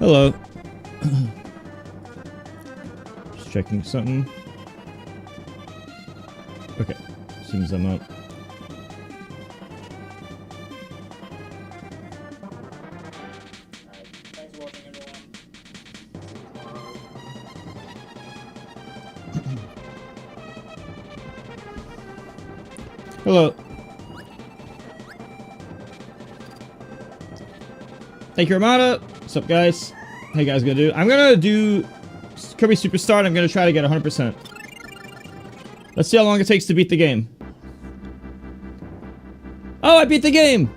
Hello. Just checking something. Okay. Seems I'm up. Thanks for watching, everyone. Hello. Thank you, Armada. What's up, guys? How you guys gonna do? I'm gonna do Kirby SuperStar, and I'm gonna try to get 100%. Let's see how long it takes to beat the game. Oh, I beat the game!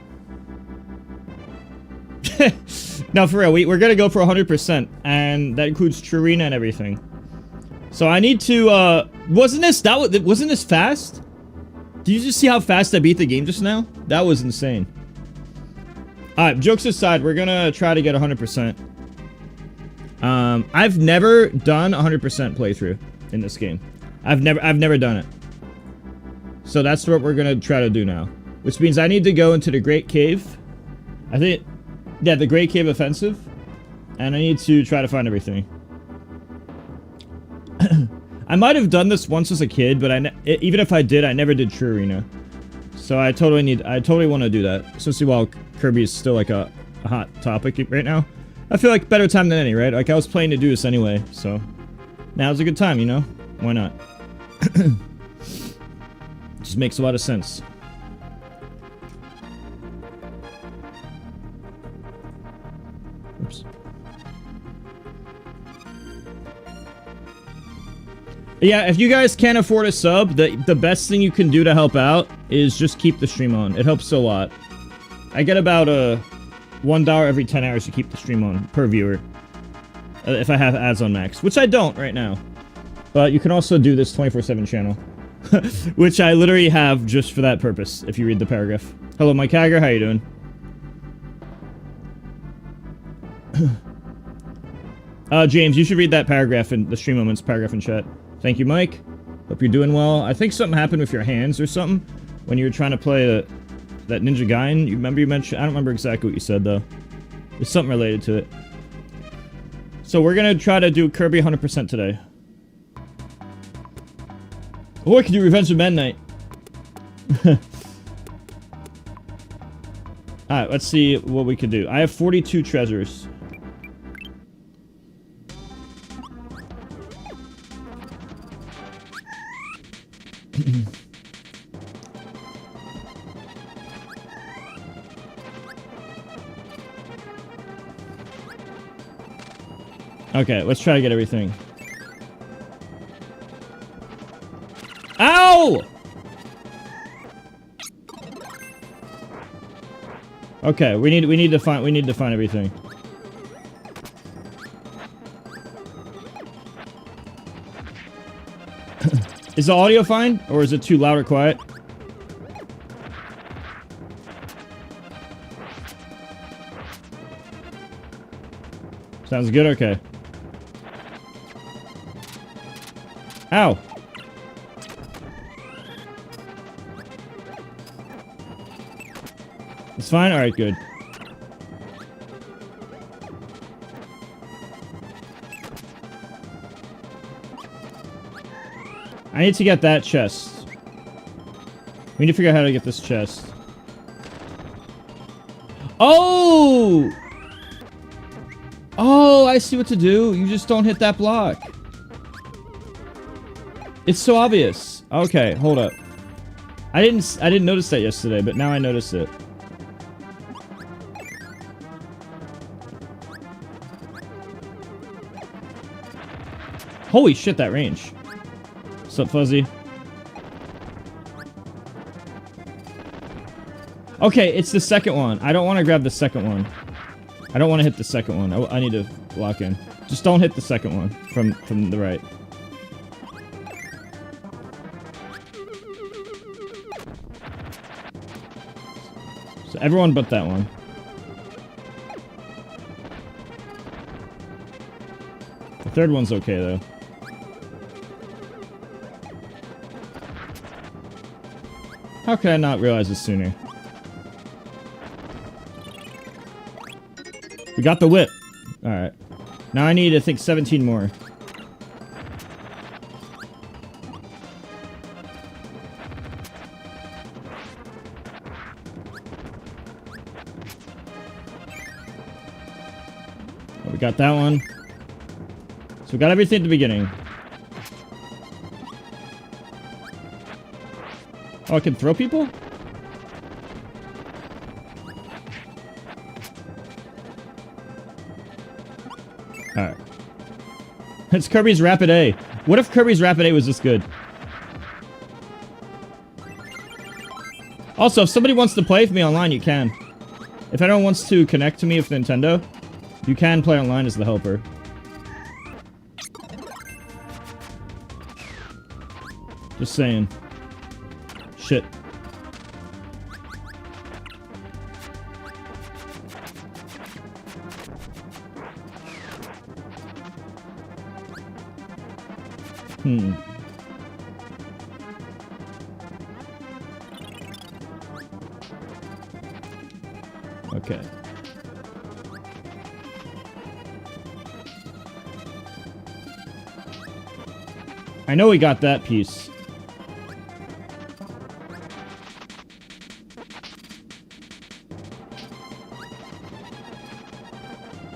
No, for real, we're gonna go for 100%, and that includes Trurina and everything. So I need to, wasn't this fast? Did you just see how fast I beat the game just now? That was insane. Alright, jokes aside, we're gonna try to get 100%. I've never done 100% playthrough in this game. I've never done it. So that's what we're gonna try to do now. Which means I need to go into the Great Cave. I think, yeah, the Great Cave Offensive. And I need to try to find everything. I might have done this once as a kid, but even if I did, I never did True Arena. So I totally want to do that. Especially while Kirby is still like a hot topic right now. I feel like better time than any, right? Like I was planning to do this anyway, so now's a good time, you know? Why not? Just makes a lot of sense. Oops. Yeah, if you guys can't afford a sub, the best thing you can do to help out is just keep the stream on. It helps a lot. I get about $1 every 10 hours to keep the stream on per viewer. If I have ads on max, which I don't right now. But you can also do this 24/7 channel, which I literally have just for that purpose, if you read the paragraph. Hello, Mike Hager, how you doing? James, you should read that paragraph in the stream moments paragraph in chat. Thank you, Mike. Hope you're doing well. I think something happened with your hands or something when you were trying to play that Ninja Gaiden. You mentioned? I don't remember exactly what you said though. There's something related to it. So we're gonna try to do Kirby 100% today. Or I can do Revenge of Meta Knight. Alright, let's see what we can do. I have 42 treasures. Okay, let's try to get everything. Ow! Okay, we need to find everything. Is the audio fine, or is it too loud or quiet? Sounds good. Okay. Ow. It's fine? Alright, good. I need to get that chest. We need to figure out how to get this chest. Oh! Oh, I see what to do. You just don't hit that block. It's so obvious. Okay, hold up. I didn't notice that yesterday, but now I notice it. Holy shit, that range. What's up, Fuzzy? Okay, it's the second one. I don't want to grab the second one. I don't want to hit the second one. I need to lock in. Just don't hit the second one from the right. So everyone but that one. The third one's okay, though. How could I not realize this sooner? We got the whip. Alright. Now I need, I think, 17 more. Oh, we got that one. So we got everything at the beginning. Oh, I can throw people? Alright. It's Kirby's Rapid A. What if Kirby's Rapid A was this good? Also, if somebody wants to play with me online, you can. If anyone wants to connect to me with Nintendo, you can play online as the helper. Just saying. Shit. Okay. I know we got that piece.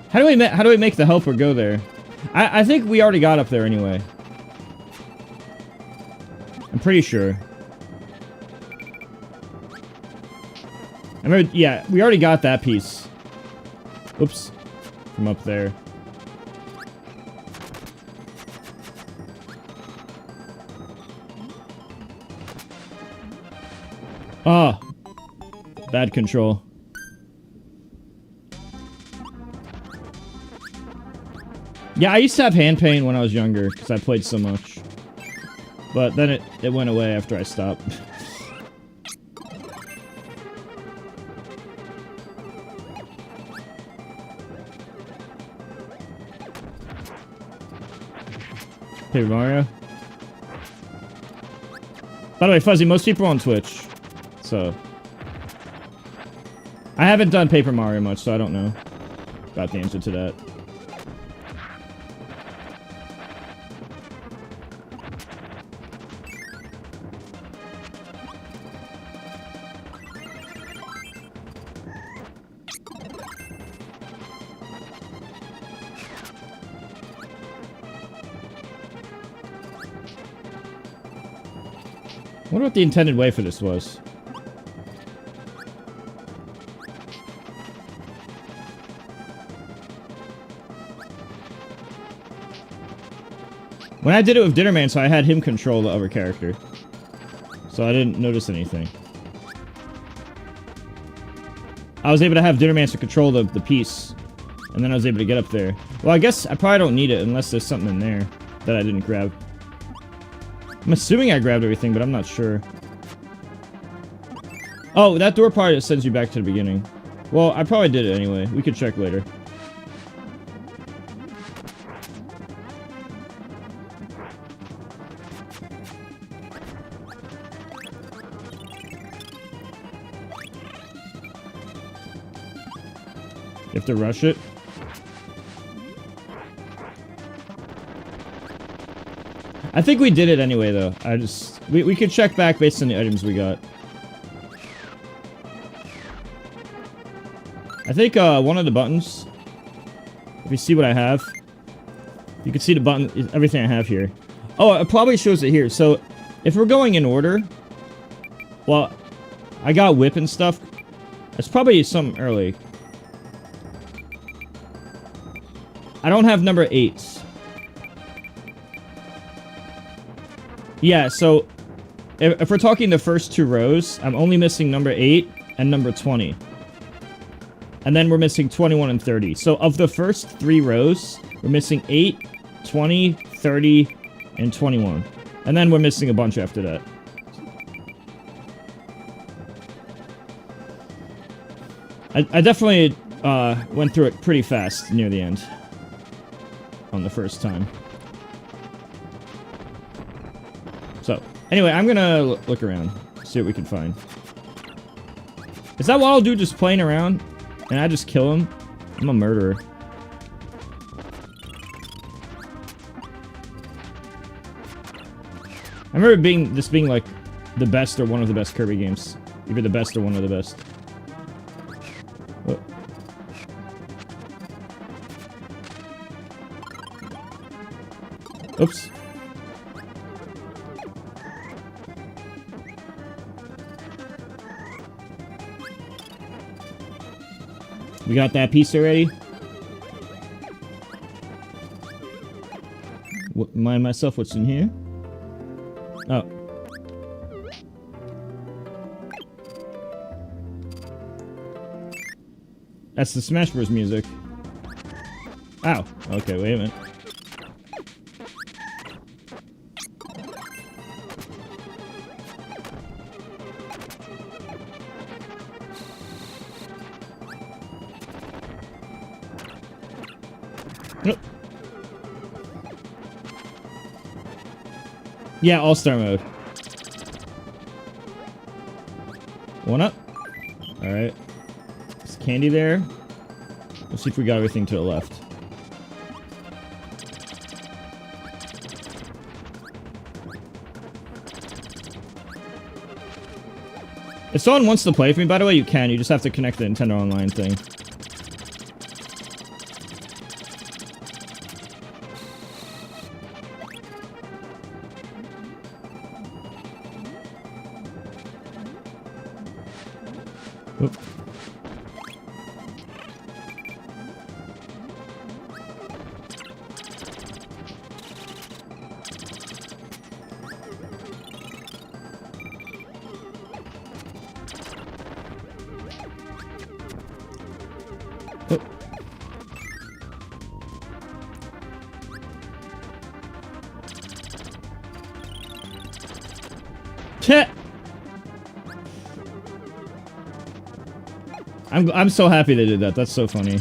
How do we make the helper go there? I think we already got up there anyway. I'm pretty sure. I remember, yeah, we already got that piece. Oops. From up there. Ah. Bad control. Yeah, I used to have hand pain when I was younger, because I played so much. But then it went away after I stopped. Paper Mario. By the way, Fuzzy, most people are on Twitch. So. I haven't done Paper Mario much, so I don't know about the answer to that. I wonder what the intended way for this was. When I did it with Dinnerman, so I had him control the other character. So I didn't notice anything. I was able to have Dinnerman control the piece. And then I was able to get up there. Well, I guess I probably don't need it unless there's something in there that I didn't grab. I'm assuming I grabbed everything, but I'm not sure. Oh, that door probably sends you back to the beginning. Well, I probably did it anyway. We could check later. You have to rush it. I think we did it anyway, though. We could check back based on the items we got. I think, one of the buttons, if you see what I have, you can see the button, everything I have here. Oh, it probably shows it here. So, if we're going in order, well, I got whip and stuff. It's probably something early. I don't have number 8s. Yeah, so if we're talking the first 2 rows, I'm only missing number 8 and number 20. And then we're missing 21 and 30. So of the first 3 rows, we're missing 8, 20, 30, and 21. And then we're missing a bunch after that. I definitely went through it pretty fast near the end. On the first time. So, anyway, I'm gonna look around. See what we can find. Is that Waddle Dude just playing around? And I just kill him? I'm a murderer. I remember this being like the best or one of the best Kirby games. Either the best or one of the best. Oh. Oops. We got that piece already. Remind myself what's in here. Oh. That's the Smash Bros. Music. Ow. Okay, wait a minute. Nope. Yeah, All-Star mode. One up. Alright. There's candy there. Let's see if we got everything to the left. If someone wants to play with me, by the way, you can. You just have to connect the Nintendo Online thing. Oop. Oop. Chat. I'm so happy they did that. That's so funny.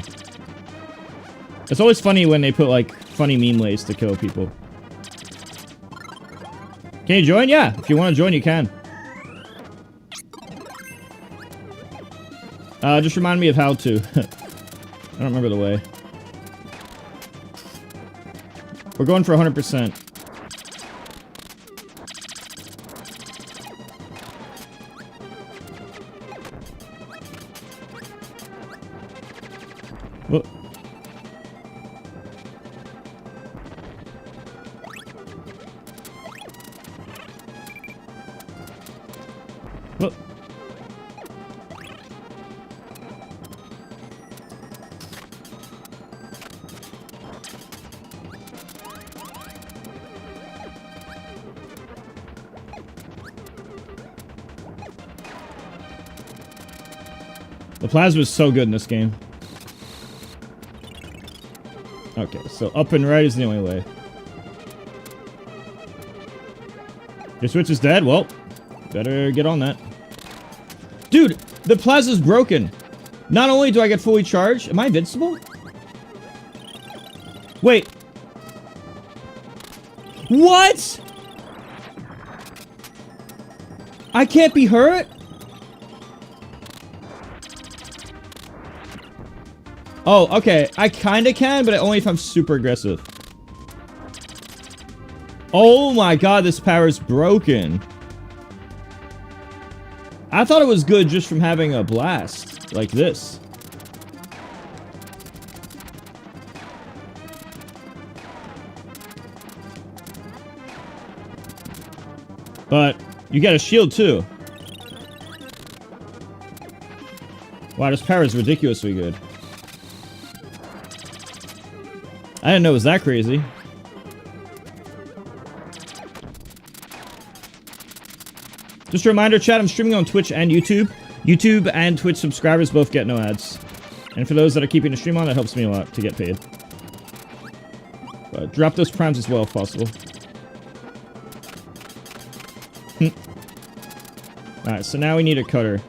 It's always funny when they put, like, funny meme ways to kill people. Can you join? Yeah. If you want to join, you can. Just remind me of how to. I don't remember the way. We're going for 100%. Whoa. Whoa. The plasma is so good in this game. Okay, so up and right is the only way. Your Switch is dead? Well, better get on that. Dude, the plaza's broken. Not only do I get fully charged, am I invincible? Wait. What? I can't be hurt? Oh, okay. I kinda can, but only if I'm super aggressive. Oh my god, this power is broken. I thought it was good just from having a blast like this. But you get a shield too. Wow, this power is ridiculously good. I didn't know it was that crazy. Just a reminder, chat, I'm streaming on Twitch and YouTube. YouTube and Twitch subscribers both get no ads. And for those that are keeping the stream on, that helps me a lot to get paid. But drop those primes as well if possible. Alright, so now we need a cutter.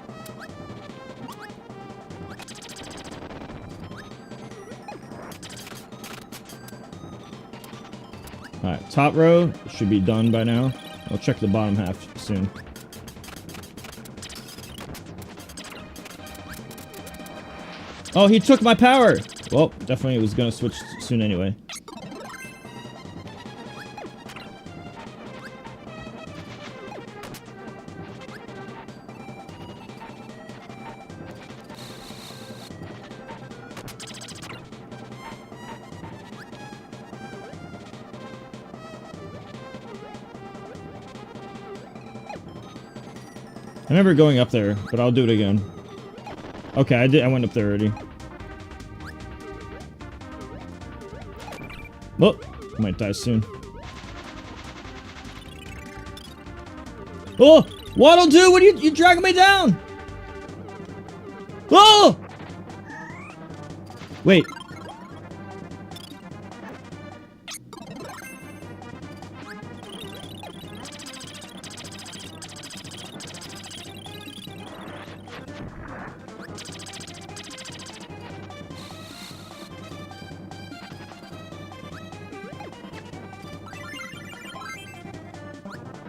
Alright, top row should be done by now. I'll check the bottom half soon. Oh, he took my power! Well, definitely was gonna switch soon anyway. I remember going up there, but I'll do it again. Okay, I went up there already. Oh, I might die soon. Oh! Waddle Doo, what are you dragging me down? Oh! Wait.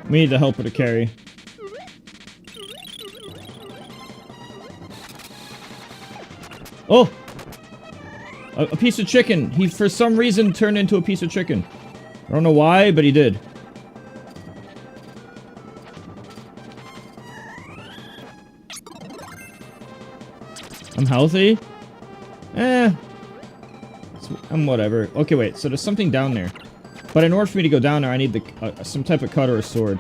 We need the helper to carry. Oh! A piece of chicken. He, for some reason, turned into a piece of chicken. I don't know why, but he did. I'm healthy? Eh. I'm whatever. Okay, wait. So there's something down there. But in order for me to go down there, I need the some type of cut or a sword.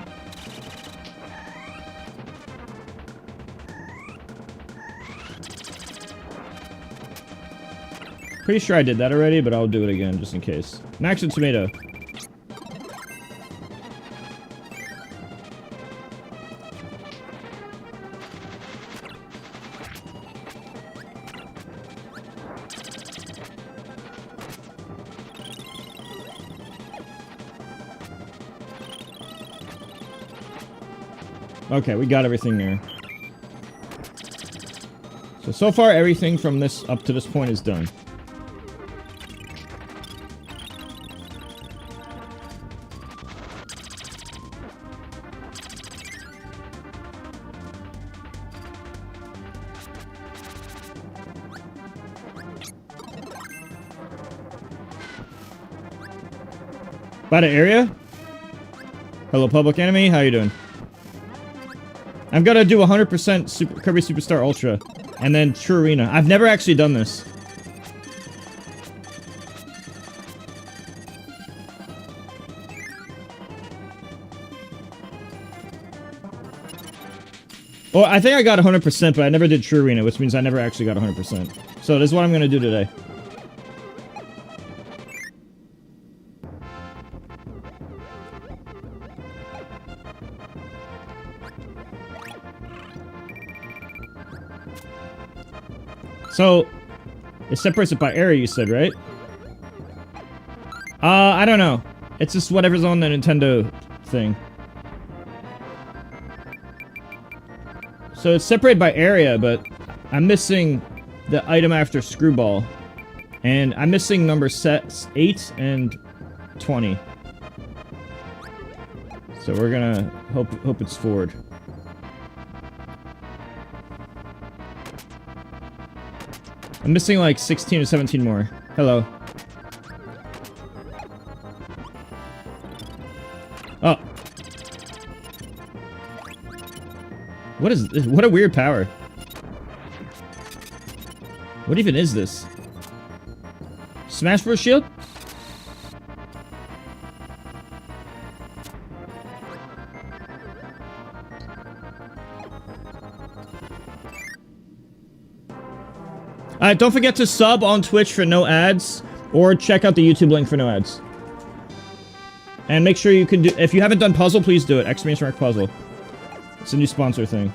Pretty sure I did that already, but I'll do it again just in case. Max and tomato. Okay, we got everything there. So far everything from this up to this point is done. By the area? Hello, Public Enemy. How you doing? I'm gonna do 100% Kirby SuperStar Ultra, and then True Arena. I've never actually done this. Well, I think I got 100%, but I never did True Arena, which means I never actually got 100%. So this is what I'm gonna do today. So, it separates it by area, you said, right? I don't know. It's just whatever's on the Nintendo thing. So it's separated by area, but I'm missing the item after Screwball. And I'm missing number 8 and 20. So we're gonna hope it's forward. I'm missing like 16 or 17 more. Hello. Oh. What is this? What a weird power. What even is this? Smash Bros. Shield? Don't forget to sub on Twitch for no ads, or check out the YouTube link for no ads. And make sure you can do, if you haven't done puzzle, please do it. Exclamation mark puzzle. It's a new sponsor thing.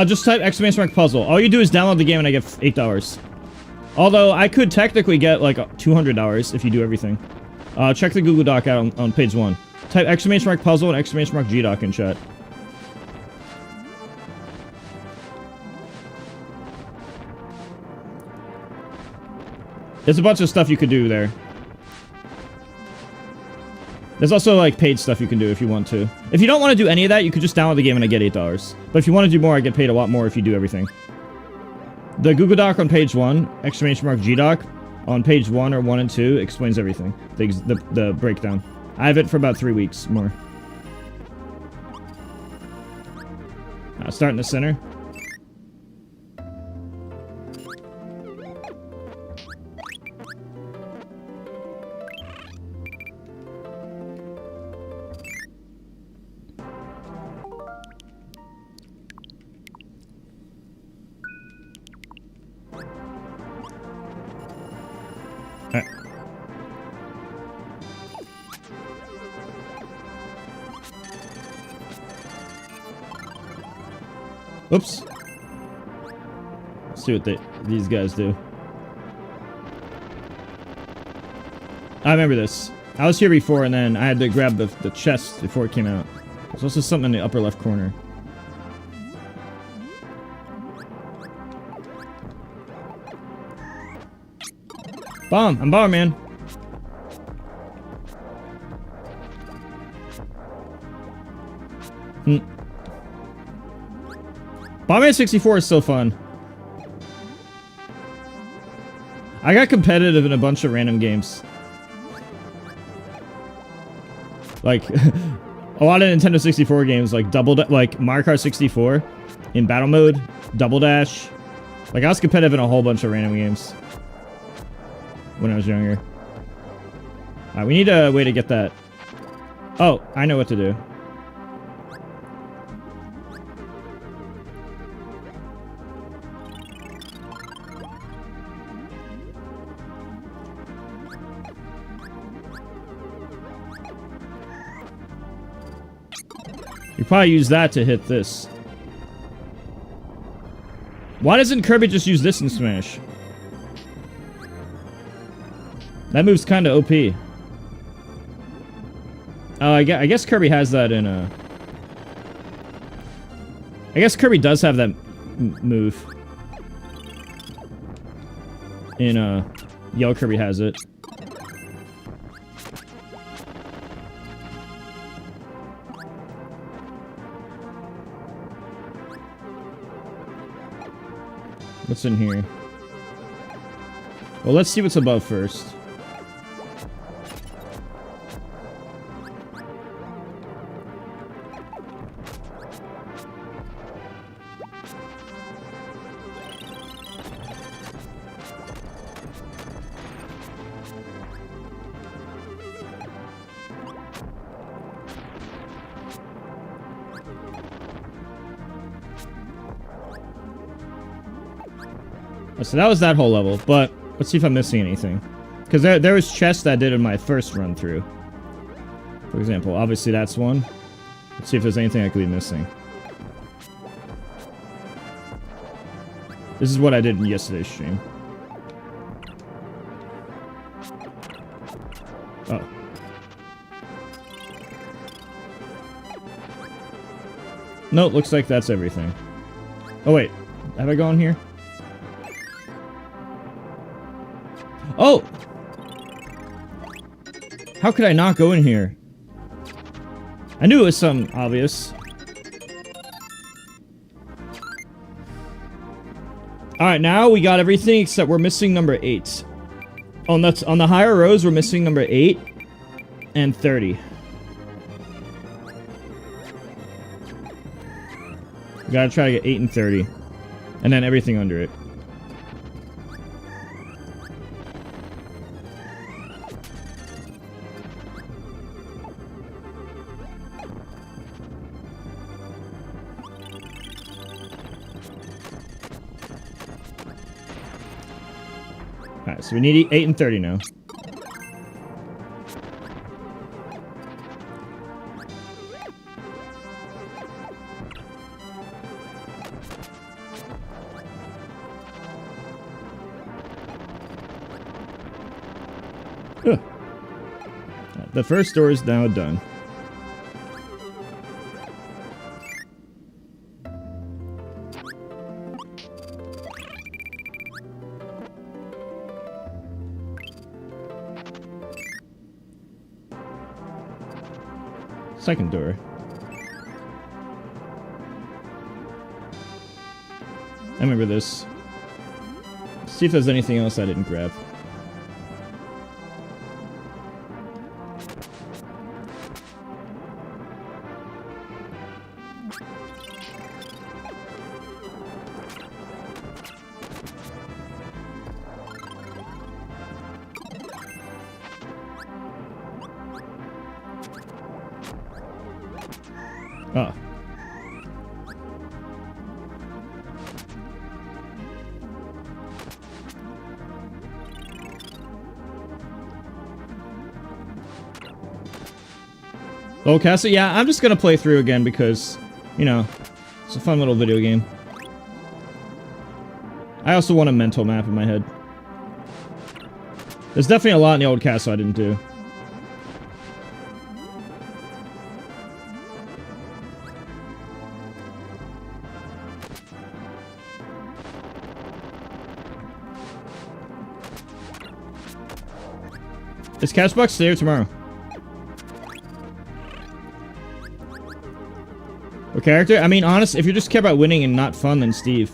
Just type exclamation mark puzzle. All you do is download the game and I get $8. Although, I could technically get, like, $200 if you do everything. Check the Google Doc out on page 1. Type exclamation mark puzzle and exclamation mark GDoc in chat. There's a bunch of stuff you could do there. There's also, like, paid stuff you can do if you want to. If you don't want to do any of that, you could just download the game and I get $8. But if you want to do more, I get paid a lot more if you do everything. The Google Doc on page 1, exclamation mark GDoc, on page 1 or 1 and 2 explains everything. The breakdown. I have it for about 3 weeks more. Start in the center. Oops. Let's see what these guys do. I remember this. I was here before, and then I had to grab the chest before it came out. There's also something in the upper left corner. Bomb! I'm Bomberman! Bomberman 64 is so fun. I got competitive in a bunch of random games. Like, a lot of Nintendo 64 games, like like Mario Kart 64 in battle mode, Double Dash. Like, I was competitive in a whole bunch of random games when I was younger. Alright, we need a way to get that. Oh, I know what to do. You probably use that to hit this. Why doesn't Kirby just use this in Smash? That move's kind of OP. Oh, I guess Kirby has that in a... I guess Kirby does have that move. In Yellow Kirby has it. What's in here? Well, let's see what's above first. So that was that whole level, but let's see if I'm missing anything. Because there was chests that I did in my first run through. For example, obviously that's one. Let's see if there's anything I could be missing. This is what I did in yesterday's stream. Oh. Nope, looks like that's everything. Oh wait, have I gone here? Oh! How could I not go in here? I knew it was something obvious. Alright, now we got everything except we're missing number 8. On the higher rows, we're missing number 8 and 30. We gotta try to get 8 and 30. And then everything under it. Alright, so we need 8 and 30 now. Huh. The first door is now done. Second door. I remember this. Let's see if there's anything else I didn't grab. Oh. Oh, Castle? Yeah, I'm just gonna play through again because, you know, it's a fun little video game. I also want a mental map in my head. There's definitely a lot in the old castle I didn't do. Is Cashbox today or tomorrow? What character? I mean, honest, if you just care about winning and not fun, then Steve.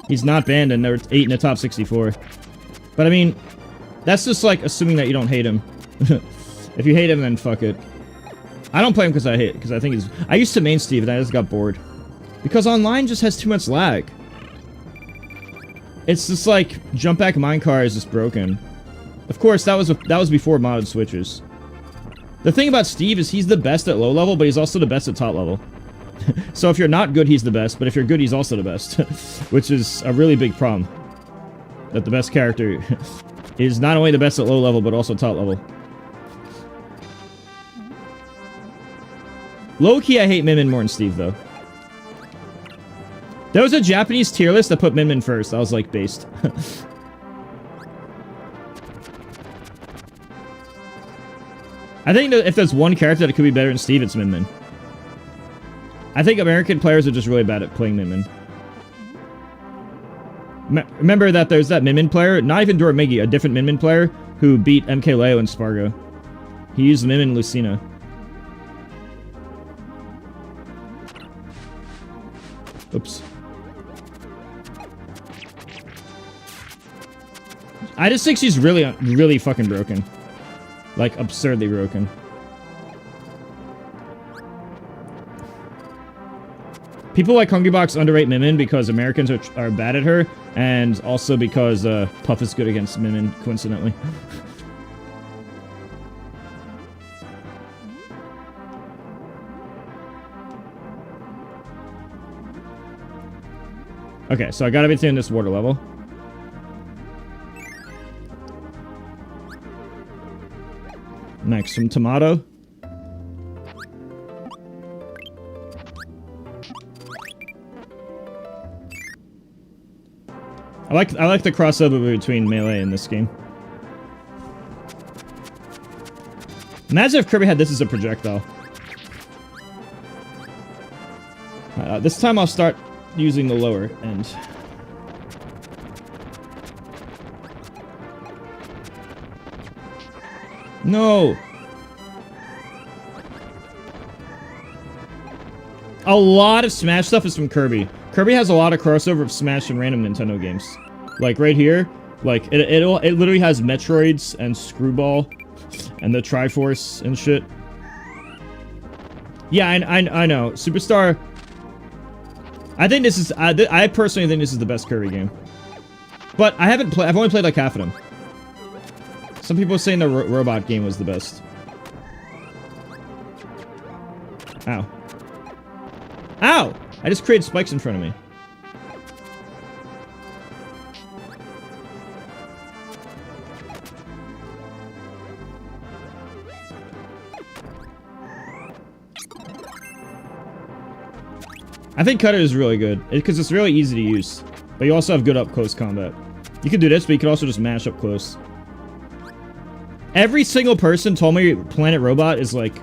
He's not banned and they're 8 in the top 64. But I mean, that's just like assuming that you don't hate him. If you hate him, then fuck it. I don't play him because I think he's... I used to main Steve and I just got bored. Because online just has too much lag. It's just like, jump back minecart is just broken. Of course, that was before modded switches. The thing about Steve is he's the best at low level, but he's also the best at top level. So if you're not good, he's the best, but if you're good, he's also the best. Which is a really big problem. That the best character is not only the best at low level, but also top level. Low-key, I hate Min Min more than Steve, though. There was a Japanese tier list that put Min Min first. I was like, based. I think that if there's one character that could be better than Steve, it's Min Min. I think American players are just really bad at playing Min Min. Remember that there's that Min Min player, not even Dormiggy, a different Min Min player, who beat MK Leo and Spargo. He used Min Min Lucina. Oops. I just think she's really fucking broken. Like, absurdly broken. People like Hungrybox underrate Min Min because Americans are bad at her, and also because Puff is good against Min Min, coincidentally. Okay, so I got everything in this water level. Next, some tomato. I like the crossover between Melee and this game. Imagine if Kirby had this as a projectile. This time I'll start using the lower end. No! A lot of Smash stuff is from Kirby. Kirby has a lot of crossover of Smash and random Nintendo games. Like, right here, like, it literally has Metroids and Screwball and the Triforce and shit. Yeah, I know. Superstar... I think this is... I personally think this is the best Kirby game. But I haven't played... I've only played like half of them. Some people are saying the robot game was the best. Ow. Ow! I just created spikes in front of me. I think Cutter is really good, because it's really easy to use. But you also have good up-close combat. You can do this, but you can also just mash up close. Every single person told me Planet Robot is like...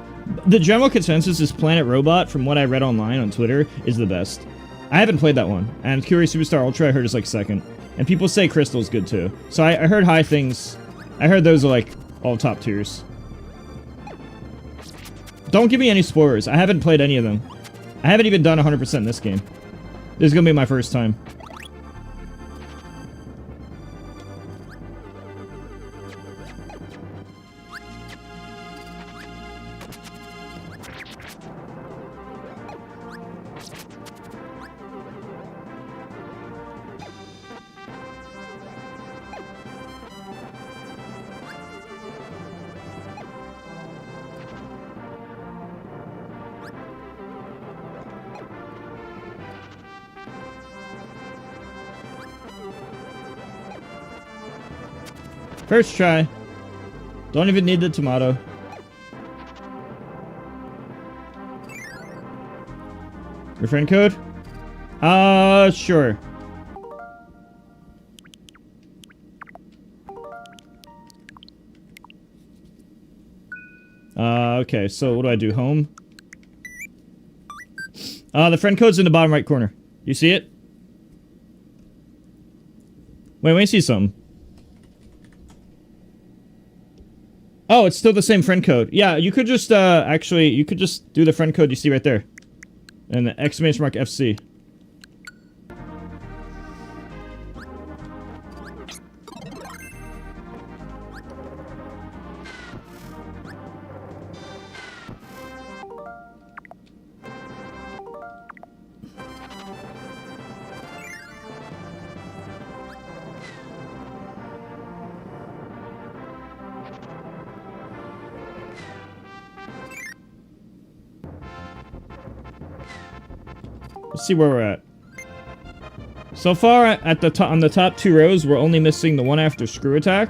The general consensus is Planet Robot, from what I read online on Twitter, is the best. I haven't played that one. And Kirby SuperStar Ultra I heard is like second. And people say Crystal's good too. So I heard high things. I heard those are like all top tiers. Don't give me any spoilers. I haven't played any of them. I haven't even done 100% in this game. This is gonna be my first time. First try. Don't even need the tomato. Your friend code? Sure. Okay, so what do I do? Home? The friend code's in the bottom right corner. You see it? Wait, let me see something. Oh, it's still the same friend code. Yeah, you could just, actually, you could just do the friend code you see right there. And the exclamation mark FC. Let's see where we're at. So far, at the on the top 2 rows, we're only missing the one after Screw Attack.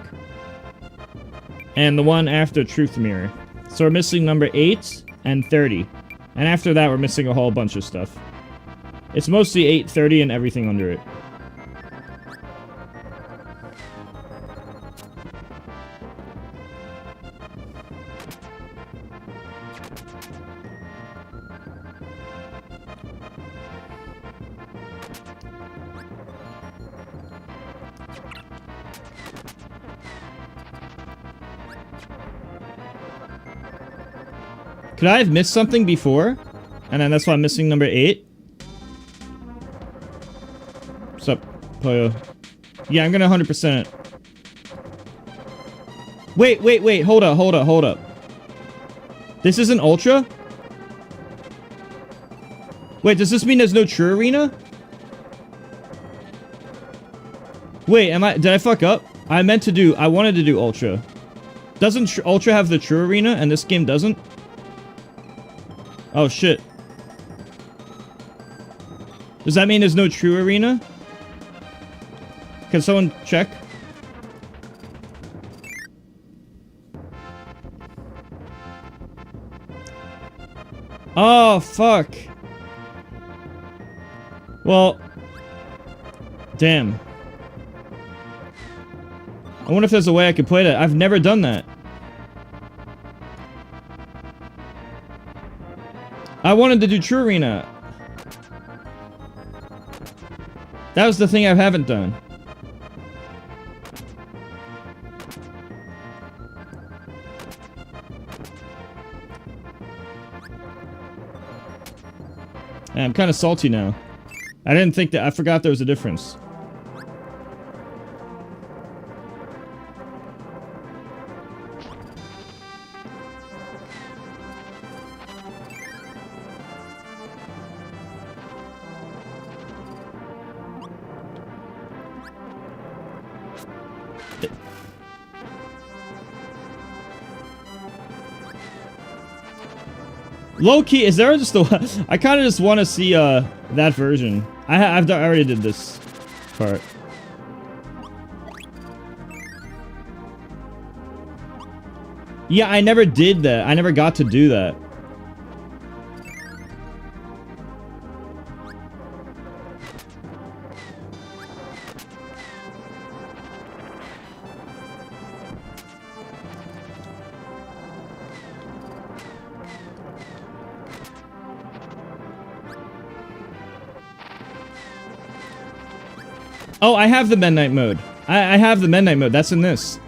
And the one after Truth Mirror. So we're missing number 8 and 30. And after that, we're missing a whole bunch of stuff. It's mostly 8, 30, and everything under it. Could I have missed something before? And then that's why I'm missing number 8? What's up, Poyo? Yeah, I'm gonna 100% it. Wait, hold up. This isn't Ultra? Wait, does this mean there's no True Arena? Wait, did I fuck up? I wanted to do Ultra. Doesn't Ultra have the True Arena and this game doesn't? Oh shit. Does that mean there's no True Arena? Can someone check? Oh, fuck. Well. Damn. I wonder if there's a way I could play that. I've never done that. I wanted to do True Arena. That was the thing I haven't done. And I'm kind of salty now. I didn't think that. I forgot there was a difference. Low key, is there just a? I kind of just want to see that version. I already did this part. Yeah, I never did that. I never got to do that. Oh, I have the Midnight mode. I have the Midnight mode. That's in this.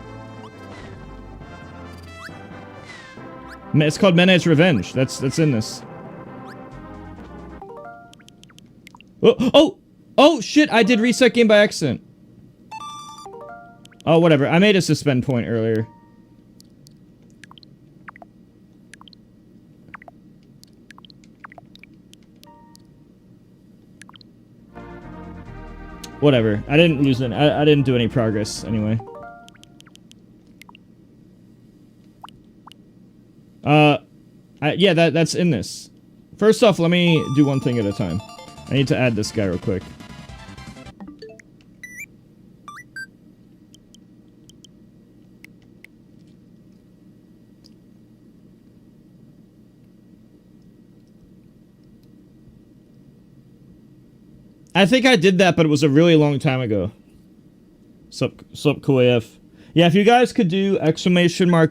It's called Midnight's Revenge. That's in this. Oh, shit! I did reset game by accident. Oh, whatever. I made a suspend point earlier. Whatever. I didn't lose it. I didn't do any progress anyway. Yeah, that's in this. First off, let me do one thing at a time. I need to add this guy real quick. I think I did that, but it was a really long time ago. Sup, cool AF. Yeah, if you guys could do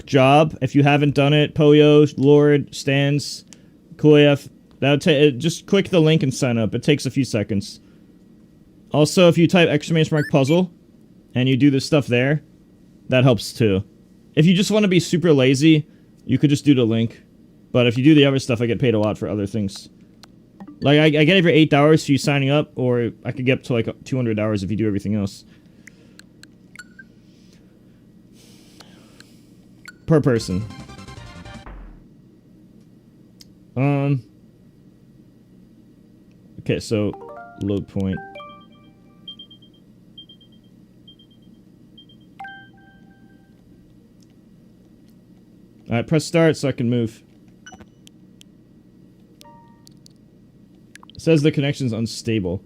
!job, if you haven't done it, Poyo, Lord, Stans, cool AF, that would take, just click the link and sign up. It takes a few seconds. Also, if you type !puzzle, and you do this stuff there, that helps too. If you just want to be super lazy, you could just do the link. But if you do the other stuff, I get paid a lot for other things. Like, I get every $8 for you signing up, or I could get up to like $200 if you do everything else. Per person. Okay, so, load point. Alright, press start so I can move. It says the connection's unstable.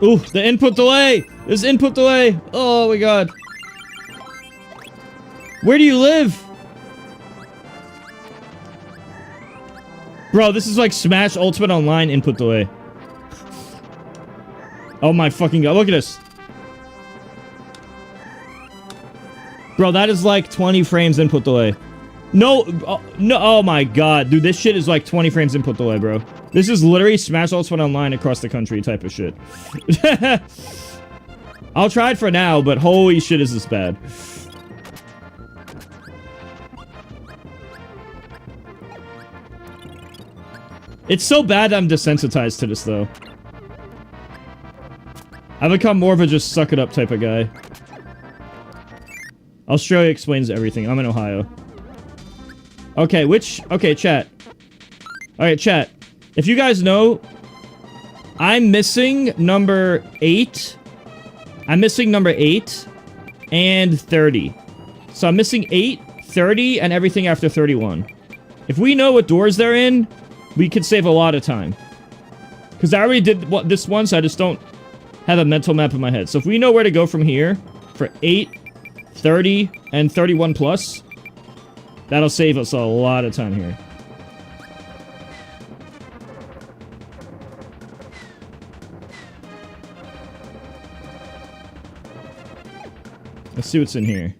Ooh, the input delay! There's input delay! Oh my god. Where do you live? Bro, this is like Smash Ultimate Online input delay. Oh my fucking god, look at this. Bro, that is like 20 frames input delay. No, no, oh my god. Dude, this shit is like 20 frames input delay, bro. This is literally Smash Ultimate Online across the country type of shit. I'll try it for now, but holy shit is this bad. It's so bad I'm desensitized to this, though. I've become more of a just suck it up type of guy. Australia explains everything. I'm in Ohio. Okay, okay, chat. Alright, chat. If you guys know, I'm missing number 8. I'm missing number 8 and 30. So I'm missing 8, 30, and everything after 31. If we know what doors they're in, we could save a lot of time. Because I already did this once, I just don't have a mental map in my head. So if we know where to go from here for 8, 30, and 31 plus, that'll save us a lot of time here. Let's see what's in here.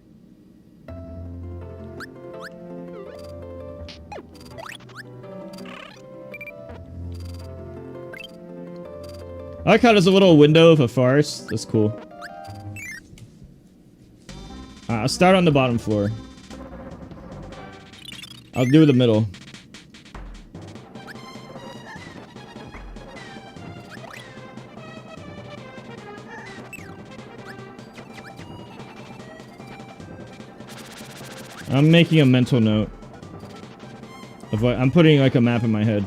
I like how there's a little window of a forest. That's cool. I'll start on the bottom floor. I'll do the middle. I'm making a mental note of what I'm putting, like a map in my head.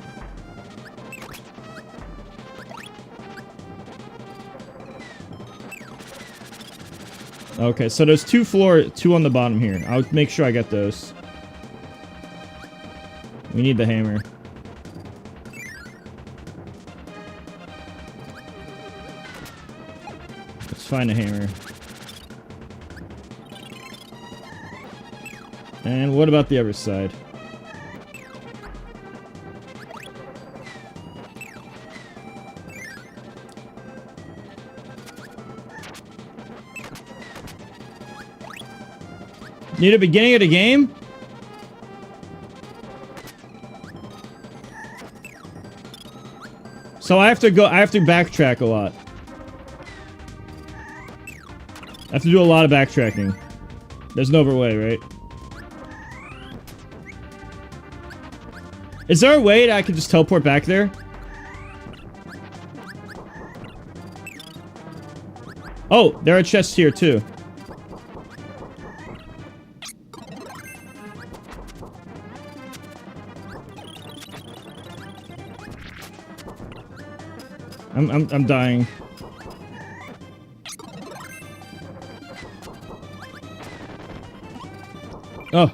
Okay, so there's 2 on the bottom here. I'll make sure I get those. We need the hammer. Let's find a hammer. And what about the other side? Near the beginning of the game? So I have to backtrack a lot. I have to do a lot of backtracking. There's no other way, right? Is there a way that I can just teleport back there? Oh, there are chests here too. I'm dying. Oh.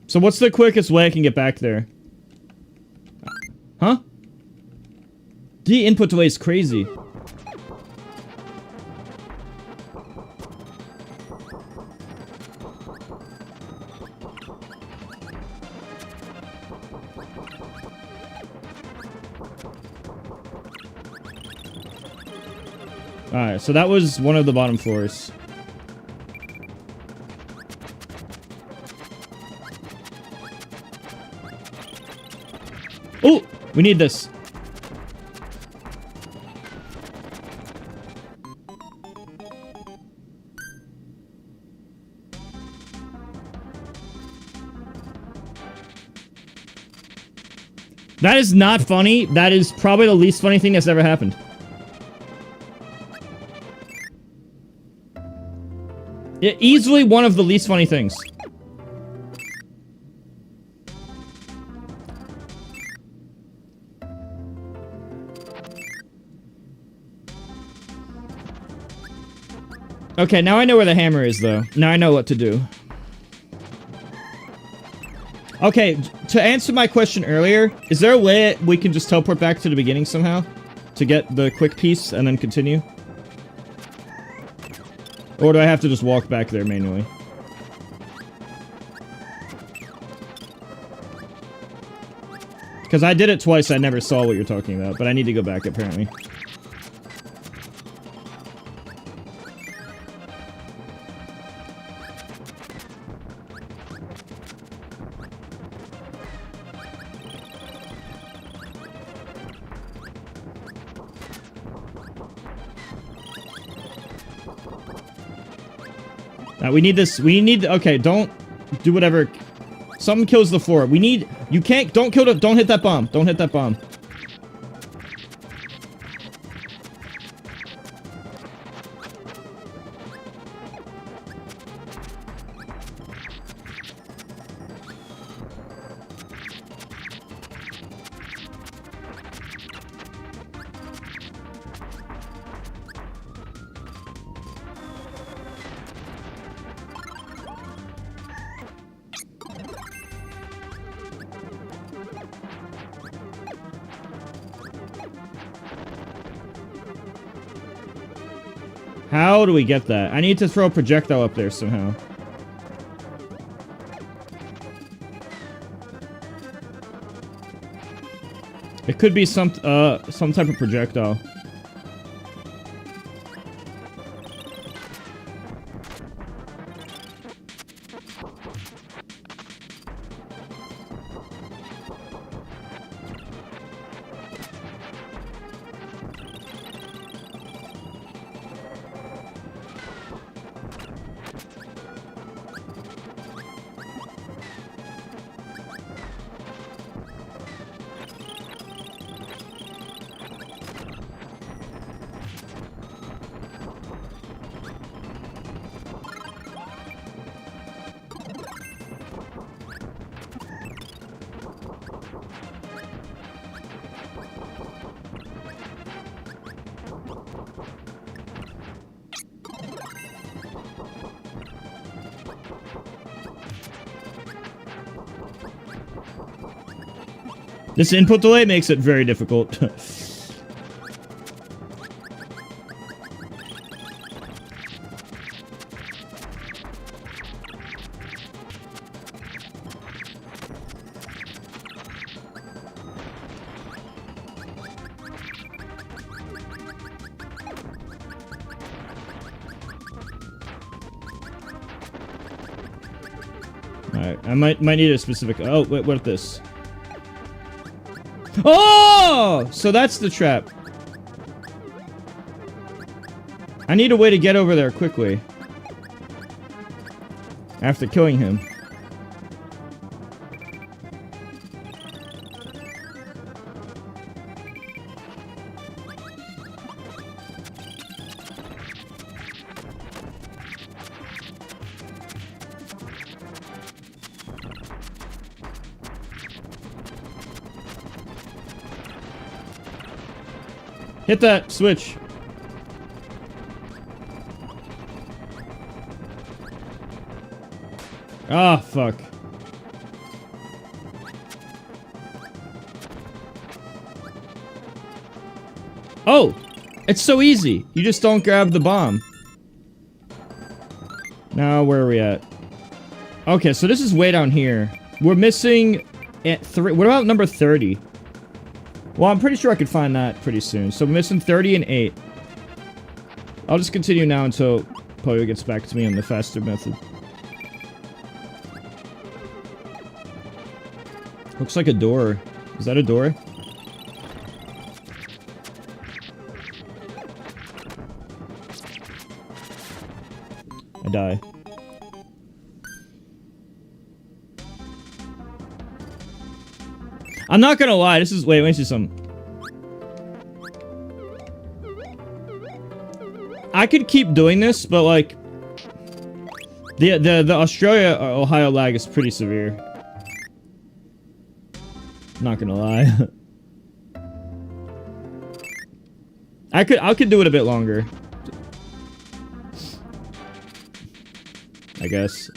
So what's the quickest way I can get back there? Huh? The input delay is crazy. Alright, so that was one of the bottom floors. Oh! We need this. That is not funny. That is probably the least funny thing that's ever happened. Easily one of the least funny things. Okay, now I know where the hammer is, though. Now I know what to do. Okay, to answer my question earlier, is there a way we can just teleport back to the beginning somehow? To get the quick piece and then continue? Or do I have to just walk back there manually? Because I did it twice, I never saw what you're talking about, but I need to go back, apparently. We need this. We need. Okay, don't do whatever. Something kills the floor. We need. You can't. Don't kill the. Don't hit that bomb. Don't hit that bomb. How do we get that? I need to throw a projectile up there somehow. It could be some type of projectile. This input delay makes it very difficult. Alright, I might need a specific... Oh, wait, what is this? Oh! So that's the trap. I need a way to get over there quickly. After killing him. Hit that switch. Ah, fuck. Oh! It's so easy. You just don't grab the bomb. Now, where are we at? Okay, so this is way down here. We're missing at 3. What about number 30? Well, I'm pretty sure I could find that pretty soon. So we're missing 30 and 8. I'll just continue now until Poyo gets back to me on the faster method. Looks like a door. Is that a door? I die. I'm not gonna lie, this is- wait, let me see something. I could keep doing this, but like... The Australia-Ohio lag is pretty severe. Not gonna lie. I could do it a bit longer. I guess.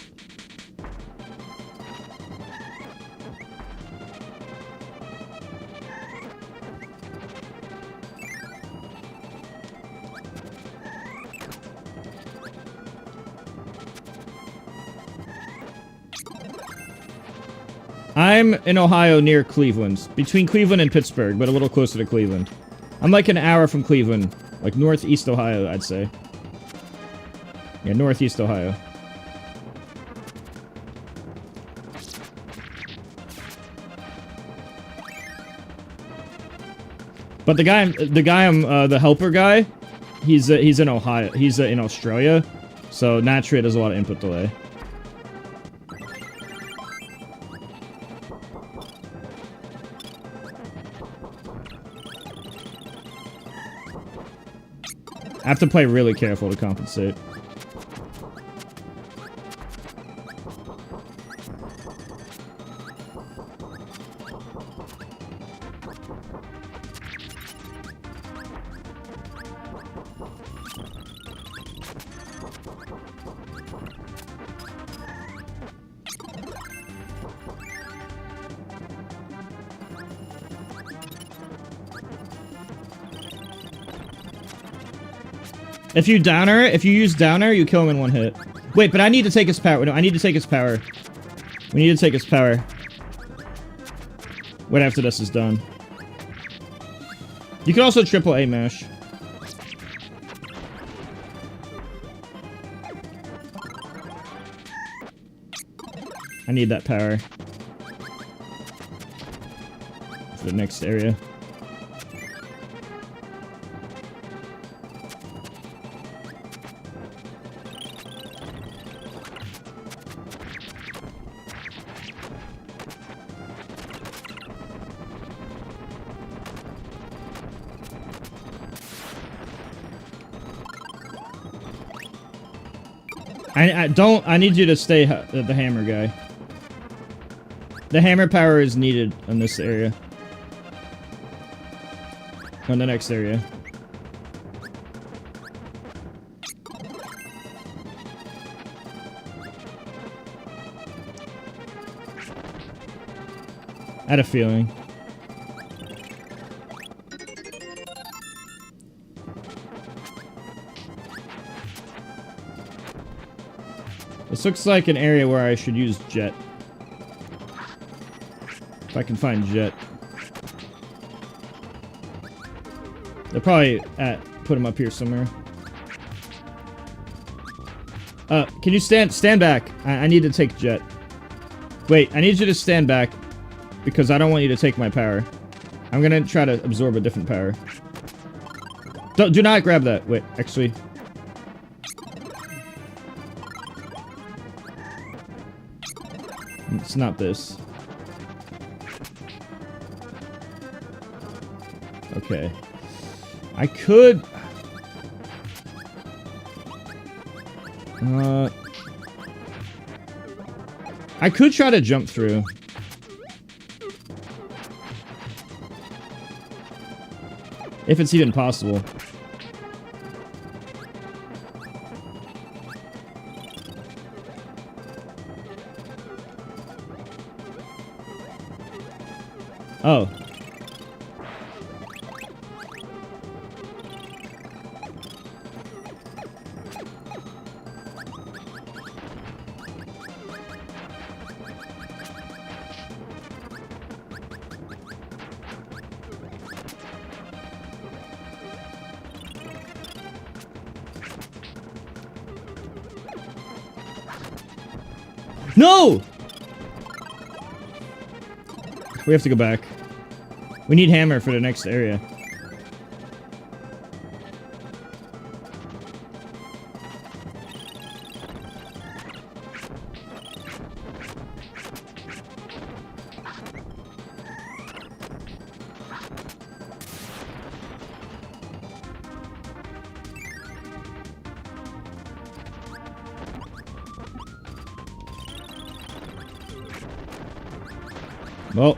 I'm in Ohio near Cleveland. Between Cleveland and Pittsburgh, but a little closer to Cleveland. I'm like an hour from Cleveland. Like northeast Ohio, I'd say. Yeah, northeast Ohio. But the helper guy, he's in Ohio. He's in Australia. So naturally there's a lot of input delay. I have to play really careful to compensate. If you use downer, you kill him in one hit. Wait, but I need to take his power. No, I need to take his power. We need to take his power. Wait after this is done. You can also triple A mash. I need that power. For the next area. I need you to stay the hammer guy. The hammer power is needed in this area. On the next area. I had a feeling. This looks like an area where I should use jet. If I can find jet. They'll probably put him up here somewhere. Can you stand back? I need to take jet. Wait, I need you to stand back because I don't want you to take my power. I'm gonna try to absorb a different power. Do not grab that. Wait, actually. It's not this. Okay. I could... I could try to jump through. If it's even possible. Oh. No! We have to go back. We need hammer for the next area. Well.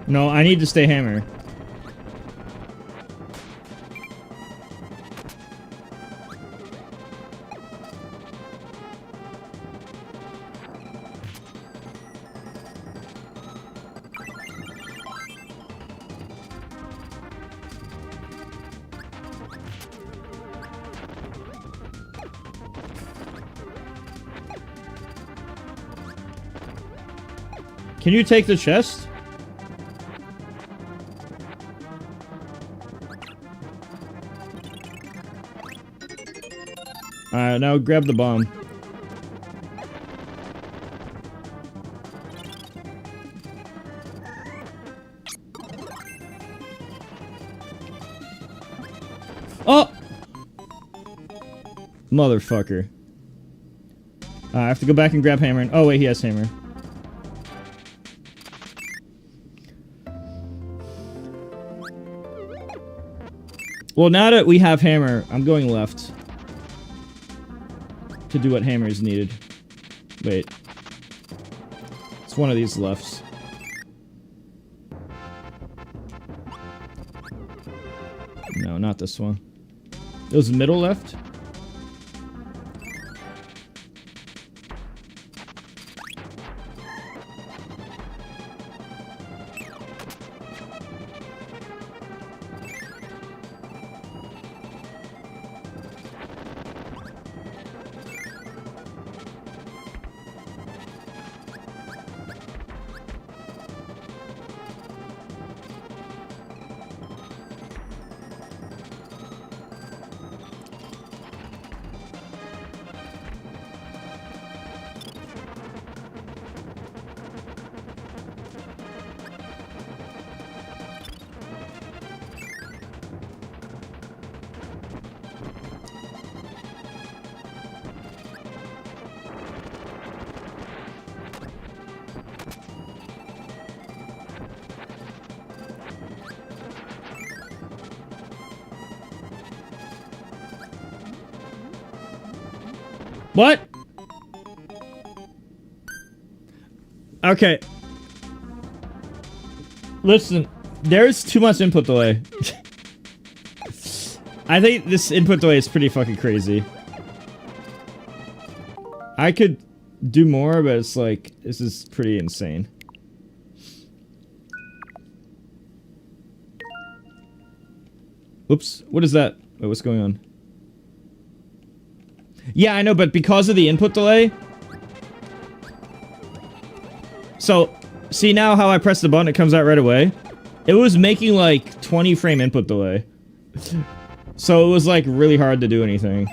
No, I need to stay hammer. Can you take the chest? Alright, now grab the bomb. Oh! Motherfucker. I have to go back and grab hammer. Oh wait, he has hammer. Well, now that we have hammer, I'm going left. To do what hammer is needed. Wait. It's one of these lefts. No, not this one. It was middle left? What? Okay. Listen, there's too much input delay. I think this input delay is pretty fucking crazy. I could do more, but it's like, this is pretty insane. Oops, what is that? Wait, what's going on? Yeah, I know, but because of the input delay... So, see now how I press the button, it comes out right away? It was making like 20 frame input delay. So it was like really hard to do anything.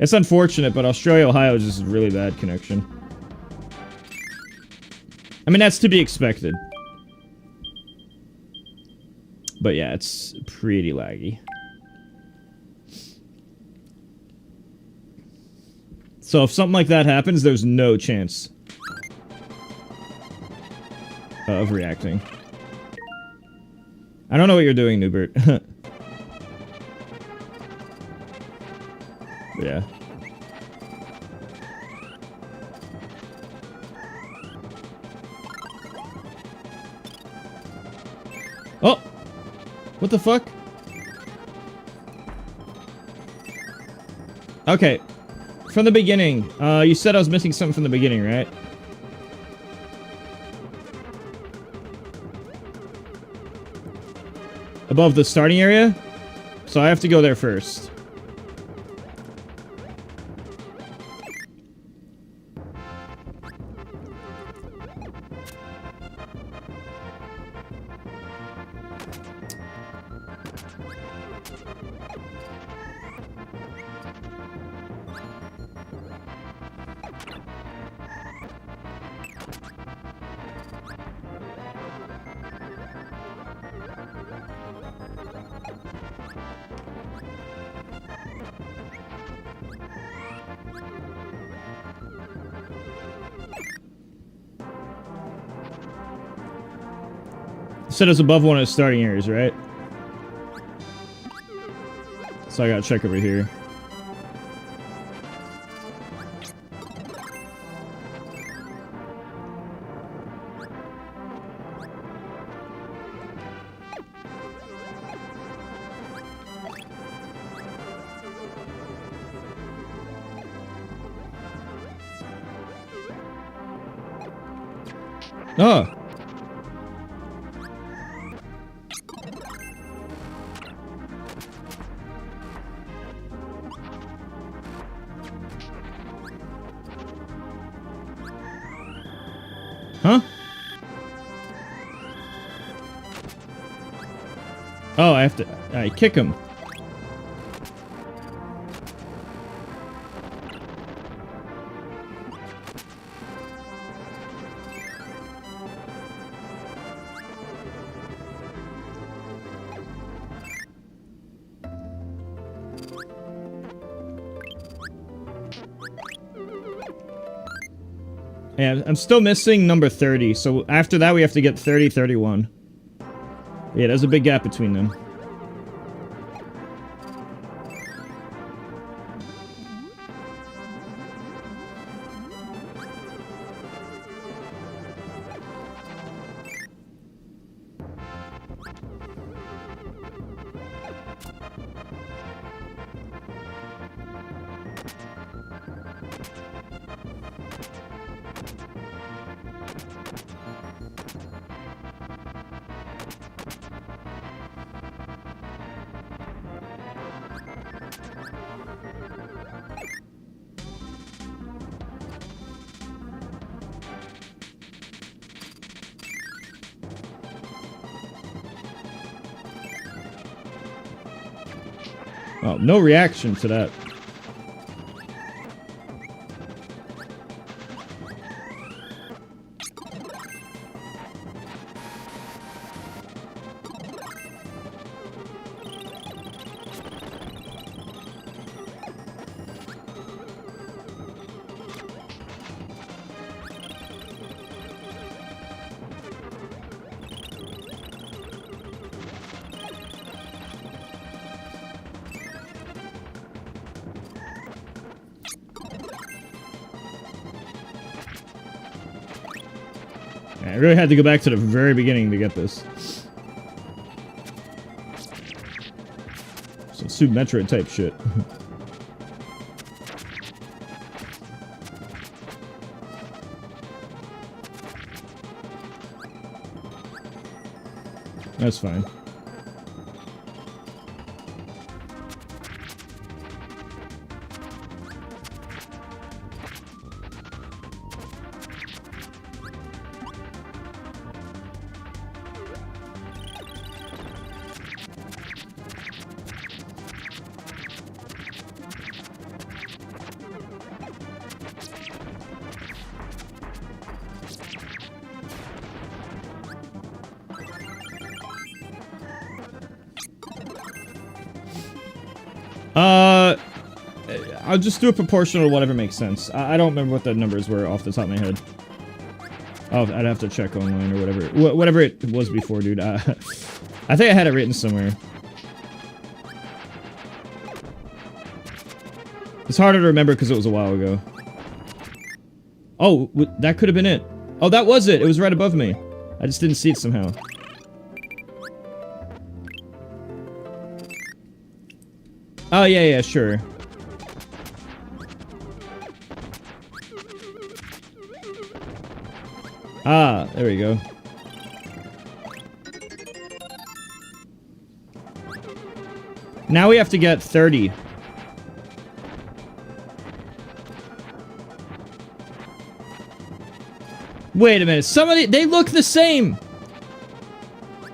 It's unfortunate, but Australia, Ohio is just a really bad connection. I mean, that's to be expected. But yeah, it's pretty laggy. So if something like that happens, there's no chance of reacting. I don't know what you're doing, Newbert. Yeah. Oh! What the fuck? Okay. From the beginning. You said I was missing something from the beginning, right? Above the starting area? So I have to go there first. Said it's above one of the starting areas, right? So I gotta check over here. Oh! Huh? Oh, I have to... I kick him. Yeah, I'm still missing number 30, so after that we have to get 30, 31. Yeah, there's a big gap between them. Oh, no reaction to that. I really had to go back to the very beginning to get this. Some Super Metroid type shit. That's fine. I'll just do it proportional to whatever makes sense. I don't remember what the numbers were off the top of my head. Oh, I'd have to check online or whatever. Whatever it was before, dude. I think I had it written somewhere. It's harder to remember because it was a while ago. Oh, that could have been it. Oh, that was it. It was right above me. I just didn't see it somehow. Oh, yeah, sure. Ah, there we go. Now we have to get 30. Wait a minute, they look the same! I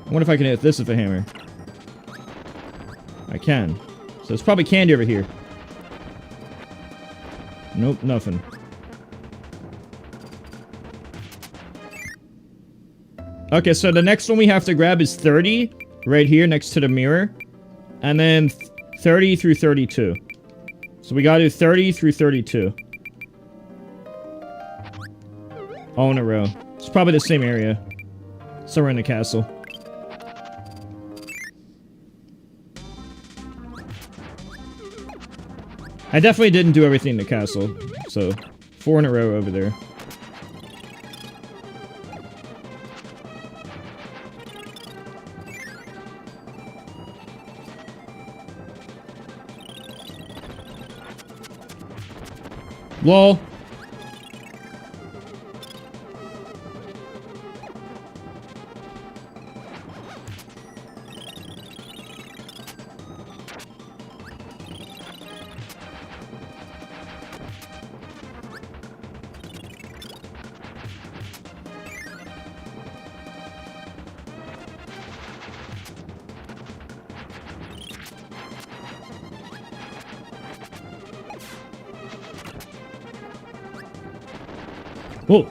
wonder if I can hit this with a hammer. I can. So it's probably candy over here. Nope, nothing. Okay, so the next one we have to grab is 30, right here next to the mirror. And then 30 through 32. So we gotta do 30 through 32. All in a row. It's probably the same area. Somewhere in the castle. I definitely didn't do everything in the castle. So, 4 in a row over there. Lol. Whoa.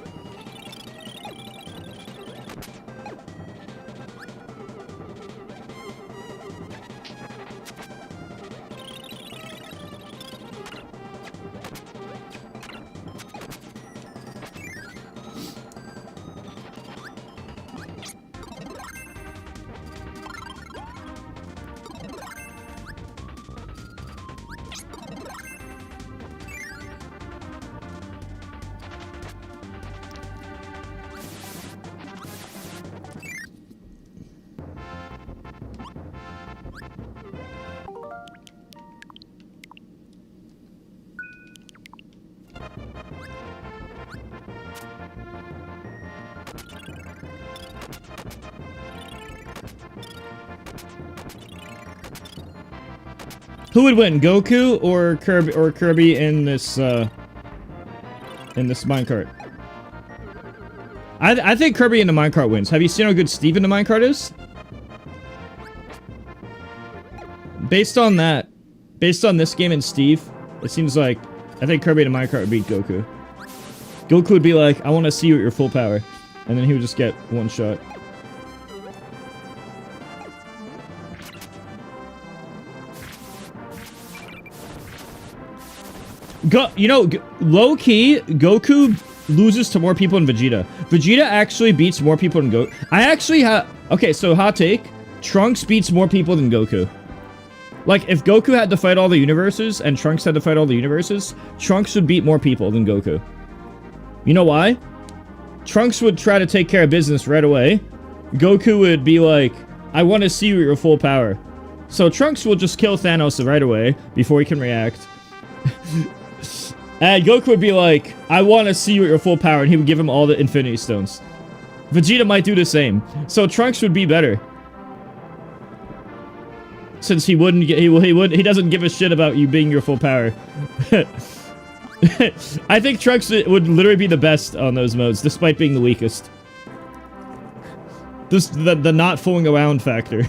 Who would win, Goku or Kirby in this minecart? I think Kirby in the minecart wins. Have you seen how good Steve in the minecart is? Based on that, based on this game and Steve, it seems like I think Kirby in the minecart would beat Goku. Goku would be like, I want to see you at your full power, and then he would just get one shot. Low-key, Goku loses to more people than Vegeta. Vegeta actually beats more people than Goku. I actually have... Okay, so hot take. Trunks beats more people than Goku. Like, if Goku had to fight all the universes, and Trunks had to fight all the universes, Trunks would beat more people than Goku. You know why? Trunks would try to take care of business right away. Goku would be like, I want to see you at your full power. So Trunks will just kill Thanos right away, before he can react. And Goku would be like, I want to see you at your full power, and he would give him all the Infinity Stones. Vegeta might do the same. So Trunks would be better. Since he doesn't give a shit about you being your full power. I think Trunks would literally be the best on those modes, despite being the weakest. The not fooling around factor.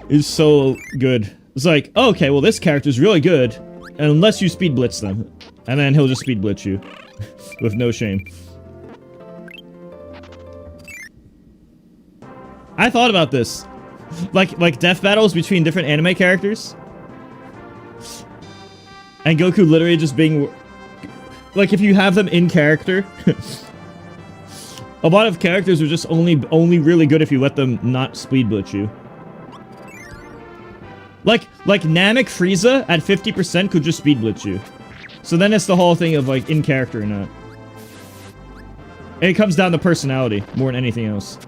is so good. It's like, oh, okay, well this character's really good, unless you speed blitz them. And then he'll just speed blitz you. With no shame. I thought about this. Like death battles between different anime characters. And Goku literally just being... Like, if you have them in character... A lot of characters are just only really good if you let them not speed blitz you. Like Namek Frieza at 50% could just speed blitz you. So then it's the whole thing of, like, in character or not. And it comes down to personality more than anything else.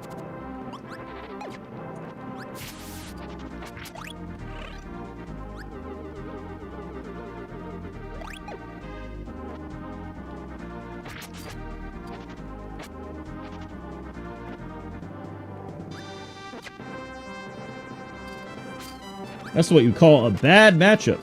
That's what you call a bad matchup.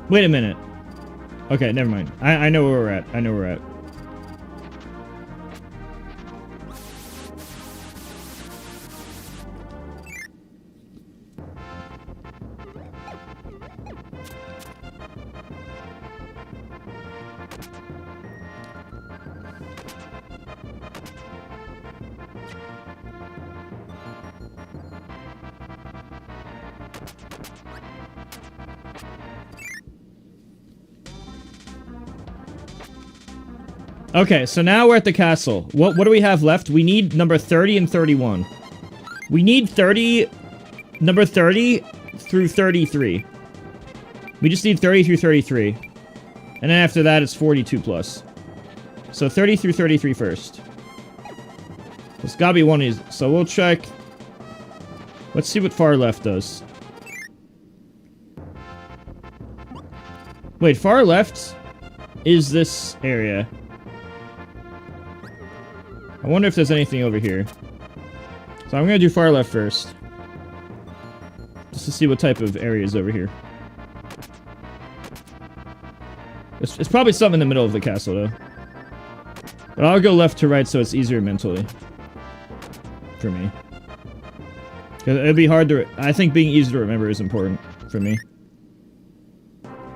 Wait a minute. Okay, never mind. I know where we're at. I know where we're at. Okay, so now we're at the castle. What do we have left? We need number 30 and 31. We need number 30 through 33. We just need 30 through 33. And then after that, it's 42 plus. So 30 through 33 first. There's gotta be one of these. So we'll check. Let's see what far left does. Wait, far left is this area. I wonder if there's anything over here. So I'm gonna do far left first. Just to see what type of area is over here. It's probably something in the middle of the castle, though. But I'll go left to right so it's easier mentally. For me. It'd be hard to... I think being easy to remember is important for me.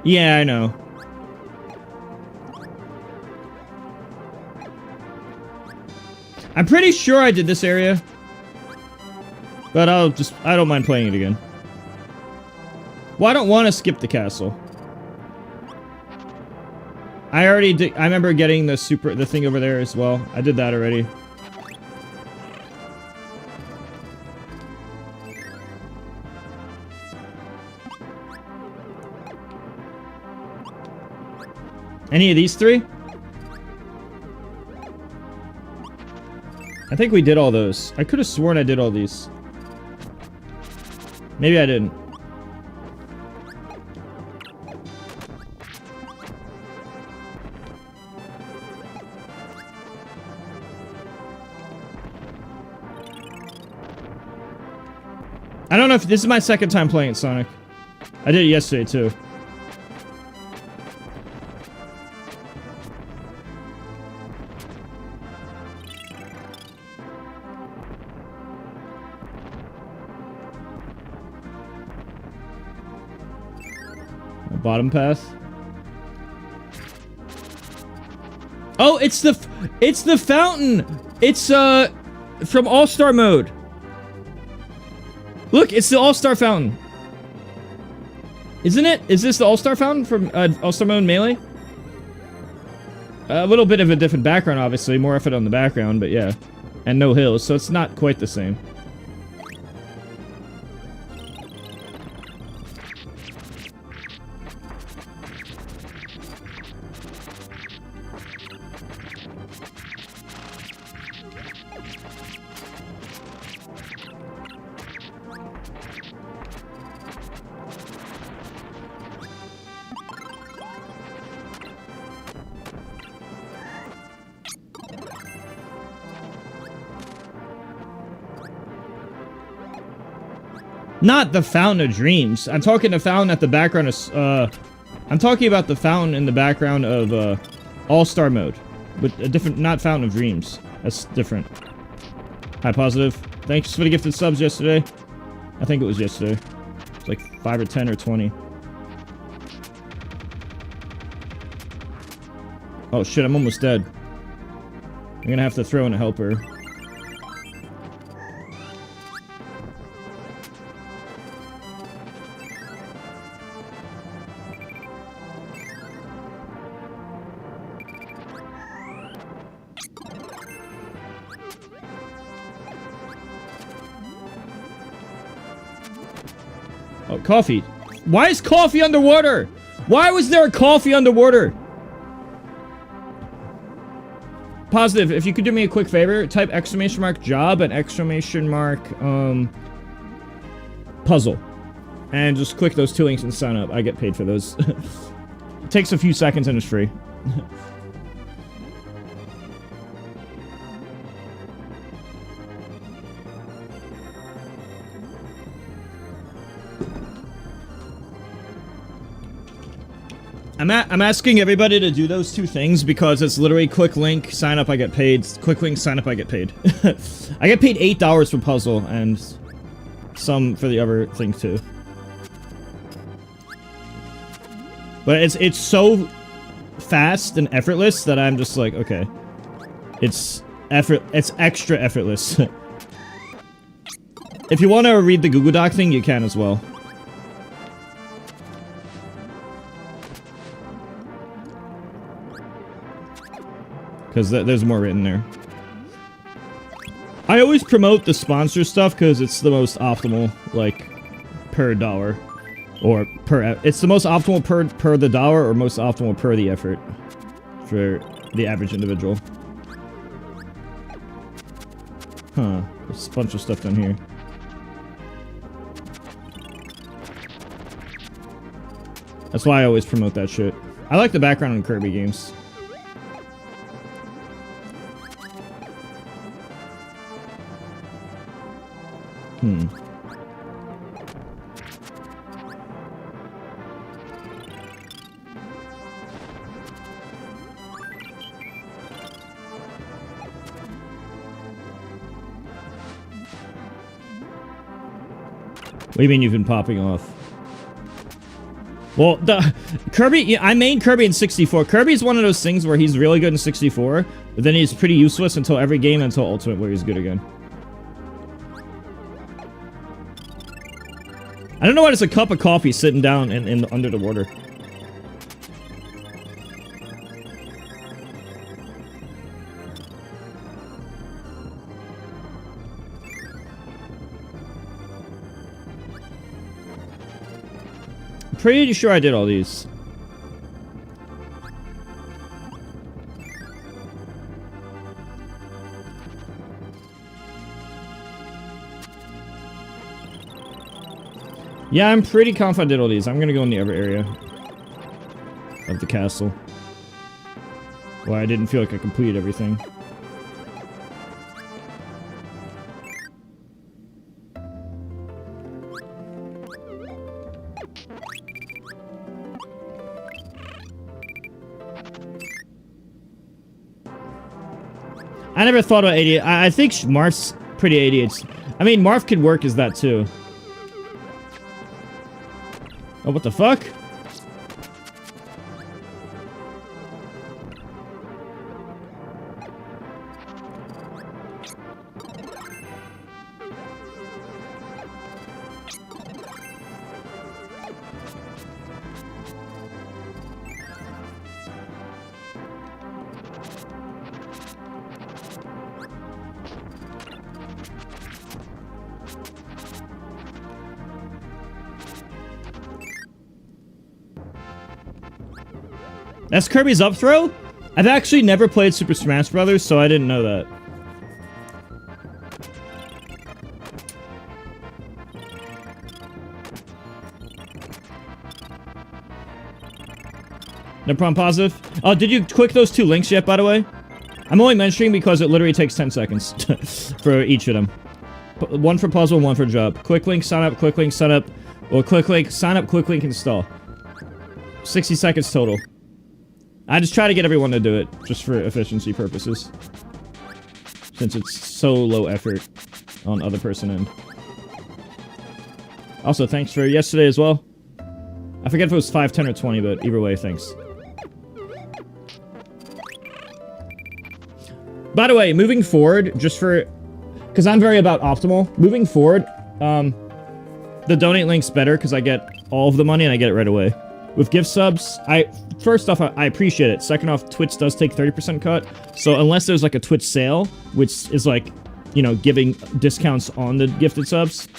Yeah, I know. I'm pretty sure I did this area. But I don't mind playing it again. Well, I don't want to skip the castle. I already did... I remember getting the thing over there as well. I did that already. Any of these three? I think we did all those. I could have sworn I did all these. Maybe I didn't. I don't know if this is my second time playing Sonic. I did it yesterday too. Bottom path. Oh, it's the fountain. It's from All-Star mode. Look, it's the All-Star fountain. Isn't it? Is this the All-Star fountain from All-Star mode Melee? A little bit of a different background, obviously. More effort on the background, but yeah. And no hills, so it's not quite the same. Not the Fountain of Dreams. I'm talking the fountain at the background of, I'm talking about the fountain in the background of, All-star mode. With a different, not Fountain of Dreams. That's different. Hi, Positive. Thanks for the gifted subs yesterday. I think it was yesterday. It's like 5 or 10 or 20. Oh shit, I'm almost dead. I'm gonna have to throw in a helper. Oh, coffee. Why is coffee underwater? Why was there a coffee underwater? Positive, if you could do me a quick favor, type exclamation mark job and exclamation mark puzzle. And just click those 2 links and sign up. I get paid for those. It takes a few seconds and it's free. I'm asking everybody to do those 2 things because it's literally quick link, sign up, I get paid. Quick link, sign up, I get paid. I get paid $8 for puzzle and some for the other thing too. But it's so fast and effortless that I'm just like, okay. It's extra effortless. If you want to read the Google Doc thing, you can as well. Because there's more written there. I always promote the sponsor stuff because it's the most optimal, like, per dollar. Or per... It's the most optimal per the dollar or most optimal per the effort. For the average individual. Huh. There's a bunch of stuff down here. That's why I always promote that shit. I like the background in Kirby games. What do you mean you've been popping off? Well, the Kirby, yeah, I main Kirby in 64. Kirby's one of those things where he's really good in 64, but then he's pretty useless until every game until Ultimate where he's good again. I don't know why there's a cup of coffee sitting down in under the water. I'm pretty sure I did all these. Yeah, I'm pretty confident I did all these. I'm gonna go in the other area of the castle. Well, I didn't feel like I completed everything. I never thought about 88. I think Marth's pretty 88. I mean, Marth could work as that too. Oh, what the fuck? That's Kirby's up throw? I've actually never played Super Smash Brothers, so I didn't know that. No problem, positive. Oh, did you click those 2 links yet, by the way? I'm only mentioning because it literally takes 10 seconds for each of them. One for puzzle, one for job. Quick link, sign up, quick link, sign up. Or quick link, sign up, quick link, install. 60 seconds total. I just try to get everyone to do it, just for efficiency purposes. Since it's so low effort on other person end. Also, thanks for yesterday as well. I forget if it was 5, 10, or 20, but either way, thanks. By the way, moving forward, just for... Because I'm very about optimal. Moving forward, the donate link's better because I get all of the money and I get it right away. With gift subs, first off, I appreciate it. Second off, Twitch does take 30% cut. So unless there's like a Twitch sale, which is like, you know, giving discounts on the gifted subs,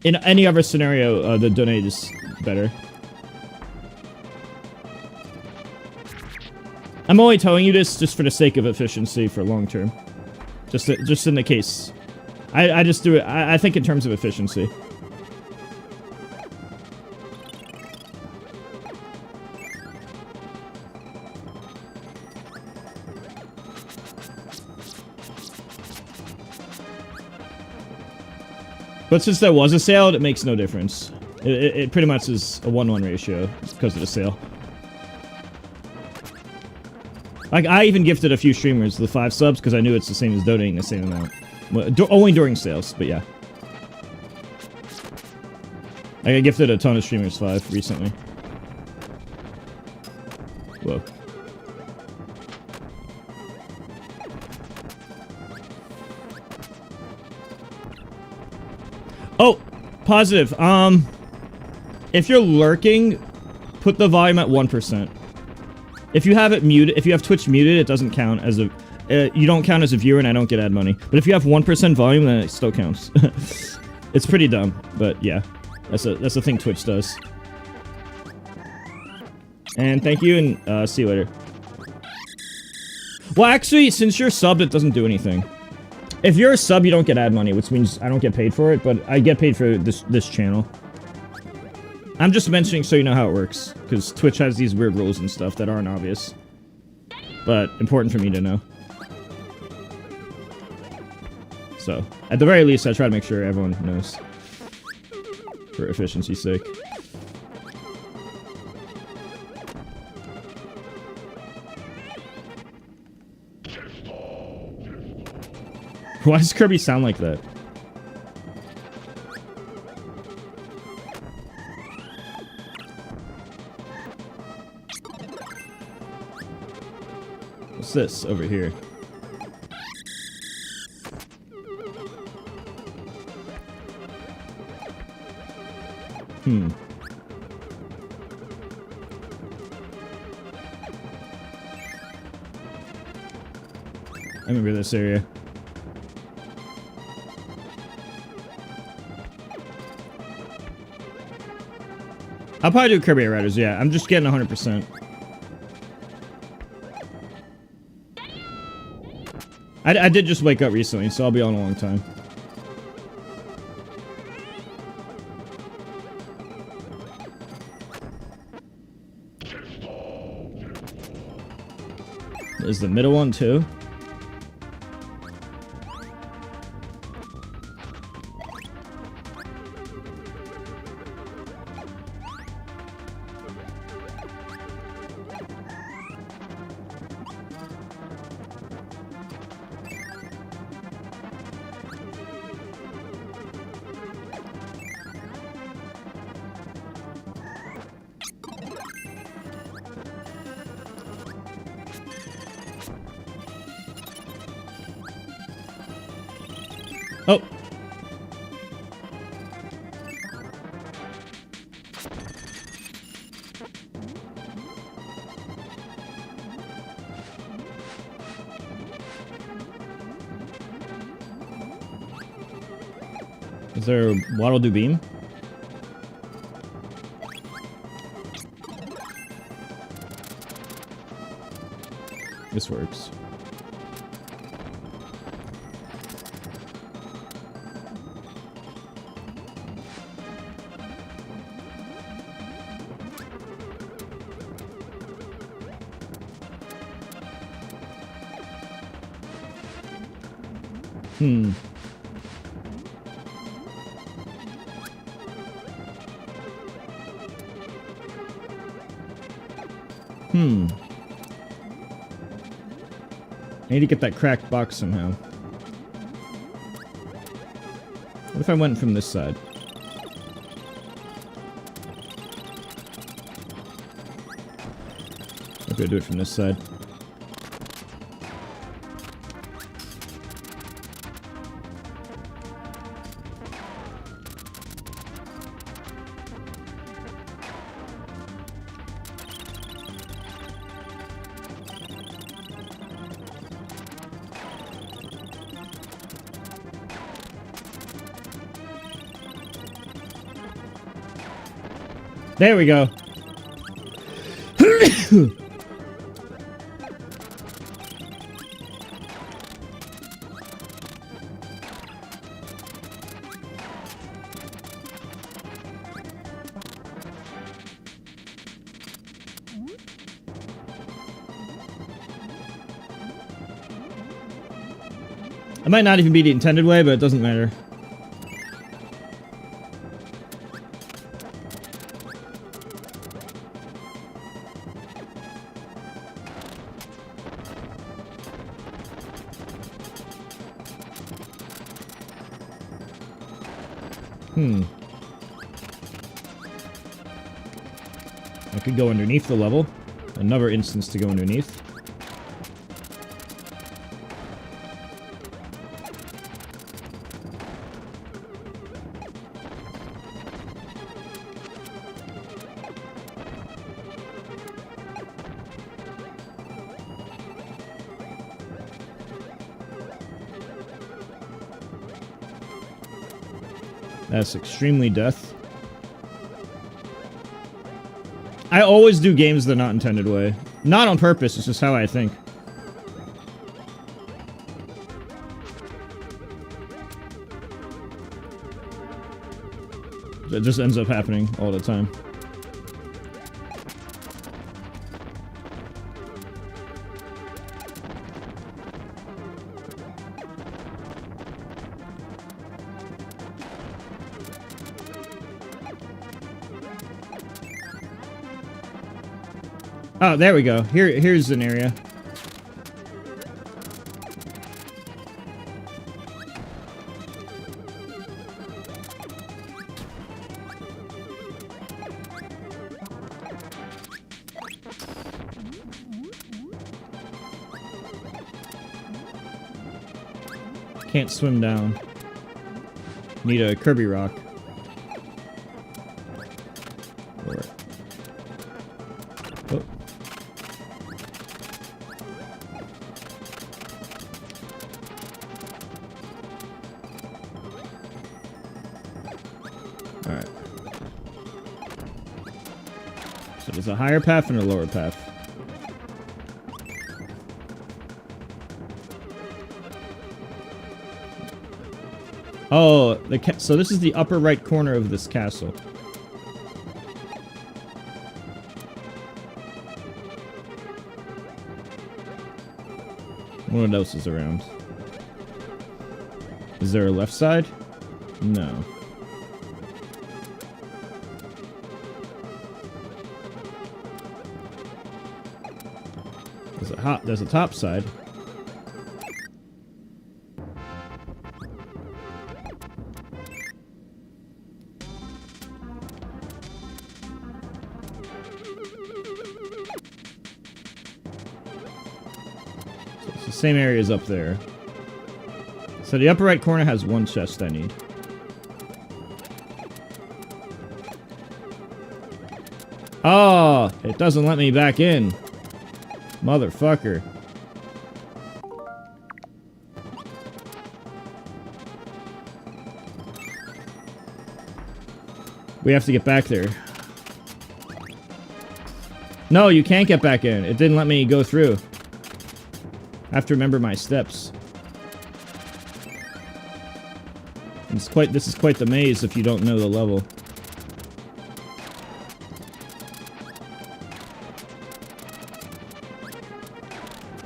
in any other scenario, the donate is better. I'm only telling you this just for the sake of efficiency for long term. Just in the case. I just do it, I think in terms of efficiency. But since there was a sale, it makes no difference. It pretty much is a 1-1 ratio because of the sale. Like, I even gifted a few streamers the 5 subs because I knew it's the same as donating the same amount. Well, only during sales, but yeah. I gifted a ton of streamers 5 recently. Whoa. Oh, positive. If you're lurking, put the volume at 1%. If you have it muted, if you have Twitch muted, it doesn't count as a... you don't count as a viewer and I don't get ad money. But if you have 1% volume, then it still counts. It's pretty dumb, but yeah. That's a thing Twitch does. And thank you, and see you later. Well, actually, since you're subbed, it doesn't do anything. If you're a sub, you don't get ad money, which means I don't get paid for it, but I get paid for this channel. I'm just mentioning so you know how it works, because Twitch has these weird rules and stuff that aren't obvious. But important for me to know. So, at the very least, I try to make sure everyone knows. For efficiency's sake. Why does Kirby sound like that? What's this over here? I remember this area. I'll probably do Kirby Riders, yeah. I'm just getting 100%. I did just wake up recently, so I'll be on a long time. Is the middle one too? Oh. Is there a Waddle Do Beam? This works. I need to get that cracked box somehow. What if I went from this side? Maybe I'll do it from this side. There we go. It might not even be the intended way, but it doesn't matter. I could go underneath the level. Another instance to go underneath. That's extremely death. I always do games the not intended way. Not on purpose, it's just how I think. It just ends up happening all the time. Oh, there we go. Here's an area. Can't swim down. Need a Kirby rock. Oh. Alright. So there's a higher path and a lower path. Oh, so this is the upper right corner of this castle. What else is around? Is there a left side? No. There's a top side. Same area as up there. So the upper right corner has one chest I need. Oh, it doesn't let me back in. Motherfucker. We have to get back there. No, you can't get back in. It didn't let me go through. I have to remember my steps. This is quite the maze if you don't know the level.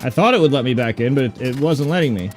I thought it would let me back in, but it wasn't letting me.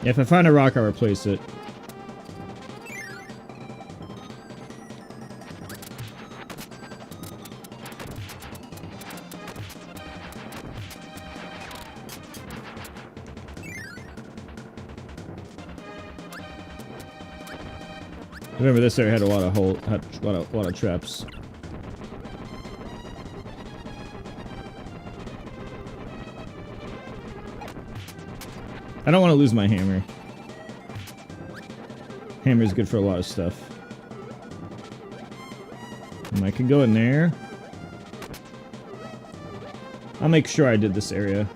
If I find a rock, I'll replace it. Remember, this area had a lot of a lot of traps. I don't want to lose my hammer. Hammer's good for a lot of stuff. And I can go in there. I'll make sure I did this area.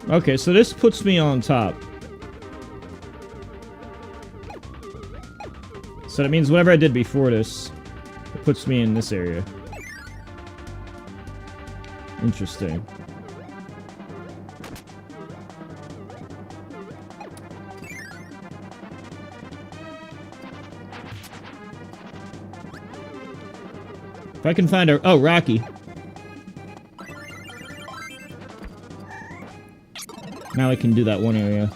Okay, so this puts me on top. So that means whatever I did before this, it puts me in this area. Interesting. If I can find a... Oh, Rocky. Now I can do that one area.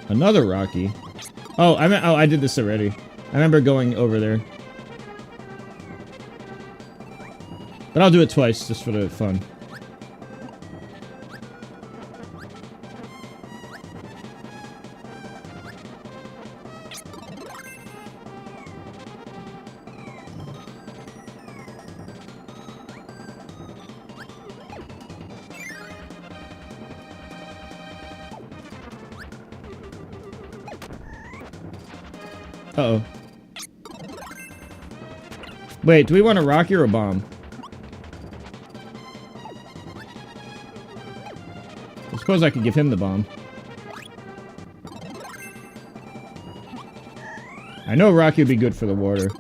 Another Rocky. Oh, I did this already. I remember going over there. But I'll do it twice, just for the fun. Uh-oh. Wait, do we want a rocky or a bomb? I suppose I could give him the bomb. I know rocky would be good for the water.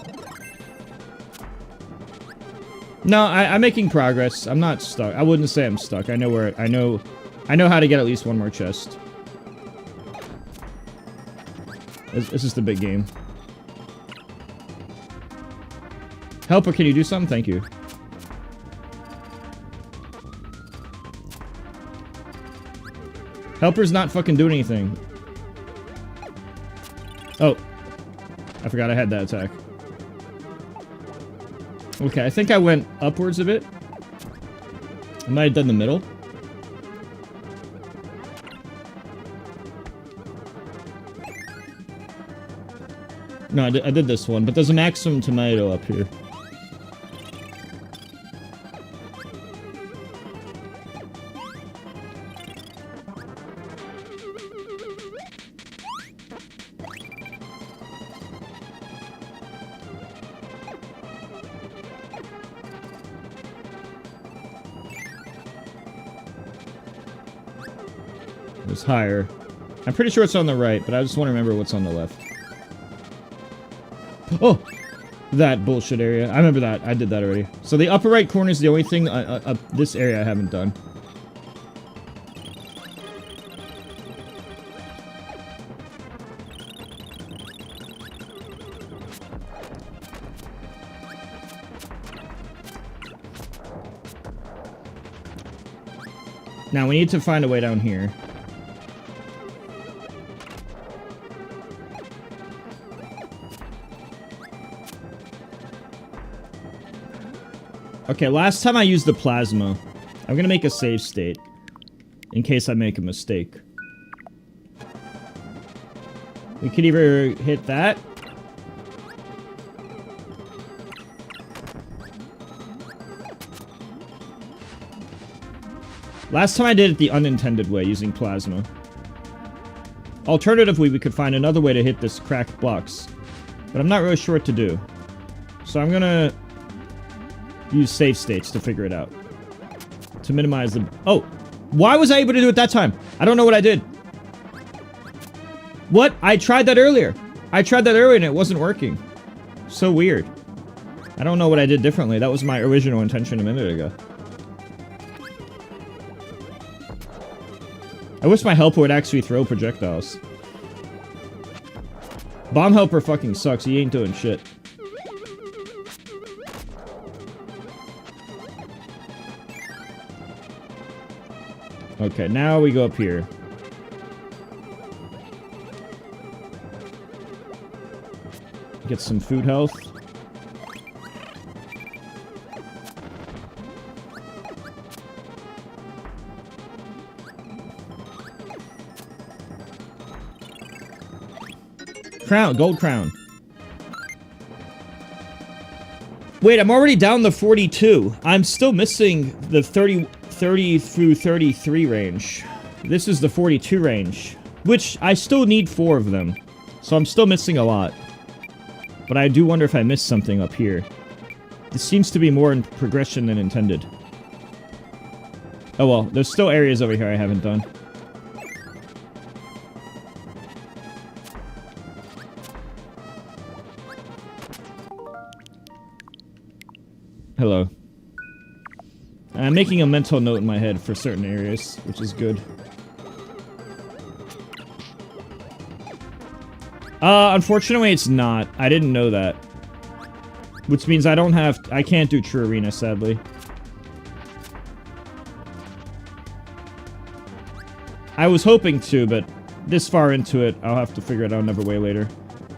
No, I'm making progress. I'm not stuck. I wouldn't say I'm stuck. I know where... I know how to get at least one more chest. This is the big game. Helper, can you do something? Thank you. Helper's not fucking doing anything. Oh. I forgot I had that attack. Okay, I think I went upwards a bit. I might have done the middle. No, I did this one, but there's a maximum tomato up here. It's higher. I'm pretty sure it's on the right, but I just want to remember what's on the left. Oh! That bullshit area. I remember that. I did that already. So the upper right corner is the only thing this area I haven't done. Now we need to find a way down here. Okay, last time I used the plasma. I'm gonna make a save state. In case I make a mistake. We could either hit that. Last time I did it the unintended way, using plasma. Alternatively, we could find another way to hit this cracked blocks. But I'm not really sure what to do. So I'm gonna... use save states to figure it out. To minimize the... Oh! Why was I able to do it that time? I don't know what I did. What? I tried that earlier. I tried that earlier and it wasn't working. So weird. I don't know what I did differently. That was my original intention a minute ago. I wish my helper would actually throw projectiles. Bomb helper fucking sucks. He ain't doing shit. Okay, now we go up here. Get some food health. Crown, gold crown. Wait, I'm already down to 42. I'm still missing the 30 through 33 range. This is the 42 range, which I still need 4 of them. So I'm still missing a lot. But I do wonder if I missed something up here. This seems to be more in progression than intended. Oh well, there's still areas over here I haven't done. Hello. I'm making a mental note in my head for certain areas, which is good. Unfortunately it's not. I didn't know that. Which means I can't do True Arena, sadly. I was hoping to, but this far into it, I'll have to figure it out another way later.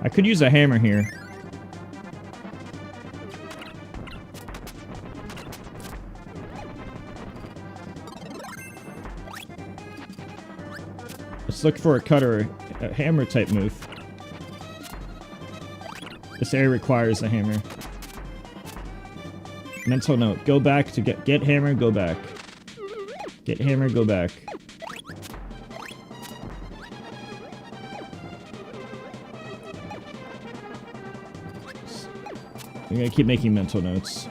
I could use a hammer here. Let's look for a cutter, a hammer type move. This area requires a hammer. Mental note, go back to get hammer, go back. Get hammer, go back. I'm gonna keep making mental notes.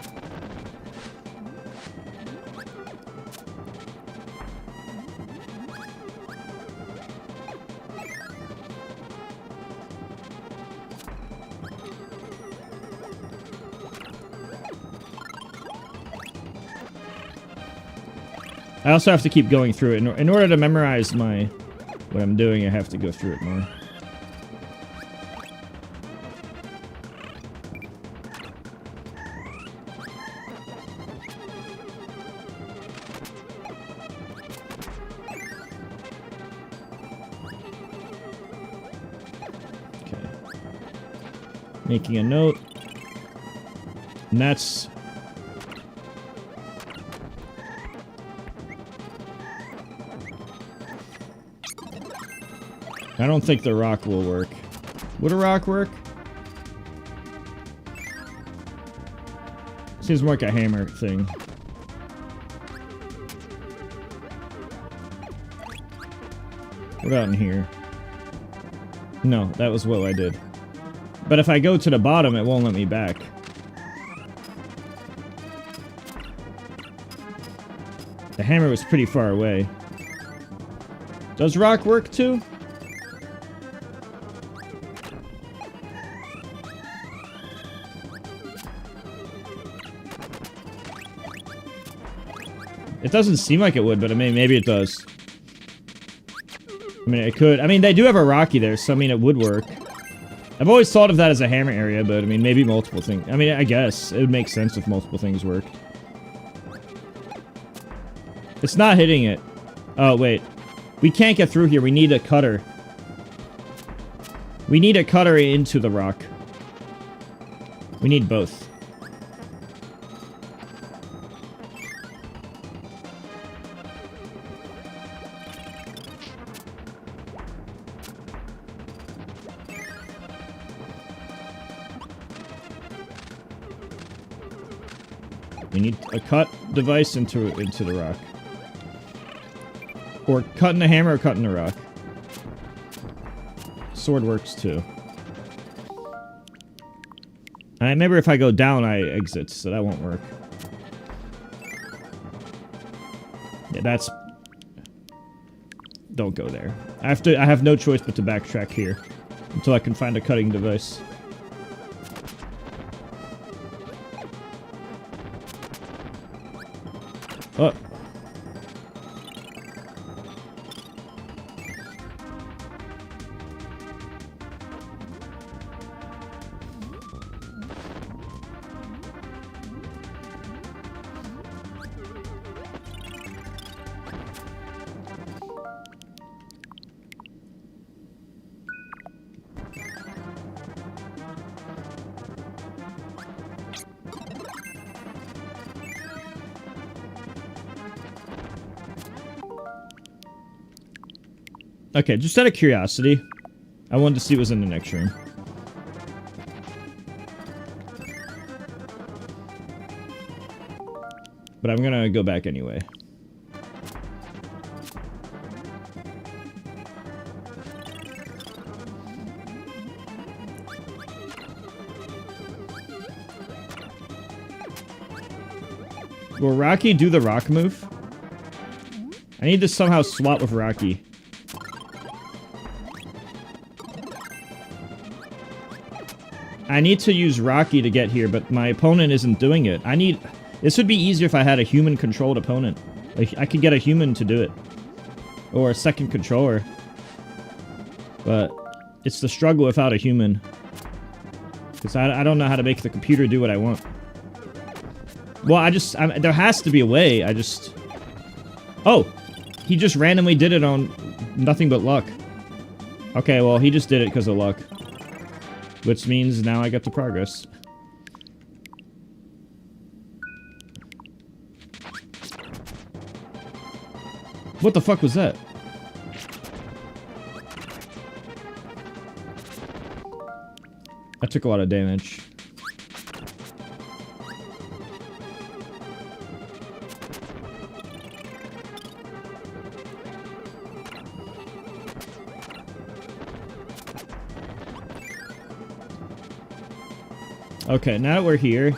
I also have to keep going through it. In order to memorize what I'm doing, I have to go through it more. Okay. Making a note. And that's... I don't think the rock will work. Would a rock work? Seems more like a hammer thing. What about in here? No, that was what I did. But if I go to the bottom, it won't let me back. The hammer was pretty far away. Does rock work too? It doesn't seem like it would, but I mean, maybe it does. I mean, it could. I mean, they do have a Rocky there, so I mean, it would work. I've always thought of that as a hammer area, but I mean, maybe multiple things. I mean, I guess it would make sense if multiple things work. It's not hitting it. Oh, wait. We can't get through here. We need a cutter. We need a cutter into the rock. We need both. We need a cut device into the rock. Or cutting a hammer or cutting a rock. Sword works too. I remember if I go down, I exit, so that won't work. Yeah, that's... Don't go there. I have no choice but to backtrack here. Until I can find a cutting device. Oh. Okay, just out of curiosity, I wanted to see what was in the next room. But I'm gonna go back anyway. Will Rocky do the rock move? I need to somehow swap with Rocky. I need to use Rocky to get here, but my opponent isn't doing it. This would be easier if I had a human-controlled opponent. Like, I could get a human to do it. Or a second controller. But it's the struggle without a human. Because I don't know how to make the computer do what I want. Well, there has to be a way. Oh! He just randomly did it on nothing but luck. Okay, well, he just did it because of luck. Which means now I get to progress. What the fuck was that? I took a lot of damage. Okay, now that we're here,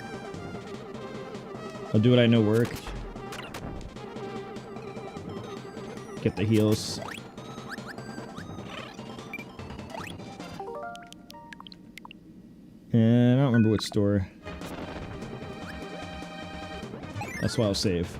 I'll do what I know worked. Get the heals. And I don't remember which store. That's why I'll save.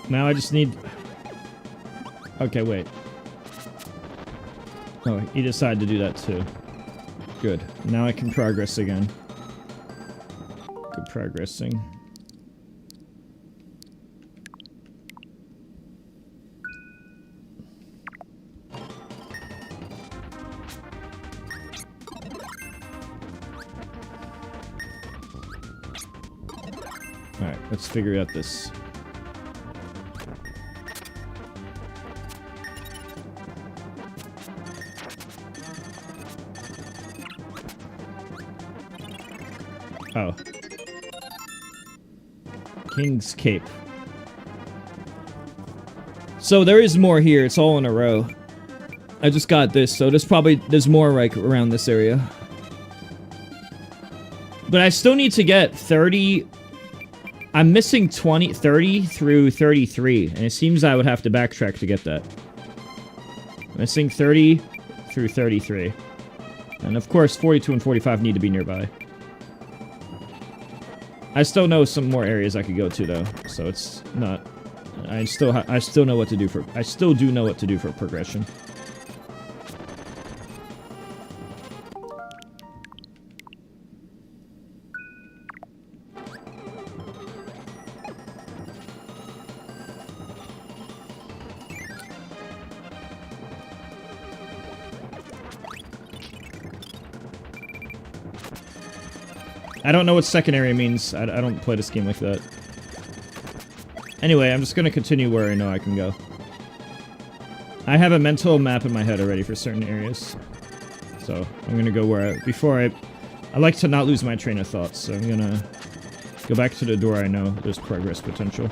Now I just need... Okay, wait. Oh, he decided to do that too. Good. Now I can progress again. Good progressing. Alright, let's figure out this. Oh. King's Cape. So there is more here. It's all in a row. I just got this, so there's more like around this area. But I still need to get 30... I'm missing 30 through 33, and it seems I would have to backtrack to get that. I'm missing 30 through 33. And of course, 42 and 45 need to be nearby. I still know some more areas I could go to though, so it's not. I still know what to do for. I still do know what to do for progression. I don't know what second area means. I don't play this game like that. Anyway, I'm just gonna continue where I know I can go. I have a mental map in my head already for certain areas. So, I'm gonna go where I like to not lose my train of thought, so I'm gonna go back to the door I know there's progress potential.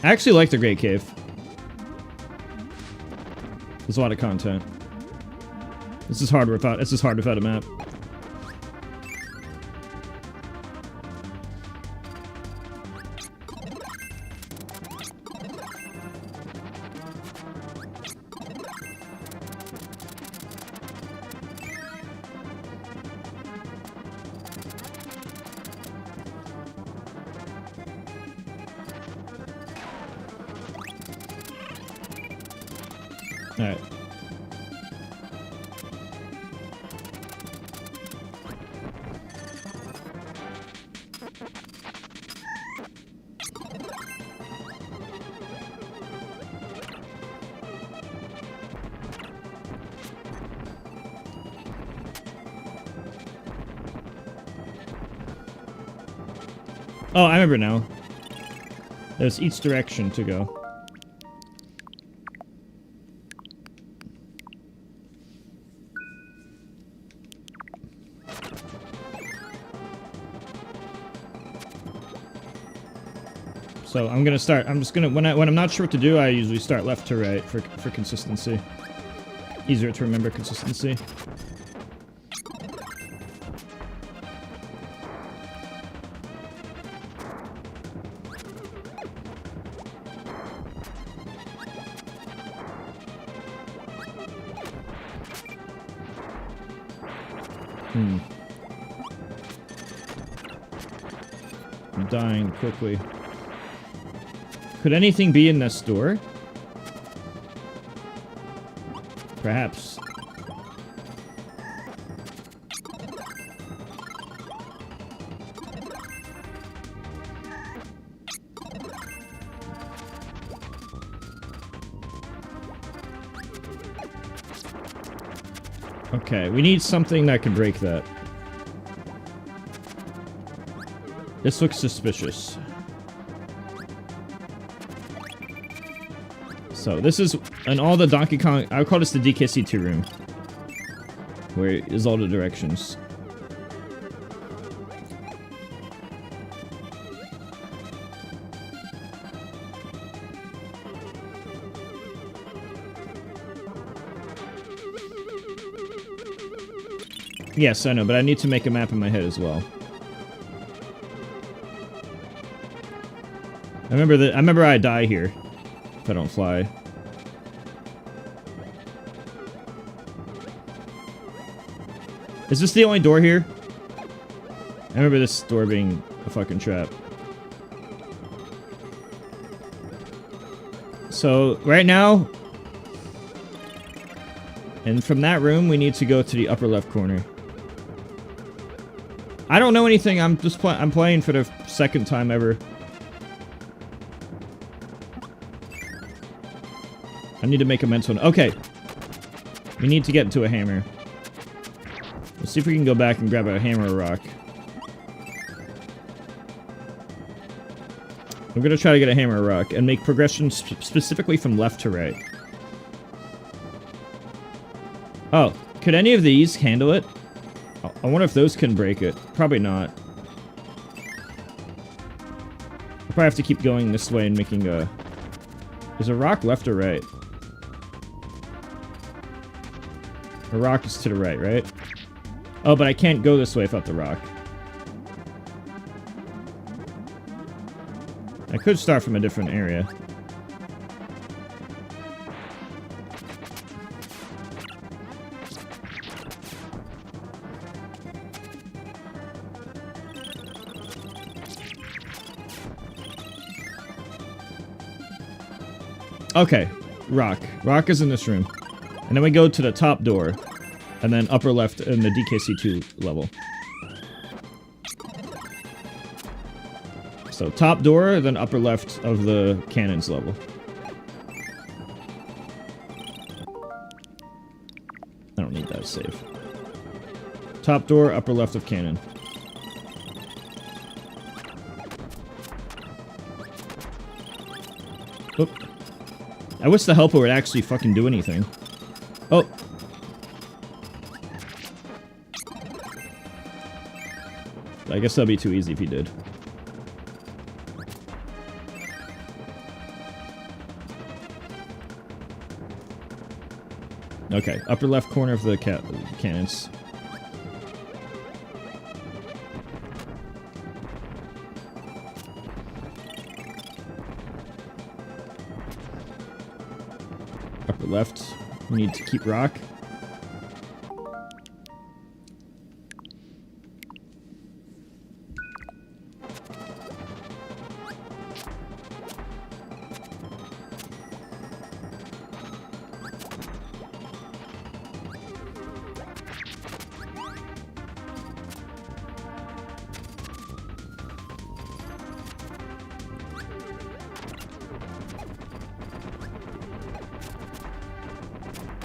I actually like the Great Cave. There's a lot of content. This is hard without a map. Alright. Oh, I remember now. There's each direction to go. So I'm gonna start. I'm just gonna when I'm not sure what to do, I usually start left to right for consistency. Easier to remember consistency. I'm dying quickly. Could anything be in this door? Perhaps. Okay, we need something that can break that. This looks suspicious. So this is in all the Donkey Kong. I would call this the DKC2 room, where is all the directions. Yes, I know, but I need to make a map in my head as well. I remember I die here if I don't fly. Is this the only door here? I remember this door being a fucking trap. So, right now, and from that room, we need to go to the upper left corner. I don't know anything. I'm just I'm playing for the second time ever. I need to make a mental note. Okay. We need to get into a hammer. Let's see if we can go back and grab a hammer or rock. I'm gonna try to get a hammer or rock and make progression specifically from left to right. Oh, could any of these handle it? I wonder if those can break it. Probably not. I'll probably have to keep going this way and making a... Is a rock left or right? The rock is to the right, right? Oh, but I can't go this way without the rock. I could start from a different area. Okay, rock. Rock is in this room. And then we go to the top door. And then upper left in the DKC2 level. So top door, then upper left of the cannons level. I don't need that save. Top door, upper left of cannon. Oop. I wish the helper would actually fucking do anything. Oh. I guess that'd be too easy if he did. Okay, upper left corner of the cannons. Upper left. We need to keep rock.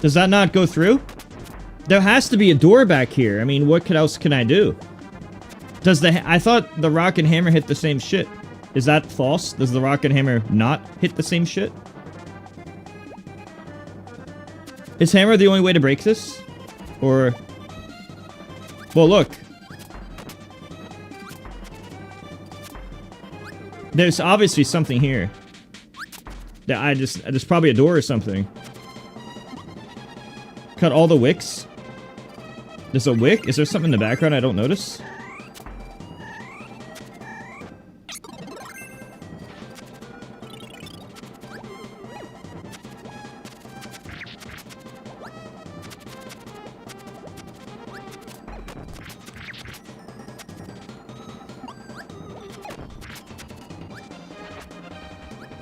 Does that not go through? There has to be a door back here. I mean, what else can I do? Does I thought the rock and hammer hit the same shit. Is that false? Does the rock and hammer not hit the same shit? Is hammer the only way to break this? Or... Well, look. There's obviously something here. That there's probably a door or something. Cut all the wicks. There's a wick? Is there something in the background I don't notice?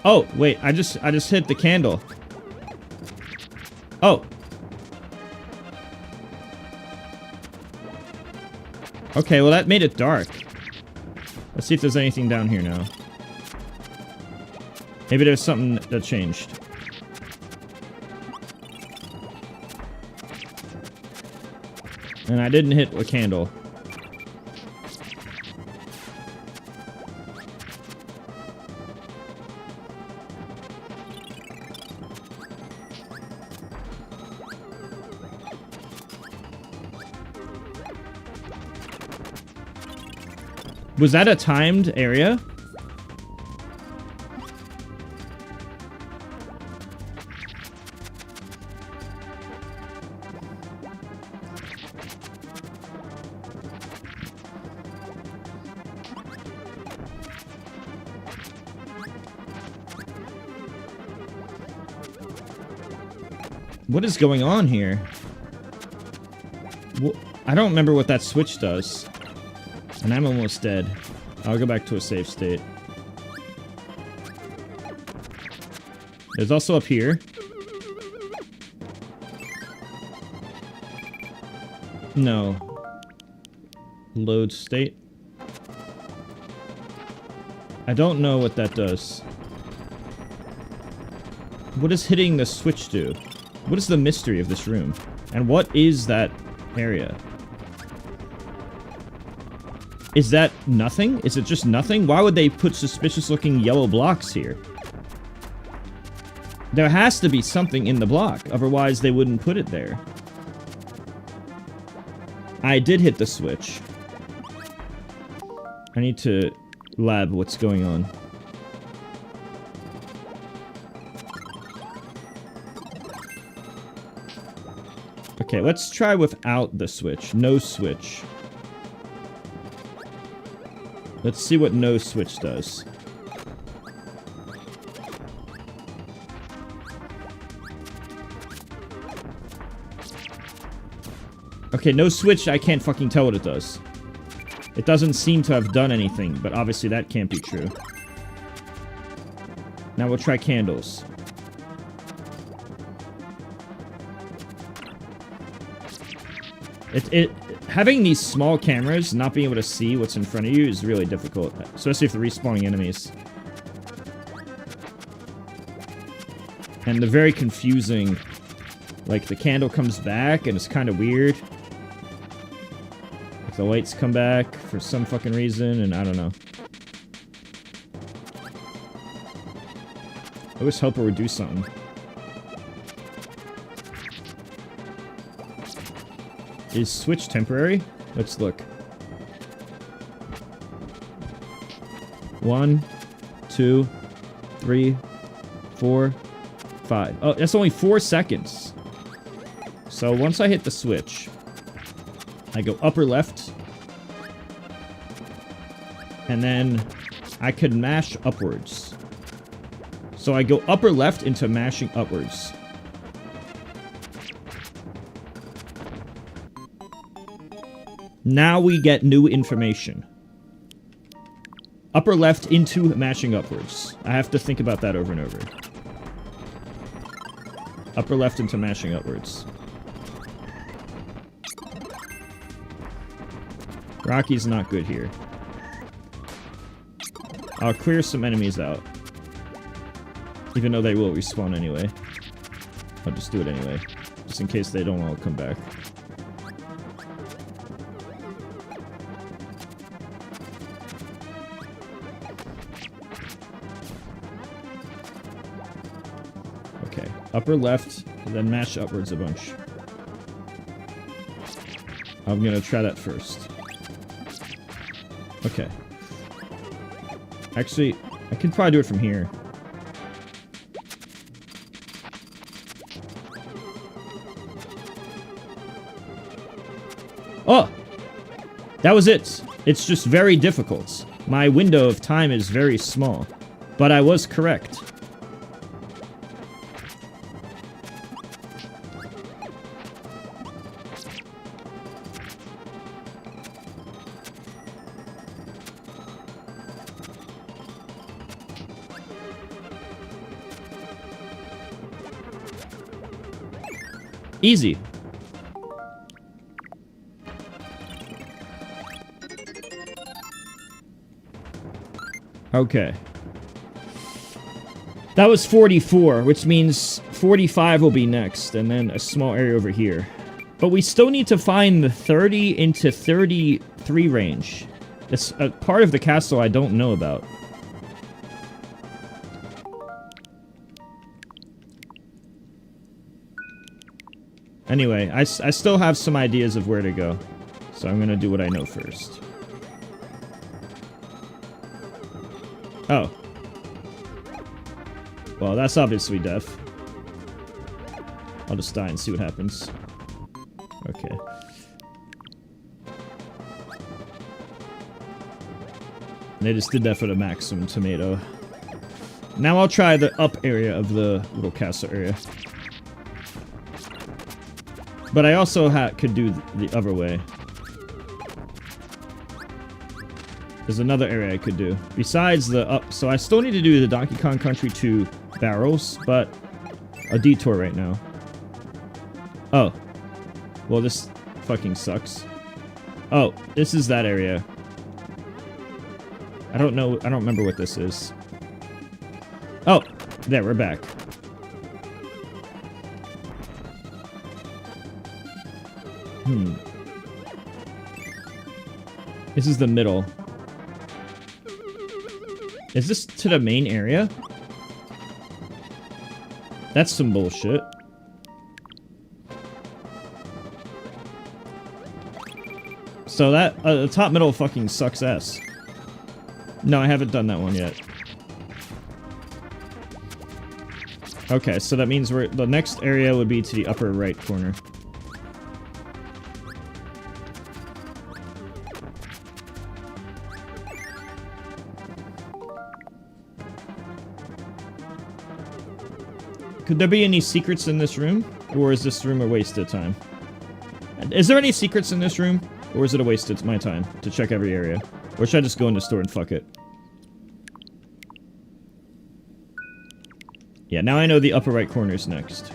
Oh, wait, I just hit the candle. Oh. Okay, well that made it dark. Let's see if there's anything down here now. Maybe there's something that changed. And I didn't hit a candle. Was that a timed area? What is going on here? I don't remember what that switch does. And I'm almost dead. I'll go back to a safe state. There's also up here. No. Load state. I don't know what that does. What does hitting the switch do? What is the mystery of this room? And what is that area? Is that nothing? Is it just nothing? Why would they put suspicious-looking yellow blocks here? There has to be something in the block, otherwise they wouldn't put it there. I did hit the switch. I need to lab what's going on. Okay, let's try without the switch. No switch. Let's see what no switch does. Okay, no switch, I can't fucking tell what it does. It doesn't seem to have done anything, but obviously that can't be true. Now we'll try candles. Having these small cameras, not being able to see what's in front of you is really difficult, especially if they're respawning enemies. And they're very confusing. Like, the candle comes back, and it's kind of weird. Like, the lights come back for some fucking reason, and I don't know. I wish Helper would do something. Is switch temporary? Let's look. 1, 2, 3, 4, 5. Oh, that's only 4 seconds. So once I hit the switch, I go upper left, and then I could mash upwards. So I go upper left into mashing upwards. Now we get new information. Upper left into mashing upwards. I have to think about that over and over. Upper left into mashing upwards. Rocky's not good here. I'll clear some enemies out. Even though they will respawn anyway. I'll just do it anyway. just in case they don't all come back. Okay, upper left, and then mash upwards a bunch. I'm gonna try that first. Okay. Actually, I can probably do it from here. Oh! That was it. It's just very difficult. My window of time is very small. But I was correct. Easy. Okay. That was 44, which means 45 will be next, and then a small area over here. But we still need to find the 30 into 33 range. It's a part of the castle I don't know about. Anyway, I still have some ideas of where to go. So I'm gonna do what I know first. Oh. Well, that's obviously death. I'll just die and see what happens. Okay. They just did that for the maximum tomato. Now I'll try the up area of the little castle area. But I also could do the other way. There's another area I could do. Besides the up... So I still need to do the Donkey Kong Country 2 barrels, but a detour right now. Oh. Well, this fucking sucks. Oh, this is that area. I don't know... I don't remember what this is. Oh! There, we're back. This is the middle. Is this to the main area? That's some bullshit. So that, the top middle fucking sucks ass. No, I haven't done that one yet. Okay, so that means the next area would be to the upper right corner. Could there be any secrets in this room? Or is this room a waste of time? Is there any secrets in this room? Or is it a waste of my time to check every area? Or should I just go in the store and fuck it? Yeah, now I know the upper right corner is next.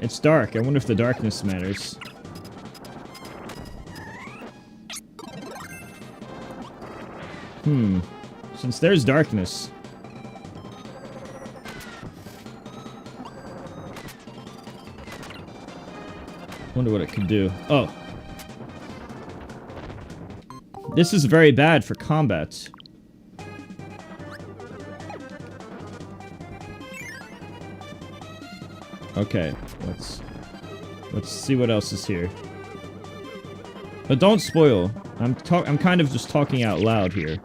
It's dark. I wonder if the darkness matters. Since there's darkness. Wonder what it could do. Oh. This is very bad for combat. Okay, let's see what else is here. But don't spoil. I'm kind of just talking out loud here.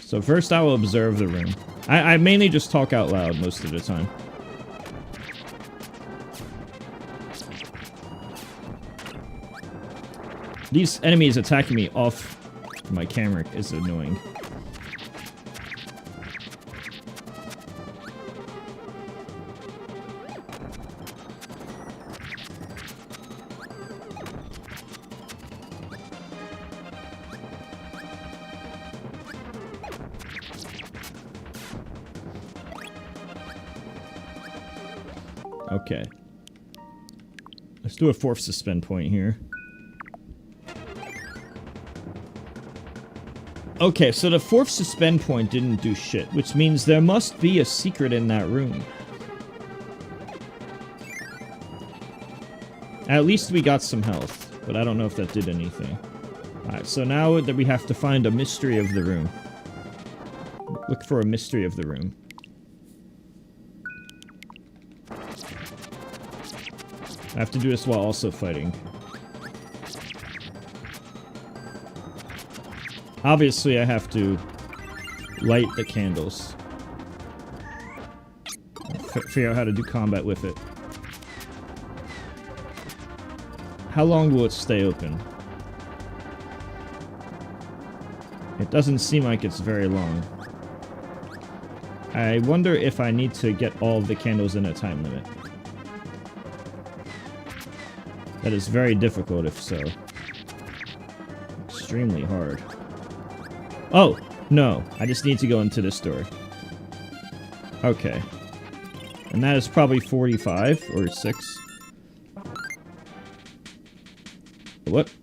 So first I will observe the room. I mainly just talk out loud most of the time. These enemies attacking me off my camera is annoying. Okay. Let's do a 4th suspend point here. Okay, so the 4th suspend point didn't do shit, which means there must be a secret in that room. At least we got some health, but I don't know if that did anything. Alright, so now that we have to find a mystery of the room. Look for a mystery of the room. I have to do this while also fighting. Obviously, I have to light the candles. Figure out how to do combat with it. How long will it stay open? It doesn't seem like it's very long. I wonder if I need to get all of the candles in a time limit. That is very difficult if so. Extremely hard. Oh! No, I just need to go into this door. Okay. And that is probably 45 or 6. What?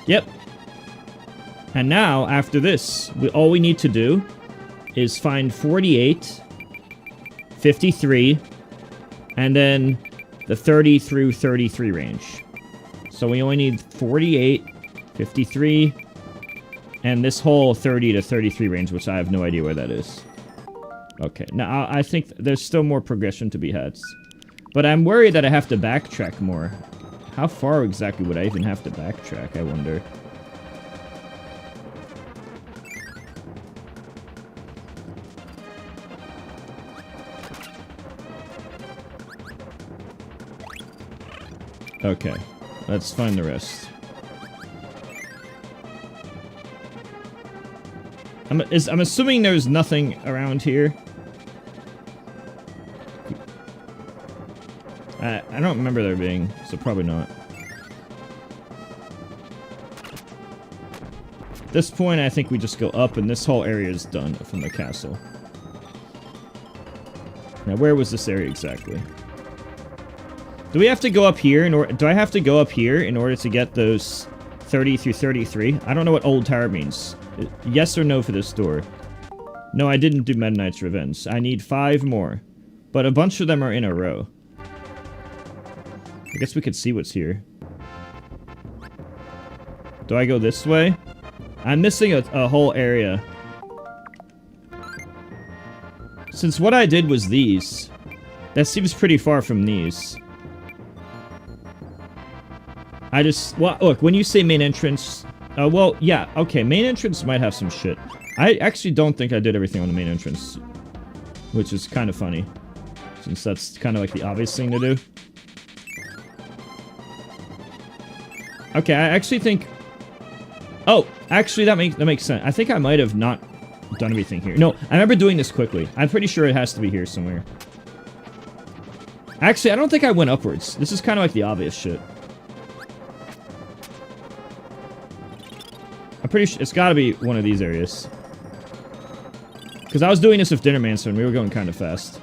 Yep. And now, after this, all we need to do is find 48, 53, and then the 30 through 33 range. So we only need 48, 53, and this whole 30 to 33 range, which I have no idea where that is. Okay, now I think there's still more progression to be had. But I'm worried that I have to backtrack more. How far exactly would I even have to backtrack, I wonder? Okay, let's find the rest. I'm assuming there's nothing around here. I don't remember there being, so probably not. At this point, I think we just go up, and this whole area is done from the castle. Now, where was this area exactly? Do we have to go up here in order? Do I have to go up here in order to get those 30 through 33? I don't know what Old Tower means. Yes or no for this door? No, I didn't do Meta Knight's Revenge. I need 5 more. But a bunch of them are in a row. I guess we could see what's here. Do I go this way? I'm missing a whole area. Since what I did was these, that seems pretty far from these. Well, look, when you say main entrance... well, yeah, okay, main entrance might have some shit. I actually don't think I did everything on the main entrance. Which is kind of funny. Since that's kind of like the obvious thing to do. Okay, I actually think... Oh, actually, that makes sense. I think I might have not done everything here. No, I remember doing this quickly. I'm pretty sure it has to be here somewhere. Actually, I don't think I went upwards. This is kind of like the obvious shit. I'm pretty sure it's got to be one of these areas. Because I was doing this with Dinnermancer and we were going kind of fast.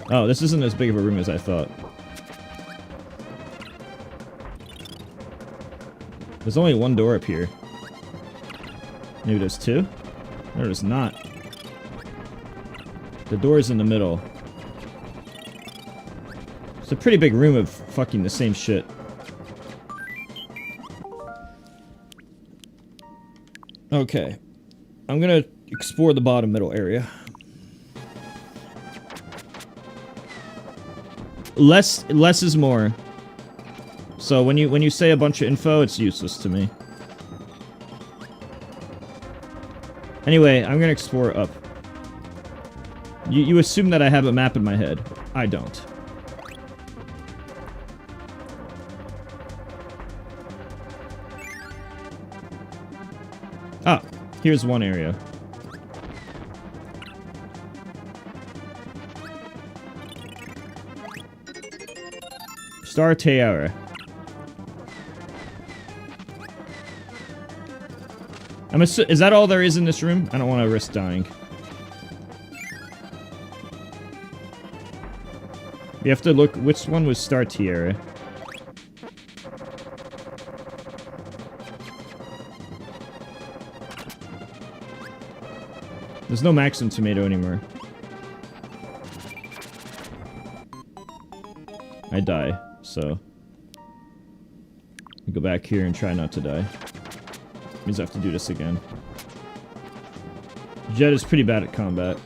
Oh, this isn't as big of a room as I thought. There's only one door up here. Maybe there's 2? No, there's not. The door's in the middle. It's a pretty big room of fucking the same shit. Okay. I'm gonna explore the bottom middle area. Less is more. So when you say a bunch of info, it's useless to me. Anyway, I'm gonna explore up. You assume that I have a map in my head. I don't. Ah, here's one area. Star Tiara. Is that all there is in this room? I don't want to risk dying. You have to look, which one was Star Tiara? There's no Maxim Tomato anymore. I die, so... I go back here and try not to die. Means I have to do this again. Jet is pretty bad at combat.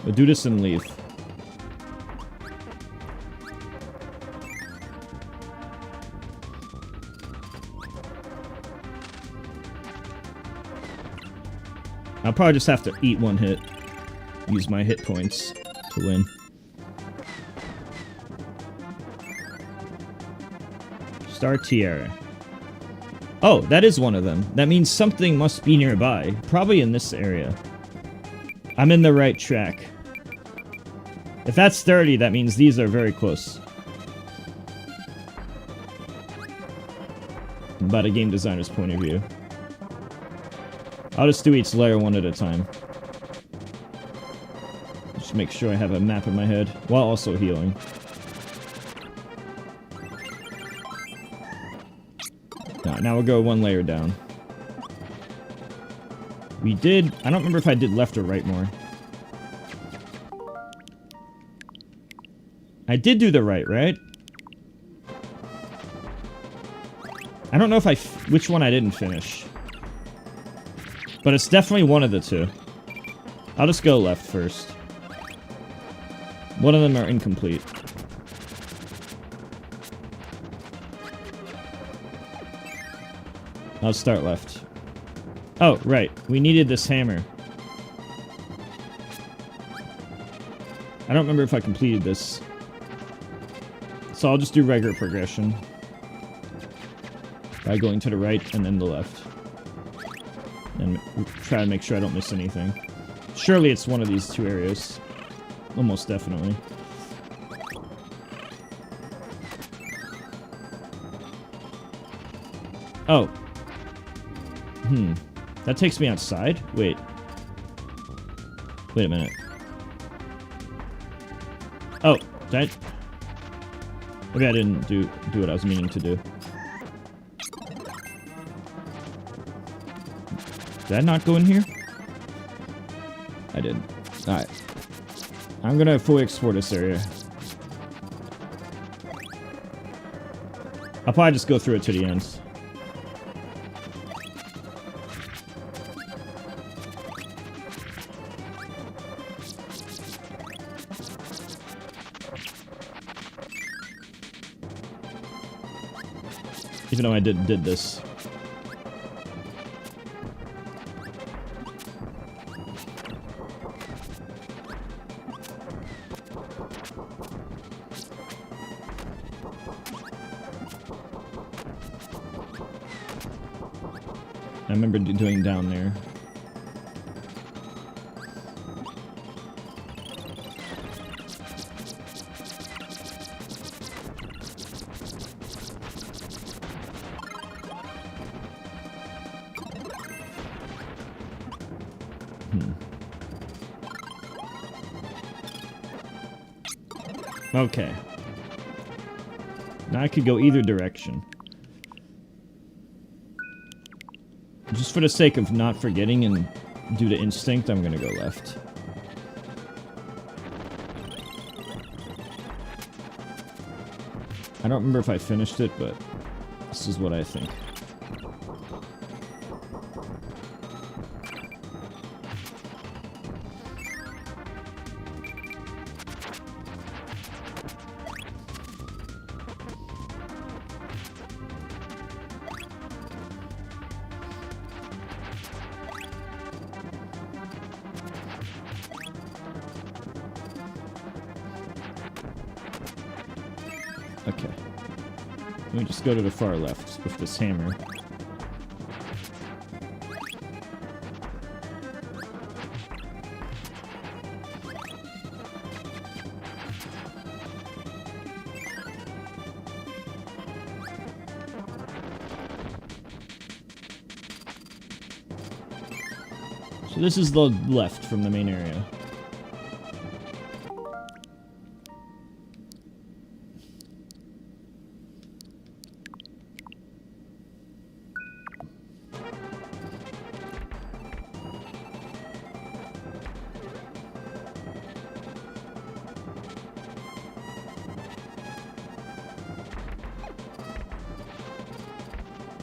We'll do this and leave. I'll probably just have to eat one hit. Use my hit points to win. Star Tiara. Oh, that is one of them. That means something must be nearby. Probably in this area. I'm in the right track. If that's 30, that means these are very close. About a game designer's point of view. I'll just do each layer one at a time. Just make sure I have a map in my head, while also healing. Now we'll go one layer down. We did... I don't remember if I did left or right more. I did do the right, right? I don't know if which one I didn't finish. But it's definitely one of the two. I'll just go left first. One of them are incomplete. I'll start left. Oh, right. We needed this hammer. I don't remember if I completed this. So I'll just do regular progression. By going to the right and then the left. And try to make sure I don't miss anything. Surely it's one of these two areas. Almost definitely. Oh. That takes me outside? Wait. Wait a minute. Oh, did I... Maybe I didn't do what I was meaning to do. Did I not go in here? I didn't. Alright. I'm gonna fully explore this area. I'll probably just go through it to the end. Even though I did this. I remember doing down there. Okay. Now I could go either direction. Just for the sake of not forgetting and due to instinct, I'm gonna go left. I don't remember if I finished it, but this is what I think. Okay. Let me just go to the far left with this hammer. So this is the left from the main area.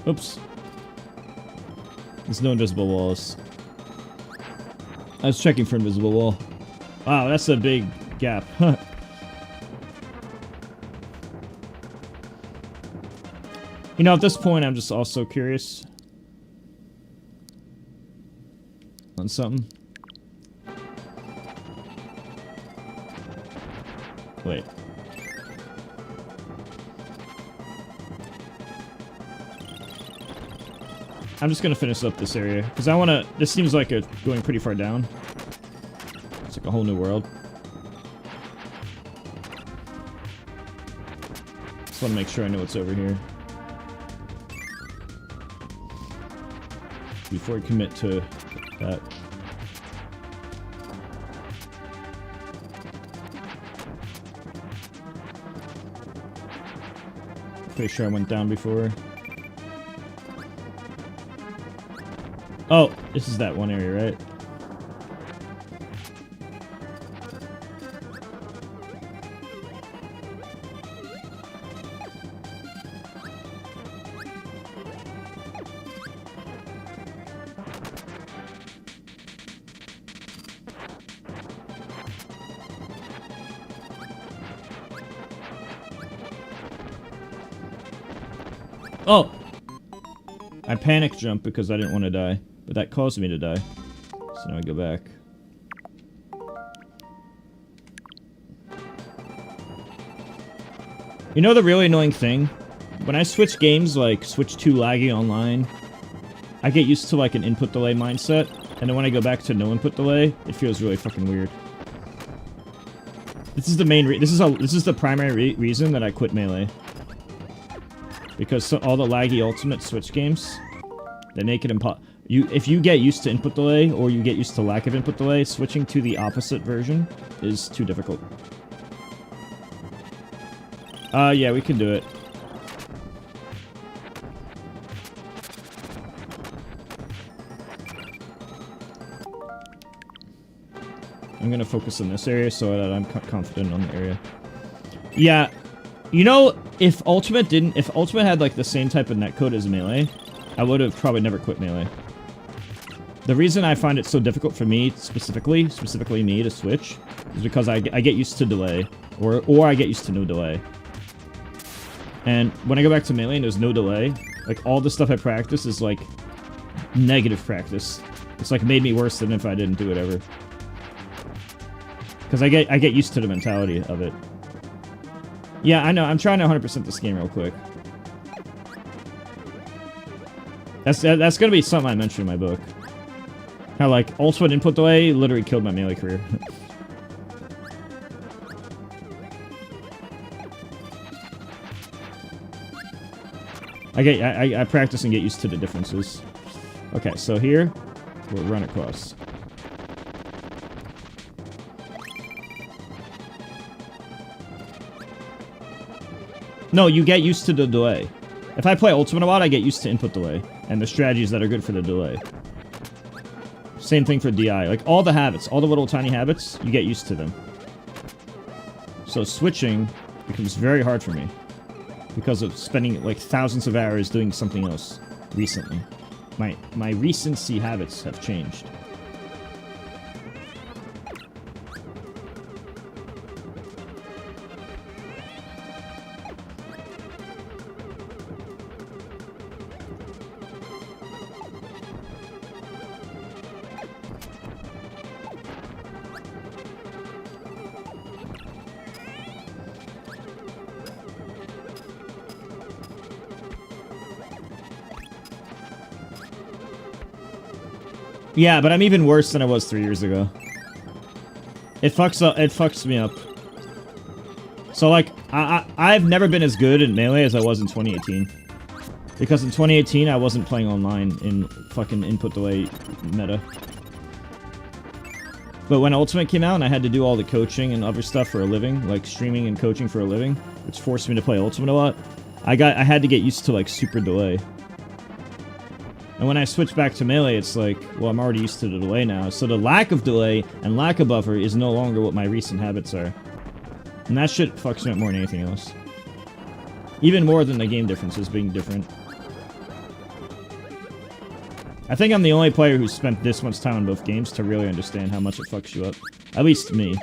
Oops. There's no invisible walls. I was checking for invisible wall. Wow, that's a big gap. You know, at this point, I'm just also curious on something. Wait. I'm just gonna finish up this area, because I wanna... This seems like it's going pretty far down. It's like a whole new world. Just wanna make sure I know what's over here. Before I commit to that. Pretty sure I went down before. Oh, this is that one area, right? Oh! I panic jumped because I didn't want to die. But that caused me to die. So now I go back. You know the really annoying thing? When I switch games, like, switch to laggy online, I get used to, like, an input delay mindset. And then when I go back to no input delay, it feels really fucking weird. This is the main this is the primary reason that I quit Melee. Because all the laggy ultimate Switch games, they make it impossible. If you get used to input delay, or you get used to lack of input delay, switching to the opposite version is too difficult. Yeah, we can do it. I'm gonna focus on this area so that I'm confident on the area. Yeah, you know, if Ultimate had like the same type of netcode as Melee, I would have probably never quit Melee. The reason I find it so difficult for me, specifically me, to switch, is because I get used to delay, or I get used to no delay. And when I go back to Melee and there's no delay, like, all the stuff I practice is, like, negative practice. It's, like, made me worse than if I didn't do it ever. Because I get used to the mentality of it. Yeah, I know, I'm trying to 100% this game real quick. That's gonna be something I mentioned in my book. How, like, ultimate input delay literally killed my Melee career. I practice and get used to the differences. Okay, so here, we'll run across. No, you get used to the delay. If I play Ultimate a lot, I get used to input delay, and the strategies that are good for the delay. Same thing for DI. Like, all the habits, all the little tiny habits, you get used to them. So switching becomes very hard for me. Because of spending, like, thousands of hours doing something else recently. My recency habits have changed. Yeah, but I'm even worse than I was 3 years ago. It fucks me up. So, like, I've never been as good in Melee as I was in 2018. Because in 2018, I wasn't playing online in fucking input delay meta. But when Ultimate came out and I had to do all the coaching and other stuff for a living, like streaming and coaching for a living, which forced me to play Ultimate a lot, I had to get used to like super delay. And when I switched back to Melee, it's like, well, I'm already used to the delay now. So the lack of delay and lack of buffer is no longer what my recent habits are. And that shit fucks me up more than anything else. Even more than the game differences being different. I think I'm the only player who's spent this much time on both games to really understand how much it fucks you up. At least me.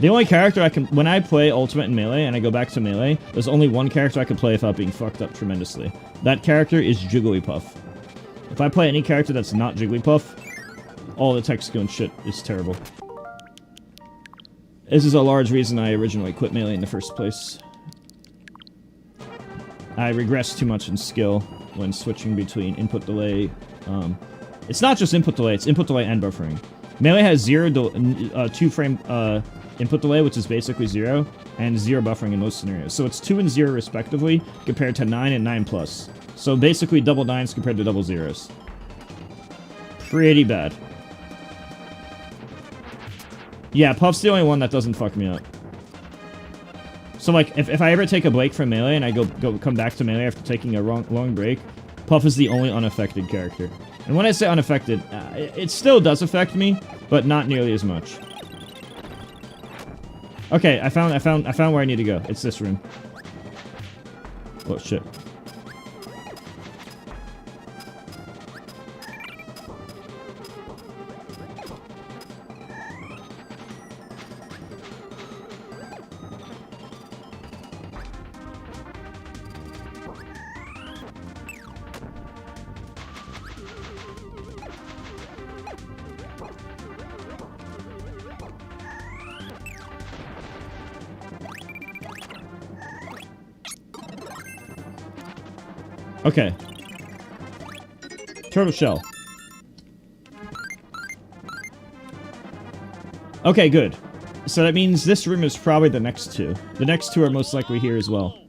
The only character I can... When I play Ultimate and Melee, and I go back to Melee, there's only one character I can play without being fucked up tremendously. That character is Jigglypuff. If I play any character that's not Jigglypuff, all the tech skill and shit is terrible. This is a large reason I originally quit Melee in the first place. I regress too much in skill when switching between input delay. It's not just input delay, it's input delay and buffering. Melee has 2 frame input delay, which is basically 0, and 0 buffering in most scenarios. So it's 2 and 0 respectively, compared to 9 and 9+. So basically double 9s compared to double 0s. Pretty bad. Yeah, Puff's the only one that doesn't fuck me up. So like, if I ever take a break from Melee and I come back to Melee after taking a long break, Puff is the only unaffected character. And when I say unaffected, it still does affect me, but not nearly as much. Okay, I found where I need to go. It's this room. Oh shit. Okay. Turtle shell. Okay, good. So that means this room is probably the next two. The next two are most likely here as well.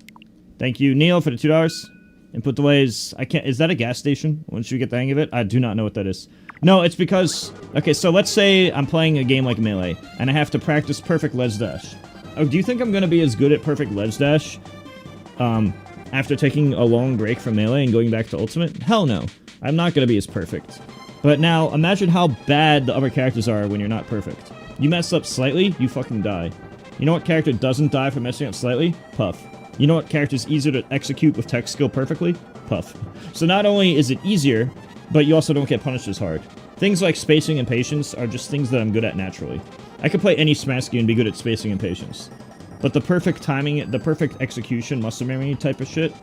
Thank you, Neil, for the $2. Input delays. I can't... Is that a gas station? Once you get the hang of it? I do not know what that is. No, it's because... Okay, so let's say I'm playing a game like Melee, and I have to practice perfect ledge dash. Oh, do you think I'm gonna be as good at perfect ledge dash? After taking a long break from Melee and going back to Ultimate? Hell no. I'm not gonna be as perfect. But now, imagine how bad the other characters are when you're not perfect. You mess up slightly, you fucking die. You know what character doesn't die for messing up slightly? Puff. You know what character is easier to execute with tech skill perfectly? Puff. So not only is it easier, but you also don't get punished as hard. Things like spacing and patience are just things that I'm good at naturally. I could play any Smash game and be good at spacing and patience. But the perfect timing, the perfect execution, muscle memory type of shit,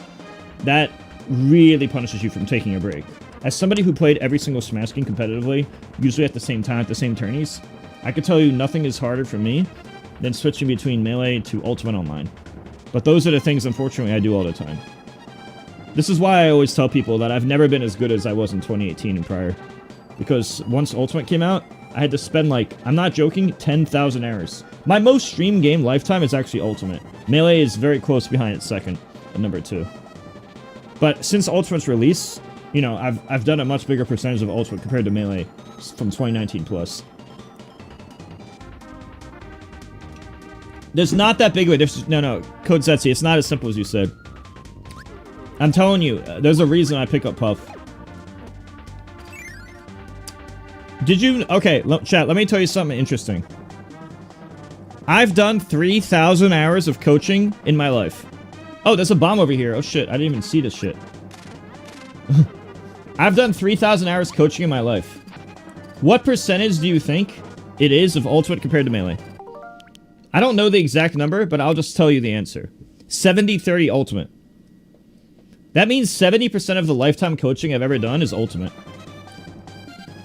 that really punishes you from taking a break. As somebody who played every single Smash game competitively, usually at the same time, at the same tourneys, I could tell you nothing is harder for me than switching between Melee to Ultimate Online. But those are the things, unfortunately, I do all the time. This is why I always tell people that I've never been as good as I was in 2018 and prior. Because once Ultimate came out, I had to spend, like, I'm not joking, 10,000 hours. My most streamed game lifetime is actually Ultimate. Melee is very close behind its second, at number 2. But since Ultimate's release, you know, I've done a much bigger percentage of Ultimate compared to Melee from 2019 plus. There's not that big of a difference. No, Code Setsi, it's not as simple as you said. I'm telling you, there's a reason I pick up Puff. Did you... Okay, chat, let me tell you something interesting. I've done 3,000 hours of coaching in my life. Oh, there's a bomb over here. Oh, shit. I didn't even see this shit. I've done 3,000 hours coaching in my life. What percentage do you think it is of Ultimate compared to Melee? I don't know the exact number, but I'll just tell you the answer. 70-30 Ultimate. That means 70% of the lifetime coaching I've ever done is Ultimate.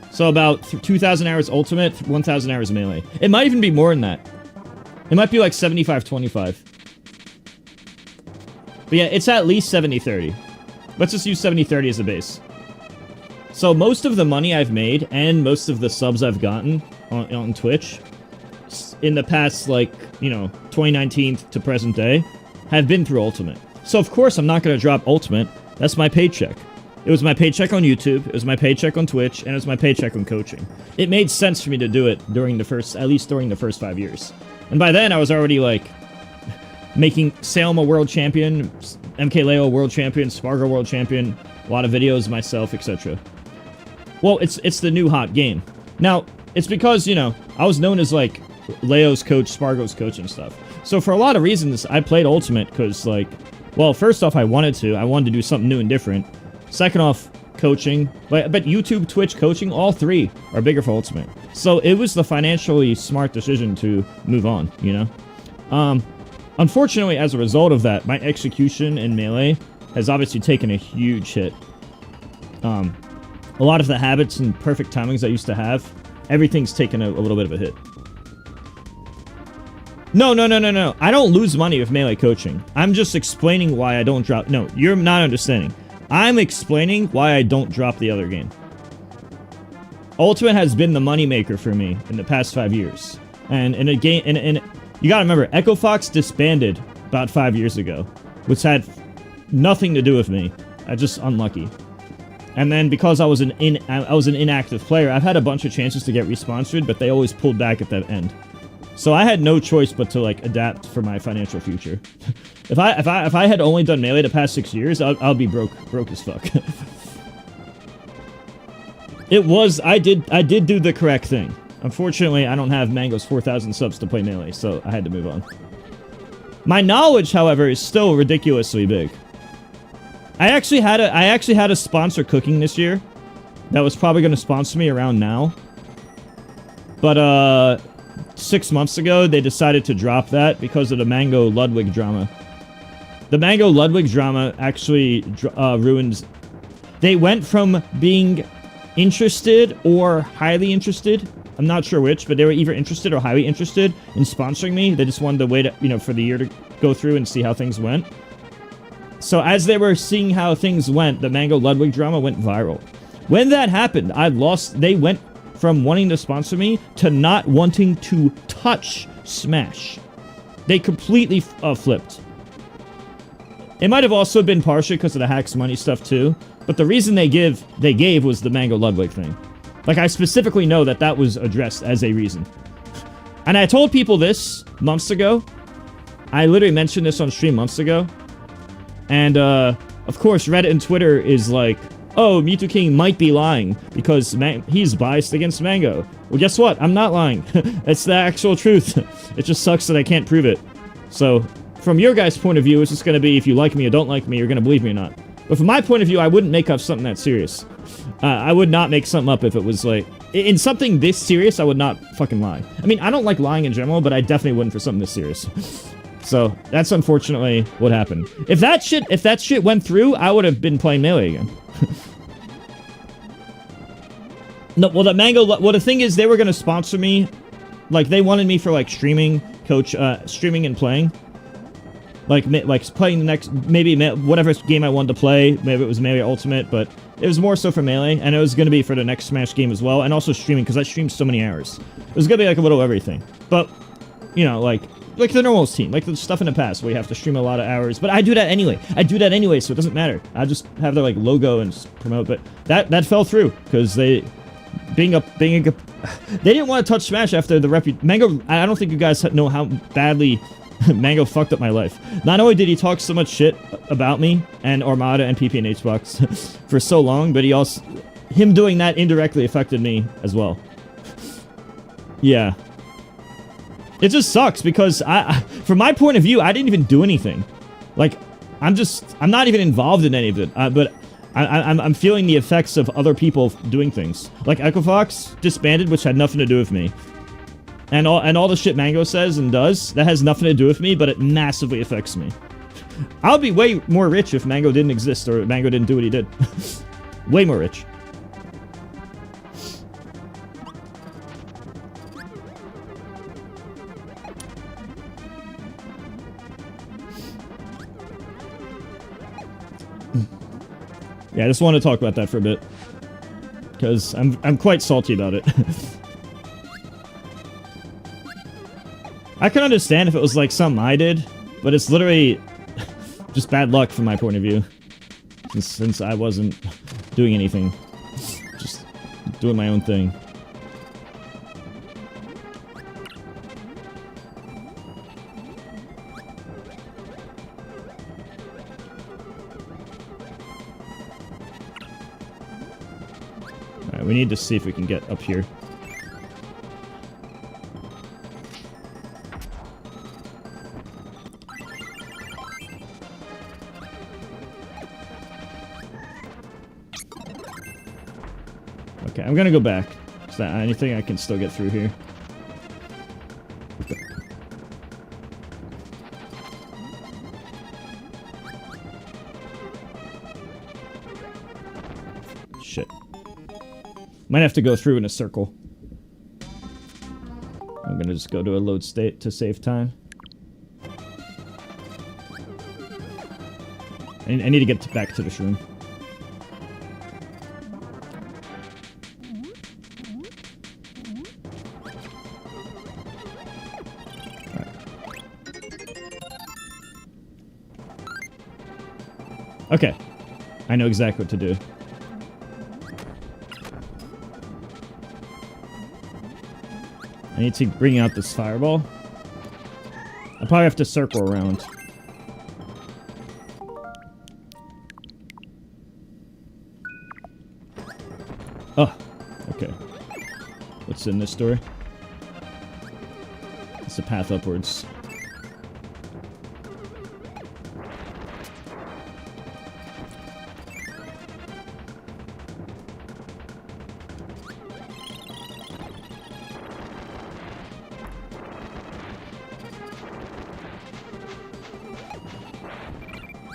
So about 2,000 hours Ultimate, 1,000 hours Melee. It might even be more than that. It might be like 75-25. But yeah, it's at least 70-30. Let's just use 70-30 as a base. So most of the money I've made, and most of the subs I've gotten on Twitch, in the past, like, you know, 2019 to present day, have been through Ultimate. So of course I'm not going to drop Ultimate. That's my paycheck. It was my paycheck on YouTube, it was my paycheck on Twitch, and it was my paycheck on coaching. It made sense for me to do it during the first, at least during the first 5 years. And by then, I was already, like, making Salem a world champion, MKLeo a world champion, Spargo world champion, a lot of videos myself, etc. Well, it's the new hot game. Now, it's because, you know, I was known as, like, Leo's coach, Spargo's coach, and stuff. So for a lot of reasons, I played Ultimate because, like, well, first off, I wanted to do something new and different. Second off, coaching. But YouTube, Twitch, coaching, all three are bigger for Ultimate. So it was the financially smart decision to move on, you know? Unfortunately, as a result of that, my execution in Melee has obviously taken a huge hit. A lot of the habits and perfect timings I used to have, everything's taken a little bit of a hit. No. I don't lose money with Melee coaching. I'm just explaining why I don't drop... No, you're not understanding. I'm explaining why I don't drop the other game. Ultimate has been the moneymaker for me in the past 5 years. And in a game... you gotta remember, Echo Fox disbanded about 5 years ago, which had nothing to do with me. I just unlucky. And then because I was an inactive player, I've had a bunch of chances to get responsored, but they always pulled back at that end. So I had no choice but to, like, adapt for my financial future. If I had only done Melee the past 6 years, I'll be broke as fuck. I did do the correct thing. Unfortunately, I don't have Mango's 4,000 subs to play Melee, so I had to move on. My knowledge, however, is still ridiculously big. I actually had a sponsor cooking this year that was probably going to sponsor me around now. But 6 months ago, they decided to drop that because of the Mango Ludwig drama. The Mango Ludwig drama actually ruined... They went from being interested or highly interested, I'm not sure which, but they were either interested or highly interested in sponsoring me. They just wanted to wait, you know, for the year to go through and see how things went. So as they were seeing how things went, the Mango Ludwig drama went viral. When that happened, they went from wanting to sponsor me to not wanting to touch Smash. They completely flipped. It might have also been partially because of the Hacks Money stuff too, but the reason they gave was the Mango Ludwig thing. Like, I specifically know that was addressed as a reason. And I told people this months ago. I literally mentioned this on stream months ago. And, of course, Reddit and Twitter is like, oh, Mewtwo King might be lying because he's biased against Mango. Well, guess what? I'm not lying. It's the actual truth. It just sucks that I can't prove it. So, from your guys' point of view, it's just going to be if you like me or don't like me, you're going to believe me or not. But from my point of view, I wouldn't make up something that serious. I would not make something up if it was like... In something this serious, I would not fucking lie. I mean, I don't like lying in general, but I definitely wouldn't for something this serious. So, that's unfortunately what happened. If that shit went through, I would have been playing Melee again. No, well, the thing is, they were gonna sponsor me. Like, they wanted me for, like, streaming and playing. Like playing the next, maybe whatever game I wanted to play, maybe it was Melee Ultimate, but it was more so for Melee, and it was going to be for the next Smash game as well, and also streaming, because I streamed so many hours. It was going to be like a little everything. But, you know, like the normals team, like the stuff in the past, where you have to stream a lot of hours, but I do that anyway. So it doesn't matter. I just have their, like, logo and promote, but that fell through, because they didn't want to touch Smash after the Mango. I don't think you guys know how badly Mango fucked up my life. Not only did he talk so much shit about me and Armada and PP and HBox for so long, but him doing that indirectly affected me as well. Yeah. It just sucks because from my point of view, I didn't even do anything. Like, I'm not even involved in any of it. But I'm feeling the effects of other people doing things. Like Echo Fox disbanded, which had nothing to do with me. And all the shit Mango says and does, that has nothing to do with me, but it massively affects me. I'll be way more rich if Mango didn't exist, or Mango didn't do what he did. Way more rich. Yeah, I just want to talk about that for a bit. Because I'm quite salty about it. I can understand if it was like something I did, but it's literally just bad luck from my point of view. Since I wasn't doing anything. Just doing my own thing. Alright, we need to see if we can get up here. Okay, I'm gonna go back. Is that anything I can still get through here? Okay. Shit. Might have to go through in a circle. I'm gonna just go to a load state to save time. I need to get back to this room. Okay. I know exactly what to do. I need to bring out this fireball. I probably have to circle around. Oh, okay. What's in this door? It's a path upwards.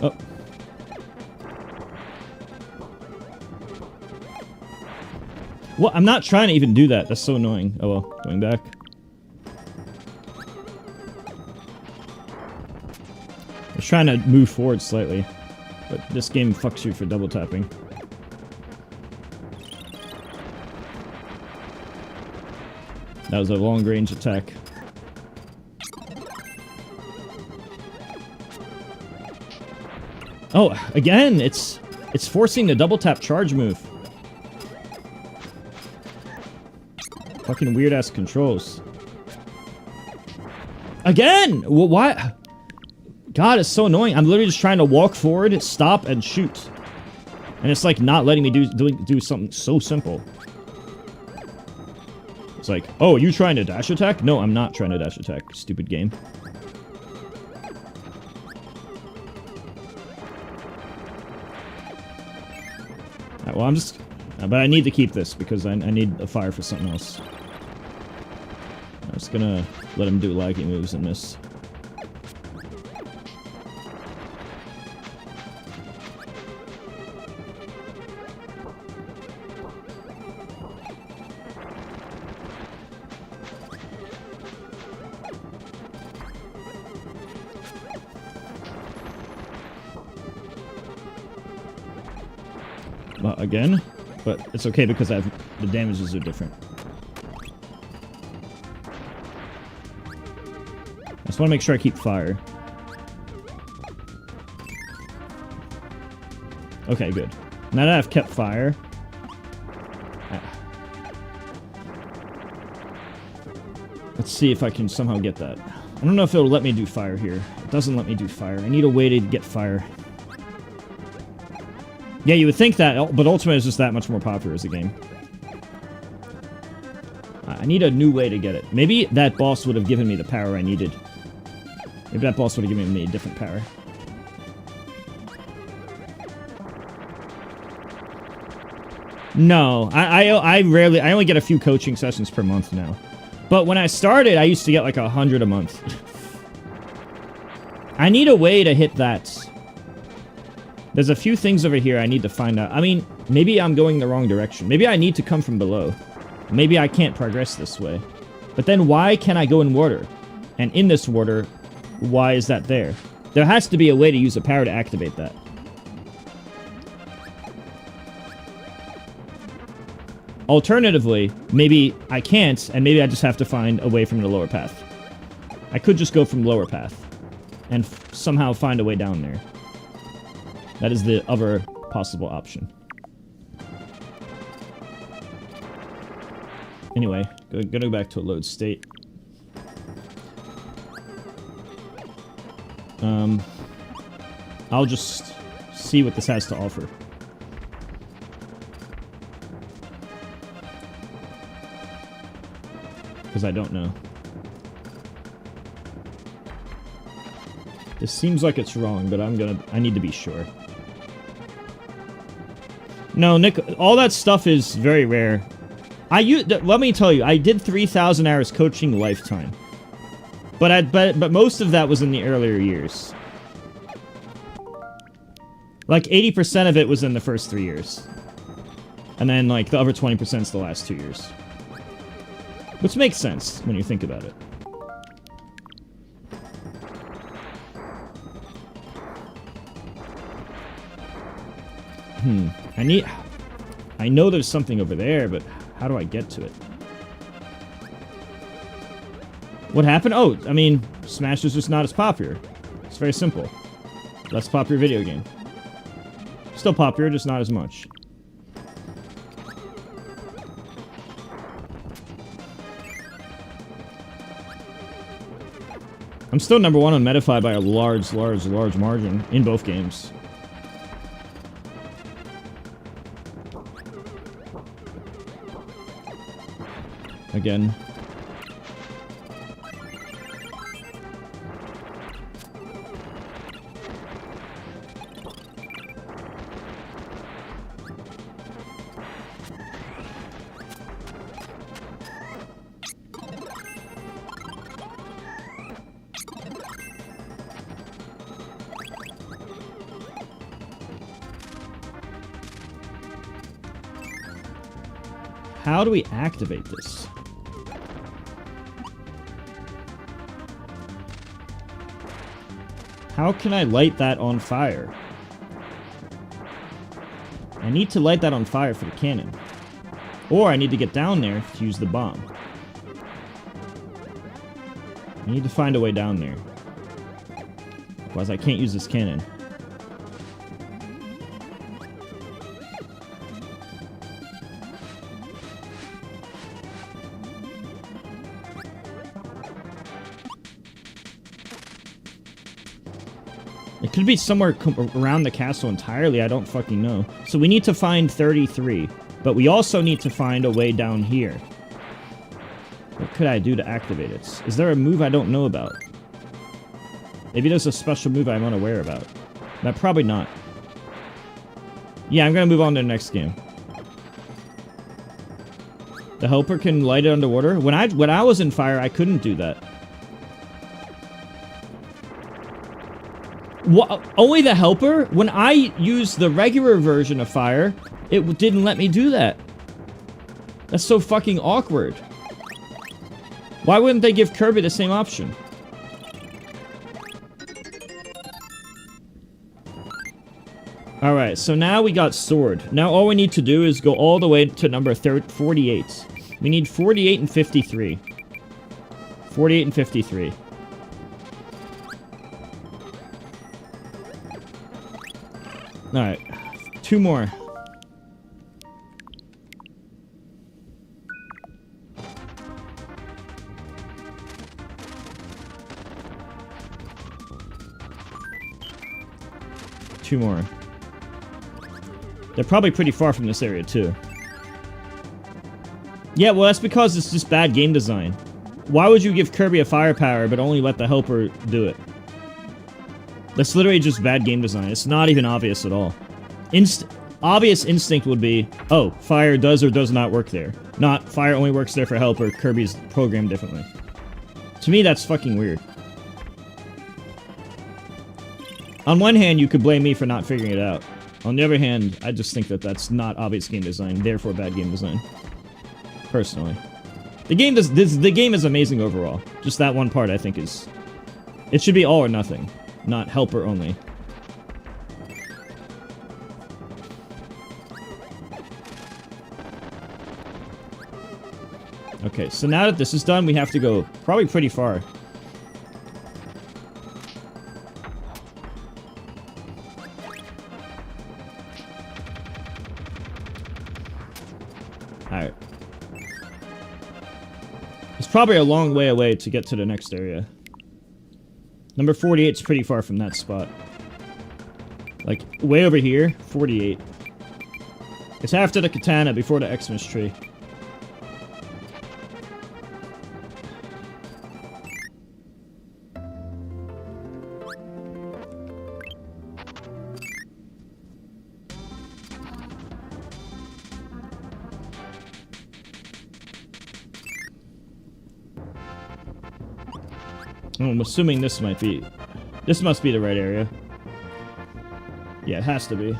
Oh. Well, I'm not trying to even do that. That's so annoying. Oh well, going back. I was trying to move forward slightly, but this game fucks you for double tapping. That was a long range attack. Oh, again, it's forcing the double tap charge move. Fucking weird ass controls. Again! Well, why? God, it's so annoying. I'm literally just trying to walk forward, stop, and shoot. And it's like not letting me do something so simple. It's like, oh, are you trying to dash attack? No, I'm not trying to dash attack. Stupid game. Well, I'm just... but I need to keep this, because I need a fire for something else. I'm just gonna let him do laggy moves and miss. Again, but it's okay because the damages are different. I just want to make sure I keep fire. Okay, good. Now that I've kept fire... let's see if I can somehow get that. I don't know if it'll let me do fire here. It doesn't let me do fire. I need a way to get fire. Yeah, you would think that, but Ultimate is just that much more popular as a game. I need a new way to get it. Maybe that boss would have given me the power I needed. Maybe that boss would have given me a different power. No, I only get a few coaching sessions per month now. But when I started, I used to get like 100 a month. I need a way to hit that. There's a few things over here I need to find out. I mean, maybe I'm going the wrong direction. Maybe I need to come from below. Maybe I can't progress this way. But then why can't I go in water? And in this water, why is that there? There has to be a way to use a power to activate that. Alternatively, maybe I can't, and maybe I just have to find a way from the lower path. I could just go from lower path and somehow find a way down there. That is the other possible option. Anyway, gonna go back to a load state. I'll just see what this has to offer. Because I don't know. This seems like it's wrong, but I need to be sure. No, Nick, all that stuff is very rare. Let me tell you, I did 3,000 hours coaching lifetime. But most of that was in the earlier years. Like 80% of it was in the first 3 years. And then like the other 20% is the last 2 years. Which makes sense when you think about it. I know there's something over there, but how do I get to it? What happened? Oh, I mean, Smash is just not as popular. It's very simple. Less popular video game. Still popular, just not as much. I'm still #1 on Metafy by a large margin in both games. Again. How do we activate this? How can I light that on fire? I need to light that on fire for the cannon. Or I need to get down there to use the bomb. I need to find a way down there. Otherwise I can't use this cannon. It could be somewhere around the castle entirely, I don't fucking know. So we need to find 33, but we also need to find a way down here. What could I do to activate it? Is there a move I don't know about? Maybe there's a special move I'm unaware about. But probably not. Yeah, I'm gonna move on to the next game. The helper can light it underwater? When I was in fire, I couldn't do that. What? Only the helper? When I used the regular version of fire, it didn't let me do that. That's so fucking awkward. Why wouldn't they give Kirby the same option? Alright, so now we got sword. Now all we need to do is go all the way to number 48. We need 48 and 53. 48 and 53. Alright, 2 more. Two more. They're probably pretty far from this area, too. Yeah, well, that's because it's just bad game design. Why would you give Kirby a firepower, but only let the helper do it? That's literally just bad game design. It's not even obvious at all. Obvious instinct would be, oh, fire does or does not work there. Not, fire only works there for helper, Kirby's programmed differently. To me, that's fucking weird. On one hand, you could blame me for not figuring it out. On the other hand, I just think that that's not obvious game design, therefore bad game design. Personally. The game is amazing overall. Just that one part, I think, is... It should be all or nothing. Not helper only. Okay, so now that this is done, we have to go probably pretty far. Alright. It's probably a long way away to get to the next area. Number 48 is pretty far from that spot. Like, way over here, 48. It's after the katana, before the Xmas tree. I'm assuming this might be... This must be the right area. Yeah, it has to be.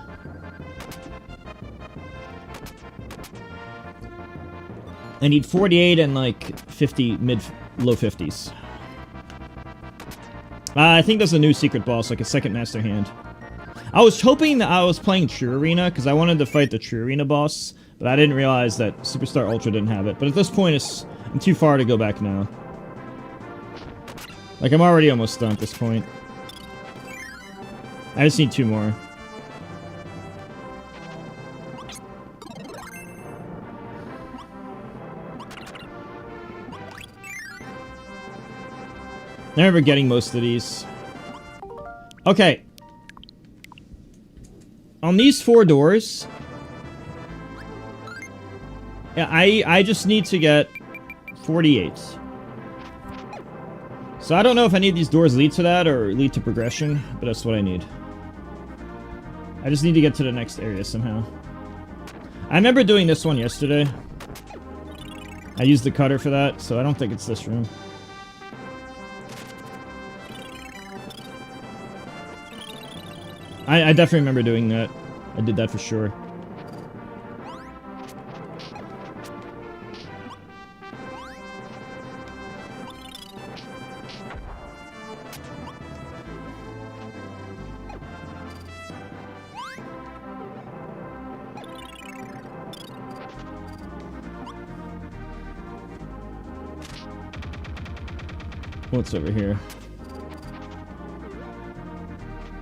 I need 48 and like 50, low 50s. I think there's a new secret boss, like a second master hand. I was hoping that I was playing True Arena, because I wanted to fight the True Arena boss, but I didn't realize that Superstar Ultra didn't have it. But at this point, I'm too far to go back now. Like, I'm already almost done at this point. I just need 2 more. I remember getting most of these. Okay. On these 4 doors... Yeah, I just need to get 48. So I don't know if any of these doors lead to that or lead to progression, but that's what I need. I just need to get to the next area somehow. I remember doing this one yesterday. I used the cutter for that, so I don't think it's this room. I definitely remember doing that. I did that for sure. What's over here?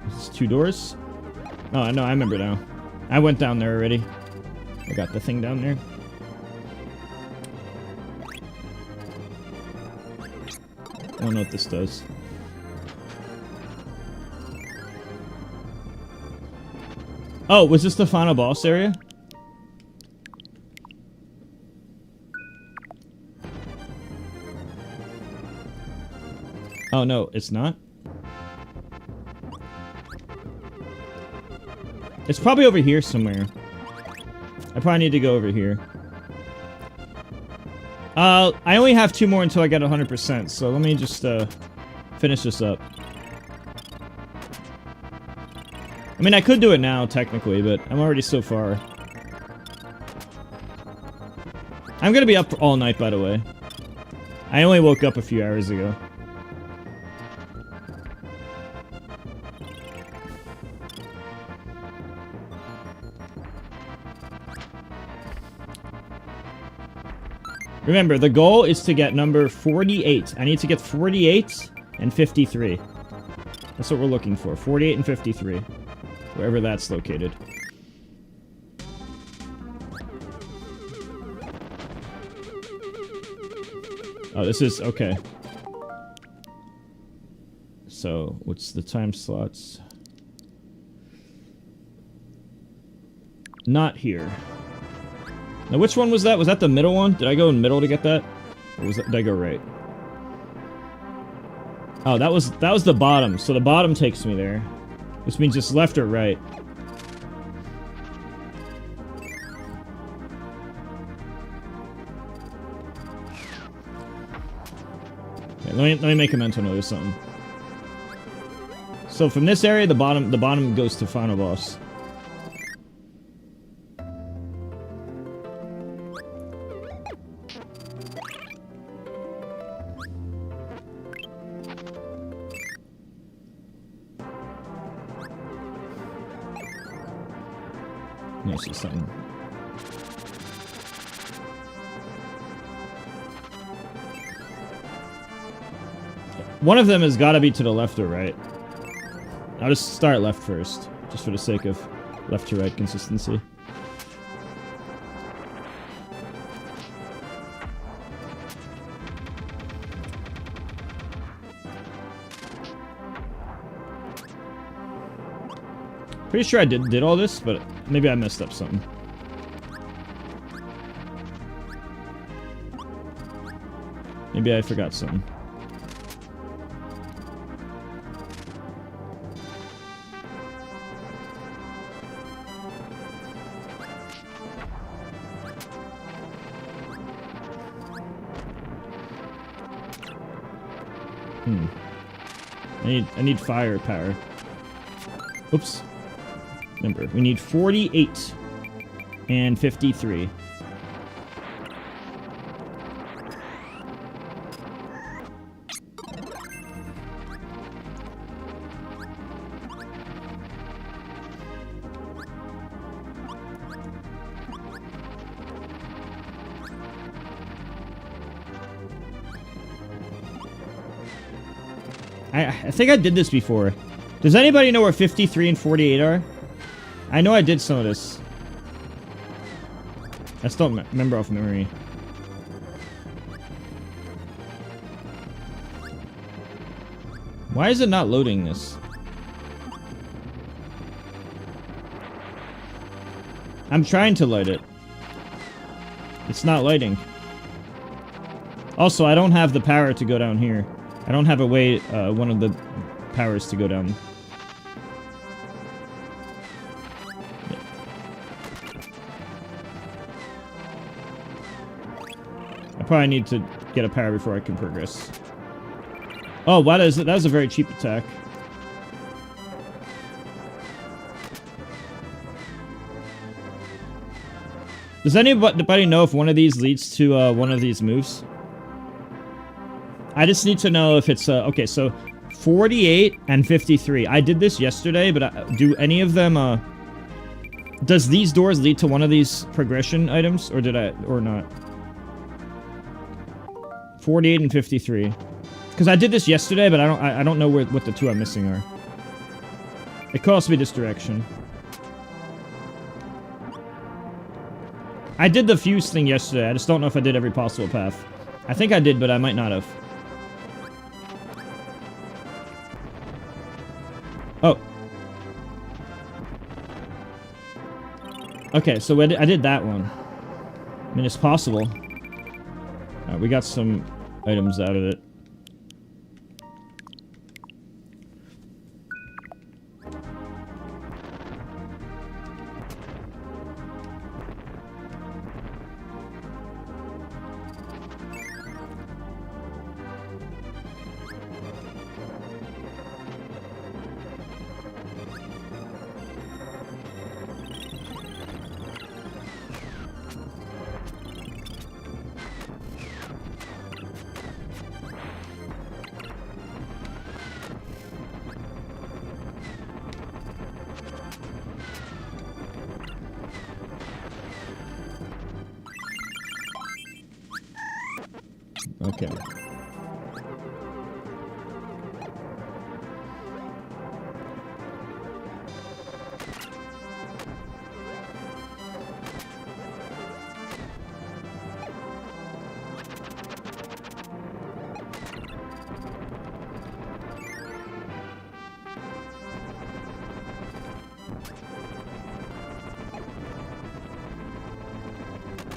It's 2 doors? Oh, no, I remember now. I went down there already. I got the thing down there. I don't know what this does. Oh, was this the final boss area? Oh, no, it's not? It's probably over here somewhere. I probably need to go over here. I only have 2 more until I get 100%, so let me just, finish this up. I mean, I could do it now, technically, but I'm already so far. I'm gonna be up all night, by the way. I only woke up a few hours ago. Remember, the goal is to get number 48. I need to get 48 and 53. That's what we're looking for. 48 and 53. Wherever that's located. Oh, this is... okay. So, what's the time slots? Not here. Now, which one was that? Was that the middle one? Did I go in middle to get that? Or was that, did I go right? Oh, that was the bottom. So the bottom takes me there. Which means just left or right. Okay, let me make a mental note of something. So from this area, the bottom goes to final boss. I see something. One of them has got to be to the left or right. I'll just start left first, just for the sake of left to right consistency. Pretty sure I did all this, but maybe I messed up something. Maybe I forgot something. I need firepower. Oops. Remember, we need 48 and 53. I think I did this before. Does anybody know where 53 and 48 are? I know I did some of this. I just don't remember off memory. Why is it not loading this? I'm trying to light it. It's not lighting. Also, I don't have the power to go down here. I don't have a way, one of the powers to go down. I probably need to get a power before I can progress. Oh, wow, that was a very cheap attack. Does anybody know if one of these leads to one of these moves? I just need to know if it's okay. So 48 and 53. I did this yesterday, but do any of them does these doors lead to one of these progression items, or did I, or not? 48 and 53. Because I did this yesterday, but I don't know what the two I'm missing are. It could also be this direction. I did the fuse thing yesterday. I just don't know if I did every possible path. I think I did, but I might not have. Oh. Okay, so I did that one. I mean, it's possible. We got some items out of it. Okay.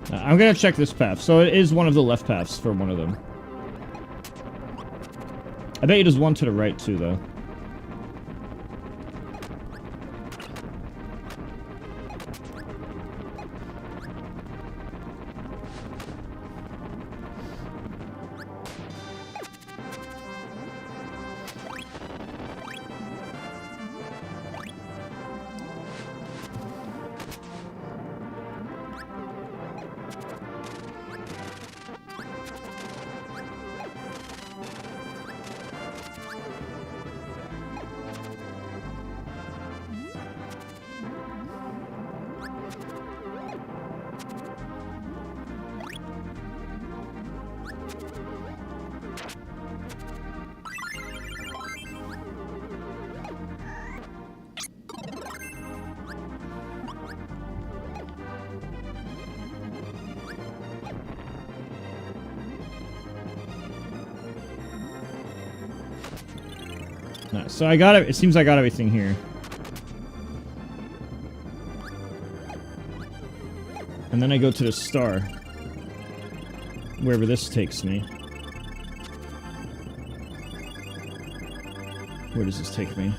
I'm gonna check this path. So it is one of the left paths for one of them. I bet you there's one to the right too, though. Nice. So I got it. It seems I got everything here. And then I go to the star. Wherever this takes me. Where does this take me?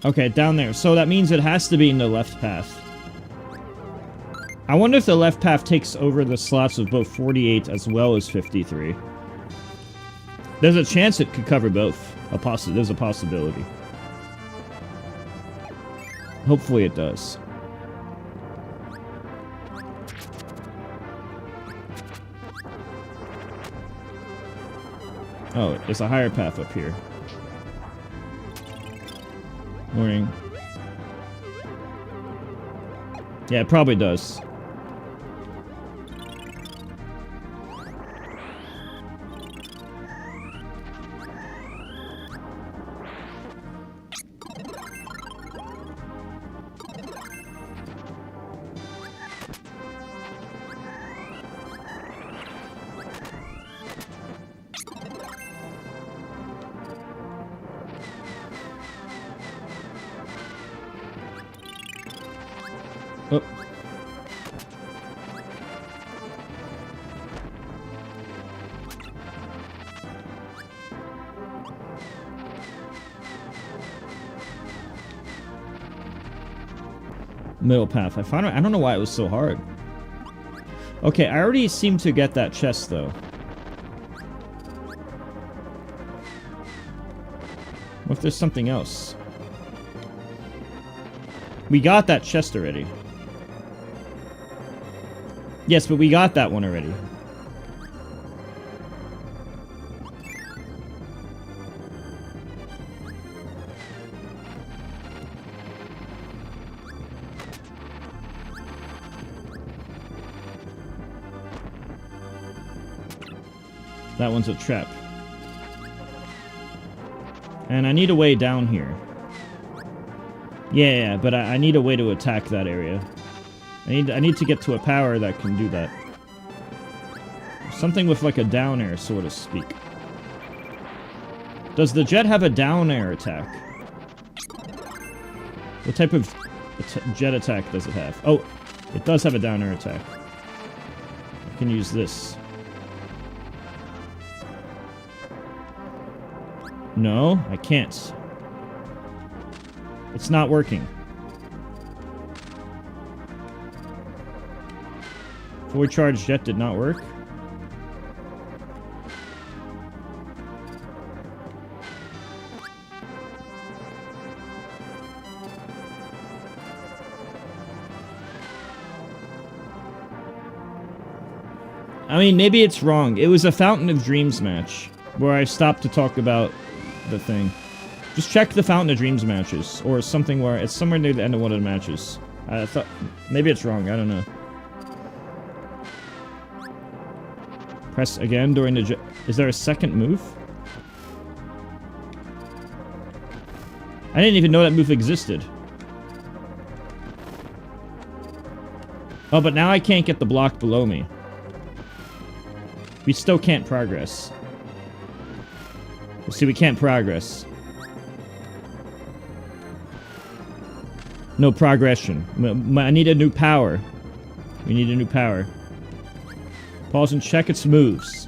Okay, down there. So that means it has to be in the left path. I wonder if the left path takes over the slots of both 48 as well as 53. There's a chance it could cover both. There's a possibility. Hopefully it does. Oh, it's a higher path up here. Morning. Yeah, it probably does. Oh. Middle path. I don't know why it was so hard. Okay, I already seem to get that chest, though. What if there's something else? We got that chest already. Yes, but we got that one already. That one's a trap. And I need a way down here. Yeah, but I need a way to attack that area. I need to get to a power that can do that. Something with like a down air, so to speak. Does the jet have a down air attack? What type of jet attack does it have? Oh, it does have a down air attack. I can use this. No, I can't. It's not working. Fully charged jet did not work. I mean, maybe it's wrong. It was a Fountain of Dreams match where I stopped to talk about the thing. Just check the Fountain of Dreams matches or something where it's somewhere near the end of one of the matches. I thought maybe it's wrong. I don't know. Press again during the jet. Is there a second move? I didn't even know that move existed. Oh, but now I can't get the block below me. We still can't progress. See, we can't progress. No progression. I need a new power. We need a new power. Pause and check its moves.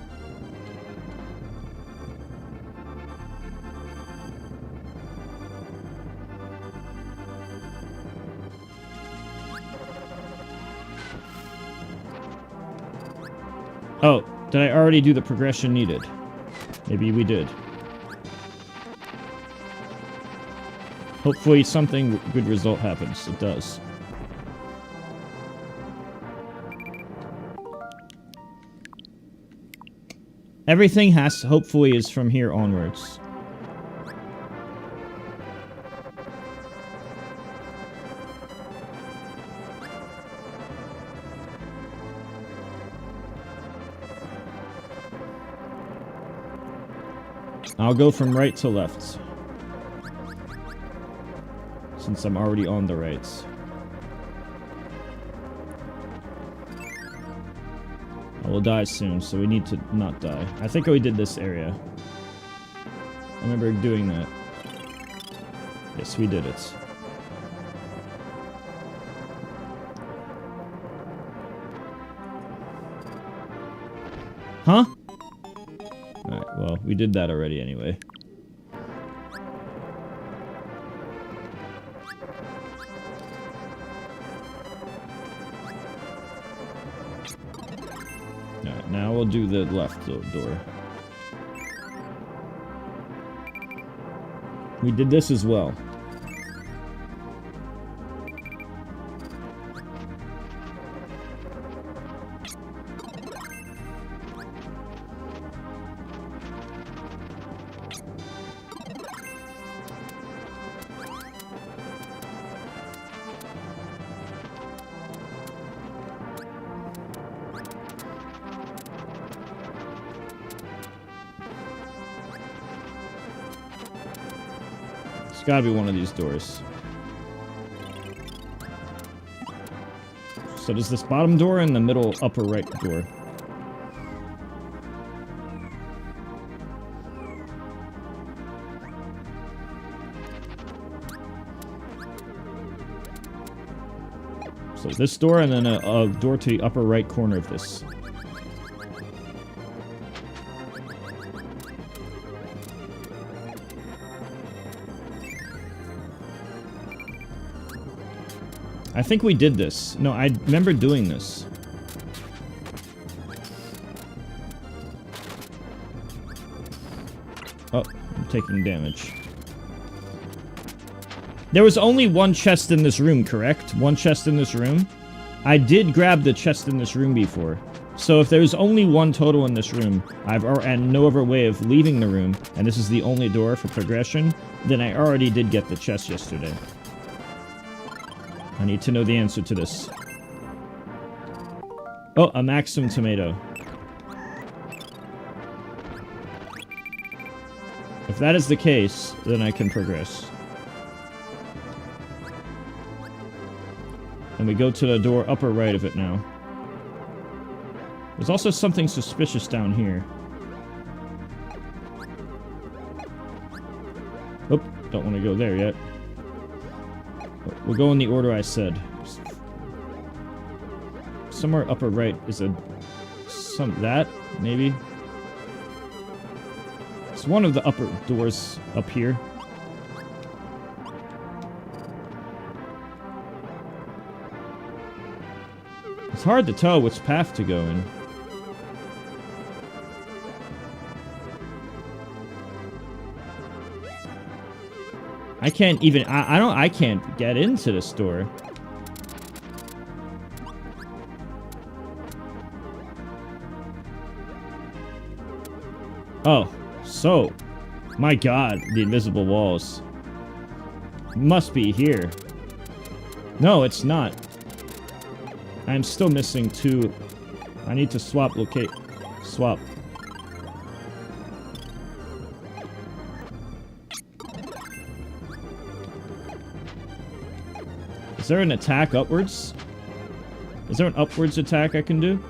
Oh, did I already do the progression needed? Maybe we did. Hopefully something good result happens. It does. Everything hopefully is from here onwards. I'll go from right to left. Since I'm already on the rights. I will die soon, so we need to not die. I think we did this area. I remember doing that. Yes, we did it. Huh? Alright, well, we did that already anyway. Alright, now we'll do the left door. We did this as well. It's gotta be one of these doors. So does this bottom door and the middle upper right door? So this door and then a door to the upper right corner of this. I think we did this. No, I remember doing this. Oh, I'm taking damage. There was only one chest in this room, correct? One chest in this room? I did grab the chest in this room before. So if there's only one total in this room, and no other way of leaving the room, and this is the only door for progression, then I already did get the chest yesterday. I need to know the answer to this. Oh, a Maxim tomato. If that is the case, then I can progress. And we go to the door upper right of it now. There's also something suspicious down here. Oh, don't want to go there yet. We'll go in the order I said. Somewhere upper right is that, maybe? It's one of the upper doors up here. It's hard to tell which path to go in. I can't even, I can't get into this door. Oh, so, my god, the invisible walls. Must be here. No, it's not. I'm still missing two. I need to swap swap. Is there an attack upwards? Is there an upwards attack I can do?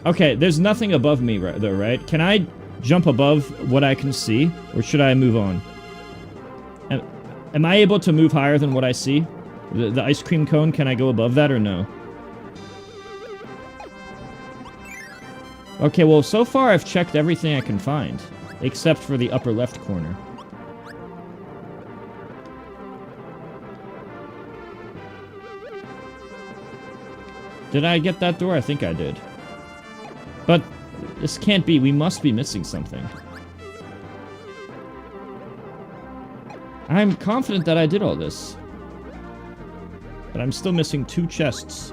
Okay, there's nothing above me though, right? Can I jump above what I can see? Or should I move on? Am I able to move higher than what I see? The ice cream cone, can I go above that or no? Okay, well, so far I've checked everything I can find. Except for the upper left corner. Did I get that door? I think I did. But this can't be. We must be missing something. I'm confident that I did all this. But I'm still missing two chests.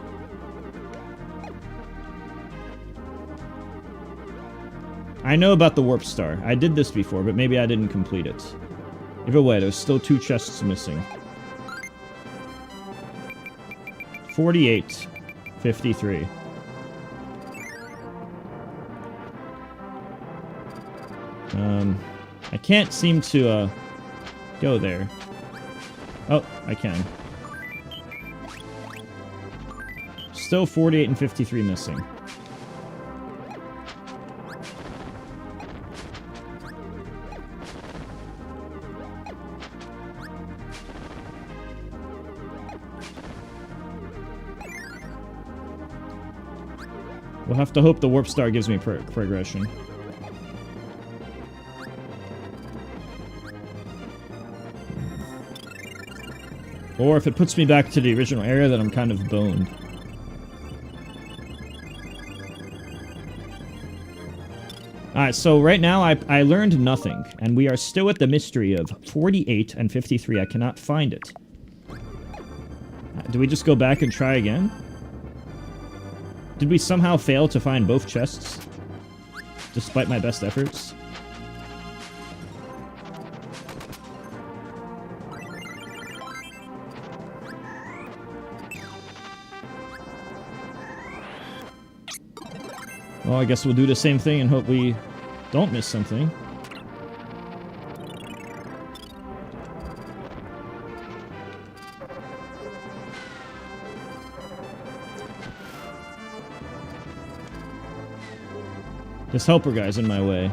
I know about the warp star. I did this before, but maybe I didn't complete it. Either way, there's still two chests missing. 48. 53. I can't seem to, go there. Oh, I can. Still 48 and 53 missing. We'll have to hope the warp star gives me progression. Or if it puts me back to the original area, then I'm kind of boned. Alright, so right now I learned nothing, and we are still at the mystery of 48 and 53. I cannot find it. Do we just go back and try again? Did we somehow fail to find both chests? Despite my best efforts? Well, I guess we'll do the same thing and hope we don't miss something. This helper guy's in my way.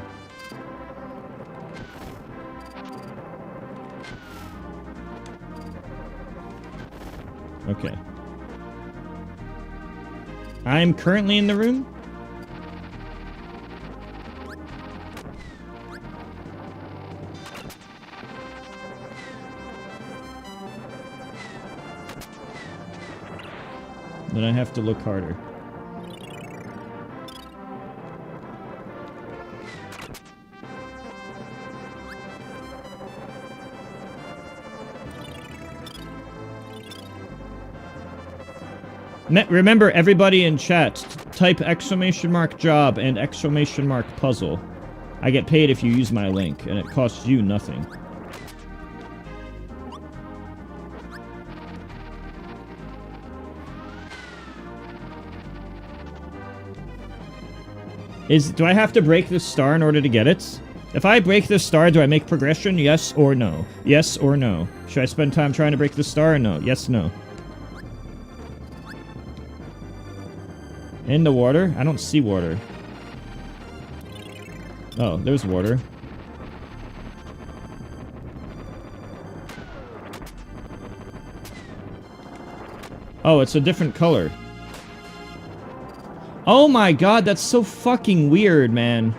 Okay. I'm currently in the room? Then I have to look harder. Remember, everybody in chat, type !job and !puzzle. I get paid if you use my link, and it costs you nothing. Do I have to break this star in order to get it? If I break this star, do I make progression? Yes or no? Yes or no? Should I spend time trying to break the star or no? Yes, no. In the water? I don't see water. Oh, there's water. Oh, it's a different color. Oh my god, that's so fucking weird, man.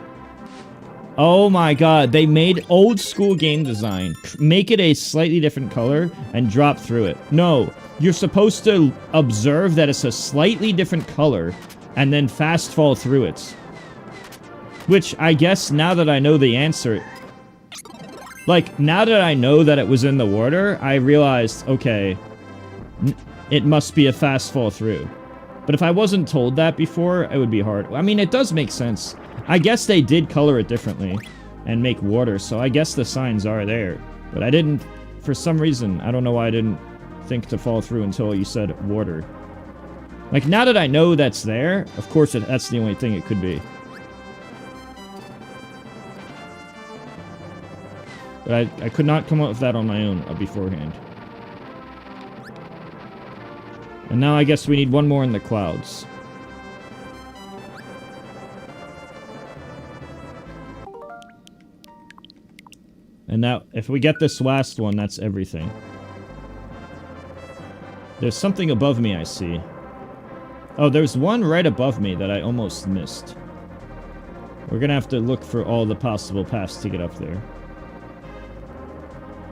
Oh my god, they made old school game design. Make it a slightly different color and drop through it. No, you're supposed to observe that it's a slightly different color and then fast fall through it. Which, I guess, now that I know the answer... Like, now that I know that it was in the water, I realized, okay, it must be a fast fall through. But if I wasn't told that before, it would be hard. I mean, it does make sense. I guess they did color it differently and make water, so I guess the signs are there. But I didn't, for some reason, I don't know why I didn't think to fall through until you said water. Like, now that I know that's there, of course that's the only thing it could be. But I could not come up with that on my own beforehand. And now I guess we need one more in the clouds. And now, if we get this last one, that's everything. There's something above me I see. Oh, there's one right above me that I almost missed. We're gonna have to look for all the possible paths to get up there.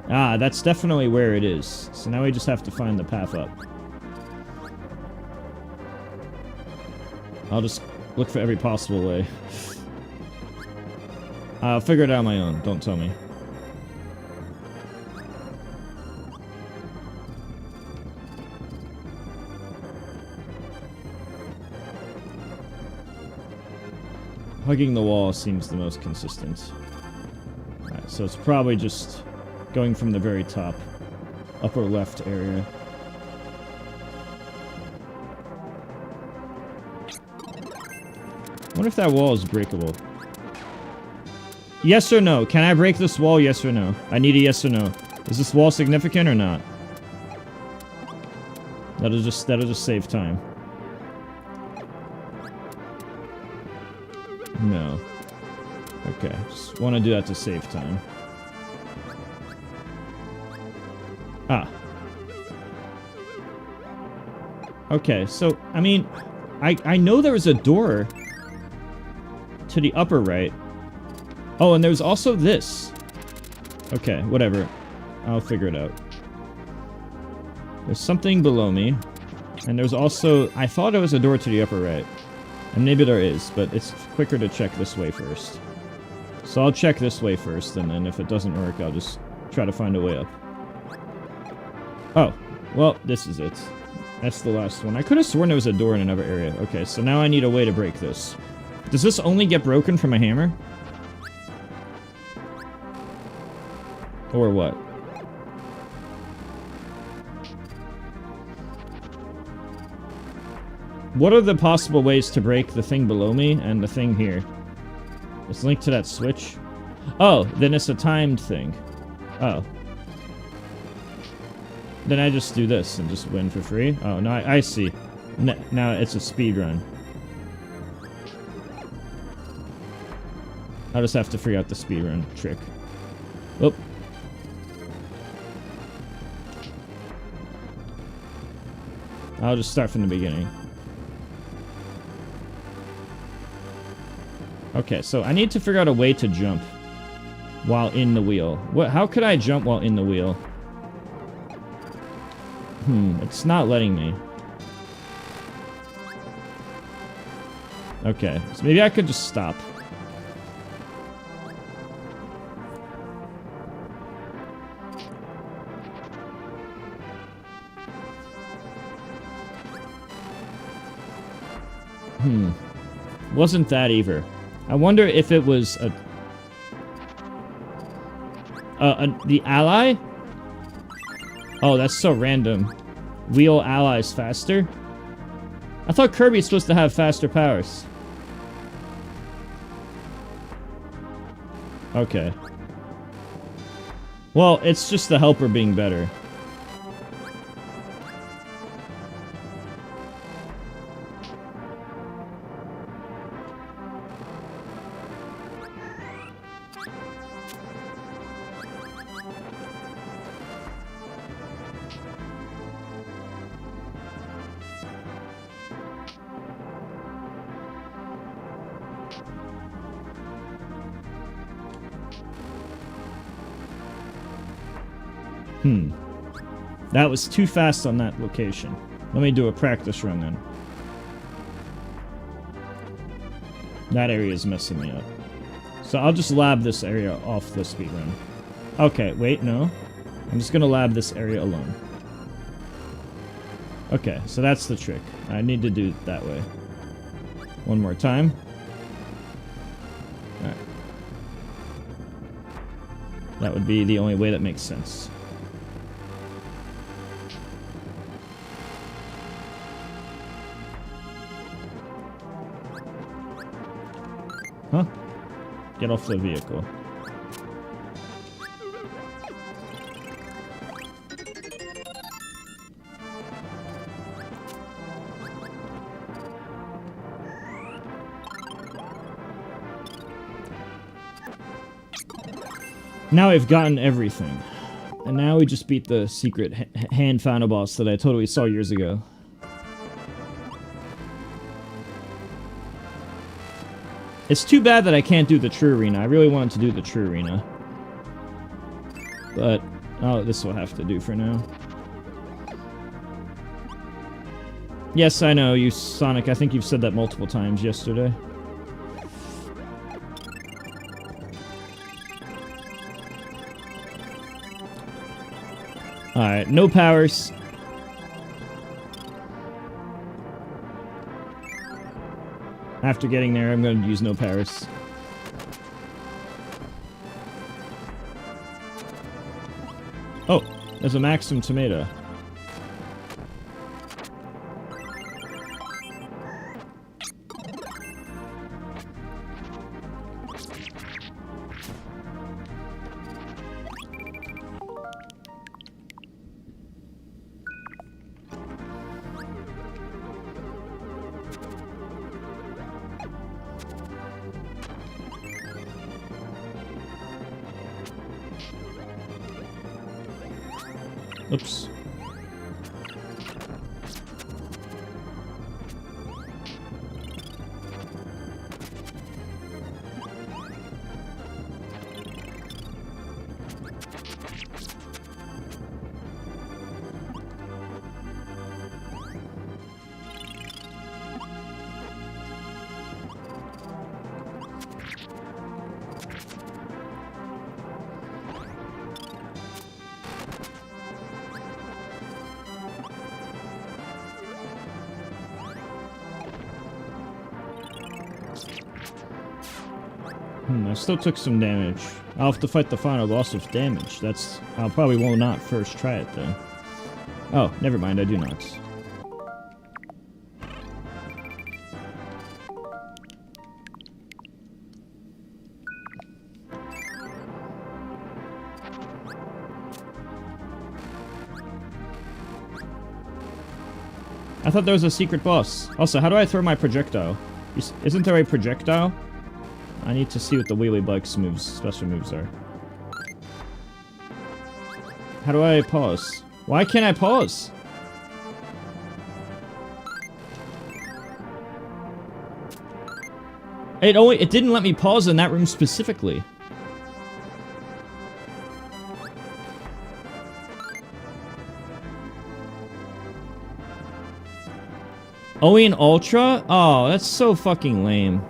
Ah, that's definitely where it is. So now we just have to find the path up. I'll just look for every possible way. I'll figure it out on my own. Don't tell me. Hugging the wall seems the most consistent. Alright, so it's probably just going from the very top. Upper left area. I wonder if that wall is breakable. Yes or no? Can I break this wall? Yes or no? I need a yes or no. Is this wall significant or not? That'll just save time. No. Okay, just want to do that to save time. Ah. Okay, so, I mean, I know there was a door to the upper right. Oh, and there's also this. Okay, whatever. I'll figure it out. There's something below me. And there's also... I thought there was a door to the upper right. And maybe there is, but it's quicker to check this way first. So I'll check this way first, and then if it doesn't work, I'll just try to find a way up. Oh, well, this is it. That's the last one. I could have sworn there was a door in another area. Okay, so now I need a way to break this. Does this only get broken from a hammer? Or what? What are the possible ways to break the thing below me and the thing here? It's linked to that switch. Oh, then it's a timed thing. Oh. Then I just do this and just win for free? Oh, no, I see. Now it's a speed run. I'll just have to figure out the speed run trick. Oop. I'll just start from the beginning. Okay, so I need to figure out a way to jump while in the wheel. How could I jump while in the wheel? It's not letting me. Okay, so maybe I could just stop. Wasn't that either. I wonder if it was the ally? Oh, that's so random. Wheel allies faster? I thought Kirby's supposed to have faster powers. Okay. Well, it's just the helper being better. That was too fast on that location. Let me do a practice run then. That area is messing me up. So I'll just lab this area off the speedrun. Okay, wait, no. I'm just gonna lab this area alone. Okay, so that's the trick. I need to do it that way. One more time. Alright. That would be the only way that makes sense. Huh? Get off the vehicle. Now I've gotten everything. And now we just beat the secret hand final boss that I totally saw years ago. It's too bad that I can't do the true arena. I really wanted to do the true arena. But, oh, this will have to do for now. Yes, I know, you Sonic. I think you've said that multiple times yesterday. Alright, no powers. After getting there, I'm going to use no powers. Oh, there's a Maxim tomato. Oops. I still took some damage. I'll have to fight the final boss with damage. I probably will not first try it though. Oh, never mind, I do not. I thought there was a secret boss. Also, how do I throw my projectile? Isn't there a projectile? I need to see what the wheelie bike's special moves are. How do I pause? Why can't I pause? It didn't let me pause in that room specifically. OE Ultra? Oh, that's so fucking lame.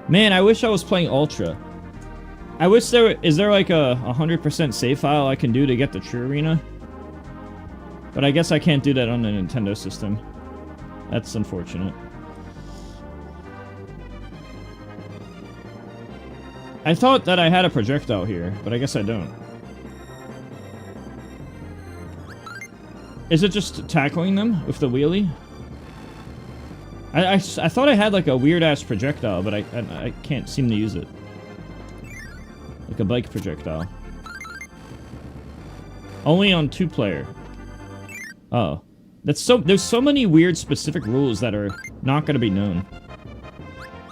Man, I wish I was playing Ultra. I wish is there like a 100% save file I can do to get the True Arena? But I guess I can't do that on the Nintendo system. That's unfortunate. I thought that I had a projectile here, but I guess I don't. Is it just tackling them with the wheelie? I thought I had like a weird-ass projectile, but I can't seem to use it. Like a bike projectile. Only on 2-player. Oh. There's so many weird specific rules that are not gonna be known.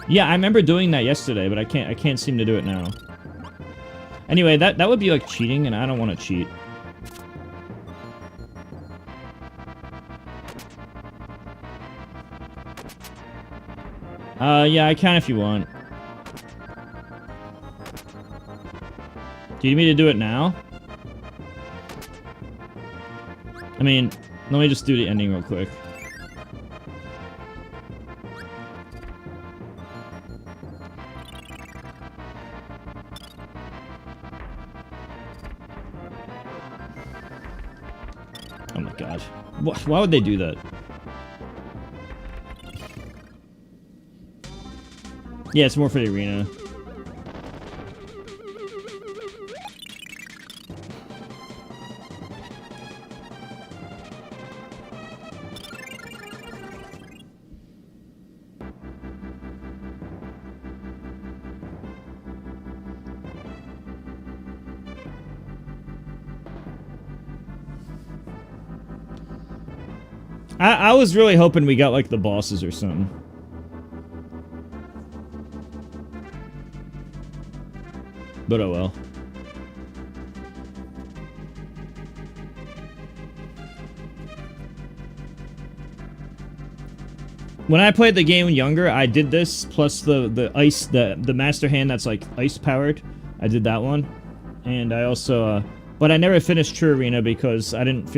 Yeah, I remember doing that yesterday, but I can't seem to do it now. Anyway, that would be like cheating, and I don't want to cheat. Yeah, I can if you want. Do you need me to do it now? I mean, let me just do the ending real quick. Oh my god. Why would they do that? Yeah, it's more for the arena. I was really hoping we got like the bosses or something. But oh well. When I played the game younger, I did this, plus the master hand that's like ice powered. I did that one. And I also, but I never finished True Arena because I didn't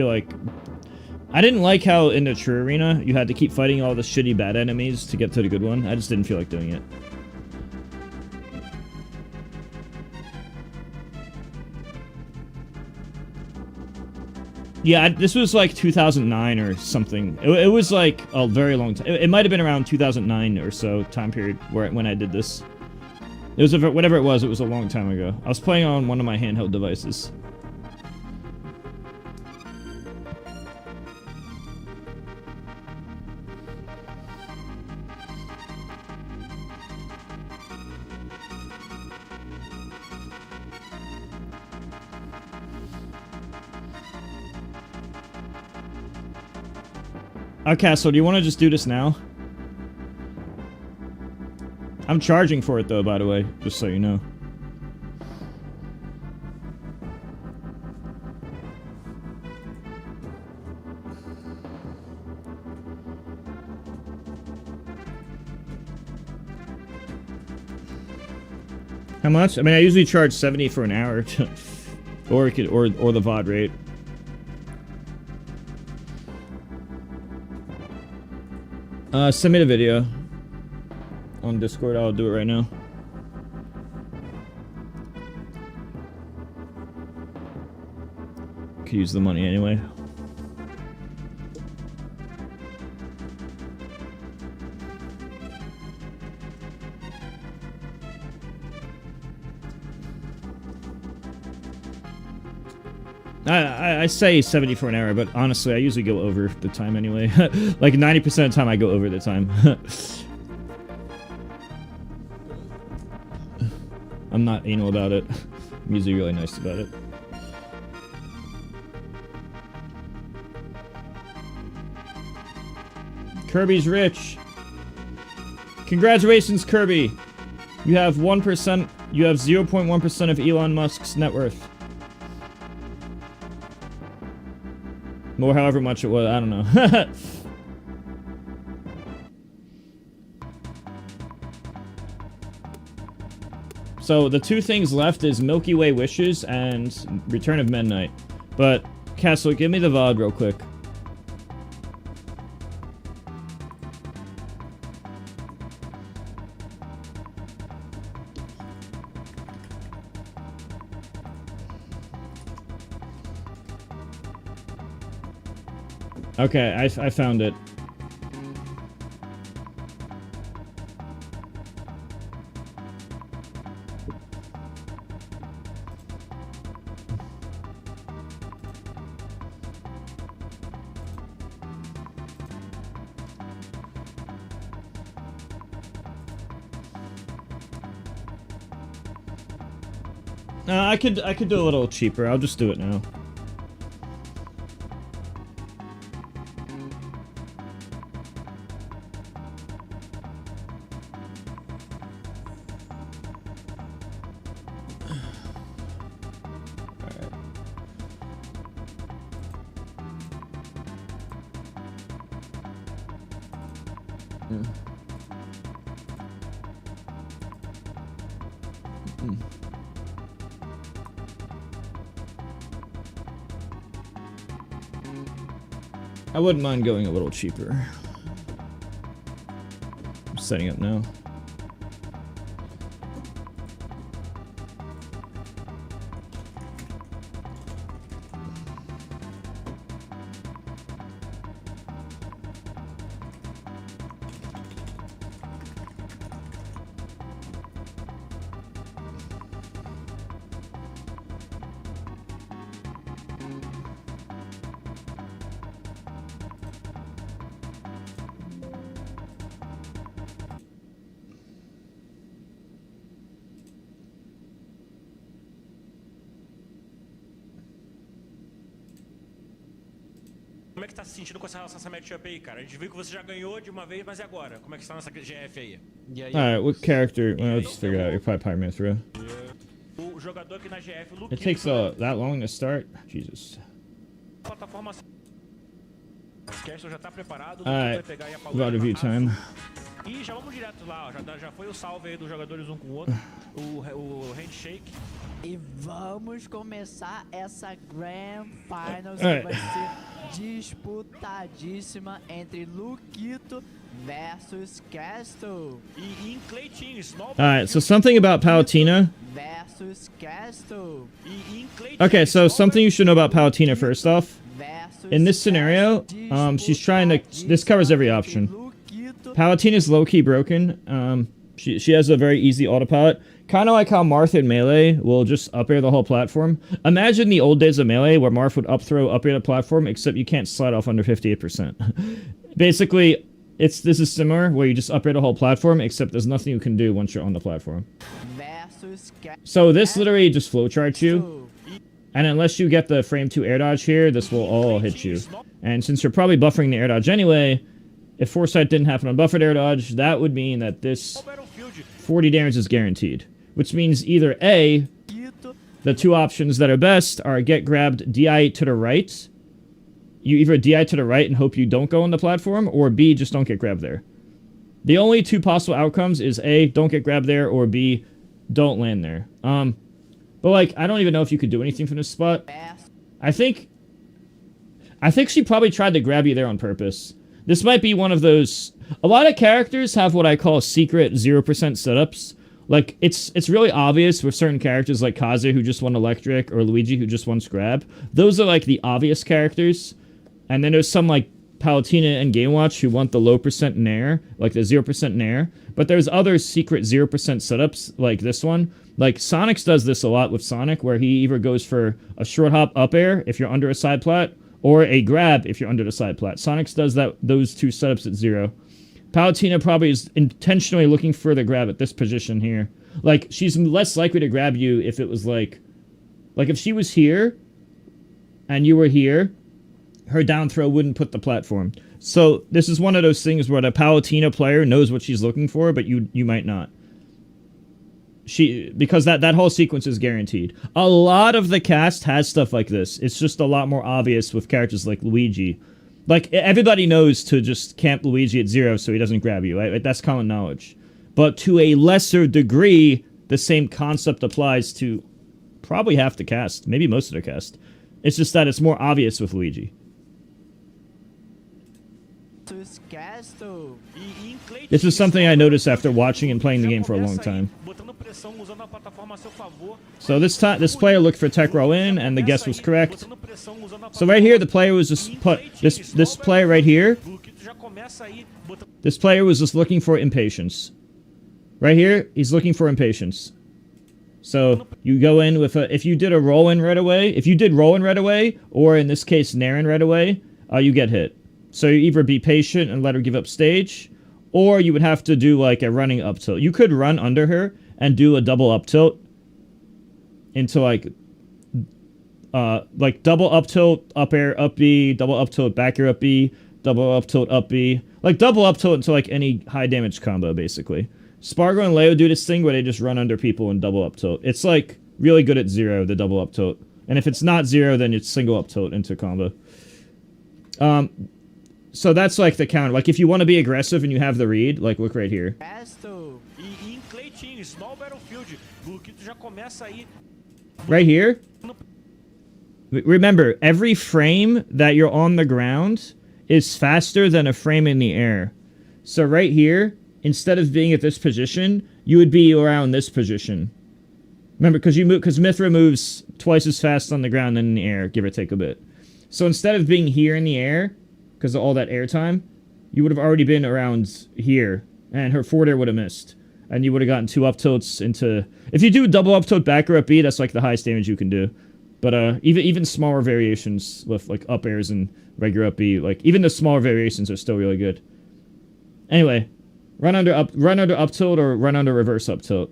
like how in the True Arena, you had to keep fighting all the shitty bad enemies to get to the good one. I just didn't feel like doing it. Yeah, this was like 2009 or something. It was like a very long time. It might have been around 2009 or so time period when I did this. It was whatever it was a long time ago. I was playing on one of my handheld devices. Okay, so do you want to just do this now? I'm charging for it though, by the way, just so you know. How much? I mean, I usually charge 70 for an hour, or the VOD rate. Send me the video on Discord. I'll do it right now. Could use the money anyway. I say 70 for an error, but honestly, I usually go over the time anyway. Like 90% of the time, I go over the time. I'm not anal about it. I'm usually really nice about it. Kirby's rich. Congratulations, Kirby. You have 1%. You have 0.1% of Elon Musk's net worth. Or however much it was. I don't know. So the two things left is Milky Way Wishes and Return of Midnight. But, Castle, give me the VOD real quick. Okay, I found it. I could do a little cheaper. I'll just do it now. I wouldn't mind going a little cheaper. I'm setting up now. Como é que tá se sentindo com essa relação, essa matchup aí, cara? A gente viu que você já ganhou de uma vez, mas e agora? Como é que está nessa GF aí? Alright, what character? Well, I'll just figure it out. You're probably Pyroman through. O jogador aqui na GF, o It takes that long to start? Jesus. Plataforma. O Castle já tá preparado. Alright, about review time. E já vamos direto lá, ó. Já foi o salve aí dos jogadores um com o outro. O handshake. E vamos começar essa Grand Finals que vai ser disputadíssima entre Luquito versus Castle. E em Clay Team, Small. Alright, so something about Palutena. Versus Castle. Okay, so something you should know about Palutena first off. In this scenario, she's trying to... This covers every option. Palutena's low-key broken. She has a very easy autopilot. Kind of like how Marth in Melee will just up-air the whole platform. Imagine the old days of Melee where Marth would up-throw, up-air the platform, except you can't slide off under 58%. Basically, this is similar, where you just up-air the whole platform, except there's nothing you can do once you're on the platform. So this literally just flowcharts you. And unless you get the frame 2 air dodge here, this will all hit you. And since you're probably buffering the air dodge anyway, if Foresight didn't happen on buffered air dodge, that would mean that this 40 damage is guaranteed. Which means either A, the two options that are best are get grabbed DI to the right. You either DI to the right and hope you don't go on the platform, or B, just don't get grabbed there. The only two possible outcomes is A, don't get grabbed there, or B, don't land there. But like, I don't even know if you could do anything from this spot. I think she probably tried to grab you there on purpose. This might be one of those... A lot of characters have what I call secret 0% setups. Like, it's really obvious with certain characters like Kaze, who just won Electric, or Luigi, who just won Scrab. Those are, like, the obvious characters. And then there's some, like, Palutena and Game Watch who want the low percent nair, like the 0% nair. But there's other secret 0% setups like this one. Like Sonic's does this a lot with Sonic, where he either goes for a short hop up air if you're under a side plat, or a grab if you're under the side plat. Sonic's does those two setups at 0. Palutena probably is intentionally looking for the grab at this position here. Like, she's less likely to grab you if it was like if she was here and you were here, her down throw wouldn't put the platform. So this is one of those things where the Palutena player knows what she's looking for, but you might not. Because that whole sequence is guaranteed. A lot of the cast has stuff like this. It's just a lot more obvious with characters like Luigi. Like, everybody knows to just camp Luigi at 0 so he doesn't grab you, right? That's common knowledge. But to a lesser degree, the same concept applies to probably half the cast, maybe most of the cast. It's just that it's more obvious with Luigi. This is something I noticed after watching and playing the game for a long time. So this player looked for tech roll in, and the guess was correct. So right here, the player was just put this player right here. This player was just looking for impatience. Right here, he's looking for impatience. So you go in with if you did a roll in right away, if you did roll in right away, or in this case nair in right away, you get hit. So you either be patient and let her give up stage, or you would have to do like a running up tilt. You could run under her and do a double up tilt into like double up tilt, up air, up B, double up tilt, back air, up B, double up tilt, up B. Like double up tilt into like any high damage combo, basically. Spargo and Leo do this thing where they just run under people and double up tilt. It's like really good at 0, the double up tilt. And if it's not 0, then it's single up tilt into combo. So that's like the counter. Like if you want to be aggressive and you have the read, like look right here. Right here. Remember, every frame that you're on the ground is faster than a frame in the air. So right here, instead of being at this position, you would be around this position. Remember, because Mithra moves twice as fast on the ground than in the air, give or take a bit. So instead of being here in the air, because of all that air time, you would have already been around here, and her forward air would have missed. And you would have gotten 2 up tilts into... If you do double up tilt back or up B, that's like the highest damage you can do. But even smaller variations with like up airs and regular up B, like even the smaller variations are still really good. Anyway, run under up tilt or run under reverse up tilt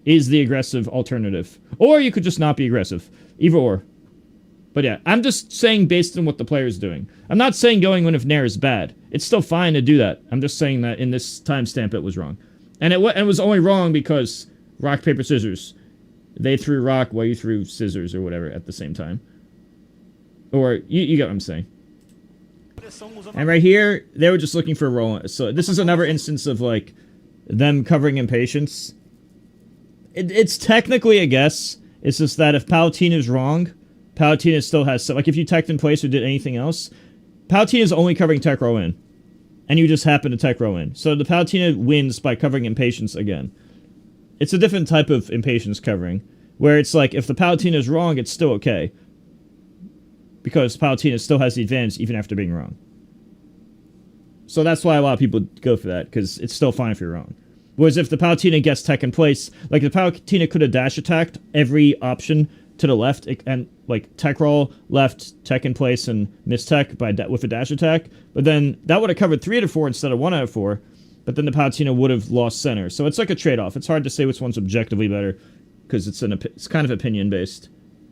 is the aggressive alternative. Or you could just not be aggressive. Either or. But yeah, I'm just saying based on what the player's doing. I'm not saying going in if nair is bad. It's still fine to do that. I'm just saying that in this timestamp it was wrong. And it was only wrong because rock, paper, scissors. They threw rock while you threw scissors or whatever at the same time. Or, you get what I'm saying. And right here, they were just looking for a roll. So this is another instance of, like, them covering impatience. It's technically a guess. It's just that if Palutena's wrong, Palutena still has some... Like, if you teched in place or did anything else, Palutena's only covering tech roll in. And you just happen to tech roll in. So the Palutena wins by covering impatience again. It's a different type of impatience covering, where it's like, if the Palutena is wrong, it's still okay. Because Palutena still has the advantage even after being wrong. So that's why a lot of people go for that, because it's still fine if you're wrong. Whereas if the Palutena gets tech in place, like the Palutena could have dash attacked every option to the left, and like tech roll, left, tech in place, and miss tech with a dash attack, but then that would have covered 3 out of 4 instead of 1 out of 4. But then the Palutena would have lost center. So it's like a trade-off. It's hard to say which one's objectively better, because it's kind of opinion-based.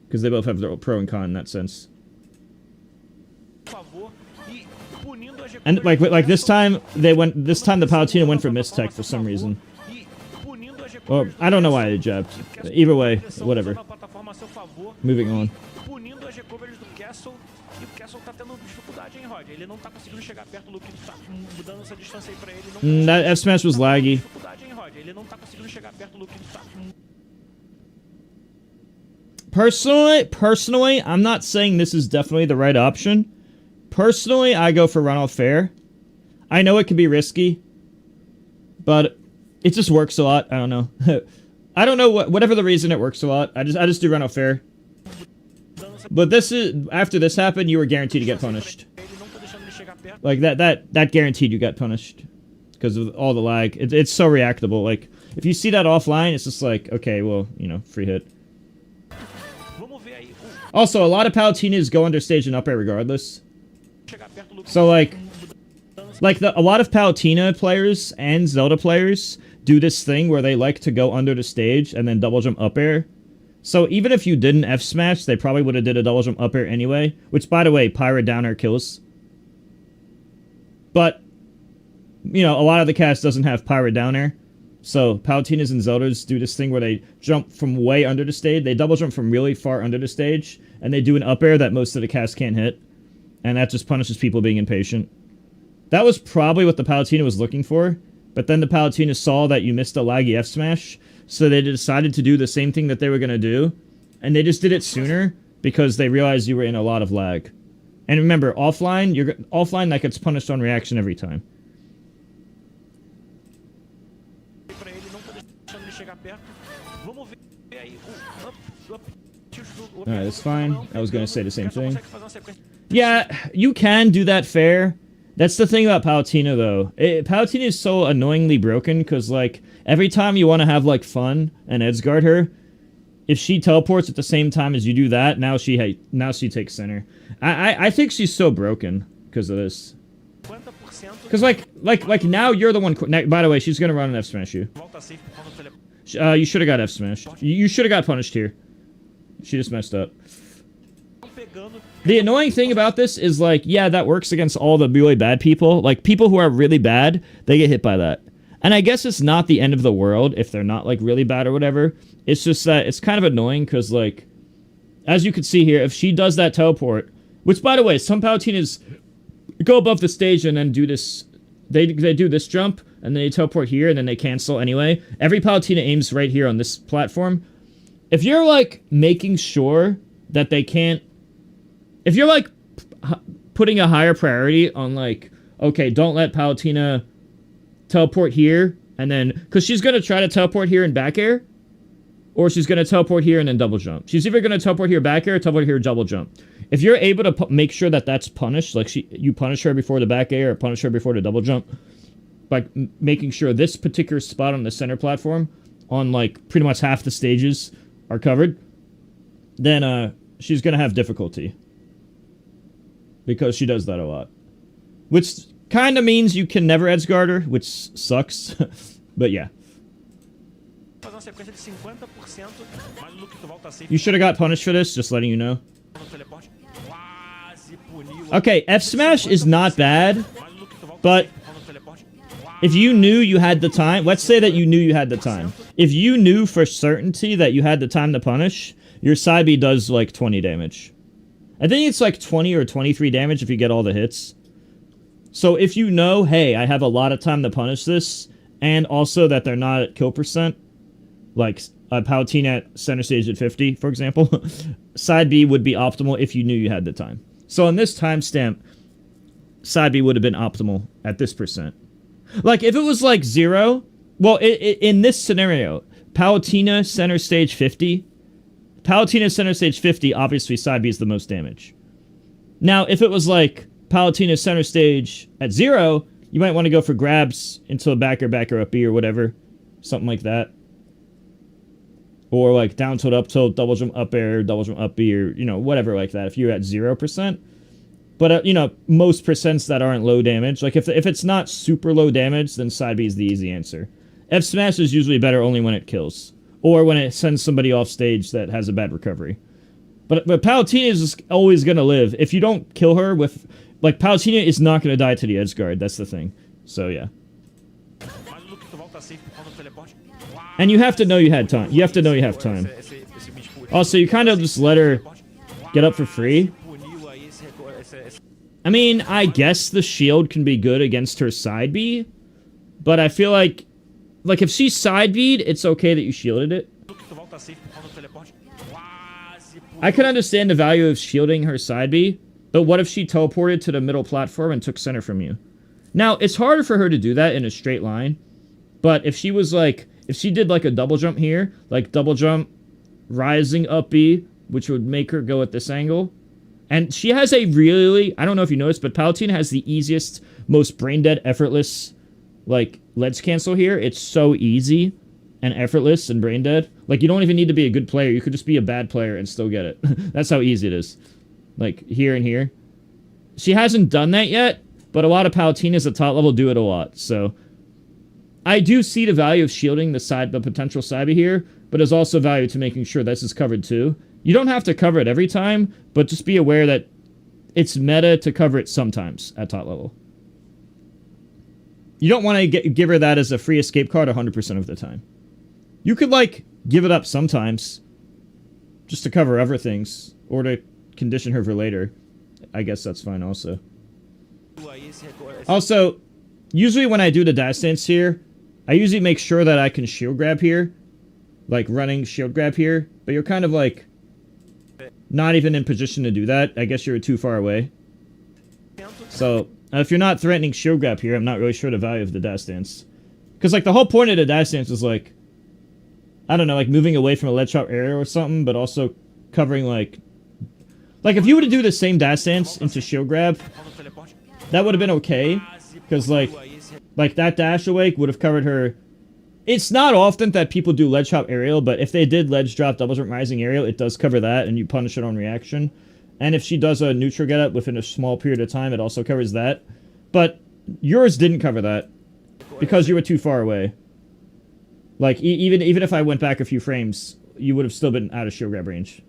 Because they both have their pro and con in that sense. And like this time, the Palutena went for mistech for some reason. Or, I don't know why they jabbed. Either way, whatever. Moving on. That F smash was laggy. Personally, I'm not saying this is definitely the right option. Personally, I go for run off fair. I know it can be risky, but it just works a lot. I don't know. I don't know whatever the reason, it works a lot. I just do run off fair. But this is after this happened, you were guaranteed to get punished. Like, that guaranteed you got punished. Because of all the lag. It's so reactable. Like, if you see that offline, it's just like, okay, well, you know, free hit. Also, a lot of Palutinas go under stage and up air regardless. So, like a lot of Palutena players and Zelda players do this thing where they like to go under the stage and then double jump up air. So even if you didn't F smash, they probably would have did a double jump up air anyway. Which, by the way, Pyra down air kills. But, you know, a lot of the cast doesn't have Pyra down air. So Palutenas and Zeldas do this thing where they jump from way under the stage. They double jump from really far under the stage. And they do an up air that most of the cast can't hit. And that just punishes people being impatient. That was probably what the Palutena was looking for. But then the Palutena saw that you missed a laggy F smash. So they decided to do the same thing that they were going to do. And they just did it sooner because they realized you were in a lot of lag. And remember, offline that gets punished on reaction every time. Alright, that's fine. I was going to say the same thing. Yeah, you can do that fair. That's the thing about Palutena, though. Palutena is so annoyingly broken, because, like, every time you want to have, like, fun and edgeguard her, if she teleports at the same time as you do that, now she takes center. I think she's so broken because of this. Because, like, now you're the one... By the way, she's going to run an F-smash you. You should have got F-smashed. You should have got punished here. She just messed up. The annoying thing about this is, like, yeah, that works against all the really bad people. Like, people who are really bad, they get hit by that. And I guess it's not the end of the world if they're not, like, really bad or whatever. It's just that it's kind of annoying because, like, as you can see here, if she does that teleport, which, by the way, some Palutenas go above the stage and then do this, they do this jump, and then they teleport here, and then they cancel anyway. Every Palutena aims right here on this platform. If you're, like, making sure that they can't... If you're, like, putting a higher priority on, like, okay, don't let Palutena teleport here, and then... Because she's going to try to teleport here and back air, or she's going to teleport here and then double jump. She's either going to teleport here back air, or teleport here double jump. If you're able to make sure that that's punished, like you punish her before the back air, or punish her before the double jump, by making sure this particular spot on the center platform, on, like, pretty much half the stages are covered, then, she's going to have difficulty. Because she does that a lot. Which kind of means you can never edgeguard her, which sucks. But yeah. You should have got punished for this, just letting you know. Okay, F-Smash is not bad. But if you knew you had the time... Let's say that you knew you had the time. If you knew for certainty that you had the time to punish, your side B does like 20 damage. I think it's like 20 or 23 damage if you get all the hits. So if you know, hey, I have a lot of time to punish this, and also that they're not at kill percent, like a Palutena at center stage at 50, for example, side B would be optimal if you knew you had the time. So on this timestamp, side B would have been optimal at this percent. Like, if it was like 0, well, in this scenario, Palutena center stage 50... Palutena center stage 50, obviously side B is the most damage. Now, if it was like Palutena center stage at 0, you might want to go for grabs until back air up B or whatever. Something like that. Or like down tilt, up tilt, double jump up air, double jump up B, or, you know, whatever like that if you're at 0%. But, you know, most percents that aren't low damage. Like, if it's not super low damage, then side B is the easy answer. F-Smash is usually better only when it kills. Or when it sends somebody off stage that has a bad recovery. But Palutena is always going to live. If you don't kill her with... Like, Palutena is not going to die to the edgeguard. That's the thing. So, yeah. And you have to know you had time. You have to know you have time. Also, you kind of just let her get up for free. I mean, I guess the shield can be good against her side B. But I feel like... Like, if she side B'd, it's okay that you shielded it. I can understand the value of shielding her side B, but what if she teleported to the middle platform and took center from you? Now, it's harder for her to do that in a straight line, but if she was like, if she did like a double jump here, like double jump, rising up B, which would make her go at this angle, And she has a really, I don't know if you noticed, but Palutena has the easiest, most brain-dead, effortless, like, ledge cancel here. It's so easy and effortless and brain-dead. Like, you don't even need to be a good player. You could just be a bad player and still get it. That's how easy it is. Like, here and here. She hasn't done that yet, but a lot of Palutenas at top level do it a lot, so... I do see the value of shielding the potential Cyber here, but there's also value to making sure this is covered too. You don't have to cover it every time, but just be aware that it's meta to cover it sometimes at top level. You don't want to give her that as a free escape card 100% of the time. You could, like, give it up sometimes, just to cover other things, or to condition her for later. I guess that's fine also. Also, usually when I do the dash dance here, I usually make sure that I can shield grab here. Like, running shield grab here. But you're kind of, like, not even in position to do that. I guess you're too far away. So, if you're not threatening shield grab here, I'm not really sure the value of the dash dance. Because, like, the whole point of the dash dance is, like, I don't know, like, moving away from a ledge trap area or something, but also covering, like... Like, if you were to do the same dash dance into shield grab, that would have been okay. Because, like, that dash away would have covered her... It's not often that people do ledge drop aerial, but if they did ledge drop double jump rising aerial, it does cover that, and you punish it on reaction. And if she does a neutral get up within a small period of time, it also covers that. But yours didn't cover that, because you were too far away. Like, even if I went back a few frames, you would have still been out of shield grab range.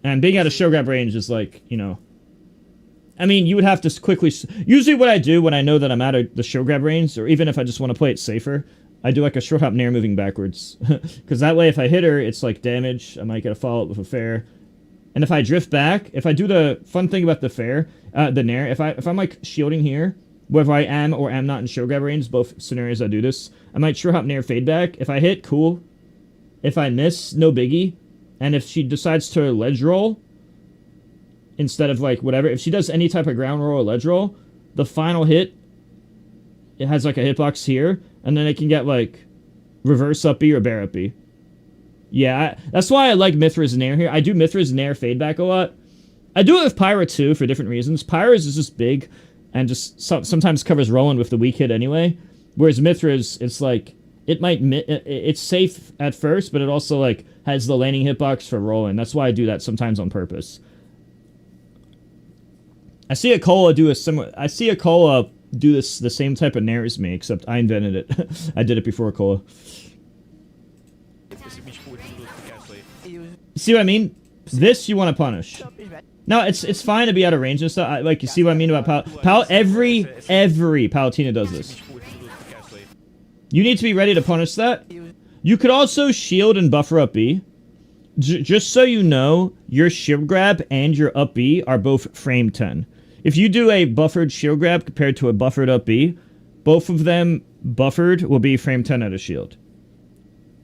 And being out of shield grab range is like, you know... I mean, you would have to quickly... Usually what I do when I know that I'm out of the shield grab range, or even if I just want to play it safer, I do like a short hop nair moving backwards. Because that way, if I hit her, it's like damage. I might get a follow-up with a fair. And if I drift back, if I do the fun thing about the fair, the nair, if I'm like shielding here, whether I am or am not in shield grab range, both scenarios I do this, I might short hop nair fade back. If I hit, cool. If I miss, no biggie. And if she decides to ledge roll, instead of, like, whatever. If she does any type of ground roll or ledge roll, the final hit, it has, like, a hitbox here, and then it can get, like, reverse up B or bear up B. Yeah, that's why I like Mithra's Nair here. I do Mithra's Nair fade back a lot. I do it with Pyra, too, for different reasons. Pyra's is just big, and just sometimes covers Roland with the weak hit anyway. Whereas Mithra's, it's, like, it's safe at first, but it also, like, has the landing hitbox for Roland. That's why I do that sometimes on purpose. I see a Cola do this the same type of nair as me, except I invented it. I did it before Cola. See what I mean? This you want to punish. Now it's fine to be out of range and stuff. Like, you see what I mean about every Palutena does this. You need to be ready to punish that. You could also shield and buffer up B. Just so you know, your shield grab and your up B are both frame 10. If you do a buffered shield grab compared to a buffered up B, both of them buffered will be frame 10 out of shield.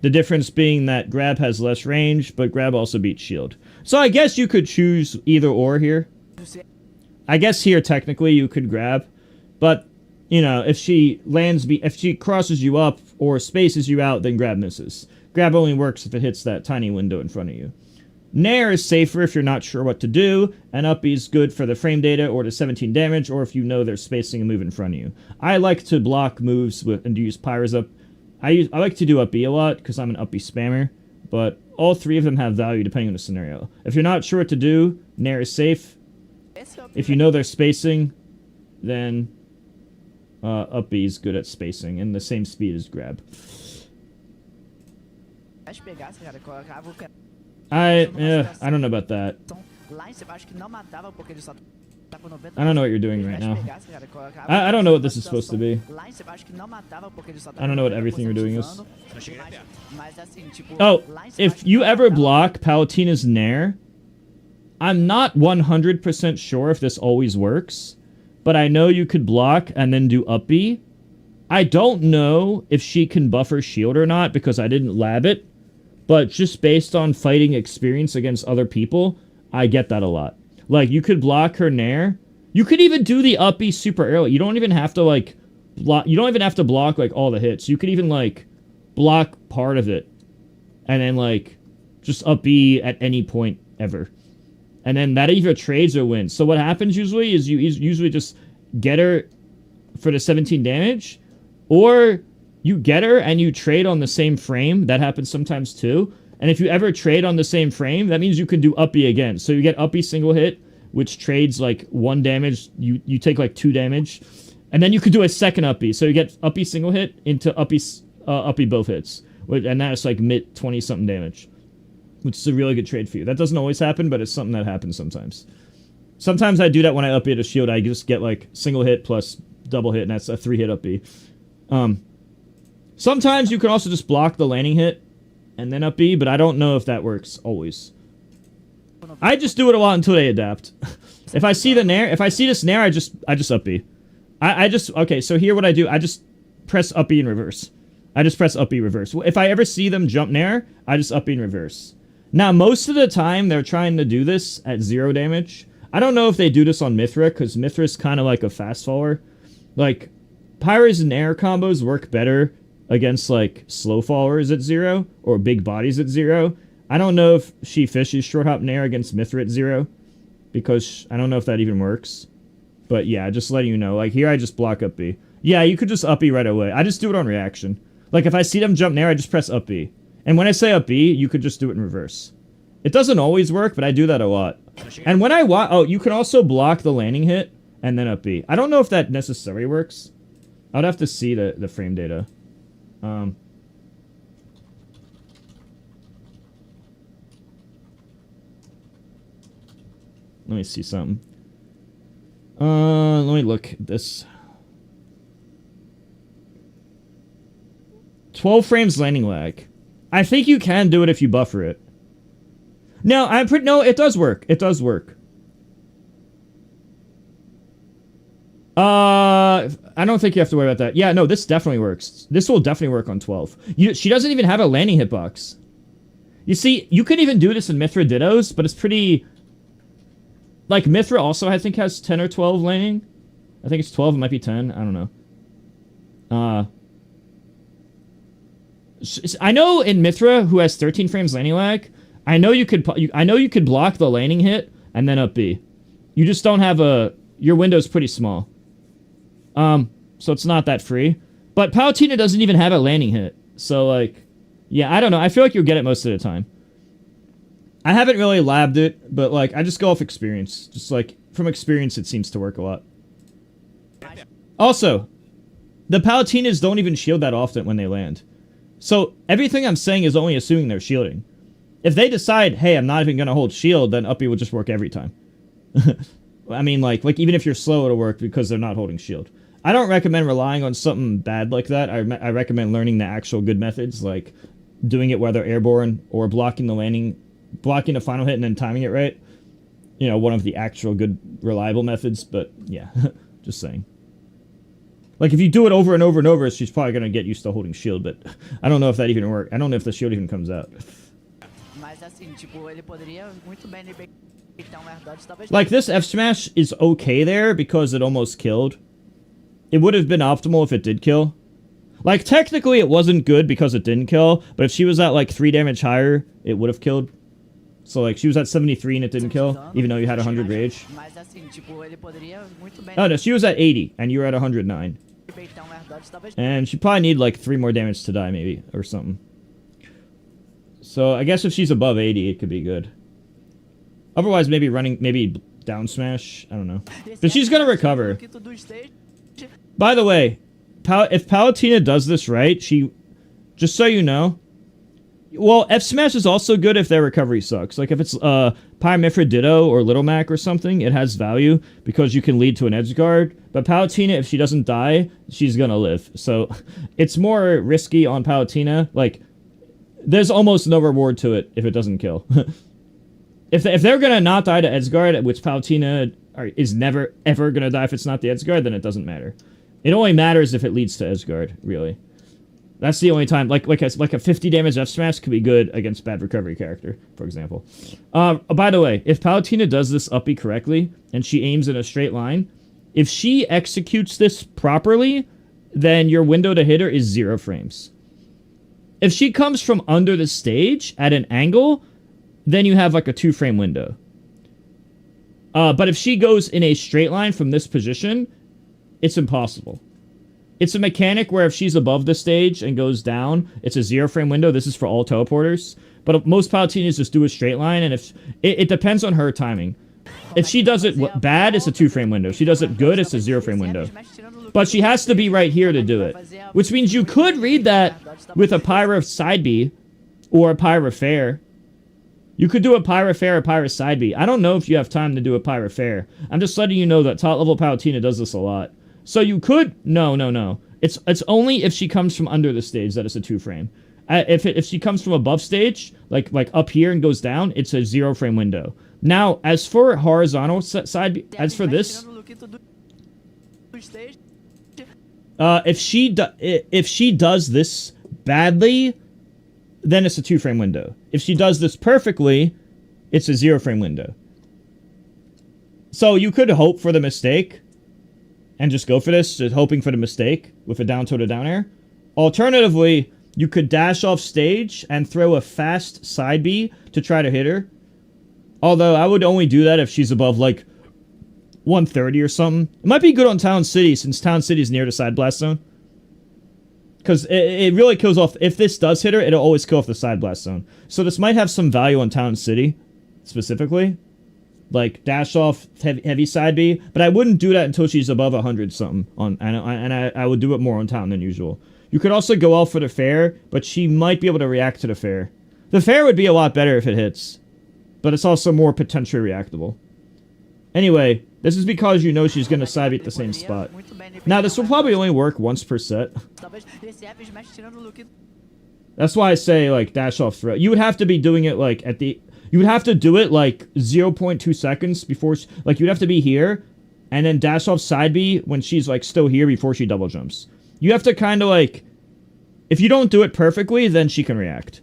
The difference being that grab has less range, but grab also beats shield. So I guess you could choose either or here. I guess here technically you could grab, but you know, if she crosses you up or spaces you out, then grab misses. Grab only works if it hits that tiny window in front of you. Nair is safer if you're not sure what to do, and up B is good for the frame data or the 17 damage, or if you know there's spacing a move in front of you. I like to block moves and use Pyra's up. I like to do up B a lot because I'm an up B spammer, but all three of them have value depending on the scenario. If you're not sure what to do, Nair is safe. If you know there's spacing, then up B is good at spacing and the same speed as grab. I don't know about that. I don't know what you're doing right now. I don't know what this is supposed to be. I don't know what everything you're doing is. Oh, if you ever block Palutena's Nair, I'm not 100% sure if this always works, but I know you could block and then do up B. I don't know if she can buffer shield or not because I didn't lab it. But just based on fighting experience against other people, I get that a lot. Like, you could block her Nair. You could even do the up B super aerial. You don't even have to, like, block. You don't even have to block, like, all the hits. You could even, like, block part of it. And then, like, just up B at any point ever. And then that either trades or wins. So what happens usually is you usually just get her for the 17 damage, or you get her and you trade on the same frame. That happens sometimes too. And if you ever trade on the same frame, that means you can do uppy again. So you get uppy single hit, which trades like 1 damage. You take like 2 damage. And then you could do a second uppy. So you get uppy single hit into uppy both hits. And that's like mid 20 something damage, which is a really good trade for you. That doesn't always happen, but it's something that happens sometimes. Sometimes I do that when I uppy a shield. I just get like single hit plus double hit, and that's a 3-hit uppy. Sometimes you can also just block the landing hit and then up B, but I don't know if that works always. I just do it a lot until they adapt. If I see the nair, if I see this nair, I just up B. Okay, so here what I do, I just press up B in reverse. I just press up B reverse. If I ever see them jump nair, I just up B in reverse. Now, most of the time, they're trying to do this at 0 damage. I don't know if they do this on Mithra, because Mithra's kind of like a fast faller. Like, Pyra's nair combos work better against, like, slow fallers at 0, or big bodies at 0. I don't know if she fishes short hop nair against Mithra at 0, because I don't know if that even works. But yeah, just letting you know. Like, here I just block up B. Yeah, you could just up B right away. I just do it on reaction. Like, if I see them jump nair, I just press up B. And when I say up B, you could just do it in reverse. It doesn't always work, but I do that a lot. And when I watch... Oh, you can also block the landing hit and then up B. I don't know if that necessarily works. I would have to see the frame data. Let me see something. Let me look at this. 12 frames landing lag. I think you can do it if you buffer it. No, no, it does work. It does work. I don't think you have to worry about that. Yeah, no, this definitely works. This will definitely work on 12. She doesn't even have a landing hitbox. You see, you could even do this in Mithra Dittos, but it's pretty... Like, Mithra also, I think, has 10 or 12 landing. I think it's 12, it might be 10. I don't know. I know in Mithra, who has 13 frames landing lag, I know you could block the landing hit and then up B. You just don't have a... Your window's pretty small. So it's not that free. But Palutena doesn't even have a landing hit. So, like... Yeah, I don't know. I feel like you'll get it most of the time. I haven't really labbed it, but, like, I just go off experience. Just, like, from experience, it seems to work a lot. Also, the Palutenas don't even shield that often when they land. So, everything I'm saying is only assuming they're shielding. If they decide, hey, I'm not even going to hold shield, then uppy will just work every time. I mean, like even if you're slow, it'll work because they're not holding shield. I don't recommend relying on something bad like that. I recommend learning the actual good methods, like doing it while they're airborne, or blocking the landing, blocking the final hit and then timing it right. You know, one of the actual good, reliable methods, but yeah, just saying. Like, if you do it over and over and over, she's probably going to get used to holding shield, but I don't know if that even works. I don't know if the shield even comes out. Like, this F smash is okay there because it almost killed. It would have been optimal if it did kill. Like, technically it wasn't good because it didn't kill, but if she was at, like, 3 damage higher, it would have killed. So, like, she was at 73 and it didn't kill, even though you had 100 rage. Oh, no, she was at 80, and you were at 109. And she probably need, like, 3 more damage to die, maybe, or something. So, I guess if she's above 80, it could be good. Otherwise, maybe down smash, I don't know. But she's gonna recover. By the way, if Palutena does this right, just so you know, well, F smash is also good if their recovery sucks. Like, if it's Pyra Ditto or Little Mac or something, it has value because you can lead to an edge guard. But Palutena, if she doesn't die, she's gonna live. So, it's more risky on Palutena. Like, there's almost no reward to it if it doesn't kill. If they're gonna not die to Edgeguard, which Palutena is never ever gonna die if it's not the Edgeguard, then it doesn't matter. It only matters if it leads to Edgeguard, really. That's the only time. Like a 50 damage F smash could be good against bad recovery character, for example. By the way, if Palutena does this uppy correctly and she aims in a straight line, if she executes this properly, then your window to hit her is 0 frames. If she comes from under the stage at an angle, then you have like a 2-frame window. But if she goes in a straight line from this position, it's impossible. It's a mechanic where if she's above the stage and goes down, it's a 0 frame window. This is for all teleporters. But most Palutinas just do a straight line, and if it depends on her timing. If she does it bad, it's a 2 frame window. If she does it good, it's a 0 frame window. But she has to be right here to do it. Which means you could read that with a Pyra side B or a Pyra fair. You could do a Pyra fair or Pyra side B. I don't know if you have time to do a Pyra fair. I'm just letting you know that top level Palutena does this a lot. So you could... No. It's only if she comes from under the stage that it's a 2 frame. If she comes from above stage, like up here and goes down, it's a 0 frame window. Now, as for horizontal side, as for this, if she does this badly, then it's a 2 frame window. If she does this perfectly, it's a 0 frame window. So you could hope for the mistake and just go for this, just hoping for the mistake with a down toe to down air. Alternatively, you could dash off stage and throw a fast side B to try to hit her. Although, I would only do that if she's above, like, 130 or something. It might be good on Town City, since Town City is near the side blast zone. Because it really kills off... If this does hit her, it'll always kill off the side blast zone. So this might have some value on Town City, specifically. Like, dash off heavy side B. But I wouldn't do that until she's above 100 something. And I would do it more on Town than usual. You could also go off for the fair, but she might be able to react to the fair. The fair would be a lot better if it hits. But it's also more potentially reactable. Anyway, this is because you know she's going to side B at the same spot. Now, this will probably only work once per set. That's why I say, like, dash off throw. You would have to be doing it, like, at the... You would have to do it, like, 0.2 seconds before... Like, you'd have to be here, and then dash off side B when she's, like, still here before she double jumps. You have to kind of, like... If you don't do it perfectly, then she can react.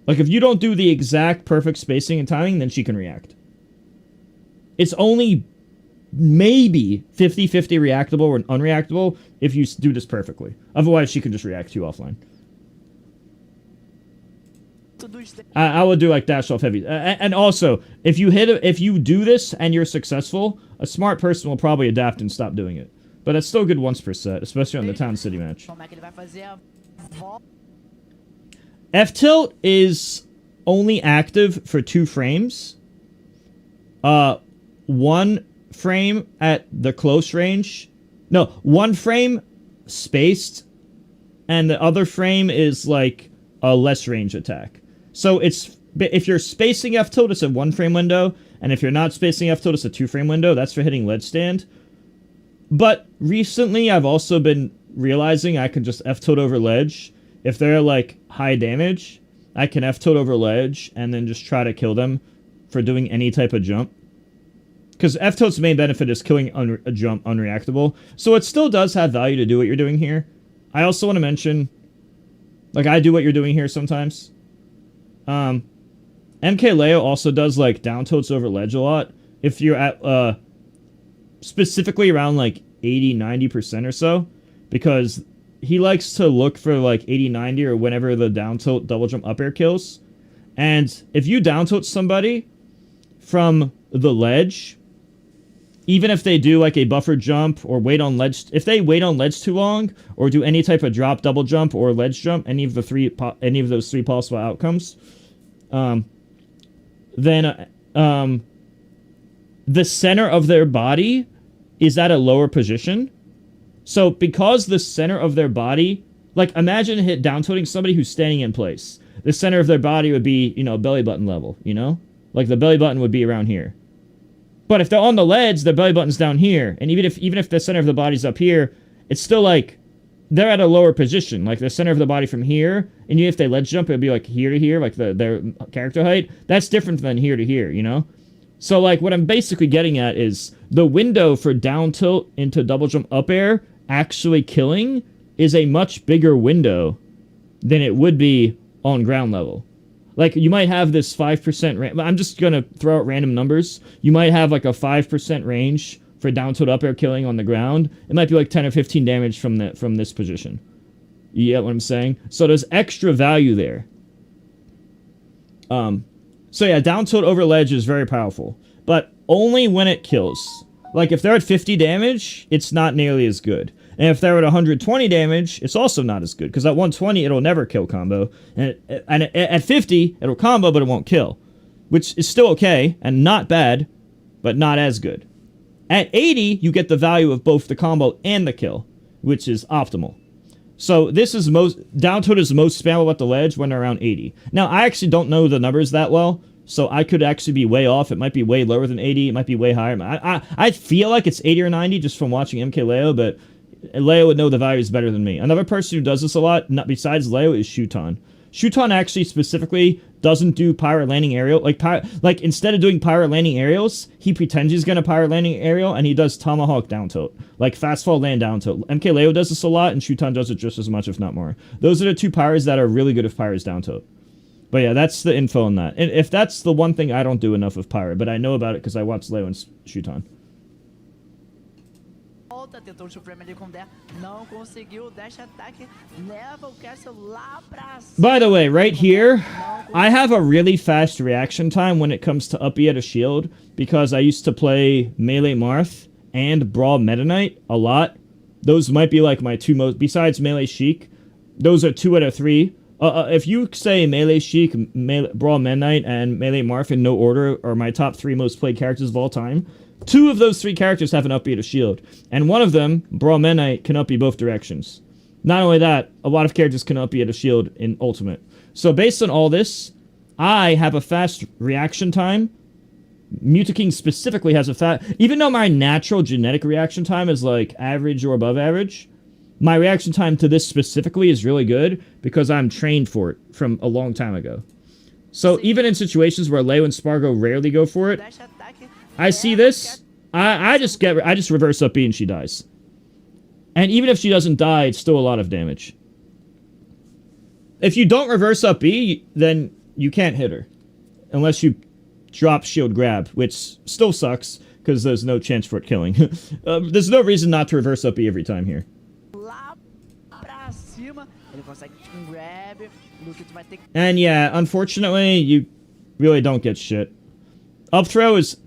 Like, if you don't do the exact perfect spacing and timing, then she can react. It's only maybe 50-50 reactable or unreactable if you do this perfectly. Otherwise, she can just react to you offline. I would do like dash off heavy. And also, if you do this and you're successful, a smart person will probably adapt and stop doing it. But it's still good once per set, especially on the Town City match. F-tilt is only active for 2 frames. 1 frame at the close range. No, 1 frame spaced, and the other frame is like a less range attack. So it's if you're spacing F-tilt, it's a 1 frame window, and if you're not spacing F-tilt, it's a 2 frame window. That's for hitting ledge stand. But recently, I've also been realizing I can just F-tilt over ledge. If they're like high damage, I can F-tilt over ledge and then just try to kill them for doing any type of jump. Because F-tilt's main benefit is killing a jump unreactable. So it still does have value to do what you're doing here. I also want to mention, like, I do what you're doing here sometimes. MK Leo also does, like, down tilts over ledge a lot. If you're at, specifically around, like, 80-90% or so. Because he likes to look for, like, 80-90 or whenever the down tilt double jump up air kills. And if you down tilt somebody from the ledge, even if they do like a buffer jump or wait on ledge, if they wait on ledge too long or do any type of drop, double jump, or ledge jump, any of those 3 possible outcomes, then the center of their body is at a lower position. So because the center of their body, like, imagine down tilting somebody who's standing in place. The center of their body would be, you know, belly button level, you know? Like, the belly button would be around here. But if they're on the ledge, their belly button's down here. And even if the center of the body's up here, it's still, like, they're at a lower position. Like, the center of the body from here, and even if they ledge jump, it would be, like, here to here, like, their character height. That's different than here to here, you know? So, like, what I'm basically getting at is the window for down tilt into double jump up air actually killing is a much bigger window than it would be on ground level. Like, you might have this 5% I'm just gonna throw out random numbers. You might have, like, a 5% range for down tilt up air killing on the ground. It might be, like, 10 or 15 damage from this position. You get what I'm saying? So there's extra value there. So yeah, down tilt over ledge is very powerful. But only when it kills. Like, if they're at 50 damage, it's not nearly as good. And if they're at 120 damage, it's also not as good. Because at 120, it'll never kill combo. And at 50, it'll combo, but it won't kill. Which is still okay, and not bad, but not as good. At 80, you get the value of both the combo and the kill, which is optimal. So this is down tilt is most spammable at the ledge when they're around 80. Now, I actually don't know the numbers that well, so I could actually be way off. It might be way lower than 80. It might be way higher. I feel like it's 80 or 90 just from watching MK Leo, but Leo would know the values better than me. Another person who does this a lot, not besides Leo, is Shuton. Shuton actually specifically doesn't do pirate landing aerial. Like instead of doing pirate landing aerials, he pretends he's gonna pirate landing aerial, and he does tomahawk down tilt. Like fast fall land down tilt. MK Leo does this a lot, and Shuton does it just as much, if not more. Those are the two pirates that are really good at pirates down tilt. But yeah, that's the info on that. And if that's the one thing I don't do enough of pirate, but I know about it because I watch Leo and Shuton. Tentou o supremo ali com o Dash, não conseguiu, o Dash ataque leva o Castle lá pra cima. By the way, right here, I have a really fast reaction time when it comes to up E at a shield, because I used to play Melee Marth and Brawl Meta Knight a lot. Those might be like my two most, besides Melee Sheik, those are 2 out of 3. If you say Melee Sheik, Brawl Meta Knight, and Melee Marth in no order are my top 3 most played characters of all time, 2 of those 3 characters have an up B at a shield. And one of them, Brawl Meta Knight, can up B both directions. Not only that, a lot of characters can up B at a shield in Ultimate. So based on all this, I have a fast reaction time. Mutaking specifically has a fast... Even though my natural genetic reaction time is like average or above average, my reaction time to this specifically is really good because I'm trained for it from a long time ago. So even in situations where Leo and Spargo rarely go for it, I see this, I just reverse up B and she dies. And even if she doesn't die, it's still a lot of damage. If you don't reverse up B, then you can't hit her. Unless you drop shield grab, which still sucks, because there's no chance for it killing. There's no reason not to reverse up B every time here. And yeah, unfortunately, you really don't get shit. Up throw is...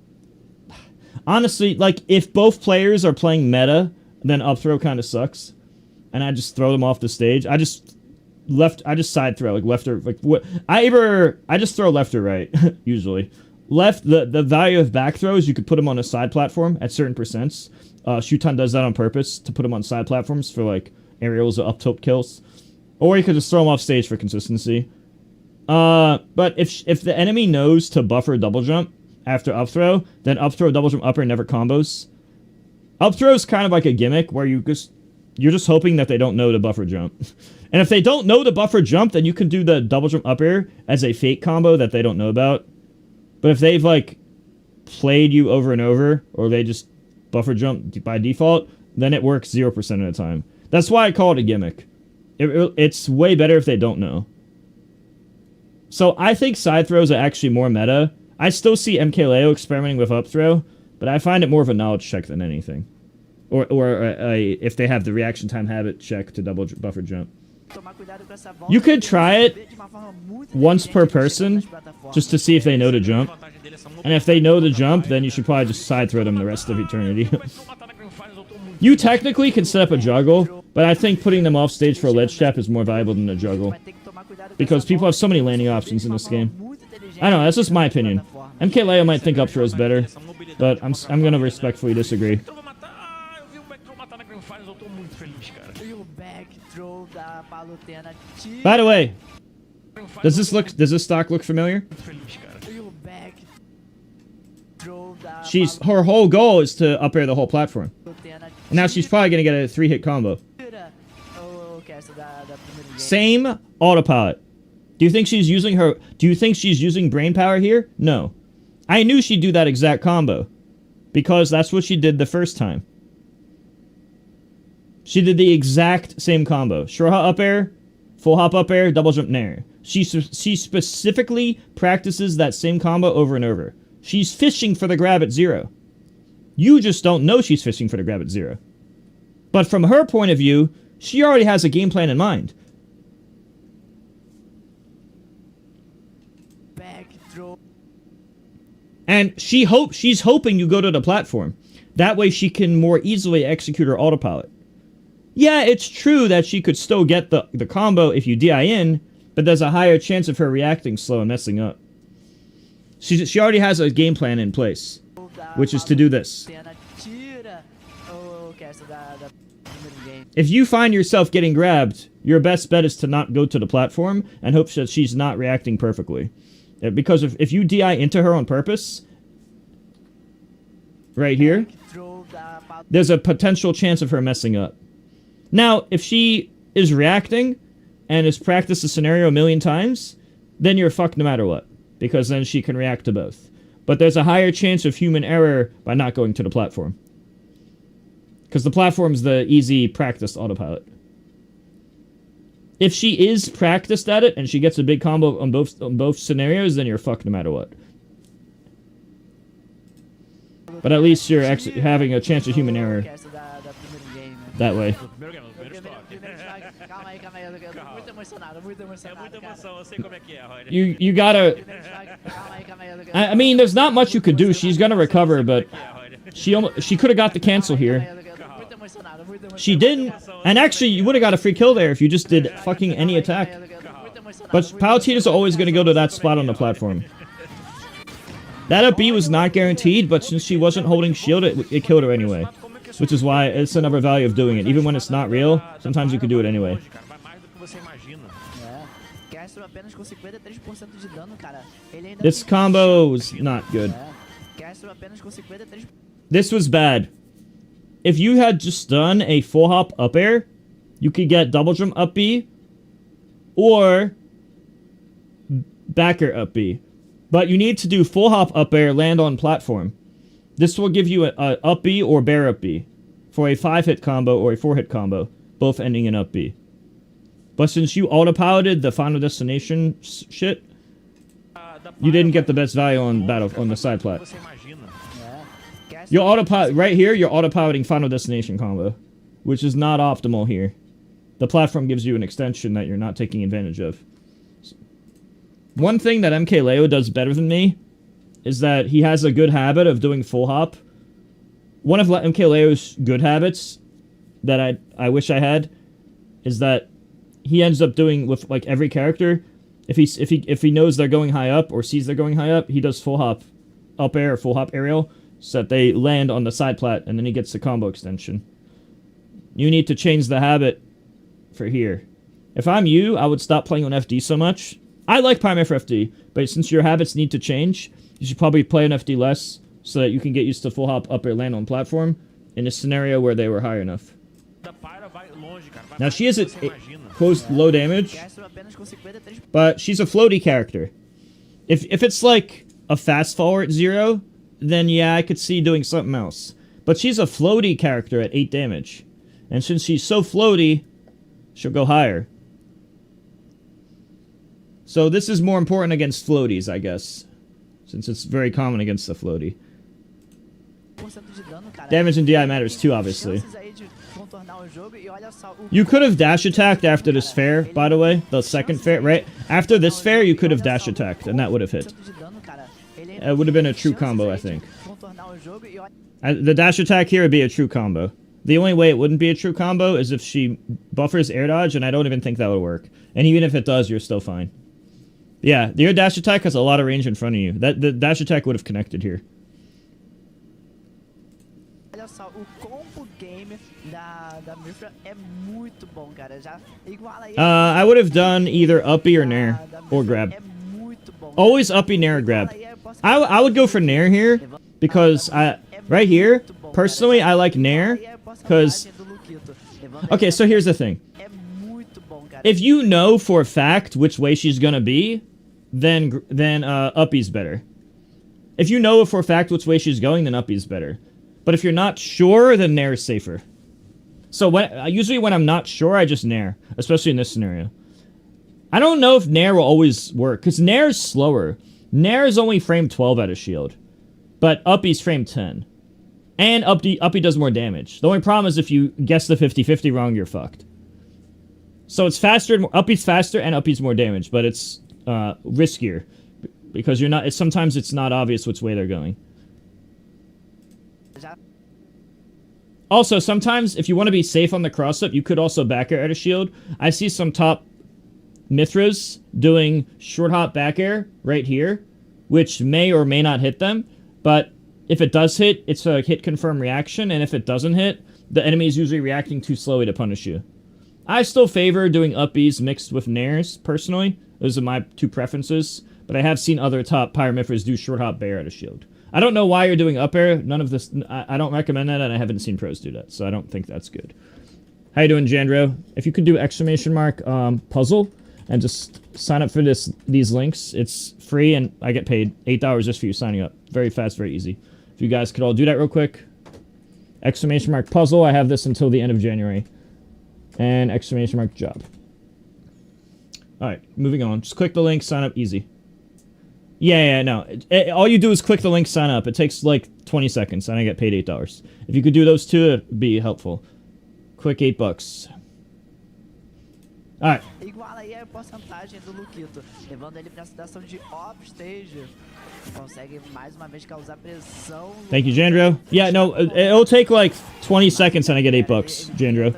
Honestly, like, if both players are playing meta, then up throw kind of sucks. And I just throw them off the stage. I just side throw, like left or, like, what? I just throw left or right, usually. The value of back throws, you could put them on a side platform at certain percents. Shuton does that on purpose, to put them on side platforms for, like, aerials or up tilt kills. Or you could just throw them off stage for consistency. But if the enemy knows to buffer double jump after up throw, then up throw double jump upper never combos. Up throw is kind of like a gimmick where you're just hoping that they don't know to buffer jump. And if they don't know to buffer jump, then you can do the double jump up air as a fake combo that they don't know about. But if they've like played you over and over, or they just buffer jump by default, then it works 0% of the time. That's why I call it a gimmick. It's way better if they don't know. So I think side throws are actually more meta. I still see MKLeo experimenting with up throw, but I find it more of a knowledge check than anything. Or if they have the reaction time habit check to double buffer jump. You could try it once per person, just to see if they know to jump. And if they know to jump, then you should probably just side throw them the rest of eternity. You technically can set up a juggle, but I think putting them off stage for a ledge trap is more valuable than a juggle. Because people have so many landing options in this game. I don't know, that's just my opinion. MKLeo might think up throw is better, but I'm gonna respectfully disagree. By the way, does this stock look familiar? Her whole goal is to up air the whole platform. And now she's probably gonna get a 3-hit combo. Same autopilot. Do you think she's using brain power here? No. I knew she'd do that exact combo, because that's what she did the first time. She did the exact same combo. Short hop up air, full hop up air, double jump nair. She specifically practices that same combo over and over. She's fishing for the grab at 0. You just don't know she's fishing for the grab at 0. But from her point of view, she already has a game plan in mind. And she's hoping you go to the platform. That way she can more easily execute her autopilot. Yeah, it's true that she could still get the combo if you DI in, but there's a higher chance of her reacting slow and messing up. She already has a game plan in place, which is to do this. If you find yourself getting grabbed, your best bet is to not go to the platform and hope that she's not reacting perfectly. Because if you DI into her on purpose, right here, there's a potential chance of her messing up. Now, if she is reacting and has practiced the scenario a million times, then you're fucked no matter what, because then she can react to both. But there's a higher chance of human error by not going to the platform. Because the platform's the easy practiced autopilot. If she is practiced at it and she gets a big combo on both scenarios, then you're fucked no matter what. But at least you're having a chance of human error that way. You gotta... I mean, there's not much you could do. She's gonna recover, but she could have got the cancel here. She didn't, and actually you would have got a free kill there if you just did fucking any attack. But Palutina's always going to go to that spot on the platform. That up B was not guaranteed, but since she wasn't holding shield, it killed her anyway. Which is why it's another value of doing it. Even when it's not real, sometimes you can do it anyway. This combo's not good. This was bad. If you had just done a full hop up air, you could get double jump up B or back air up B. But you need to do full hop up air, land on platform. This will give you a up B or bear up B for a 5-hit combo or a 4-hit combo, both ending in up B. But since you autopiloted the Final Destination shit, you didn't get the best value on the side plat. You're autopilot right here. You're autopiloting Final Destination combo, which is not optimal here. The platform gives you an extension that you're not taking advantage of. One thing that MKLeo does better than me is that he has a good habit of doing full hop. One of MKLeo's good habits that I wish I had is that he ends up doing with like every character. If he knows they're going high up or sees they're going high up, he does full hop up air or full hop aerial, so that they land on the side plat, and then he gets the combo extension. You need to change the habit for here. If I'm you, I would stop playing on FD so much. I like Prime for FD, but since your habits need to change, you should probably play on FD less, so that you can get used to full hop up air land on platform in a scenario where they were high enough. Now she is close low damage, but she's a floaty character. If it's like a fast faller at 0, then yeah, I could see doing something else. But she's a floaty character at 8 damage. And since she's so floaty, she'll go higher. So this is more important against floaties, I guess. Since it's very common against the floaty. Damage and DI matters too, obviously. You could have dash attacked after this fair, by the way. The second fair, right? After this fair, you could have dash attacked, and that would have hit. It would have been a true combo, I think. The dash attack here would be a true combo. The only way it wouldn't be a true combo is if she buffers air dodge, and I don't even think that would work. And even if it does, you're still fine. Yeah, your dash attack has a lot of range in front of you. The dash attack would have connected here. I would have done either uppy or nair, or grab. Always uppy, nair, or grab. I would go for nair here, because right here, personally, I like nair, because... Okay, so here's the thing. If you know for a fact which way she's gonna be, then uppy's better. If you know for a fact which way she's going, then uppy's better. But if you're not sure, then nair is safer. So usually when I'm not sure, I just nair, especially in this scenario. I don't know if nair will always work, because nair is slower. Nair is only frame 12 out of shield, but uppy's frame 10. And uppy does more damage. The only problem is if you guess the 50-50 wrong, you're fucked. So it's faster, uppy's faster, and uppy's more damage, but it's riskier. because you're not. Sometimes it's not obvious which way they're going. Also, sometimes if you want to be safe on the cross-up, you could also back air at a shield. I see some top Mithras doing short hop back air right here, which may or may not hit them, but if it does hit, it's a hit confirm reaction, and if it doesn't hit, the enemy is usually reacting too slowly to punish you. I still favor doing up Bs mixed with nairs, personally. Those are my two preferences, but I have seen other top Pyromithras do short hop back air at a shield. I don't know why you're doing up air. None of this, I don't recommend that, and I haven't seen pros do that, so I don't think that's good. How you doing, Jandro? If you could do exclamation mark puzzle and just sign up for these links, it's free and I get paid $8 just for you signing up. Very fast, very easy. If you guys could all do that real quick. Exclamation mark puzzle. I have this until the end of January. And exclamation mark job. Alright, moving on. Just click the link, sign up, easy. Yeah, no. All you do is click the link, sign up. It takes like 20 seconds, and I get paid $8. If you could do those two, it'd be helpful. Quick $8. Alright. Iguala aí a porcentagem do Luquito, levando ele pra situação de off-stage. Consegue mais uma vez causar pressão. Thank you, Jandro. Yeah, no, it'll take like 20 seconds and I get $8, Jandro.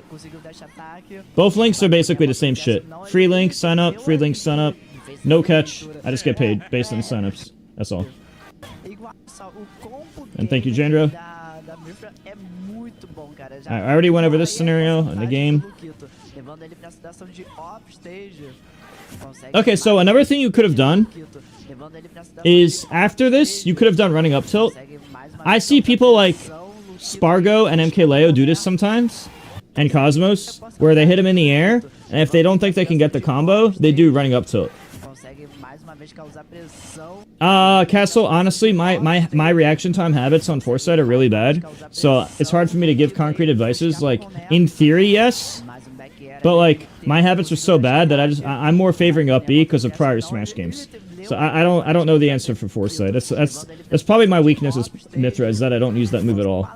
Both links are basically the same shit. Free link, sign up, free link, sign up. No catch. I just get paid based on the signups. That's all. And thank you, Jandro. I already went over this scenario in the game. Okay, so another thing you could have done is after this, you could have done running up tilt. I see people like Spargo and MKLeo do this sometimes, and Cosmos, where they hit him in the air, and if they don't think they can get the combo, they do running up tilt. Castle, honestly, my reaction time habits on Foresight are really bad, so it's hard for me to give concrete advices. Like, in theory, yes, but like, my habits are so bad that I'm more favoring up B because of prior Smash games. So I don't know the answer for Foresight. That's probably my weakness as Mithra, is that I don't use that move at all.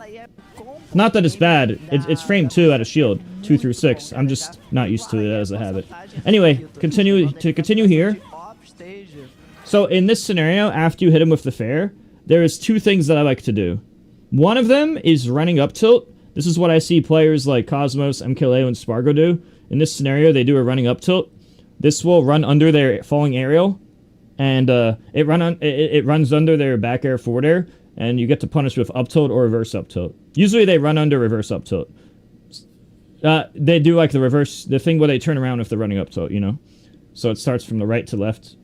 Not that it's bad. It's frame 2 at a shield, 2 through 6. I'm just not used to it as a habit. Anyway, continue here. So in this scenario, after you hit him with the fair, there is two things that I like to do. One of them is running up tilt. This is what I see players like Cosmos, MKLeo, and Spargo do. In this scenario, they do a running up tilt. This will run under their falling aerial, and it runs under their back air, forward air, and you get to punish with up tilt or reverse up tilt. Usually they run under reverse up tilt. They do like the thing where they turn around if they're running up tilt, you know? So it starts from the right to left.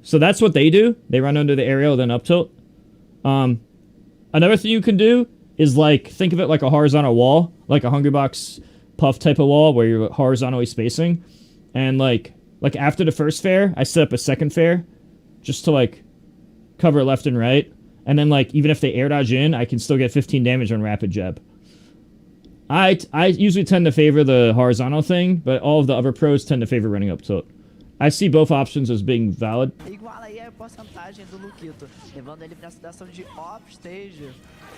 So that's what they do. They run under the aerial, then up tilt. Another thing you can do is like, think of it like a horizontal wall, like a Hungry Box puff type of wall where you're horizontally spacing. And like after the first fair, I set up a second fair just to like cover left and right. And then like, even if they air dodge in, I can still get 15 damage on rapid jab. I usually tend to favor the horizontal thing, but all of the other pros tend to favor running up tilt. I see both options as being valid.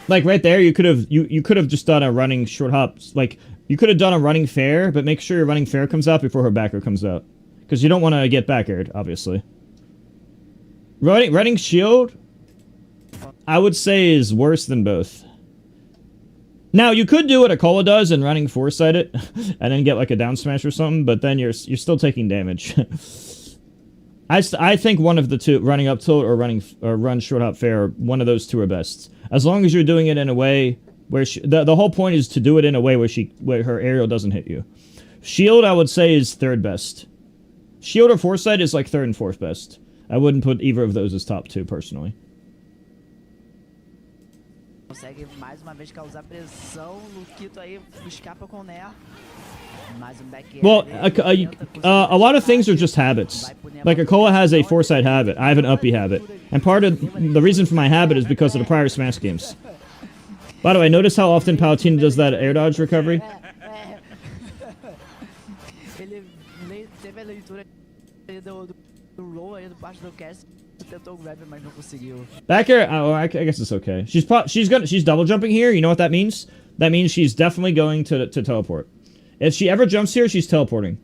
Like right there, you could have just done a running short hop. Like you could have done a running fair, but make sure your running fair comes out before her backer comes out, because you don't want to get back aired, obviously. Running shield, I would say, is worse than both. Now, you could do what Akola does and running Foresight it, and then get like a down smash or something, but then you're still taking damage. I think one of the two, running up tilt or run short hop fair, one of those two are best. As long as you're doing it in a way where the whole point is to do it in a way where her aerial doesn't hit you. Shield, I would say, is third best. Shield or Foresight is like third and fourth best. I wouldn't put either of those as top two, personally. Consegue mais uma vez causar pressão. Luquito aí escapa com o Nair. Well, a lot of things are just habits. Like Akola has a Foresight habit. I have an uppy habit. And part of the reason for my habit is because of the prior Smash games. By the way, notice how often Palutena does that air dodge recovery? Ele teve a leitura do roll aí do parte do cast. Tentou grab, mas não conseguiu. Back air, oh, I guess it's okay. She's double jumping here. You know what that means? That means she's definitely going to teleport. If she ever jumps here, she's teleporting.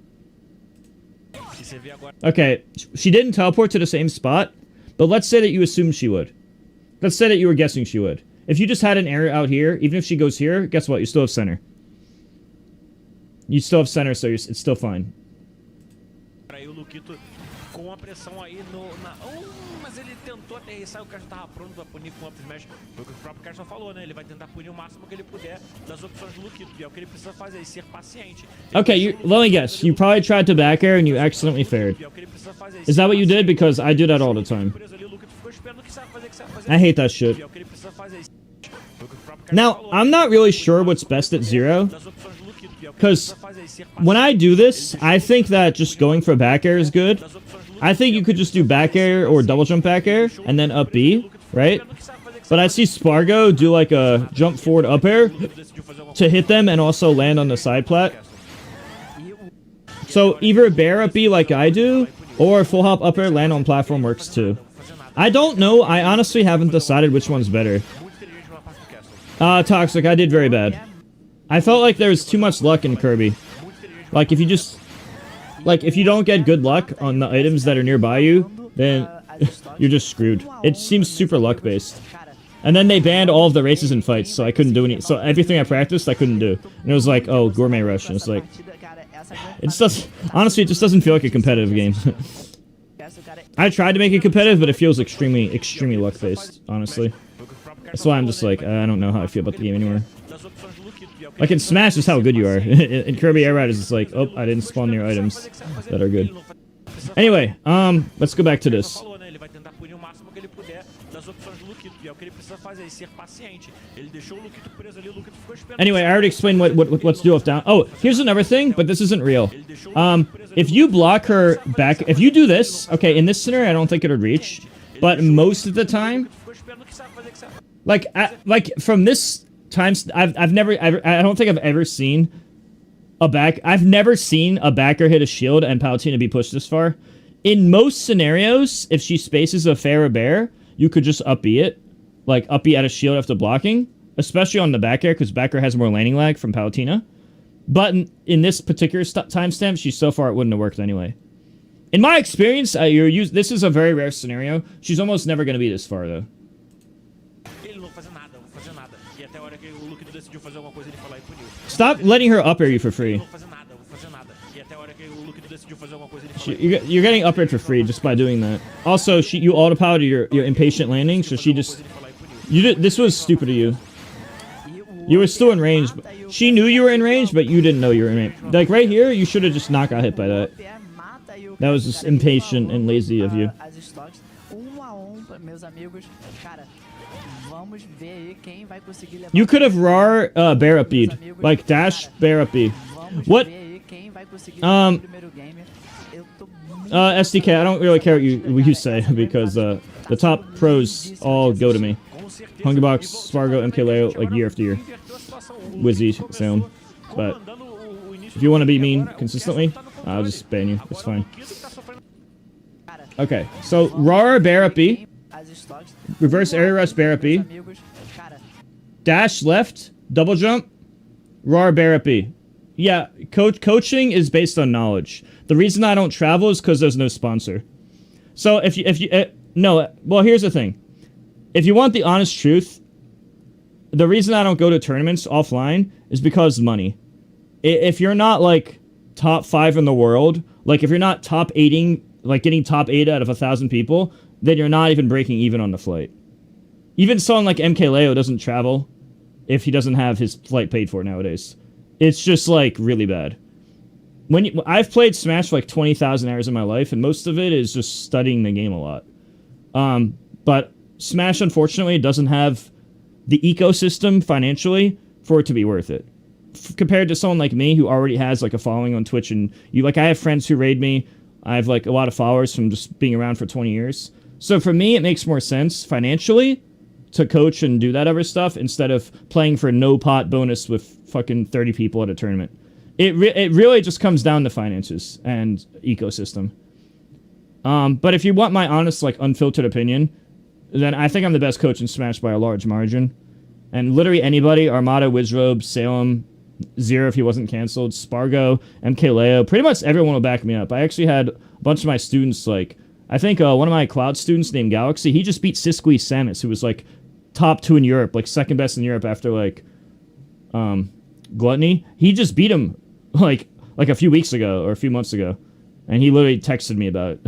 Okay, she didn't teleport to the same spot, But let's say that you assumed she would. Let's say that you were guessing she would. If you just had an error out here, even if she goes here, guess what? You still have center. You still have center, so it's still fine. Aí o Luquito com a pressão aí mas ele tentou aterrissar e o cara já tava pronto pra punir com o up smash. Foi o que o próprio Carson falou, né? Ele vai tentar punir o máximo que ele puder das opções do Luquito. E é o que ele precisa fazer, ser paciente. Okay, let me guess. You probably tried to back air and you accidentally fared. Is that what you did? Because I do that all the time. I hate that shit. Now, I'm not really sure what's best at 0. Because when I do this, I think that just going for back air is good. I think you could just do back air or double jump back air and then up B, right? But I see Spargo do like a jump forward up air to hit them and also land on the side plat. So either bear up B like I do, or full hop up air land on platform works too. I don't know. I honestly haven't decided which one's better. Toxic, I did very bad. I felt like there was too much luck in Kirby. Like, if you just... Like, if you don't get good luck on the items that are nearby you, then you're just screwed. It seems super luck-based. And then they banned all of the races and fights, so I couldn't do any... So everything I practiced, I couldn't do. And it was like, oh, Gourmet Rush. And it's like... It just doesn't... Honestly, it just doesn't feel like a competitive game. I tried to make it competitive, but it feels extremely, extremely luck-based, honestly. That's why I'm just like, I don't know how I feel about the game anymore. Like in Smash is how good you are. In Kirby Air Ride is just like, oh, I didn't spawn near items that are good. Anyway, let's go back to this. Anyway, I already explained what's do off down. Oh, here's another thing, but this isn't real. If you block her back, if you do this, okay, in this scenario, I don't think it would reach, but most of the time, like from this times, I don't think I've ever seen I've never seen a backer hit a shield and Palutena be pushed this far. In most scenarios, if she spaces a fair or bear, you could just up B it. Like, up B at a shield after blocking. Especially on the back air, because back air has more landing lag from Palutena. But in this particular timestamp, she's so far it wouldn't have worked anyway. In my experience, this is a very rare scenario. She's almost never going to be this far, though. Stop letting her up air you for free. You're getting up aired for free just by doing that. Also, you auto-powered your impatient landing, so she just... this was stupid of you. You were still in range. She knew you were in range, but you didn't know you were in range. Like, right here, you should have just not got hit by that. That was just impatient and lazy of you. You could have RAR bear up bead. Like, dash bear up B. What? SDK, I don't really care what you say, because the top pros all go to me. Hungrybox, Spargo, MKLeo, like year after year. Wizzy, Salem. But if you want to be mean consistently, I'll just ban you. It's fine. Okay, so RAR bear up B. Reverse area rush bear up B. Dash left, double jump, RAR bear up B. Yeah, coaching is based on knowledge. The reason I don't travel is because there's no sponsor. So well, here's the thing. If you want the honest truth, the reason I don't go to tournaments offline is because money. If you're not like top 5 in the world, like if you're not top 8ing, like getting top 8 out of 1,000 people, then you're not even breaking even on the flight. Even someone like MKLeo doesn't travel if he doesn't have his flight paid for nowadays. It's just like really bad. I've played Smash for like 20,000 hours in my life, and most of it is just studying the game a lot. But Smash, unfortunately, doesn't have the ecosystem financially for it to be worth it. Compared to someone like me who already has like a following on Twitch, and I have friends who raid me. I have like a lot of followers from just being around for 20 years. So for me, it makes more sense financially to coach and do that other stuff instead of playing for no pot bonus with fucking 30 people at a tournament. It really just comes down to finances and ecosystem. But if you want my honest, like, unfiltered opinion, then I think I'm the best coach in Smash by a large margin. And literally anybody, Armada, Wizrobe, Salem, Zero if he wasn't canceled, Spargo, MKLeo, pretty much everyone will back me up. I actually had a bunch of my students, like, I think one of my Cloud students named Galaxy, he just beat Siskui Samus, who was like top 2 in Europe, like second best in Europe after like Gluttony. He just beat him like a few weeks ago or a few months ago, and he literally texted me about it.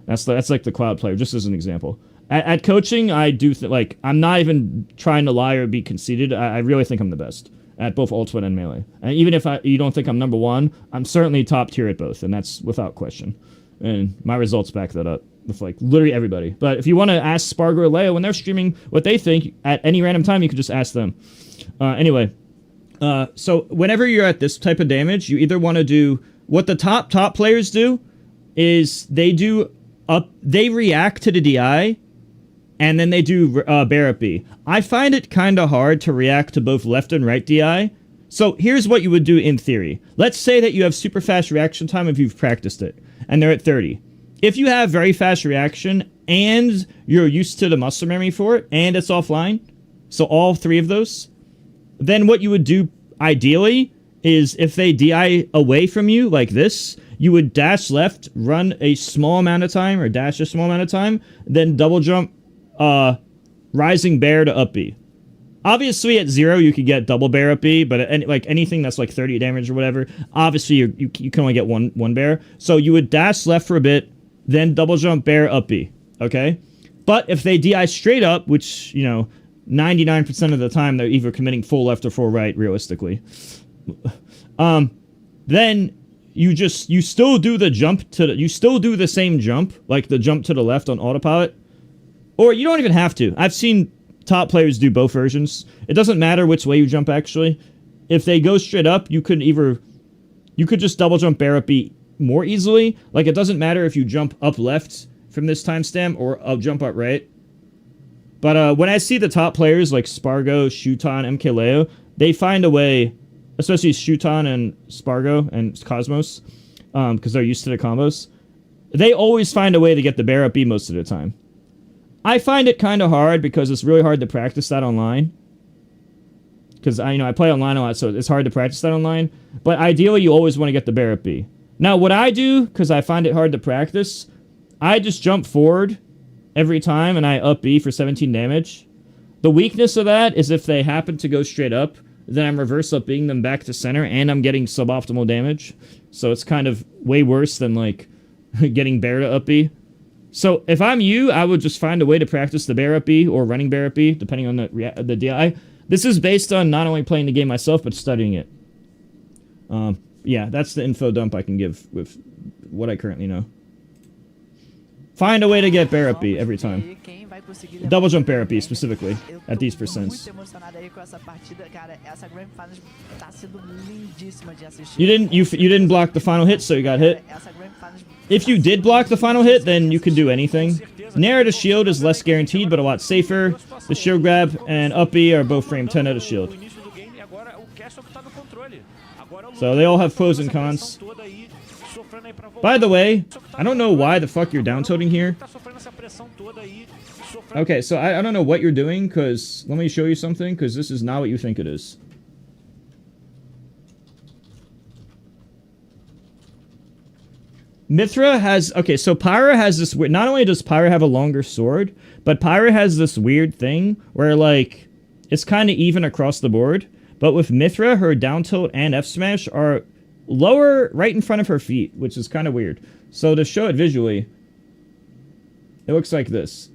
That's like the Cloud player, just as an example. At coaching, I do like I'm not even trying to lie or be conceited. I really think I'm the best at both Ultimate and Melee. And even if you don't think I'm number 1, I'm certainly top tier at both, and that's without question. And my results back that up with like literally everybody. But if you want to ask Spargo or Leo when they're streaming what they think at any random time, you can just ask them. Anyway, so whenever you're at this type of damage, you either want to do what the top players do is they react to the DI. And then they do bear up B. I find it kind of hard to react to both left and right DI. So here's what you would do in theory. Let's say that you have super fast reaction time if you've practiced it, and they're at 30. If you have very fast reaction, and you're used to the muscle memory for it, and it's offline, so all 3 of those, then what you would do ideally is if they DI away from you like this, you would dash left, run a small amount of time, or dash a small amount of time, then double jump rising bear to up B. Obviously at 0 you could get double bear up B, but like anything that's like 30 damage or whatever, obviously you can only get one bear. So you would dash left for a bit, then double jump bear up B. Okay? But if they DI straight up, which, you know, 99% of the time they're either committing full left or full right, realistically. Then you still do the jump you still do the same jump, like the jump to the left on autopilot. Or you don't even have to. I've seen top players do both versions. It doesn't matter which way you jump, actually. If they go straight up, you could just double jump bear up B more easily. Like, it doesn't matter if you jump up left from this timestamp or jump up right. But when I see the top players like Spargo, Shuton, MKLeo, they find a way, especially Shuton and Spargo and Cosmos, because they're used to the combos. They always find a way to get the bear up B most of the time. I find it kind of hard because it's really hard to practice that online. Because I play online a lot, so it's hard to practice that online. But ideally, you always want to get the bear up B. Now, what I do, because I find it hard to practice, I just jump forward every time and I up B for 17 damage. The weakness of that is if they happen to go straight up, then I'm reverse up Bing them back to center and I'm getting suboptimal damage. So it's kind of way worse than like getting bear to up B. So if I'm you, I would just find a way to practice the bear up B or running bear up B, depending on the DI. This is based on not only playing the game myself, but studying it. Yeah, that's the info dump I can give with what I currently know. Find a way to get bear up B every time. Double jump bear up B specifically at these percents. You didn't block the final hit, so you got hit. If you did block the final hit, then you could do anything. Nair to shield is less guaranteed, but a lot safer. The shield grab and up B are both frame 10 out of shield. So they all have pros and cons. By the way, I don't know why the fuck you're down tilting here. Okay, so I don't know what you're doing, because let me show you something, because this is not what you think it is. Mithra has... Okay, so Pyra has this weird... Not only does Pyra have a longer sword, but Pyra has this weird thing where, like, it's kind of even across the board. But with Mithra, her down tilt and F smash are lower right in front of her feet, which is kind of weird. So to show it visually, it looks like this.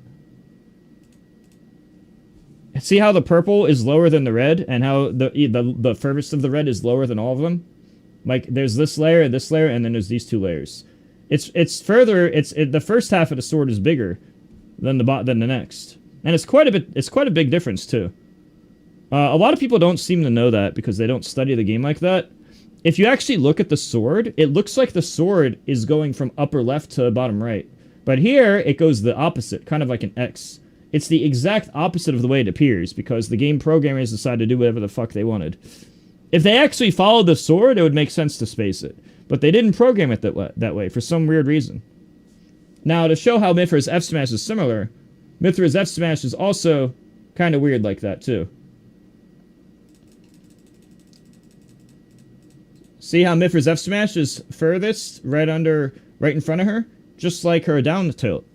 See how the purple is lower than the red, and how the furthest of the red is lower than all of them? Like, there's this layer, and then there's these 2 layers. It's further. The first half of the sword is bigger than the next, and it's quite a big difference too. A lot of people don't seem to know that because they don't study the game like that. If you actually look at the sword, it looks like the sword is going from upper left to bottom right, but here it goes the opposite, kind of like an X. It's the exact opposite of the way it appears because the game programmers decided to do whatever the fuck they wanted. If they actually followed the sword, it would make sense to space it. But they didn't program it that way for some weird reason. Now, to show how Mithra's F smash is similar, Mithra's F smash is also kind of weird like that, too. See how Mithra's F smash is furthest, right in front of her? Just like her down tilt.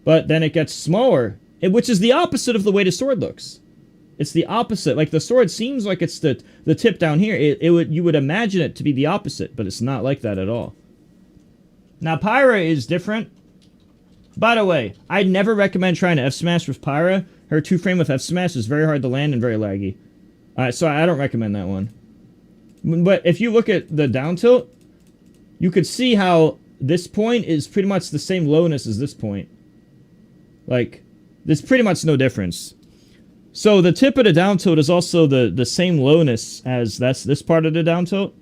But then it gets smaller, which is the opposite of the way the sword looks. It's the opposite. Like, the sword seems like it's the tip down here. You would imagine it to be the opposite, but it's not like that at all. Now, Pyra is different. By the way, I'd never recommend trying to F-smash with Pyra. Her 2-frame with F-smash is very hard to land and very laggy. So I don't recommend that one. But if you look at the down tilt, you could see how this point is pretty much the same lowness as this point. Like, there's pretty much no difference. So the tip of the down tilt is also the same lowness as this part of the down tilt.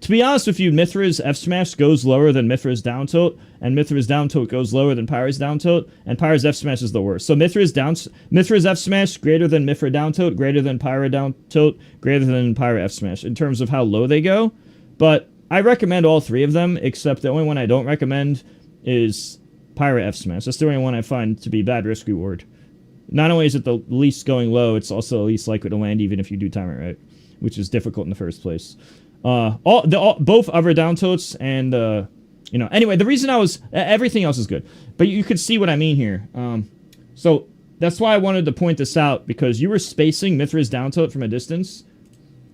To be honest with you, Mythra's F-smash goes lower than Mythra's down tilt, and Mythra's down tilt goes lower than Pyra's down tilt, and Pyra's F-smash is the worst. So Mythra's F-smash greater than Mythra down tilt, greater than Pyra down tilt, greater than Pyra F-smash in terms of how low they go. But I recommend all three of them, except the only one I don't recommend is Pyra F-smash. That's the only one I find to be bad risk reward. Not only is it the least going low, it's also the least likely to land even if you do time it right, which is difficult in the first place. Both other down tilts and, you know, anyway, the reason everything else is good. But you could see what I mean here. So that's why I wanted to point this out, because you were spacing Mythra's down tilt from a distance.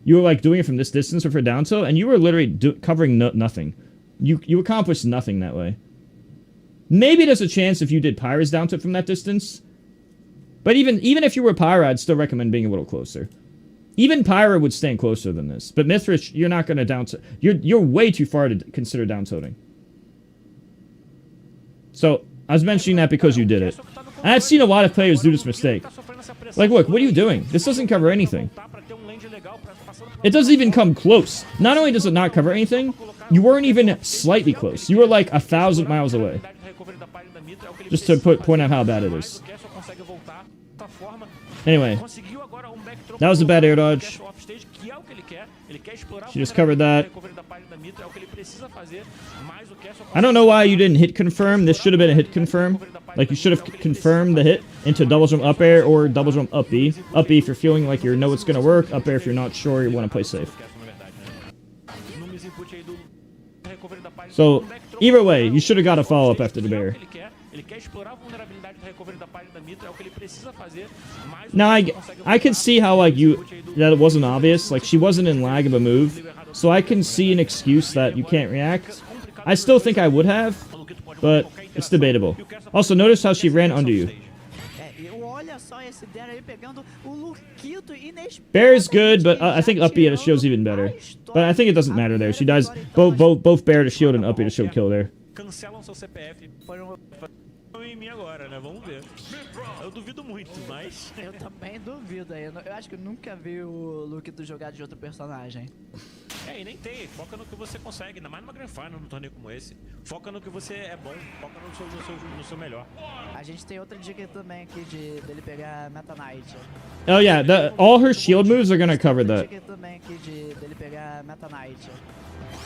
You were, like, doing it from this distance with her down tilt, and you were literally covering nothing. You accomplished nothing that way. Maybe there's a chance if you did Pyra's down tilt from that distance. But even if you were Pyra, I'd still recommend being a little closer. Even Pyra would stand closer than this. But Mythra, you're not going to down tilt. You're way too far to consider down tilting. So, I was mentioning that because you did it. And I've seen a lot of players do this mistake. Like, look, what are you doing? This doesn't cover anything. It doesn't even come close. Not only does it not cover anything, you weren't even slightly close. You were like 1,000 miles away. Just to point out how bad it is. Anyway, that was a bad air dodge. She just covered that. I don't know why you didn't hit confirm. This should have been a hit confirm. Like, you should have confirmed the hit into double jump up air or double jump up B. Up B if you're feeling like you know it's going to work. Up air if you're not sure you want to play safe. So, either way, you should have got a follow-up after the bear. Now, I can see how, like, that it wasn't obvious. Like, she wasn't in lag of a move. So I can see an excuse that you can't react. I still think I would have, but it's debatable. Also, notice how she ran under you. Bear is good, but I think up B at a shield's even better. But I think it doesn't matter there. She dies both Bear to shield and up B to shield kill there. Cancelam seu CPF em mim agora, né? Vamos ver. Eu duvido muito, mas... Eu também duvido aí. Eu acho que eu nunca vi o Luquito jogar de outro personagem. É, e nem tem. Foca no que você consegue. Ainda mais numa Grand Final, num torneio como esse. Foca no que você é bom. Foca no seu melhor. A gente tem outra dica também aqui dele pegar Meta Knight. Oh yeah, all her shield moves are gonna cover that. Dica também aqui dele pegar Meta Knight.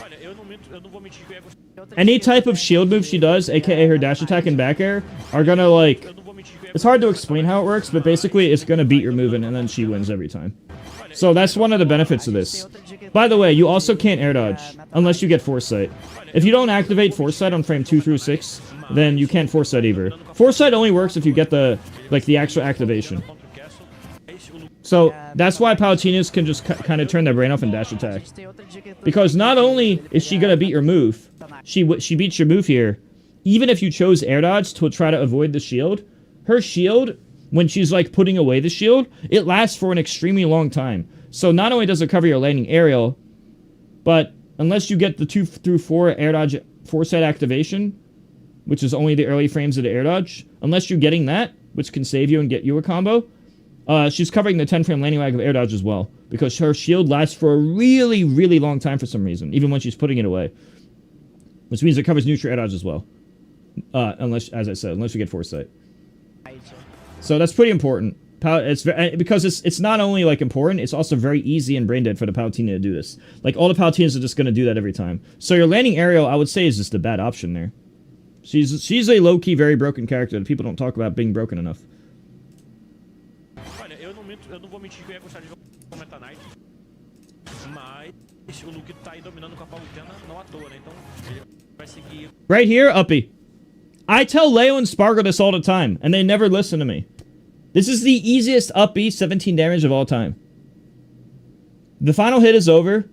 Olha, eu não vou mentir que eu ia gostar. Any type of shield move she does, aka her dash attack and back air, are gonna, like... It's hard to explain how it works, but basically it's gonna beat your movement and then she wins every time. So that's one of the benefits of this. By the way, you also can't air dodge, unless you get Foresight. If you don't activate Foresight on frame 2 through 6, then you can't Foresight either. Foresight only works if you get the actual activation. So that's why Palutinas can just kind of turn their brain off and dash attack. Because not only is she gonna beat your move, she beats your move here. Even if you chose air dodge to try to avoid the shield, her shield, when she's like putting away the shield, it lasts for an extremely long time. So not only does it cover your landing aerial, but unless you get the 2 through 4 air dodge Foresight activation, which is only the early frames of the air dodge, unless you're getting that, which can save you and get you a combo, she's covering the 10-frame landing lag of air dodge as well, because her shield lasts for a really, really long time for some reason, even when she's putting it away. Which means it covers neutral air dodge as well. Unless, as I said, unless you get Foresight. So that's pretty important. Because it's not only, like, important, it's also very easy and brain dead for the Palutena to do this. Like, all the Palutinas are just gonna do that every time. So your landing aerial, I would say, is just a bad option there. She's a low-key, very broken character that people don't talk about being broken enough. Eu não vou mentir que eu ia gostar de jogar com Meta Knight, mas o Luke tá aí dominando com a Palutena não à toa, né? Então ele vai seguir. Right here, uppy. I tell Leo and Spargo this all the time, and they never listen to me. This is the easiest up B 17 damage of all time. The final hit is over.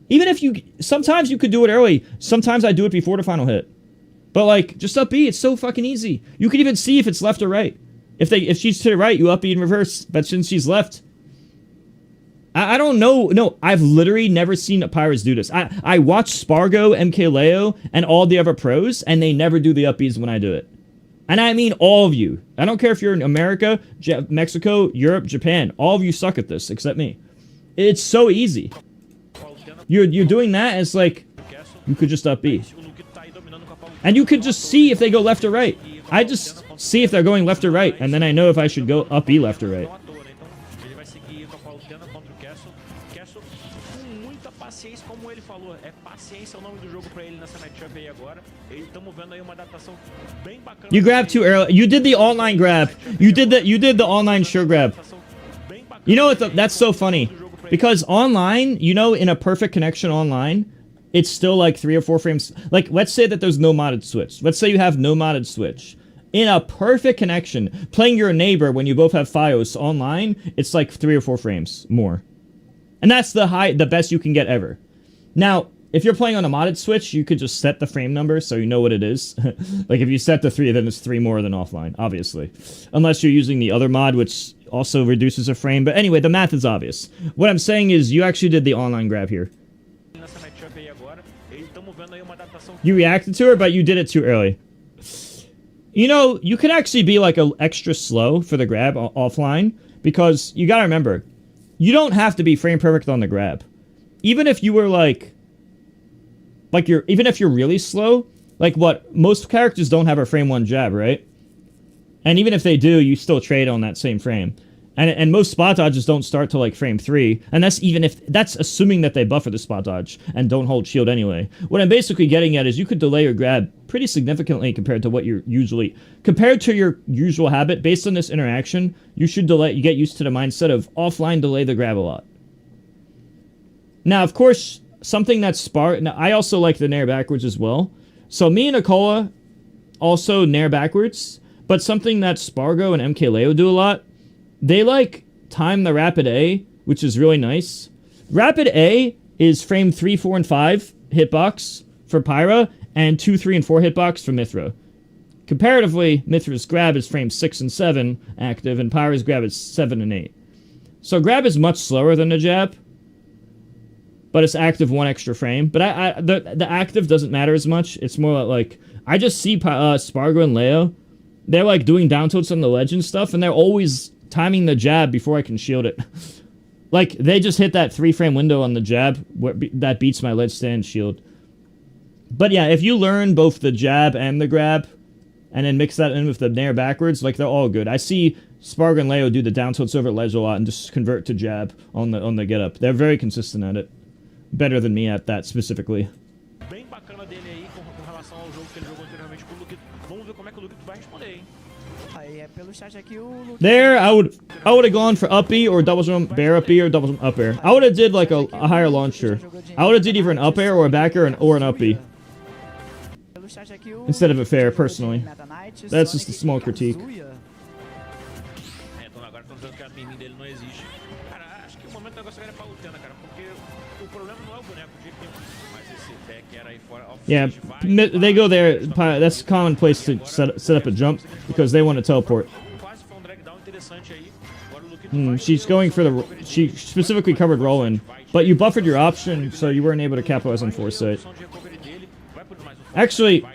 Even if you... Sometimes you could do it early. Sometimes I do it before the final hit. But, like, just up B, it's so fucking easy. You can even see if it's left or right. If she's to the right, you up B in reverse. But since she's left... I don't know. No, I've literally never seen Pirates do this. I watch Spargo, MK Leo, and all the other pros, and they never do the up Bs when I do it. And I mean all of you. I don't care if you're in America, Mexico, Europe, Japan. All of you suck at this, except me. It's so easy. You're doing that, and it's like, you could just up B. And you could just see if they go left or right. I just see if they're going left or right, and then I know if I should go up B left or right. You grabbed too early. You did the online grab. You did the online sure grab. You know what? That's so funny. Because online, you know, in a perfect connection online, it's still like 3 or 4 frames. Like, let's say that there's no modded switch. Let's say you have no modded switch. In a perfect connection, playing your neighbor when you both have FiOS online, it's like 3 or 4 frames more. And that's the best you can get ever. Now, if you're playing on a modded switch, you could just set the frame number so you know what it is. Like, if you set the 3, then it's 3 more than offline, obviously. Unless you're using the other mod, which also reduces a frame. But anyway, the math is obvious. What I'm saying is you actually did the online grab here. You reacted to her, but you did it too early. You know, you can actually be like a extra slow for the grab offline. Because you gotta remember, you don't have to be frame perfect on the grab. Even if you were like even if you're really slow, like what, most characters don't have a frame 1 jab, right? And even if they do, you still trade on that same frame. And most spot dodges don't start till like frame 3, and that's assuming that they buffer the spot dodge and don't hold shield anyway. What I'm basically getting at is you could delay your grab pretty significantly compared to what you're compared to your usual habit. Based on this interaction, you get used to the mindset of offline delay the grab a lot. Now, of course, something that's now, I also like the nair backwards as well. So me and Akola also nair backwards, but something that Spargo and MK Leo do a lot, they like time the rapid A, which is really nice. Rapid A is frame 3, 4, and 5 hitbox for Pyra, and 2, 3, and 4 hitbox for Mithra. Comparatively, Mithra's grab is frame 6 and 7 active, and Pyra's grab is 7 and 8. So grab is much slower than the jab, but it's active 1 extra frame. But the active doesn't matter as much. It's more like I just see Spargo and Leo. They're like doing down tilts on the ledge and stuff, and they're always timing the jab before I can shield it. Like, they just hit that 3 frame window on the jab that beats my ledge stand shield. But yeah, if you learn both the jab and the grab, and then mix that in with the nair backwards, like, they're all good. I see Spargo and Leo do the down tilts over ledge a lot and just convert to jab on the get up. They're very consistent at it. Better than me at that specifically. Bem bacana dele aí com relação ao jogo que ele jogou anteriormente com o Luquito. Vamos ver como é que o Luquito vai responder, hein? There, I would have gone for up B or double jump bear up B or double jump up air. I would have did like a higher launcher. I would have did either an up air or a back air or an up B instead of a fair, personally. That's just a small critique. Yeah, they go there. That's a common place to set up a jump because they want to teleport. She's going for the... She specifically covered roll-in, but you buffered your option, so you weren't able to capitalize on foresight. Actually...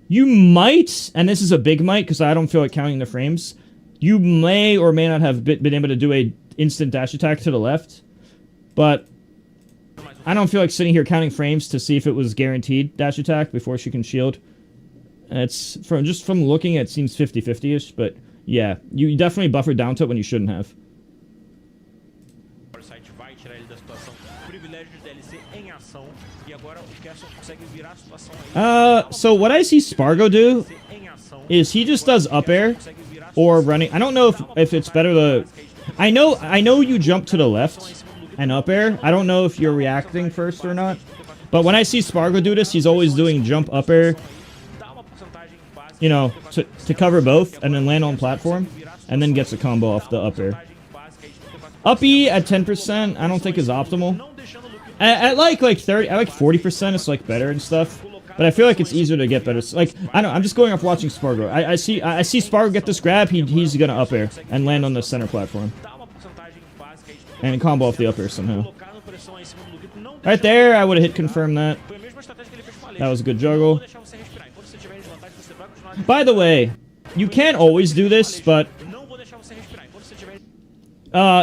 You might, and this is a big might because I don't feel like counting the frames, you may or may not have been able to do a instant dash attack to the left. But I don't feel like sitting here counting frames to see if it was guaranteed dash attack before she can shield. It's just from looking, it seems 50-50-ish, but yeah, you definitely buffered down tilt when you shouldn't have. So what I see Spargo do is he just does up air or running. I don't know if it's better to... I know you jump to the left and up air. I don't know if you're reacting first or not. But when I see Spargo do this, he's always doing jump up air, you know, to cover both, and then land on platform, and then gets a combo off the up air. Up E at 10%, I don't think is optimal. At like 30, I like 40%. It's like better and stuff. But I feel like it's easier to get better. Like I don't. I'm just going off watching Spargo. I see Spargo get this grab. He's gonna up air and land on the center platform, and combo off the up air somehow. Right there, I would have hit confirm that. That was a good juggle. By the way, you can't always do this, but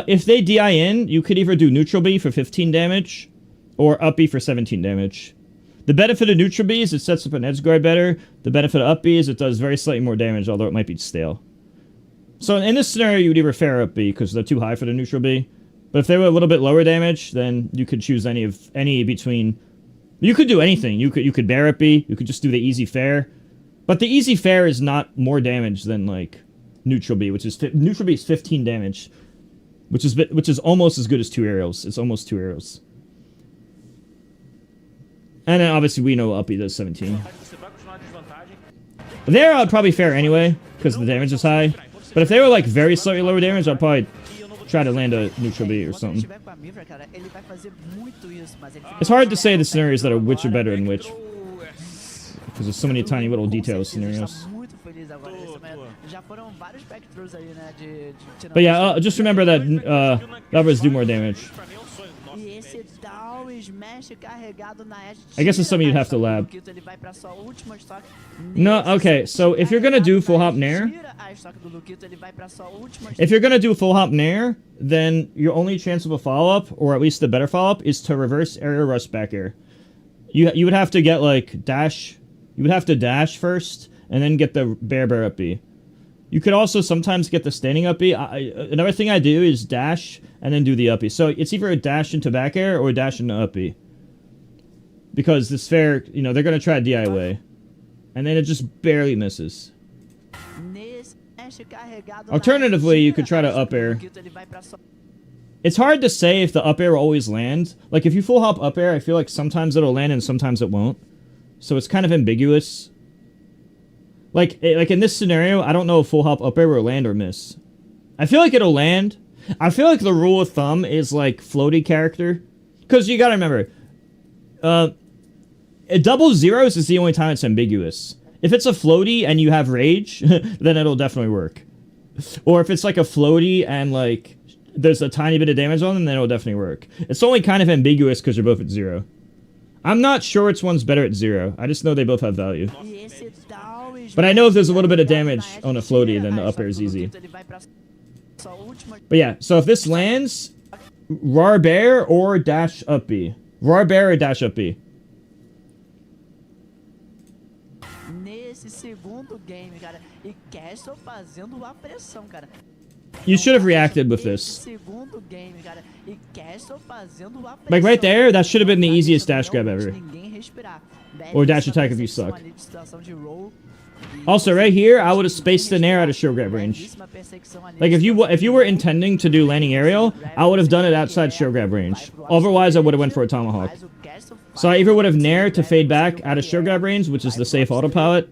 if they DI in, you could either do neutral B for 15 damage or up B for 17 damage. The benefit of neutral B is it sets up an edge guard better. The benefit of up B is it does very slightly more damage, although it might be stale. So in this scenario, you would either fair up B because they're too high for the neutral B. But if they were a little bit lower damage, then you could choose any between. You could do anything. You could bear up B. You could just do the easy fair. But the easy fair is not more damage than like neutral B, which is neutral B is 15 damage, which is almost as good as 2 aerials. It's almost 2 aerials. And then obviously we know up B does 17. But there I'd probably fair anyway because the damage is high. But if they were like very slightly lower damage, I'd probably try to land a neutral B or something. It's hard to say the scenarios that are which are better than which, because there's so many tiny little detail scenarios. But yeah, just remember that levers do more damage. I guess it's something you'd have to lab. No, okay, so if you're gonna do full hop nair, then your only chance of a follow-up, or at least the better follow-up, is to reverse aerial rush back air. You would have to get like dash. You would have to dash first, and then get the bear up B. You could also sometimes get the standing up B. Another thing I do is dash and then do the up B. So it's either a dash into back air or a dash into up B. Because this fair, you know, they're going to try a DI away. And then it just barely misses. Alternatively, you could try to up air. It's hard to say if the up air will always land. Like, if you full hop up air, I feel like sometimes it'll land and sometimes it won't. So it's kind of ambiguous. Like in this scenario, I don't know if full hop up air will land or miss. I feel like it'll land. I feel like the rule of thumb is like floaty character. Because you gotta remember, double zeros is the only time it's ambiguous. If it's a floaty and you have rage, then it'll definitely work. Or if it's like a floaty and like there's a tiny bit of damage on them, then it'll definitely work. It's only kind of ambiguous because they're both at 0. I'm not sure which one's better at 0. I just know they both have value. But I know if there's a little bit of damage on a floaty, then the up air is easy. But yeah, so if this lands, RAR bear or dash up B. RAR bear or dash up B. You should have reacted with this. Like right there, that should have been the easiest dash grab ever. Or dash attack if you suck. Also, right here, I would have spaced the nair out of shield grab range. Like if you were intending to do landing aerial, I would have done it outside shield grab range. Otherwise, I would have went for a tomahawk. So I either would have nair to fade back out of shield grab range, which is the safe autopilot,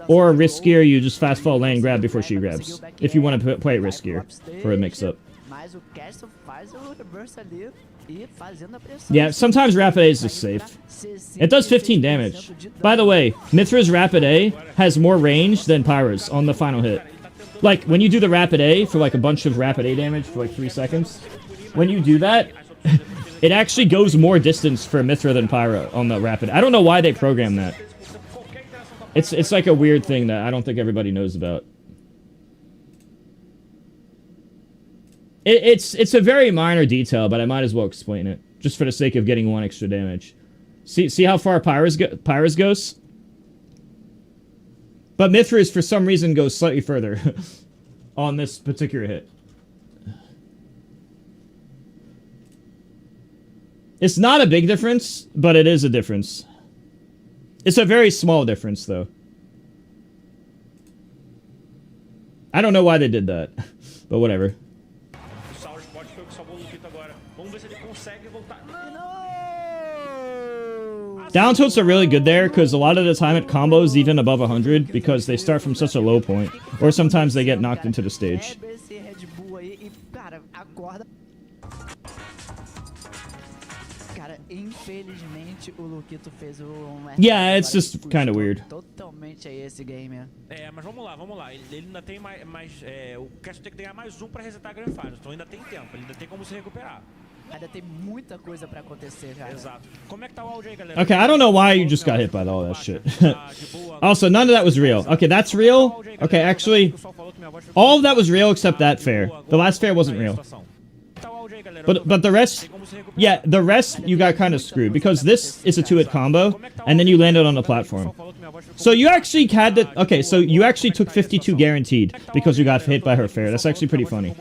or riskier, you just fast fall land grab before she grabs. If you want to play it riskier for a mix-up. Yeah, sometimes Rapid A is just safe. It does 15 damage. By the way, Mithra's Rapid A has more range than Pyra's on the final hit. Like, when you do the Rapid A for like a bunch of Rapid A damage for like 3 seconds, when you do that, it actually goes more distance for Mithra than Pyra on the Rapid. I don't know why they programmed that. It's like a weird thing that I don't think everybody knows about. It's a very minor detail, but I might as well explain it, just for the sake of getting 1 extra damage. See how far Pyra's goes? But Mithra's, for some reason, goes slightly further on this particular hit. It's not a big difference, but it is a difference. It's a very small difference, though. I don't know why they did that, but whatever. Down tilts are really good there because a lot of the time it combos even above 100 because they start from such a low point. Or sometimes they get knocked into the stage. Quebra esse Red Bull aí e, cara, acorda. Cara, infelizmente o Luquito fez Yeah, it's just kind of weird. Totalmente aí esse game. É, mas vamos lá. Ele ainda tem mais o Cash tem que ganhar mais um pra resetar a Grand Finals, então ainda tem tempo, ele ainda tem como se recuperar. Ainda tem muita coisa pra acontecer, cara. Exato. Como é que tá o áudio aí, galera? Okay, I don't know why you just got hit by all that shit. Also, none of that was real. Okay, that's real. Okay, actually, all of that was real except that fair. The last fair wasn't real. But the rest, yeah, the rest you got kind of screwed because this is a 2-hit combo, and then you landed on the platform. So you actually had to, okay, so you actually took 52 guaranteed because you got hit by her fair. That's actually pretty funny.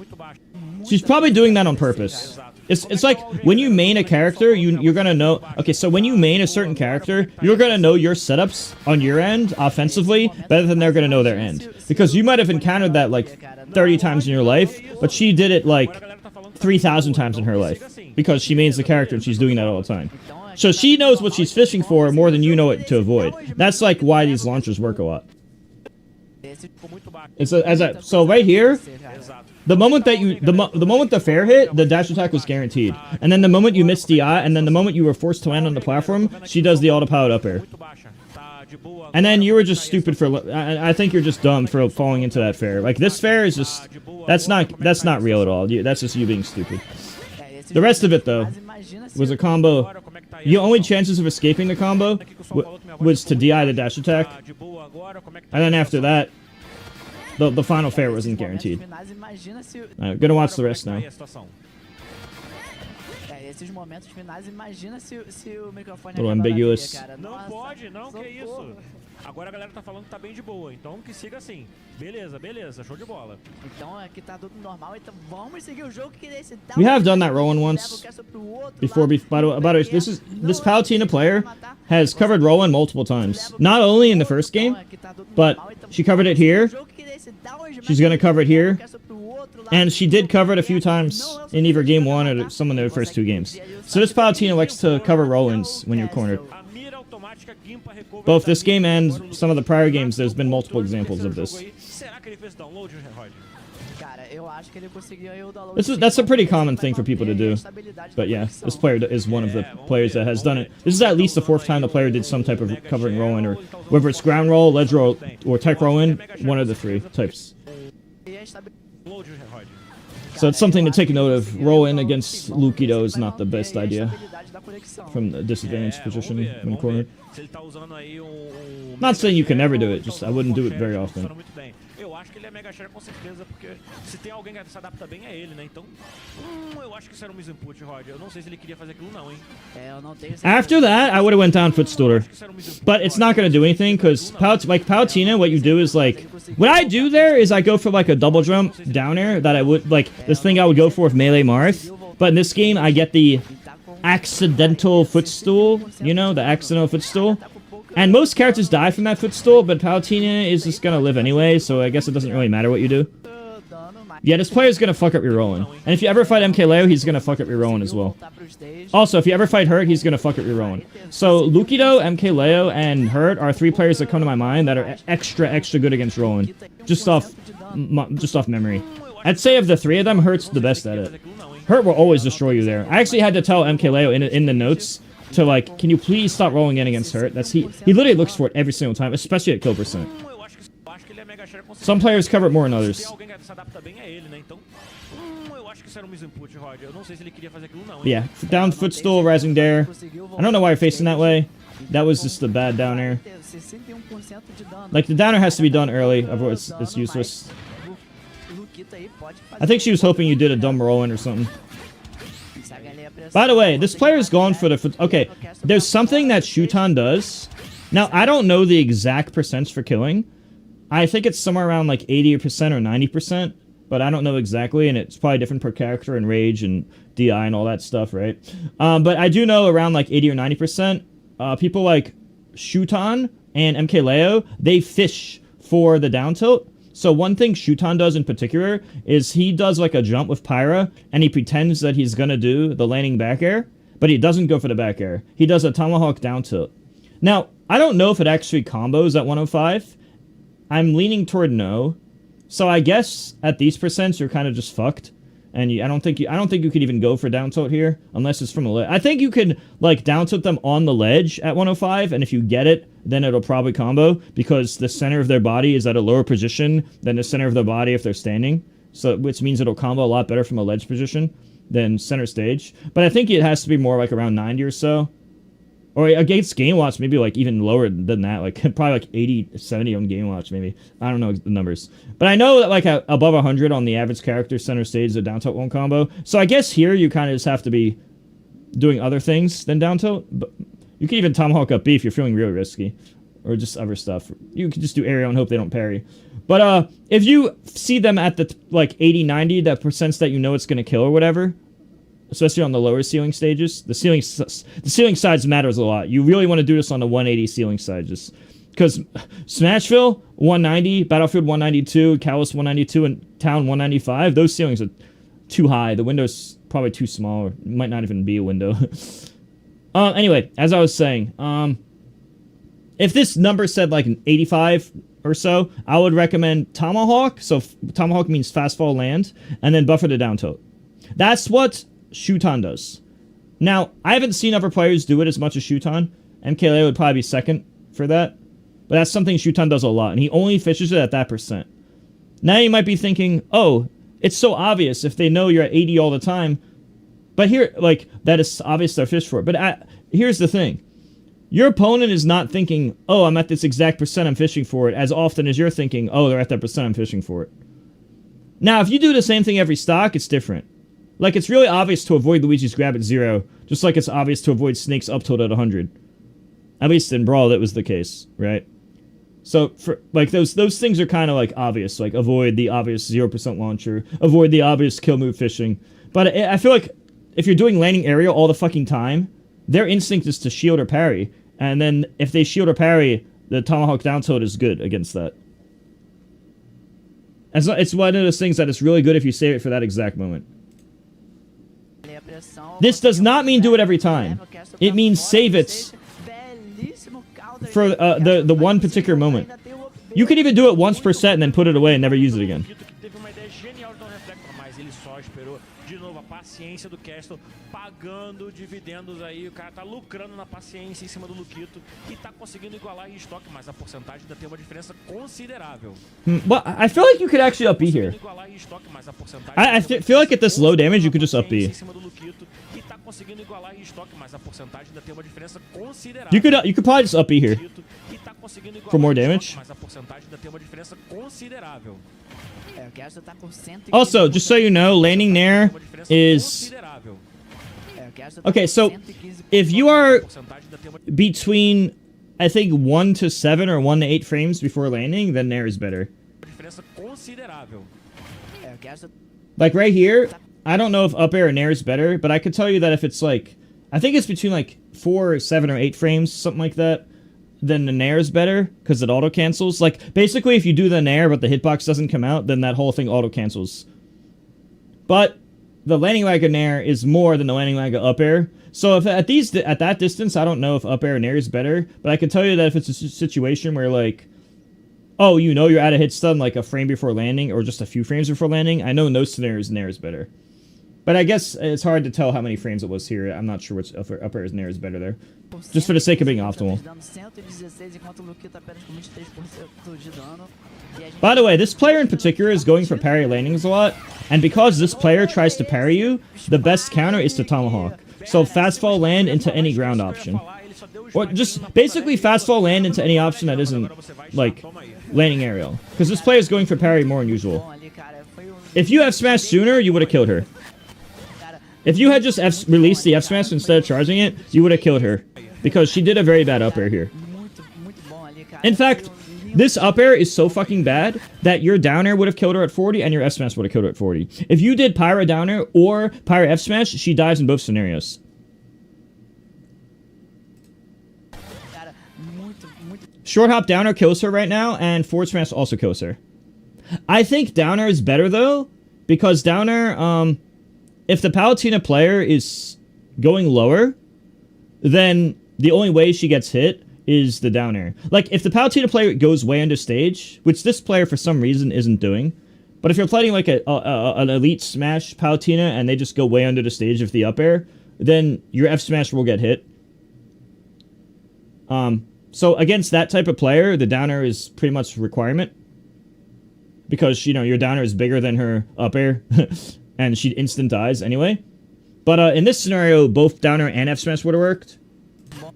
She's probably doing that on purpose. It's like when you main a character, you're gonna know. Okay, so when you main a certain character, you're gonna know your setups on your end offensively better than they're gonna know their end, because you might have encountered that like 30 times in your life, but she did it like 3,000 times in her life because she mains the character and she's doing that all the time. So she knows what she's fishing for more than you know what to avoid. That's like why these launchers work a lot. So right here, the moment that the moment the fair hit, the dash attack was guaranteed, and then the moment you missed DI, and then the moment you were forced to land on the platform, she does the auto-powered up air. And then you were just stupid for. I think you're just dumb for falling into that fair. Like this fair is just that's not real at all. That's just you being stupid. The rest of it though was a combo. The only chances of escaping the combo was to DI the dash attack, and then after that, the final fair wasn't guaranteed. Alright, gonna watch the rest now. Esses momentos finais, imagina se o microfone Little ambiguous. Cara. Não Nossa, pode, não, socorro. que isso. Agora a galera tá falando que tá bem de boa, então que siga assim. Beleza, show de bola. Então aqui tá tudo normal, então vamos seguir o jogo que esse We have done that Rowan once before. By the way, this Palutena player has covered Rowan multiple times. Not only in the first game, but she covered it here. She's gonna cover it here, and she did cover it a few times in either game 1 or some of the first 2 games. So this Palutena likes to cover Rowans when you're cornered. Both this game and some of the prior games, there's been multiple examples of this. That's a pretty common thing for people to do. But yeah, this player is one of the players that has done it. This is at least the 4th time the player did some type of covering Rowan, or whether it's ground roll, ledge roll, or tech Rowan, one of the 3 types. So it's something to take note of. Rowan against Lukido is not the best idea from the disadvantaged position when cornered. Not saying you can never do it, just I wouldn't do it very often. Eu acho que ele é Mega Share com certeza, porque se tem alguém que se adapta bem é ele, né? Então, eu acho que isso era um misinput, Rod. Eu não sei se ele queria fazer aquilo não, hein? eu não tenho certeza. After that, I would have went down footstooler. But it's not going to do anything, because like Palutena, what you do is like... What I do there is I go for like a double jump down air that I would... Like, this thing I would go for with melee Marth. But in this game, I get the accidental footstool. You know, the accidental footstool. And most characters die from that footstool, but Palutena is just gonna live anyway, so I guess it doesn't really matter what you do. Yeah, this player's gonna fuck up your Rowan. And if you ever fight MK Leo, he's gonna fuck up your Rowan as well. Also, if you ever fight Hurt, he's gonna fuck up your Rowan. So, Lukido, MK Leo, and Hurt are 3 players that come to my mind that are extra good against Rowan. Just off memory. I'd say of the 3 of them, Hurt's the best at it. Hurt will always destroy you there. I actually had to tell MK Leo in the notes to like, can you please stop rolling in against Hurt? That's he literally looks for it every single time, especially at kill percent. Some players cover it more than others. Yeah, down footstool, rising dare. I don't know why you're facing that way. That was just the bad down air. Like, the downer has to be done early, otherwise it's useless. I think she was hoping you did a dumb roll-in or something. By the way, this player is going for the... Okay, there's something that Shuton does. Now, I don't know the exact percents for killing. I think it's somewhere around like 80% or 90%, but I don't know exactly, and it's probably different per character and rage and DI and all that stuff, right? But I do know around like 80 or 90%, people like Shuton and MK Leo, they fish for the down tilt. So one thing Shuton does in particular is he does like a jump with Pyra, and he pretends that he's gonna do the landing back air, but he doesn't go for the back air. He does a tomahawk down tilt. Now, I don't know if it actually combos at 105. I'm leaning toward no. So I guess at these percents, you're kind of just fucked. And I don't think you could even go for down tilt here unless it's from a ledge. I think you could like down tilt them on the ledge at 105, and if you get it, then it'll probably combo because the center of their body is at a lower position than the center of their body if they're standing. So which means it'll combo a lot better from a ledge position than center stage. But I think it has to be more like around 90 or so. Or against Game Watch, maybe like even lower than that, like probably like 80, 70 on Game Watch, maybe. I don't know the numbers. But I know that like above 100 on the average character center stage, the down tilt won't combo. So I guess here you kind of just have to be doing other things than down tilt. But you can even tomahawk up B if you're feeling real risky. Or just other stuff. You can just do aerial and hope they don't parry. But if you see them at the like 80, 90, that percents that you know it's going to kill or whatever, especially on the lower ceiling stages, the ceiling sides matters a lot. You really want to do this on the 180 ceiling side, just because Smashville 190, Battlefield 192, Callus 192, and Town 195. Those ceilings are too high. The window's probably too small, or it might not even be a window. Anyway, as I was saying, if this number said like an 85 or so, I would recommend Tomahawk. So Tomahawk means fast fall land, and then buffer the down tilt. That's what Shuton does. Now, I haven't seen other players do it as much as Shuton. MKLA would probably be second for that. But that's something Shuton does a lot, and he only fishes it at that percent. Now you might be thinking, oh, it's so obvious if they know you're at 80 all the time. But here, like, that is obvious to fish for it. But here's the thing. Your opponent is not thinking, oh, I'm at this exact percent, I'm fishing for it, as often as you're thinking, oh, they're at that percent, I'm fishing for it. Now, if you do the same thing every stock, it's different. Like, it's really obvious to avoid Luigi's grab at 0, just like it's obvious to avoid Snake's up tilt at 100. At least in Brawl, that was the case, right? So, for like, those things are kind of, like, obvious. Like, avoid the obvious 0% launcher, avoid the obvious kill move fishing. But I feel like if you're doing landing aerial all the fucking time, their instinct is to shield or parry. And then, if they shield or parry, the Tomahawk down tilt is good against that. It's one of those things that is really good if you save it for that exact moment. This does not mean do it every time. It means save it for the one particular moment. You could even do it once per set and then put it away and never use it again. De novo, a paciência do Castle pagando dividendos aí. O cara tá lucrando na paciência em cima do Luquito e tá conseguindo igualar em estoque, mas a porcentagem ainda tem uma diferença considerável. Well, I feel like you could actually up B here. I feel like at this low damage, you could just up B. You could probably just up B here for more damage. Also, just so you know, landing there is... Okay, so if you are between, I think, 1 to 7 or 1 to 8 frames before landing, then Nair is better. Like right here, I don't know if up air or Nair is better, but I could tell you that if it's like, I think it's between like 4 or 7 or 8 frames, something like that, then the Nair is better, because it auto-cancels. Like, basically, if you do the Nair, but the hitbox doesn't come out, then that whole thing auto-cancels. But the landing lag Nair is more than the landing lag up air. So if at that distance, I don't know if up air or Nair is better, but I can tell you that if it's a situation where, like, oh, you know you're at a hit stun like a frame before landing, or just a few frames before landing, I know in those scenarios, Nair is better. But I guess it's hard to tell how many frames it was here. I'm not sure which up air or Nair is better there. Just for the sake of being optimal. By the way, this player in particular is going for parry landings a lot, and because this player tries to parry you, the best counter is to Tomahawk. So fast fall land into any ground option. Or just basically fast fall land into any option that isn't, like, landing aerial. Because this player is going for parry more than usual. If you F-smashed sooner, you would have killed her. If you had just released the F-smash instead of charging it, you would have killed her. Because she did a very bad up air here. In fact, this up air is so fucking bad that your down air would have killed her at 40 and your F-smash would have killed her at 40. If you did Pyra down air or Pyra F-smash, she dies in both scenarios. Short hop down air kills her right now, and forward smash also kills her. I think down air is better though, because down air, if the Palutena player is going lower, then the only way she gets hit is the down air. Like, if the Palutena player goes way under stage, which this player for some reason isn't doing, but if you're playing like an Elite Smash Palutena and they just go way under the stage with the up air, then your F smash will get hit. So against that type of player, the down air is pretty much a requirement. Because, you know, your down air is bigger than her up air, and she instant dies anyway. But in this scenario, both down air and F smash would have worked,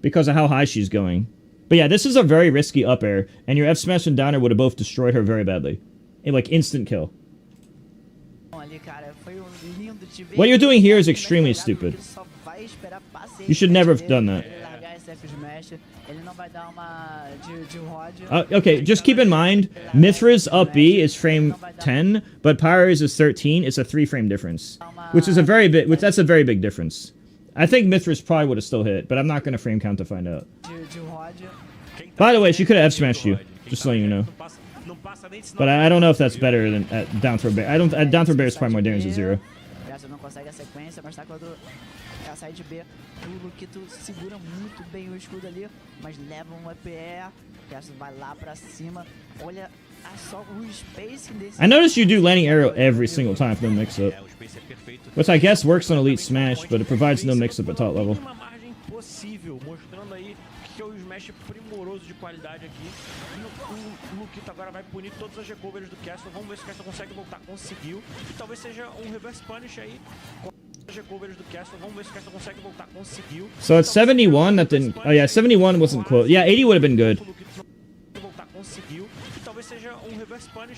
because of how high she's going. But yeah, this is a very risky up air, and your F smash and down air would have both destroyed her very badly. Like, instant kill. What you're doing here is extremely stupid. You should never have done that. Okay, just keep in mind, Mythra's up B is frame 10, but Pyra's is 13. It's a 3-frame difference, which is a very big, that's a very big difference. I think Mythra's probably would have still hit, but I'm not going to frame count to find out. By the way, she could have F smashed you, just so you know. But I don't know if that's better than at down throw bear. Down throw bear is probably more damage than 0. A side B, o Luquito segura muito bem o escudo ali, mas leva um EPR, Gerson vai lá pra cima, olha só o spacing desse... I noticed you do landing arrow every single time for no mix-up, which I guess works on Elite Smash, but it provides no mix-up at top level. Mostrando aí que é o Smash primoroso de qualidade aqui. O Luquito agora vai punir todas as recovers do Castle. Vamos ver se o Castle consegue voltar. Conseguiu. E talvez seja um reverse punish aí. So it's 71 that didn't... Oh yeah, 71 wasn't close. Yeah, 80 would have been good.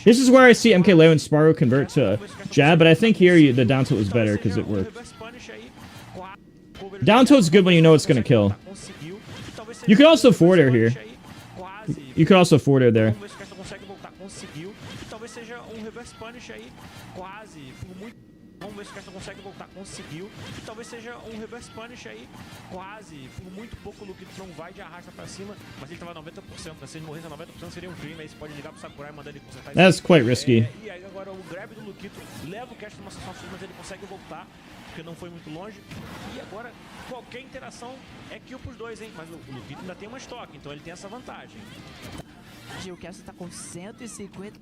This is where I see MKLeo and Sparrow convert to jab, but I think here the down tilt was better because it worked. Down tilt's good when you know it's going to kill. You could also forward air here. You could also forward air there. Vamos ver se o Castle consegue voltar. Conseguiu. E talvez seja um reverse punish aí. Quase. Por muito pouco o Luquito não vai de arrasta pra cima. Mas ele tava 90%. Né? Se ele morresse a 90% seria um crime. Aí você pode ligar pro Sakurai e mandar ele consertar. That's quite risky. E aí agora o grab do Luquito leva o Castle numa situação absurda, mas ele consegue voltar. Porque não foi muito longe. E agora qualquer interação é kill pros dois, hein? Mas o Luquito ainda tem uma estoque. Então ele tem essa vantagem. O Castle tá com 150.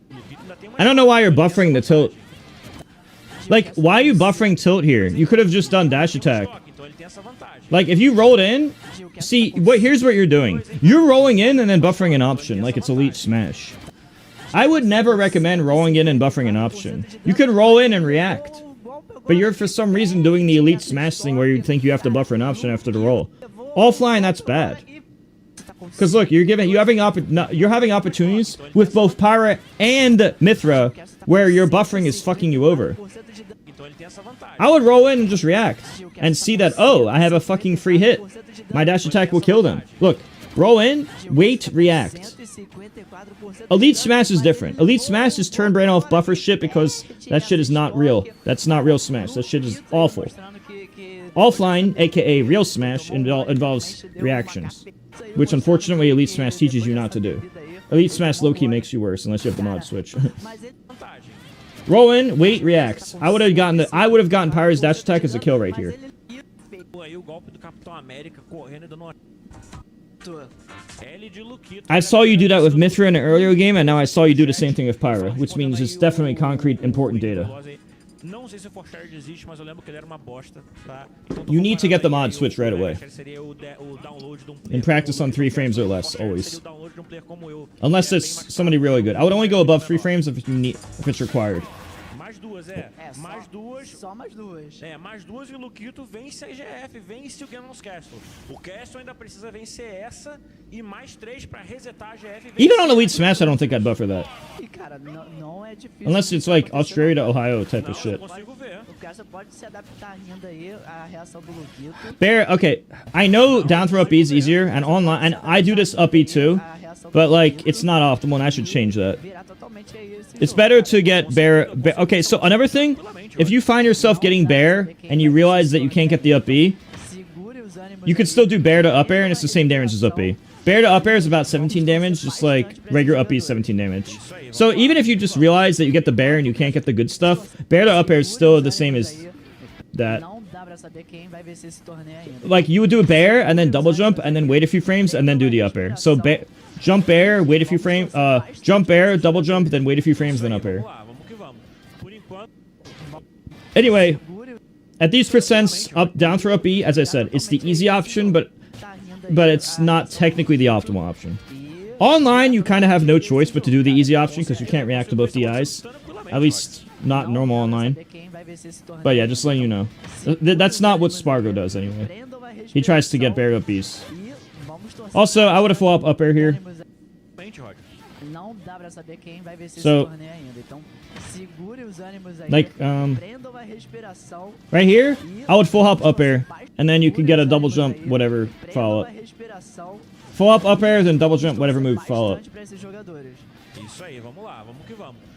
I don't know why you're buffering the tilt. Like, why are you buffering tilt here? You could have just done dash attack. Like, if you rolled in... See, here's what you're doing. You're rolling in and then buffering an option, like it's Elite Smash. I would never recommend rolling in and buffering an option. You could roll in and react. But you're, for some reason, doing the Elite Smash thing where you think you have to buffer an option after the roll. Offline, that's bad. Because look, you're having opportunities with both Pyra and Mythra where your buffering is fucking you over. I would roll in and just react and see that, oh, I have a fucking free hit. My dash attack will kill them. Look, roll in, wait, react. Elite Smash is different. Elite Smash is turn brain off buffer shit because that shit is not real. That's not real Smash. That shit is awful. Offline, aka real Smash, involves reactions, which unfortunately Elite Smash teaches you not to do. Elite Smash low-key makes you worse unless you have the mod switch. Roll in, wait, react. I would have gotten Pyra's dash attack as a kill right here. I saw you do that with Mythra in an earlier game, and now I saw you do the same thing with Pyra, which means it's definitely concrete, important data. You need to get the mod switch right away. And practice on 3 frames or less, always. Unless it's somebody really good. I would only go above 3 frames if it's required. Mais duas, mais duas. Só mais duas. Mais duas e o Luquito vence a IGF, vence o Ganos Castle. O Castle ainda precisa vencer essa e mais 3 pra resetar a IGF. Even on Elite Smash, I don't think I'd buffer that. Cara, não é difícil. Unless it's like Australia to Ohio type of shit. Eu consigo ver. O Castle pode se adaptar ainda aí à reação do Luquito. Bear, okay, I know down throw up B is easier, and online, and I do this up B too, but like, it's not optimal, and I should change that. It's better to get bear. Okay, so another thing, if you find yourself getting bear and you realize that you can't get the up B, you could still do bear to up air and it's the same damage as up B. Bear to up air is about 17 damage, just like regular up B is 17 damage. So even if you just realize that you get the bear and you can't get the good stuff, bear to up air is still the same as that. like you would do a bear and then double jump and then wait a few frames and then do the up air. So jump air, wait a few frames, jump air, double jump, then wait a few frames, then up air. Anyway, at these percents, up, down throw, up E, as I said, it's the easy option, but it's not technically the optimal option. Online, you kind of have no choice but to do the easy option because you can't react to both DIs. At least not normal online. But yeah, just letting you know. That's not what Spargo does anyway. He tries to get bear up Bs. Also, I would have full up air here. So, like, right here, I would full hop up air, and then you can get a double jump, whatever, follow up. Full up air, then double jump, whatever move, follow up.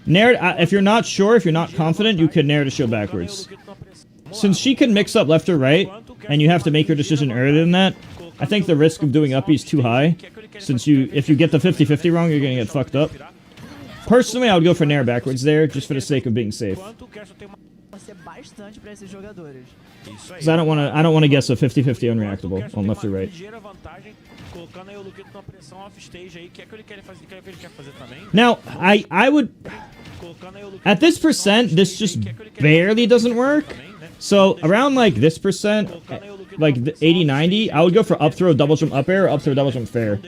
Nair, if you're not sure, if you're not confident, you can nair to show backwards. Since she can mix up left or right, and you have to make your decision earlier than that, I think the risk of doing up is too high. Since if you get the 50-50 wrong, you're gonna get fucked up. Personally, I would go for nair backwards there, just for the sake of being safe. Because I don't want to guess a 50-50 unreactable on left or right. Now, I would... At this percent, this just barely doesn't work. So, around, like, this percent, like, 80-90, I would go for up throw, double jump up air, or up throw, double jump fair.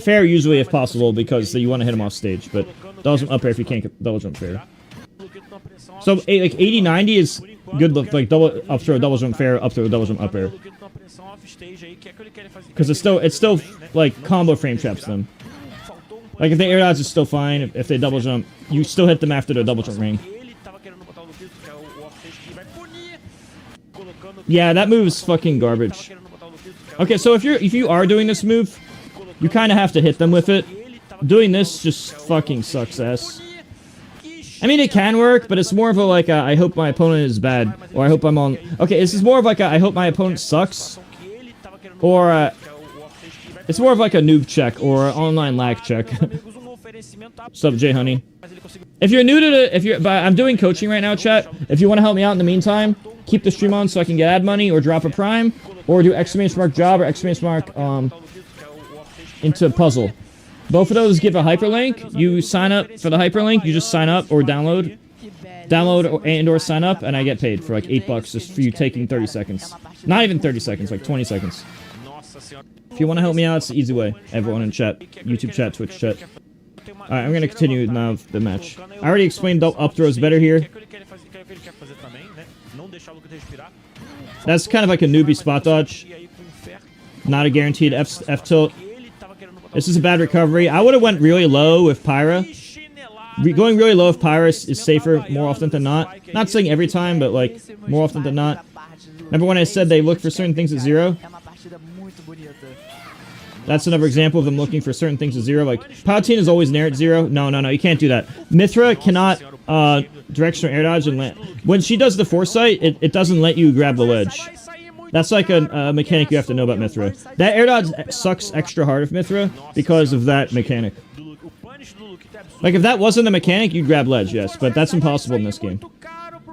Fair, usually, if possible, because you want to hit him off stage, but double jump up air if you can't get double jump fair. So, like, 80-90 is good, like, double up throw, double jump fair, up throw, double jump up air. Because it's still, like, combo frame traps them. Like, if they air dodge, it's still fine. If they double jump, you still hit them after the double jump ring. Yeah, that move's fucking garbage. Okay, so if you are doing this move, you kind of have to hit them with it. Doing this just fucking sucks ass. I mean, it can work, but it's more of a, like, I hope my opponent is bad. Or I hope I'm on... Okay, this is more of like a, I hope my opponent sucks. Or, it's more of like a noob check, or an online lag check. What's up, J Honey? If you're new to but I'm doing coaching right now, chat. If you want to help me out in the meantime, keep the stream on so I can get ad money, or drop a prime, or do exclamation mark job, or exclamation mark, into puzzle. Both of those give a hyperlink. You sign up for the hyperlink, you just sign up, or download and/or sign up, and I get paid for like $8 just for you taking 30 seconds. Not even 30 seconds, like 20 seconds. If you want to help me out, it's the easy way. Everyone in chat, YouTube chat, Twitch chat. Alright, I'm gonna continue now the match. I already explained up throws better here. That's kind of like a newbie spot dodge. Not a guaranteed F tilt. This is a bad recovery. I would have went really low with Pyra. Going really low with Pyra is safer more often than not. Not saying every time, but like more often than not. Remember when I said they look for certain things at 0? That's another example of them looking for certain things at 0. Like, Palutine is always nair at 0. No, you can't do that. Mithra cannot directional air dodge and land. When she does the foresight, it doesn't let you grab the ledge. That's like a mechanic you have to know about Mithra. That air dodge sucks extra hard with Mithra because of that mechanic. Like, if that wasn't a mechanic, you'd grab ledge, yes, but that's impossible in this game.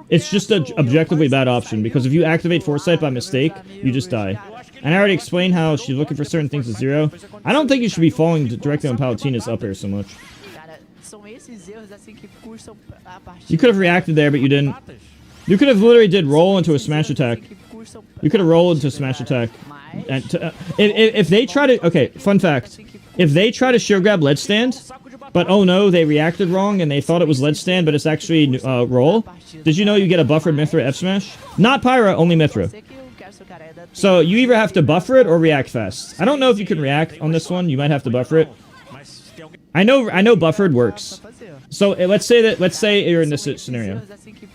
It's just an objectively bad option, because if you activate foresight by mistake, you just die. And I already explained how she's looking for certain things at 0. I don't think you should be falling directly on Palutina's up air so much. You could have reacted there, but you didn't. You could have literally did roll into a smash attack. You could have rolled into a smash attack. And if they try to... Okay, fun fact. If they try to shield grab ledge stand, but oh no, they reacted wrong and they thought it was ledge stand, but it's actually roll, did you know you get a buffered Mithra F smash? Not Pyra, only Mithra. So you either have to buffer it or react fast. I don't know if you can react on this one. You might have to buffer it. I know buffered works. So let's say you're in this scenario,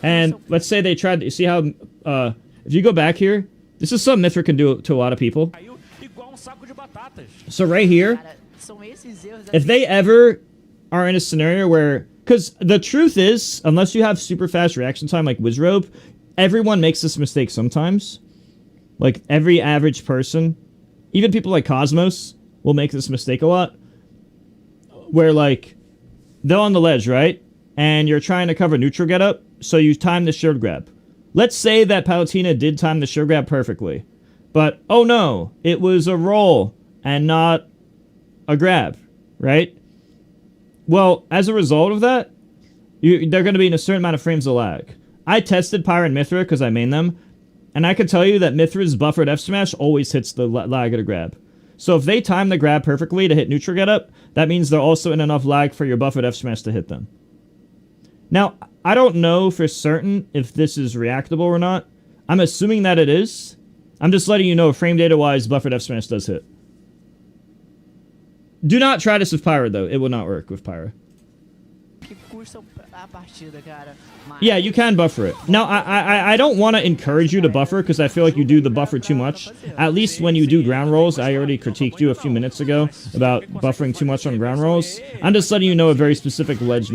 and let's say they tried to see how if you go back here, this is something Mithra can do to a lot of people. So right here, if they ever are in a scenario where, because the truth is, unless you have super fast reaction time like Wizrobe, everyone makes this mistake sometimes. Like, every average person, even people like Cosmos, will make this mistake a lot. Where, like, they're on the ledge, right? And you're trying to cover neutral get up, so you time the shield grab. let's say that Palutena did time the shield grab perfectly. But, oh no, it was a roll and not a grab, right? Well, as a result of that, they're going to be in a certain amount of frames of lag. I tested Pyra and Mithra because I main them, and I can tell you that Mithra's buffered F smash always hits the lag at a grab. So if they time the grab perfectly to hit neutral get up, that means they're also in enough lag for your buffered F smash to hit them. Now, I don't know for certain if this is reactable or not. I'm assuming that it is. I'm just letting you know frame data wise, buffered F smash does hit. Do not try this with Pyra though, it will not work with Pyra. Yeah, you can buffer it. Now, I don't want to encourage you to buffer, because I feel like you do the buffer too much. At least when you do ground rolls, I already critiqued you a few minutes ago about buffering too much on ground rolls. I'm just letting you know a very specific ledge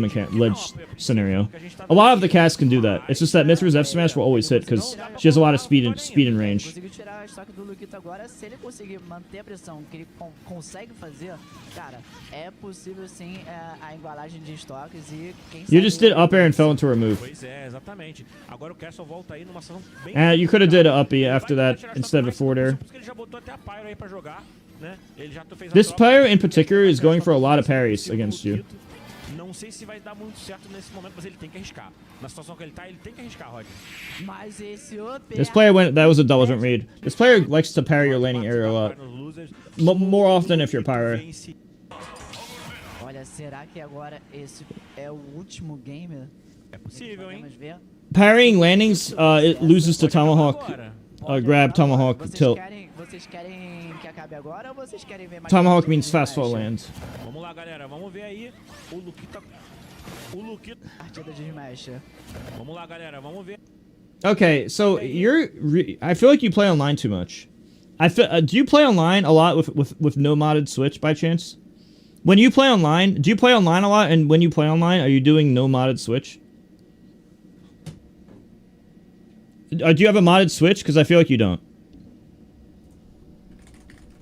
scenario. A lot of the casts can do that. It's just that Mithra's F smash will always hit, because she has a lot of speed and range. You just did up air and fell into a move. And you could have did an up B after that instead of a forward air. This player in particular is going for a lot of parries against you. Não sei se vai dar muito certo nesse momento, mas ele tem que arriscar. Na situação que ele tá, ele tem que arriscar, Rod. Mas esse This player went. That was a double jump read. This player likes to parry your laning area a lot. More often if you're Pyra. Olha, será que agora esse é o último game? É possível, hein? Parrying landings, it loses to Tomahawk. Grab Tomahawk tilt. Vocês querem que acabe agora ou vocês querem ver mais? Tomahawk means fast fall lands. Vamos lá, galera. Vamos ver aí. O Luquita. Partida de Smash. Vamos lá, galera. Vamos ver. Okay, so I feel like you play online too much. Do you play online a lot with no modded switch by chance? When you play online, do you play online a lot? And when you play online, are you doing no modded switch? Do you have a modded switch? Because I feel like you don't.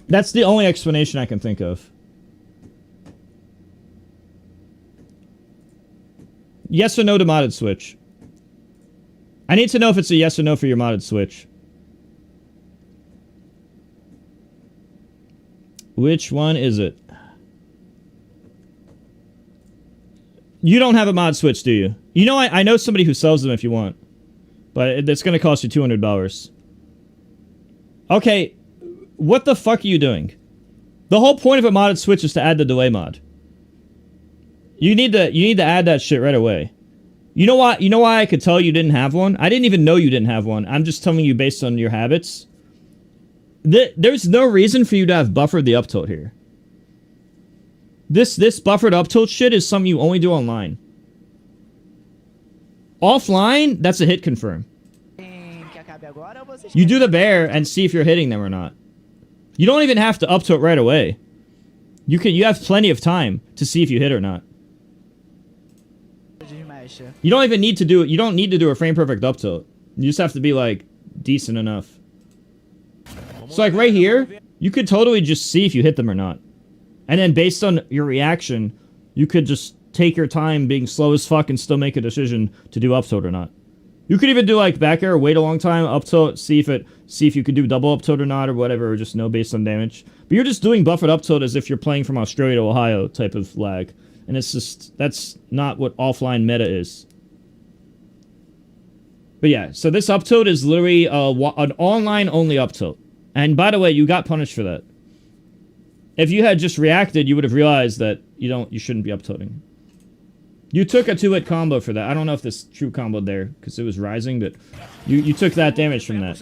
That's the only explanation I can think of. Yes or no to modded switch? I need to know if it's a yes or no for your modded switch. Which one is it? You don't have a mod switch, do you? You know, I know somebody who sells them if you want. But it's going to cost you $200. Okay, what the fuck are you doing? The whole point of a modded switch is to add the delay mod. You need to add that shit right away. You know why? You know why I could tell you didn't have one? I didn't even know you didn't have one. I'm just telling you based on your habits. There's no reason for you to have buffered the up tilt here. This buffered up tilt shit is something you only do online. Offline, that's a hit confirm. You do the bear and see if you're hitting them or not. You don't even have to up tilt right away. You have plenty of time to see if you hit or not. You don't even need to do it. You don't need to do a frame perfect up tilt. You just have to be like decent enough. So like right here, you could totally just see if you hit them or not. And then based on your reaction, you could just take your time being slow as fuck and still make a decision to do up tilt or not. You could even do like back air, wait a long time, up tilt, see if you could do double up tilt or not or whatever, or just no based on damage. But you're just doing buffered up tilt as if you're playing from Australia to Ohio type of lag. And it's just, that's not what offline meta is. But yeah, so this up tilt is literally an online only up tilt. And by the way, you got punished for that. If you had just reacted, you would have realized that you shouldn't be up tilting. You took a 2-hit combo for that. I don't know if this true combo there, because it was rising, but you took that damage from that.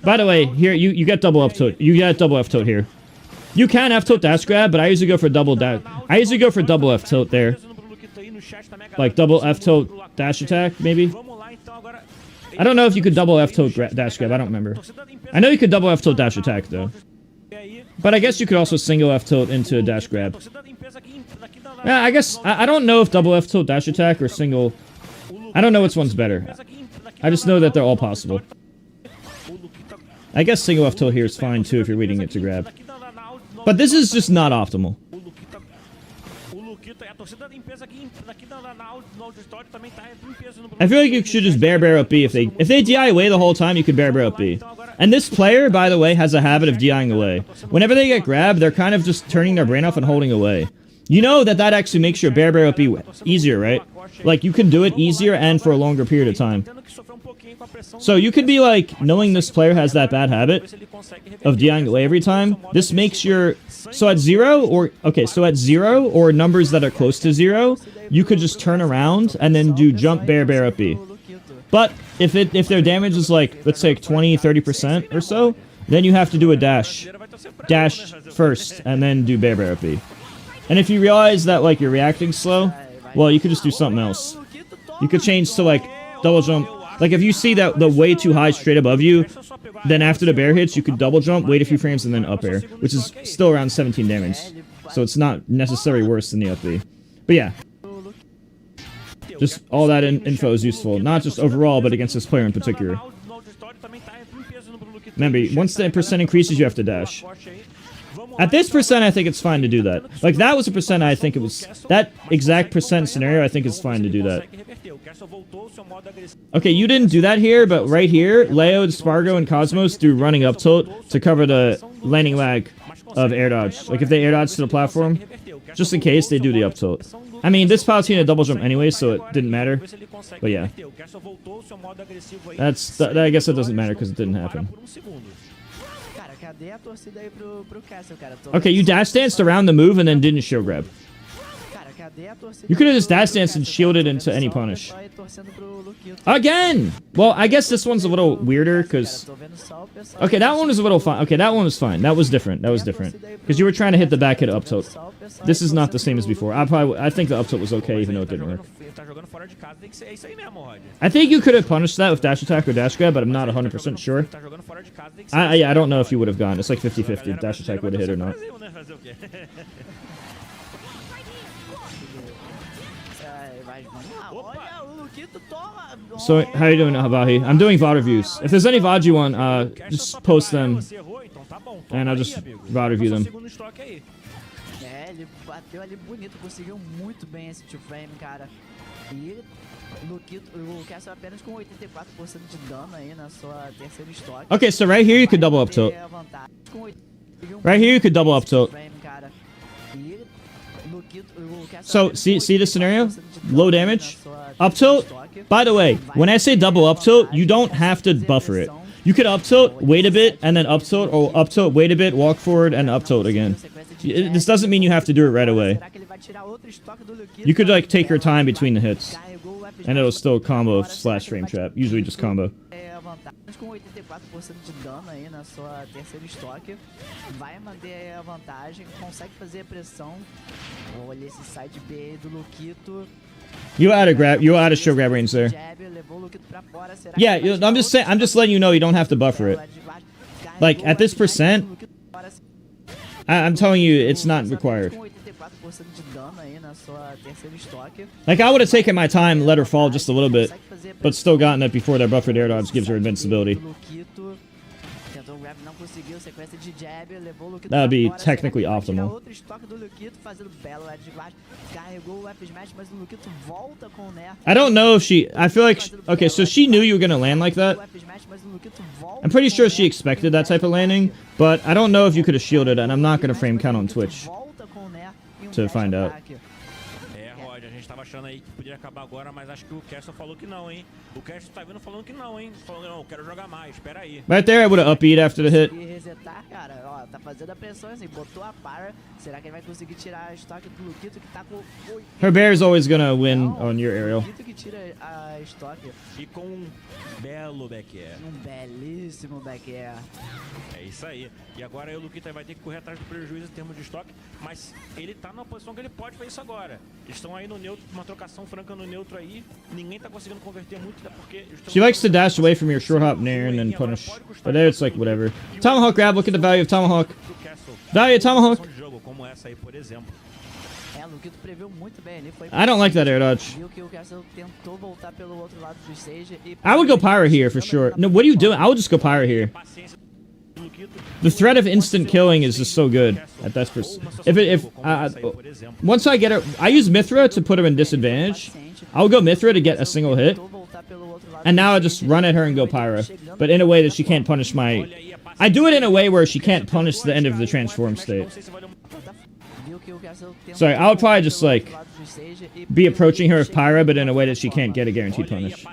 By the way, here, you get double up tilt. You get double F tilt here. You can F tilt dash grab, but I usually go for double dash. I usually go for double F tilt there. Like double F tilt dash attack, maybe? I don't know if you could double F tilt dash grab, I don't remember. I know you could double F tilt dash attack, though. But I guess you could also single F tilt into a dash grab. Yeah, I guess, I don't know if double F tilt dash attack or single... I don't know which one's better. I just know that they're all possible. I guess single F tilt here is fine too if you're reading it to grab. But this is just not optimal. a torcida em peso aqui no auditório também tá em peso no I feel like you should just bear up B. If they DI away the whole time, you could bear up B. And this player, by the way, has a habit of DIing away. Whenever they get grabbed, they're kind of just turning their brain off and holding away. You know that actually makes your bear up B easier, right? Like, you can do it easier and for a longer period of time. So you could be like, knowing this player has that bad habit of DIing away every time, this makes your... So at 0, or... Okay, so at 0, or numbers that are close to 0, you could just turn around and then do jump bear up B. But if their damage is like, let's say 20, 30% or so, then you have to do a dash. Dash first, and then do bear up B. And if you realize that, like, you're reacting slow, well, you could just do something else. You could change to, like, double jump. Like, if you see that the way too high straight above you, then after the bear hits, you could double jump, wait a few frames, and then up air, which is still around 17 damage. So it's not necessarily worse than the up B. But yeah. Just all that info is useful. Not just overall, but against this player in particular. Remember, once the percent increases, you have to dash. At this percent, I think it's fine to do that. Like, that was a percent, I think it was... That exact percent scenario, I think it's fine to do that. Okay, you didn't do that here, but right here, Leo, Spargo, and Cosmos do running up tilt to cover the landing lag of air dodge. Like, if they air dodge to the platform, just in case, they do the up tilt. I mean, this Palutena double jump anyway, so it didn't matter. But yeah. I guess it doesn't matter because it didn't happen. Okay, you dash danced around the move and then didn't shield grab. You could have just dash danced and shielded into any punish. Again! Well, I guess this one's a little weirder because... Okay, that one was a little fine. Okay, that one was fine. That was different. That was different. Because you were trying to hit the back hit up tilt. This is not the same as before. I think the up tilt was okay, even though it didn't work. I think you could have punished that with dash attack or dash grab, but I'm not 100% sure. I don't know if you would have gone. It's like 50-50 if dash attack would have hit or not. So, how you doing, Habahi? I'm doing VOD reviews. If there's any VOD you want, just post them, and I'll just VOD review them. Ele bateu ali bonito, conseguiu muito bem esse two frame, cara. E o Castle apenas com 84% de dano aí na sua terceira estoque. Okay, so right here you could double up tilt. Right here you could double up tilt. So, see the scenario? Low damage. Up tilt. By the way, when I say double up tilt, you don't have to buffer it. You could up tilt, wait a bit, and then up tilt, or up tilt, wait a bit, walk forward, and up tilt again. This doesn't mean you have to do it right away. You could, like, take your time between the hits, and it'll still combo slash frame trap. Usually just combo. Com 84% de dano aí na sua terceira estoque, vai manter a vantagem, consegue fazer a pressão. Olha esse side B do Luquito. You out of shield grab range there. Yeah, I'm just letting you know you don't have to buffer it. Like, at this percent, I'm telling you it's not required. Like, I would have taken my time and let her fall just a little bit, but still gotten it before their buffered air dodge gives her invincibility. That would be technically optimal. I don't know if she... I feel like... Okay, so she knew you were going to land like that. I'm pretty sure she expected that type of landing, but I don't know if you could have shielded, and I'm not going to frame count on Twitch to find out. Tava achando aí que poderia acabar agora, mas acho que o Castle falou que não, hein? O Castle tá vindo falando que não, hein? Falando, não, quero jogar mais, espera aí. Right there, I would have upbeat after the hit. Resetar, cara, ó, tá fazendo a pressão assim, botou a para. Será que ele vai conseguir tirar a estoque do Luquito que tá com... Her bear is always gonna win on your aerial. Luquito que tira a estoque. E com um belo back air. Um belíssimo back air. É isso aí. E agora aí o Luquito vai ter que correr atrás do prejuízo em termos de estoque, mas ele tá numa posição que ele pode fazer isso agora. Eles estão aí no neutro, uma trocação franca no neutro aí. Ninguém tá conseguindo converter muito, porque... She likes to dash away from your short hop nair and then punish. But there it's like whatever. Tomahawk grab, look at the value of Tomahawk. Value of Tomahawk. I don't like that air dodge. I would go Pyro here for sure. No, what are you doing? I would just go Pyro here. The threat of instant killing is just so good at that once I get her, I use Mithra to put her in disadvantage. I'll go Mithra to get a single hit, and now I just run at her and go Pyra, but in a way that she can't punish my. I do it in a way where she can't punish the end of the transform state. Sorry, I would probably just like be approaching her with Pyra, but in a way that she can't get a guaranteed punish.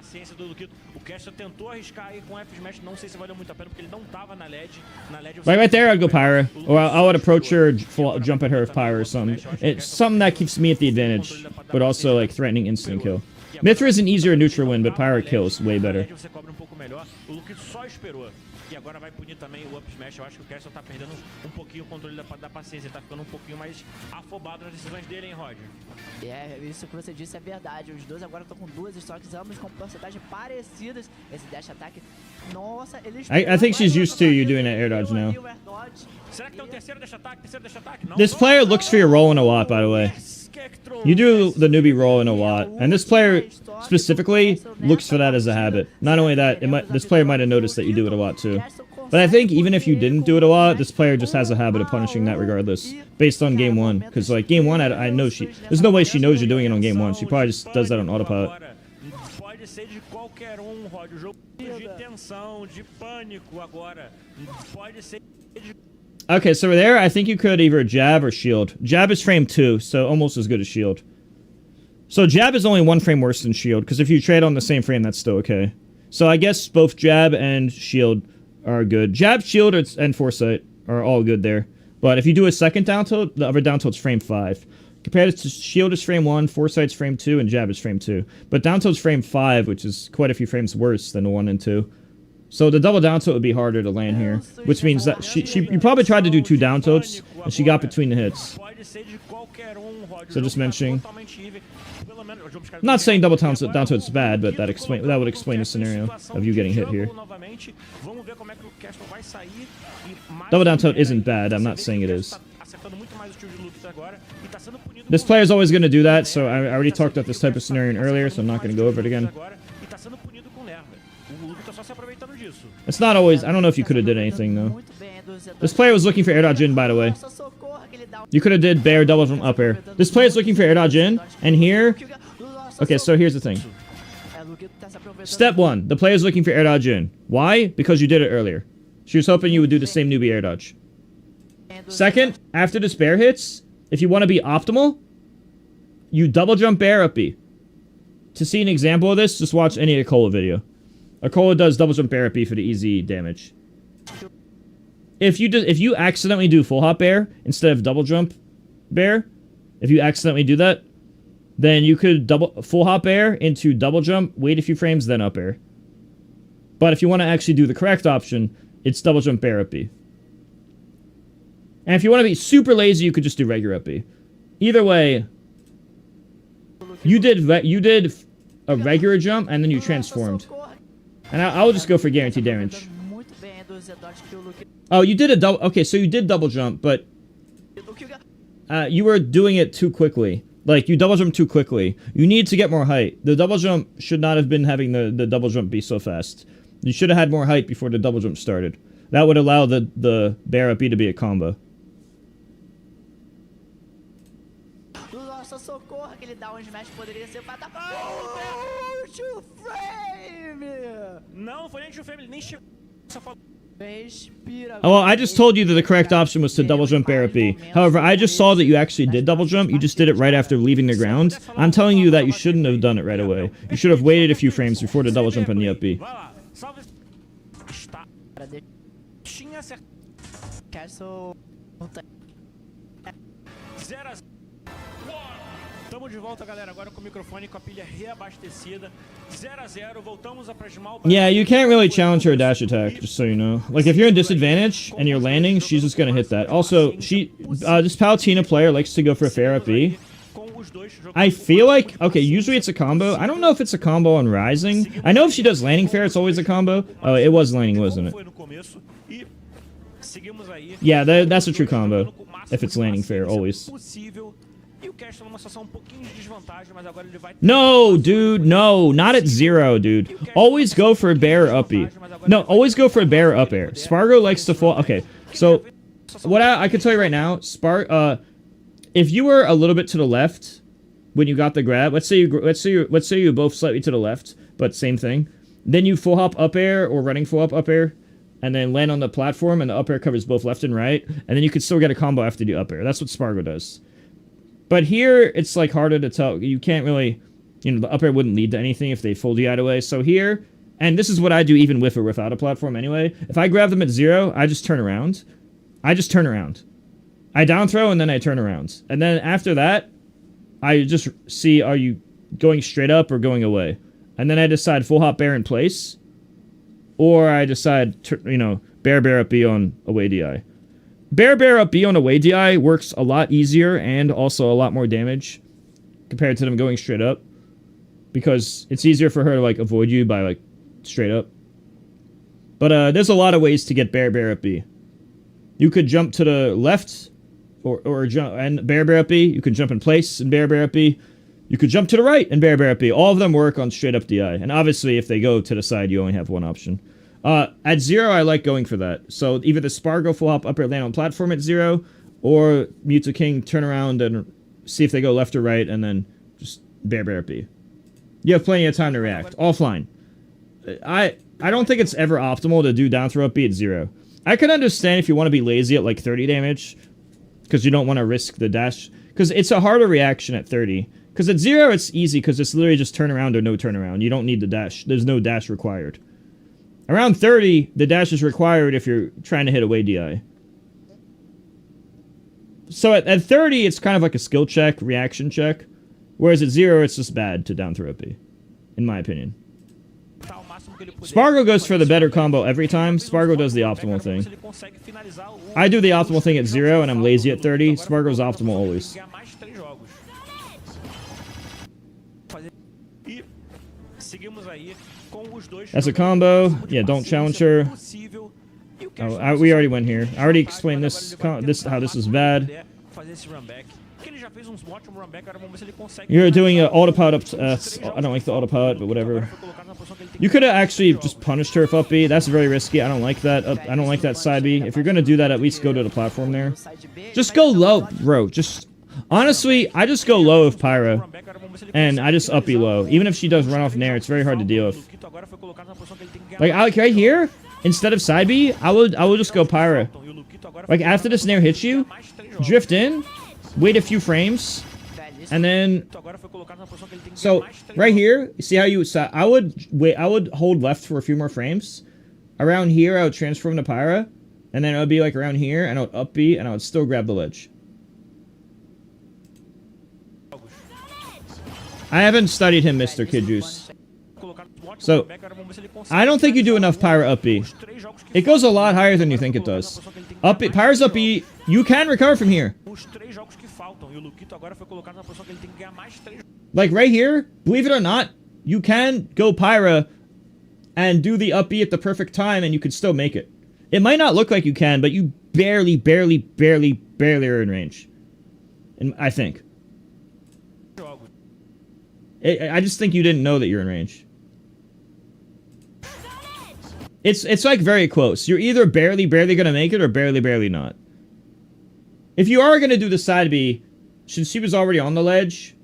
Right there, I'd go Pyra, or I would approach her, jump at her with Pyra or something. It's something that keeps me at the advantage, but also like threatening instant kill. Mithra is an easier neutral win, but Pyra kills way better. E agora vai punir também o up smash. Eu acho que o Castle tá perdendo pouquinho o controle da paciência. Ele tá ficando pouquinho mais afobado nas decisões dele, hein, Roger? É, isso que você disse é verdade. Os dois agora estão com duas stocks, ambos com porcentagens parecidas. Esse dash attack, nossa, eles... I think she's used to you doing that air dodge now. Será que tem terceiro dash attack? This player looks for your roll in a lot, by the way. You do the newbie roll in a lot, and this player specifically looks for that as a habit. Not only that, this player might have noticed that you do it a lot too. But I think even if you didn't do it a lot, this player just has a habit of punishing that regardless, based on game one. Because like game one, I know there's no way she knows you're doing it on game one. She probably just does that on autopilot. Pode ser de qualquer Rod. O jogo de tensão, de pânico agora. Pode ser de... Okay, so there, I think you could either jab or shield. Jab is frame 2, so almost as good as shield. So jab is only 1 frame worse than shield, because if you trade on the same frame, that's still okay. So I guess both jab and shield are good. Jab, shield, and foresight are all good there. But if you do a second down tilt, the other down tilt's frame 5. Compared to shield is frame 1, foresight's frame 2, and jab is frame 2. But down tilt's frame 5, which is quite a few frames worse than the 1 and 2. So the double down tilt would be harder to land here, which means that you probably tried to do 2 down tilts, and she got between the hits. So just mentioning. I'm not saying double down tilt is bad, but that would explain the scenario of you getting hit here. Double down tilt isn't bad, I'm not saying it is. This player is always going to do that, so I already talked about this type of scenario earlier, so I'm not going to go over it again. It's not always... I don't know if you could have did anything, though. This player was looking for air dodge in, by the way. You could have did bear double from up air. This player is looking for air dodge in, and here... Okay, so here's the thing. Step 1. The player is looking for air dodge in. Why? Because you did it earlier. She was hoping you would do the same newbie air dodge. Second, after this bear hits, if you want to be optimal, you double jump bear up B. To see an example of this, just watch any Akola video. Akola does double jump bear up B for the easy damage. If you accidentally do full hop bear instead of double jump bear, if you accidentally do that, then you could full hop bear into double jump, wait a few frames, then up air. But if you want to actually do the correct option, it's double jump bear up B. And if you want to be super lazy, you could just do regular up B. Either way, you did a regular jump and then you transformed. And I'll just go for guaranteed damage. Oh, you did a double... Okay, so you did double jump, but... you were doing it too quickly. Like, you double jump too quickly. You need to get more height. The double jump should not have been having the double jump be so fast. You should have had more height before the double jump started. That would allow the bear up B to be a combo. Oh, well, I just told you that the correct option was to double jump bear up B. However, I just saw that you actually did double jump. You just did it right after leaving the ground. I'm telling you that you shouldn't have done it right away. You should have waited a few frames before the double jump on the up B. Estamos de volta, galera, agora com o microfone com a pilha reabastecida. 0-0, voltamos a Prajmal. Yeah, you can't really challenge her dash attack, just so you know. Like, if you're in disadvantage and you're landing, she's just gonna hit that. Also, this Palutena player likes to go for a fair up B. I feel like, okay, usually it's a combo. I don't know if it's a combo on Rising. I know if she does landing fair, it's always a combo. Oh, it was landing, wasn't it? Yeah, that's a true combo. If it's landing fair, always. E o Cash tá numa situação um pouquinho de desvantagem, mas agora ele vai... No, dude, no, not at 0, dude. Always go for a bear or up E. No, always go for a bear or up air. Spargo likes to fall. Okay, so what I can tell you right now, if you were a little bit to the left when you got the grab, let's say you both slightly to the left, but same thing. Then you full hop up air or running full hop up air, and then land on the platform, and the up air covers both left and right, and then you could still get a combo after the up air. That's what Spargo does. But here, it's like harder to tell. You can't really, the up air wouldn't lead to anything if they full DI'd away. So here, and this is what I do even with or without a platform anyway. If I grab them at 0, I just turn around. I down throw and then I turn around. And then after that, I just see, are you going straight up or going away? And then I decide full hop bear in place. Or I decide, bear up B on away DI. Bear up B on away DI works a lot easier and also a lot more damage compared to them going straight up. Because it's easier for her to, like, avoid you by, like, straight up. But, there's a lot of ways to get bear up B. You could jump to the left or jump and bear up B. You could jump in place and bear up B. You could jump to the right and bear up B. All of them work on straight up DI. And obviously, if they go to the side, you only have one option. At 0, I like going for that. So either the Spargo full hop up air land on platform at 0, or Mute to King turn around and see if they go left or right, and then just bear up B. You have plenty of time to react. Offline. I don't think it's ever optimal to do down throw up B at 0. I can understand if you want to be lazy at like 30 damage, because you don't want to risk the dash. Because it's a harder reaction at 30. Because at 0, it's easy, because it's literally just turn around or no turn around. You don't need the dash. There's no dash required. Around 30, the dash is required if you're trying to hit away DI. So at 30, it's kind of like a skill check, reaction check. Whereas at 0, it's just bad to down throw up B. In my opinion. Spargo goes for the better combo every time. Spargo does the optimal thing. I do the optimal thing at 0, and I'm lazy at 30. Spargo's optimal always. That's a combo. Yeah, don't challenge her. Oh, we already went here. I already explained this how this is bad. You're doing an autopilot up. I don't like the autopilot, but whatever. You could have actually just punished her with up B. That's very risky. I don't like that. I don't like that side B. If you're gonna do that, at least go to the platform there. Just go low, bro. Just honestly, I just go low with Pyra, and I just up B low. Even if she does run off Nair, it's very hard to deal with. Like right here, instead of side B, I would just go Pyra. Like after this Nair hits you, drift in, wait a few frames, and then so right here, see how you I would hold left for a few more frames. Around here, I would transform to Pyra, and then it would be like around here, and I would up B, and I would still grab the ledge. I haven't studied him, Mr. Kid Juice. So, I don't think you do enough Pyra up B. It goes a lot higher than you think it does. Up B, Pyra's up B, you can recover from here. Like right here, believe it or not, you can go Pyra and do the up B at the perfect time and you could still make it. It might not look like you can, but you barely are in range. And I think. I just think you didn't know that you're in range. It's like very close. You're either barely gonna make it or barely not. If you are gonna do the side B, since she was already on the ledge,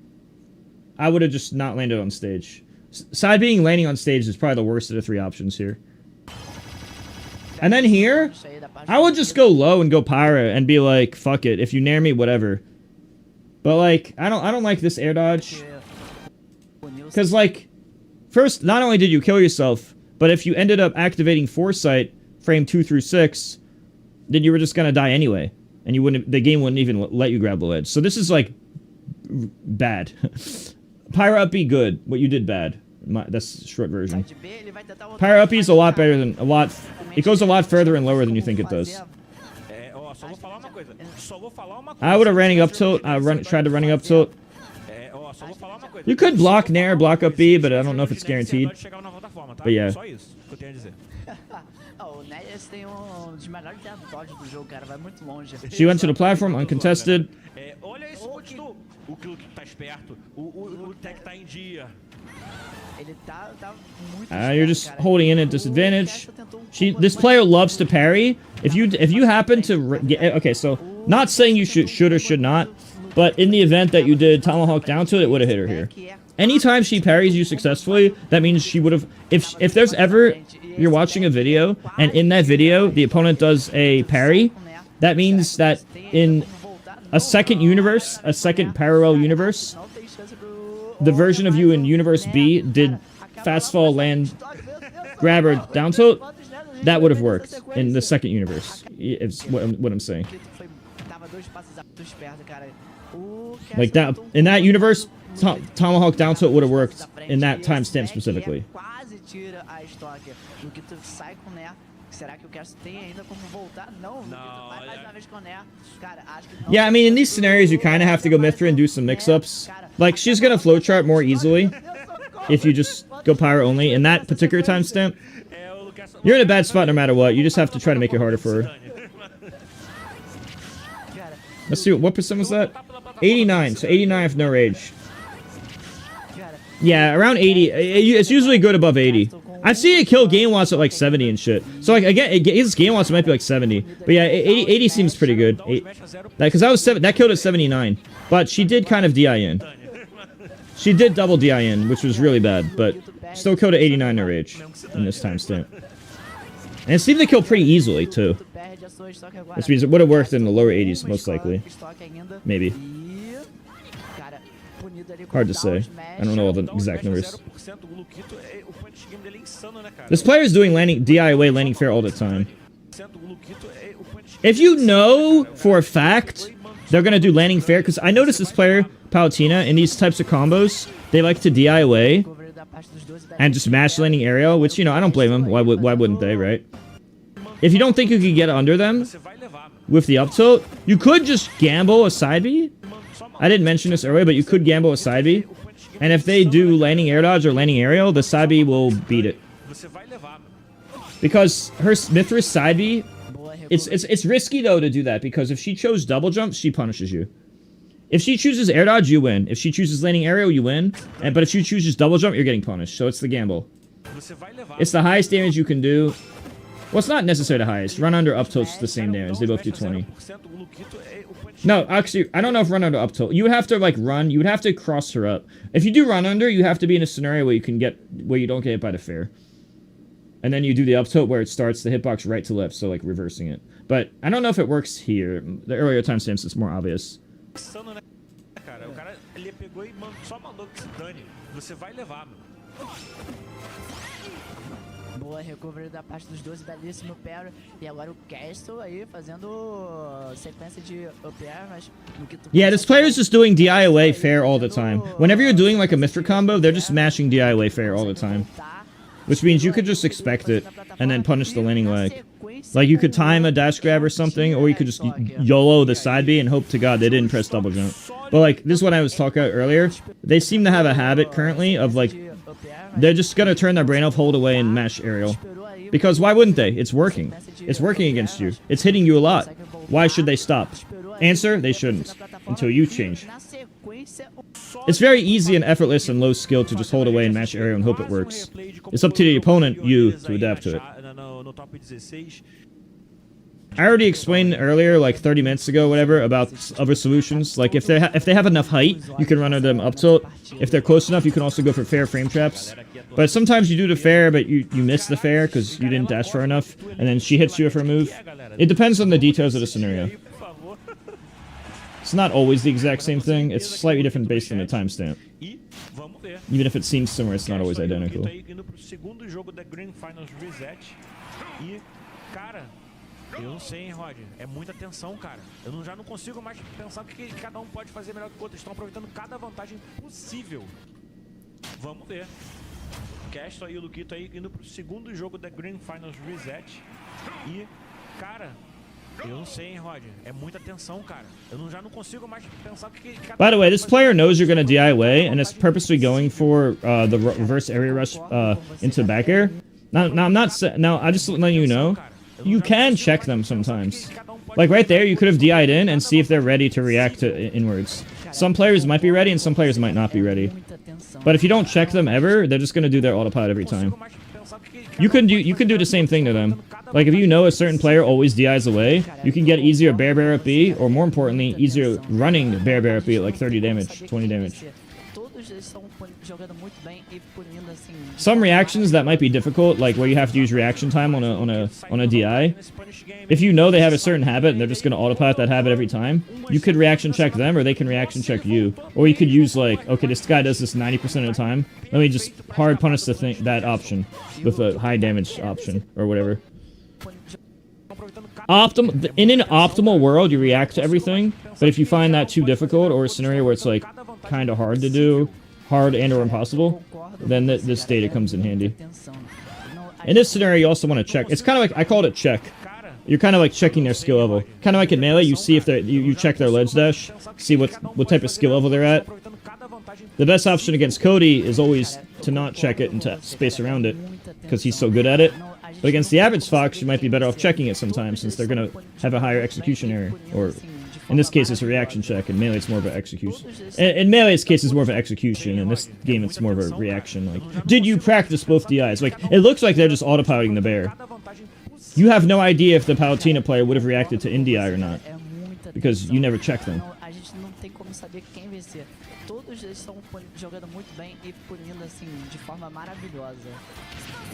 I would have just not landed on stage. Side being landing on stage is probably the worst of the 3 options here. And then here, I would just go low and go Pyra and be like, fuck it. If you nair me, whatever. But like, I don't like this air dodge. Because like, first, not only did you kill yourself, but if you ended up activating Foresight frame 2 through 6, then you were just gonna die anyway, and you wouldn't. The game wouldn't even let you grab the ledge. So this is like bad. Pyra up B good. What you did bad. That's the short version. Pyra up B is a lot better than It goes a lot further and lower than you think it does. I would have running up tilt. Tried to running up tilt. You could block Nair, block up B, but I don't know if it's guaranteed. But yeah. She went to the platform uncontested. O Luquito tá esperto. O Tech tá em dia. Ele tá muito You're esperto, just cara. holding in at O disadvantage. Castle tentou This player loves to parry. If you happen to okay, so not saying you should or should not, but in the event that you did tomahawk down to it, it would have hit her here. Anytime she parries you successfully, that means she would have. If there's ever you're watching a video and in that video the opponent does a parry, that means that in a second universe, a second parallel universe, the version of you in Universe B did fast fall, land, grab her down tilt. That would have worked in the second universe. Is what I'm saying. Like that in that universe, tomahawk down tilt would have worked in that timestamp specifically. Yeah, I mean, in these scenarios, you kind of have to go Mithra and do some mix-ups. Like, she's gonna flowchart more easily if you just go Pyro only. In that particular timestamp, you're in a bad spot no matter what. You just have to try to make it harder for her. Let's see, what percent was that? 89, so 89 with no rage. Yeah, around 80. It's usually good above 80. I've seen it kill game watts at like 70 and shit. So like again, his game watts might be like 70. But yeah, 80 seems pretty good. Because that was that killed at 79. But she did kind of DI-in. She did double DI-in, which was really bad. But still killed at 89 no rage in this timestamp. And it seemed to kill pretty easily too. Which means it would have worked in the lower 80s most likely. Maybe. Hard to say. I don't know all the exact numbers. This player is doing DIY landing fair all the time. If you know for a fact they're gonna do landing fair, because I noticed this player, Palutena, in these types of combos, they like to DIY and just mash landing aerial, which, you know, I don't blame them. Why wouldn't they, right? If you don't think you could get under them with the up tilt, you could just gamble a side B. I didn't mention this earlier, but you could gamble a side B. And if they do landing air dodge or landing aerial, the side B will beat it. Because her Mithra's side B, it's risky though to do that, because if she chose double jump, she punishes you. If she chooses air dodge, you win. If she chooses landing aerial, you win. But if she chooses double jump, you're getting punished. So it's the gamble. It's the highest damage you can do. Well, it's not necessarily the highest. Run under up tilt's the same damage. They both do 20. No, actually, I don't know if run under up tilt. You would have to like run. You would have to cross her up. If you do run under, you have to be in a scenario where you don't get hit by the fair. And then you do the up tilt where it starts the hitbox right to left, so like reversing it. But I don't know if it works here. The earlier timestamps it's more obvious. Boa recovery da parte dos dois, belíssimo parry. E agora o Castle aí fazendo sequência de up air, mas yeah, this player is just doing DIY fair all the time. Whenever you're doing like a Mithra combo, they're just mashing DIY fair all the time. Which means you could just expect it and then punish the landing leg. Like you could time a dash grab or something, or you could just YOLO the side B and hope to God they didn't press double jump. But like, this is what I was talking about earlier. They seem to have a habit currently of like, they're just gonna turn their brain off, hold away, and mash aerial. Because why wouldn't they? It's working. It's working against you. It's hitting you a lot. Why should they stop? Answer, they shouldn't. Until you change. It's very easy and effortless and low skill to just hold away and mash aerial and hope it works. It's up to the opponent, you, to adapt to it. I already explained earlier, like 30 minutes ago, whatever, about other solutions. Like if they have enough height, you can run under them up tilt. If they're close enough, you can also go for fair frame traps. But sometimes you do the fair, but you miss the fair because you didn't dash far enough, and then she hits you with her move. It depends on the details of the scenario. It's not always the exact same thing. It's slightly different based on the timestamp. Even if it seems similar, it's not always identical. Eu não sei, hein, Rod. É muita tensão, cara. Eu já não consigo mais pensar o que cada pode fazer melhor que o outro. Estão aproveitando cada vantagem possível. Vamos ver. Castle aí, o Luquito aí, indo pro segundo jogo da Green Finals Reset. E, cara, eu não sei, hein, Rod. É muita tensão, cara. Eu já não consigo mais pensar o que cada By the way, this player knows you're going to DIY, and is purposely going for the reverse area rush into back air. Now, I'm not... Now, I just letting you know. You can check them sometimes. Like right there, you could have DI'd in and see if they're ready to react to inwards. Some players might be ready and some players might not be ready. But if you don't check them ever, they're just gonna do their autopilot every time. You can do the same thing to them. Like if you know a certain player always DIs away, you can get easier bear up B, or more importantly, easier running bear up B at like 30 damage, 20 damage. Some reactions that might be difficult, like where you have to use reaction time on a DI. If you know they have a certain habit and they're just gonna autopilot that habit every time, you could reaction check them, or they can reaction check you. Or you could use like, okay, this guy does this 90% of the time. Let me just hard punish that option with a high damage option or whatever. In an optimal world, you react to everything, but if you find that too difficult or a scenario where it's like kind of hard to do, hard and or impossible, then this data comes in handy. In this scenario, you also want to check. It's kind of like, I called it check. You're kind of like checking their skill level. Kind of like in Melee, you see if they're, you check their ledge dash, see what type of skill level they're at. The best option against Cody is always to not check it and to space around it, because he's so good at it. But against the average Fox, you might be better off checking it sometimes, since they're going to have a higher execution error. Or, in this case, it's a reaction check. In Melee, it's more of an execution. In Melee's case, it's more of an execution. In this game, it's more of a reaction. Like, did you practice both DIs? Like, it looks like they're just autopiloting the bear. You have no idea if the Palutena player would have reacted to NDI or not, because you never check them. Todos eles estão jogando muito bem e punindo assim de forma maravilhosa.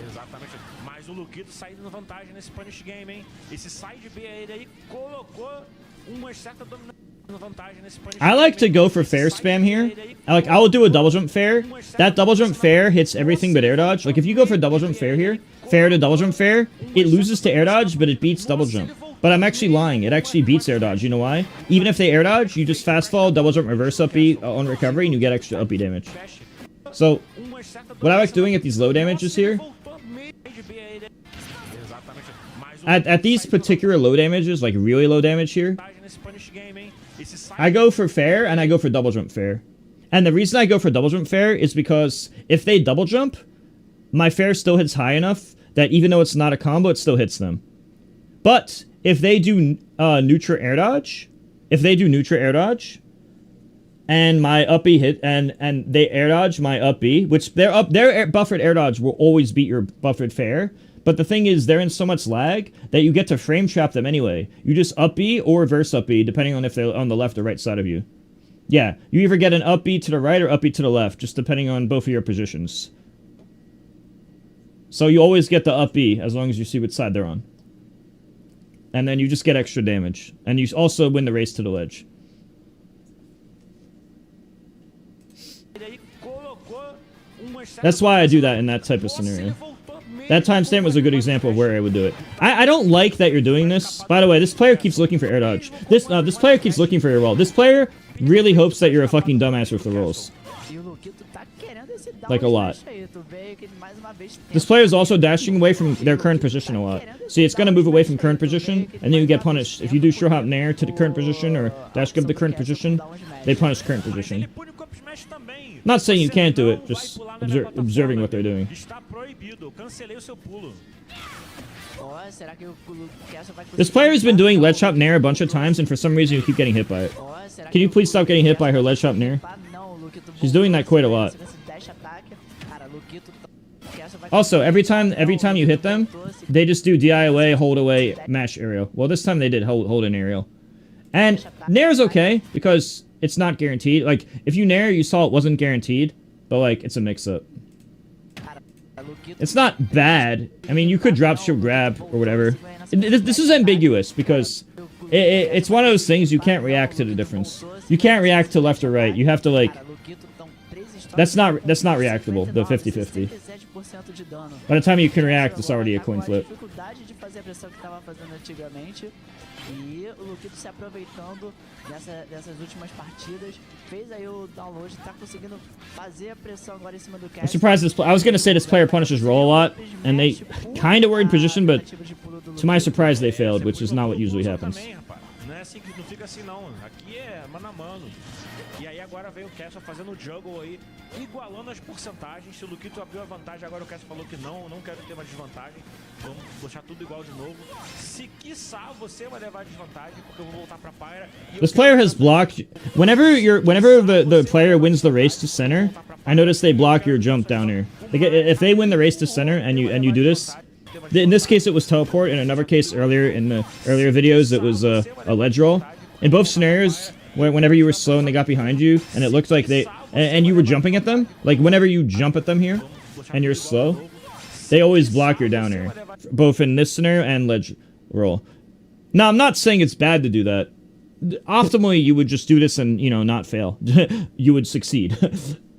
Exatamente. Mas o Luquito saindo na vantagem nesse punish game, hein? Esse side B aí colocou uma certa dominância na vantagem nesse punish game. I like to go for fair spam here. I will do a double jump fair. That double jump fair hits everything but air dodge. Like if you go for double jump fair here, fair to double jump fair, it loses to air dodge, but it beats double jump. But I'm actually lying. It actually beats air dodge. You know why? Even if they air dodge, you just fast fall, double jump, reverse up B on recovery, and you get extra up B damage. So, what I like doing at these low damages here, at these particular low damages, like really low damage here, I go for fair and I go for double jump fair. And the reason I go for double jump fair is because if they double jump, my fair still hits high enough that even though it's not a combo, it still hits them. But if they do neutral air dodge, and my up B hit and they air dodge my up B, which their buffered air dodge will always beat your buffered fair. But the thing is, they're in so much lag that you get to frame trap them anyway. You just up B or reverse up B, depending on if they're on the left or right side of you. Yeah, you either get an up B to the right or up B to the left, just depending on both of your positions. So you always get the up B as long as you see which side they're on. And then you just get extra damage. And you also win the race to the ledge. That's why I do that in that type of scenario. That timestamp was a good example of where I would do it. I don't like that you're doing this. By the way, this player keeps looking for air dodge. This player keeps looking for your roll. This player really hopes that you're a fucking dumbass with the rolls. Like a lot. This player is also dashing away from their current position a lot. See, it's going to move away from current position, and then you get punished. If you do sure hop nair to the current position, or dash grab the current position, they punish current position. Not saying you can't do it, just observing what they're doing. This player has been doing ledge hop nair a bunch of times, and for some reason you keep getting hit by it. Can you please stop getting hit by her ledge hop nair? She's doing that quite a lot. Also, every time you hit them, they just do DI away, hold away, mash aerial. Well, this time they did hold an aerial. And nair is okay, because it's not guaranteed. Like, if you nair, you saw it wasn't guaranteed, but like, it's a mix-up. It's not bad. I mean, you could drop shield grab or whatever. This is ambiguous, because it's one of those things you can't react to the difference. You can't react to left or right. You have to, like... That's not reactable, the 50-50. By the time you can react, it's already a coin flip. E o Luquito se aproveitando dessas últimas partidas, fez aí o download, tá conseguindo fazer a pressão agora em cima do cast. I'm surprised this I was gonna say this player punishes roll a lot, and they kinda were in position, but to my surprise they failed, which is not what usually happens. assim, não fica assim não. Aqui é mano a mano. E aí agora vem o Castle fazendo o juggle aí, igualando as porcentagens. Se o Luquito abriu a vantagem, agora o Castle falou que não quero ter uma desvantagem. Vamos deixar tudo igual de novo. Se quiçá você vai levar desvantagem, porque eu vou voltar pra Pyra. This player has blocked whenever the player wins the race to center. I notice they block your jump down here. Like if they win the race to center and you do this, in this case it was teleport. In another case earlier in the earlier videos it was a ledge roll. In both scenarios, whenever you were slow and they got behind you and it looked like and you were jumping at them, like whenever you jump at them here and you're slow, they always block your down air, both in this scenario and ledge roll. Now I'm not saying it's bad to do that. Optimally, you would just do this and, you know, not fail. You would succeed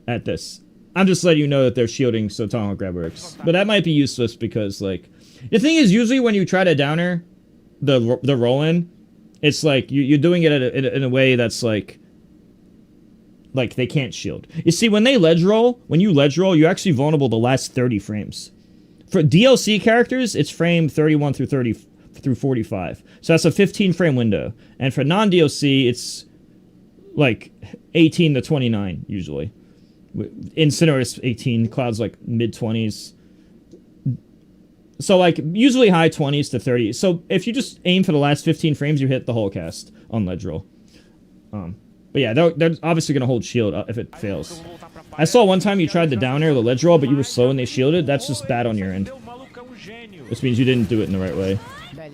at this. I'm just letting you know that they're shielding so Tomahawk grab works. But that might be useless because, like, the thing is, usually when you try to downer the roll-in, it's like, you're doing it in a way that's like they can't shield. You see, when you ledge roll, you're actually vulnerable the last 30 frames. For DLC characters, it's frame 31 through 45. So that's a 15 frame window. And for non-DLC, it's like 18 to 29 usually. Incineroar is 18, Cloud's like mid-20s. So like usually high 20s to 30. So if you just aim for the last 15 frames, you hit the whole cast on ledge roll. But yeah, they're obviously going to hold shield if it fails. I saw one time you tried to down air the ledge roll, but you were slow and they shielded. That's just bad on your end. This means you didn't do it in the right way.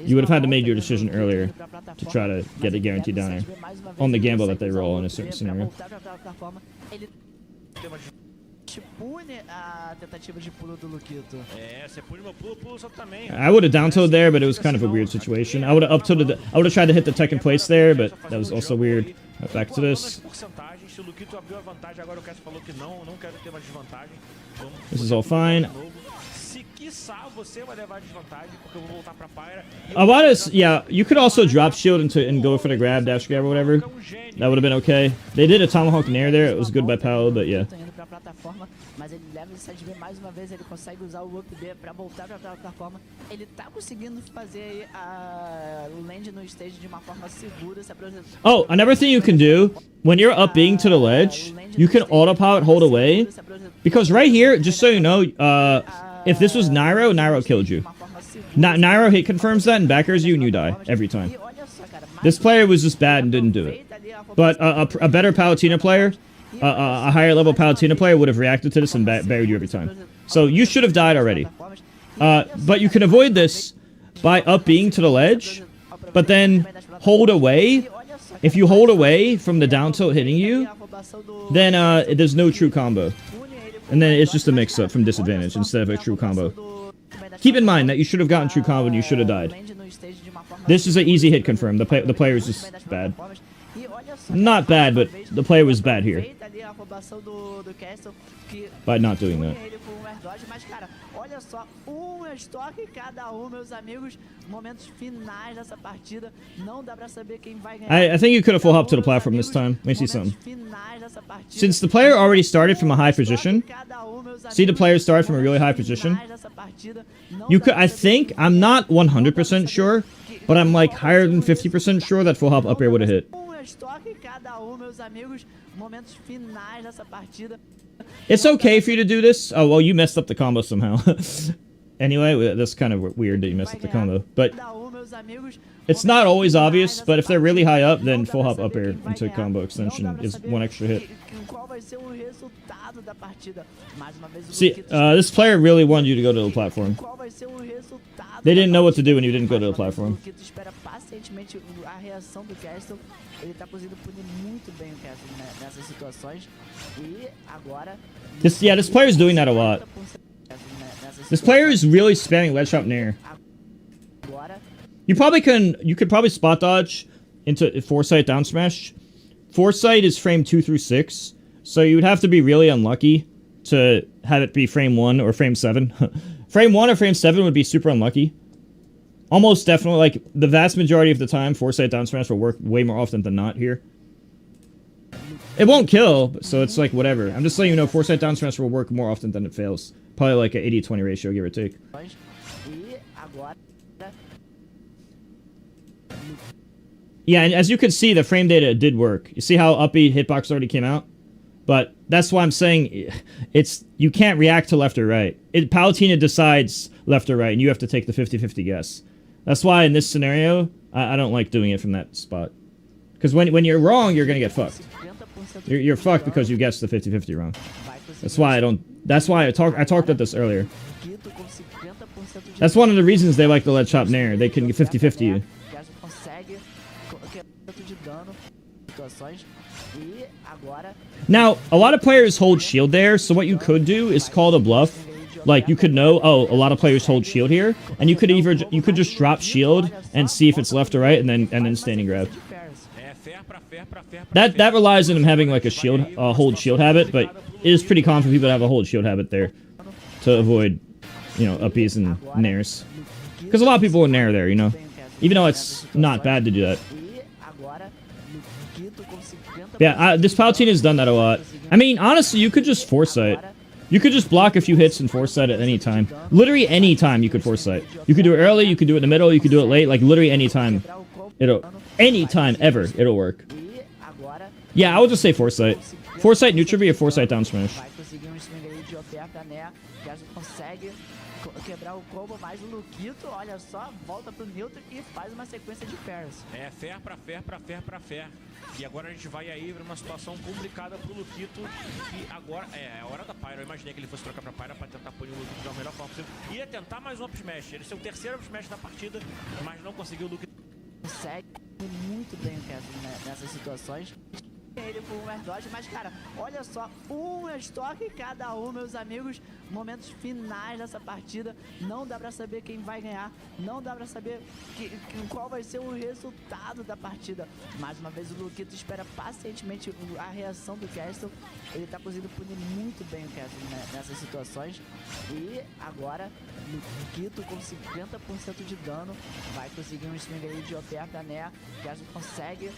You would have had to make your decision earlier to try to get a guaranteed down air on the gamble that they roll in a certain scenario. I would have down tilted there, but it was kind of a weird situation. I would have up tilted. I would have tried to hit the tech in place there, but that was also weird. Back to this. This is all fine. Yeah, you could also drop shield and go for the grab, dash grab or whatever. That would have been okay. They did a Tomahawk Nair there. It was good by Palo, but yeah. Mas ele leva o side B mais uma vez, ele consegue usar o up B pra voltar pra plataforma. Ele tá conseguindo fazer o land no stage de uma forma segura, se aproximando. Oh, another thing you can do when you're up being to the ledge, you can autopilot hold away. Because right here, just so you know, if this was Nairo, Nairo killed you. Nairo hit confirms that and backers you and you die every time. This player was just bad and didn't do it. But a better Palutena player, a higher level Palutena player would have reacted to this and buried you every time. So you should have died already. But you can avoid this by up being to the ledge, but then hold away. If you hold away from the down tilt hitting you, then there's no true combo. And then it's just a mix-up from disadvantage instead of a true combo. Keep in mind that you should have gotten true combo and you should have died. This is an easy hit confirm. The player is just bad. Not bad, but the player was bad here by not doing that. Olha só, estoque cada meus amigos. Momentos finais dessa partida. Não dá pra saber quem vai ganhar. I think you could have full hop to the platform this time. Let me see something. Since the player already started from a high position, see the player started from a really high position. You could, I think, I'm not 100% sure, but I'm like higher than 50% sure that full hop up air would have hit. It's okay for you to do this. Oh, well, you messed up the combo somehow. Anyway, that's kind of weird that you messed up the combo. But it's not always obvious, but if they're really high up, then full hop up air into combo extension is one extra hit. See, this player really wanted you to go to the platform. They didn't know what to do when you didn't go to the platform. This player's doing that a lot. This player is really spamming ledge hop nair. You could probably spot dodge into Foresight down smash. Foresight is frame 2 through 6, so you would have to be really unlucky to have it be frame 1 or frame 7. Frame 1 or frame 7 would be super unlucky. Almost definitely, like, the vast majority of the time, Foresight down smash will work way more often than not here. It won't kill, so it's like, whatever. I'm just letting you know, Foresight down smash will work more often than it fails. Probably like an 80-20 ratio, give or take. Yeah, and as you can see, the frame data did work. You see how uppy hitbox already came out? But that's why I'm saying you can't react to left or right. Palutena decides left or right, and you have to take the 50-50 guess. That's why in this scenario, I don't like doing it from that spot. Because when you're wrong, you're gonna get fucked. You're fucked because you guessed the 50-50 wrong. That's why I don't. That's why I talked about this earlier. That's one of the reasons they like to let chop nair. They can 50-50 you. Now, a lot of players hold shield there, so what you could do is call the bluff. Like, you could know, oh, a lot of players hold shield here, and you could just drop shield and see if it's left or right, and then standing grab. That relies on him having like a shield, hold shield habit, but it is pretty common for people to have a hold shield habit there to avoid, you know, uppies and nairs. Because a lot of people will nair there, you know, even though it's not bad to do that. Yeah, this Palutena has done that a lot. I mean, honestly, you could just foresight. You could just block a few hits and foresight at any time. Literally any time you could foresight. You could do it early, you could do it in the middle, you could do it late. Like, literally any time. Any time ever, it'll work. Yeah, I would just say foresight. Foresight neutral B or foresight down smash. Quebrar o combo, mas o Luquito, olha só, volta pro neutro e faz uma sequência de fairs. É, fair pra fair, pra fair, pra fair. E agora a gente vai aí pra uma situação complicada pro Luquito. E agora, é a hora da Pyro. Eu imaginei que ele fosse trocar pra Pyro pra tentar punir o Luquito da melhor forma possível. Ia tentar mais um up smash. Ele é o terceiro up smash da partida, mas não conseguiu o Luquito. Consegue muito bem o Castle nessas situações. Ele por um air dodge, mas cara, olha só, um estoque cada um, meus amigos. Momentos finais dessa partida, não dá pra saber quem vai ganhar, não dá pra saber qual vai ser o resultado da partida. Mais uma vez o Luquito espera pacientemente a reação do Castle. Ele tá conseguindo punir muito bem o Castle nessas situações. E agora Luquito com 50% de dano vai conseguir um swing aí de OPR pra Nea. O Castle consegue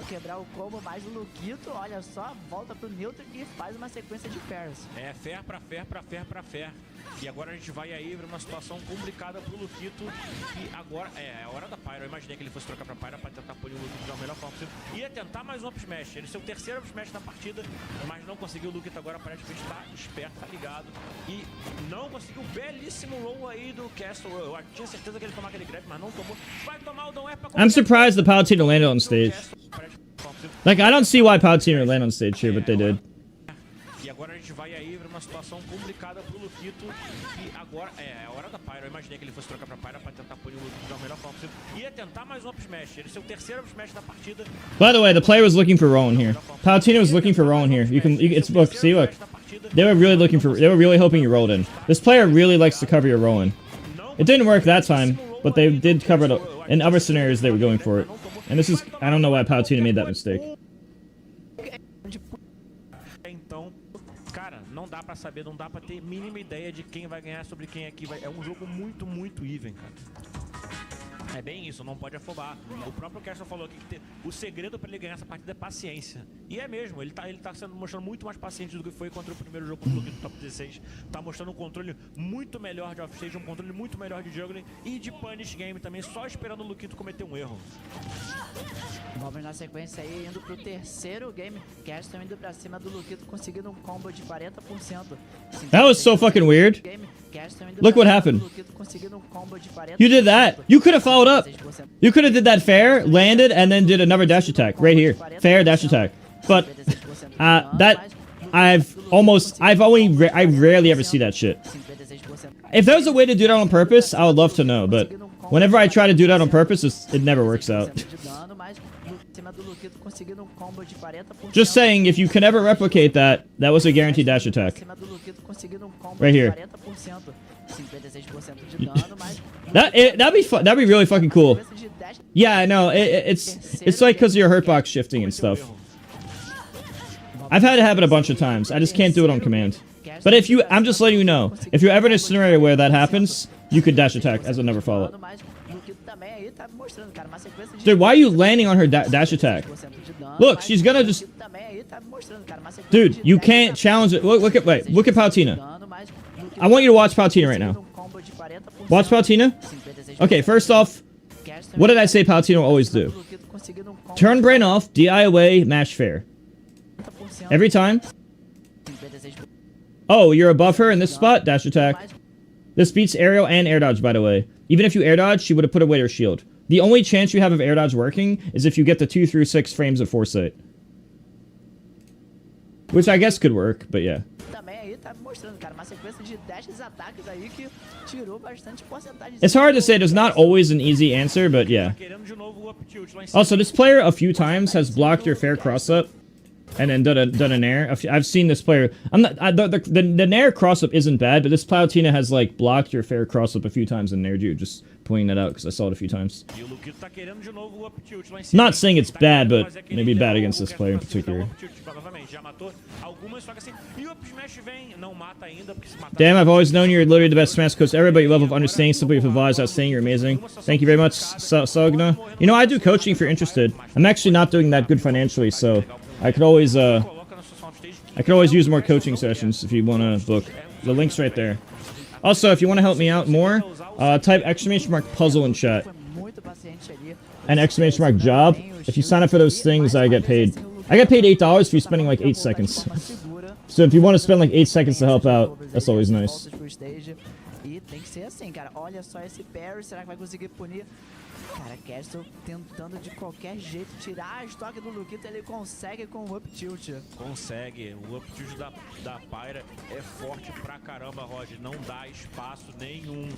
quebrar o combo, mas o Luquito, olha só, volta pro neutro e faz uma sequência de fairs. É, fair pra fair, pra fair, pra fair. E agora a gente vai aí pra uma situação complicada pro Luquito. E agora, é a hora da Pyro. Eu imaginei que ele fosse trocar pra Pyro pra tentar punir o Luquito da melhor forma possível. Ia tentar mais um up smash. Ele é o terceiro up smash da partida, mas não conseguiu. O Luquito agora aparentemente tá esperto, tá ligado. E não conseguiu. Belíssimo roll aí do Castle. Eu tinha certeza que ele ia tomar aquele grab, mas não tomou. Vai tomar o down air pra... I'm surprised the Palutena landed on stage. Like, I don't see why Palutena would land on stage here, but they did. E agora a gente vai aí pra uma situação complicada pro Luquito. E agora, é a hora da Pyro. Eu imaginei que ele fosse trocar pra Pyro pra tentar punir o Luquito da melhor forma possível. Ia tentar mais um up smash. Ele é o terceiro up smash da partida. By the way, the player was looking for Rowan here. Palutena was looking for Rowan here. It's look, see, look. They were really hoping you rolled in. This player really likes to cover your Rowan. It didn't work that time, but they did cover it. In other scenarios, they were going for it. And this is, I don't know why Palutena made that mistake. Então, cara, não dá pra saber, não dá pra ter mínima ideia de quem vai ganhar sobre quem aqui vai. É um jogo muito even, cara. É bem isso, não pode afobar. O próprio Castle falou aqui que o segredo pra ele ganhar essa partida é paciência. E é mesmo, ele tá mostrando muito mais paciente do que foi contra o primeiro jogo do top 16. Tá mostrando um controle muito melhor de offstage, um controle muito melhor de juggling e de punish game também, só esperando o Luquito cometer um erro. Vamos na sequência aí, indo pro terceiro game. Castle indo pra cima do Luquito, conseguindo um combo de 40%. That was so fucking weird. Look what happened. You did that. You could have followed up. You could have did that fair, landed, and then did another dash attack right here. Fair dash attack. But that I rarely ever see that shit. If there's a way to do that on purpose, I would love to know. But whenever I try to do that on purpose, it never works out. Just saying, if you can ever replicate that, that was a guaranteed dash attack. Right here. That'd be fun. That'd be really fucking cool. Yeah, I know. It's like because of your hurtbox shifting and stuff. I've had it happen a bunch of times. I just can't do it on command. But if you, I'm just letting you know, if you're ever in a scenario where that happens, you could dash attack as a never follow. Dude, why are you landing on her dash attack? Look, she's gonna just... Dude, you can't challenge it. Look at Palutena. I want you to watch Palutena right now. Watch Palutena. Okay, first off, What did I say Palutino always do? Luquito conseguindo um combo Turn brain off, DI away, mash fair. de 40%, Every time. 56%. Oh, you're above her in this spot? Dash attack. This beats aerial and air dodge, by the way. Even if you air dodge, she would have put away her shield. The only chance you have of air dodge working is if you get the 2 through 6 frames of foresight. Which I guess could work, but yeah. Também aí tá mostrando, cara, uma sequência de dashes ataques aí que tirou bastante porcentagem. It's hard to say. There's not always an easy answer, but yeah. Querendo de novo o up tilt lá em cima. Also, this player a few times has blocked your fair cross up and then done an air. I've seen this player. I'm not the nair cross up isn't bad, but this Palutena has like blocked your fair cross up a few times and naired you. Just pointing that out because I saw it a few times. E o Luquito tá querendo de novo o up tilt lá em cima. Not saying it's bad, but Fazer aquele maybe bad level, against this o player in Cast pra cima, particular. dá um up tilt novamente. Já matou algumas, só que assim. E o up smash vem, não mata ainda, porque se matar. Damn, I've always known you're literally the best Smash coach ever, but your level of understanding simply provides that saying you're amazing. Thank you very much, Sogna. You know, I do coaching if you're interested. I'm actually not doing that good financially, so I could always use more coaching sessions if you want to book. The link's right there. Also, if you want to help me out more, type ! puzzle in chat. Foi muito paciente ali. And ! job. If you sign up for those things, I get paid. I get paid $8 for you spending like 8 seconds. Forma segura. So if you want to spend like 8 seconds to help out, that's always nice. Voltas pro stage. E tem que ser assim, cara. Olha só esse parry. Será que vai conseguir punir? Cara, Castle tentando de qualquer jeito tirar a estoque do Luquito. Ele consegue com o up tilt. Consegue. O up tilt da Pyra é forte pra caramba, Roger. Não dá espaço nenhum.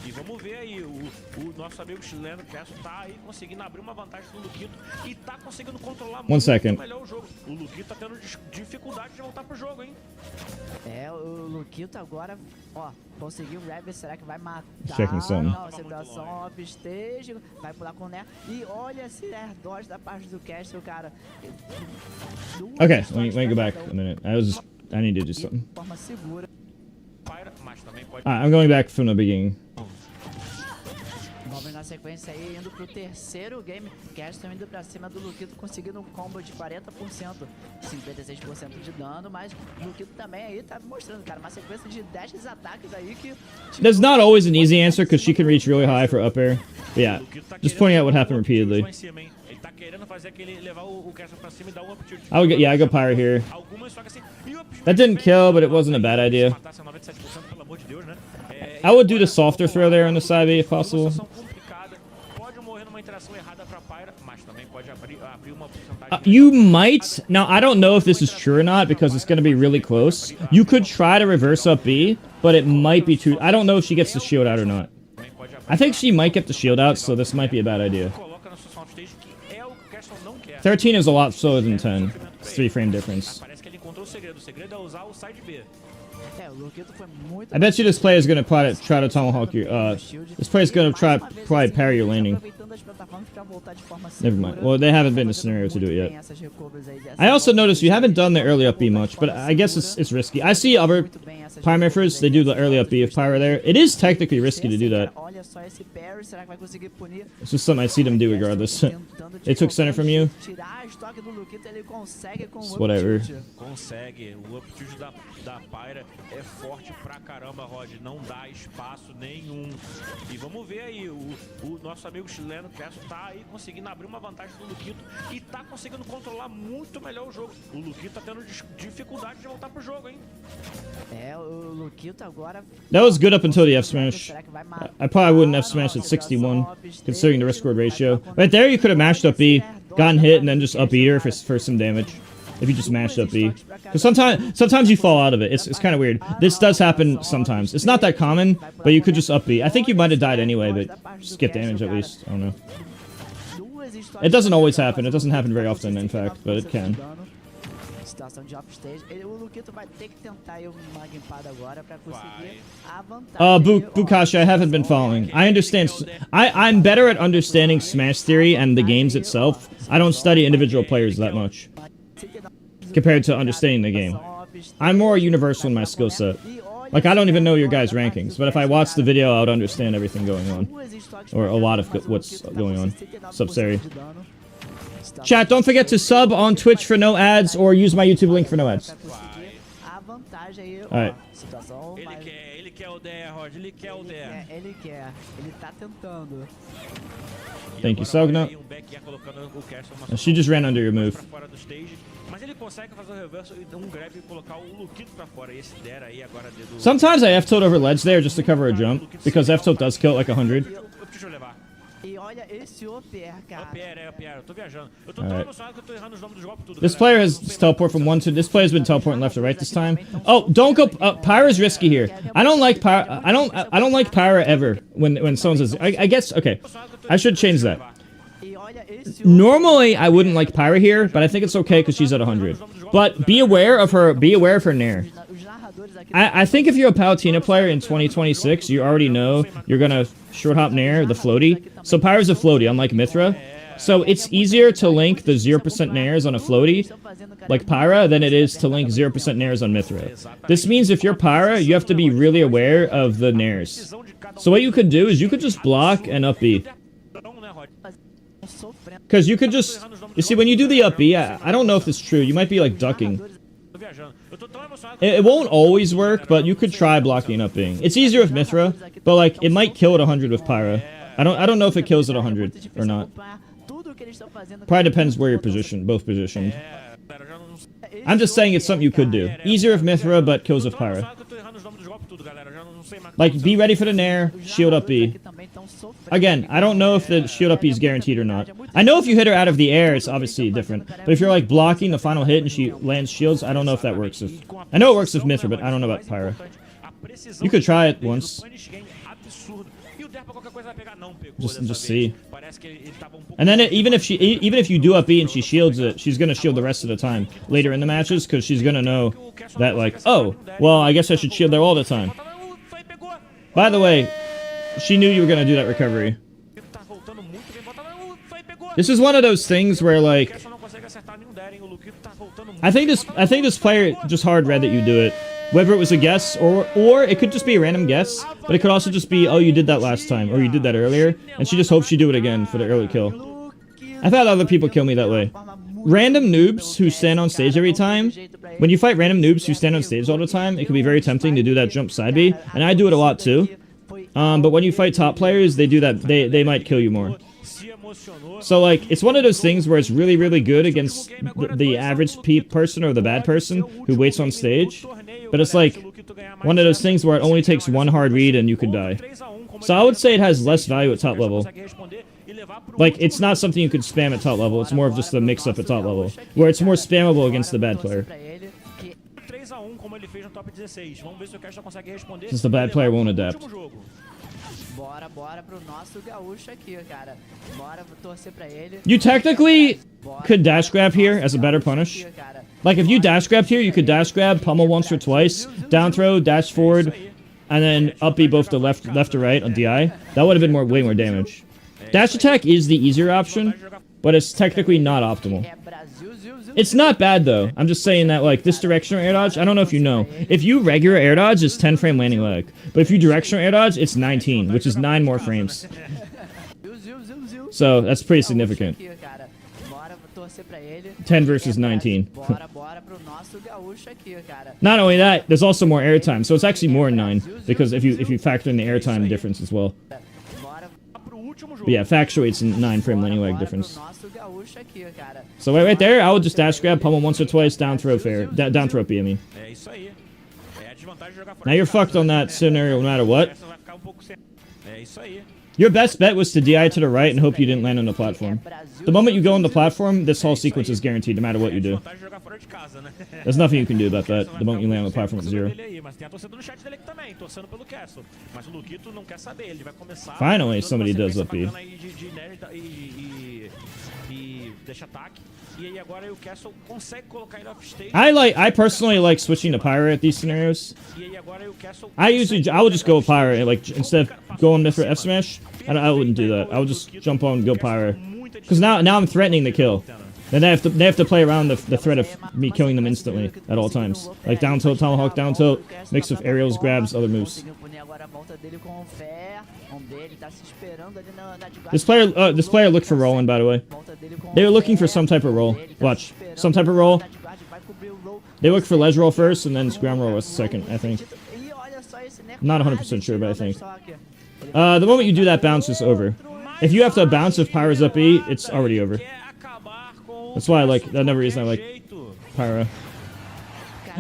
E vamos ver aí, o nosso amigo chileno, Castle, tá aí conseguindo abrir uma vantagem do Luquito e tá conseguindo controlar muito melhor o jogo. O Luquito tá tendo dificuldade de voltar pro jogo, hein? É, o Luquito agora, ó, conseguiu o grab. Será que vai matar? Checking some. Não, situação off stage. Vai pular com o Nair. E olha esse air dodge da parte do Castle, cara. Okay, let me go back a minute. I need to do something. De forma segura. Pyra, mas também pode. I'm going back from the beginning. Vamos na sequência aí, indo pro terceiro game. Castle indo pra cima do Luquito, conseguindo um combo de 40%, 56% de dano, mas o Luquito também aí tá mostrando, cara, uma sequência de dashes ataques aí que... There's not always an easy answer because she can reach really high for up air. But yeah, just pointing out what happened repeatedly. Ele tá querendo fazer aquele levar o Castle pra cima e dar um up tilt. I go Pyre here. Algumas, só que assim, e o up smash That didn't vem, kill, but it wasn't a bad idea. matasse a 97%, pelo amor de Deus, né? I would do the softer throw there on the side B if possible. Uma situação complicada, pode morrer numa interação errada pra Pyra, mas também pode abrir uma porcentagem. You might. Now, I don't know if this is true or not because it's going to be really close. You could try to reverse up B, but it might be too... I don't know if she gets the shield out or not. I think she might get the shield out, so this might be a bad idea. Coloca na situação stage que é o que o Castle não quer. 13 is a lot slower than 10. It's 3 frame difference. Parece que ele encontrou o segredo. O segredo é usar o side B. É, o Luquito foi muito... I bet you this player is going to try to tomahawk your... this player is going to probably parry your landing. Aproveitando as plataformas pra voltar de forma Never segura. mind. Well, they haven't been in a scenario to do it Tem yet. essas recobras aí dessa I also volta. noticed you haven't done the early up B much, but I guess it's risky. I see other Muito bem essas Pyromaphers, they do the early up B if Pyro there. It is technically risky to do that. Olha só esse parry, será que vai conseguir punir? It's just something I see them do regardless. Tentando de They took center qualquer from you. jeito tirar a estoque do Luquito, ele consegue com o up Whatever. tilt. Consegue. O up tilt da Pyra é forte pra caramba, Roger. Não dá espaço nenhum. E vamos ver aí, o nosso amigo chileno, Castle, tá aí conseguindo abrir uma vantagem do Luquito e tá conseguindo controlar muito melhor o jogo. O Luquito tá tendo dificuldade de voltar pro jogo, hein? É, o Luquito agora... That was good up until the F smash. Será que vai matar? I probably wouldn't F smash at 61, considering the risk reward ratio. Right there, you could have mashed up B, gotten hit, and then just up B her for some damage. If you just mashed up B. Because sometimes you fall out of it. It's kind of weird. This does happen sometimes. It's not that common, but you could just up B. I think you might have died anyway, but just get damage at least. I don't know. It doesn't always happen. It doesn't happen very often, in fact, but it can. Situação de offstage. O Luquito vai ter que tentar aí uma gimpada agora pra conseguir a vantagem. Bukashi, I haven't been following. I understand. I'm better at understanding Smash theory and the games itself. I don't study individual players that much compared to understanding the game. I'm more universal in my skill set. Like, I don't even know your guys' rankings, but if I watched the video, I would understand everything going on. Or a lot of what's going on. Sub-Seri. Chat, don't forget to sub on Twitch for no ads, or use my YouTube link for no ads. Alright. Ele quer o DR, Roger, ele quer o DR. Ele quer, ele tá tentando. Thank you, Sogna. She just ran under your move. Sometimes I F-tilt over ledge there just to cover a jump, because F-tilt does kill like 100. E olha esse OPR, cara. Eu tô viajando. Eu tô tão emocionado que eu tô errando os nomes dos golpes tudo. This player has teleport from 1 to... This player's been teleporting left to right this time. Oh, don't go... Pyra's risky here. I don't like Pyra... I don't like Pyra ever when someone says... I guess... Okay. I should change that. Normally, I wouldn't like Pyra here, but I think it's okay because she's at 100. But be aware of her Nair. I think if you're a Palutena player in 2026, you already know you're gonna short hop Nair, the floaty. So Pyra's a floaty, unlike Mithra. So it's easier to link the 0% Nairs on a floaty, like Pyra, than it is to link 0% Nairs on Mithra. This means if you're Pyra, you have to be really aware of the Nairs. So what you could do is you could just block and up B. Because you could just... You see, when you do the up B, I don't know if it's true. You might be, like, ducking. It won't always work, but you could try blocking up B. It's easier with Mithra, but, like, it might kill at 100 with Pyra. I don't know if it kills at 100 or not. Probably depends where you're positioned, both positioned. I'm just saying it's something you could do. Easier with Mithra, but kills with Pyra. Like, be ready for the Nair, shield up B. Again, I don't know if the shield up B is guaranteed or not. I know if you hit her out of the air, it's obviously different. But if you're, like, blocking the final hit and she lands shields, I don't know if that works. I know it works with Mithra, but I don't know about Pyra. You could try it once. Just see. And then even if you do up B and she shields it, she's gonna shield the rest of the time later in the matches because she's gonna know that, like, oh, well, I guess I should shield there all the time. By the way, she knew you were gonna do that recovery. This is one of those things where, like, I think this player just hard read that you do it. Whether it was a guess or it could just be a random guess, but it could also just be, oh, you did that last time, or you did that earlier, and she just hopes you do it again for the early kill. I've had other people kill me that way. Random noobs who stand on stage every time, when you fight random noobs who stand on stage all the time, it can be very tempting to do that jump side B, and I do it a lot too. But when you fight top players, they do that, they might kill you more. So, like, it's one of those things where it's really, really good against the average person or the bad person who waits on stage. But it's like one of those things where it only takes one hard read and you could die. So I would say it has less value at top level. Like, it's not something you could spam at top level. It's more of just a mix-up at top level, where it's more spammable against the bad player. Since the bad player won't adapt. You technically could dash grab here as a better punish. Like, if you dash grabbed here, you could dash grab, pummel once or twice, down throw, dash forward, and then up B both to left to right on DI. That would have been way more damage. Dash attack is the easier option, but it's technically not optimal. It's not bad, though. I'm just saying that, like, this directional air dodge, I don't know if you know. If you regular air dodge, it's 10 frame landing leg. But if you directional air dodge, it's 19, which is 9 more frames. So, that's pretty significant. 10 versus 19. Not only that, there's also more airtime, so it's actually more than 9, because if you factor in the airtime difference as well. But yeah, factually, it's a 9 frame landing leg difference. So right there, I would just dash grab, pummel once or twice, down throw fair. Down throw B, I mean. Now you're fucked on that scenario no matter what. Your best bet was to DI to the right and hope you didn't land on the platform. The moment you go on the platform, this whole sequence is guaranteed no matter what you do. There's nothing you can do about that the moment you land on the platform at 0. Finally, somebody does up B. I personally like switching to Pyra at these scenarios. I would just go Pyra, like, instead of going for F smash. I wouldn't do that. I would just jump on and go Pyra, because now I'm threatening the kill. Then they have to play around the threat of me killing them instantly at all times. Like down tilt, tomahawk, down tilt, mix of aerials, grabs, other moves. This player looked for rolling, by the way. They were looking for some type of roll. Watch, some type of roll. They looked for ledge roll first, and then ground roll was second, I think. Not 100% sure, but I think. The moment you do that bounce, it's over. If you have to bounce with Pyra's up E, it's already over. That's why I like, another reason I like Pyra.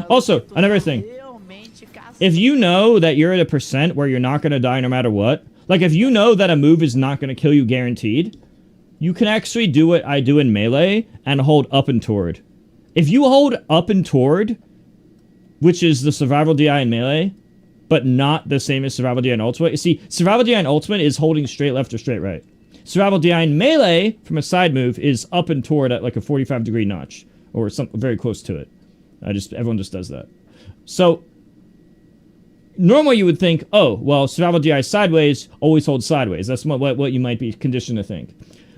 Also, another thing. If you know that you're at a percent where you're not going to die no matter what, like if you know that a move is not going to kill you guaranteed, you can actually do what I do in melee and hold up and toward. If you hold up and toward, which is the survival DI in melee, but not the same as survival DI in ultimate. You see, survival DI in ultimate is holding straight left or straight right. Survival DI in melee, from a side move, is up and toward at like a 45-degree notch, or something very close to it. Everyone just does that. So, normally you would think, oh, well, survival DI sideways, always hold sideways. That's what you might be conditioned to think.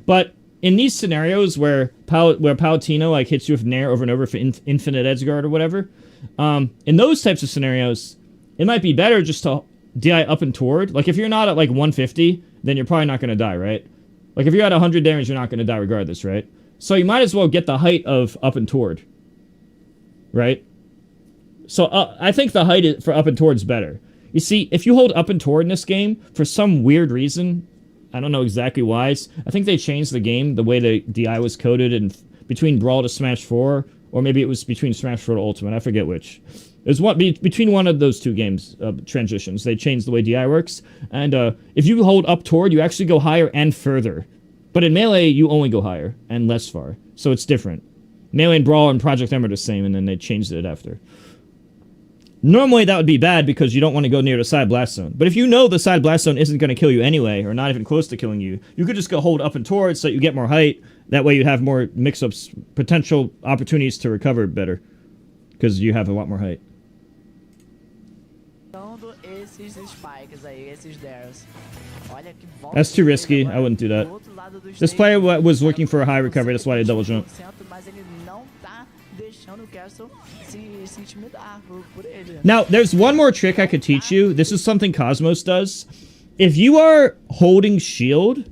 But in these scenarios where Palatino like hits you with Nair over and over for infinite edgeguard or whatever, in those types of scenarios, it might be better just to DI up and toward. Like if you're not at like 150, then you're probably not going to die, right? Like if you're at 100 damage, you're not going to die regardless, right? So you might as well get the height of up and toward, right? So I think the height for up and toward is better. You see, if you hold up and toward in this game, for some weird reason, I don't know exactly why, I think they changed the game, the way the DI was coded in between Brawl to Smash 4, or maybe it was between Smash 4 to Ultimate, I forget which. It was between one of those two games transitions. They changed the way DI works, and if you hold up toward, you actually go higher and further. But in Melee, you only go higher and less far, so it's different. Melee and Brawl and Project M are the same, and then they changed it after. Normally, that would be bad because you don't want to go near the side blast zone. But if you know the side blast zone isn't going to kill you anyway, or not even close to killing you, you could just go hold up and toward so that you get more height. That way you have more mix-ups, potential opportunities to recover better. Because you have a lot more height. That's too risky. I wouldn't do that. This player was looking for a high recovery. That's why they double jump. Now, there's one more trick I could teach you. This is something Cosmos does. If you are holding shield...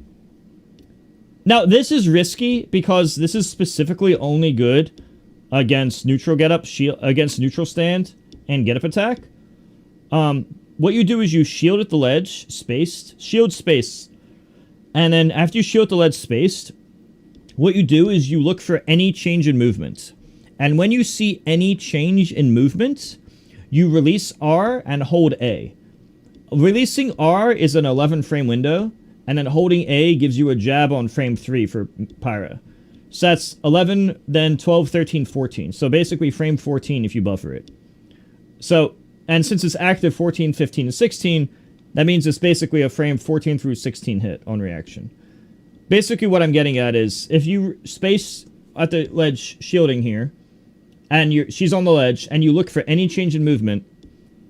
Now, this is risky because this is specifically only good against neutral get-up, against neutral stand, and get-up attack. What you do is you shield at the ledge, spaced, shield space. And then after you shield the ledge spaced, what you do is you look for any change in movement. And when you see any change in movement, you release R and hold A. Releasing R is an 11 frame window, and then holding A gives you a jab on frame 3 for Pyra. So that's 11, then 12, 13, 14. So basically frame 14 if you buffer it. So, and since it's active 14, 15, and 16, that means it's basically a frame 14 through 16 hit on reaction. Basically what I'm getting at is, if you space at the ledge shielding here, and she's on the ledge, and you look for any change in movement,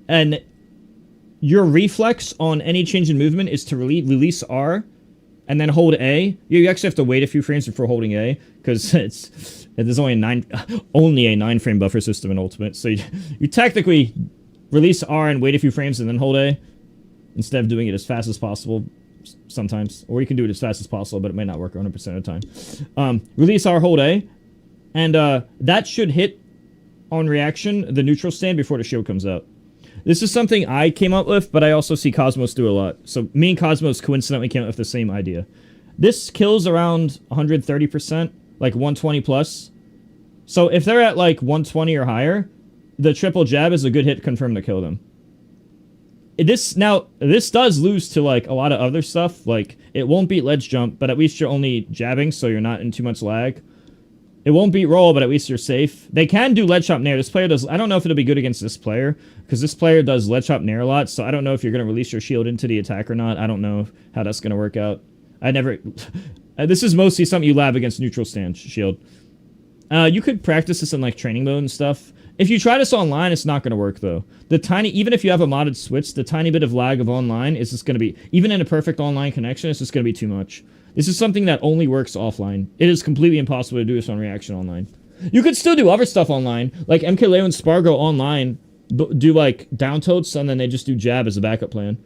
and your reflex on any change in movement is to release R, and then hold A. You actually have to wait a few frames before holding A, because there's only a 9 frame buffer system in Ultimate, so you technically release R and wait a few frames and then hold A, instead of doing it as fast as possible sometimes. Or you can do it as fast as possible, but it may not work 100% of the time. Release R, hold A, and that should hit on reaction the neutral stand before the shield comes out. This is something I came up with, but I also see Cosmos do a lot. So me and Cosmos coincidentally came up with the same idea. This kills around 130%, like 120 plus. So if they're at like 120 or higher, the triple jab is a good hit to confirm to kill them. This does lose to like a lot of other stuff. Like it won't beat ledge jump, but at least you're only jabbing, so you're not in too much lag. It won't beat roll, but at least you're safe. They can do ledge chop nair. This player does... I don't know if it'll be good against this player, because this player does ledge chop nair a lot, so I don't know if you're going to release your shield into the attack or not. I don't know how that's going to work out. I never... this is mostly something you lab against neutral stand shield. You could practice this in, like, training mode and stuff. If you try this online, it's not going to work, though. Even if you have a modded switch, the tiny bit of lag of online is just going to be... Even in a perfect online connection, it's just going to be too much. This is something that only works offline. It is completely impossible to do this on reaction online. You could still do other stuff online, like MKLeo and Spargo online do like down tilts, and then they just do jab as a backup plan.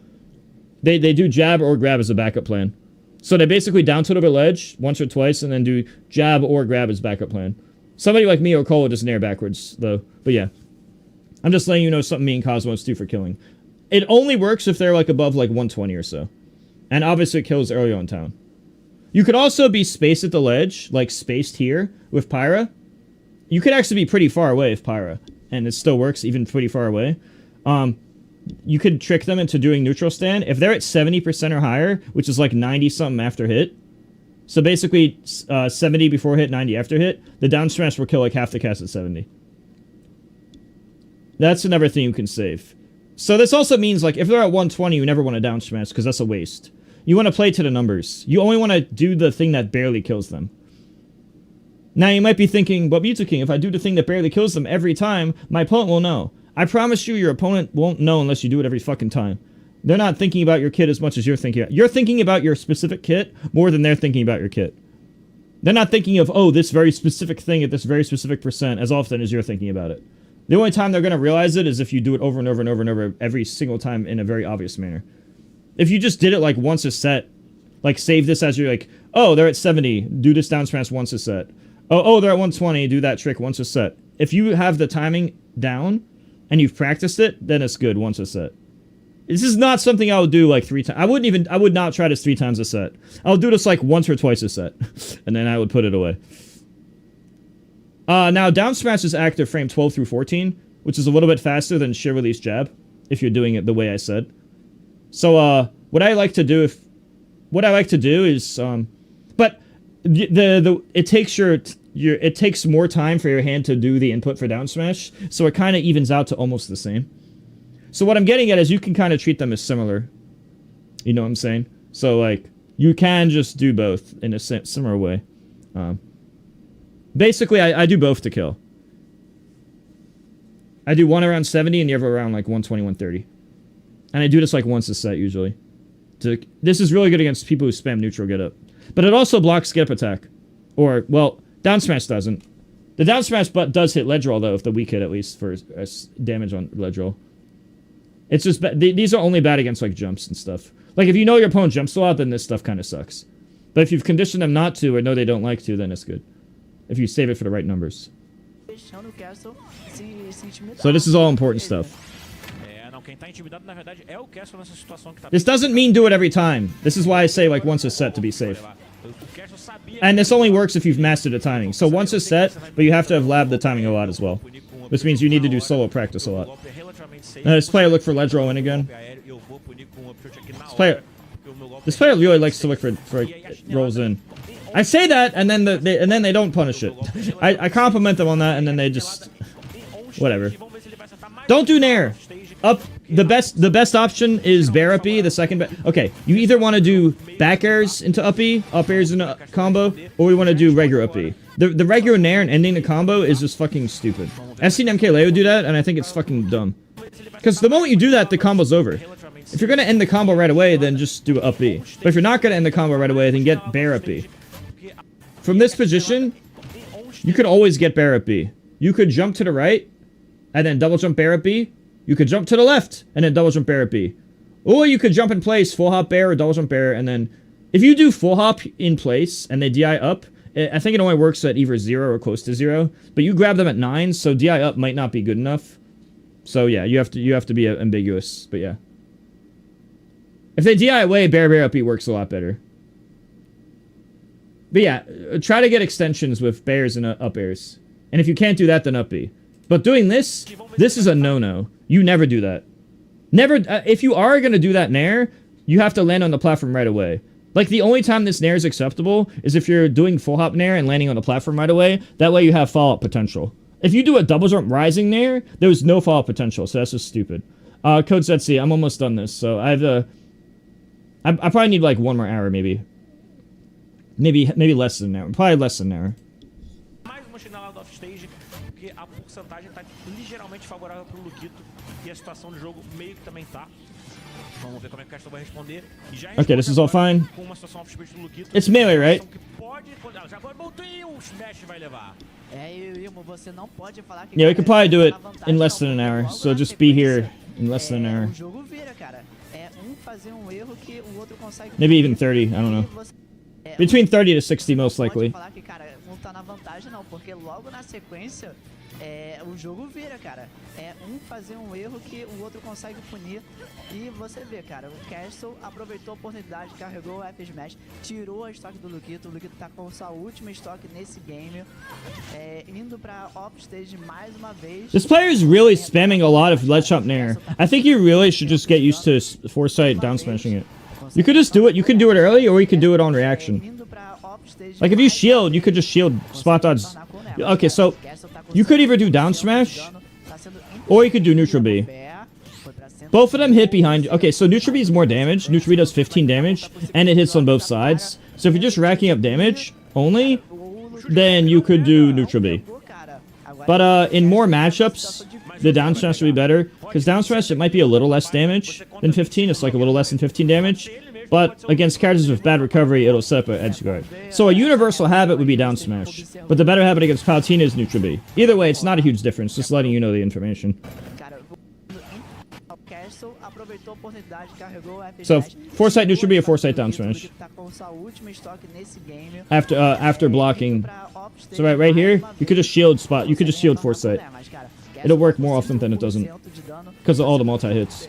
They do jab or grab as a backup plan. So they basically down tilt over ledge once or twice, and then do jab or grab as backup plan. Somebody like me or Cole would just nair backwards, though. But yeah. I'm just letting you know something me and Cosmos do for killing. It only works if they're like above like 120 or so. And obviously it kills early on town. You could also be spaced at the ledge, like spaced here with Pyra. You could actually be pretty far away with Pyra, and it still works even pretty far away. You could trick them into doing neutral stand. If they're at 70% or higher, which is like 90-something after hit, so basically 70 before hit, 90 after hit, the down smash will kill like half the cast at 70. That's another thing you can save. So this also means, like, if they're at 120, you never want to down smash, because that's a waste. You want to play to the numbers. You only want to do the thing that barely kills them. Now, you might be thinking, but Mewtwo King, if I do the thing that barely kills them every time, my opponent will know. I promise you, your opponent won't know unless you do it every fucking time. They're not thinking about your kit as much as you're thinking. You're thinking about your specific kit more than they're thinking about your kit. They're not thinking of, oh, this very specific thing at this very specific percent as often as you're thinking about it. The only time they're going to realize it is if you do it over and over and over and over every single time in a very obvious manner. If you just did it like once a set, like save this as you're like, oh, they're at 70, do this down smash once a set. Oh, they're at 120, do that trick once a set. If you have the timing down and you've practiced it, then it's good once a set. This is not something I would do like 3 times. I would not try this 3 times a set. I would do this like once or twice a set. And then I would put it away. Now, down smash is active frame 12 through 14, which is a little bit faster than sheer release jab, if you're doing it the way I said. So, what I like to do is, but it takes more time for your hand to do the input for down smash, so it kind of evens out to almost the same. So what I'm getting at is you can kind of treat them as similar. You know what I'm saying? So, like, you can just do both in a similar way. Basically, I do both to kill. I do one around 70 and the other around, like, 120, 130. And I do this, like, once a set, usually. This is really good against people who spam neutral get up. But it also blocks get up attack. Or, well, down smash doesn't. The down smash does hit ledge roll, though, if the weak hit, at least, for damage on ledge roll. It's just, these are only bad against, like, jumps and stuff. Like, if you know your opponent jumps a lot, then this stuff kind of sucks. But if you've conditioned them not to, or know they don't like to, then it's good. If you save it for the right numbers. So this is all important stuff. This doesn't mean do it every time. This is why I say, like, once a set to be safe. And this only works if you've mastered the timing. So once a set, but you have to have labbed the timing a lot as well. Which means you need to do solo practice a lot. Now this player look for ledge roll in again. This player really likes to look for rolls in. I say that, and then they don't punish it. I compliment them on that, and then they just whatever. Don't do nair. Up the best option is bear up E. The second okay, you either want to do back airs into up E, up airs in a combo, or we want to do regular up E. The regular nair and ending the combo is just fucking stupid. I've seen MKLeo do that, and I think it's fucking dumb. Because the moment you do that, the combo's over. If you're gonna end the combo right away, then just do up B. But if you're not gonna end the combo right away, then get bear up B. From this position, you could always get bear up B. You could jump to the right, and then double jump bear up B. You could jump to the left, and then double jump bear up B. Or you could jump in place, full hop bear, or double jump bear, and then... If you do full hop in place, and they DI up, I think it only works at either 0 or close to 0. But you grab them at 9, so DI up might not be good enough. So yeah, you have to be ambiguous, but yeah. If they DI away, bear up B works a lot better. But yeah, try to get extensions with bears and up airs. And if you can't do that, then up B. But doing this is a no-no. You never do that. Never, if you are going to do that nair, you have to land on the platform right away. Like, the only time this nair is acceptable is if you're doing full hop nair and landing on the platform right away. That way you have follow-up potential. If you do a double jump rising nair, there's no follow-up potential, so that's just stupid. Code Zetsi, I'm almost done this, so I probably need, like, one more hour, maybe. Maybe less than an hour. Probably less than an hour. A porcentagem está ligeiramente favorável para o Luquito e a situação do jogo meio que também tá. Vamos ver como é que o Castro vai responder. Okay, this is all fine. Com uma situação off-speed do Luquito. It's melee, right? Já voltou e o smash vai levar. Você não pode falar que Yeah, we could probably do it in less than an hour. So just be here in less than an hour. O jogo vira, cara. É fazer erro que o outro consegue. Maybe even 30, I don't know. Between 30 to 60 most likely. Pode falar que, cara, não tá na vantagem não, porque logo na sequência o jogo vira, cara. É um fazer um erro que o outro consegue punir. E você vê, cara, o Castle aproveitou a oportunidade, carregou o F Smash, tirou a estoque do Luquito. O Luquito tá com sua última estoque nesse game. Indo pra offstage mais uma vez. This player is really spamming a lot of ledge up nair. I think you really should just get used to foresight down smashing it. You could just do it. You could do it early, or you could do it on reaction. Like if you shield, you could just shield spot dodge. Okay, so you could either do down smash, or you could do neutral B. Both of them hit behind. Okay, so neutral B is more damage. Neutral B does 15 damage, and it hits on both sides. So if you're just racking up damage only, then you could do neutral B. But in more matchups, the down smash would be better, because down smash it might be a little less damage than 15. It's like a little less than 15 damage. But against characters with bad recovery, it'll set up an edge guard. So a universal habit would be down smash. But the better habit against Palutena is neutral B. Either way, it's not a huge difference, just letting you know the information. So foresight neutral B or foresight down smash. After blocking. So right here, you could just shield spot. You could just shield foresight. It'll work more often than it doesn't, because of all the multi hits.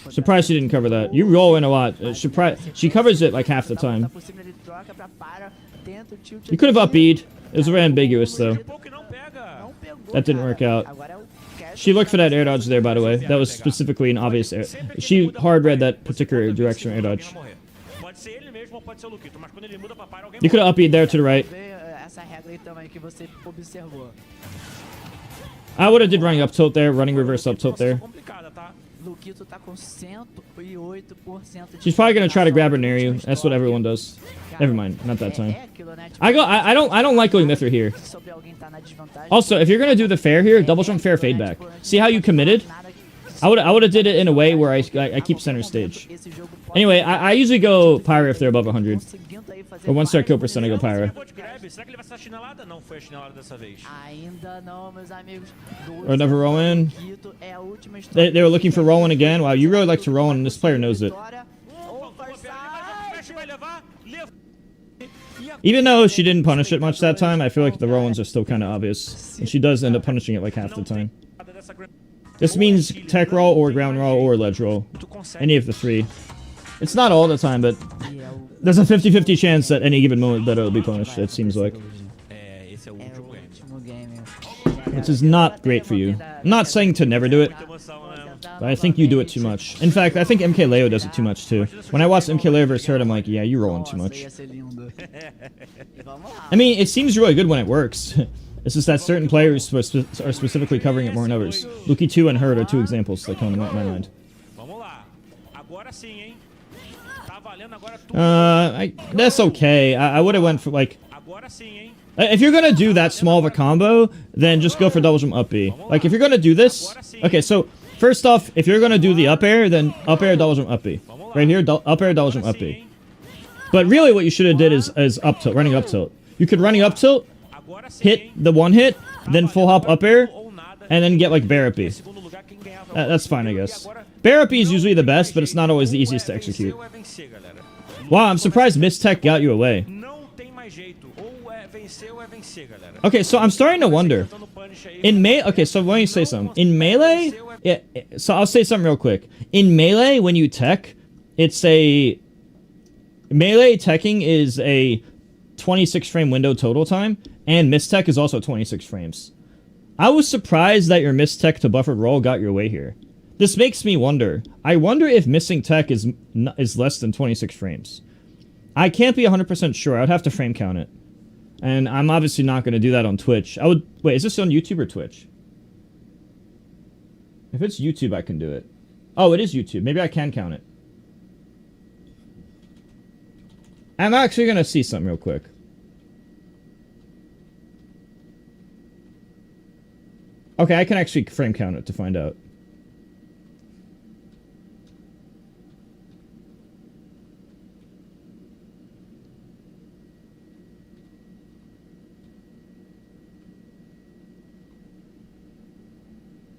Surprised she didn't cover that. You roll in a lot. She covers it like half the time. You could have up B'd. It was very ambiguous though. That didn't work out. She looked for that air dodge there, by the way. That was specifically an obvious air. She hard read that particular direction air dodge. You could have up B'd there to the right. I would have did running up tilt there, running reverse up tilt there. She's probably gonna try to grab her near you. That's what everyone does. Never mind, not that time. I don't like going Mythra here. Also, if you're gonna do the fair here, double jump fair fade back. See how you committed? I would have did it in a way where I keep center stage. Anyway, I usually go Pyra if they're above 100. Or 1-star kill percent, I go Pyra. Or never Rowan. They were looking for Rowan again. Wow, you really like to Rowan, and this player knows it. Even though she didn't punish it much that time, I feel like the Rowans are still kind of obvious. And she does end up punishing it like half the time. This means tech roll or ground roll or ledge roll. Any of the three. It's not all the time, but there's a 50-50 chance at any given moment that it'll be punished, it seems like. Which is not great for you. I'm not saying to never do it, but I think you do it too much. In fact, I think MK Leo does it too much too. When I watched MK Leo vs. Hurt, I'm like, yeah, you're rolling too much. I mean, it seems really good when it works. It's just that certain players are specifically covering it more than others. Luki 2 and Hurt are two examples that come to my mind. That's okay. I would have went for like... If you're gonna do that small of a combo, then just go for double jump up B. Like, if you're gonna do this... Okay, so, first off, if you're gonna do the up air, then up air, double jump up B. Right here, up air, double jump up B. But really what you should have did is up tilt, running up tilt. You could running up tilt, hit the one hit, then full hop up air, and then get like bear up B. That's fine, I guess. Bear up B is usually the best, but it's not always the easiest to execute. Wow, I'm surprised Miss Tech got you away. Okay, so I'm starting to wonder. Okay, so let me say something. In Melee, yeah, so I'll say something real quick. In Melee, when you tech, it's a... Melee teching is a 26 frame window total time, and mistech is also 26 frames. I was surprised that your mistech to buffered roll got your way here. This makes me wonder. I wonder if missing tech is less than 26 frames. I can't be 100% sure. I would have to frame count it. And I'm obviously not going to do that on Twitch. I would... Wait, is this on YouTube or Twitch? If it's YouTube, I can do it. Oh, it is YouTube. Maybe I can count it. I'm actually going to see something real quick. Okay, I can actually frame count it to find out.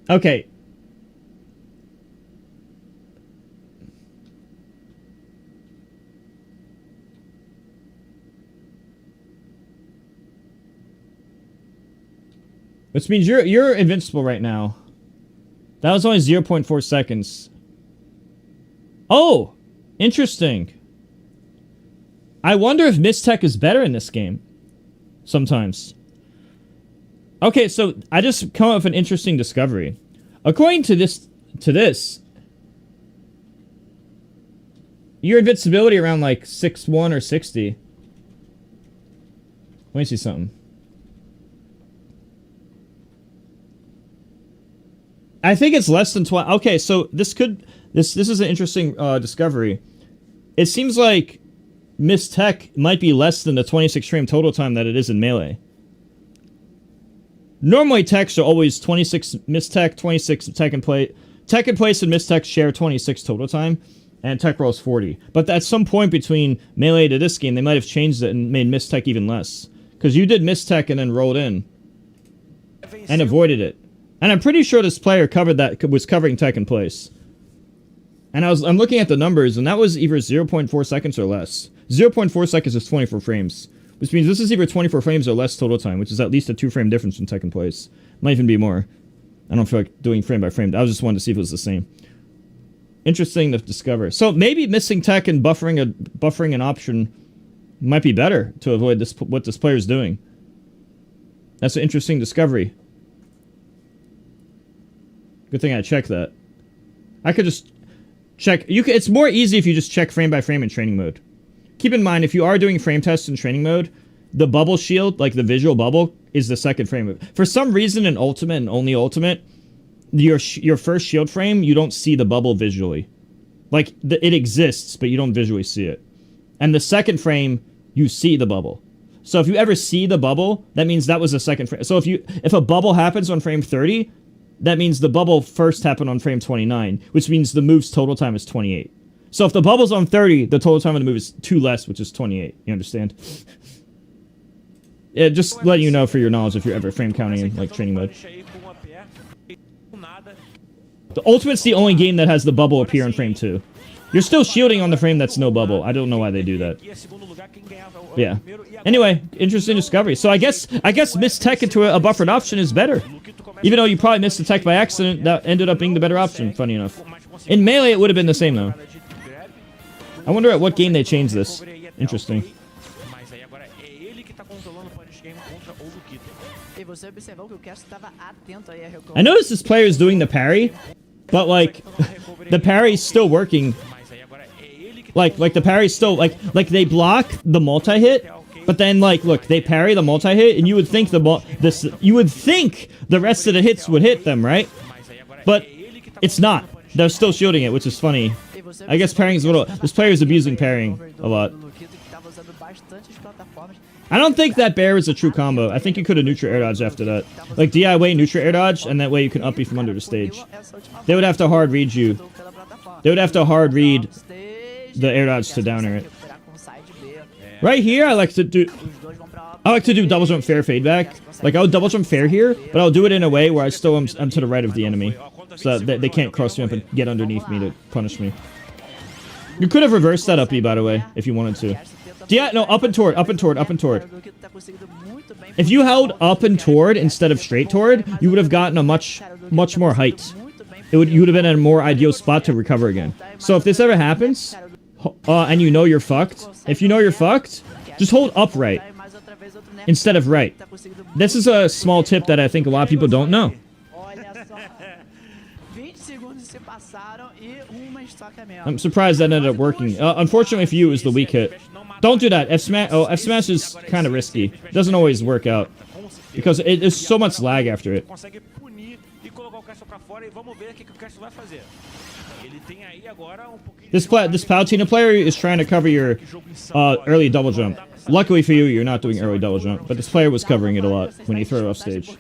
Okay. Which means you're invincible right now. That was only 0.4 seconds. Oh! Interesting. I wonder if Mistech is better in this game. Sometimes. Okay, so I just come up with an interesting discovery. According to this, your invincibility around like 61 or 60. Let me see something. I think it's less than 12. Okay, so this is an interesting discovery. It seems like Mistech might be less than the 26 frame total time that it is in Melee. Normally, techs are always 26 Mistech, 26 Tech and Plate. Tech and Place and Mistech share 26 total time, and Tech rolls 40. But at some point between Melee to this game, they might have changed it and made Mistech even less. Because you did Mistech and then rolled in. And avoided it. And I'm pretty sure this player was covering Tech and Place. And I'm looking at the numbers, and that was either 0.4 seconds or less. 0.4 seconds is 24 frames. Which means this is either 24 frames or less total time, which is at least a 2-frame difference in Tech and Place. Might even be more. I don't feel like doing frame by frame. I was just wanting to see if it was the same. Interesting to discover. So maybe missing Tech and buffering an option might be better to avoid what this player is doing. That's an interesting discovery. Good thing I checked that. I could just check. It's more easy if you just check frame by frame in training mode. Keep in mind, if you are doing frame tests in training mode, the bubble shield, like the visual bubble, is the second frame. For some reason in Ultimate and only Ultimate, your first shield frame, you don't see the bubble visually. Like, it exists, but you don't visually see it. And the second frame, you see the bubble. So if you ever see the bubble, that means that was the second frame. So if a bubble happens on frame 30, that means the bubble first happened on frame 29, which means the move's total time is 28. So if the bubble's on 30, the total time of the move is 2 less, which is 28. You understand? Yeah, just letting you know for your knowledge if you're ever frame counting in, like, training mode. The Ultimate's the only game that has the bubble appear in frame 2. You're still shielding on the frame that's no bubble. I don't know why they do that. Yeah. Anyway, interesting discovery. So I guess miss tech into a buffered option is better. Even though you probably missed the tech by accident, that ended up being the better option, funny enough. In Melee, it would have been the same, though. I wonder at what game they changed this. Interesting. I noticed this player is doing the parry, but like the parry's still working. Like the parry's still like they block the multi-hit, but then like look, they parry the multi-hit, and you would think the rest of the hits would hit them, right? But it's not. They're still shielding it, which is funny. I guess parrying's a little... This player is abusing parrying a lot. I don't think that bear is a true combo. I think you could have neutral air dodge after that. Like DIY neutral air dodge, and that way you can up B from under the stage. They would have to hard read you. They would have to hard read the air dodge to down air it. Right here, I like to do double jump fair fade back. Like I would double jump fair here, but I'll do it in a way where I still am to the right of the enemy. So that they can't cross jump and get underneath me to punish me. You could have reversed that up B, by the way, if you wanted to. Yeah, no, up and toward. If you held up and toward instead of straight toward, you would have gotten a much more height. You would have been in a more ideal spot to recover again. So if this ever happens, and you know you're fucked, if you know you're fucked, just hold upright instead of right. This is a small tip that I think a lot of people don't know. I'm surprised that ended up working. Unfortunately for you, it was the weak hit. Don't do that. F smash is kind of risky. It doesn't always work out because there's so much lag after it. This Palutena player is trying to cover your early double jump. Luckily for you, you're not doing early double jump, but this player was covering it a lot when you throw it off stage.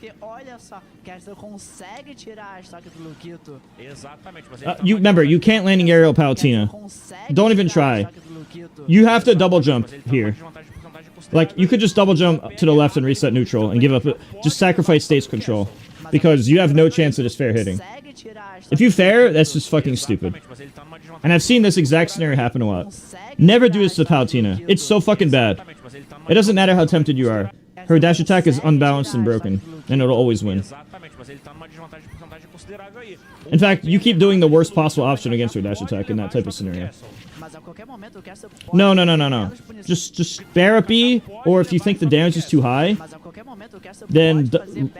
You remember, you can't landing aerial Palutena. Don't even try. You have to double jump here. Like, you could just double jump to the left and reset neutral and give up. Just sacrifice stage control. Because you have no chance of just fair hitting. If you fair, that's just fucking stupid. And I've seen this exact scenario happen a lot. Never do this to Palutena. It's so fucking bad. It doesn't matter how tempted you are. Her dash attack is unbalanced and broken, and it'll always win. Exatamente, mas ele tá numa desvantagem de porcentagem considerável aí. In fact, you keep doing the worst possible option against her dash attack in that type of scenario. Mas a qualquer momento o Castle No. Just bear up B, or if you think the damage is too high, then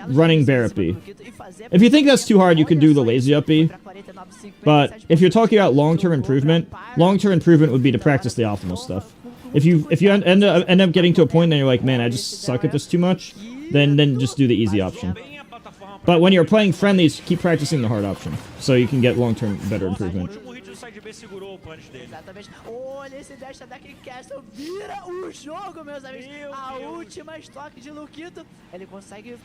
running bear up B. If you think that's too hard, you can do the lazy up B. But if you're talking about long-term improvement would be to practice the optimal stuff. If you end up getting to a point that you're like, man, I just suck at this too much, then just do the easy option. But when you're playing friendlies, keep practicing the hard option, so you can get long-term better improvement. Exatamente. Olha esse dash attack Castle vira o jogo, meus amigos. A última estoque de Luquito. Ele consegue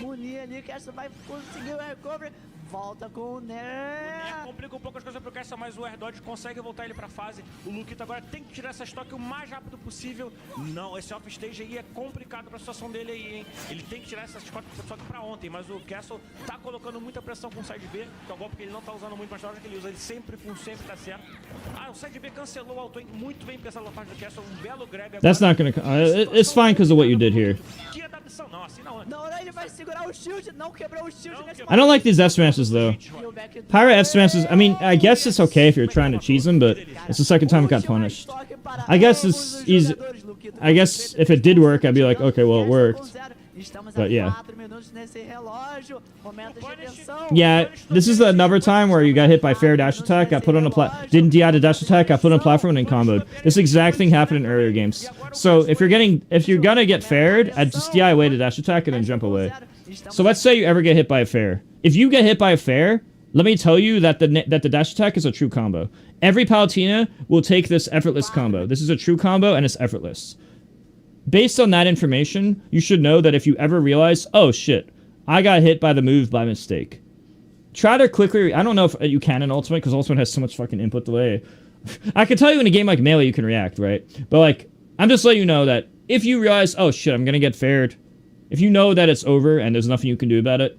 munir ali. Castle vai conseguir o recovery. Volta com o Ner. Complica um pouco as coisas pro Castle, mas o Air Dodge consegue voltar ele pra fase. O Luquito agora tem que tirar essa estoque o mais rápido possível. Não, esse off-stage aí é complicado pra situação dele aí, hein. Ele tem que tirar essa estoque pra ontem, mas o Castle tá colocando muita pressão com o side B, que é um golpe que ele não tá usando muito, mas na hora que ele usa, ele sempre tá certo. Ah, o side B cancelou o auto, hein. Muito bem pensado na parte do Castle, um belo grab. That's not gonna... it's fine because of what you did here. Que adaptação, não, assim não. Não, ele vai segurar o shield, não quebrou o shield nesse I don't like these F smashes though. Pyro F smashes, I mean, I guess it's okay if you're trying to cheese them, but it's the second time it got punished. I guess it's easy. I guess if it did work, I'd be like, okay, well, it worked. But yeah. Yeah, this is another time where you got hit by fair dash attack, got put on a didn't DI the dash attack, got put on a platform and then comboed. This exact thing happened in earlier games. So if you're gonna get faired, I'd just DI away the dash attack and then jump away. So let's say you ever get hit by a fair. If you get hit by a fair, let me tell you that the dash attack is a true combo. Every Palutena will take this effortless combo. This is a true combo and it's effortless. Based on that information, you should know that if you ever realize, oh shit, I got hit by the move by mistake, try to quickly... I don't know if you can in Ultimate, because Ultimate has so much fucking input delay. I can tell you in a game like Melee you can react, right? But like, I'm just letting you know that if you realize, oh shit, I'm gonna get faired, if you know that it's over and there's nothing you can do about it,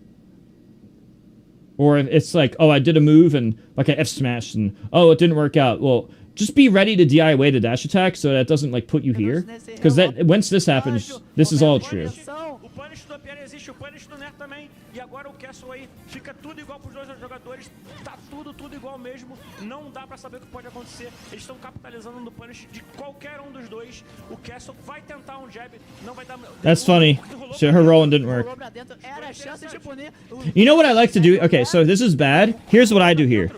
or if it's like, oh, I did a move and like I F smashed and oh, it didn't work out, well, just be ready to DI away the dash attack so that it doesn't like put you here, because that once this happens, this is all true. O punish do Pierre existe, o punish do Ner também. E agora o Castle aí fica tudo igual pros dois jogadores. Tá tudo igual mesmo. Não dá pra saber o que pode acontecer. Eles estão capitalizando no punish de qualquer um dos dois. O Castle vai tentar um jab, não vai dar... That's funny. So her rolling didn't work. You know what I like to do? Okay, so this is bad. Here's what I do here.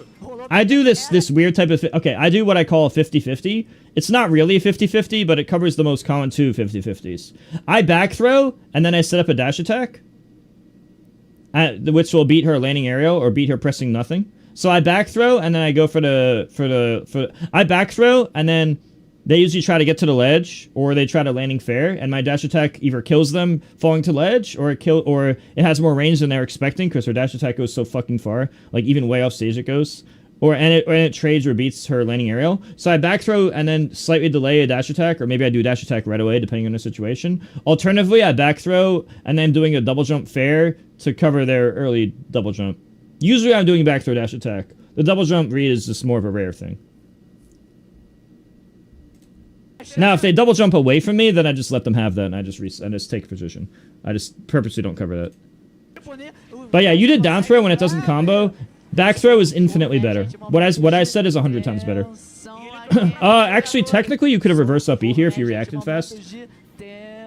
I do this weird type of... Okay, I do what I call a 50-50. It's not really a 50-50, but it covers the most common two 50-50s. I back throw, and then I set up a dash attack, which will beat her landing aerial, or beat her pressing nothing. So I back throw, and then I go I back throw, and then they usually try to get to the ledge, or they try to landing fair, and my dash attack either kills them falling to ledge, or it has more range than they're expecting, because her dash attack goes so fucking far, like even way off stage it goes. And it trades or beats her landing aerial. So I back throw and then slightly delay a dash attack, or maybe I do a dash attack right away, depending on the situation. Alternatively, I back throw and then doing a double jump fair to cover their early double jump. Usually I'm doing back throw dash attack. The double jump read is just more of a rare thing. Now, if they double jump away from me, then I just let them have that, and I just take position. I just purposely don't cover that. But yeah, you did down throw when it doesn't combo. Back throw is infinitely better. What I said is 100 times better. Actually, technically, you could have reversed up E here if you reacted fast.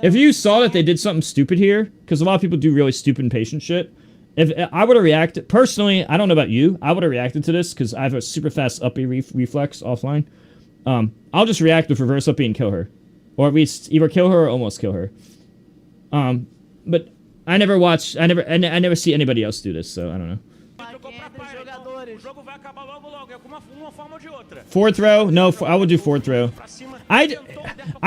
If you saw that they did something stupid here, because a lot of people do really stupid and patient shit, if I would have reacted... Personally, I don't know about you, I would have reacted to this, because I have a super fast up E reflex offline. I'll just react with reverse up E and kill her. Or at least either kill her or almost kill her. But I never see anybody else do this, so I don't know. Forward throw? No, I would do forward throw. I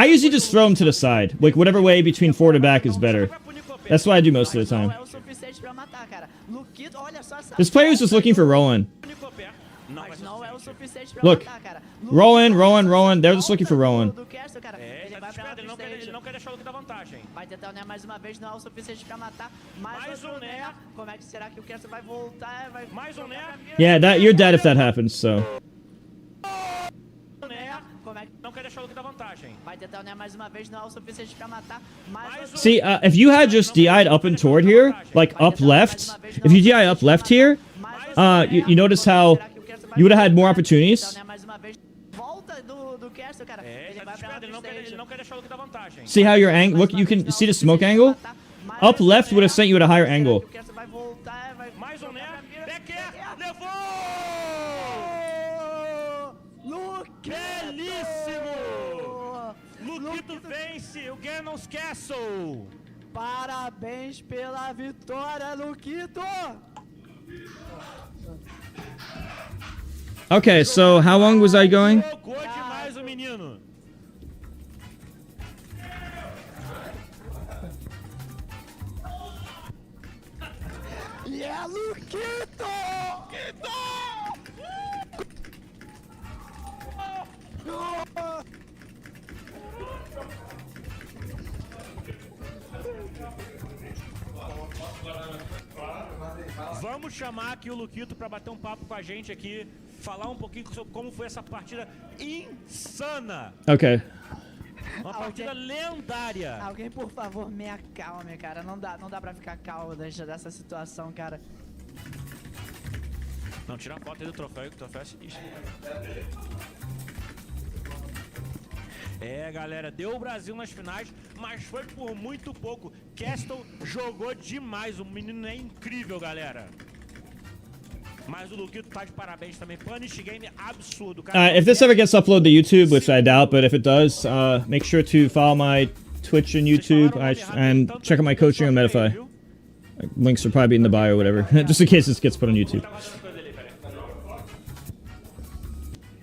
usually just throw them to the side. Like, whatever way between forward and back is better. That's what I do most of the time. This player is just looking for Roland. Look. Roland. They're just looking for Roland. Vai tentar o Ner mais uma vez, não é o suficiente pra matar. Mais um Ner. Como é que será que o Castle vai voltar? Mais um Ner. Yeah, you're dead if that happens, so. Não quer deixar deixar o Luquito à vantagem. Vai tentar unir mais uma vez, não é o suficiente pra matar. Mais uma See, if you had just DI'd up and toward here, like up left, if you DI up left here, you notice how you would have had more opportunities. Volta do Castle, cara. É, ele tá desesperado, ele não quer deixar o Luquito à vantagem. See how your angle, look, you can see the smoke angle? Up left would have sent you at a higher angle. Mais um, né? Becker, levou! Belíssimo! Luquito vence o Ganon's Castle! Parabéns pela vitória, Luquito! Okay, so how long was I going? Jogou demais o menino! E é Luquito! Vamos chamar aqui o Luquito pra bater um papo com a gente aqui, falar um pouquinho sobre como foi essa partida insana. Okay. Uma partida lendária. Alguém, por favor, me acalme, cara. Não dá pra ficar calmo dessa situação, cara. Não, tira a foto aí do troféu, que o troféu é sinistro. É, galera, deu o Brasil nas finais, mas foi por muito pouco. Castle jogou demais, o menino é incrível, galera. Mas o Luquito tá de parabéns também. Punish game absurdo, cara. If this ever gets uploaded to YouTube, which I doubt, but if it does, make sure to follow my Twitch and YouTube and check out my coaching on Medify. Links will probably be in the bio or whatever, just in case this gets put on YouTube.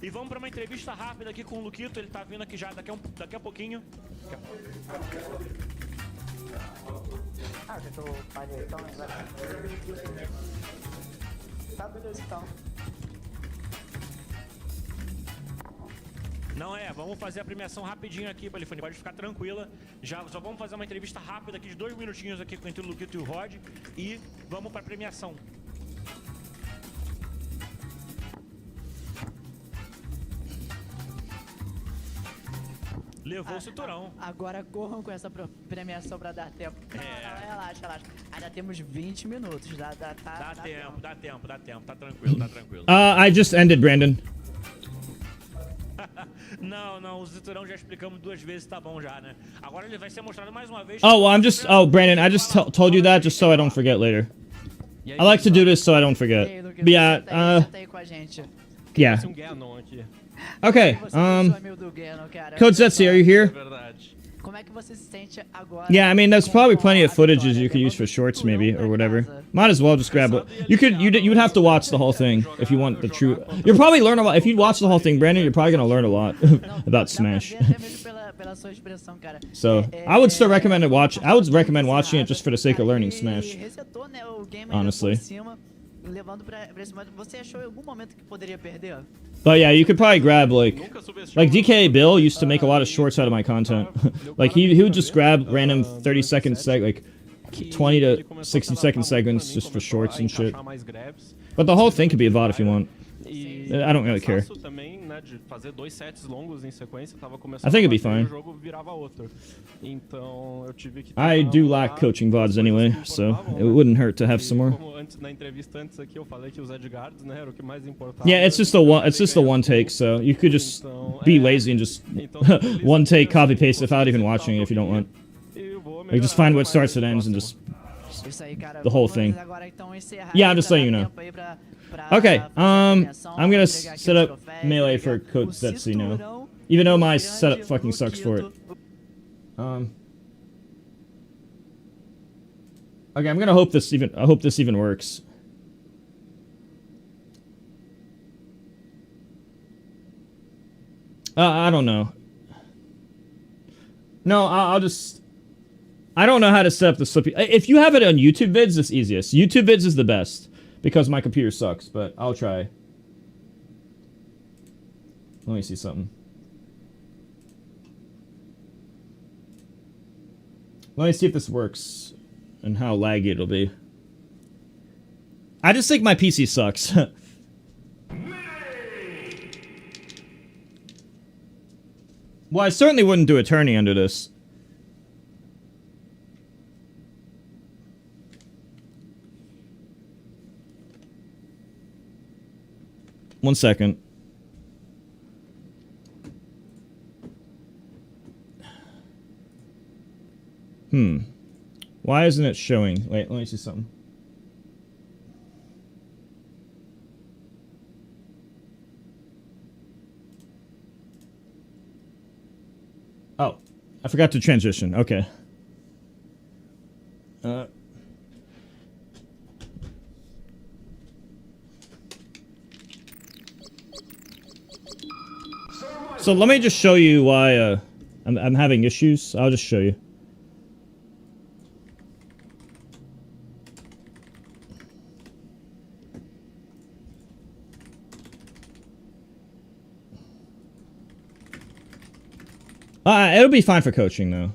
E vamos para uma entrevista rápida aqui com o Luquito, ele tá vindo aqui já daqui a pouquinho. Tá, beleza, então. Não vamos fazer a premiação rapidinho aqui, Polifone, pode ficar tranquila. Só vamos fazer uma entrevista rápida aqui de 2 minutinhos aqui entre o Luquito e o Rod e vamos para a premiação. Levou o cinturão. Agora corram com essa premiação pra dar tempo. Não, relaxa. Ainda temos 20 minutos. Dá tempo. Tá tranquilo. I just ended, Brandon. Não, o cinturão já explicamos 2 vezes, tá bom já, né? Agora ele vai ser mostrado mais uma vez. Brandon, I just told you that just so I don't forget later. I like to do this so I don't forget. But yeah, yeah. Okay, Code Zetsi, are you here? Como é que você se sente agora? Yeah, I mean, there's probably plenty of footages you could use for shorts, maybe, or whatever. Might as well just grab it. You would have to watch the whole thing if you want the true. You'll probably learn a lot if you watch the whole thing, Brandon. You're probably gonna learn a lot about Smash. So I would still recommend I would recommend watching it just for the sake of learning Smash. Honestly. But yeah, you could probably grab like DK Bill used to make a lot of shorts out of my content. Like he would just grab random 30-second like 20 to 60-second segments just for shorts and shit. But the whole thing could be a VOD if you want. I don't really care. I think it'd be fine. I do like coaching VODs anyway, so it wouldn't hurt to have some more. Yeah, it's just the one take, so you could just be lazy and just one take copy paste without even watching it if you don't want. Like just find what starts and ends and just the whole thing. Yeah, I'm just letting you know. Okay, I'm gonna set up Melee for Code Zetsi now. Even though my setup fucking sucks for it. Okay, I'm gonna hope this even works. I don't know. No, I'll just... I don't know how to set up the Slippy. If you have it on YouTube vids, it's easiest. YouTube vids is the best. Because my computer sucks, but I'll try. Let me see something. Let me see if this works. And how laggy it'll be. I just think my PC sucks. Well, I certainly wouldn't do attorney under this. One second. Why isn't it showing? Wait, let me see something. Oh, I forgot to transition. Okay. So let me just show you why I'm having issues. I'll just show you. It'll be fine for coaching, though.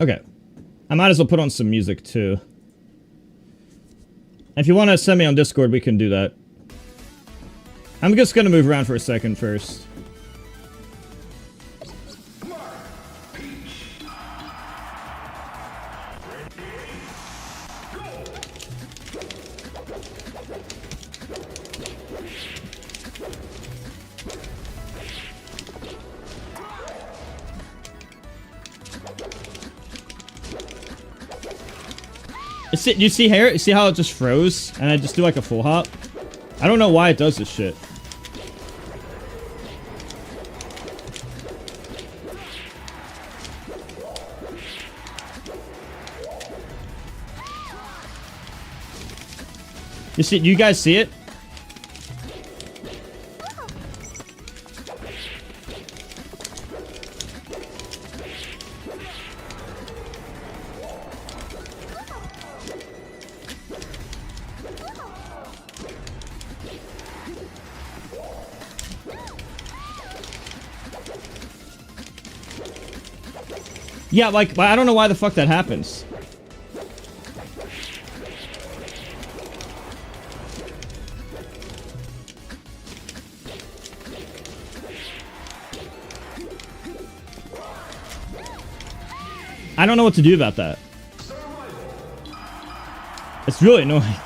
Okay. I might as well put on some music, too. If you want to send me on Discord, we can do that. I'm just going to move around for a second first. You see here? You see how it just froze? And I just do like a full hop? I don't know why it does this shit. You guys see it? Yeah, like, I don't know why the fuck that happens. I don't know what to do about that. It's really annoying.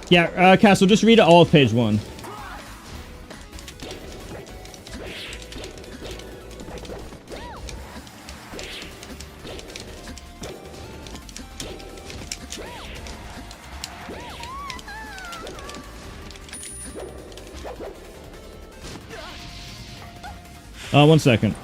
Yeah, Castle, just read all of page 1. One second.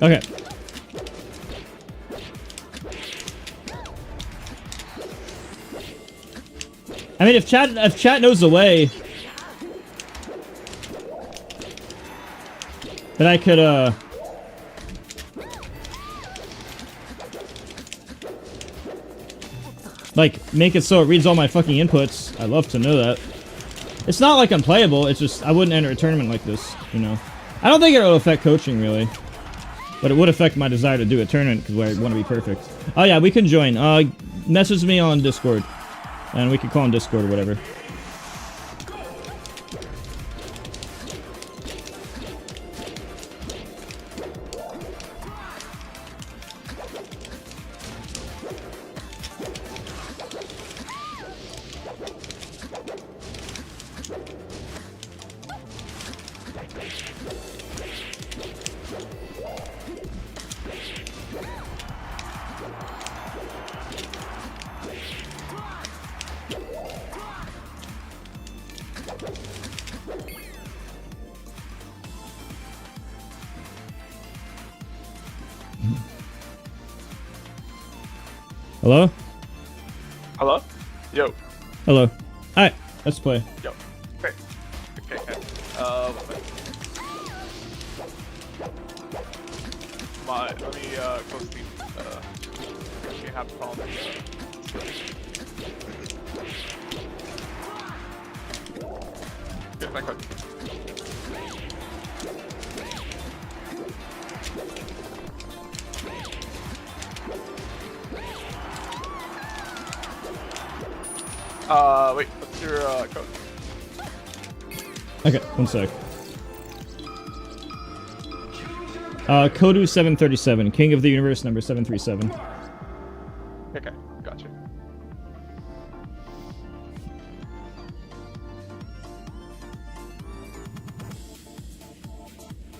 Okay. I mean, if chat knows the way, that I could, like, make it so it reads all my fucking inputs, I'd love to know that. It's not like unplayable, it's just, I wouldn't enter a tournament like this, you know. I don't think it will affect coaching, really. But it would affect my desire to do a tournament, because I want to be perfect. Oh yeah, we can join. Message me on Discord. And we can call on Discord or whatever. Hello? Hello? Yo. Hello. Alright, let's play. Yo. Okay. Okay. Let me close Steam. We have a problem. Here's my code. Wait, what's your code? Okay, one sec. Kodu 737, King of the Universe number 737. Okay, gotcha.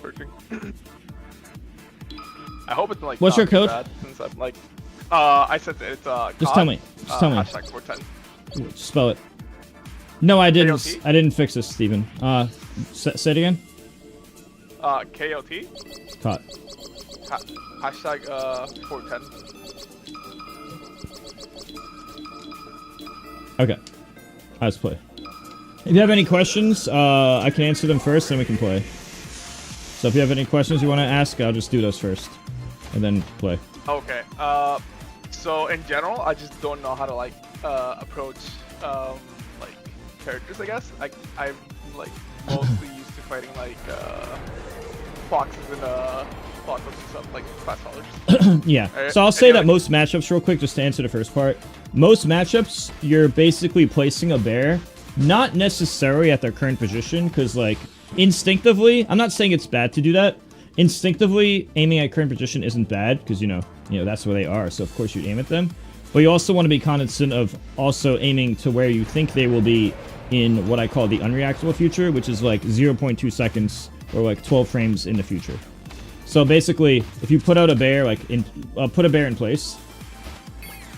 Searching. I hope it's like. What's your code? Bad, since I'm like, I said that it's Just tell me. Just tell me. Hashtag 410. Spell it. No, I didn't. KOT? I didn't fix this, Steven. Say it again. KOT. Caught. Hashtag 410. Okay. Let's play. If you have any questions, I can answer them first, then we can play. So if you have any questions you want to ask, I'll just do those first, and then play. Okay. So in general, I just don't know how to like approach like characters. I guess I'm like mostly used to fighting like foxes and foxes and stuff like fast followers. Yeah. So I'll say that most matchups, real quick, just to answer the first part. Most matchups, you're basically placing a bear, not necessarily at their current position, because like instinctively, I'm not saying it's bad to do that. Instinctively, aiming at current position isn't bad, because you know that's where they are. So of course you aim at them. But you also want to be cognizant of also aiming to where you think they will be in what I call the unreactable future, which is like 0.2 seconds or like 12 frames in the future. So basically, if you put out a bear, like put a bear in place.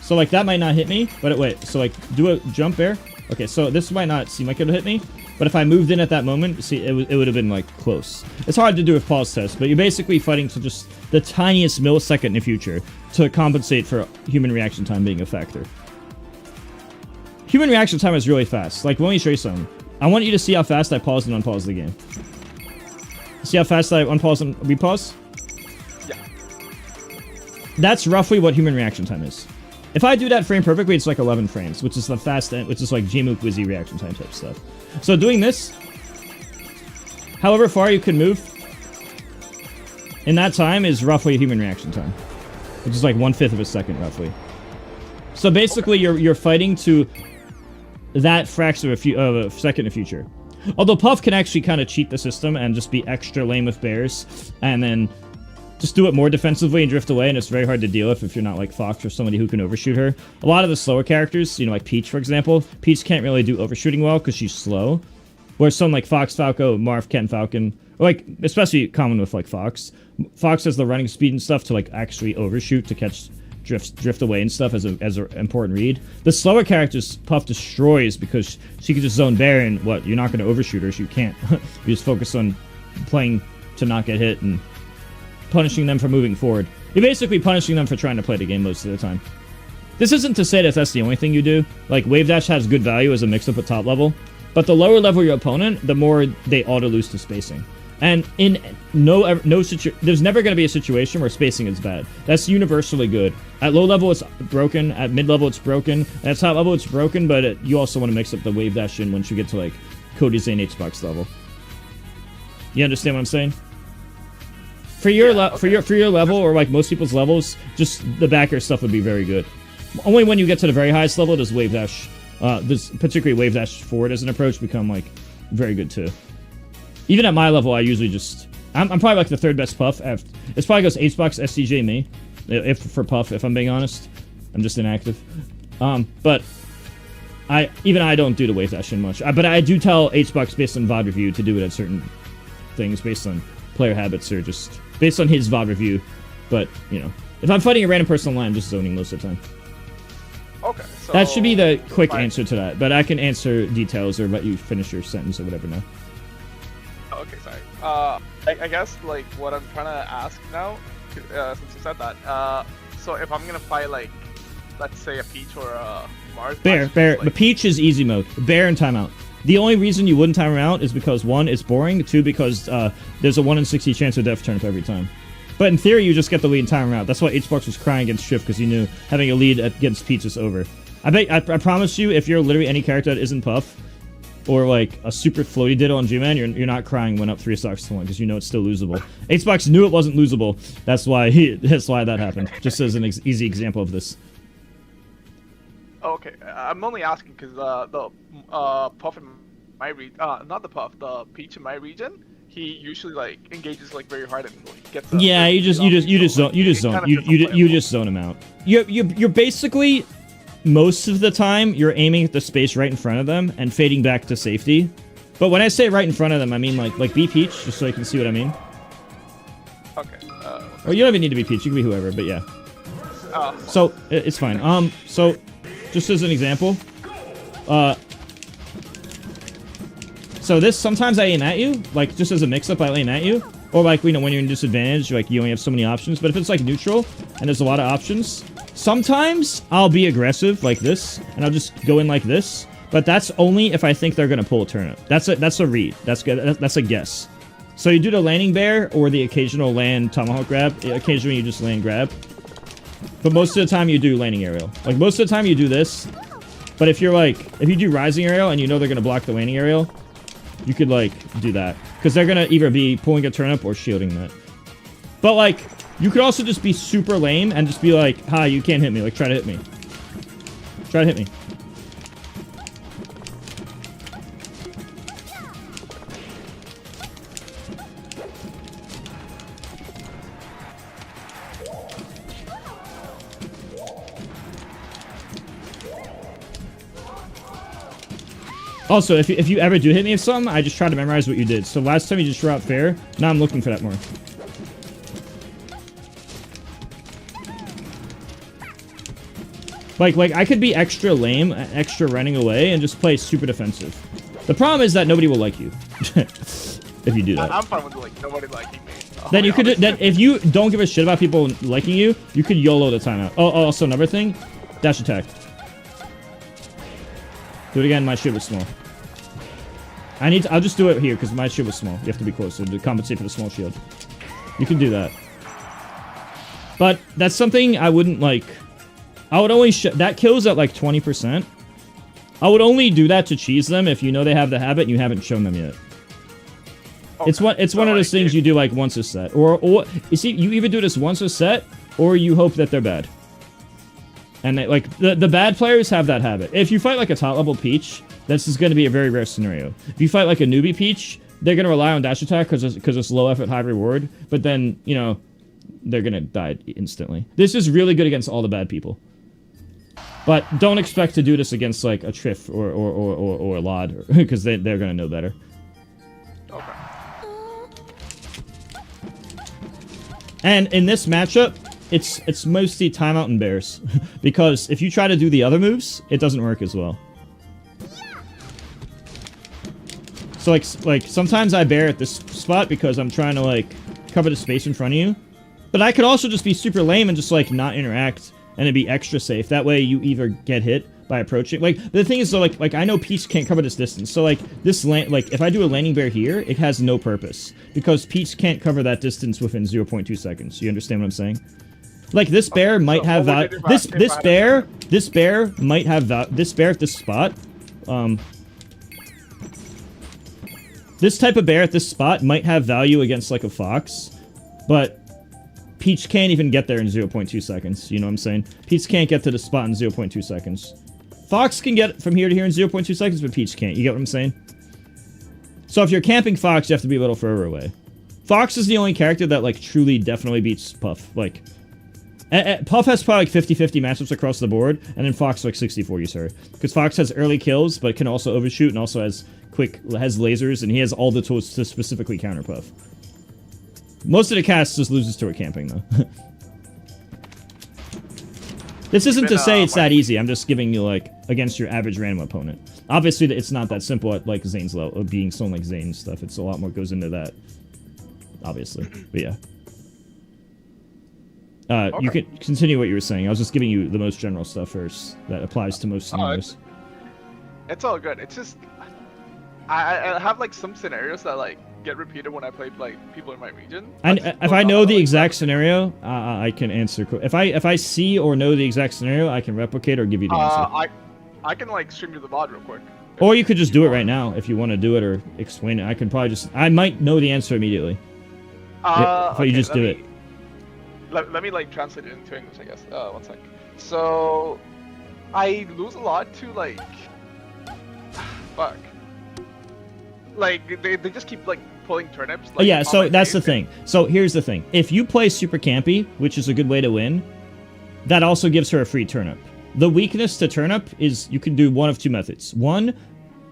So like that might not hit me, but wait, so like do a jump bear. Okay, so this might not seem like it'll hit me, but if I moved in at that moment, see, it would have been like close. It's hard to do with pause test, but you're basically fighting to just the tiniest millisecond in the future to compensate for human reaction time being a factor. Human reaction time is really fast. Like, let me show you something. I want you to see how fast I pause and unpause the game. See how fast I unpause and repause? Yeah. That's roughly what human reaction time is. If I do that frame perfectly, it's like 11 frames, which is the fast end, which is like Gmu Quizzy reaction time type stuff. So doing this, however far you can move in that time is roughly human reaction time, which is like 1/5 of a second roughly. So basically, you're fighting to that fraction of a second in the future. Although Puff can actually kind of cheat the system and just be extra lame with bears, and then just do it more defensively and drift away, and it's very hard to deal with if you're not like Fox or somebody who can overshoot her. A lot of the slower characters, you know, like Peach, for example, Peach can't really do overshooting well because she's slow. Whereas someone like Fox, Falco, Marth, Ken, Falcon, or like, especially common with like Fox. Fox has the running speed and stuff to like actually overshoot to catch drift away and stuff as an important read. The slower characters Puff destroys because she can just zone bear and what, you're not going to overshoot her, so you can't. You just focus on playing to not get hit and punishing them for moving forward. You're basically punishing them for trying to play the game most of the time. This isn't to say that that's the only thing you do. Like, Wave Dash has good value as a mix-up at top level, but the lower level your opponent, the more they auto-lose to spacing. And in there's never going to be a situation where spacing is bad. That's universally good. At low level, it's broken. At mid level, it's broken. At top level, it's broken, but you also want to mix up the Wave Dash in once you get to, like, Cody Zane Hbox level. You understand what I'm saying? For your for your level, or like most people's levels, just the backer stuff would be very good. Only when you get to the very highest level does Wave Dash, particularly Wave Dash forward as an approach, become, like, very good too. Even at my level, I usually just... I'm probably like the third best puff. It probably goes Hbox, SCJ, me. For puff, if I'm being honest. I'm just inactive. But I don't do the Wave Dash in much. But I do tell Hbox based on VOD review to do it at certain things based on player habits or just based on his VOD review. But, you know, if I'm fighting a random person online, I'm just zoning most of the time. Okay, so... That should be the quick answer to that. But I can answer details or let you finish your sentence or whatever now. Okay, sorry. I guess, like, what I'm trying to ask now, since you said that, so if I'm gonna fight, like, let's say a Peach or a Mars... Bear. The Peach is easy mode. Bear and timeout. The only reason you wouldn't time him out is because, 1, it's boring, 2, because there's a 1 in 60 chance of death turnip every time. But in theory, you just get the lead and time him out. That's why Hbox was crying against Shift, because he knew having a lead against Peach is over. I promise you, if you're literally any character that isn't Puff, or like a super floaty ditto on G-Man, you're not crying when up 3 stocks to 1 because you know it's still losable. Hbox knew it wasn't losable. That's why that happened. Just as an easy example of this. Okay, I'm only asking because the Puff in my region, not the Puff, the Peach in my region, he usually like engages like very hard and like, gets. Yeah, you just zone him out. You're basically. Most of the time, you're aiming at the space right in front of them and fading back to safety. But when I say right in front of them, I mean like be Peach, just so you can see what I mean. Okay. Or you don't even need to be Peach, you can be whoever, but yeah. So, it's fine. So, just as an example, so this, sometimes I aim at you, like, just as a mix-up, I aim at you. Or like, you know, when you're in disadvantage, like, you only have so many options. But if it's like neutral, and there's a lot of options, sometimes I'll be aggressive like this, and I'll just go in like this. But that's only if I think they're gonna pull a turnip. That's a read. That's a guess. So you do the landing bear or the occasional land tomahawk grab. Occasionally you just land grab. But most of the time you do landing aerial. Like most of the time you do this. But if you do rising aerial and you know they're gonna block the landing aerial, you could like do that. Because they're gonna either be pulling a turnip or shielding that. But like, you could also just be super lame and just be like, hi, you can't hit me. Like, try to hit me. Try to hit me. Also, if you ever do hit me with something, I just try to memorize what you did. So last time you just threw out fair, now I'm looking for that more. Like I could be extra lame, extra running away, and just play super defensive. The problem is that nobody will like you. If you do that. I'm fine with like nobody liking me. Then you could, then if you don't give a shit about people liking you, you could YOLO the timeout. Oh, also another thing, dash attack. Do it again, my shield was small. I'll just do it here, because my shield was small. You have to be closer to compensate for the small shield. You can do that. But that's something I wouldn't, like... I would only... that kills at, like, 20%. I would only do that to cheese them if you know they have the habit and you haven't shown them yet. Okay. It's one of those things you do, like, once a set. Or, you see, you either do this once a set, or you hope that they're bad. And they, like the bad players have that habit. If you fight like a top level Peach, this is going to be a very rare scenario. If you fight like a newbie Peach, they're going to rely on dash attack because it's low effort, high reward. But then, you know, they're going to die instantly. This is really good against all the bad people. But don't expect to do this against like a Triff or a Lod because they're going to know better. Okay. And in this matchup, it's mostly timeout and bears. Because if you try to do the other moves, it doesn't work as well. So like sometimes I bear at this spot because I'm trying to like cover the space in front of you. But I could also just be super lame and just, like, not interact, and it'd be extra safe. That way you either get hit by approaching. Like, the thing is, though, like I know Peach can't cover this distance. So, like, if I do a landing bear here, it has no purpose. Because Peach can't cover that distance within 0.2 seconds. You understand what I'm saying? Like, this bear might have value. This bear might have value. This bear at this spot, this type of bear at this spot might have value against, like, a fox. But Peach can't even get there in 0.2 seconds. You know what I'm saying? Peach can't get to the spot in 0.2 seconds. Fox can get from here to here in 0.2 seconds, but Peach can't. You get what I'm saying? So if you're camping Fox, you have to be a little further away. Fox is the only character that, like, truly definitely beats Puff. Like, Puff has probably, like, 50-50 matchups across the board, and then Fox, like, 60-40, sorry. Because Fox has early kills, but can also overshoot, and also has lasers, and he has all the tools to specifically counter Puff. Most of the cast just loses to her camping, though. This isn't to say it's that easy. I'm just giving you, like, against your average random opponent. Obviously, it's not that simple at, like, Zane's level, being someone like Zane and stuff. It's a lot more goes into that, obviously. But yeah. Okay. You can continue what you were saying. I was just giving you the most general stuff first that applies to most scenarios. It's all good. It's just I have like some scenarios that like get repeated when I play like people in my region. And if I know the exact scenario, I can answer. If I see or know the exact scenario, I can replicate or give you the answer. I can like stream you the VOD real quick. Or you could just do it right now if you want to do it or explain it. I can probably just. I might know the answer immediately. If you just do it. Let me like translate it into English, I guess. One sec. So, I lose a lot to like, fuck. Like they just keep like pulling turnips. Like, yeah, so that's the thing. So here's the thing: if you play super campy, which is a good way to win, that also gives her a free turnip. The weakness to turnip is you can do one of two methods. One,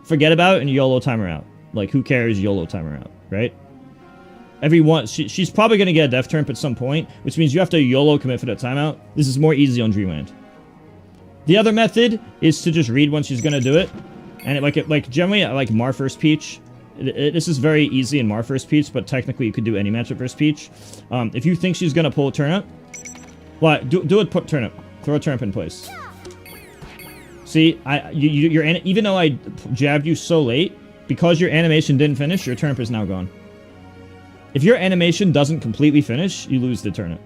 forget about it and YOLO timer out. Like who cares? YOLO timer out, right? Everyone, she's probably going to get a death turnip at some point, which means you have to YOLO commit for that timeout. This is more easy on Dreamland. The other method is to just read when she's going to do it. And like generally, I like Mar first Peach. This is very easy in Mar first Peach, but technically you could do any matchup versus Peach. If you think she's going to pull a turnip, well, do it, put turnip. Throw a turnip in place. See, you're even though I jabbed you so late, because your animation didn't finish, your turnip is now gone. If your animation doesn't completely finish, you lose the turnip.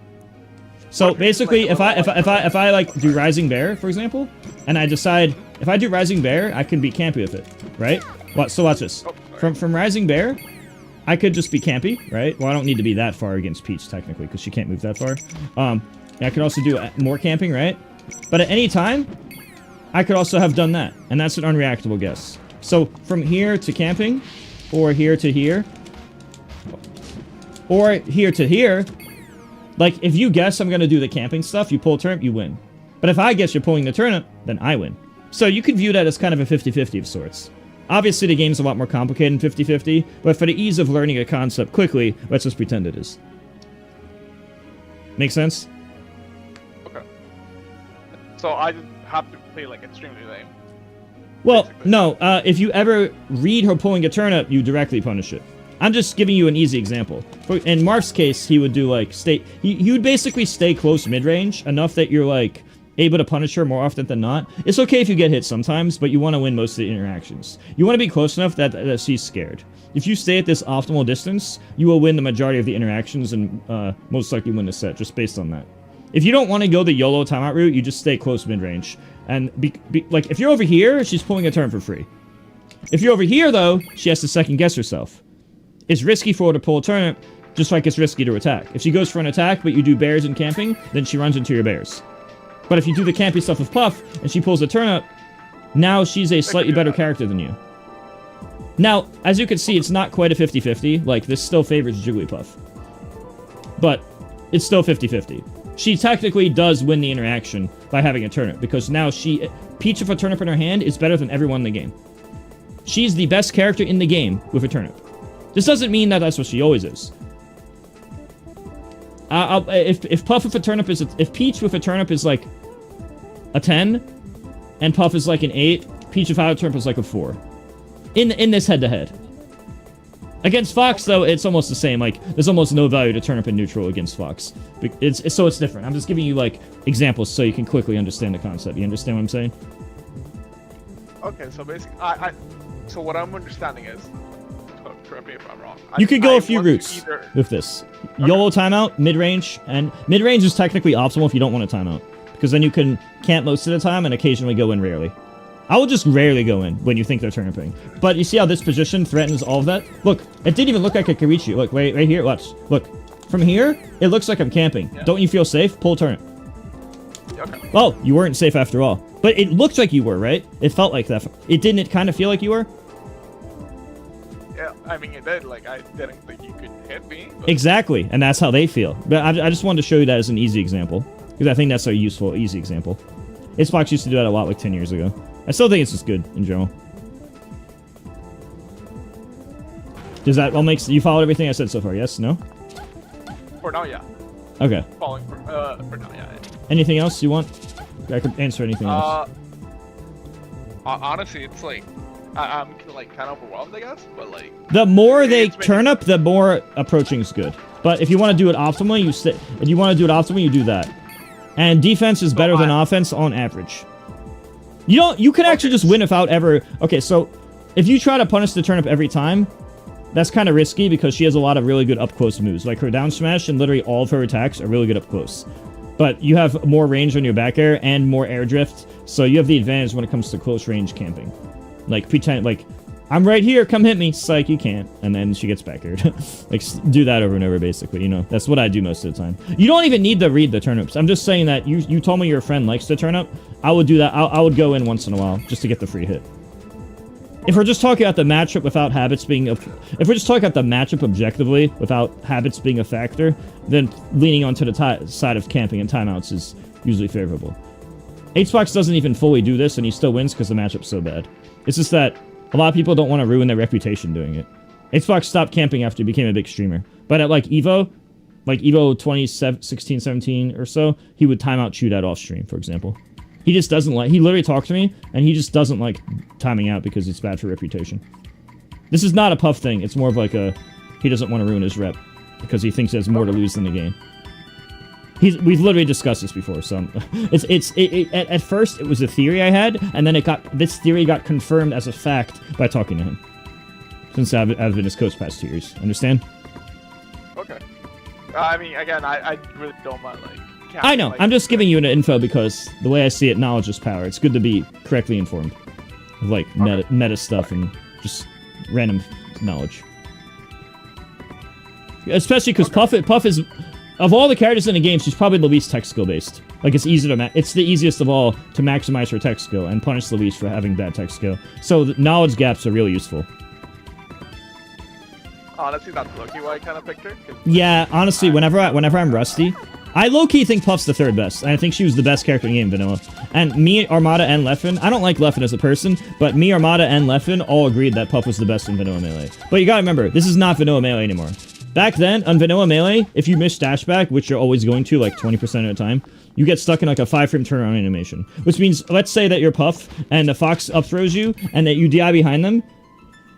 So basically, if I like do Rising Bear, for example, and I decide if I do Rising Bear, I can be campy with it, right? So watch this. From Rising Bear, I could just be campy, right? Well, I don't need to be that far against Peach technically because she can't move that far. I could also do more camping, right? But at any time, I could also have done that, and that's an unreactable guess. So from here to camping, or here to here. Or here to here, like, if you guess I'm going to do the camping stuff, you pull a turnip, you win. But if I guess you're pulling the turnip, then I win. So you could view that as kind of a 50-50 of sorts. Obviously, the game's a lot more complicated than 50-50, but for the ease of learning a concept quickly, let's just pretend it is. Make sense? Okay. So I just have to play, like, extremely lame. Well, basically. No. If you ever read her pulling a turnip, you directly punish it. I'm just giving you an easy example. In Marf's case, he would do like he would basically stay close mid-range enough that you're like able to punish her more often than not. It's okay if you get hit sometimes, but you want to win most of the interactions. You want to be close enough that she's scared. If you stay at this optimal distance, you will win the majority of the interactions and most likely win the set just based on that. If you don't want to go the YOLO timeout route, you just stay close mid-range. And like if you're over here, she's pulling a turn for free. If you're over here though, she has to second guess herself. It's risky for her to pull a turnip, just like it's risky to attack. If she goes for an attack, but you do bears and camping, then she runs into your bears. But if you do the campy stuff with Puff, and she pulls a turnip, now she's a slightly better character than you. Now, as you can see, it's not quite a 50-50. Like, this still favors Jigglypuff. But it's still 50-50. She technically does win the interaction by having a turnip, because now Peach with a turnip in her hand is better than everyone in the game. She's the best character in the game with a turnip. This doesn't mean that that's what she always is. If Puff with a turnip is if Peach with a turnip is like a 10, and Puff is like an 8, Peach without a turnip is like a 4. In this head-to-head. Against Fox, though, it's almost the same. Like, there's almost no value to turnip in neutral against Fox. So it's different. I'm just giving you, like, examples so you can quickly understand the concept. You understand what I'm saying? Okay, so basically, so what I'm understanding is, correct me if I'm wrong. You could go a few routes with this. YOLO timeout, mid-range, and mid-range is technically optimal if you don't want a timeout. Because then you can camp most of the time and occasionally go in rarely. I will just rarely go in when you think they're turniping. But you see how this position threatens all of that? Look, it didn't even look like I could reach you. Look, right here, watch. Look, from here, it looks like I'm camping. Yeah. Don't you feel safe? Pull turnip. Okay. Oh, you weren't safe after all. But it looked like you were, right? It felt like that. It didn't kind of feel like you were? Yeah, I mean, it did. Like, I didn't think you could hit me. But... Exactly, and that's how they feel. But I just wanted to show you that as an easy example. Because I think that's a useful, easy example. Xbox used to do that a lot like 10 years ago. I still think it's just good in general. Does that all make... You followed everything I said so far, yes? No? For now, yeah. Okay. Following for now, yeah. Anything else you want? I could answer anything else. Honestly, it's like... I'm like kind of overwhelmed, I guess, but like... The more they turn up, the more approaching is good. But if you want to do it optimally, you do that. And defense is better than offense on average. You can actually just win without ever... Okay, so if you try to punish the turnip every time, that's kind of risky because she has a lot of really good up-close moves. Like her down smash and literally all of her attacks are really good up close. But you have more range on your back air and more air drift, so you have the advantage when it comes to close range camping. Like, pretend, like, I'm right here, come hit me. Psych, you can't. And then she gets back aired. Like, do that over and over, basically, you know? That's what I do most of the time. You don't even need to read the turnips. I'm just saying that you told me your friend likes to turn up. I would do that. I would go in once in a while just to get the free hit. If we're just talking about the matchup without habits being if we're just talking about the matchup objectively without habits being a factor, then leaning onto the side of camping and timeouts is usually favorable. Xbox doesn't even fully do this, and he still wins because the matchup's so bad. It's just that a lot of people don't want to ruin their reputation doing it. Xbox stopped camping after he became a big streamer. But at like Evo 2016, 17 or so, he would timeout shoot out off stream, for example. He just doesn't like... He literally talked to me, and he just doesn't like timing out because it's bad for reputation. This is not a Puff thing. It's more of like a... He doesn't want to ruin his rep because he thinks he has more to lose than the game. We've literally discussed this before, so... At first, it was a theory I had, and then this theory got confirmed as a fact by talking to him. Since I've been his coach past 2 years. Understand? Okay. I mean, again, I really don't mind, like... I know. I'm just giving you an info because the way I see it, knowledge is power. It's good to be correctly informed. Of, like, meta stuff and just random knowledge. Especially because Puff is... Of all the characters in the game, she's probably the least tech skill based. Like, it's easy to it's the easiest of all to maximize her tech skill and punish the least for having bad tech skill. So the knowledge gaps are really useful. Honestly, that's low-key why I kind of picked her. Yeah, honestly, whenever I'm rusty, I low-key think Puff's the third best. I think she was the best character in the game, Vanilla. And me, Armada, and Leffen, I don't like Leffen as a person, but me, Armada, and Leffen all agreed that Puff was the best in Vanilla Melee. But you gotta remember, this is not Vanilla Melee anymore. Back then, on Vanilla Melee, if you miss dash back, which you're always going to, like 20% of the time, you get stuck in like a 5-frame turnaround animation. Which means, let's say that you're Puff, and the Fox up throws you, and that you DI behind them,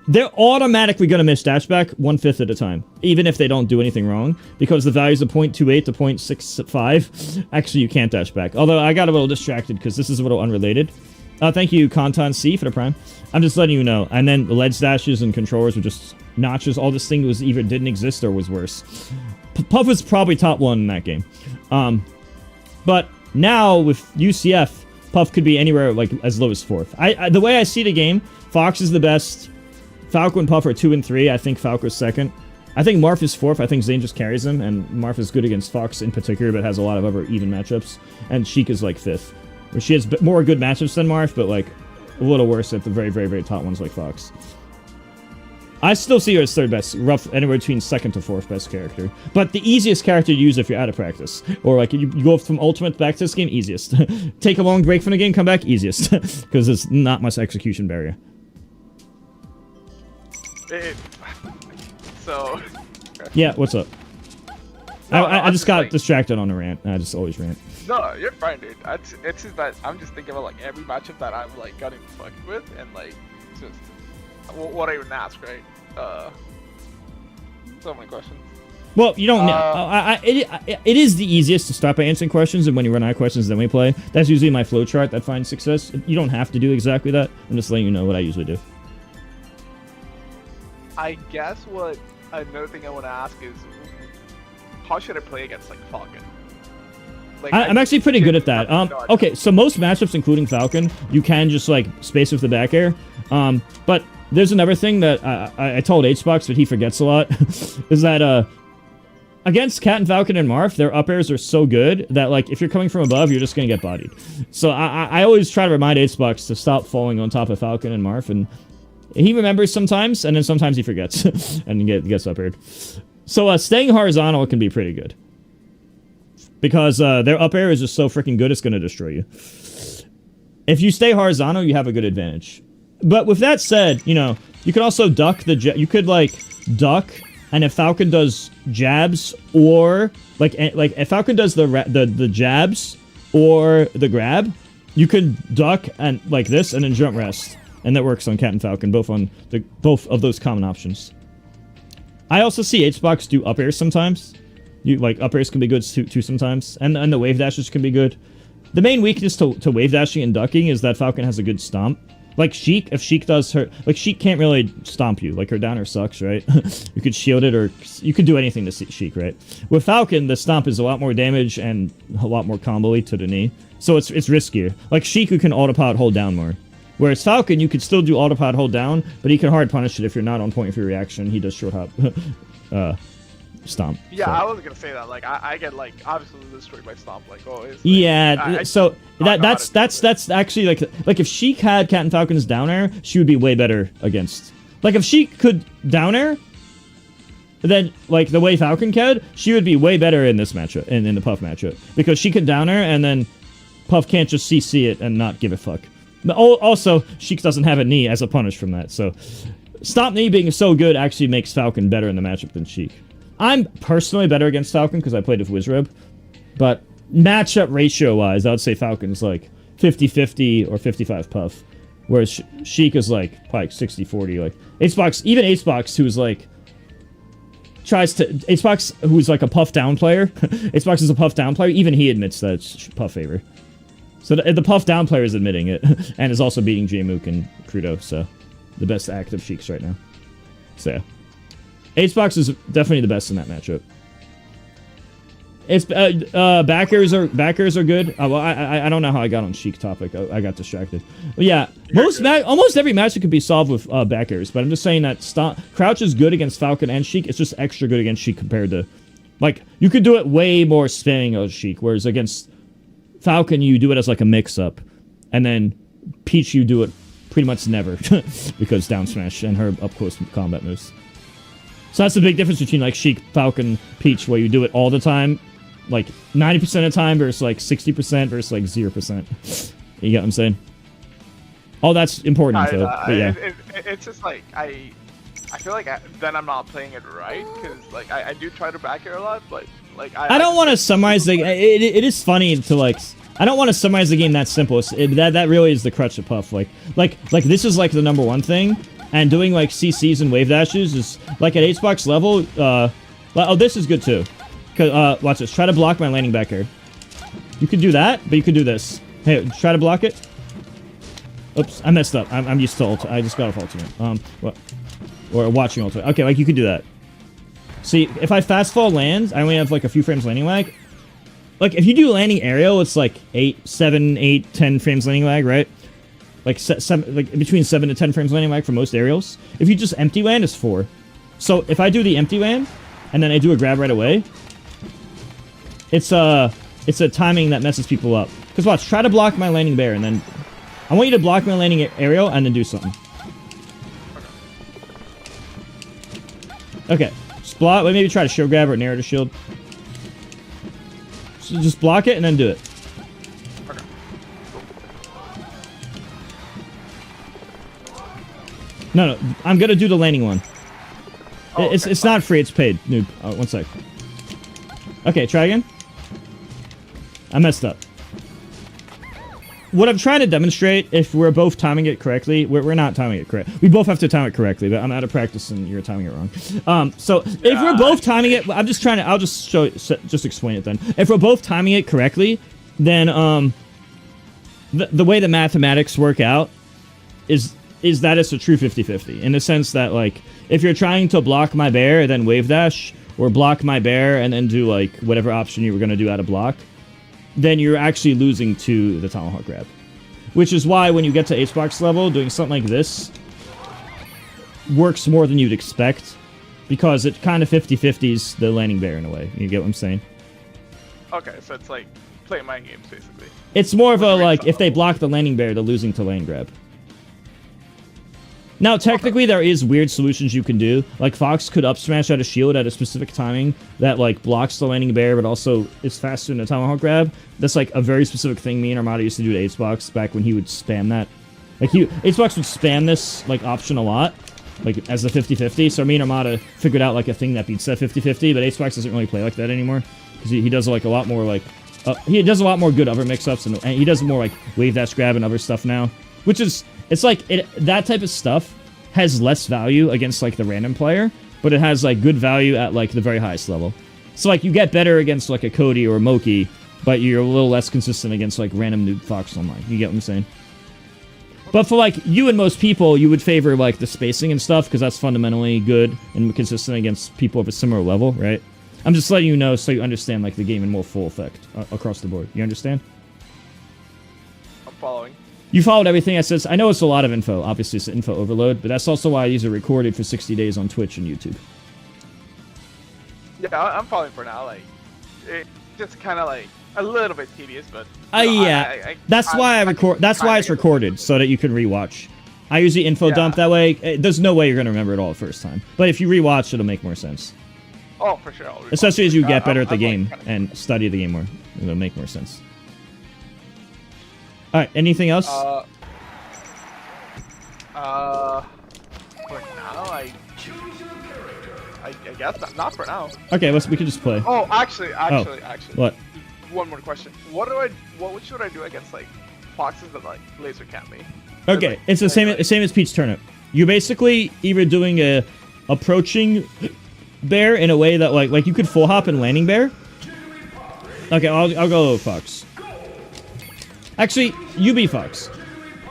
they're automatically going to miss dash back 1/5 at a time, even if they don't do anything wrong, because the values of 0.28 to 0.65, actually you can't dash back. Although I got a little distracted because this is a little unrelated. Thank you, Conton C, for the prime. I'm just letting you know. And then the ledge dashes and controllers were just notches. All this thing was either didn't exist or was worse. Puff was probably top 1 in that game. But now with UCF, Puff could be anywhere like as low as 4th. The way I see the game, Fox is the best. Falco and Puff are 2 and 3. I think Falco's 2nd. I think Marth is 4th. I think Zane just carries him, and Marth is good against Fox in particular, but has a lot of other even matchups. And Sheik is like 5th. Where she has more good matchups than Marth, but like a little worse at the very, very, very top ones like Fox. I still see her as 3rd best, rough anywhere between 2nd to 4th best character. But the easiest character to use if you're out of practice. Or like you go from Ultimate back to this game, easiest. Take a long break from the game, come back, easiest. Because there's not much execution barrier. So... Yeah, what's up? No, I just got like, distracted on a rant. I just always rant. No, you're fine, dude. It's just that I'm just thinking about like every matchup that I've like gotten fucked with, and like just what I even ask, right? So many questions. Well, you don't know. It is the easiest to start by answering questions, and when you run out of questions, then we play. That's usually my flow chart that finds success. You don't have to do exactly that. I'm just letting you know what I usually do. I guess what another thing I want to ask is, how should I play against like Falcon? Like, I'm actually pretty good at that. Okay, so most matchups, including Falcon, you can just like space with the back air. But there's another thing that I told HBox, but he forgets a lot, is that against Cat and Falcon and Marth, their up airs are so good that like if you're coming from above, you're just gonna get bodied. So I always try to remind HBox to stop falling on top of Falcon and Marth, and he remembers sometimes, and then sometimes he forgets and gets up aired. So staying horizontal can be pretty good. Because their up air is just so freaking good, it's going to destroy you. If you stay horizontal, you have a good advantage. But with that said, you know, you could also duck the... You could, like, duck, and if Falcon does jabs, or... Like if Falcon does the jabs, or the grab, you could duck, and like this, and then jump rest. And that works on Cat and Falcon, both of those common options. I also see HBox do up airs sometimes. Like, up airs can be good too sometimes. And the wave dashes can be good. The main weakness to wave dashing and ducking is that Falcon has a good stomp. Like Sheik, if Sheik does her... Like, Sheik can't really stomp you. Like, her downer sucks, right? You could shield it, or... You could do anything to Sheik, right? With Falcon, the stomp is a lot more damage and a lot more combo-y to the knee. So it's riskier. Like, Sheik, you can autopod hold down more. Whereas Falcon, you could still do autopod hold down, but he can hard punish it if you're not on point for your reaction. He does short hop. Stomp. Yeah, so. I was gonna say that. Like, I get like absolutely destroyed by Stomp. Like, always. Like, yeah, so that's actually like if Sheik had Cat and Falcon's down air, she would be way better against. Like if Sheik could down air, then like the way Falcon could, she would be way better in this matchup, in the Puff matchup, because she could down air and then Puff can't just CC it and not give a fuck. But also, Sheik doesn't have a knee as a punish from that, so Stomp knee being so good actually makes Falcon better in the matchup than Sheik. I'm personally better against Falcon because I played with Wizrib, but matchup ratio-wise, I would say Falcon's like 50-50 or 55 Puff, whereas Sheik is like probably 60-40. Like even HBox, who's like HBox, who's like a Puff down player, HBox is a Puff down player. Even he admits that it's Puff favor. So the Puff down player is admitting it, and is also beating Jmook and Crudo. So the best active Sheiks right now. So yeah. HBox is definitely the best in that matchup. It's back airs are good. Well, I don't know how I got on Sheik topic. I got distracted. But yeah, almost every matchup could be solved with back airs. But I'm just saying that Crouch is good against Falcon and Sheik. It's just extra good against Sheik compared to, like, you could do it way more spamming of Sheik, whereas against Falcon you do it as like a mix-up, and then Peach you do it pretty much never because down smash and her up close combat moves. So that's the big difference between, like, Sheik, Falcon, Peach, where you do it all the time, like, 90% of the time versus, like, 60% versus, like, 0%. You get what I'm saying? Oh, that's important, though. But, yeah. It's just, like, I feel like then I'm not playing it right, because, like, I do try to back air a lot, but, like, I don't want to summarize the... It is funny to, like... I don't want to summarize the game that simple. That really is the crutch of Puff. Like, this is, like, the #1 thing. And doing, like, CCs and wave dashes is, like, at HBox level, oh, this is good, too. Watch this. Try to block my landing back air. You could do that, but you could do this. Hey, try to block it. Oops, I messed up. I'm used to ultimate. I just got off ultimate. Or watching ultimate. Okay, like, you could do that. See, if I fast fall land, I only have, like, a few frames landing lag. Like, if you do landing aerial, it's, like, 7, 8, 10 frames landing lag, right? Like, between 7 to 10 frames landing lag for most aerials. If you just empty land, it's 4. So if I do the empty land, and then I do a grab right away, it's a timing that messes people up. Because watch, try to block my landing bear, and then I want you to block my landing aerial, and then do something. Okay, just block. Maybe try to shield grab or narrow to shield. So just block it and then do it. No, I'm gonna do the landing one. Oh, okay, it's not free, it's paid. Noob. Oh, 1 sec. Okay, try again. I messed up. what I'm trying to demonstrate, if we're both timing it correctly, we're not timing it correct. We both have to time it correctly, but I'm out of practice and you're timing it wrong. So if we're both timing it, I'm just trying to, I'll just show it, just explain it then. If we're both timing it correctly, then the way the mathematics work out is that it's a true 50-50 in the sense that, like, if you're trying to block my bear and then wave dash, or block my bear and then do like whatever option you were going to do out of block, then you're actually losing to the tomahawk grab. Which is why when you get to H-box level, doing something like this works more than you'd expect, because it kind of 50-50s the landing bear in a way. You get what I'm saying? Okay, so it's like play mind games, basically. It's more of a, like, if they block the landing bear, they're losing to land grab. Now, technically, there is weird solutions you can do. Like, Fox could up smash out a shield at a specific timing that, like, blocks the landing bear, but also is faster than a tomahawk grab. That's, like, a very specific thing me and Armada used to do to H-box back when he would spam that. Like, H-box would spam this, like, option a lot, like, as the 50-50. So me and Armada figured out, like, a thing that beats that 50-50, but H-box doesn't really play like that anymore. Because he does, like, a lot more, like... he does a lot more good other mix-ups, and he does more, like, wave dash grab and other stuff now. Which is... It's like, that type of stuff has less value against, like, the random player, but it has, like, good value at, like, the very highest level. So, like, you get better against, like, a Cody or a Moki, but you're a little less consistent against, like, random noob Fox online. You get what I'm saying? But for, like, you and most people, you would favor, like, the spacing and stuff, because that's fundamentally good and consistent against people of a similar level, right? I'm just letting you know so you understand, like, the game in more full effect across the board. You understand? I'm following. You followed everything I said. I know it's a lot of info. Obviously, it's info overload, but that's also why these are recorded for 60 days on Twitch and YouTube. Yeah, I'm following for now. Like, it's just kind of like a little bit tedious, but yeah, that's why I record. That's why it's recorded so that you can rewatch. I usually info dump that way. There's no way you're gonna remember it all the first time, but if you rewatch, it'll make more sense. Oh, for sure. Especially as you get better at the game and study the game more, it'll make more sense. All right. Anything else? For now, I guess not for now. Okay, we can just play. Oh, actually. What? One more question. What should I do against, like, foxes that, like, laser camp me? Okay, like, it's the same as Peach Turnip. You're basically either doing a approaching bear in a way that, like you could full hop and landing bear. Okay, I'll go Fox. Actually, you be Fox,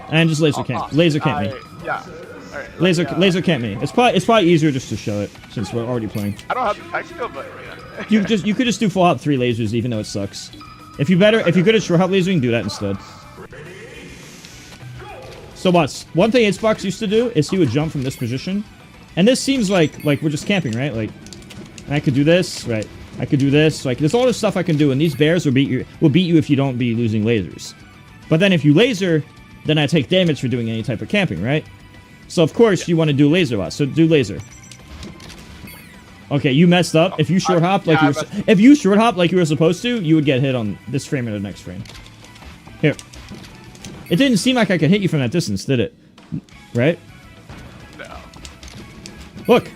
and just laser camp me. Yeah. All right, laser camp me. It's probably easier just to show it since we're already playing. I don't have the tech skill, but yeah. you could just do full hop 3 lasers, even though it sucks. If you're good at short hop lasering, do that instead. So one thing Xbox used to do is he would jump from this position, and this seems like we're just camping, right? Like, I could do this, right? I could do this. Like, there's all this stuff I can do, and these bears will beat you if you don't be losing lasers. But then if you laser, then I take damage for doing any type of camping, right? So of course you want to do laser a lot. So do laser. Okay, you messed up. If you short hop like you were supposed to, you would get hit on this frame or the next frame. Here. It didn't seem like I could hit you from that distance, did it? Right? No. Look.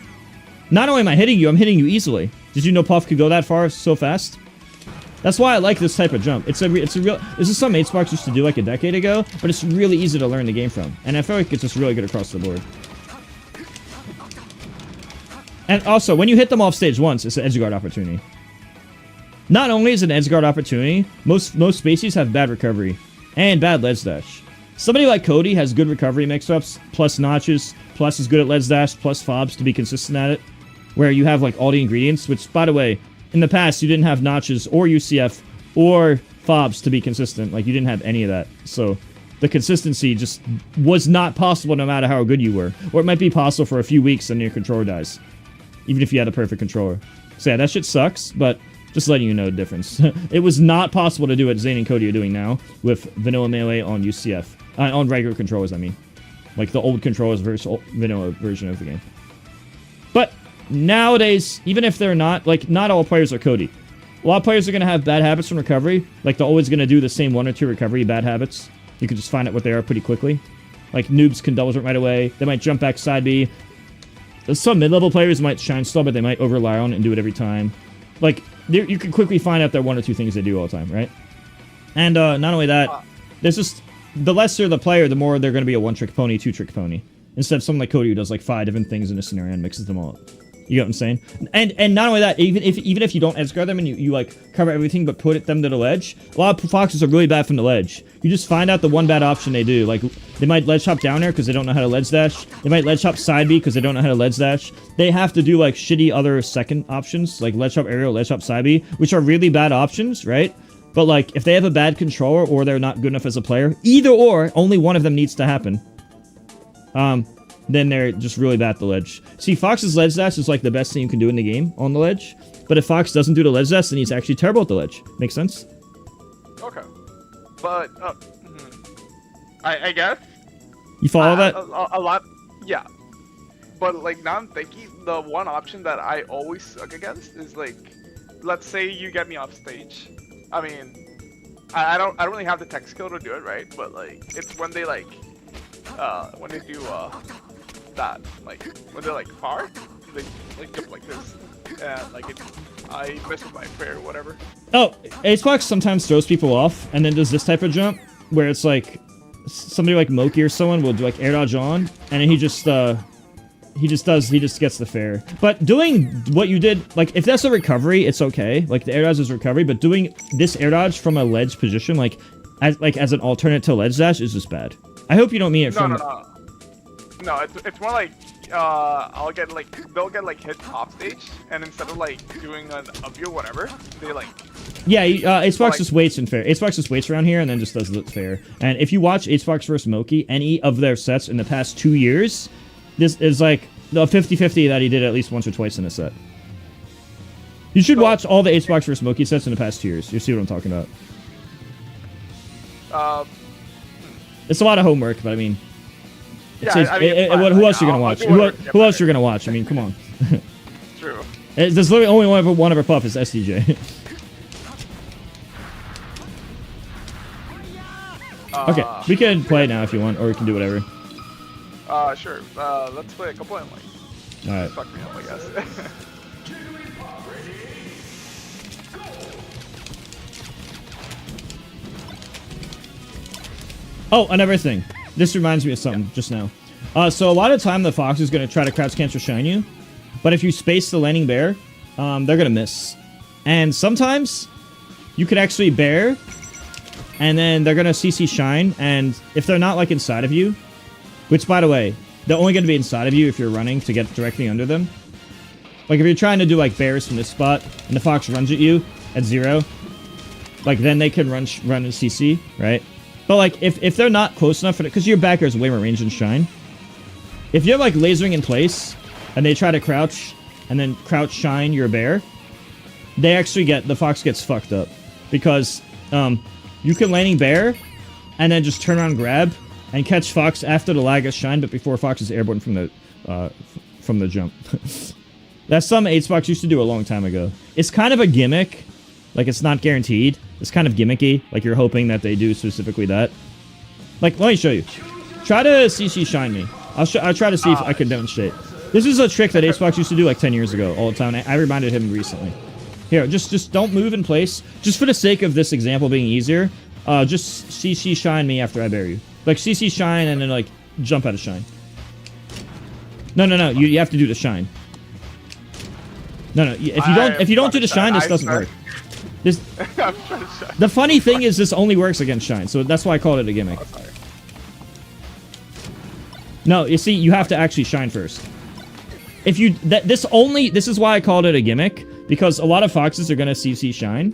Not only am I hitting you, I'm hitting you easily. Did you know Puff could go that far so fast? That's why I like this type of jump. It's a real. This is something Xbox used to do like a decade ago, but it's really easy to learn the game from, and I feel like it's just really good across the board. And also, when you hit them off stage once, it's an edge guard opportunity. Not only is it an edge guard opportunity, most spacies have bad recovery and bad ledge dash. Somebody like Cody has good recovery mix-ups, plus notches, plus is good at ledge dash, plus fobs to be consistent at it, where you have like all the ingredients. Which, by the way, in the past, you didn't have notches or UCF or fobs to be consistent. Like, you didn't have any of that. So the consistency just was not possible no matter how good you were. Or it might be possible for a few weeks and your controller dies. Even if you had a perfect controller. So yeah, that shit sucks, but just letting you know the difference. It was not possible to do what Zane and Cody are doing now with vanilla melee on UCF. On regular controllers, I mean. Like the old controllers versus vanilla version of the game. But nowadays, even if they're not, like, not all players are Cody. A lot of players are going to have bad habits from recovery. Like, they're always going to do the same 1 or 2 recovery bad habits. You can just find out what they are pretty quickly. Like, noobs can double jump right away. They might jump back side B. Some mid-level players might shine slow, but they might over-rely on it and do it every time. Like, you can quickly find out there are 1 or 2 things they do all the time, right? And not only that, there's just the lesser the player, the more they're going to be a one-trick pony, two-trick pony. Instead of someone like Cody who does like 5 different things in a scenario and mixes them all up. You get what I'm saying? And not only that, even if you don't edge guard them and you like cover everything but put them to the ledge, a lot of foxes are really bad from the ledge. You just find out the one bad option they do. Like, they might ledge hop down air because they don't know how to ledge dash. They might ledge hop side B because they don't know how to ledge dash. They have to do like shitty other second options, like ledge hop aerial, ledge hop side B, which are really bad options, right? But like, if they have a bad controller or they're not good enough as a player, either or, only one of them needs to happen. Then they're just really bad at the ledge. See, Fox's ledge dash is like the best thing you can do in the game on the ledge. But if Fox doesn't do the ledge dash, then he's actually terrible at the ledge. Makes sense? Okay. But, I guess. You follow that? A lot, yeah. But, like, now I'm thinking, the one option that I always suck against is, like, let's say you get me off stage. I mean, I don't really have the tech skill to do it, right? But, like, it's when they, like, when they do, that, like, when they're, like, far, they, like, jump like this, and, like, I miss with my prayer or whatever. Oh, Acebox sometimes throws people off, and then does this type of jump, where it's, like, somebody like Moki or someone will do, like, air dodge on, and then he just gets the fair. But doing what you did, like, if that's a recovery, it's okay. Like, the air dodge is recovery, but doing this air dodge from a ledge position, like as an alternate to ledge dash, is just bad. I hope you don't mean it from... No, it's more like, they'll get, like, hit off stage, and instead of, like, doing a view or whatever, they, like... Yeah, Acebox just waits in fair. Acebox just waits around here and then just does the fair. And if you watch Acebox versus Moki, any of their sets in the past 2 years, this is, like, the 50-50 that he did at least once or twice in a set. You should watch all the Acebox versus Moki sets in the past 2 years. You see what I'm talking about. It's a lot of homework, but I mean... Yeah, who else are you gonna watch? Who else you're gonna watch? I mean, come on. True. There's literally only one of our puff is SDJ. Okay, we can play now if you want, or we can do whatever. Sure. Let's play a couple and, like, alright. fuck me up, I guess. Oh, another thing. This reminds me of something just now. So a lot of time the Fox is going to try to crouch cancel shine you, but if you space the landing bear, they're going to miss. And sometimes you could actually bear, and then they're going to CC shine, and if they're not like inside of you, which by the way, they're only going to be inside of you if you're running to get directly under them. Like if you're trying to do like bears from this spot, and the Fox runs at you at 0, like then they can run and CC, right? But, like, if they're not close enough for it, because your backer is way more range than shine. If you're, like, lasering in place, and they try to crouch, and then crouch shine your bear, they actually the Fox gets fucked up. Because, you can landing bear, and then just turn around grab, and catch Fox after the lag has shine, but before Fox is airborne from the jump. That's something Acebox used to do a long time ago. It's kind of a gimmick. Like, it's not guaranteed. It's kind of gimmicky. Like, you're hoping that they do specifically that. Like, let me show you. Try to CC shine me. I'll try to see if I can demonstrate. This is a trick that Acebox used to do like 10 years ago all the time. I reminded him recently. Here, just don't move in place. Just for the sake of this example being easier, just CC shine me after I bear you. Like, CC shine and then, like, jump out of shine. No. You have to do the shine. No. If you don't do the shine, this doesn't work. The funny thing is this only works against shine, so that's why I called it a gimmick. No, you see, you have to actually shine first. If you this is why I called it a gimmick, because a lot of Foxes are gonna CC shine.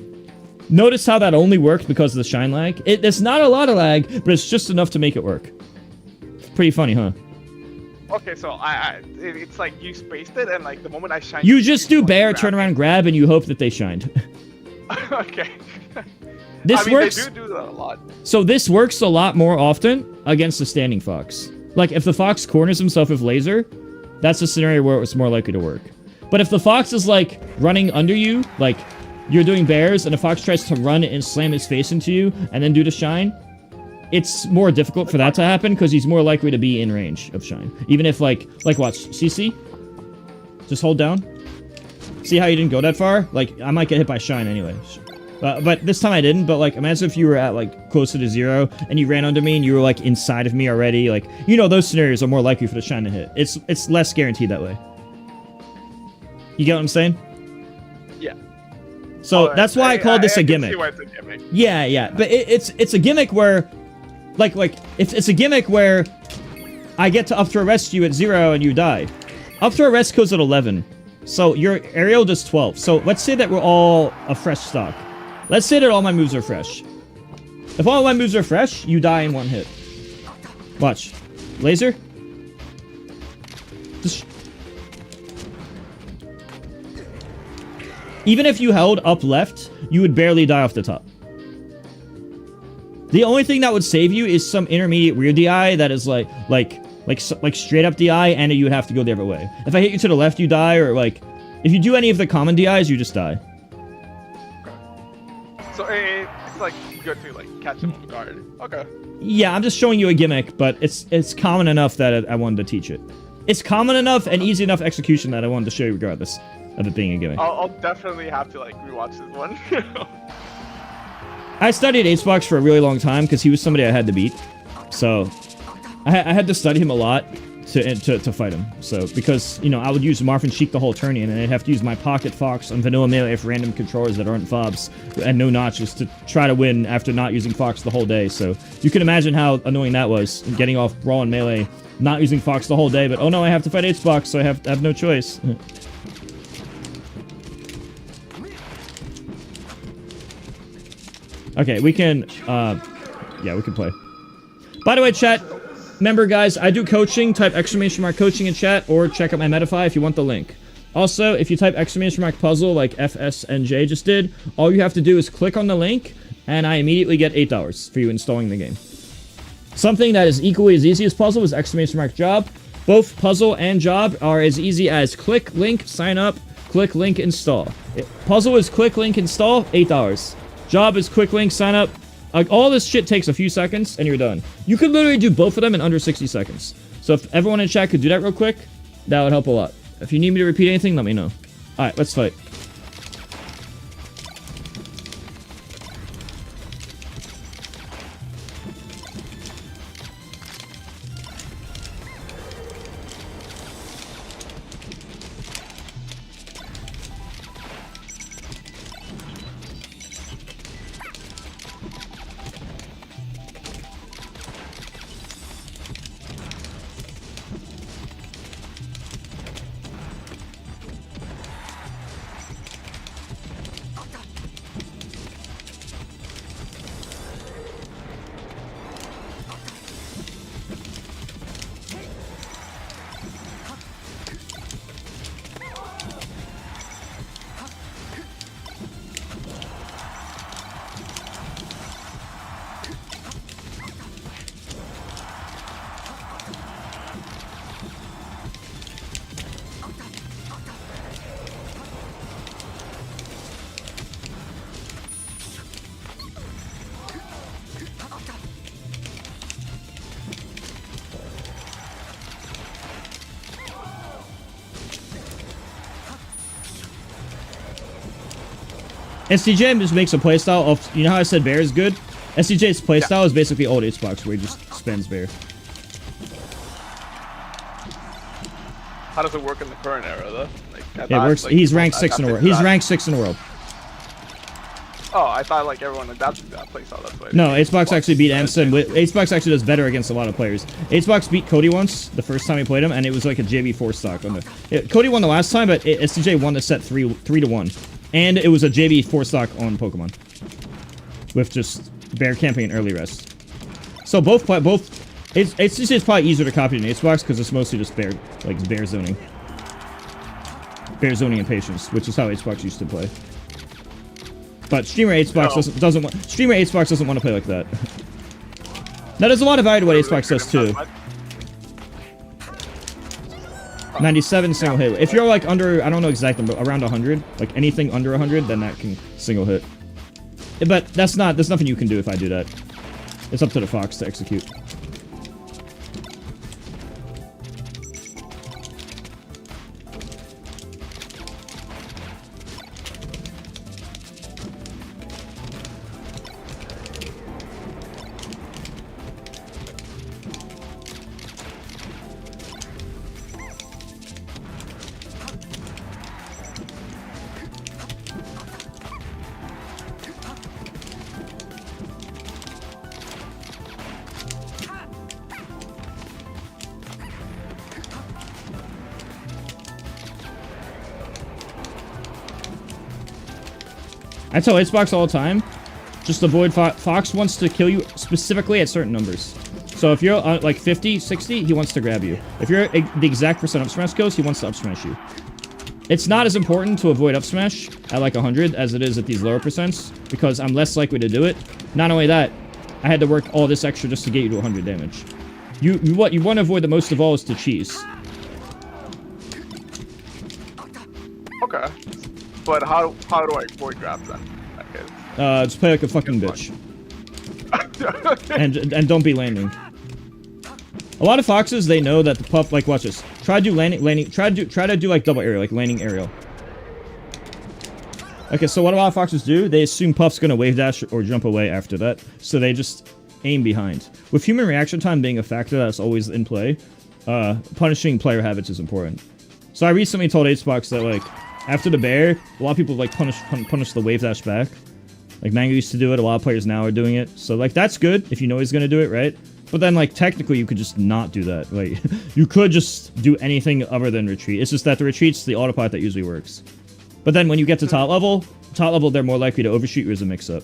Notice how that only worked because of the shine lag. It's not a lot of lag, but it's just enough to make it work. It's pretty funny, huh? Okay, so it's like you spaced it, and like the moment I shine, you just do bear, turn around, grab, and you hope that they shined. Okay. This works. They do that a lot. So this works a lot more often against the standing Fox. Like, if the Fox corners himself with laser, that's a scenario where it's more likely to work. But if the Fox is, like, running under you, like, you're doing bears, and the Fox tries to run and slam his face into you, and then do the shine, it's more difficult for that to happen, because he's more likely to be in range of shine. Even if, like watch, CC? Just hold down. See how you didn't go that far? Like, I might get hit by shine anyway. But this time I didn't. But like, imagine if you were at like closer to 0 and you ran onto me and you were like inside of me already. Like, you know, those scenarios are more likely for the shine to hit. It's less guaranteed that way. You get what I'm saying? Yeah. So that's why I called this a gimmick. See why it's a gimmick. Yeah, yeah. But it's a gimmick where, like it's a gimmick where I get to up throw arrest you at 0 and you die. Up throw arrest goes at 11. So your aerial does 12. So let's say that we're all a fresh stock. Let's say that all my moves are fresh. If all my moves are fresh, you die in 1 hit. Watch. Laser. Just... Even if you held up left, you would barely die off the top. The only thing that would save you is some intermediate rear DI that is like straight up DI, and you would have to go the other way. If I hit you to the left, you die, or like, if you do any of the common DIs, you just die. So it's like good to like catch him off guard. Okay. Yeah, I'm just showing you a gimmick, but it's common enough that I wanted to teach it. It's common enough and easy enough execution that I wanted to show you regardless of it being a gimmick. I'll definitely have to like rewatch this one. I studied Hbox for a really long time because he was somebody I had to beat. So I had to study him a lot to fight him. So because, you know, I would use Marf and Sheik the whole tourney, and then I'd have to use my Pocket Fox on Vanilla Melee for random controllers that aren't fobs and no notches to try to win after not using Fox the whole day. So you can imagine how annoying that was, getting off Brawl and Melee, not using Fox the whole day, but oh no, I have to fight Hbox, so I have no choice. Okay, we can, yeah, we can play. By the way, chat, remember, guys, I do coaching. Type !! coaching in chat, or check out my Metafy if you want the link. Also, if you type ! puzzle like FSNJ just did, all you have to do is click on the link, and I immediately get $8 for you installing the game. Something that is equally as easy as puzzle is ! job. Both puzzle and job are as easy as click, link, sign up, click, link, install. Puzzle is click, link, install, $8. Job is quick link, sign up. Like, all this shit takes a few seconds, and you're done. You could literally do both of them in under 60 seconds. So if everyone in chat could do that real quick, that would help a lot. If you need me to repeat anything, let me know. Alright, let's fight. SDJ just makes a playstyle of, you know how I said Bear is good? SDJ's playstyle is basically old Hbox, where he just spends Bear. How does it work in the current era, though? Like, It works. Like, he's ranked 6 in the world. He's ranked 6 in the world. Oh, I thought like everyone adapted to that playstyle. That's why. No, Hbox actually beat Anson. Hbox actually does better against a lot of players. Hbox beat Cody once, the first time he played him, and it was like a JB4 stock. On the Cody won the last time, but SDJ won the set 3-1. And it was a JB4 stock on Pokemon. With just Bear camping and early rest. So SDJ is probably easier to copy than Hbox because it's mostly just Bear zoning. Bear zoning and patience, which is how Hbox used to play. But Streamer Hbox doesn't want to play like that. Now there's a lot of value to what Hbox does too. 97 single hit. If you're like under, I don't know exactly, but around 100, like anything under 100, then that can single hit. But there's nothing you can do if I do that. It's up to the Fox to execute. I tell Icebox all the time, just avoid Fox wants to kill you specifically at certain numbers. So if you're like 50, 60, he wants to grab you. If you're the exact percent up smash kills, he wants to up smash you. It's not as important to avoid up smash at like 100 as it is at these lower percents, because I'm less likely to do it. Not only that, I had to work all this extra just to get you to 100 damage. What you want to avoid the most of all is to cheese. Okay. But how do I avoid grabs then? Okay. Just play like a fucking bitch. and don't be landing. A lot of Foxes, they know that the Puff, like, watch this. Try to do landing, try to do like double aerial, like landing aerial. Okay, so what a lot of Foxes do, they assume Puff's gonna wave dash or jump away after that, so they just aim behind. With human reaction time being a factor that's always in play, punishing player habits is important. So I recently told Icebox that, like, after the bear, a lot of people, like, punish the wave dash back. Like, Mango used to do it, a lot of players now are doing it. So, like, that's good if you know he's gonna do it, right? But then, like, technically you could just not do that. Like, you could just do anything other than retreat. It's just that the retreat's the autopilot that usually works. But then when you get to top level, they're more likely to overshoot you as a mix-up.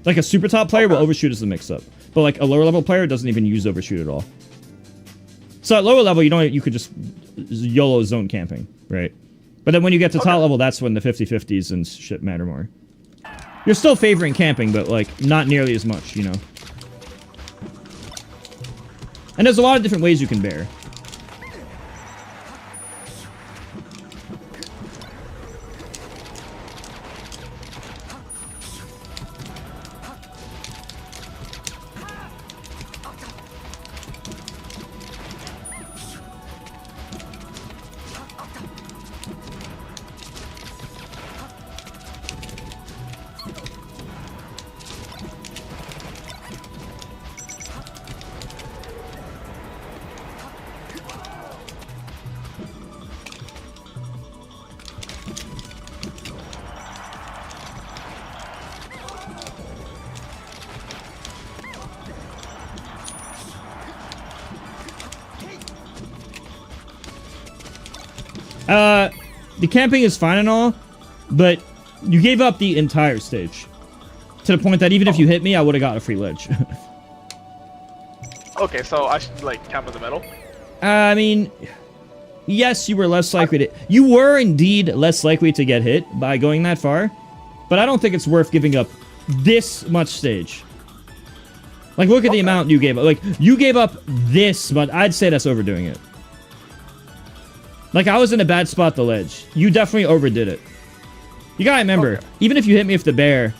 Like, a super top player will overshoot as a mix-up. But, like, a lower level player doesn't even use overshoot at all. So at lower level, you could just YOLO zone camping, right? But then when you get to top level, that's when the 50-50s and shit matter more. You're still favoring camping, but, like, not nearly as much, you know? And there's a lot of different ways you can bear. The camping is fine and all, but you gave up the entire stage. To the point that even if you hit me, I would have got a free ledge. Okay, so I should, like, camp in the middle? I mean, yes, you were less likely to... You were indeed less likely to get hit by going that far, but I don't think it's worth giving up this much stage. Like, look at the amount you gave up. Like, you gave up this much. I'd say that's overdoing it. Like, I was in a bad spot the ledge. You definitely overdid it. You gotta remember, even if you hit me with the bear,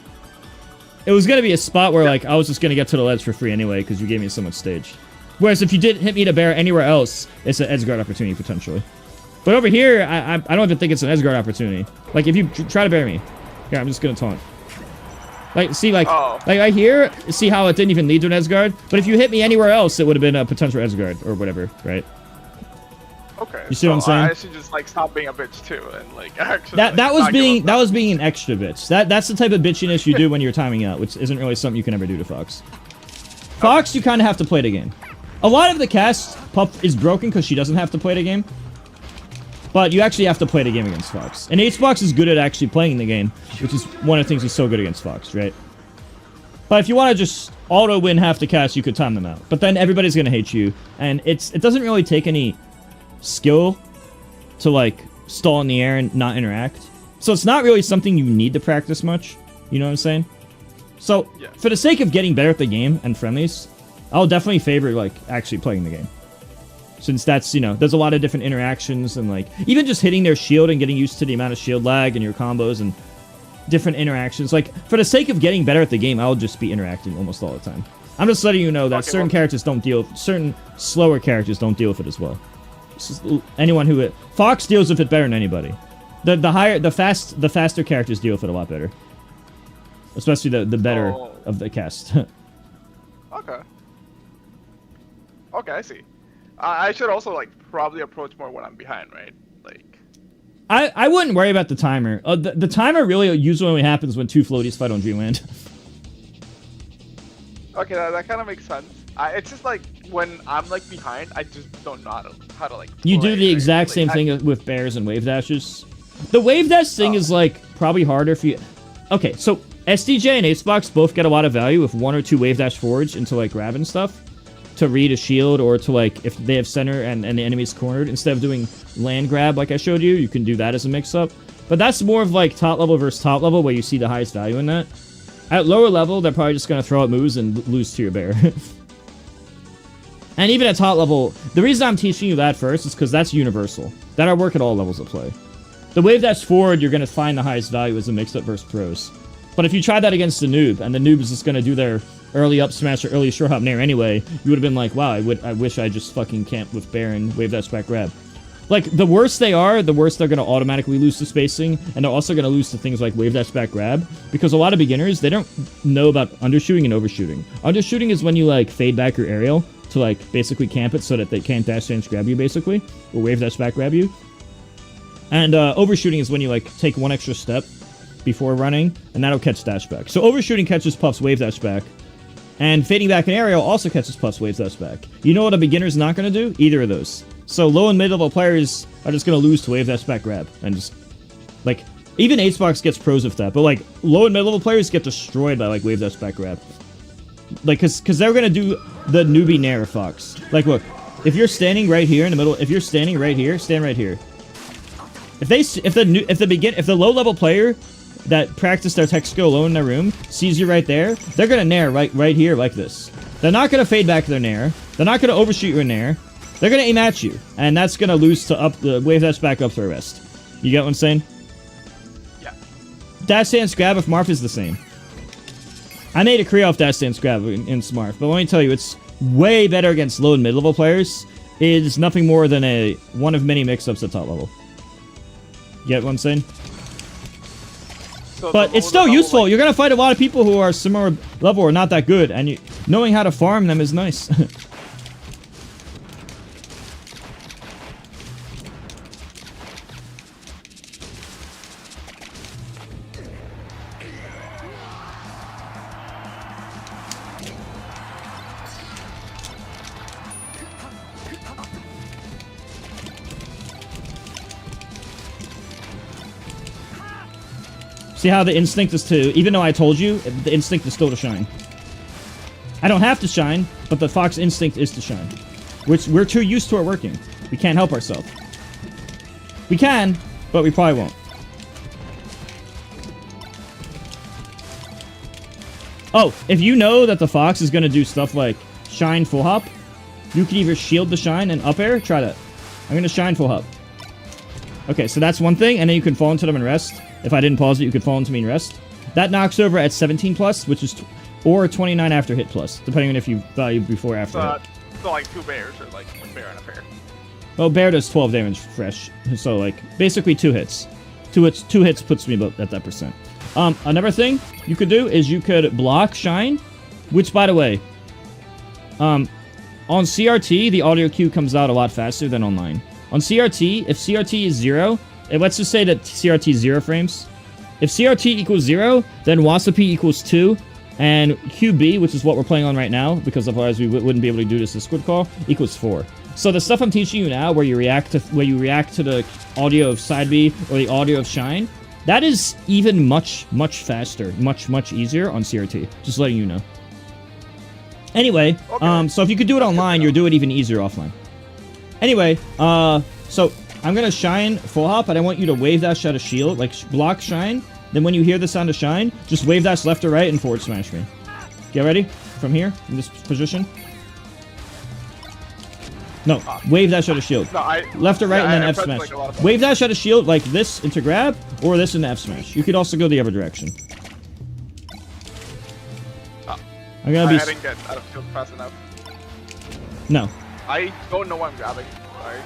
it was gonna be a spot where, like, I was just gonna get to the ledge for free anyway, because you gave me so much stage. Whereas if you did hit me to bear anywhere else, it's an edge guard opportunity, potentially. But over here, I don't even think it's an edge guard opportunity. Like, if you try to bear me. Here, I'm just gonna taunt. Like, see, like right here, see how it didn't even lead to an edge guard? But if you hit me anywhere else, it would have been a potential edge guard, or whatever, right? Okay. You see what I'm saying? I should just, like, stop being a bitch too, and, like, actually. That was being an extra bitch. That's the type of bitchiness you do when you're timing out, which isn't really something you can ever do to Fox. Fox, you kind of have to play the game. A lot of the cast, Puff is broken because she doesn't have to play the game. But you actually have to play the game against Fox. And Fox is good at actually playing the game, which is one of the things he's so good against Fox, right? But if you want to just auto-win half the cast, you could time them out. But then everybody's going to hate you, and it doesn't really take any skill to, like, stall in the air and not interact. So it's not really something you need to practice much. You know what I'm saying? So, for the sake of getting better at the game and friendlies, I'll definitely favor, like, actually playing the game. Since that's, you know, there's a lot of different interactions and, like, even just hitting their shield and getting used to the amount of shield lag and your combos and different interactions. Like, for the sake of getting better at the game, I'll just be interacting almost all the time. I'm just letting you know that certain characters don't deal with, certain slower characters don't deal with it as well. Anyone who Fox deals with it better than anybody. The faster characters deal with it a lot better. Especially the better of the cast. Okay. Okay, I see. I should also, like, probably approach more when I'm behind, right? Like, I wouldn't worry about the timer. The timer really usually only happens when two floaties fight on Dreamland. Okay, that kind of makes sense. It's just like when I'm, like, behind, I just don't know how to like. You do the exact same thing with bears and wave dashes. The wave dash thing is, like, probably harder for you. Okay, so SDJ and Acebox both get a lot of value with 1 or 2 wave dash forwards into like grab and stuff to read a shield, or to like if they have center and the enemy's cornered, instead of doing land grab like I showed you, you can do that as a mix-up. But that's more of like top level versus top level where you see the highest value in that. At lower level, they're probably just going to throw out moves and lose to your bear. And even at top level, the reason I'm teaching you that first is because that's universal. That'll work at all levels of play. The wave dash forward, you're going to find the highest value as a mix-up versus pros. But if you try that against the noob, and the noob is just going to do their early up smash or early short hop nair anyway, you would have been like, wow, I wish I just fucking camped with bear and wave dash back grab. Like, the worse they are, the worse they're going to automatically lose to spacing, and they're also going to lose to things like wave dash back grab, because a lot of beginners, they don't know about undershooting and overshooting. Undershooting is when you, like, fade back your aerial to, like, basically camp it so that they can't dash dance grab you, basically, or wave dash back grab you. And overshooting is when you, like, take one extra step before running, and that'll catch dash back. So overshooting catches Puff's wave dash back, and fading back an aerial also catches Puff's wave dash back. You know what a beginner's not going to do? Either of those. So low and mid-level players are just going to lose to wave dash back grab. And just, like, even Acebox gets pros with that. But, like, low and mid-level players get destroyed by, like, wave dash back grab. Like, because they're going to do the newbie nair Fox. Like, look, if you're standing right here in the middle, if you're standing right here, stand right here. If the low-level player that practiced their tech skill alone in their room sees you right there, they're going to nair right here like this. They're not going to fade back their nair. They're not going to overshoot your nair. They're going to aim at you, and that's going to lose to up the wave dash back up to rest. You get what I'm saying? Yeah. Dash dance grab if Marth is the same. I made a career off dash dance grab in Smarth, but let me tell you, it's way better against low and mid-level players. It is nothing more than one of many mix-ups at top level. You get what I'm saying? So but it's still useful. You're going to fight a lot of people who are similar level or not that good, and knowing how to farm them is nice. See how the instinct is to, even though I told you, the instinct is still to shine. I don't have to shine, but the Fox instinct is to shine. We're too used to it working. We can't help ourselves. We can, but we probably won't. Oh, if you know that the Fox is going to do stuff like shine full hop, you can either shield the shine and up air. Try that. I'm going to shine full hop. Okay, so that's one thing, and then you can fall into them and rest. If I didn't pause it, you could fall into me and rest. That knocks over at 17 plus, which is or 29 after hit plus, depending on if you value before or after hit. So like 2 bears or like a bear and a pair. Well, bear does 12 damage fresh, so like basically 2 hits. Two hits puts me about at that percent. Another thing you could do is you could block shine, which by the way, on CRT the audio cue comes out a lot faster than online. On CRT, if CRT is 0, let's just say that CRT is 0 frames. If CRT equals 0, then Wasapi equals 2, and QB, which is what we're playing on right now, because otherwise we wouldn't be able to do this Discord call, equals 4. So the stuff I'm teaching you now, where you react to the audio of side B or the audio of shine, that is even much faster, much easier on CRT. Just letting you know. Anyway, okay. So if you could do it online, you'll do it even easier offline. Anyway, so I'm going to shine full hop, and I want you to wave dash out a shield, like block shine. Then when you hear the sound of shine, just wave dash left or right and forward smash me. Get ready? From here, in this position. No, wave dash out a shield. No, left or right and then F smash. Like Wave dash out a shield like this into grab, or this into F smash. You could also go the other direction. I'm gonna be. I didn't get out of shield fast enough. No. I don't know what I'm grabbing. Sorry.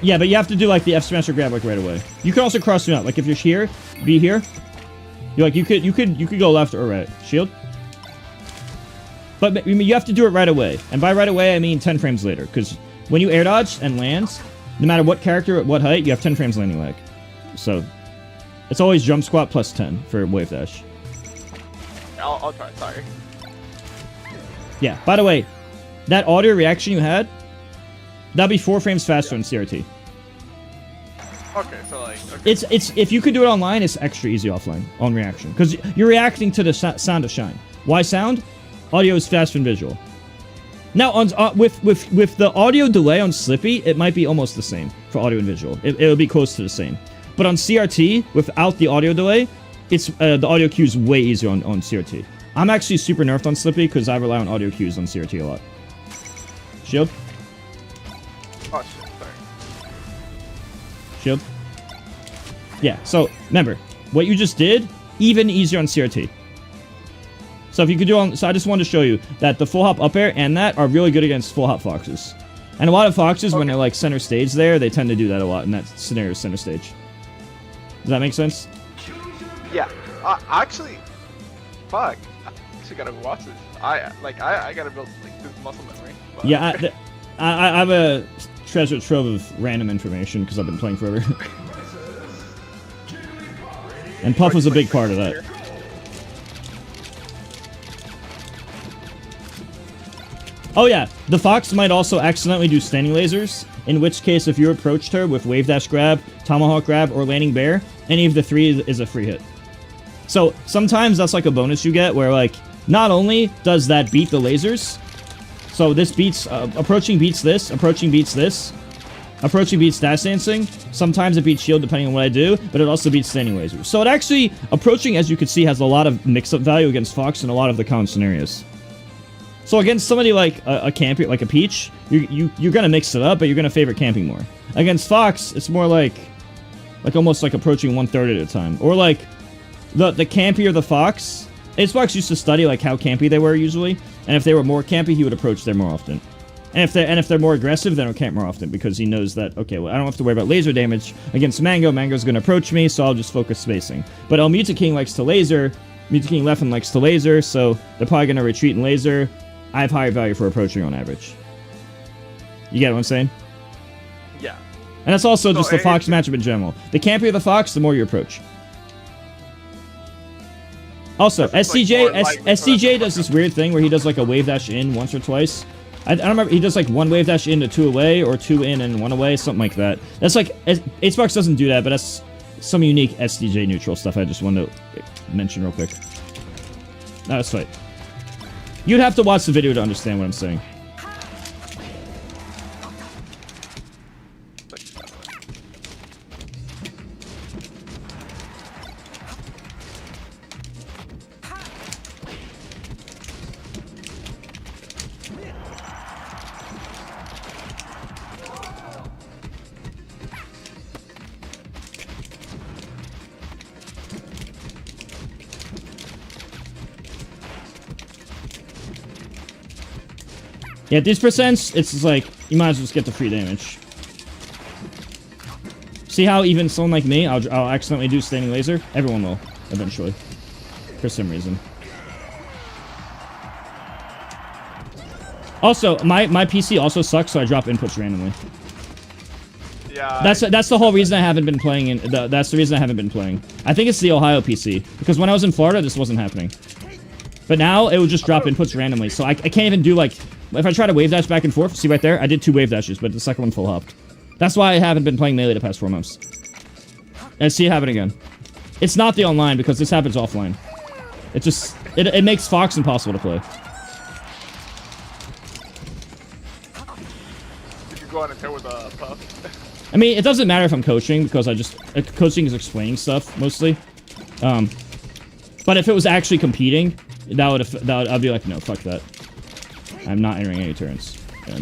Yeah, but you have to do like the F smash or grab like right away. You can also cross me out. Like if you're here, be here. You could go left or right. Shield. But you have to do it right away. And by right away, I mean 10 frames later. Because when you air dodge and lands, no matter what character at what height, you have 10 frames landing lag. So it's always jump squat plus 10 for wave dash. I'll try. Sorry. Yeah. By the way, that audio reaction you had, that'd be 4 frames faster on CRT. Okay, so like, okay. It's if you could do it online, it's extra easy offline on reaction because you're reacting to the sound of shine. Why sound? Audio is faster than visual. Now on with the audio delay on Slippy, it might be almost the same for audio and visual. It would be close to the same. But on CRT, without the audio delay, it's the audio cue is way easier on CRT. I'm actually super nerfed on Slippy because I rely on audio cues on CRT a lot. Shield. Oh shit, sorry. Shield. Yeah, so remember, what you just did, even easier on CRT. So if you could do on, so I just wanted to show you that the full hop up air and that are really good against full hop foxes. And a lot of foxes, when they're like center stage there, they tend to do that a lot in that scenario, center stage. Does that make sense? Yeah, actually, fuck. I actually gotta watch this. I gotta build like this muscle memory. But... Yeah, I have a treasure trove of random information because I've been playing forever. And Puff was a big part of that. Oh yeah, the Fox might also accidentally do standing lasers, in which case if you approached her with Wave Dash grab, Tomahawk grab, or Landing Bear, any of the three is a free hit. So sometimes that's like a bonus you get where like, not only does that beat the lasers, so this beats, approaching beats this, approaching beats this, approaching beats dash dancing, sometimes it beats shield depending on what I do, but it also beats standing lasers. So it actually, approaching as you can see has a lot of mix-up value against Fox in a lot of the common scenarios. So against somebody like a camper, like a Peach, you're gonna mix it up, but you're gonna favor camping more. Against Fox, it's more like almost like approaching 1/3 at a time, or like the campier the Fox. Fox used to study like how campy they were usually, and if they were more campy, he would approach there more often. And if they're more aggressive, then he'll camp more often because he knows that okay, well I don't have to worry about laser damage against Mango. Mango's gonna approach me, so I'll just focus spacing. But El Muta King likes to laser. Muta King Leffen likes to laser, so they're probably gonna retreat and laser. I have higher value for approaching on average. You get what I'm saying? Yeah. And that's also just the Fox matchup in general. The campier the Fox, the more you approach. Also, SCJ does this weird thing where he does like a wave dash in once or twice. I don't remember, he does like one wave dash in to 2 away, or 2 in and 1 away, something like that. That's like, Acebox doesn't do that, but that's some unique SDJ neutral stuff I just wanted to mention real quick. No, that's fine. You'd have to watch the video to understand what I'm saying. Yeah, these percents, it's just like, you might as well just get the free damage. See how even someone like me, I'll accidentally do standing laser? Everyone will, eventually. For some reason. Also, my PC also sucks, so I drop inputs randomly. Yeah. That's the whole reason I haven't been playing, that's the reason I haven't been playing. I think it's the Ohio PC, because when I was in Florida, this wasn't happening. But now, it will just drop inputs randomly, so I can't even do, like... If I try to wave dash back and forth, see right there? I did 2 wave dashes, but the second one full hopped. That's why I haven't been playing Melee the past 4 months. And see it happen again. It's not the online, because this happens offline. It just... It makes Fox impossible to play. Did you go on a tear with a Puff? I mean, it doesn't matter if I'm coaching, because I just... coaching is explaining stuff, mostly. But if it was actually competing, I'd be like, no, fuck that. I'm not entering any turns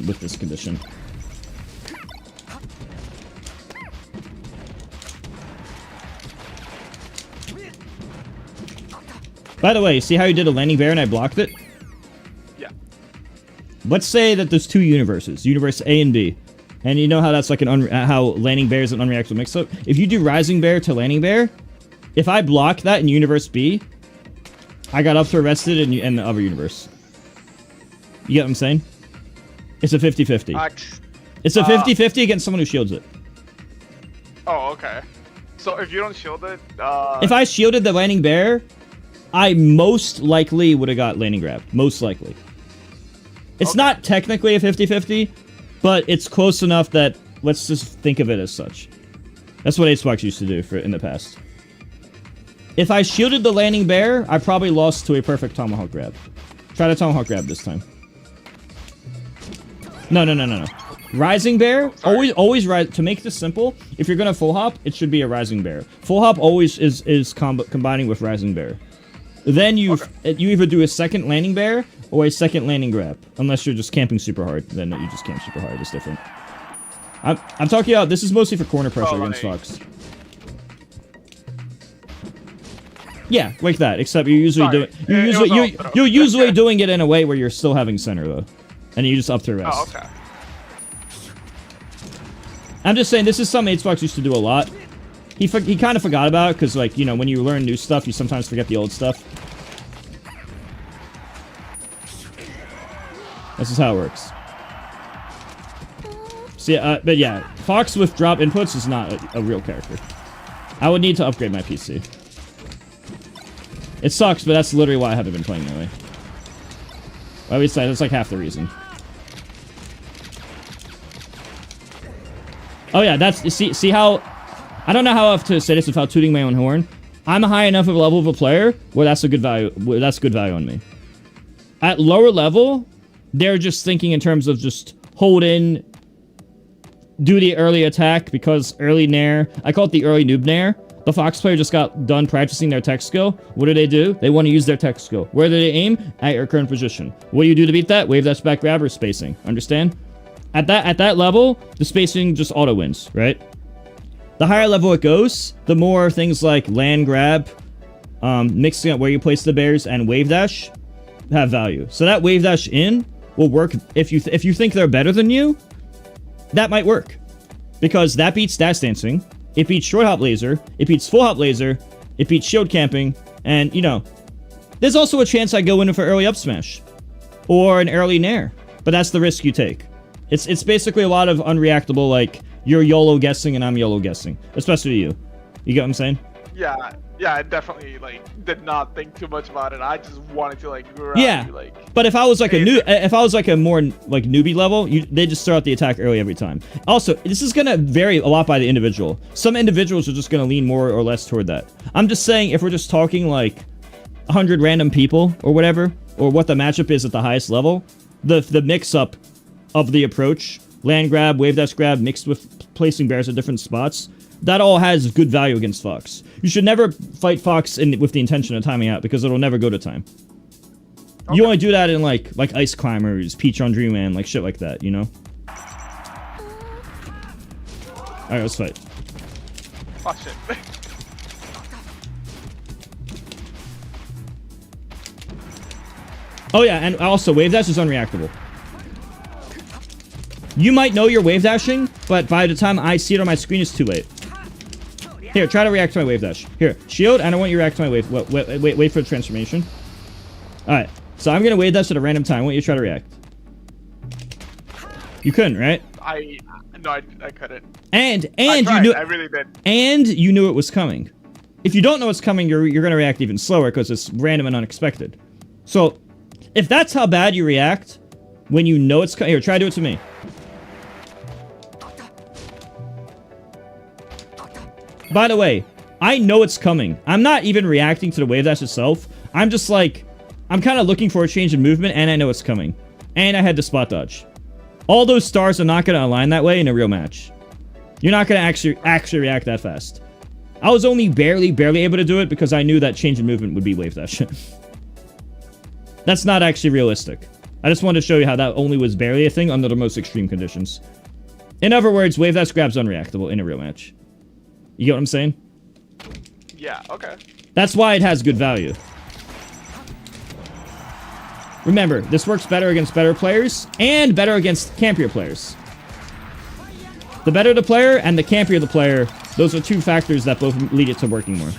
with this condition. By the way, see how you did a landing bear and I blocked it? Yeah. Let's say that there's 2 universes, universe A and B. And you know how that's like how landing bear is an unreactable mix-up? If you do rising bear to landing bear, if I block that in universe B, I got up to arrested in the other universe. You get what I'm saying? It's a 50-50. It's a 50-50 against someone who shields it. Oh, okay. So if you don't shield it, if I shielded the landing bear, I most likely would have got landing grab. Most likely. It's not technically a 50-50, but it's close enough that let's just think of it as such. That's what Xbox used to do in the past. If I shielded the landing bear, I probably lost to a perfect tomahawk grab. Try the tomahawk grab this time. No. Rising bear, always rise. To make this simple, if you're gonna full hop, it should be a rising bear. Full hop always is combining with rising bear. Then you either do a second landing bear or a second landing grab. Unless you're just camping super hard, then you just camp super hard. It's different. I'm talking about, this is mostly for corner pressure against Fox. Yeah, like that. Except you're usually you're usually doing it in a way where you're still having center though, and you just up to rest. Oh, okay. I'm just saying this is something Xbox used to do a lot. He kind of forgot about it because, like, you know, when you learn new stuff, you sometimes forget the old stuff. This is how it works. See, but yeah, Fox with drop inputs is not a real character. I would need to upgrade my PC. It sucks, but that's literally why I haven't been playing that way. Well, at least that's like half the reason. Oh yeah, that's see how I don't know how I have to say this without tooting my own horn. I'm a high enough of a level of a player where that's a good value. That's good value on me. At lower level, they're just thinking in terms of just hold in, do the early attack because early nair. I call it the early noob nair. The Fox player just got done practicing their tech skill. What do? They want to use their tech skill. Where do they aim? At your current position. What do you do to beat that? Wave dash back grab or spacing. Understand? At that level, the spacing just auto wins, right? The higher level it goes, the more things like land grab, mixing up where you place the bears, and wave dash have value. So that wave dash in will work if you think they're better than you. That might work because that beats dash dancing. It beats short hop laser. It beats full hop laser. It beats shield camping. And, you know, there's also a chance I go in for early up smash. Or an early nair. But that's the risk you take. It's basically a lot of unreactable, like, you're YOLO guessing and I'm YOLO guessing. Especially you. You get what I'm saying? Yeah, I definitely, like, did not think too much about it. I just wanted to, like, grab you, like... But if I was like a more, like, newbie level, they just start the attack early every time. Also, this is gonna vary a lot by the individual. Some individuals are just gonna lean more or less toward that. I'm just saying, if we're just talking, like, 100 random people or whatever, or what the matchup is at the highest level, the mix-up of the approach, land grab, wave dash grab, mixed with placing bears at different spots, that all has good value against Fox. You should never fight Fox with the intention of timing out, because it'll never go to time. Okay. You only do that in, like Ice Climbers, Peach on Dreamland, like shit like that, you know? Alright, let's fight. Oh, shit. Oh yeah, and also, wave dash is unreactable. You might know you're wave dashing, but by the time I see it on my screen, it's too late. Here, try to react to my wave dash. Here, shield, and I want you to react to my wave. Wait for the transformation. Alright, so I'm gonna wave dash at a random time. I want you to try to react. You couldn't, right? No, I couldn't. And I tried, you knew. I really did. And you knew it was coming. If you don't know it's coming, you're gonna react even slower because it's random and unexpected. So, if that's how bad you react when you know it's coming, here, try to do it to me. By the way, I know it's coming. I'm not even reacting to the wave dash itself. I'm just like, I'm kind of looking for a change in movement, and I know it's coming. And I had to spot dodge. All those stars are not going to align that way in a real match. You're not going to actually react that fast. I was only barely able to do it because I knew that change in movement would be wave dash. That's not actually realistic. I just wanted to show you how that only was barely a thing under the most extreme conditions. In other words, wave dash grab's unreactable in a real match. You get what I'm saying? Yeah, okay. That's why it has good value. Remember, this works better against better players and better against campier players. The better the player and the campier the player, those are two factors that both lead it to working more.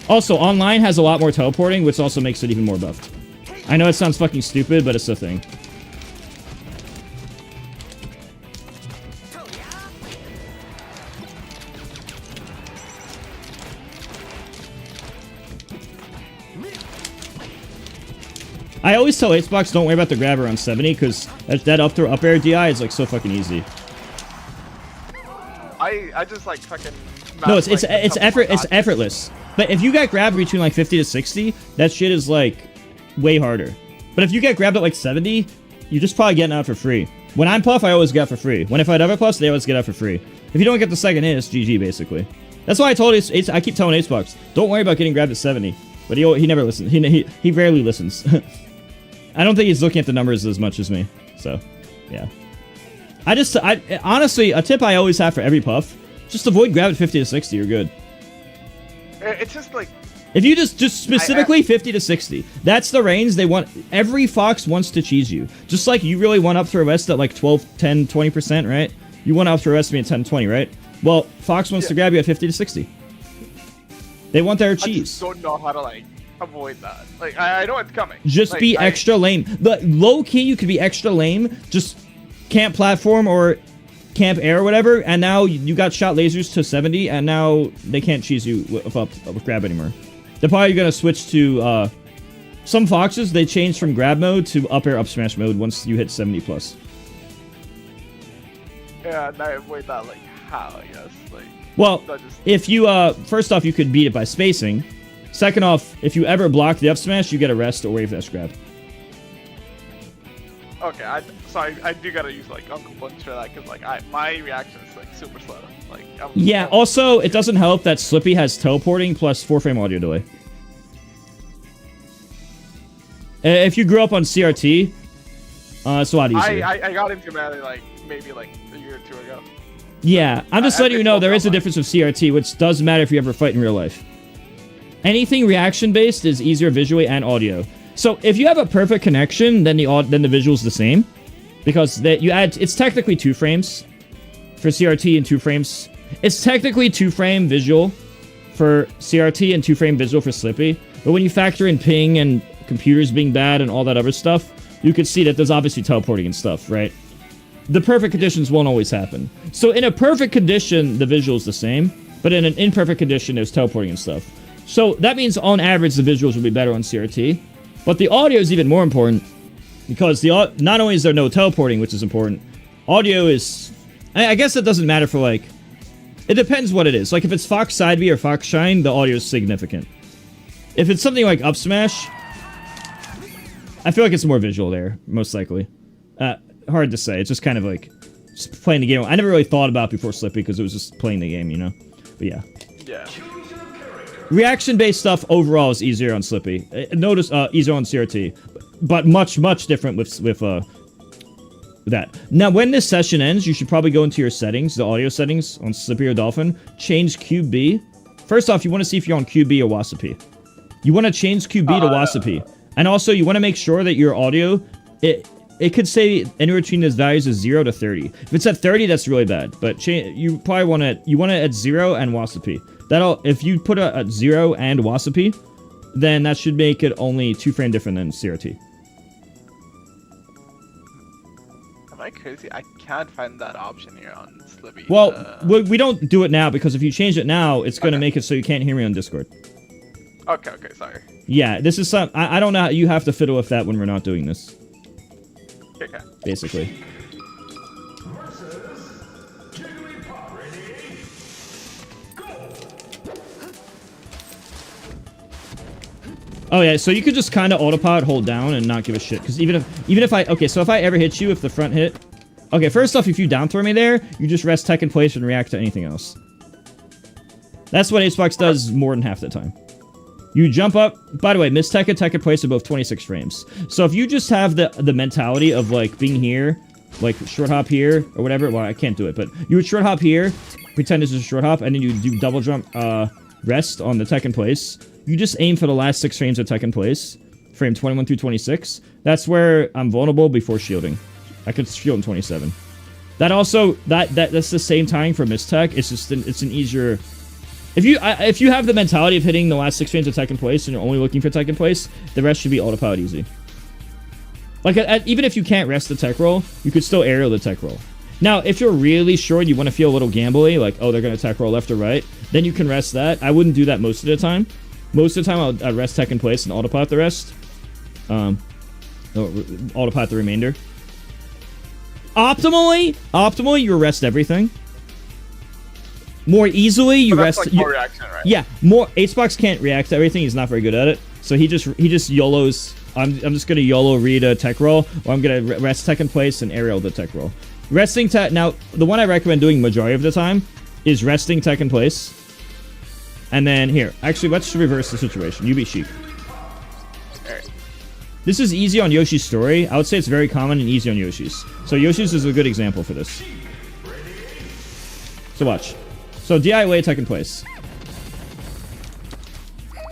Also, online has a lot more teleporting, which also makes it even more buffed. I know it sounds fucking stupid, but it's the thing. I always tell Acebox, don't worry about the grab around 70, because that up throw up air DI is like so fucking easy. I just like fucking. No, it's effortless. But if you get grabbed between like 50 to 60, that shit is like way harder. But if you get grabbed at like 70, you're just probably getting out for free. When I'm puff, I always get for free. When if I double plus, they always get out for free. If you don't get the second hit, it's GG basically. That's why I told Ace, I keep telling Acebox, don't worry about getting grabbed at 70. But he never listens. He rarely listens. I don't think he's looking at the numbers as much as me. So, yeah. I honestly, a tip I always have for every puff, just avoid grab at 50 to 60, you're good. It's just like... If you just specifically 50 to 60, that's the range they want. Every Fox wants to cheese you. Just like you really want up throw West at like 12, 10, 20%, right? You want up throw West to be at 10, 20, right? Well, Fox wants to grab you at 50 to 60. They want their cheese. I just don't know how to like avoid that. Like I know it's coming. Just like, be extra lame. But low key, you could be extra lame. Just camp platform or camp air or whatever, and now you got shot lasers to 70, and now they can't cheese you with grab anymore. They're probably gonna switch to some Foxes. They change from grab mode to up air up smash mode once you hit 70 plus. Yeah, and I avoid that like how I guess like. Well, if you first off, you could beat it by spacing. Second off, if you ever block the up smash, you get a rest or wave dash grab. Okay, I do gotta use like Uncle Punch for that because like my reaction is like super slow. Like yeah. Also, it doesn't help that Slippy has teleporting plus 4-frame audio delay. If you grew up on CRT, it's a lot easier. I got into melee like maybe like a year or two ago. Yeah, I'm just letting you know there is a difference with CRT, which doesn't matter if you ever fight in real life. Anything reaction-based is easier visually and audio. So if you have a perfect connection, then the visual's the same, because it's technically 2 frames for CRT and 2 frames. It's technically 2-frame visual for CRT and 2-frame visual for Slippy. But when you factor in ping and computers being bad and all that other stuff, you could see that there's obviously teleporting and stuff, right? The perfect conditions won't always happen. So in a perfect condition, the visual's the same, but in an imperfect condition, there's teleporting and stuff. So that means on average, the visuals will be better on CRT. But the audio is even more important, because not only is there no teleporting, which is important, audio is... I guess it doesn't matter for, like... It depends what it is. Like, if it's Fox Side B or Fox Shine, the audio is significant. If it's something like Up Smash, I feel like it's more visual there, most likely. Hard to say. It's just kind of like... Just playing the game. I never really thought about it before Slippy, because it was just playing the game, you know? But yeah. Yeah. Reaction-based stuff overall is easier on Slippy. Notice easier on CRT, but much different with that. Now, when this session ends, you should probably go into your settings, the audio settings on Slippy or Dolphin. Change QB. First off, you want to see if you're on QB or Wasapy. You want to change QB to Wasapy, and also you want to make sure that your audio it could say anywhere between those values of 0 to 30. If it's at 30, that's really bad. But you probably want it at 0 and Wasapy. If you put a 0 and Wasapy, then that should make it only 2-frame different than CRT. Am I crazy? I can't find that option here on Slippy. Well, we don't do it now, because if you change it now, it's going to make it so you can't hear me on Discord. Okay, sorry. Yeah, this is some... I don't know how you have to fiddle with that when we're not doing this. Okay. Basically. Oh yeah, so you could just kind of autopilot, hold down, and not give a shit. Because even if I... Okay, so if I ever hit you, if the front hit... Okay, first off, if you down throw me there, you just rest tech in place and react to anything else. That's what Acebox does more than half the time. You jump up... By the way, miss tech and tech in place are both 26 frames. So if you just have the mentality of, like, being here, like, short hop here, or whatever... Well, I can't do it, but you would short hop here, pretend this is a short hop, and then you do double jump, rest on the tech in place. You just aim for the last 6 frames of tech in place. Frame 21 through 26. That's where I'm vulnerable before shielding. I could shield in 27. That also... That's the same timing for miss tech. It's just... It's an easier... If you have the mentality of hitting the last 6 frames of tech in place and you're only looking for tech in place, the rest should be autopilot easy. Like, even if you can't rest the tech roll, you could still aerial the tech roll. Now, if you're really sure you want to feel a little gambly, like, oh, they're going to tech roll left or right, then you can rest that. I wouldn't do that most of the time. Most of the time, I'd rest tech in place and autopilot the rest. Autopilot the remainder. Optimally, you arrest everything. More easily, you But that's rest. like more reaction, right? Yeah, more. HBox can't react to everything. He's not very good at it. So he just YOLOs. I'm just gonna YOLO read a tech roll, or I'm gonna rest tech in place and aerial the tech roll. Resting tech. Now, the one I recommend doing majority of the time is resting tech in place. And then here, actually, let's reverse the situation. You be Sheik. Alright. This is easy on Yoshi's story. I would say it's very common and easy on Yoshi's. So Yoshi's is a good example for this. So watch. So DI tech in place.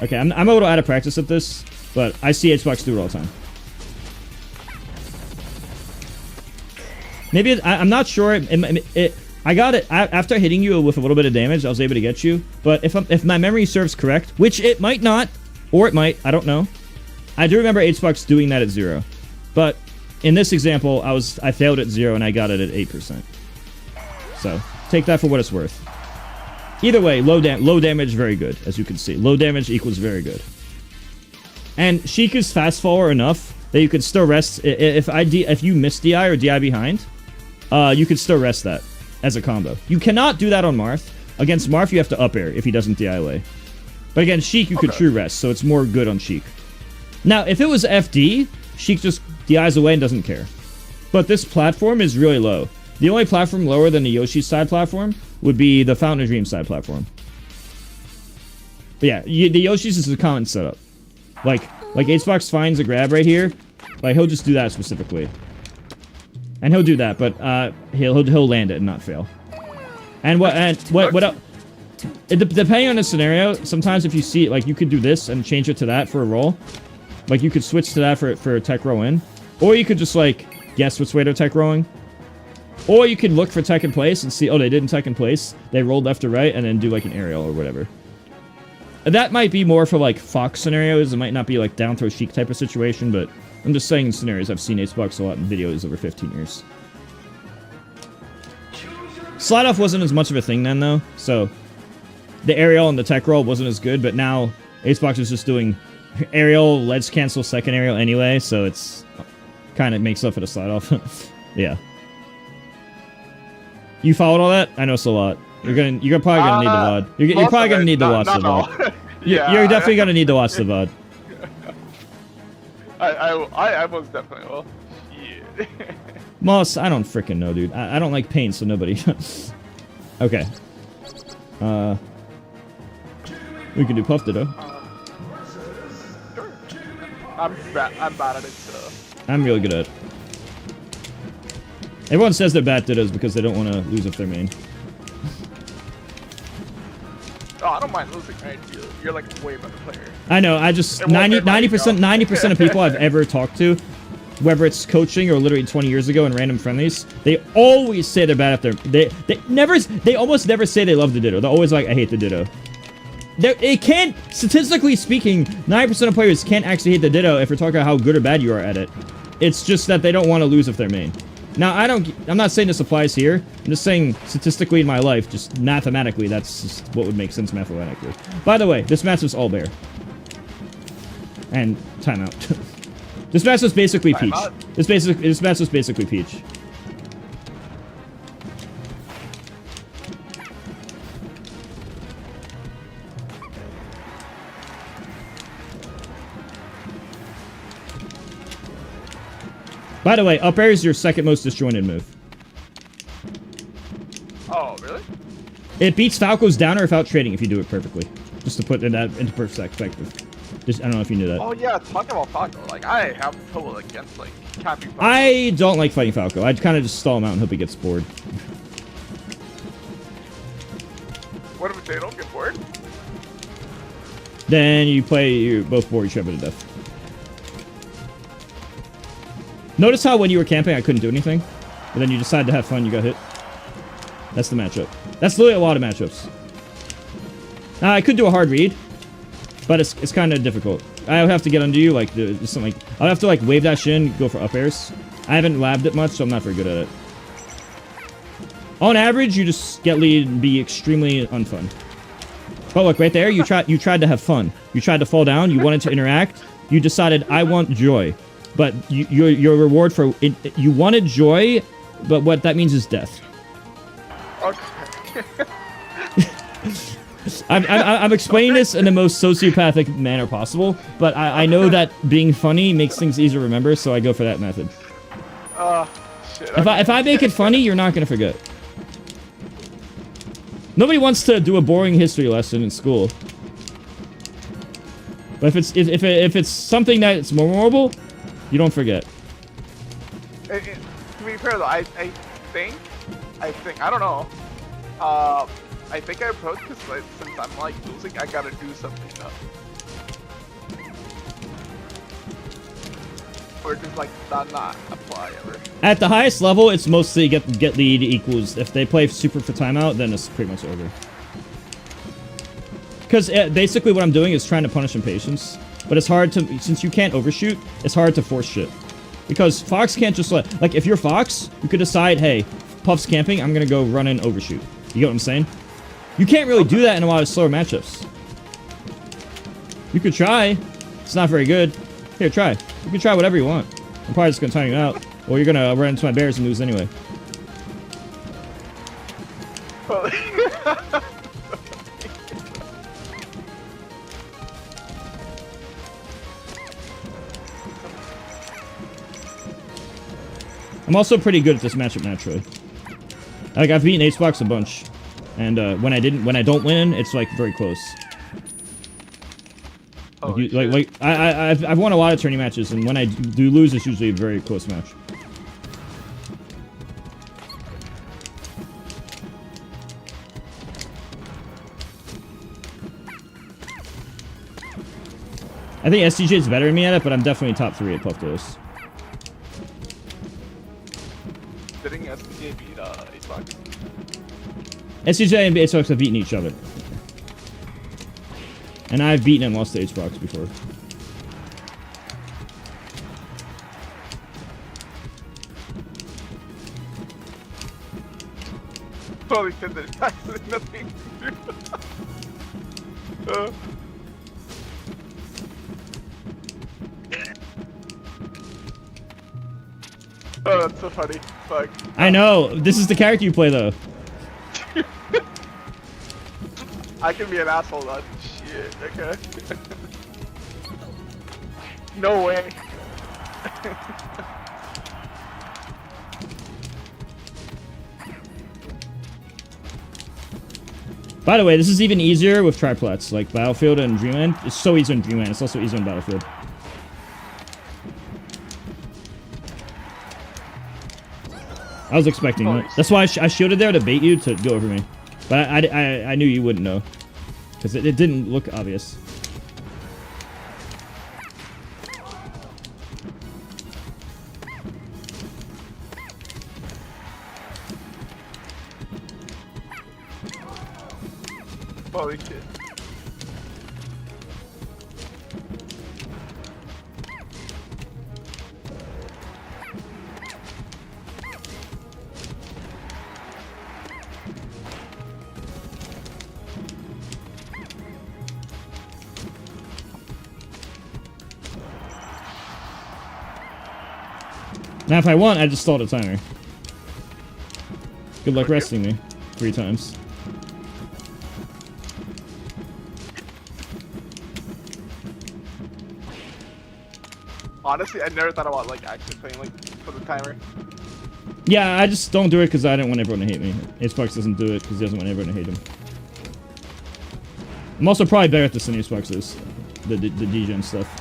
Okay, I'm a little out of practice at this, but I see HBox do it all the time. Maybe I'm not sure. I got it after hitting you with a little bit of damage. I was able to get you, but if my memory serves correct, which it might not, or it might, I don't know. I do remember HBox doing that at 0, but in this example, I failed at 0 and I got it at 8%. So take that for what it's worth. Either way, low damage, very good, as you can see. Low damage equals very good. And Sheik is fast forward enough that you could still rest. If you miss DI or DI behind, you could still rest that as a combo. You cannot do that on Marth. Against Marth, you have to up air if he doesn't DI away. But against Sheik, you could true rest, so it's more good on Sheik. Now, if it was FD, Sheik just DIs away and doesn't care. But this platform is really low. The only platform lower than the Yoshi side platform would be the Fountain of Dreams side platform. But yeah, the Yoshi's is a common setup. Like HBox finds a grab right here, like he'll just do that specifically. And he'll do that, but he'll land it and not fail. And what else? Depending on the scenario, sometimes if you see like you could do this and change it to that for a roll. Like you could switch to that for a tech row in. Or you could just like guess which way they're tech rowing. Or you could look for tech in place and see, oh, they didn't tech in place. They rolled left or right and then do like an aerial or whatever. That might be more for like Fox scenarios. It might not be like down throw Sheik type of situation, but I'm just saying in scenarios I've seen HBox a lot in videos over 15 years. Slide off wasn't as much of a thing then though, so the aerial and the tech roll wasn't as good, but now HBox is just doing aerial, let's cancel second aerial anyway, so it's kind of makes up for the slide off. Yeah. You followed all that? I know it's a lot. You're probably gonna need the VOD. You're probably gonna need to watch the VOD. Yeah, You're definitely gonna need to watch the VOD. I most definitely will. Shit. Moss, I don't freaking know, dude. I don't like pain, so nobody. Okay. We can do Puff Ditto. Sure. I'm bad at it, so. I'm really good at it. Everyone says they're bad Dittos because they don't want to lose if they're main. Oh, I don't mind losing, right? You're like a way better player. I know, I just 90% of people I've ever talked to, whether it's coaching or literally 20 years ago in random friendlies, they always say they're bad at their they almost never say they love the Ditto. They're always like, I hate the Ditto. It can't, statistically speaking, 90% of players can't actually hate the Ditto if we're talking about how good or bad you are at it. It's just that they don't want to lose if they're main. Now, I'm not saying this applies here. I'm just saying statistically in my life, just mathematically, that's just what would make sense mathematically. By the way, this match was all bear. And timeout. This match was basically Peach. This match was basically Peach. By the way, up air is your second most disjointed move. Oh, really? It beats Falco's downer without trading if you do it perfectly. Just to put that into perspective. Just, I don't know if you knew that. Oh yeah, talking about Falco, like I have trouble against like camping Falco. I don't like fighting Falco. I'd kind of just stall him out and hope he gets bored. What if they don't get bored? Then you're both bored each other to death. Notice how when you were camping I couldn't do anything? But then you decided to have fun, you got hit. That's the matchup. That's literally a lot of matchups. Now, I could do a hard read, but it's kind of difficult. I would have to get under you, like, something like... I'd have to, like, wave that shin, go for up airs. I haven't labbed it much, so I'm not very good at it. On average, you just get lead and be extremely unfun. But look, right there, you tried to have fun. You tried to fall down, you wanted to interact, you decided, I want joy. but your reward for it, you wanted joy, but what that means is death. Okay. I'm explaining this in the most sociopathic manner possible, but I know that being funny makes things easier to remember, so I go for that method. Shit. If I make it funny, you're not gonna forget. Nobody wants to do a boring history lesson in school. But if it's something that's memorable, you don't forget. To be fair though, I think, I don't know. I think I approach because like, since I'm like losing, I gotta do something though. Or just like not apply ever. At the highest level, it's mostly get lead equals. If they play super for timeout, then it's pretty much over. Because basically what I'm doing is trying to punish impatience. But it's hard to, since you can't overshoot, it's hard to force shit. Because Fox can't just like if you're Fox, you could decide, hey, Puff's camping, I'm gonna go run and overshoot. You get what I'm saying? You can't really do that in a lot of slower matchups. You could try. It's not very good. Here, try. You can try whatever you want. I'm probably just gonna time you out. Or you're gonna run into my bears and lose anyway. I'm also pretty good at this matchup naturally. Like I've beaten Acebox a bunch, and when I don't win, it's like very close. Oh, I've won a lot of tourney matches, and when I do lose, it's usually a very close match. I think STJ is better than me at it, but I'm definitely top 3 at Puff Days. Didn't SPJ beat Acebox? STJ and Acebox have beaten each other. And I've beaten and lost to Acebox before. Holy shit, there's actually nothing to do. Oh, that's so funny. Fuck. I know. This is the character you play, though. I can be an asshole, though. Shit, okay. No way. By the way, this is even easier with triplets, like Battlefield and Dreamland. It's so easy in Dreamland. It's also easier in Battlefield. I was expecting it. That's why I shielded there to bait you to go over me. But I knew you wouldn't know. Because it didn't look obvious. Holy shit. Now if I want, I just stall the timer. Good luck resting me 3 times. Honestly, I never thought about like actually playing like for the timer. Yeah, I just don't do it because I didn't want everyone to hate me. Acebox doesn't do it because he doesn't want everyone to hate him. I'm also probably better at this than Acebox is. The DJ and stuff.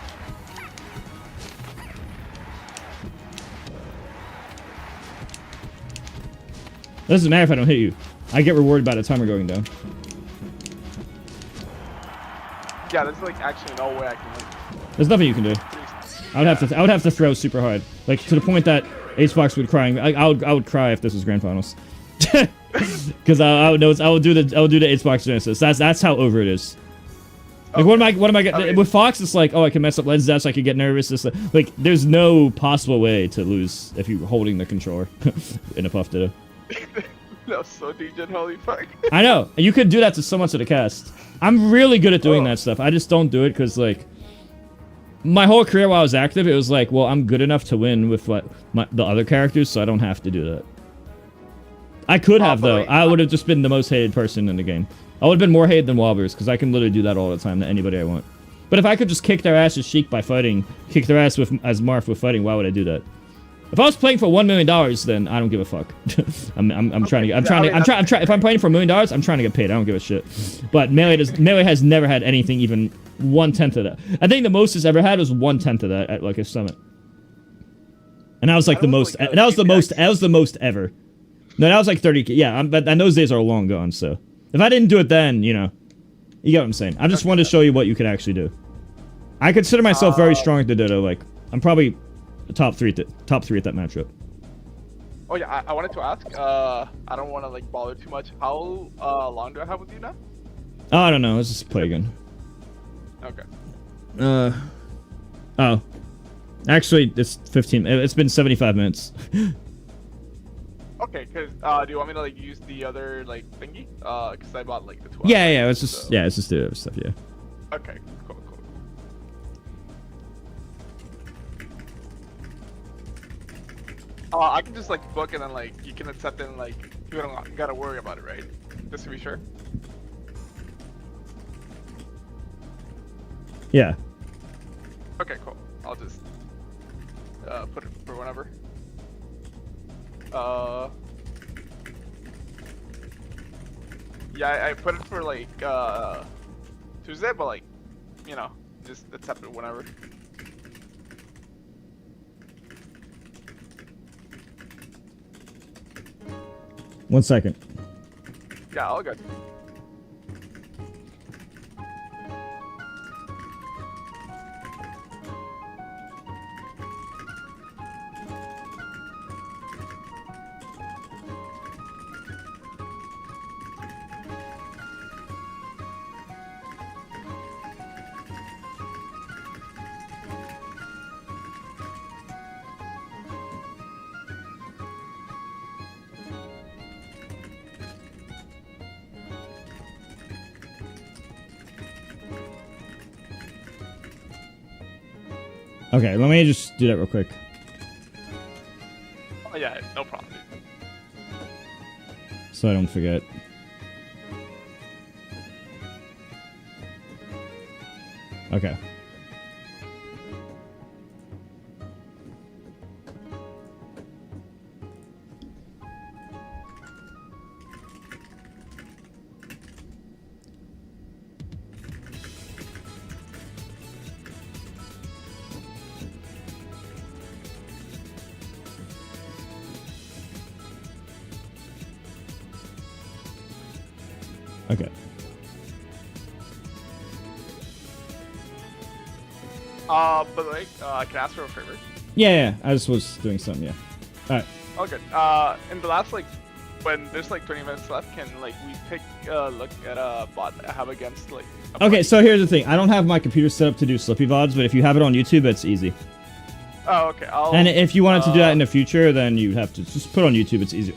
Doesn't matter if I don't hit you. I get rewarded by the timer going down. Yeah, there's like actually no way I can like. There's nothing you can do. I would have to throw super hard, like to the point that Acebox would cry. I would cry if this was grand finals, because I would know I would do the Acebox Genesis. That's how over it is. Like Okay. what am I getting with Fox? It's like, oh, I can mess up lens dash. I could get nervous. It's like there's no possible way to lose if you're holding the controller in a Puff Ditto. That was so degen, holy fuck. I know. You could do that to so much of the cast. I'm really good at doing that stuff. I just don't do it because, like, my whole career while I was active, it was like, well, I'm good enough to win with what the other characters, so I don't have to do that. I could have, though. I would have just been the most hated person in the game. I would have been more hated than Wobbers, because I can literally do that all the time to anybody I want. But if I could just kick their ass as Sheik by fighting, kick their ass with as Marth with fighting, why would I do that? If I was playing for $1 million, then I don't give a fuck. I'm trying to. If I'm playing for $1 million, I'm trying to get paid. I don't give a shit. But Melee has never had anything even 1/10 of that. I think the most it's ever had was 1/10 of that at like a summit. And that was like the most. That was the most. That was the most ever. No, that was like 30. Yeah, and those days are long gone. So if I didn't do it then, you know, you get what I'm saying. I just wanted to show you what you can actually do. I consider myself very strong at the Ditto. Like I'm probably top three at that matchup. Oh yeah, I wanted to ask. I don't want to like bother too much. How long do I have with you now? Oh, I don't know. Let's just play again. Okay. Oh. Actually, it's 15. It's been 75 minutes. Okay, cause do you want me to like use the other like thingy? Cause I bought like the 12. Yeah. Let's just let's just do other stuff. Yeah. Okay. Cool. I can just like book and then like you can accept it and like you don't gotta worry about it, right? Just to be sure. Yeah. Okay, cool. I'll just put it for whenever. Yeah, I put it for like Tuesday, but like, you know, just accept it whenever. One second. Yeah, all good. Okay, let me just do that real quick. Oh yeah, no problem, dude. So I don't forget. Okay. Okay. But like, can I ask for a favor? Yeah, I just was doing something, yeah. Alright. Oh, good. In the last, like, when there's, like, 20 minutes left, can, like, we take a look at a bot I have against, like... Okay, so here's the thing. I don't have my computer set up to do Slippy VODs, but if you have it on YouTube, it's easy. Oh, okay. And if you wanted to do that in the future, then you'd have to just put it on YouTube. It's easier.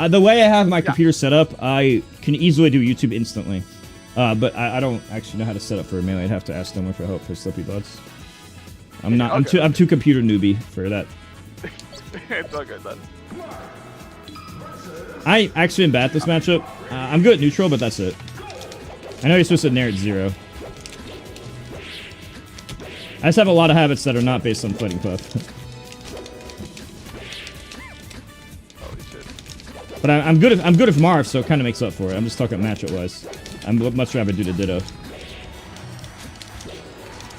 The way I have my computer set up, I can easily do YouTube instantly. But I don't actually know how to set up for Melee. I'd have to ask someone for help for Slippy VODs. I'm not. Okay. I'm too computer newbie for that. It's all good then. I actually am bad at this matchup. I'm good at neutral, but that's it. I know you're supposed to nair at 0. I just have a lot of habits that are not based on fighting puff. Holy shit. But I'm good at Marv, so it kind of makes up for it. I'm just talking matchup wise. I'm much rather do the Ditto.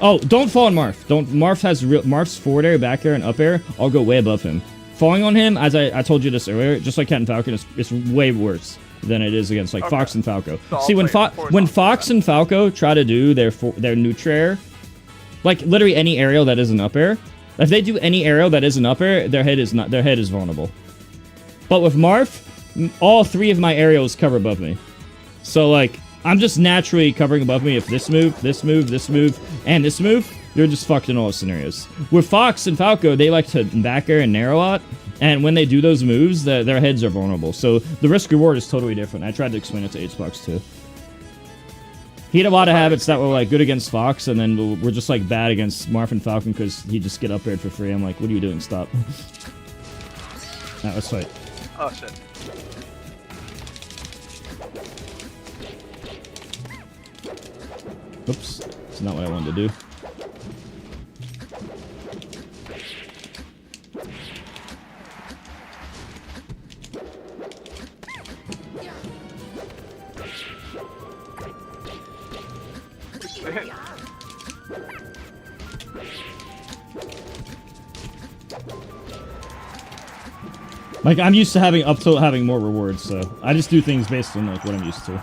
Oh, don't fall on Marth. Marth's forward air, back air, and up air all go way above him. Falling on him, as I told you this earlier, just like Cat and Falcon, it's way worse than it is against like Fox and Falco. So see, when Fox and Falco try to do their neutral air, like literally any aerial that is an up air, if they do any aerial that is an up air, their head is vulnerable. But with Marth, all 3 of my aerials cover above me. So like I'm just naturally covering above me if this move, this move, this move, and this move, you're just fucked in all those scenarios. With Fox and Falco, they like to back air and nair a lot, and when they do those moves, their heads are vulnerable. So the risk reward is totally different. I tried to explain it to Xbox too. He had a lot of habits that were like good against Fox, and then we're just like bad against Marf and Falcon because he just get up aired for free. I'm like, what are you doing? Stop. Alright, let's fight. Oh shit. Oops, it's not what I wanted to do. Shit. Like, I'm used to having up tilt having more rewards, so I just do things based on like what I'm used to.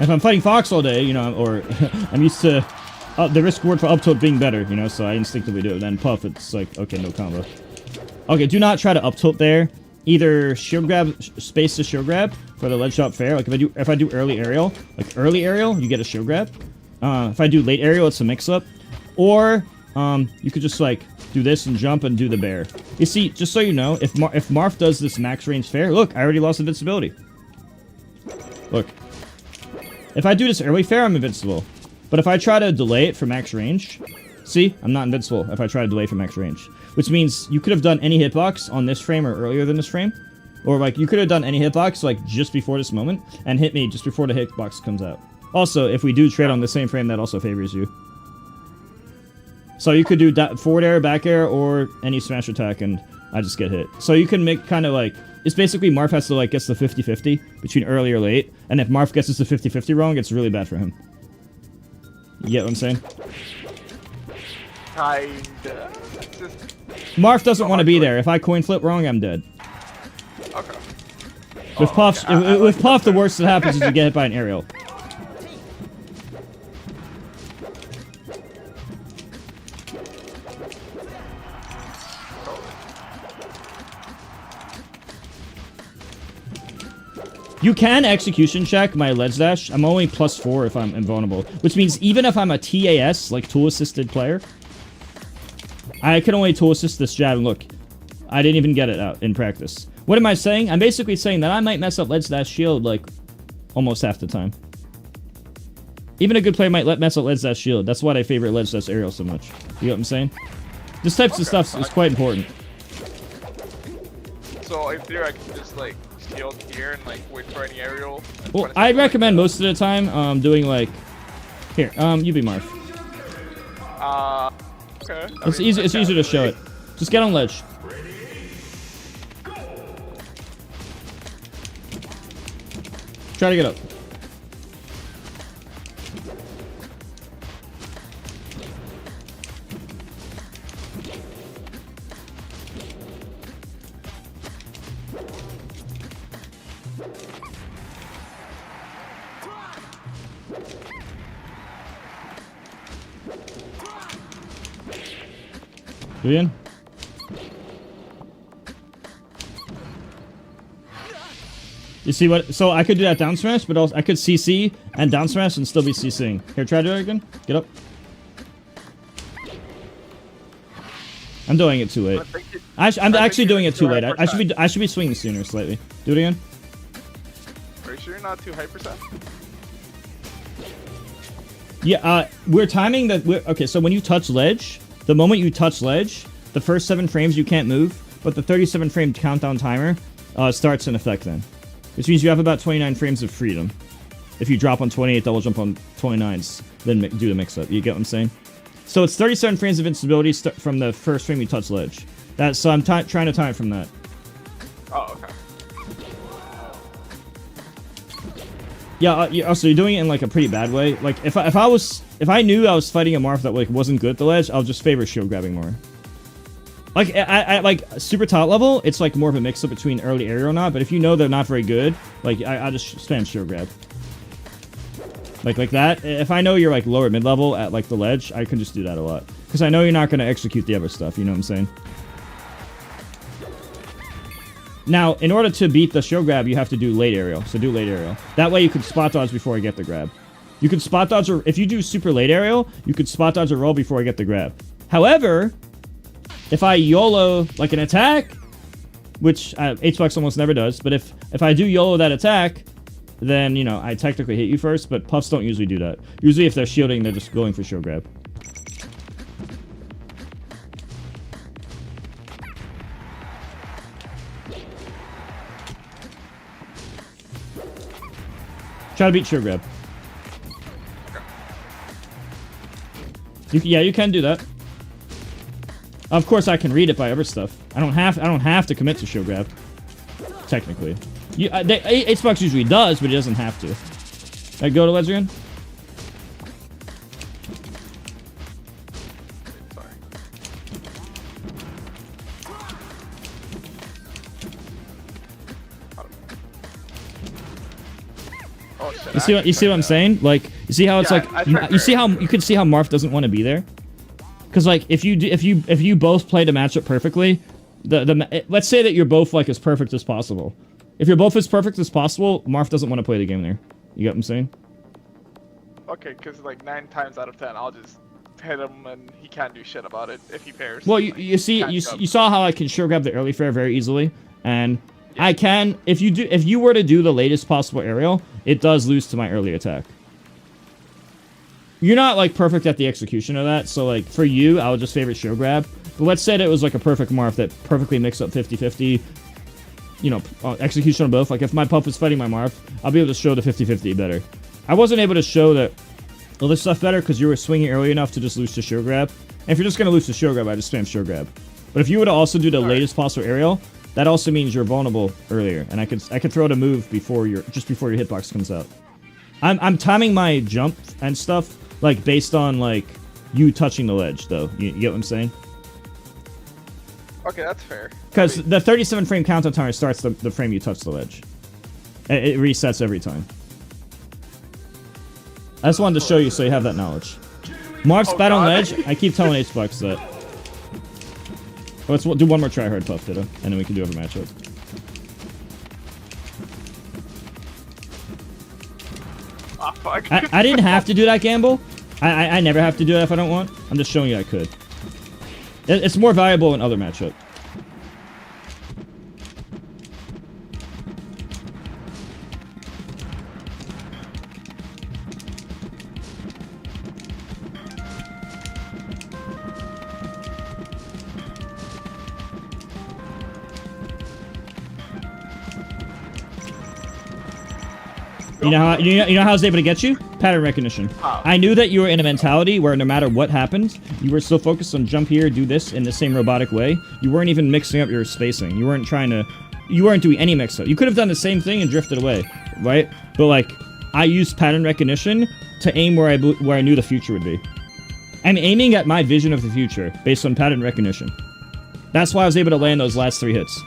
If I'm fighting Fox all day, you know, or I'm used to the risk reward for up tilt being better, you know, so I instinctively do it. Then Puff, it's like, okay, no combo. Okay, do not try to up tilt there. Either shield grab, space to shield grab for the ledge shot fair. Like if I do early aerial, you get a shield grab. If I do late aerial, it's a mix up. Or you could just like do this and jump and do the bear. You see, just so you know, if Marf does this max range fair, look, I already lost invincibility. Look. If I do this early fair, I'm invincible. But if I try to delay it for max range, see, I'm not invincible if I try to delay for max range. Which means you could have done any hitbox on this frame or earlier than this frame. Or like you could have done any hitbox like just before this moment and hit me just before the hitbox comes out. Also, if we do trade on the same frame, that also favors you. So you could do forward air, back air, or any smash attack, and I just get hit. So you can make kind of like... It's basically Marf has to like guess the 50-50 between early or late, and if Marf guesses the 50-50 wrong, it's really bad for him. You get what I'm saying? Kinda. Marf doesn't want to be there. If I coin flip wrong, I'm dead. Okay. With Puff, okay. with Puff, the worst that happens is you get hit by an aerial. You can execution check my ledge dash. I'm only +4 if I'm invulnerable. Which means even if I'm a TAS, like tool-assisted player, I can only tool-assist this jab. And look, I didn't even get it out in practice. What am I saying? I'm basically saying that I might mess up ledge dash shield, like, almost half the time. Even a good player might mess up ledge dash shield. That's why I favorite ledge dash aerial so much. You know what I'm saying? This types of stuff is quite important. So in theory, I can just like shield here and like wait for any aerial. Well, I'd recommend most of the time doing like... Here, you be Marf. Okay. It's easy. It's easier to show it. Just get on ledge. Try to get up. Julian? You see what? So I could do that down smash, but also I could CC and down smash and still be CCing. Here, try to do it again. Get up. I'm doing it too late. I'm actually doing it too late. I should be swinging sooner slightly. Do it again. Are you sure you're not too hyper? Yeah. We're timing that. Okay. So when you touch ledge, the moment you touch ledge, the first 7 frames you can't move, but the 37 frame countdown timer starts in effect then. Which means you have about 29 frames of freedom. If you drop on 28, double jump on 29s, then do the mix-up. You get what I'm saying? So it's 37 frames of invincibility from the first frame you touch ledge. So I'm trying to time it from that. Oh, okay. Yeah, also you're doing it in like a pretty bad way. Like if I knew I was fighting a Marth that like wasn't good at the ledge, I'll just favor shield grabbing more. Like, I like, super top level, it's, like, more of a mix-up between early aerial or not, but if you know they're not very good, like, I just spam shield grab. Like that. If I know you're, like, lower mid-level at, like, the ledge, I can just do that a lot. Because I know you're not going to execute the other stuff, you know what I'm saying? Now, in order to beat the shield grab, you have to do late aerial, so do late aerial. That way you can spot dodge before I get the grab. You can spot dodge, or if you do super late aerial, you could spot dodge or roll before I get the grab. However... if I YOLO, like, an attack, which HBox almost never does, but if I do YOLO that attack, then, you know, I technically hit you first, but puffs don't usually do that. Usually if they're shielding, they're just going for shield grab. Try to beat shield grab. Yeah, you can do that. Of course, I can read it by other stuff. I don't have to commit to shield grab. Technically, Xbox usually does, but it doesn't have to. Go to Lesrian. Sorry. Oh shit. You see what I'm saying? Like, you see how it's Yeah, like I you see how you can see how Marth doesn't want to be there. Because like if you both played a matchup perfectly, let's say that you're both like as perfect as possible. If you're both as perfect as possible, Marth doesn't want to play the game there. You get what I'm saying? Okay, because like 9 times out of 10, I'll just hit him and he can't do shit about it if he pairs. Well, Like, you saw how I can shield grab the early fair very easily, and Yeah. I can if you were to do the latest possible aerial, it does lose to my early attack. You're not like perfect at the execution of that, so like for you, I would just favorite shield grab. But let's say that it was like a perfect Marth that perfectly mixed up 50-50, you know, execution on both. Like if my puff is fighting my Marth, I'll be able to show the 50-50 better. I wasn't able to show that all this stuff better because you were swinging early enough to just lose to shield grab. And if you're just gonna lose to shield grab, I just spam shield grab. But if you were to also do the latest possible aerial, that also means you're vulnerable earlier, and I could throw the move before your hitbox comes out. I'm timing my jump and stuff like based on like you touching the ledge, though. You get what I'm saying? Okay, that's fair. Because the 37 frame countdown timer starts the frame you touch the ledge. It resets every time. I just wanted to show you so you have that knowledge. Marth's bad on ledge. I keep telling Xbox that. Let's do one more try hard puff, Ditto, and then we can do other matchup. Ah, fuck. I didn't have to do that gamble. I never have to do that if I don't want. I'm just showing you I could. It's more valuable in other matchup. You know how I was able to get you? Pattern recognition. How? I knew that you were in a mentality where no matter what happened, you were still focused on jump here, do this in the same robotic way. You weren't even mixing up your spacing. You weren't doing any mix-up. You could have done the same thing and drifted away, right? But like, I used pattern recognition to aim where I knew the future would be. I'm aiming at my vision of the future based on pattern recognition. That's why I was able to land those last 3 hits.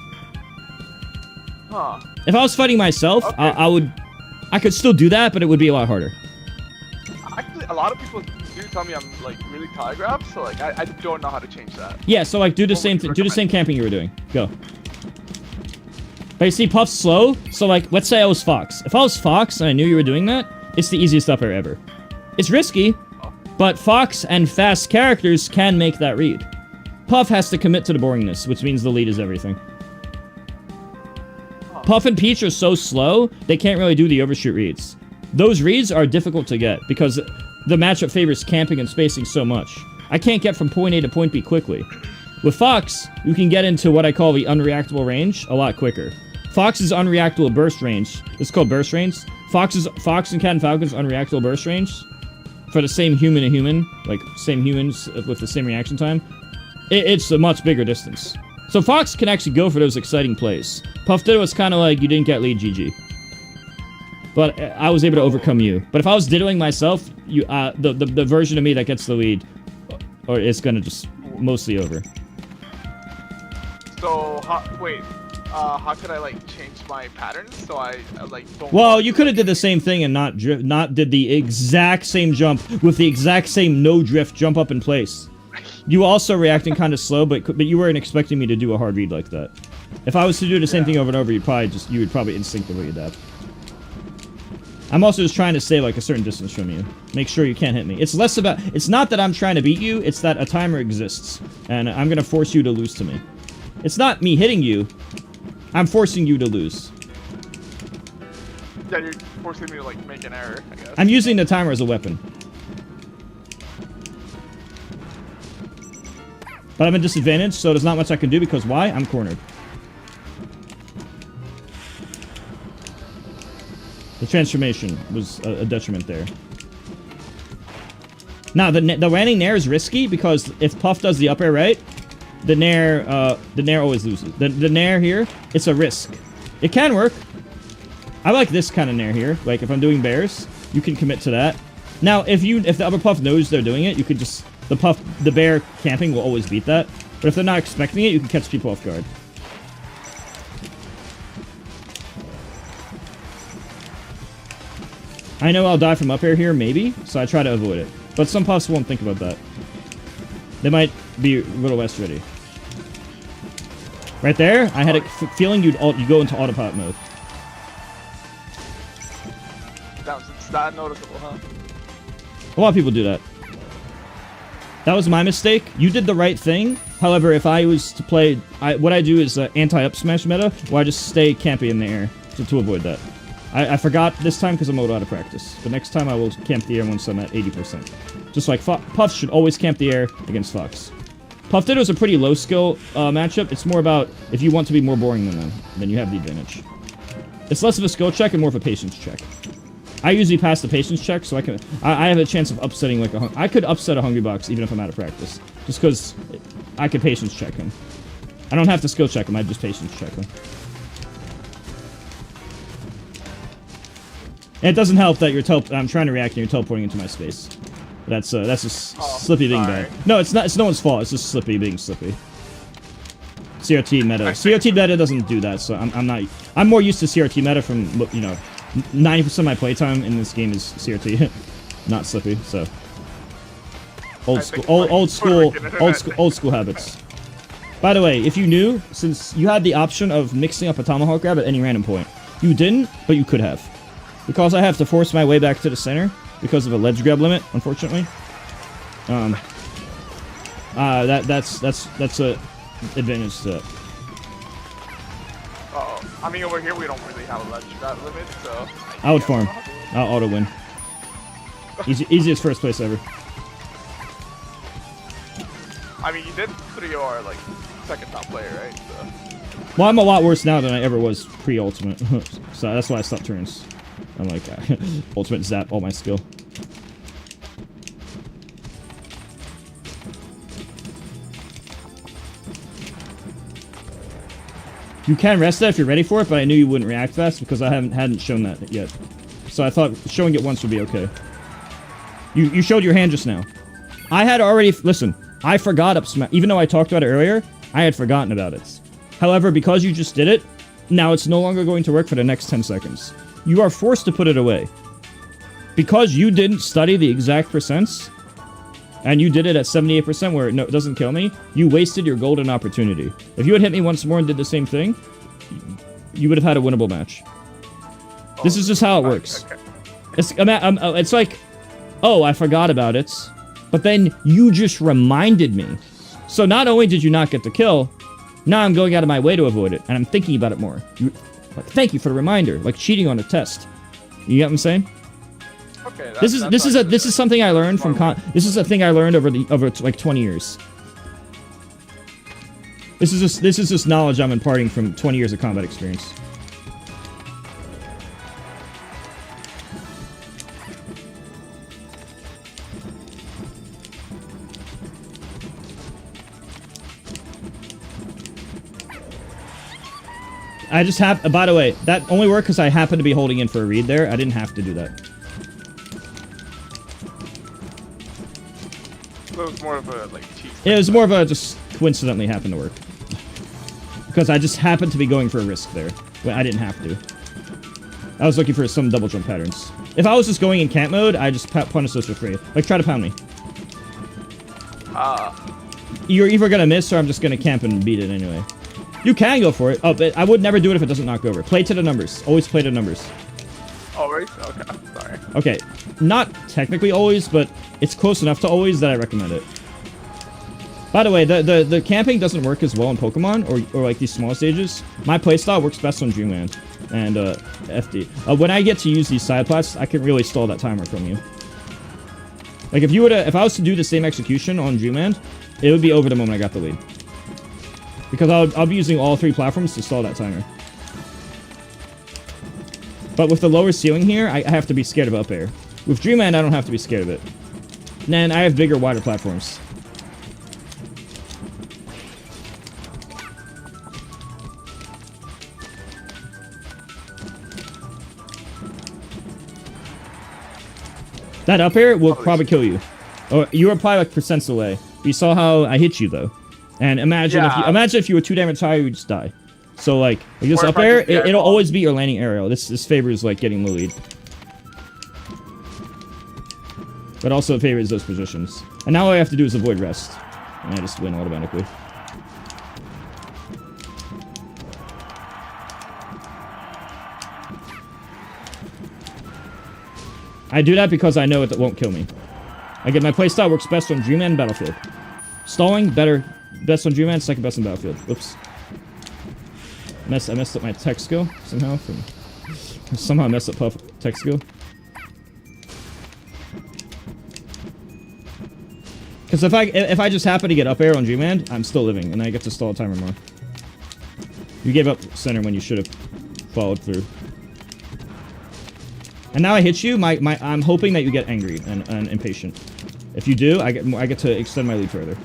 Huh. If I was fighting myself, Okay. I could still do that, but it would be a lot harder. Actually, a lot of people do tell me I'm like really telegraphed, so like I don't know how to change that. Yeah, so like do the same camping you were doing. Go. But you see, Puff's slow, so like let's say I was Fox. If I was Fox and I knew you were doing that, it's the easiest up air ever. It's risky, but Fox and fast characters can make that read. Puff has to commit to the boringness, which means the lead is everything. Puff and Peach are so slow, they can't really do the overshoot reads. Those reads are difficult to get because the matchup favors camping and spacing so much. I can't get from point A to point B quickly. With Fox, you can get into what I call the unreactable range a lot quicker. Fox's unreactable burst range, it's called burst range. Fox and Cat and Falcon's unreactable burst range, for the same human to human, like same humans with the same reaction time, it's a much bigger distance. So Fox can actually go for those exciting plays. Puff Ditto was kind of like, you didn't get lead, GG. But I was able to overcome you. But if I was dittoing myself, the version of me that gets the lead, or it's gonna just mostly over. So how could I like change my patterns so I like don't? Well, you could have did the same thing and not did the exact same jump with the exact same no drift jump up in place. You were also reacting kind of slow, but you weren't expecting me to do a hard read like that. If I was to do the same thing over and over, you would probably instinctively adapt. I'm also just trying to stay like a certain distance from you. Make sure you can't hit me. It's not that I'm trying to beat you, it's that a timer exists, and I'm gonna force you to lose to me. It's not me hitting you, I'm forcing you to lose. Yeah, forcing me to like make an error, I guess. I'm using the timer as a weapon. But I'm at disadvantage, so there's not much I can do because why? I'm cornered. The transformation was a detriment there. Now, the landing nair is risky because if Puff does the up air right, the nair always loses. The nair here, it's a risk. It can work. I like this kind of nair here. Like, if I'm doing bears, you can commit to that. Now, if the upper Puff knows they're doing it, you could just... The bear camping will always beat that. But if they're not expecting it, you can catch people off guard. I know I'll die from up air here, maybe, so I try to avoid it. But some Puffs won't think about that. They might be a little less ready. Right there, I had a feeling you'd go into autopilot mode. It's not noticeable, huh? A lot of people do that. That was my mistake. You did the right thing. However, if I was to play... what I do is anti-up smash meta, where I just stay campy in the air to avoid that. I forgot this time because I'm out of practice. But next time I will camp the air once I'm at 80%. Just like Puff should always camp the air against Fox. Puff Ditto is a pretty low skill matchup. It's more about if you want to be more boring than them, then you have the advantage. It's less of a skill check and more of a patience check. I usually pass the patience check, so I have a chance of upsetting like I could upset a Hungry Box even if I'm out of practice, just because I could patience check him. I don't have to skill check him. I just patience check him. And it doesn't help that I'm trying to react and you're teleporting into my space. That's just Slippy being bad. No, it's not. It's no one's fault. It's just Slippy being Slippy. CRT meta. CRT meta doesn't do that, so I'm not. I'm more used to CRT meta from 90% of my playtime in this game is CRT, not Slippy. So old school habits. By the way, if you knew, since you had the option of mixing up a tomahawk grab at any random point, you didn't, but you could have. Because I have to force my way back to the center because of a ledge grab limit, unfortunately. That's a advantage to that. I mean, over here we don't really have a ledge grab limit, so... I would farm. I'll auto win. Easiest first place ever. I mean, you did 3R, like, second top player, right? So. Well, I'm a lot worse now than I ever was pre-ultimate. So that's why I stopped turns. I'm like, ultimate zap all my skill. You can rest that if you're ready for it, but I knew you wouldn't react fast because I hadn't shown that yet. So I thought showing it once would be okay. You showed your hand just now. I had already... Listen, I forgot up smash. Even though I talked about it earlier, I had forgotten about it. However, because you just did it, now it's no longer going to work for the next 10 seconds. You are forced to put it away. Because you didn't study the exact percents, and you did it at 78% where it doesn't kill me, you wasted your golden opportunity. If you had hit me once more and did the same thing, you would have had a winnable match. This is just how it works. Okay. It's like, oh, I forgot about it, but then you just reminded me. So not only did you not get the kill, now I'm going out of my way to avoid it, and I'm thinking about it more. Like, thank you for the reminder, like cheating on a test. You get what I'm saying? Okay. This is something I learned from this is a thing I learned over like 20 years. This is just knowledge I'm imparting from 20 years of combat experience. I just have, by the way, that only worked because I happened to be holding in for a read there. I didn't have to do that. So it was more of a, like, cheat. It was more of a just coincidentally happened to work. Because I just happened to be going for a risk there. When I didn't have to. I was looking for some double jump patterns. If I was just going in cant mode, I just punish those for free. Like, try to pound me. You're either gonna miss or I'm just gonna camp and beat it anyway. You can go for it. Oh, but I would never do it if it doesn't knock over. Play to the numbers. Always play to numbers. Always? Okay, sorry. Okay, not technically always, but it's close enough to always that I recommend it. By the way, the camping doesn't work as well in Pokemon or like these small stages. My playstyle works best on Dreamland. and FD. When I get to use these side plats, I can really stall that timer from you. Like if I was to do the same execution on Dreamland, it would be over the moment I got the lead. Because I'll be using all 3 platforms to stall that timer. But with the lower ceiling here, I have to be scared of up air. With Dreamland, I don't have to be scared of it. And then I have bigger, wider platforms. That up air will probably kill you. Or you were probably like percents away. You saw how I hit you though. And imagine if you were 2 damage higher, you'd just die. So like this up air, it'll always be your landing aerial. This favors like getting the lead. But also it favors those positions. And now all I have to do is avoid rest. And I just win automatically. I do that because I know it won't kill me. Again, my playstyle works best on Dreamland and Battlefield. Stalling, best on Dreamland, second best on Battlefield. Oops. I messed up my tech skill somehow. Somehow I messed up Puff tech skill. Because if I just happen to get up air on Dreamland, I'm still living, and I get to stall a timer more. You gave up center when you should have followed through. And now I hit you. I'm hoping that you get angry and impatient. If you do, I get to extend my lead further.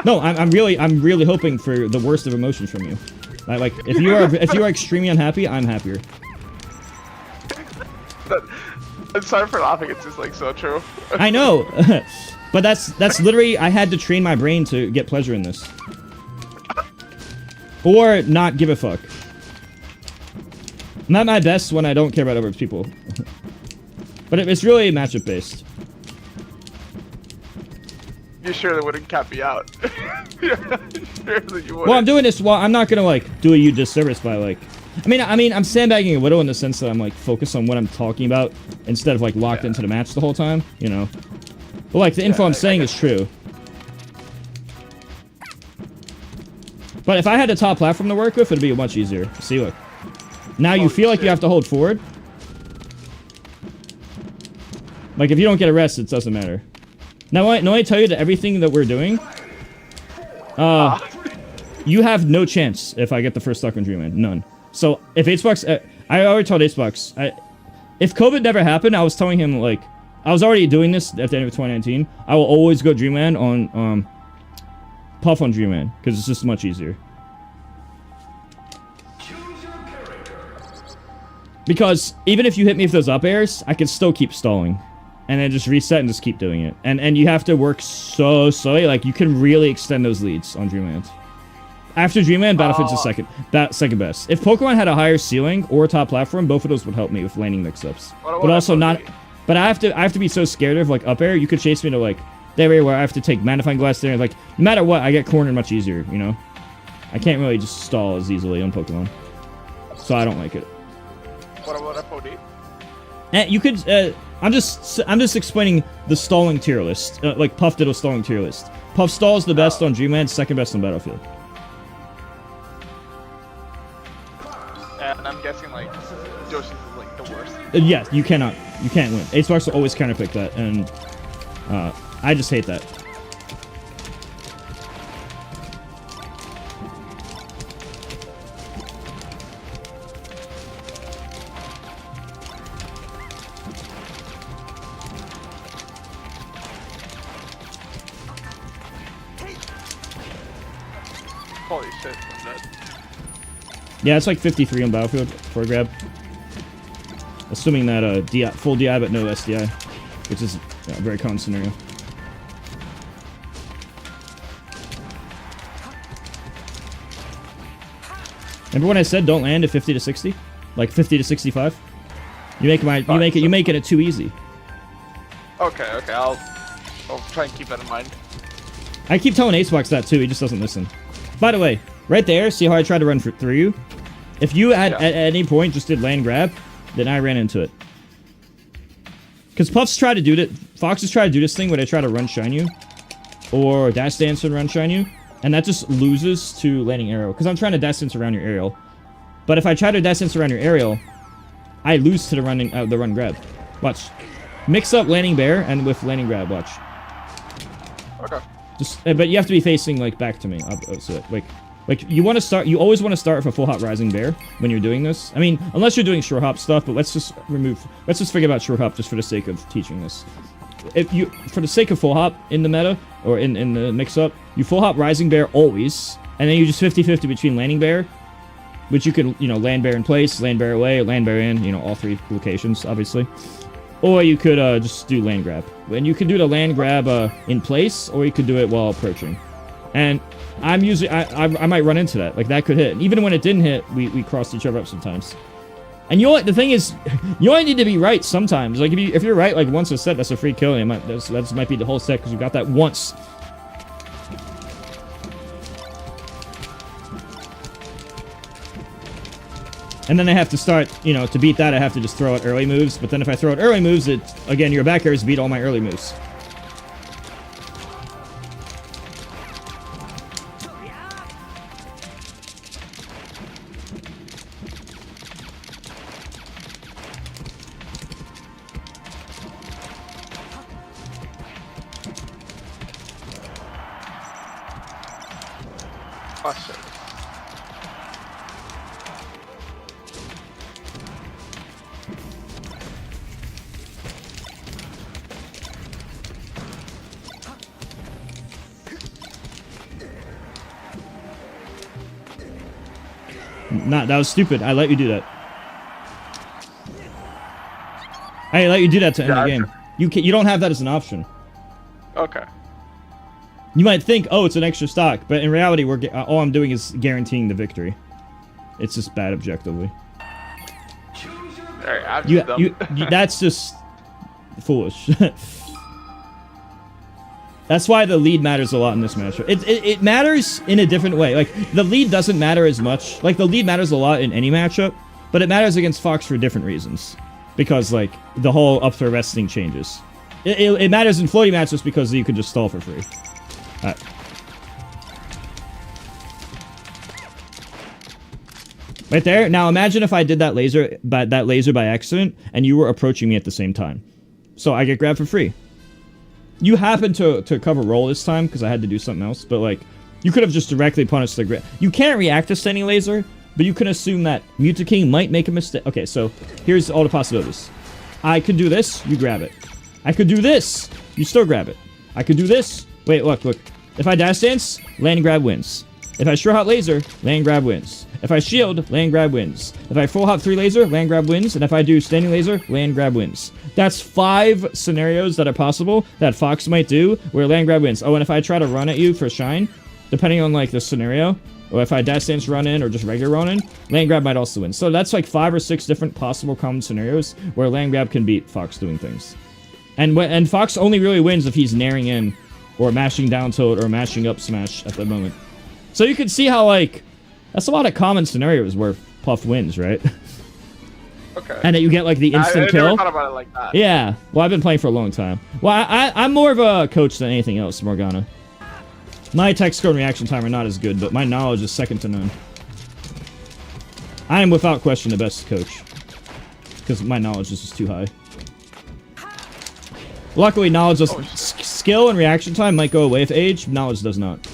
No, I'm really hoping for the worst of emotions from you. Like if you are extremely unhappy, I'm happier. I'm sorry for laughing. It's just like so true. I know, but that's literally I had to train my brain to get pleasure in this, or not give a fuck. I'm at my best when I don't care about other people. But it's really matchup based. You sure they wouldn't cap me out? Sure that you wouldn't. Well, I'm doing this while I'm not gonna like do you disservice by like. I mean, I'm sandbagging a Widow in the sense that I'm like focused on what I'm talking about instead of like locked into the match the whole time, you know. But like the info I'm saying is true. But if I had a top platform to work with, it'd be much easier. See, look. Now you feel like you have to hold forward. Like if you don't get a rest, it doesn't matter. Now I tell you that everything that we're doing, you have no chance if I get the first stock on Dreamland. None. So if HBox, I already told HBox, if COVID never happened, I was telling him like, I was already doing this at the end of 2019. I will always go Dreamland on Puff on Dreamland because it's just much easier. Because even if you hit me with those up airs, I can still keep stalling. And then just reset and just keep doing it. And you have to work so slowly. Like, you can really extend those leads on Dreamland. After Dreamland, Battlefield's the second best. If Pokemon had a higher ceiling or a top platform, both of those would help me with landing mix-ups. But also not... But I have to be so scared of, like, up air. You could chase me to, like, the area where I have to take magnifying glass there. Like, no matter what, I get cornered much easier, you know? I can't really just stall as easily on Pokemon. So I don't like it. What about FOD? And you could, I'm just explaining the stalling tier list. Like Puff did a stalling tier list. Puff stalls the best on Dreamland, second best on Battlefield. And I'm guessing like Yoshi's is like the worst. Yeah, you can't win. HBox will always counterpick that, and I just hate that. Holy shit, I'm dead. Yeah, it's like 53 on Battlefield for a grab. Assuming that DI, full DI but no SDI, which is a very common scenario. Remember when I said don't land at 50 to 60? Like 50 to 65? You make it too easy. Okay, I'll try and keep that in mind. I keep telling Acebox that too, he just doesn't listen. By the way, right there, see how I tried to run through you? If you at any point just did land grab, then I ran into it. Because Foxes try to do this thing where they try to run shine you, or dash dance and run shine you, And that just loses to landing aerial. Because I'm trying to distance around your aerial. But if I try to distance around your aerial, I lose to the run grab. Watch. Mix up landing bear and with landing grab, watch. Okay. Just, but you have to be facing, like, back to me. So, like, you want to start, you always want to start with a full hop rising bear when you're doing this. I mean, unless you're doing short hop stuff, but let's just forget about short hop just for the sake of teaching this. If you, for the sake of full hop in the meta, or in the mix-up, you full hop rising bear always, and then you just 50-50 between landing bear, which you could, you know, land bear in place, land bear away, land bear in, you know, all three locations, obviously. Or you could just do land grab. And you could do the land grab in place, or you could do it while approaching. And I'm usually, I might run into that. Like, that could hit. And even when it didn't hit, we crossed each other up sometimes. And you know what, the thing is, you only need to be right sometimes. Like, if you're right, like, once a set, that's a free kill. And that might be the whole set, because you got that once. And then I have to start, you know, to beat that, I have to just throw out early moves. But then if I throw out early moves, it, again, your back airs beat all my early moves. Oh, shit. That was stupid. I let you do that. I let you do that to end the game. You don't have that as an option. Okay. You might think, oh, it's an extra stock, but in reality, all I'm doing is guaranteeing the victory. It's just bad objectively. Alright, I'm just dumb. That's just foolish. That's why the lead matters a lot in this matchup. It matters in a different way. Like, the lead doesn't matter as much. Like, the lead matters a lot in any matchup, but it matters against Fox for different reasons. Because, like, the whole up throw rest thing changes. It matters in floaty matchups because you can just stall for free. Alright. Right there. Now imagine if I did that laser by accident, and you were approaching me at the same time. So I get grabbed for free. You happened to cover roll this time, because I had to do something else, but, like, you could have just directly punished the grab. You can't react to standing laser, but you can assume that Mutaking might make a mistake. Okay, so here's all the possibilities. I could do this, you grab it. I could do this, you still grab it. I could do this. Wait, look. If I dash dance, land grab wins. If I short hop laser, land grab wins. If I shield, land grab wins. If I full hop 3 laser, land grab wins. And if I do standing laser, land grab wins. That's 5 scenarios that are possible that Fox might do where land grab wins. Oh, and if I try to run at you for shine, depending on, like, the scenario, or if I dash dance run in or just regular run in, land grab might also win. So that's like 5 or 6 different possible common scenarios where land grab can beat Fox doing things. And Fox only really wins if he's naring in or mashing down tilt or mashing up smash at the moment. So you can see how, like, that's a lot of common scenarios where Puff wins, right? Okay. And that you get, like, the instant kill. I never thought about it like that. Yeah. Well, I've been playing for a long time. Well, I'm more of a coach than anything else, Morgana. My attack score and reaction time are not as good, but my knowledge is second to none. I am without question the best coach. Because my knowledge is just too high. Luckily, knowledge does... Skill and reaction time might go away with age. Knowledge does not.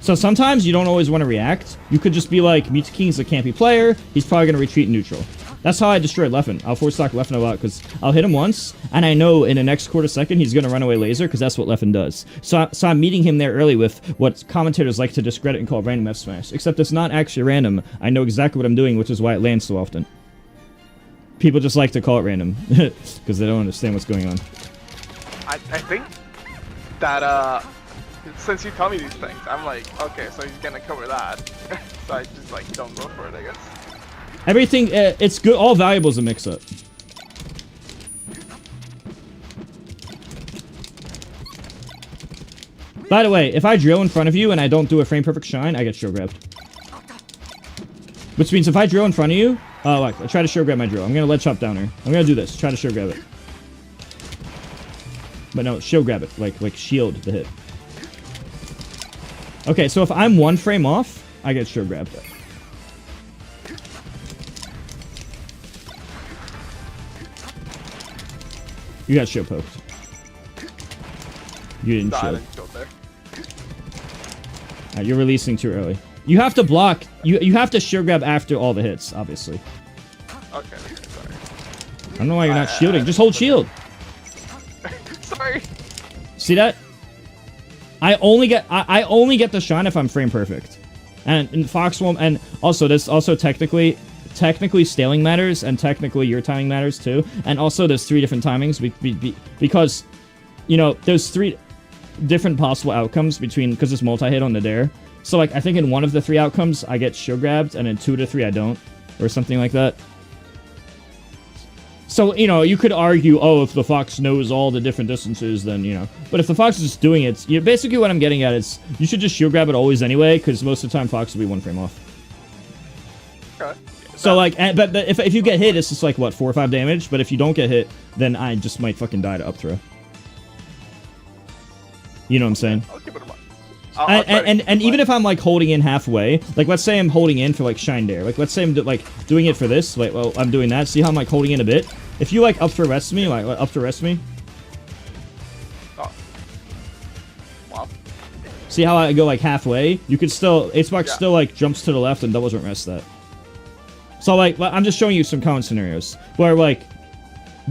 So sometimes you don't always want to react. You could just be like, Mutaking's a campy player. He's probably going to retreat neutral. That's how I destroyed Leffen. I'll force stock Leffen a lot because I'll hit him once, and I know in the next quarter second he's going to run away laser because that's what Leffen does. So I'm meeting him there early with what commentators like to discredit and call random F smash. Except it's not actually random. I know exactly what I'm doing, which is why it lands so often. People just like to call it random because they don't understand what's going on. I think that since you tell me these things, I'm like, okay, so he's gonna cover that. So I just like don't go for it, I guess. Everything, it's good. All valuables a mix-up. By the way, if I drill in front of you and I don't do a frame perfect shine, I get shield grabbed. Which means if I drill in front of you, I try to shield grab my drill. I'm gonna ledge hop down here. I'm gonna do this. Try to shield grab it. But no, shield grab it. Like shield the hit. Okay, so if I'm 1 frame off, I get shield grabbed. You got shield poked. You didn't Nah, I shield. didn't shield there. You're releasing too early. You have to block. You have to shield grab after all the hits, obviously. Okay, sorry. I don't know why you're not shielding. Just hold shield. Sorry. See that? I only get the shine if I'm frame perfect. And Fox won't. And also this technically scaling matters, and technically your timing matters too. And also there's 3 different timings because you know there's 3 different possible outcomes because it's multi-hit on the dare. So like I think in 1 of the 3 outcomes I get shield grabbed, and in 2 to 3 I don't, or something like that. So, you know, you could argue, oh, if the Fox knows all the different distances, then, you know. But if the Fox is just doing it, basically what I'm getting at is you should just shield grab it always anyway, because most of the time Fox will be 1 frame off. Okay. So, like, but if you get hit, it's just like, what, 4 or 5 damage? But if you don't get hit, then I just might fucking die to up throw. You know what I'm saying? I'll keep it in mind. And even if I'm like holding in halfway, like let's say I'm holding in for like shine dare, like let's say I'm doing it for this, like well I'm doing that. See how I'm like holding in a bit? If you like up to rest me, like up to rest me. Oh. Wow. See how I go like halfway? You could still Xbox still like jumps to the left and doubles don't rest that. So like I'm just showing you some common scenarios where like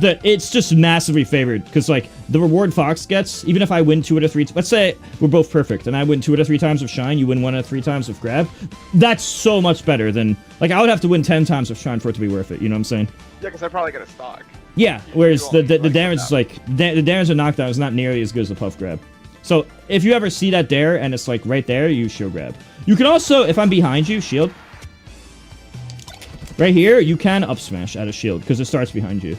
it's just massively favored because like the reward Fox gets, even if I win 2 out of 3, let's say we're both perfect and I win 2 out of 3 times of shine, you win 1 out of 3 times of grab. That's so much better than like I would have to win 10 times of shine for it to be worth it. You know what I'm saying? Yeah, because I probably get a stock. Yeah. Whereas the damage is like the damage of knockdown is not nearly as good as the puff grab. So if you ever see that dare and it's like right there, you shield grab. You can also, if I'm behind you, shield. Right here, you can up smash out of shield because it starts behind you.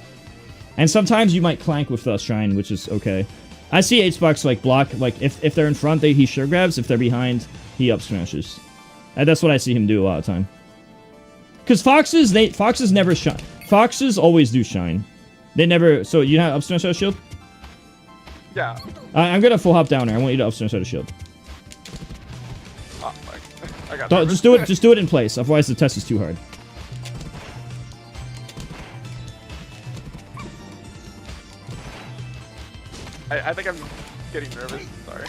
And sometimes you might clank with the shrine, which is okay. I see Xbox like block, like if they're in front, he shield grabs. If they're behind, he up smashes. And that's what I see him do a lot of time. Because foxes never shine. Foxes always do shine. They never. So you have up smash out of shield? Yeah. I'm gonna full hop down there. I want you to up smash out of shield. Oh, I got Just do it. Just do it in place. Otherwise, the test is too hard. I think I'm getting nervous. Sorry.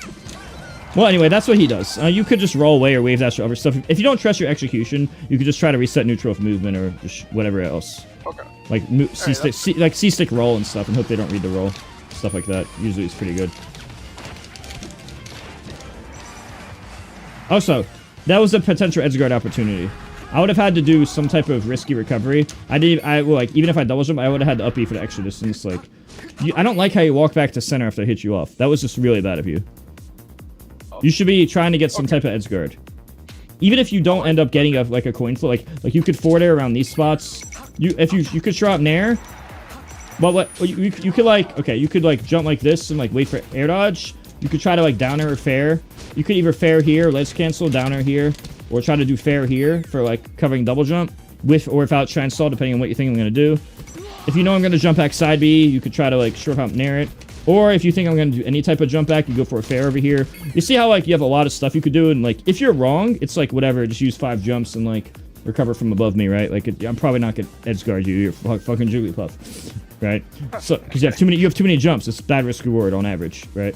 Well, anyway, that's what he does. You could just roll away or wave dash or other stuff. If you don't trust your execution, you could just try to reset neutral with movement or just whatever else. Okay. Like C-stick roll and stuff, and hope they don't read the roll. Stuff like that. Usually it's pretty good. Also, that was a potential edge guard opportunity. I would have had to do some type of risky recovery. Even if I double jump, I would have had to up E for the extra distance. Like, I don't like how you walk back to center after I hit you off. That was just really bad of you. You should be trying to get some type of edge guard. Even if you don't end up getting a coin flip, like you could forward air around these spots. You could throw out nair. Well, you could like jump like this and like wait for air dodge. You could try to like down air or fair. You could either fair here, let's cancel, down air here, or try to do fair here for like covering double jump with or without try and stall, depending on what you think I'm gonna do. If you know I'm gonna jump back side B, you could try to like short hop nair it. Or if you think I'm gonna do any type of jump back, you go for a fair over here. You see how like you have a lot of stuff you could do, and like if you're wrong, it's like whatever, just use 5 jumps and like recover from above me, right? Like I'm probably not gonna edge guard you. You're fucking Jigglypuff, right? So because you have too many jumps, it's bad risk reward on average, right?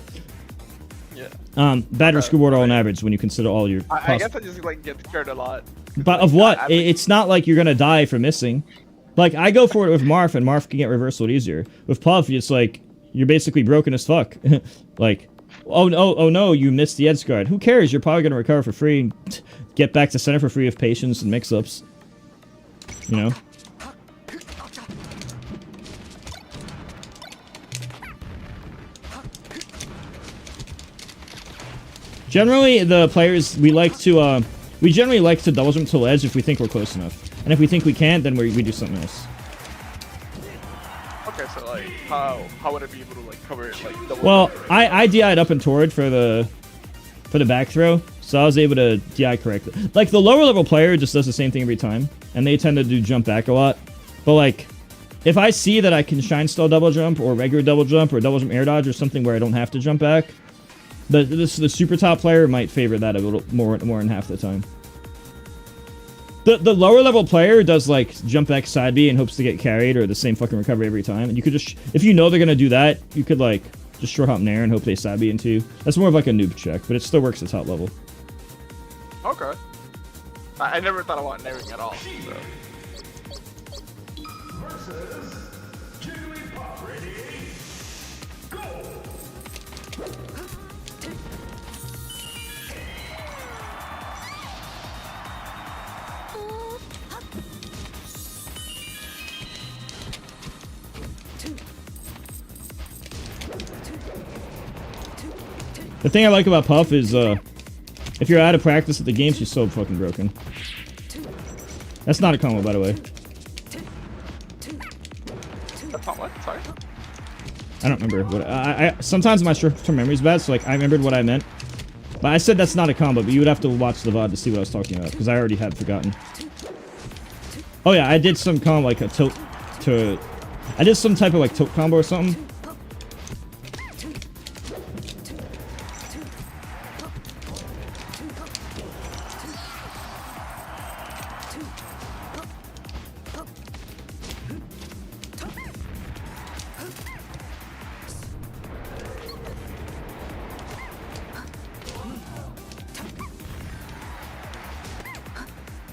Yeah. Bad risk reward on average when you consider all your. I guess I just like get scared a lot. But of what? It's not like you're gonna die for missing. Like I go for it with Marth, and Marth can get reversal easier. With Puff, it's like you're basically broken as fuck. Like, oh no, you missed the edge guard. Who cares? You're probably gonna recover for free and get back to center for free with patience and mix-ups. You know. Generally, the players we generally like to double jump to edge if we think we're close enough, and if we think we can't, then we do something else. Okay, so like how would I be able to like cover it like double? Well, I DI'd up and toward for the for the back throw, so I was able to DI correctly. Like, the lower level player just does the same thing every time, and they tend to do jump back a lot. But, like, if I see that I can shine stall double jump, or regular double jump, or double jump air dodge, or something where I don't have to jump back, the super top player might favor that a little more than half the time. The lower level player does, like, jump back side B and hopes to get carried, or the same fucking recovery every time. And you could just, if you know they're gonna do that, you could, like, just short hop nair and hope they side B into you. That's more of like a noob check, but it still works at top level. Okay. I never thought about nairing at all. So. The thing I like about Puff is, if you're out of practice at the game, she's so fucking broken. That's not a combo, by the way. That's not what? Sorry? I don't remember what sometimes my short-term memory is bad, so like I remembered what I meant. But I said that's not a combo, but you would have to watch the VOD to see what I was talking about, because I already had forgotten. Oh yeah, I did some combo, like a tilt to... I did some type of like tilt combo or something.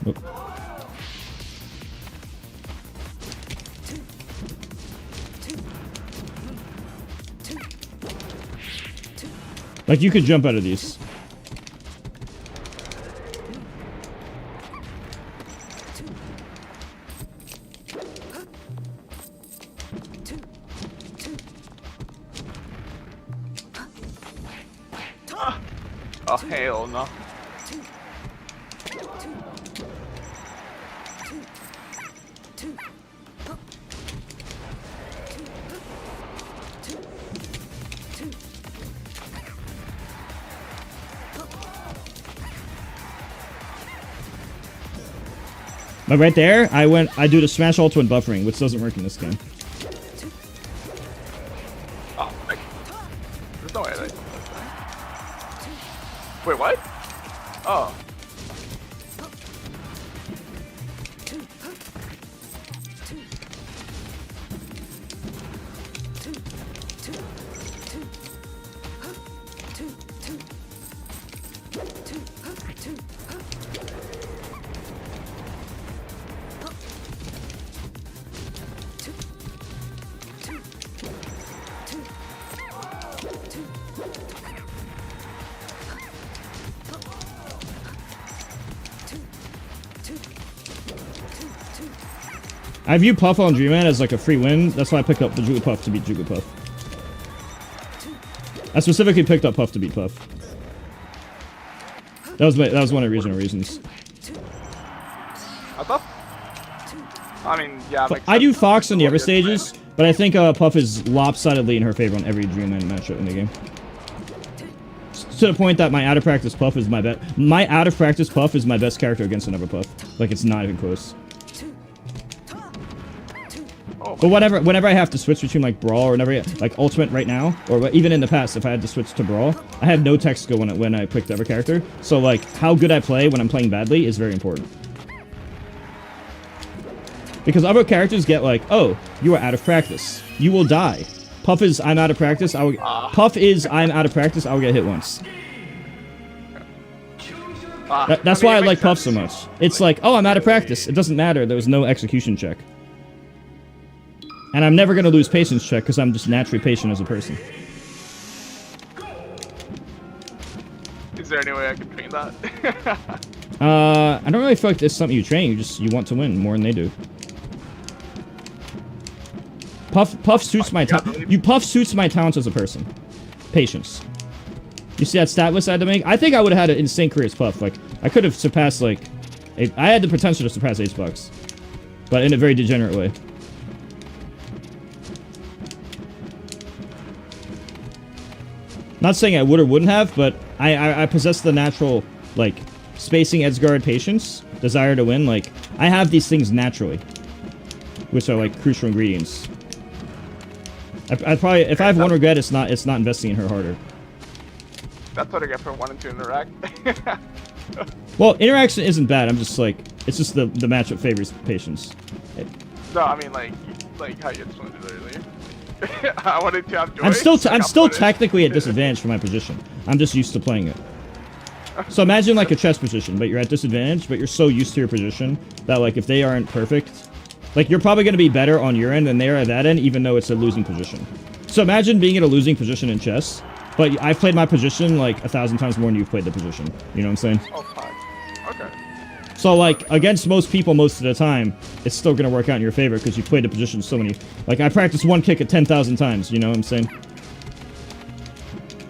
Nope. Like, you could jump out of these. Oh, hell no. But right there, I do the smash ult when buffering, which doesn't work in this game. Oh, there's no way that... Wait, what? Oh. I view Puff on Dreamland as like a free win. That's why I picked up the Jigglypuff to beat Jigglypuff. I specifically picked up Puff to beat Puff. That was one of the original reasons. I thought... I mean, yeah, makes I do sense. Fox on the other Good stages, but I think Puff is lopsidedly in her favor on every Dreamland matchup in the game. To the point that my out of practice Puff is my best. My out of practice Puff is my best character against another Puff. Like, it's not even close. But whenever I have to switch between like Brawl or whenever like Ultimate right now, or even in the past, if I had to switch to Brawl, I had no text go when I picked every character. So like how good I play when I'm playing badly is very important. Because other characters get like, oh, you are out of practice, you will die. Puff is I'm out of practice. Puff is I'm out of practice. I'll get hit once. That's why I like Puff so much. It's like, oh, I'm out of practice. It doesn't matter. There was no execution check. And I'm never going to lose patience check because I'm just naturally patient as a person. Is there any way I can train that? I don't really feel like it's something you train. You want to win more than they do. Puff suits my Puff suits my talents as a person. Patience. You see that stat list I had to make? I think I would have had an insane career as Puff. Like I could have surpassed like I had the potential to surpass H-Bucks, but in a very degenerate way. Not saying I would or wouldn't have, but I possess the natural, like, spacing, edge guard, patience, desire to win. Like, I have these things naturally, which are, like, crucial ingredients. I probably, if I have one regret, it's not investing in her harder. That's what I get for wanting to interact. Well, interaction isn't bad. I'm just like, it's just the matchup favors patience. No, I mean like how you explained it earlier. I wanted to have joy. I'm still technically at disadvantage for my position. I'm just used to playing it. So imagine like a chess position, but you're at disadvantage, but you're so used to your position that like if they aren't perfect, like you're probably going to be better on your end than they are at that end, even though it's a losing position. So imagine being in a losing position in chess, but I've played my position like 1,000 times more than you've played the position. You know what I'm saying? Oh, fuck. Okay. So like against most people most of the time, it's still going to work out in your favor because you played the position so many. Like I practiced one kick at 10,000 times. You know what I'm saying?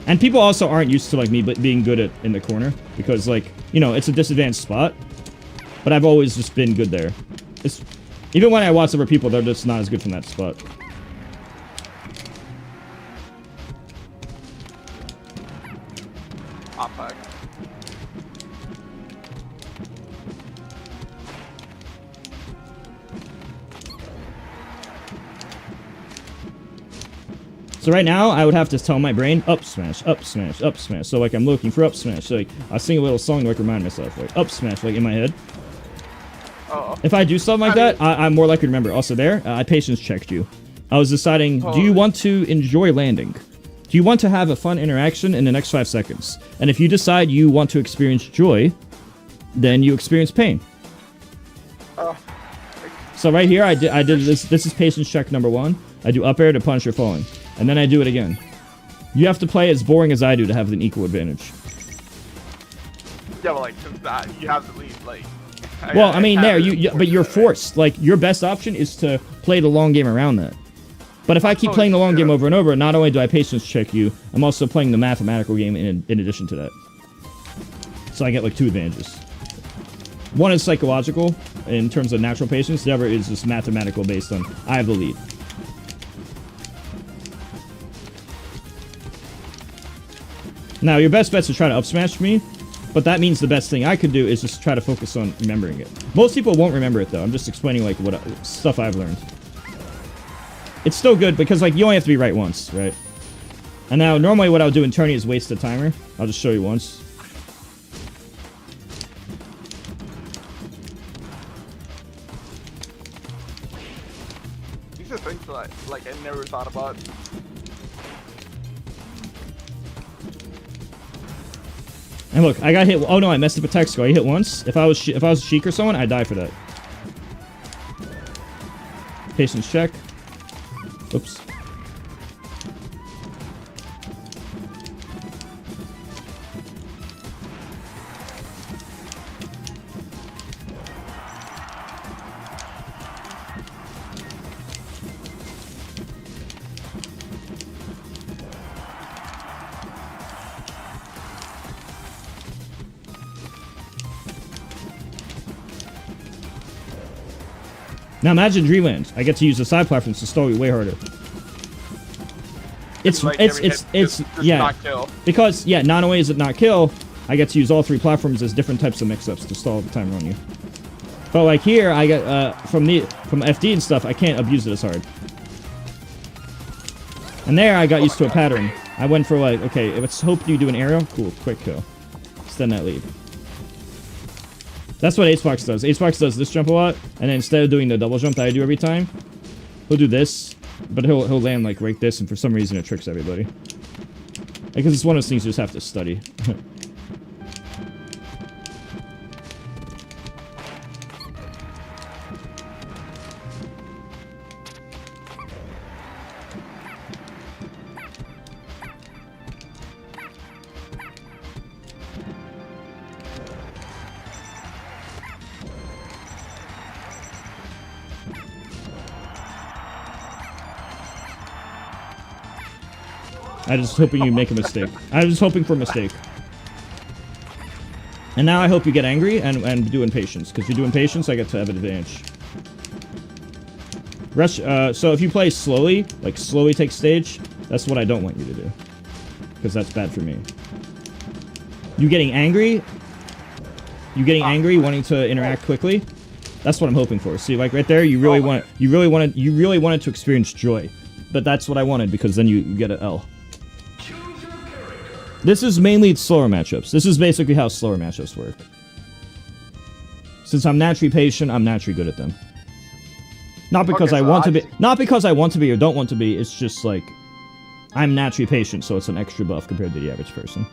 And people also aren't used to like me being good in the corner because like, you know, it's a disadvantaged spot, but I've always just been good there. Even when I watch other people, they're just not as good from that spot. Ah, fuck. So right now, I would have to tell my brain, up smash, up smash, up smash. So like I'm looking for up smash. So like I sing a little song to like remind myself, like up smash, like in my head. Oh. If I do something like that, I'm more likely to remember. Also there, I patience checked you. I was deciding, do you want to enjoy landing? Do you want to have a fun interaction in the next 5 seconds? And if you decide you want to experience joy, then you experience pain. So right here, I did this. This is patience check number 1. I do up air to punish your falling. And then I do it again. You have to play as boring as I do to have an equal advantage. Yeah, but like since that you have the lead, like. Well, I mean, but you're forced. Like your best option is to play the long game around that. But if I keep playing the long game over and over, not only do I patience check you, I'm also playing the mathematical game in addition to that. So I get like 2 advantages. One is psychological in terms of natural patience. The other is just mathematical based on I have the lead. Now, your best bet's to try to up smash me, but that means the best thing I could do is just try to focus on remembering it. Most people won't remember it, though. I'm just explaining, like, what stuff I've learned. It's still good because, like, you only have to be right once, right? And now, normally what I'll do in tourney is waste the timer. I'll just show you once. These are things that like I never thought about. And look, I got hit. Oh no, I messed up a tech score. I hit once. If I was Sheik or someone, I'd die for that. Patience check. Oops. Now imagine Dreamland. I get to use the side platforms to stall you way harder. It's yeah. Not kill. Because yeah, not only is it not kill, I get to use all 3 platforms as different types of mix-ups to stall the timer on you. But like here, I get from FD and stuff, I can't abuse it as hard. And there, I got used to a pattern. I went for like, okay, let's hope you do an aerial. Cool, quick kill. Extend that lead. That's what Acebox does. Acebox does this jump a lot, and then instead of doing the double jump that I do every time, he'll do this, but he'll land like right this, and for some reason it tricks everybody. Because it's one of those things you just have to study. I was just hoping you make a mistake. I was hoping for a mistake. And now I hope you get angry and do impatience. Because if you do impatience, I get to have an advantage. Rush, so if you play slowly, like slowly take stage, that's what I don't want you to do. Because that's bad for me. you getting angry, wanting to interact quickly. That's what I'm hoping for. See, like right there, you really wanted to experience joy, but that's what I wanted because then you get an L. This is mainly slower matchups. This is basically how slower matchups work. Since I'm naturally patient, I'm naturally good at them. Not because I want to be, not because I want to be or don't want to be. It's just like I'm naturally patient, so it's an extra buff compared to the average person.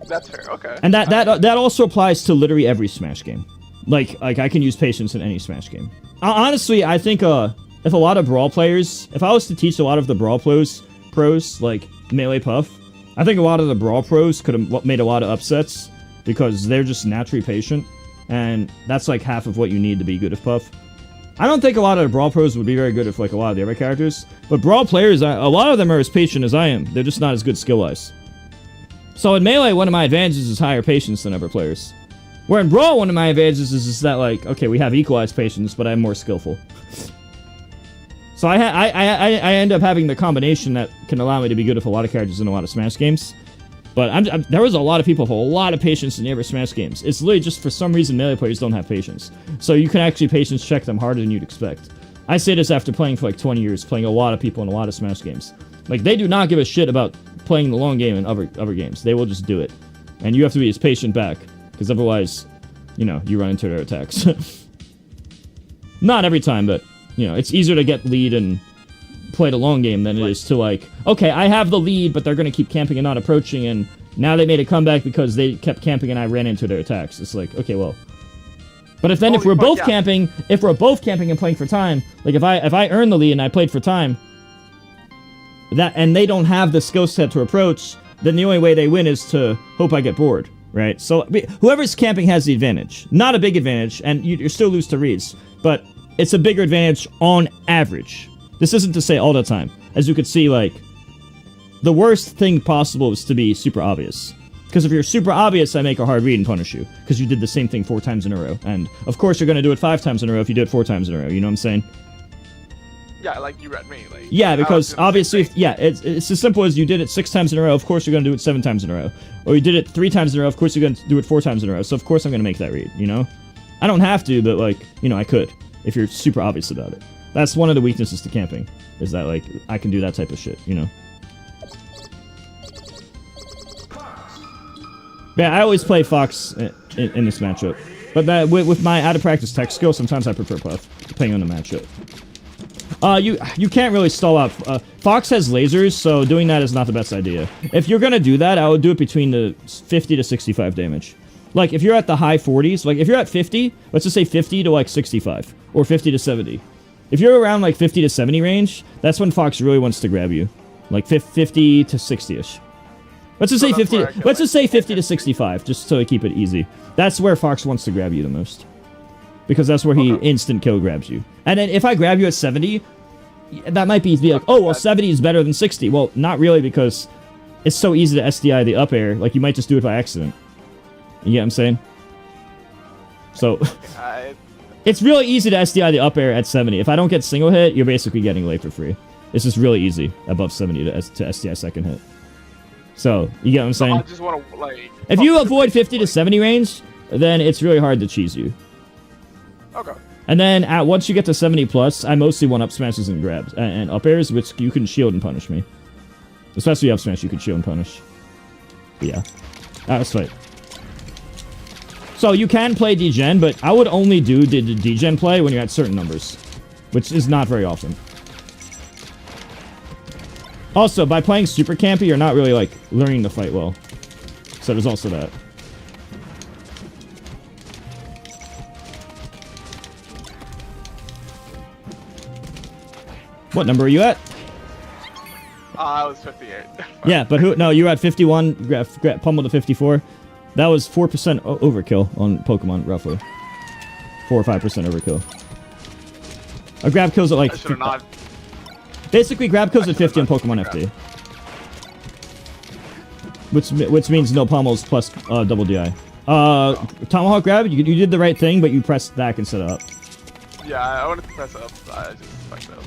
That's fair. Okay. And that also applies to literally every Smash game. Like I can use patience in any Smash game. Honestly, I think if a lot of Brawl players, if I was to teach a lot of the Brawl pros like Melee Puff, I think a lot of the Brawl pros could have made a lot of upsets because they're just naturally patient, and that's like half of what you need to be good at Puff. I don't think a lot of the Brawl pros would be very good if like a lot of the other characters, but Brawl players, a lot of them are as patient as I am. They're just not as good skill-wise. So in Melee, one of my advantages is higher patience than other players. Where in Brawl, one of my advantages is that, like, okay, we have equalized patience, but I'm more skillful. So I end up having the combination that can allow me to be good with a lot of characters in a lot of Smash games. But there was a lot of people with a lot of patience in the other Smash games. It's literally just for some reason Melee players don't have patience. So you can actually patience check them harder than you'd expect. I say this after playing for like 20 years, playing a lot of people in a lot of Smash games. Like, they do not give a shit about playing the long game in other games. They will just do it. And you have to be as patient back. Because otherwise, you know, you run into their attacks. Not every time, but, you know, it's easier to get lead and play the long game than it is to, like, okay, I have the lead, but they're going to keep camping and not approaching, and now they made a comeback because they kept camping and I ran into their attacks. It's like, okay, well. But if we're both camping, and playing for time, like, if I earn the lead and I played for time, and they don't have the skill set to approach, then the only way they win is to hope I get bored. Right, so whoever's camping has the advantage. Not a big advantage, and you still lose to reads, but it's a bigger advantage on average. This isn't to say all the time. As you could see, like, the worst thing possible is to be super obvious. Because if you're super obvious, I make a hard read and punish you. Because you did the same thing 4 times in a row. And, of course, you're going to do it 5 times in a row if you do it 4 times in a row. You know what I'm saying? Yeah, like you read me. Like, yeah, because obviously, it's as simple as you did it 6 times in a row. Of course, you're going to do it 7 times in a row. Or you did it 3 times in a row. Of course, you're going to do it 4 times in a row. So, of course, I'm going to make that read, you know? I don't have to, but, like, you know, I could. If you're super obvious about it. That's one of the weaknesses to camping. Is that, like, I can do that type of shit, you know? Yeah, I always play Fox in this matchup. But with my out-of-practice tech skill, sometimes I prefer Puff, depending on the matchup. You can't really stall out. Fox has lasers, so doing that is not the best idea. If you're gonna do that, I would do it between the 50 to 65 damage. Like, if you're at the high 40s, like, if you're at 50, let's just say 50 to, like, 65. Or 50 to 70. If you're around, like, 50 to 70 range, that's when Fox really wants to grab you. Like, 50 to 60-ish. Let's just say 50. Let's just say 50 to 65, just so I keep it easy. That's where Fox wants to grab you the most. Because that's where he instant kill grabs you. And then if I grab you at 70, that might be like, oh, well, 70 is better than 60. Well, not really, because it's so easy to SDI the up air. Like, you might just do it by accident. You get what I'm saying? So, it's really easy to SDI the up air at 70. If I don't get single hit, you're basically getting late for free. It's just really easy above 70 to SDI second hit. So, you get what I'm saying? I just want to, like, if you avoid 50 to 70 range, then it's really hard to cheese you. Okay. And then once you get to 70 plus, I mostly want up smashes and grabs and up airs, which you can shield and punish me. Especially up smash, you can shield and punish. But yeah, let's fight. So you can play degen, but I would only do the degen play when you're at certain numbers, which is not very often. Also, by playing super campy, you're not really, like, learning to fight well. So there's also that. What number are you at? I was 58. Yeah, but who? No, you were at 51, pummeled to 54. That was 4% overkill on Pokemon, roughly. 4 or 5% overkill. A grab kills at, like... Basically, grab kills at 50 on Pokemon FD. Which means no pummels plus double DI. Tomahawk grab, you did the right thing, but you pressed back instead of up. Yeah, I wanted to press up. I just fucked up.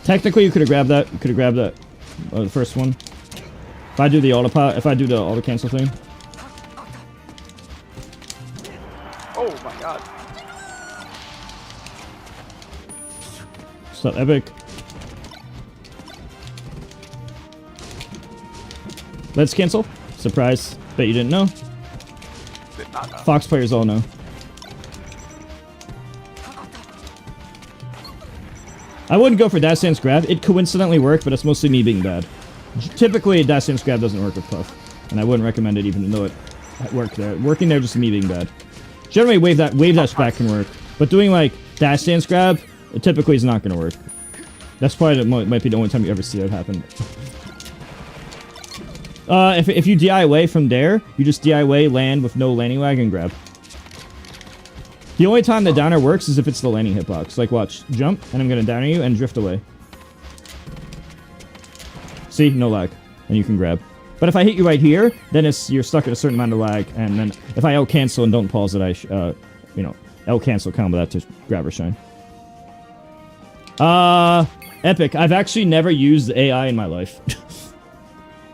Technically, you could have grabbed that. You could have grabbed that. The first one. If I do the auto cancel thing. Oh my god. What's up, Epic? Let's cancel. Surprise. Bet you didn't know. Did not know. Fox players all know. I wouldn't go for dash dance grab. It coincidentally worked, but it's mostly me being bad. Typically, dash dance grab doesn't work with Puff, and I wouldn't recommend it even though it worked there. Working there just me being bad. Generally, wave dash back can work, but doing like dash dance grab, it typically is not going to work. That's probably might be the only time you ever see that happen. If you DI away from there, you just DI away, land with no landing lag, and grab. The only time the downer works is if it's the landing hitbox. Like, watch. Jump, and I'm going to downer you, and drift away. See? No lag. And you can grab. But if I hit you right here, then you're stuck at a certain amount of lag, and then if I L-cancel and don't pause it, L-cancel combo that to grab or shine. Epic. I've actually never used AI in my life.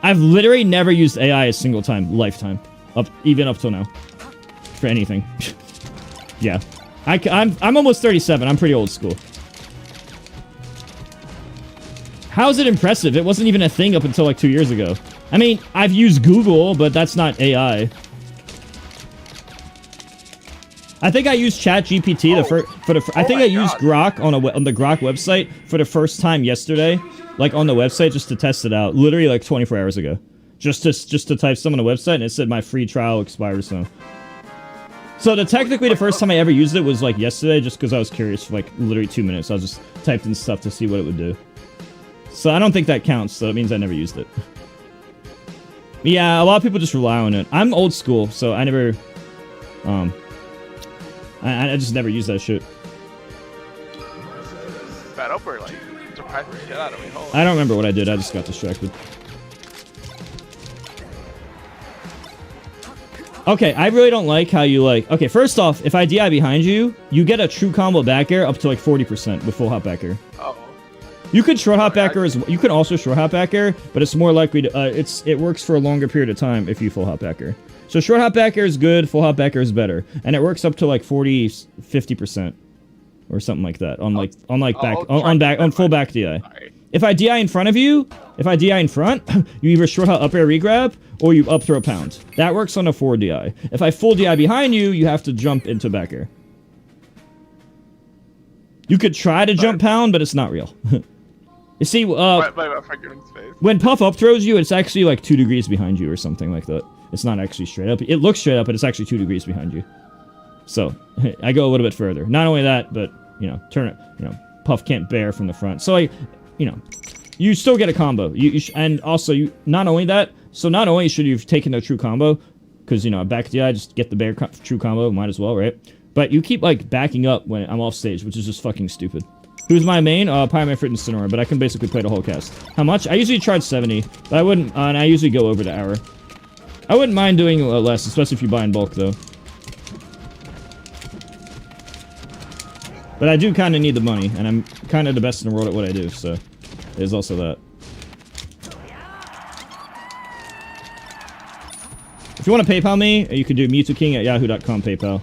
I've literally never used AI a single time, lifetime. Even up till now. For anything. Yeah. I'm almost 37. I'm pretty old school. How is it impressive? It wasn't even a thing up until like 2 years ago. I mean, I've used Google, but that's not AI. I think I used ChatGPT I think I used Grok on the Grok website for the first time yesterday, like on the website just to test it out. Literally like 24 hours ago, just to type some on the website, and it said my free trial expired. So technically the first time I ever used it was like yesterday, just because I was curious for like literally 2 minutes. I just typed in stuff to see what it would do. So I don't think that counts. So it means I never used it. Yeah, a lot of people just rely on it. I'm old school, so I never, I just never used that shit. Bad upper, like, surprised the shit out of me. Hold on. I don't remember what I did. I just got distracted. Okay, I really don't like how you like... Okay, first off, if I DI behind you, you get a true combo back air up to like 40% with full hop back air. Uh-oh. You could short hop back air as well. You could also short hop back air, but it's more likely to... it works for a longer period of time if you full hop back air. So short hop back air is good, full hop back air is better. And it works up to like 50% or something like that on full back DI. Sorry. If I DI in front of you, you either short hop up air regrab or you up throw pound. That works on a 4 DI. If I full DI behind you, you have to jump into back air. You could try to jump pound, but it's not real. You see, when Puff up throws you, it's actually like 2 degrees behind you or something like that. It's not actually straight up. It looks straight up, but it's actually 2 degrees behind you. So, I go a little bit further. Not only that, but, turn it, Puff can't bear from the front. So, you still get a combo. And also, not only that, so not only should you have taken the true combo, because, back DI, just get the bear true combo, might as well, right? But you keep, like, backing up when I'm off stage, which is just fucking stupid. Who's my main? Pyromanfrit and Sonora, but I can basically play the whole cast. How much? I usually charge 70, but I wouldn't, and I usually go over the hour. I wouldn't mind doing less, especially if you buy in bulk, though. But I do kind of need the money, and I'm kind of the best in the world at what I do, so there's also that. If you want to PayPal me, you can do MewtwoKing@yahoo.com PayPal.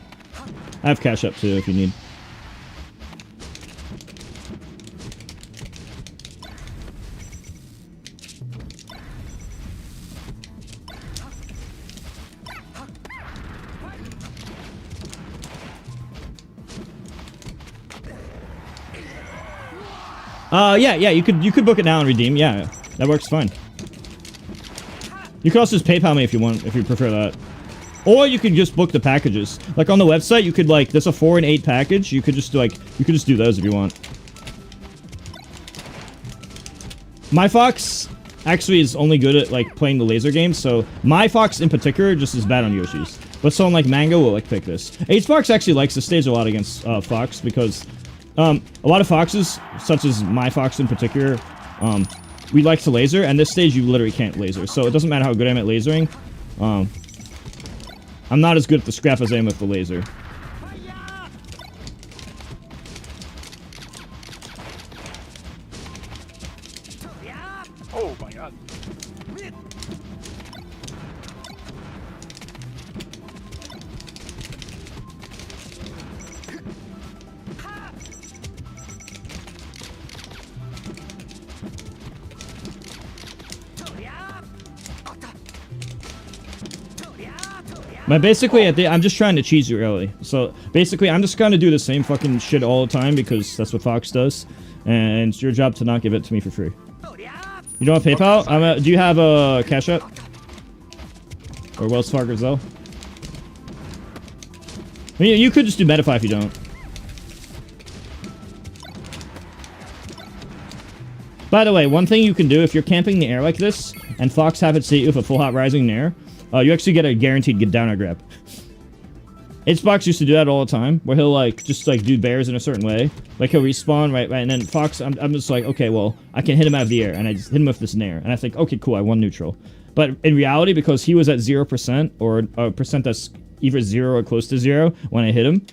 I have Cash App, too, if you need. Yeah, you could book it now and redeem. Yeah, that works fine. You could also just PayPal me if you want, if you prefer that. Or you could just book the packages. Like on the website, you could like, there's a 4 and 8 package. You could just do those if you want. My Fox actually is only good at like playing the laser games, so my Fox in particular just is bad on Yoshi's. But someone like Mango will like pick this. H-Fox actually likes to stage a lot against Fox because a lot of Foxes, such as my Fox in particular, we like to laser, and this stage you literally can't laser. So it doesn't matter how good I am at lasering. I'm not as good at the scrap as I am with the laser. Oh my god. But basically, I'm just trying to cheese you early. So basically, I'm just gonna do the same fucking shit all the time because that's what Fox does, and it's your job to not give it to me for free. You don't have PayPal? Do you have a Cash App or Wells Fargo Zelle? I mean, you could just do Medify if you don't. By the way, one thing you can do if you're camping in the air like this, and Fox happens to hit you with a full hot rising in the air, you actually get a guaranteed get down or grab. Fox used to do that all the time, where he'll like just like do bears in a certain way, like he'll respawn right, and then Fox, I'm just like, okay, well, I can hit him out of the air, and I just hit him with this nair, and I think, okay, cool, I won neutral. But in reality, because he was at 0% or a percent that's either 0 or close to 0 when I hit him,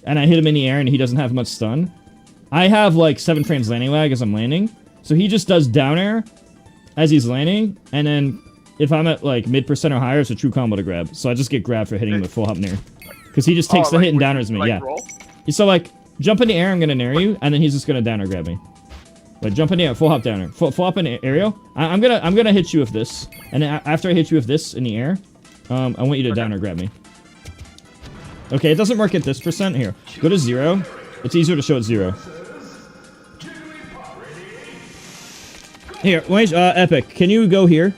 and I hit him in the air and he doesn't have much stun, I have like 7 frames landing lag as I'm landing, so he just does down air as he's landing, and then if I'm at like mid% or higher, it's a true combo to grab. So I just get grabbed for hitting him with full hop nair. Because he just takes the hit and downers me, like, yeah. Roll? So like, jump in the air, I'm gonna nair you, and then he's just gonna downer grab me. Like jump in the air, full hop downer. Full hop in aerial. I'm gonna hit you with this. And then after I hit you with this in the air, I want you to downer grab me. Okay, it doesn't work at this percent. Here, go to 0. It's easier to show at 0. Here, wait, Epic, can you go here?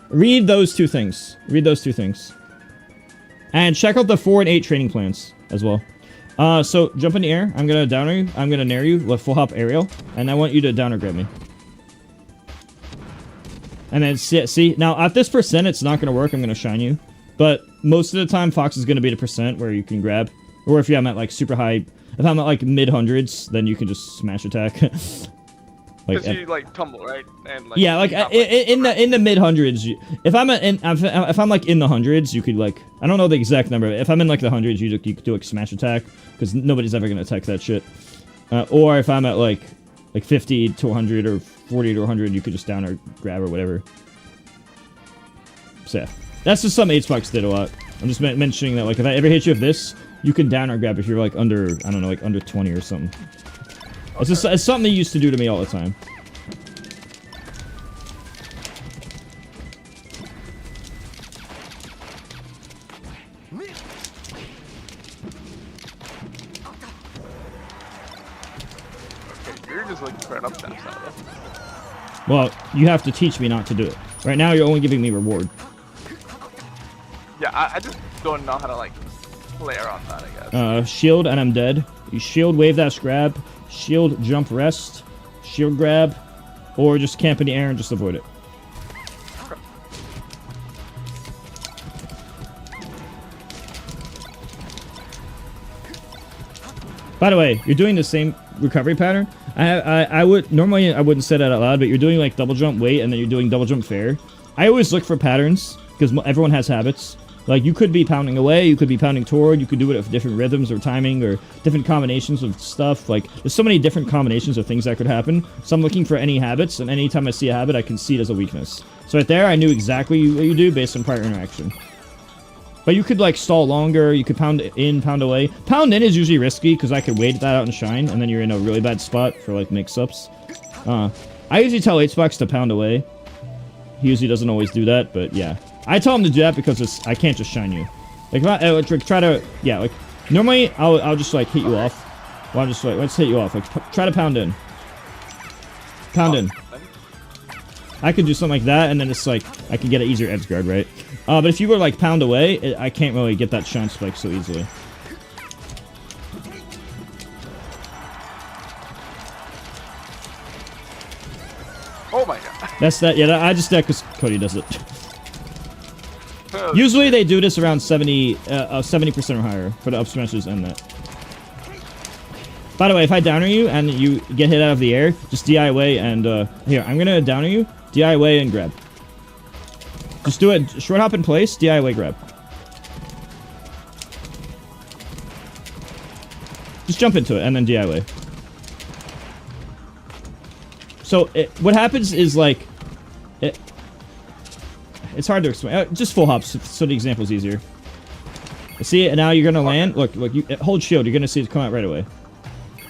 Read those two things. Read those two things. And check out the 4 and 8 training plans as well. So jump in the air. I'm gonna downer you. I'm gonna nair you with full hop aerial, and I want you to downer grab me. And then see now at this percent, it's not gonna work. I'm gonna shine you, but most of the time, Fox is gonna be at a percent where you can grab, or if I'm at like super high. If I'm at like mid hundreds, then you can just smash attack. Like you like tumble, right? And like yeah, like in the mid hundreds. If I'm like in the hundreds, you could like, I don't know the exact number. If I'm in like the hundreds, you could do a smash attack because nobody's ever gonna attack that shit. Or if I'm at like 50 to 100 or 40 to 100, you could just down or grab or whatever. So yeah, that's just something Xbox did a lot. I'm just mentioning that like if I ever hit you with this, you can down or grab if you're like under, I don't know, like under 20 or something. It's something they used to do to me all the time. Okay, you're just looking for an up smash now. Well, you have to teach me not to do it. Right now, you're only giving me reward. Yeah, I just don't know how to like play around that, I guess. Shield and I'm dead. You shield, wave dash, grab. Shield, jump, rest, shield grab, or just camp in the air and just avoid it. By the way, you're doing the same recovery pattern. I would normally I wouldn't say that out loud, but you're doing like double jump wait and then you're doing double jump fair. I always look for patterns because everyone has habits. Like, you could be pounding away, you could be pounding toward, you could do it with different rhythms or timing or different combinations of stuff. Like, there's so many different combinations of things that could happen. So I'm looking for any habits, and anytime I see a habit, I can see it as a weakness. So right there, I knew exactly what you do based on prior interaction. But you could, like, stall longer, you could pound in, pound away. Pound in is usually risky, because I could wait that out and shine, and then you're in a really bad spot for, like, mix-ups. I usually tell HBox to pound away. He usually doesn't always do that, but yeah. I tell him to do that because I can't just shine you. Like, if I try to, yeah, like, normally I'll just, like, hit you off. Well, I'm just, like, let's hit you off. Like, try to pound in. Pound in. I could do something like that, and then it's, like, I can get an easier edge guard, right? But if you were, like, pound away, I can't really get that shine spike so easily. Oh my god. That's that, yeah, I just, because Cody does it. Usually they do this around 70% or higher for the up smashes and that. By the way, if I downer you and you get hit out of the air, just DI away and, here, I'm gonna downer you, DI away and grab. Just do it, short hop in place, DI away, grab. Just jump into it and then DI away. So what happens is like, it's hard to explain. Just full hops so the example's easier. See, and now you're gonna land. Look, you hold shield. You're gonna see it come out right away.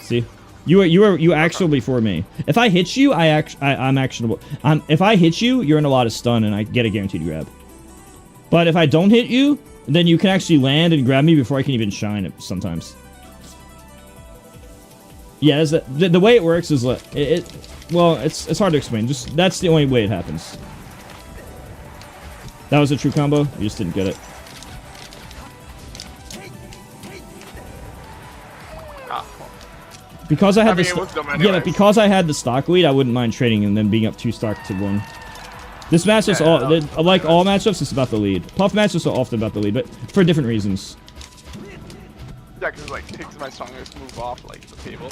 See, you actual before me. If I hit you, I'm actionable. If I hit you, you're in a lot of stun, and I get a guaranteed grab. But if I don't hit you, then you can actually land and grab me before I can even shine it sometimes. Yeah, the way it works is like well, it's hard to explain. Just that's the only way it happens. That was a true combo. You just didn't get it. Because I had but because I had the stock lead, I wouldn't mind trading and then being up 2 stock to 1. This match is like all matchups, it's about the lead. Puff matchups are often about the lead, but for different reasons. Yeah, because it like takes my strongest move off like the table.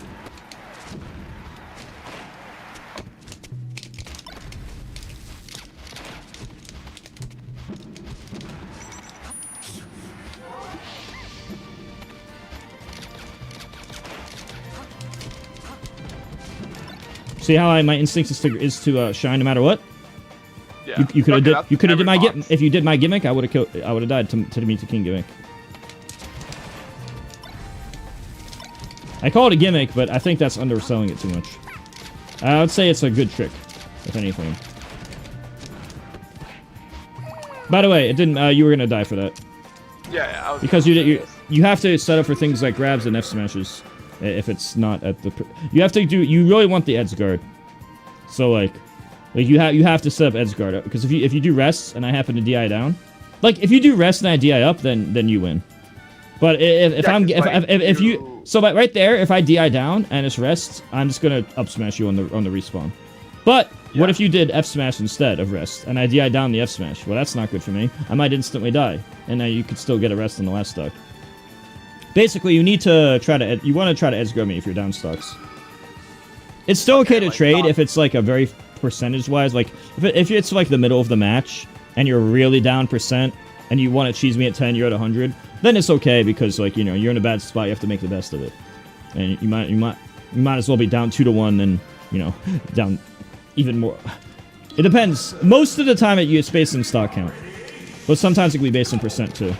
See how my instinct is to shine no matter what. Yeah. You could have did my gimmick. If you did my gimmick, I would have died to meet the king gimmick. I call it a gimmick, but I think that's underselling it too much. I would say it's a good trick, if anything. By the way, it didn't. You were gonna die for that. Yeah, I was because you have to set up for things like grabs and F smashes. If it's not at the, you have to do. You really want the edge guard. So like you have to set up edge guard because if you do rests and I happen to DI down, like if you do rest and I DI up, then you win. But if you so right there, if I DI down and it's rest, I'm just gonna up smash you on the respawn. But what if you did F smash instead of rest and I DI down the F smash? Well, that's not good for me. I might instantly die, and now you could still get a rest on the last stock. Basically, you want to try to edge guard me if you're down stocks. It's still okay to trade if it's like a very percentage-wise, like if it's like the middle of the match and you're really down percent and you want to cheese me at 10, you're at 100, then it's okay because like you're in a bad spot, you have to make the best of it, and you might as well be down 2-1 than down even more. It depends. Most of the time it's based on stock count, but sometimes it can be based on percent too.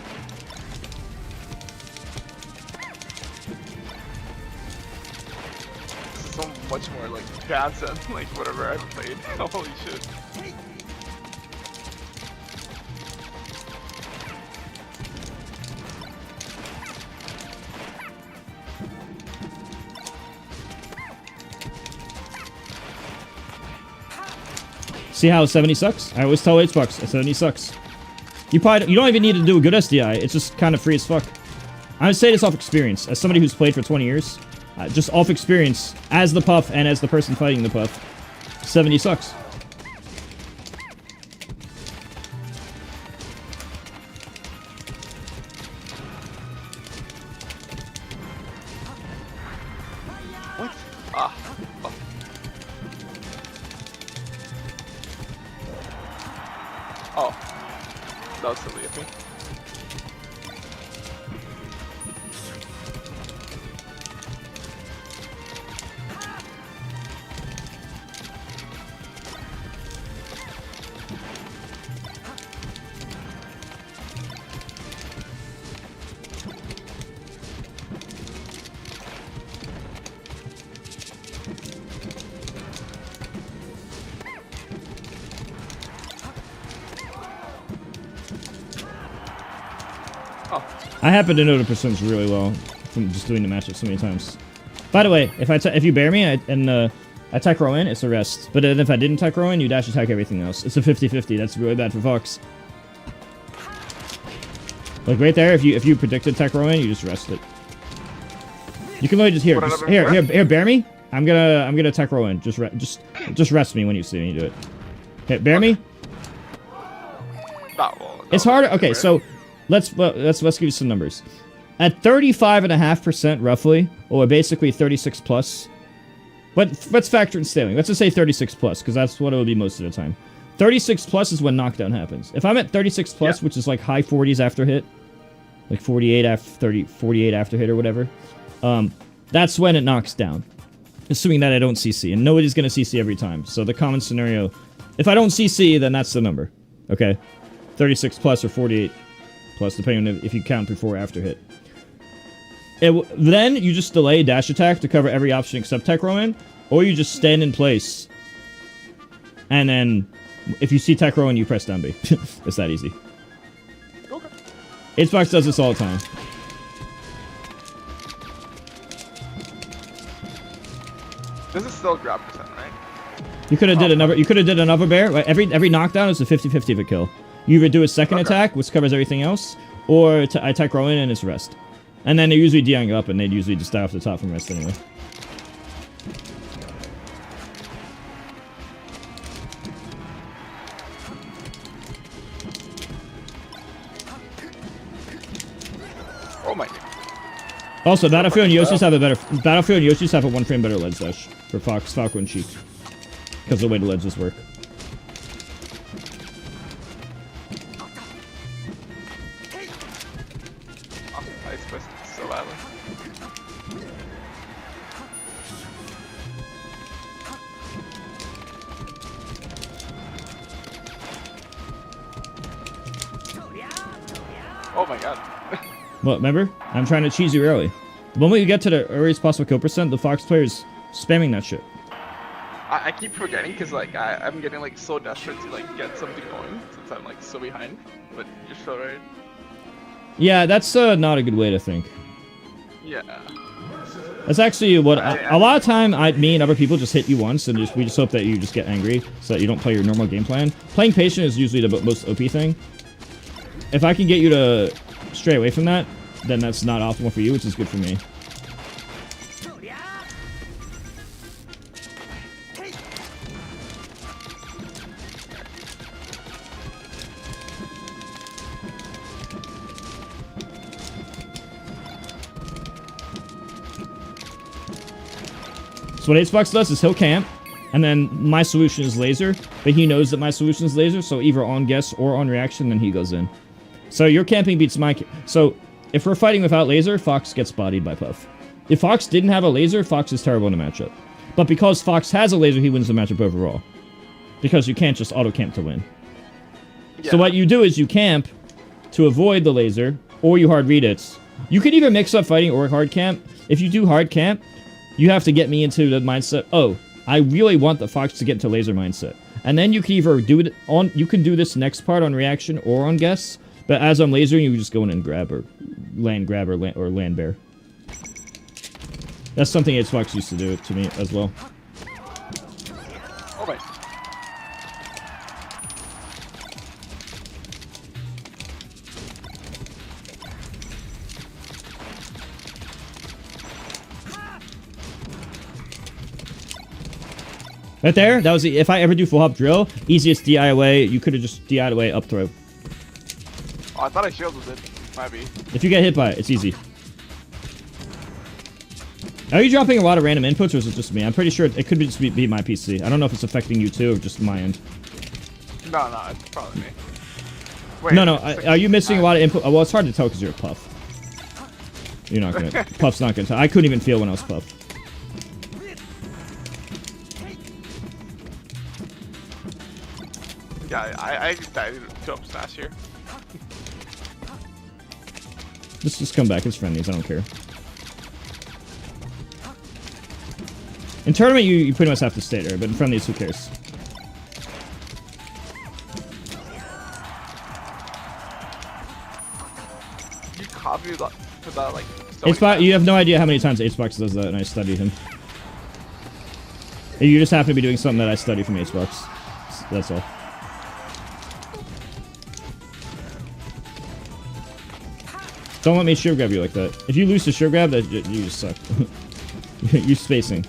Much more like bad than like whatever I've played. Holy shit. See how 70 sucks? I always tell Hbox, 70 sucks. You don't even need to do a good SDI. It's just kind of free as fuck. I would say this off experience. As somebody who's played for 20 years, just off experience, as the Puff and as the person fighting the Puff, 70 sucks. What? Ah. Fuck. Oh. That was silly of me. I happen to know the percentage really well from just doing the matchup so many times. By the way, if you bear me and I tech row in, it's a rest. But then if I didn't tech row in, you dash attack everything else. It's a 50-50. That's really bad for Fox. Like right there, if you predicted tech row in, you just rest it. You can literally just here, bear me. I'm gonna tech row in. Just rest me when you see me do it. Okay, bear me. It's harder. Okay, so let's give you some numbers. At 35.5% roughly, or basically 36 plus. But let's factor in scaling. Let's just say 36 plus, because that's what it will be most of the time. 36 plus is when knockdown happens. If I'm at 36 plus, which is like high 40s after hit, like 48 after 30, 48 after hit or whatever, that's when it knocks down. Assuming that I don't CC, and nobody's gonna CC every time. So the common scenario, if I don't CC, then that's the number. Okay, 36 plus or 48 plus, depending on if you count before or after hit. Then you just delay dash attack to cover every option except tech Rowan, or you just stand in place. And then, if you see tech Rowan, you press down B. It's that easy. Okay. Xbox does this all the time. This is still grab percent, right? You could have did another. You could have did another bear. Like every knockdown is a 50-50 of a kill. You either do a second attack, which covers everything else, or I attack Rowan and it's rest. And then they usually DIing up, and they'd usually just die off the top from rest anyway. Oh my god. Also, Battlefield and Yoshi's have a better. Battlefield and Yoshi's have a 1 frame better ledge dash for Fox, Falco, and Cheek. Because of the way the ledges work. I suppressed it so badly. Oh my god. What, remember? I'm trying to cheese you early. The moment you get to the earliest possible kill percent, the Fox player's spamming that shit. I keep forgetting because like I'm getting like so desperate to like get something going since I'm like so behind. But you're so right. Yeah, that's not a good way to think. Yeah. That's actually what a lot of time me and other people just hit you once, and we just hope that you just get angry so that you don't play your normal game plan. Playing patient is usually the most OP thing. If I can get you to stray away from that, then that's not optimal for you, which is good for me. So what Xbox does is he'll camp, and then my solution is laser, but he knows that my solution is laser, so either on guess or on reaction, then he goes in. So your camping beats my... So if we're fighting without laser, Fox gets bodied by Puff. If Fox didn't have a laser, Fox is terrible in a matchup. But because Fox has a laser, he wins the matchup overall. Because you can't just auto-camp to win. Yeah. So what you do is you camp to avoid the laser, or you hard read it. You could either mix up fighting or hard camp. If you do hard camp, you have to get me into the mindset, oh, I really want the Fox to get into laser mindset. And then you can either do it on... You can do this next part on reaction or on guess. But as I'm lasering, you just go in and grab or land grab or land bear. That's something Xbox used to do to me as well. Oh my. Right there, that was the, if I ever do full hop drill, easiest DI away. You could have just DI'd away up throw. Oh, I thought I shielded it. Might be. If you get hit by it, it's easy. Are you dropping a lot of random inputs, or is it just me? I'm pretty sure it could just be my PC. I don't know if it's affecting you too, or just my end. No, it's probably me. Wait, no. Are you missing a lot of input? Well, it's hard to tell because you're a Puff. You're not gonna... Puff's not gonna tell. I couldn't even feel when I was Puff. Yeah, I died to up smash here. Let's just come back. It's friendlies. I don't care. In tournament, you pretty much have to stay there, but in friendlies, who cares? You copy that to that like. So you have no idea how many times Xbox does that, and I studied him. You just happen to be doing something that I study from Xbox. That's all. Don't let me shield grab you like that. If you lose the shield grab, that you just suck. You're spacing.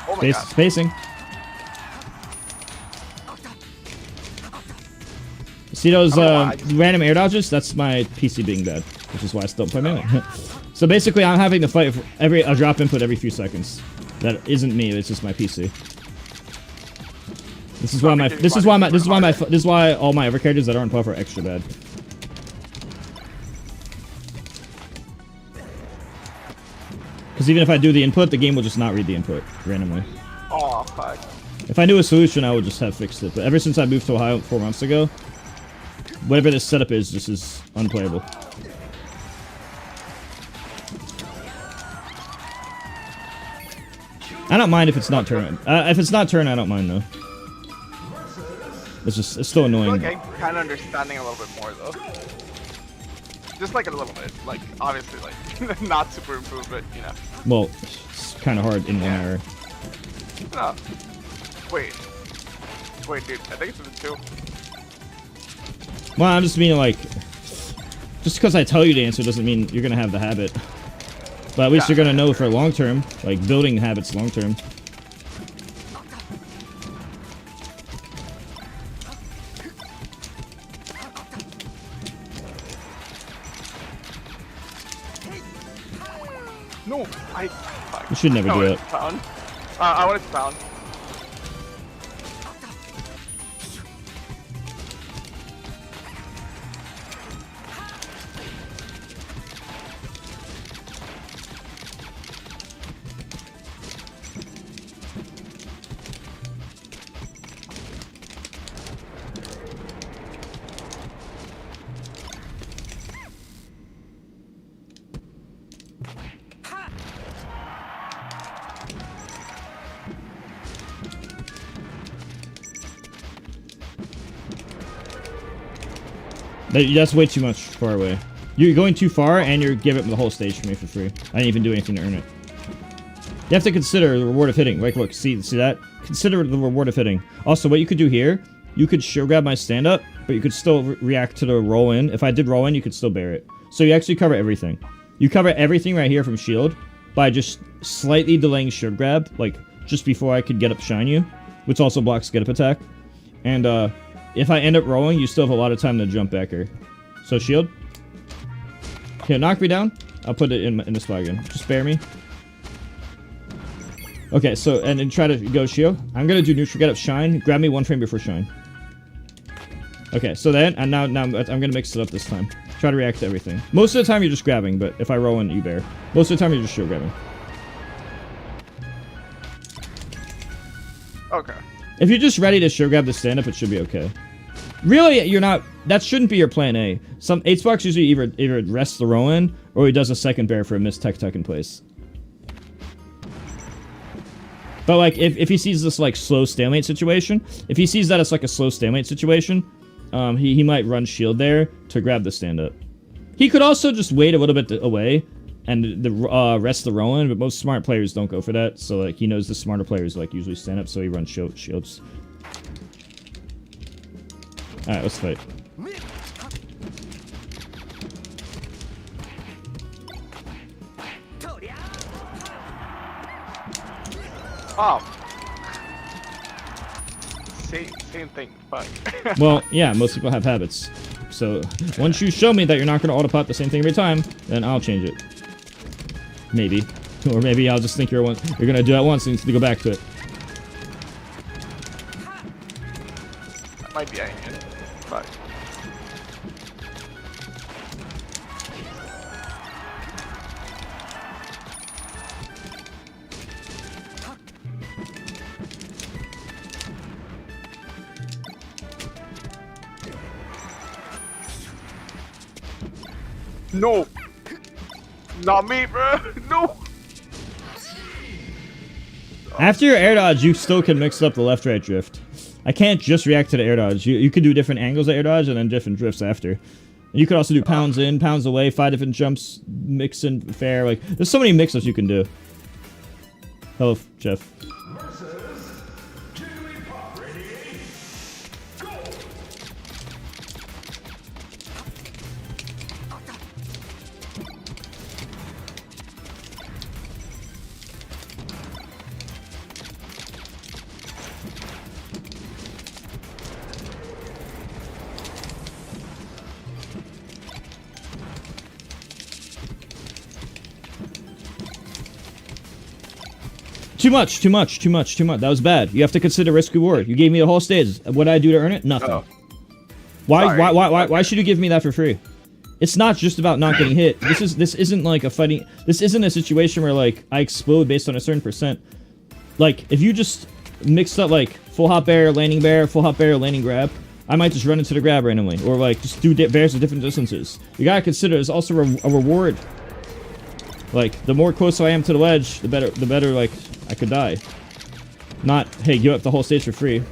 Oh my God. Spacing. See those I don't know why, random air dodges? That's my PC being bad, which is why I still play melee. So basically, I'm having to fight for a drop input every few seconds. That isn't me. It's just my PC. This is why all my other characters that aren't buff are extra bad. Because even if I do the input, the game will just not read the input randomly. Oh, fuck. If I knew a solution, I would just have fixed it. But ever since I moved to Ohio 4 months ago, whatever this setup is, just is unplayable. I don't mind if it's not turn. If it's not turn, I don't mind though. It's still annoying. Okay, kind of understanding a little bit more though. Just like a little bit, like obviously like not super improved, but you know. Well, it's kind of hard in one hour. No. Wait, dude. I think it's in 2. Well, I'm just meaning like, just because I tell you the answer doesn't mean you're gonna have the habit. But at least you're gonna know for long term, like building habits long term. No, fuck. You should never do it. Pound. I want it to pound. That's way too much far away. You're going too far, and you're giving the whole stage for me for free. I didn't even do anything to earn it. You have to consider the reward of hitting. Like, look, see that? Consider the reward of hitting. Also, what you could do here, you could shield grab my stand-up, but you could still react to the roll-in. If I did roll-in, you could still bear it. So you actually cover everything. You cover everything right here from shield by just slightly delaying shield grab, like, just before I could get up shine you, which also blocks get up attack. And, if I end up rolling, you still have a lot of time to jump back here. So shield. Okay, knock me down. I'll put it in the spot again. Just spare me. Okay, so, and then try to go shield. I'm gonna do neutral get up shine. Grab me 1 frame before shine. Okay, so then, and now I'm gonna mix it up this time. Try to react to everything. Most of the time you're just grabbing, but if I roll in, you bear. Most of the time you're just shield grabbing. Okay. If you're just ready to shield grab the stand-up, it should be okay. Really, you're not... That shouldn't be your plan A. Some 8-box usually either rests the roll-in, or he does a second bear for a missed tech in place. But, like, if he sees this, like, slow stalemate situation, if he sees that it's, like, a slow stalemate situation, he might run shield there to grab the stand-up. He could also just wait a little bit away and rest the roll-in, but most smart players don't go for that. So, like, he knows the smarter players, like, usually stand up, so he runs shields. Alright, let's fight. Oh. Same thing. Fuck. Well, yeah, most people have habits. So, once you show me that you're not going to auto-pot the same thing every time, then I'll change it. Maybe. Or maybe I'll just think you're going to do that once and you need to go back to it. That might be angry. Fuck. No! Not me, bro! No! After your air dodge, you still can mix up the left-right drift. I can't just react to the air dodge. You could do different angles of air dodge and then different drifts after. And you could also do pounds in, pounds away, 5 different jumps, mix in fair. Like, there's so many mix-ups you can do. Hello, Jeff. too much. That was bad. You have to consider risk reward. You gave me the whole stage. What did I do to earn it? Nothing. Oh. Why Sorry. why should you give me that for free? It's not just about not getting hit. This isn't like a fighting. This isn't a situation where like I explode based on a certain percent. Like if you just mixed up like full hop bear, full hop bear, landing grab, I might just run into the grab randomly, or like just do bears at different distances. You gotta consider there's also a reward. Like the more close I am to the ledge, the better like I could die. Not hey, give up the whole stage for free.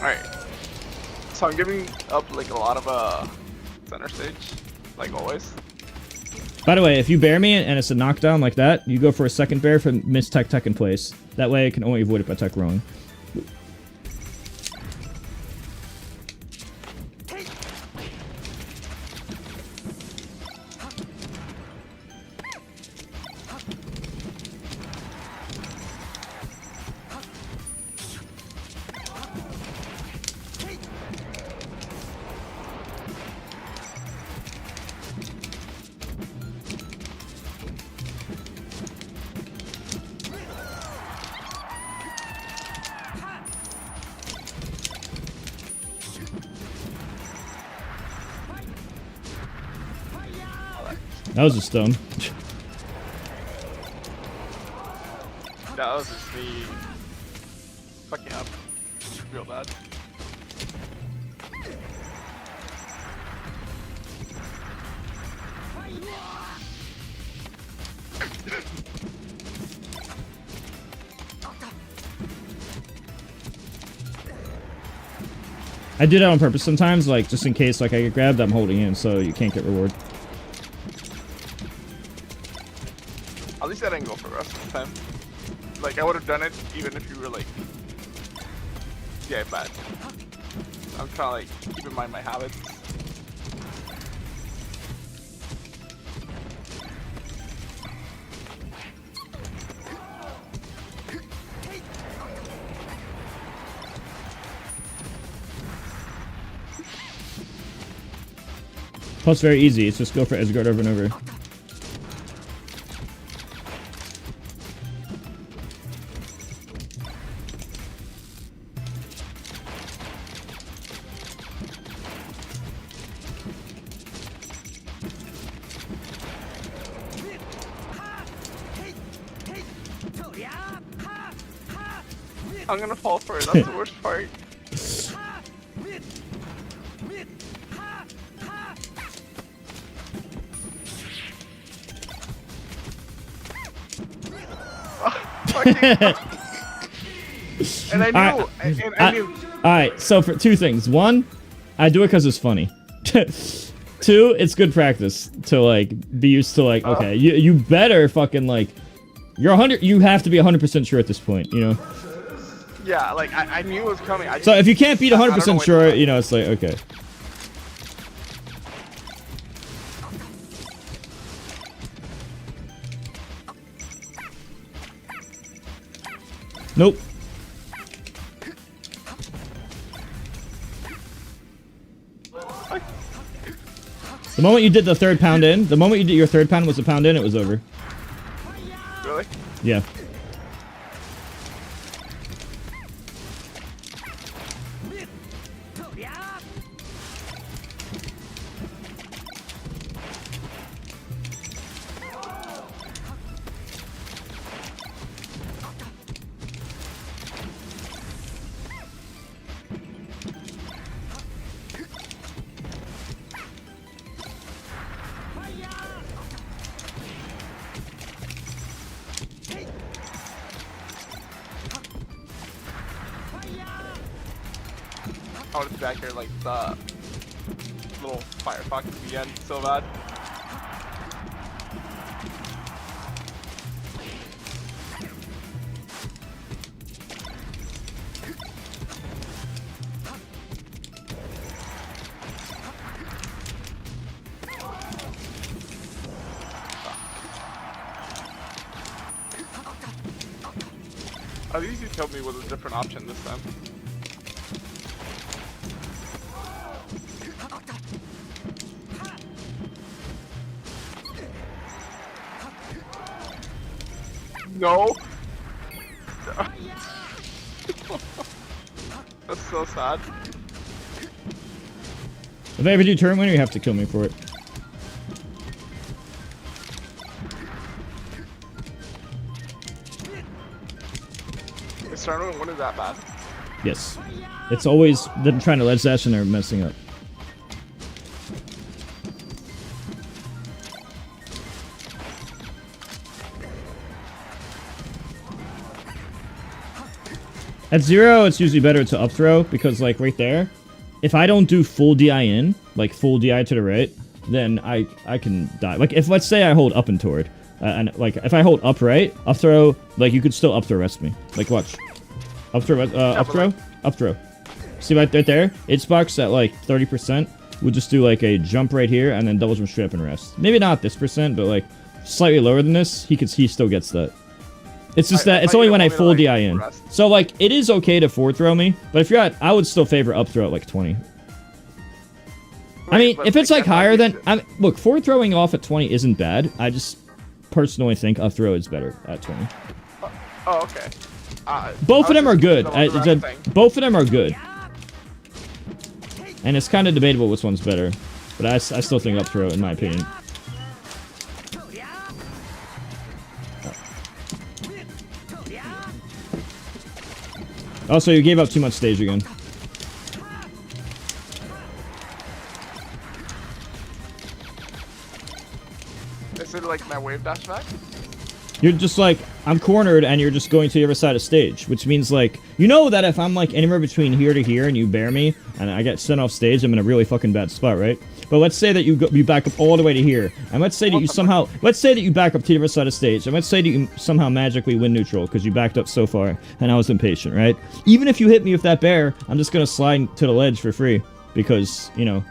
Alright. So I'm giving up like a lot of center stage, like always. By the way, if you bear me and it's a knockdown like that, you go for a second bear for miss tech in place. That way I can only avoid it by tech wrong. That was a stone. That was just me fucking up real bad. I do that on purpose sometimes, like just in case like I get grabbed, I'm holding in, so you can't get reward. At least I didn't go for the rest of the time. Like I would have done it even if you were like, yeah, bad. I'm trying to like keep in mind my habits. Plus very easy, it's just go for Asgard over and over. I'm gonna fall for it, that's the worst part. And I knew. Alright, so for two things. One, I do it because it's funny. Two, it's good practice to like be used to like, okay, you better fucking like, you're 100, you have to be 100% sure at this point, you know? Yeah, like I knew it was coming. So if you can't beat 100% sure, you know, it's like, okay. Nope. The moment you did the third pound in, the moment you did your third pound was a pound in, it was over. Really? Yeah. I wanted to back here like the little firefox at the end so bad. At least you told me was a different option this time. No. That's so sad. If I ever do turn winner, you have to kill me for it. Is turn winner that bad? Yes. It's always them trying to ledge dash and they're messing up. At 0, it's usually better to up throw because, like, right there, if I don't do full DI in, like full DI to the right, then I can die. Like, if, let's say I hold up and toward, and, like, if I hold up right, up throw, like, you could still up throw rest me. Like, watch. Up throw, up throw, up throw. See right there? H-box at, like, 30%. We'll just do, like, a jump right here and then double jump straight up and rest. Maybe not this percent, but, like, slightly lower than this, he still gets that. It's just that it's only when I full DI in. So, like, it is okay to forward throw me, but if you're at, I would still favor up throw at like 20. I mean, if it's like higher than, look, forward throwing off at 20 isn't bad. I just personally think up throw is better at 20. Oh, okay. Both of them are good. Both of them are good. And it's kind of debatable which one's better, but I still think up throw in my opinion. Also, you gave up too much stage again. Is it like my wave dash back? You're just like, I'm cornered and you're just going to the other side of stage, which means like, you know that if I'm like anywhere between here to here and you bear me and I get sent off stage, I'm in a really fucking bad spot, right? But let's say that you back up all the way to here, and let's say that you back up to the other side of stage, and let's say that you somehow magically win neutral because you backed up so far and I was impatient, right? Even if you hit me with that bear, I'm just gonna slide to the ledge for free because, you know.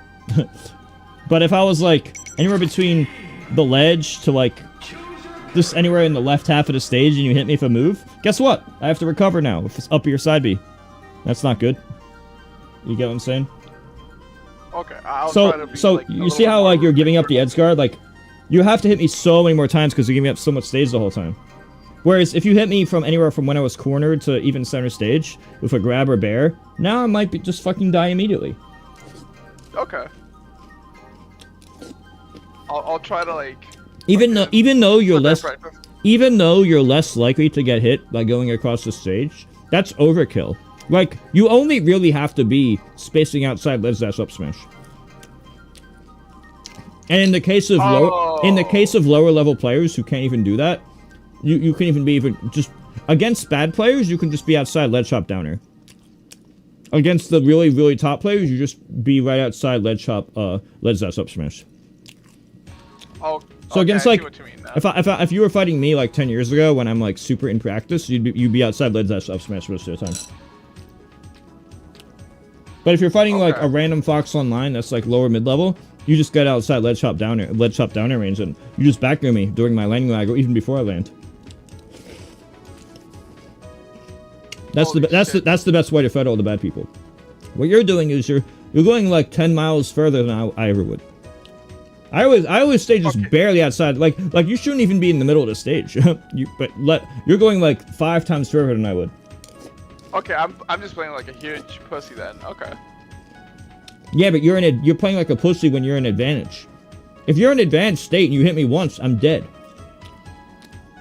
But if I was like anywhere between the ledge to like just anywhere in the left half of the stage and you hit me with a move, guess what? I have to recover now if it's up your side B. That's not good. You get what I'm saying? Okay, I'll try to be, like, you see how like you're giving up the edge guard? Like, you have to hit me so many more times because you're giving up so much stage the whole time. Whereas if you hit me from anywhere from when I was cornered to even center stage with a grab or bear, now I might be just fucking die immediately. Okay. I'll try to like. Even though you're less likely to get hit by going across the stage, that's overkill. Like, you only really have to be spacing outside ledge dash up smash. And in the case of lower level players who can't even do that, you can even be just against bad players, you can just be outside ledge hop downer. Against the really, really top players, you just be right outside ledge hop ledge dash up smash. Oh, so okay, against like if you were fighting me like 10 years ago when I'm like super in practice, you'd be outside ledge dash up smash most of the time. But if you're fighting like a random fox online that's like lower mid level, you just get outside ledge hop downer range and you just back me during my landing lag or even before I land. That's the best way to fight all the bad people. What you're doing is you're going like 10 miles further than I ever would. I always stay just barely outside. Like you shouldn't even be in the middle of the stage. You're going like 5 times further than I would. Okay, I'm just playing like a huge pussy then. Okay. Yeah, but you're playing like a pussy when you're in advantage. If you're in advanced state and you hit me once, I'm dead.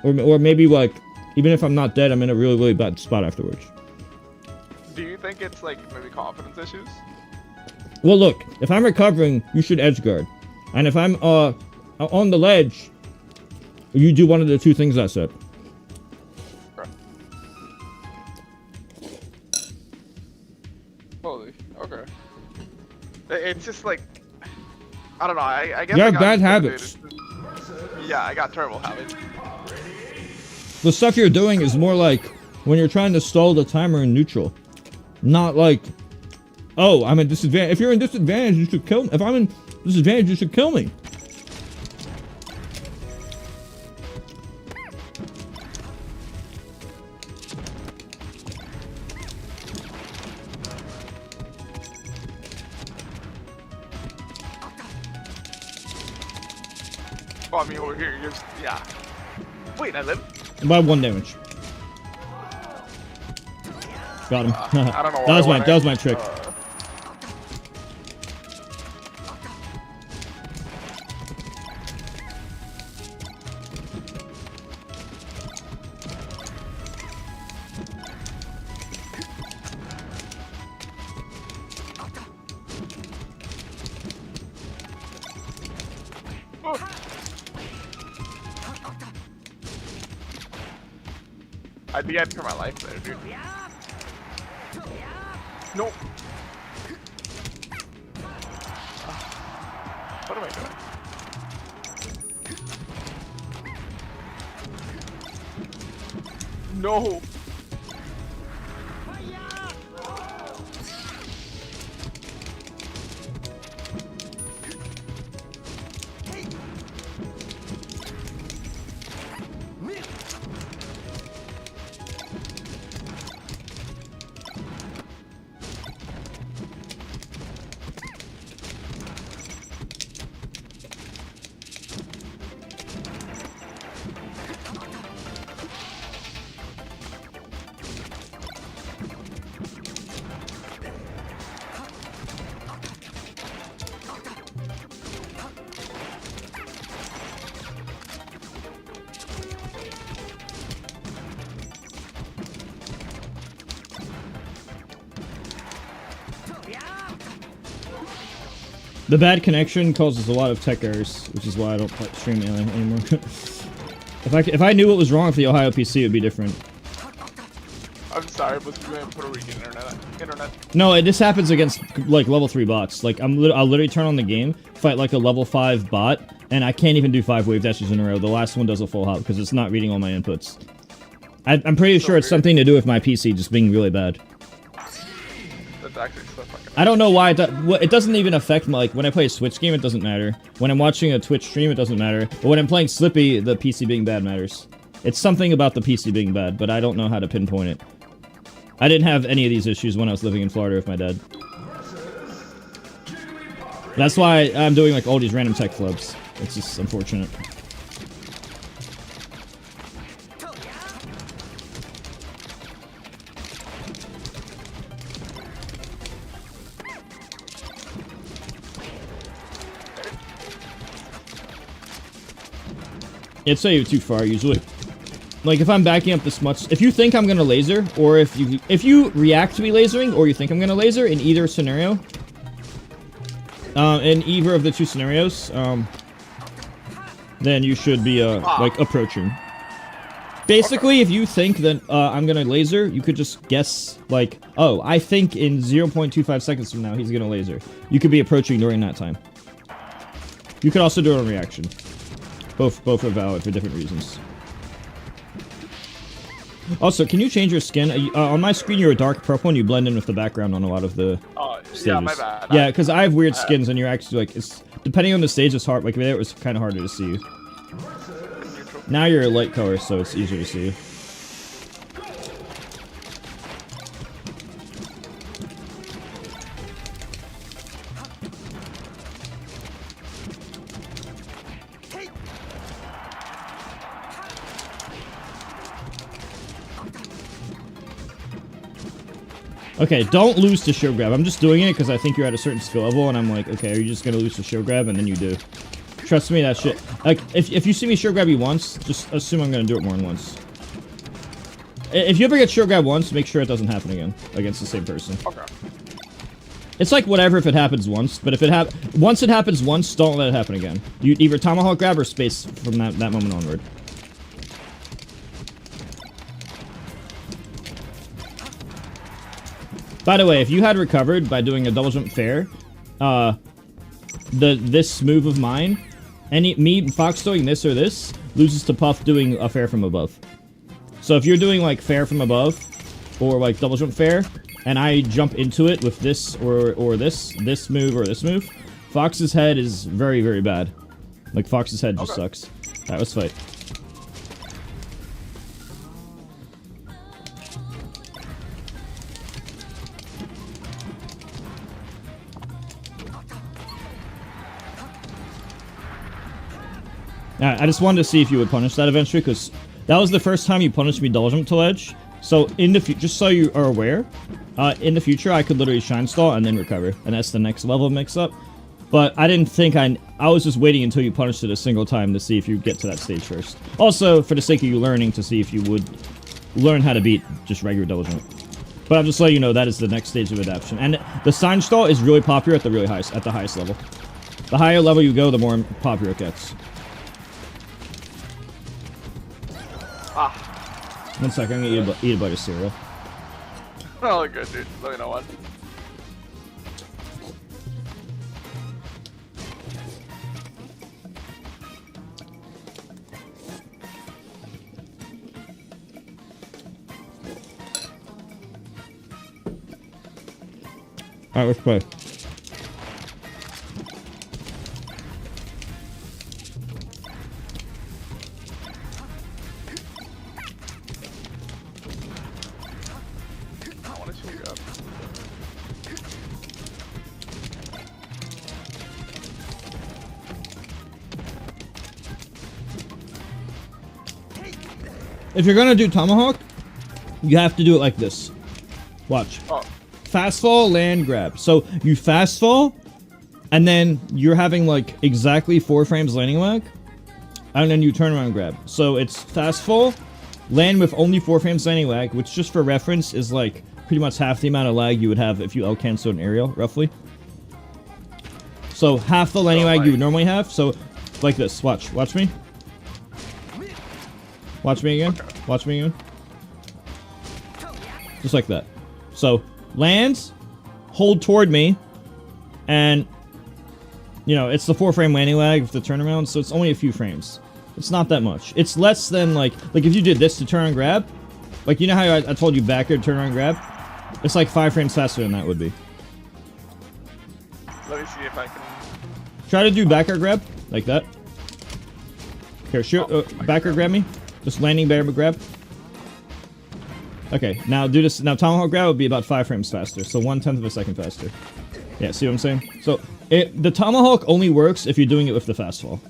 Or maybe like even if I'm not dead, I'm in a really, really bad spot afterwards. Do you think it's like maybe confidence issues? Well, look, if I'm recovering, you should edge guard. And if I'm on the ledge, you do one of the 2 things I said. Holy, okay. It's just like, I don't know, I guess you have bad habits. Yeah, I got terrible habits. The stuff you're doing is more like when you're trying to stall the timer in neutral. Not like, oh, I'm in disadvantage. If you're in disadvantage, you should kill me. If I'm in disadvantage, you should kill me. Oh, I mean, over here, you're just, yeah. Wait, I live? By 1 damage. Got him. I don't know that why was my trick. I think I'd turn my life there, dude. No. What am I doing? No. The bad connection causes a lot of tech errors, which is why I don't stream anymore. If I knew what was wrong with the Ohio PC, it would be different. I'm sorry, but you have Puerto Rican internet. No, this happens against like level 3 bots. Like I'll literally turn on the game, fight like a level 5 bot, and I can't even do 5 wave dashes in a row. The last one does a full hop because it's not reading all my inputs. I'm pretty sure it's something to do with my PC just being really bad. That's actually so fucking. I don't know why it doesn't even affect my, like when I play a Switch game, it doesn't matter. When I'm watching a Twitch stream, it doesn't matter. But when I'm playing Slippy, the PC being bad matters. It's something about the PC being bad, but I don't know how to pinpoint it. I didn't have any of these issues when I was living in Florida with my dad. That's why I'm doing like all these random tech clubs. It's just unfortunate. It's say you're too far usually. Like if I'm backing up this much, if you think I'm gonna laser, or if you react to me lasering, or you think I'm gonna laser in either scenario, in either of the two scenarios, then you should be like approaching. Basically, if you think that I'm gonna laser, you could just guess like, oh, I think in 0.25 seconds from now he's gonna laser. You could be approaching during that time. You could also do it on reaction. Both are valid for different reasons. Also, can you change your skin? On my screen, you're a dark purple, and you blend in with the background on a lot of the stages. Yeah, my bad. Yeah, because I have weird skins, and you're actually like, it's depending on the stage, it's hard. Like there, it was kind of harder to see you. Now you're a light color, so it's easier to see you. Okay, don't lose to shield grab. I'm just doing it because I think you're at a certain skill level, and I'm like, okay, are you just gonna lose to shield grab? And then you do. Trust me, that shit. Like, if you see me shield grab you once, just assume I'm gonna do it more than once. If you ever get shield grab once, make sure it doesn't happen again against the same person. Okay. It's like whatever if it happens once, but if once it happens once, don't let it happen again. You either tomahawk grab or space from that moment onward. By the way, if you had recovered by doing a double jump fair, this move of mine, me Fox doing this or this loses to Puff doing a fair from above. So if you're doing like fair from above, or like double jump fair, and I jump into it with this or this move or this move, Fox's head is very, very bad. Like Fox's head just sucks. Alright, let's fight. I just wanted to see if you would punish that eventually, because that was the first time you punished me double jump to ledge. So in the just so you are aware, in the future I could literally shine stall and then recover, and that's the next level of mix-up. But I didn't think I was just waiting until you punished it a single time to see if you get to that stage first. Also, for the sake of you learning, to see if you would learn how to beat just regular double jump. But I'm just letting you know that is the next stage of adaptation. And the sign stall is really popular at the highest level. The higher level you go, the more popular it gets. Ah. 1 second, I'm gonna eat a bite of cereal. Oh, good, dude. Let me know when. Alright, let's play. I want to cheer you up. If you're gonna do tomahawk, you have to do it like this. Watch. Oh. Fast fall, land, grab. So you fast fall, and then you're having like exactly 4 frames landing lag, and then you turn around and grab. So it's fast fall, land with only 4 frames landing lag, which just for reference is like pretty much half the amount of lag you would have if you L-canceled an aerial, roughly. So half the landing lag you would normally have. So like this. Watch me. Watch me again. Watch me again. Just like that. So lands, hold toward me, and you know it's the 4 frame landing lag with the turnaround, so it's only a few frames. It's not that much. It's less than like if you did this to turn and grab, like you know how I told you back here to turn around and grab? It's like 5 frames faster than that would be. Let me see if I can. Try to do back air grab like that. Here, shoot, back air grab me. Just landing back air grab. Okay, now do this. Now tomahawk grab would be about 5 frames faster, so 1/10 of a second faster. Yeah, see what I'm saying? So the tomahawk only works if you're doing it with the fast fall.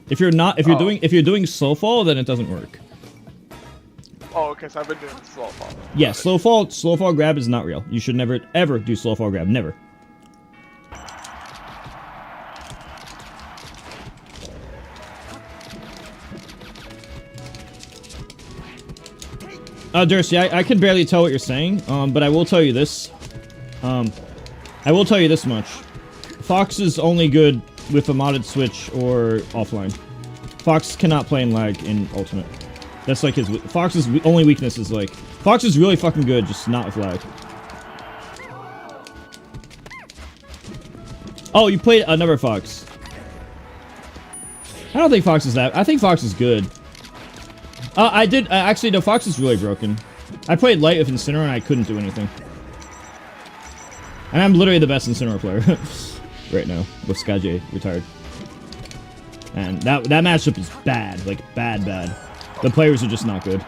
If you're not, if you're doing slow fall, then it doesn't work. Oh, okay. So I've been doing slow fall. Yeah, slow fall grab is not real. You should never ever do slow fall grab. Never. Dursey, I can barely tell what you're saying, but I will tell you this. I will tell you this much. Fox is only good with a modded switch or offline. Fox cannot play in lag in Ultimate. That's like his... Fox's only weakness is like... Fox is really fucking good, just not with lag. Oh, you played another Fox. I don't think Fox is that... I think Fox is good. I did... actually, no, Fox is really broken. I played light with Incineroar and I couldn't do anything. And I'm literally the best Incineroar player right now, with SkyJ retired. And that matchup is bad, like bad. The players are just not good.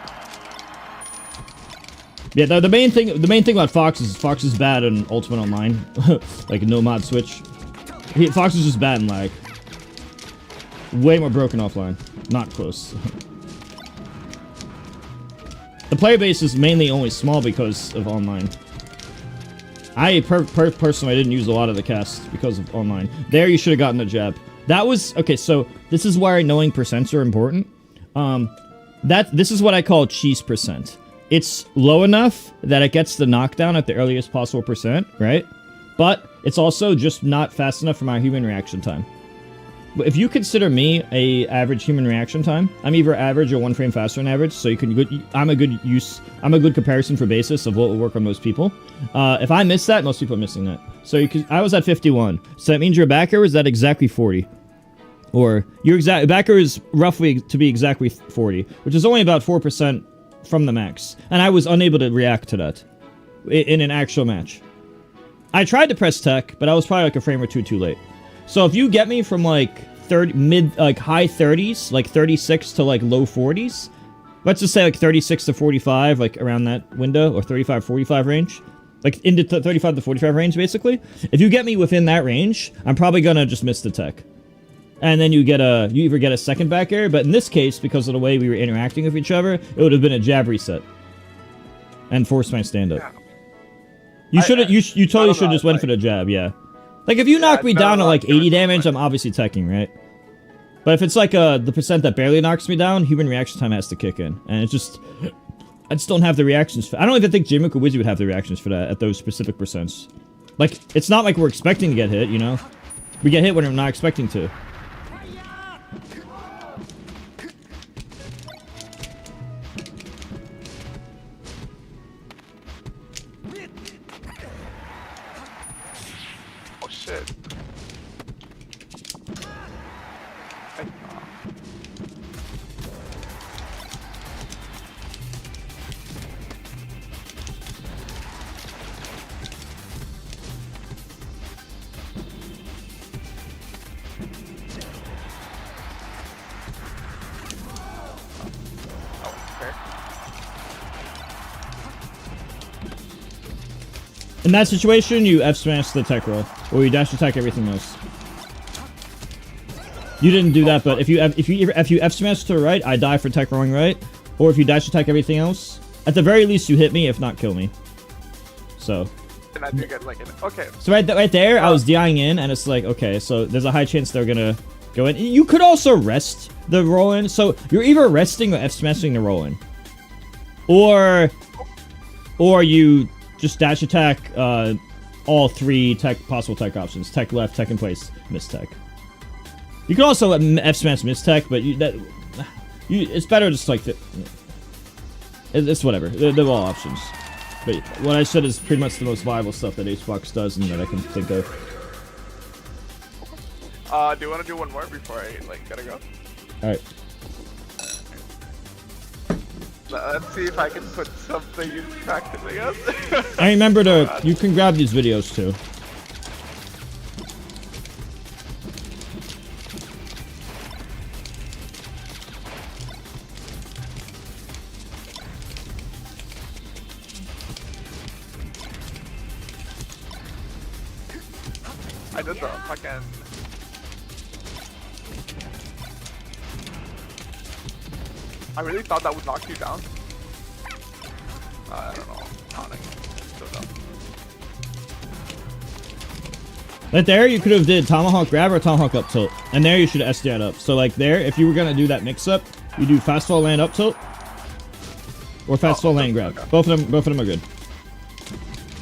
Yeah, the main thing about Fox is bad in Ultimate Online, like no mod switch. Fox is just bad in lag. Way more broken offline, not close. The player base is mainly only small because of online. I personally didn't use a lot of the cast because of online. There, you should have gotten the jab. That was... Okay, so this is why knowing percents are important. This is what I call cheese percent. It's low enough that it gets the knockdown at the earliest possible percent, right? But it's also just not fast enough for my human reaction time. If you consider me a average human reaction time, I'm either average or 1 frame faster than average, so you can I'm a good comparison for basis of what will work on most people. If I miss that, most people are missing that. So I was at 51, so that means your back air was at exactly 40. Or your back air is roughly to be exactly 40, which is only about 4% from the max. And I was unable to react to that in an actual match. I tried to press tech, but I was probably like a frame or two too late. So if you get me from like high 30s, like 36 to like low 40s, let's just say like 36 to 45, like around that window, or 35-45 range, like into 35 to 45 range basically. If you get me within that range, I'm probably gonna just miss the tech. and then you either get a second back air, but in this case, because of the way we were interacting with each other, it would have been a jab reset. And force my stand up. Yeah. You should have, you totally should have just went like, for the jab, yeah. Like, if you knock me down to like 80 damage, I'm obviously teching, right? But if it's like the percent that barely knocks me down, human reaction time has to kick in. And it's just, I just don't have the reactions for, I don't even think Jimmick or Wizzy would have the reactions for that at those specific percents. Like, it's not like we're expecting to get hit, you know? We get hit when we're not expecting to. Oh shit. In that situation, you F-smash the tech roll, or you dash attack everything else. You didn't do that, but if you F-smash to the right, I die for tech rolling right, or if you dash attack everything else, at the very least you hit me, if not kill me. So. And I do get like an, okay. So right there, I was DIing in, and it's like, okay, so there's a high chance they're gonna go in. You could also rest the roll in, so you're either resting or F-smashing the roll in, or you just dash attack all three possible tech options: tech left, tech in place, miss tech. You can also F-smash miss tech, but it's better just like it's whatever. They're all options. But what I said is pretty much the most viable stuff that HBox does and that I can think of. Do you want to do one more before I like gotta go? All right. Let's see if I can put something in practice, I guess. I remember you can grab these videos too. I did the fucking... I really thought that would knock you down. I don't know. Don't know. Right there, you could have did tomahawk grab or tomahawk up tilt, and there you should have SDI'd up. So like there, if you were gonna do that mix up, you do fast fall land up tilt or fast fall land grab. Okay. Both of them are good.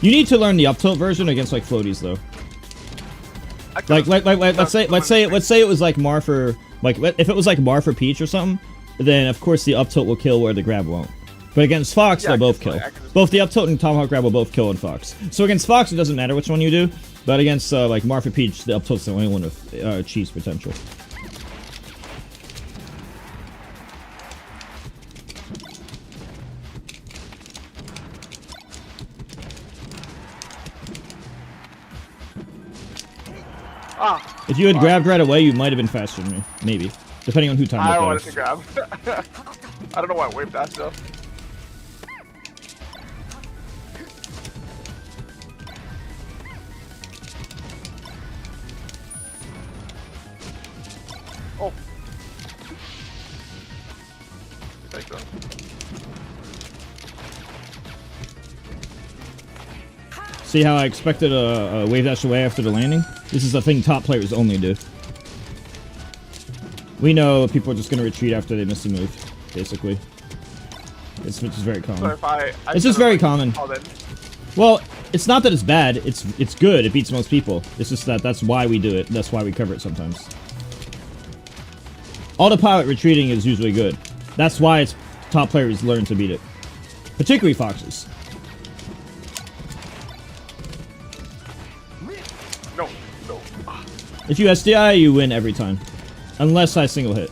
You need to learn the up tilt version against like floaties though. Like let's say it was like Marth or like if it was like Marth or Peach or something, then of course the up tilt will kill where the grab won't. But against Fox, they'll both kill. Both the up tilt and tomahawk grab will both kill in Fox. So against Fox, it doesn't matter which one you do. But against like Marth or Peach, the up tilt's the only one with cheese potential. If you had grabbed right away, you might have been faster than me. Maybe. Depending on who timed it. I wanted to grab. I don't know why I waved that though. Oh. Thanks, though. See how I expected a wave dash away after the landing? This is a thing top players only do. We know people are just going to retreat after they miss a move, basically. It's just very common. So it's just very common. Well, it's not that it's bad. It's good. It beats most people. It's just that's why we do it. That's why we cover it sometimes. Autopilot retreating is usually good. That's why it's top players learn to beat it. Particularly Foxes. No. If you SDI, you win every time. Unless I single hit.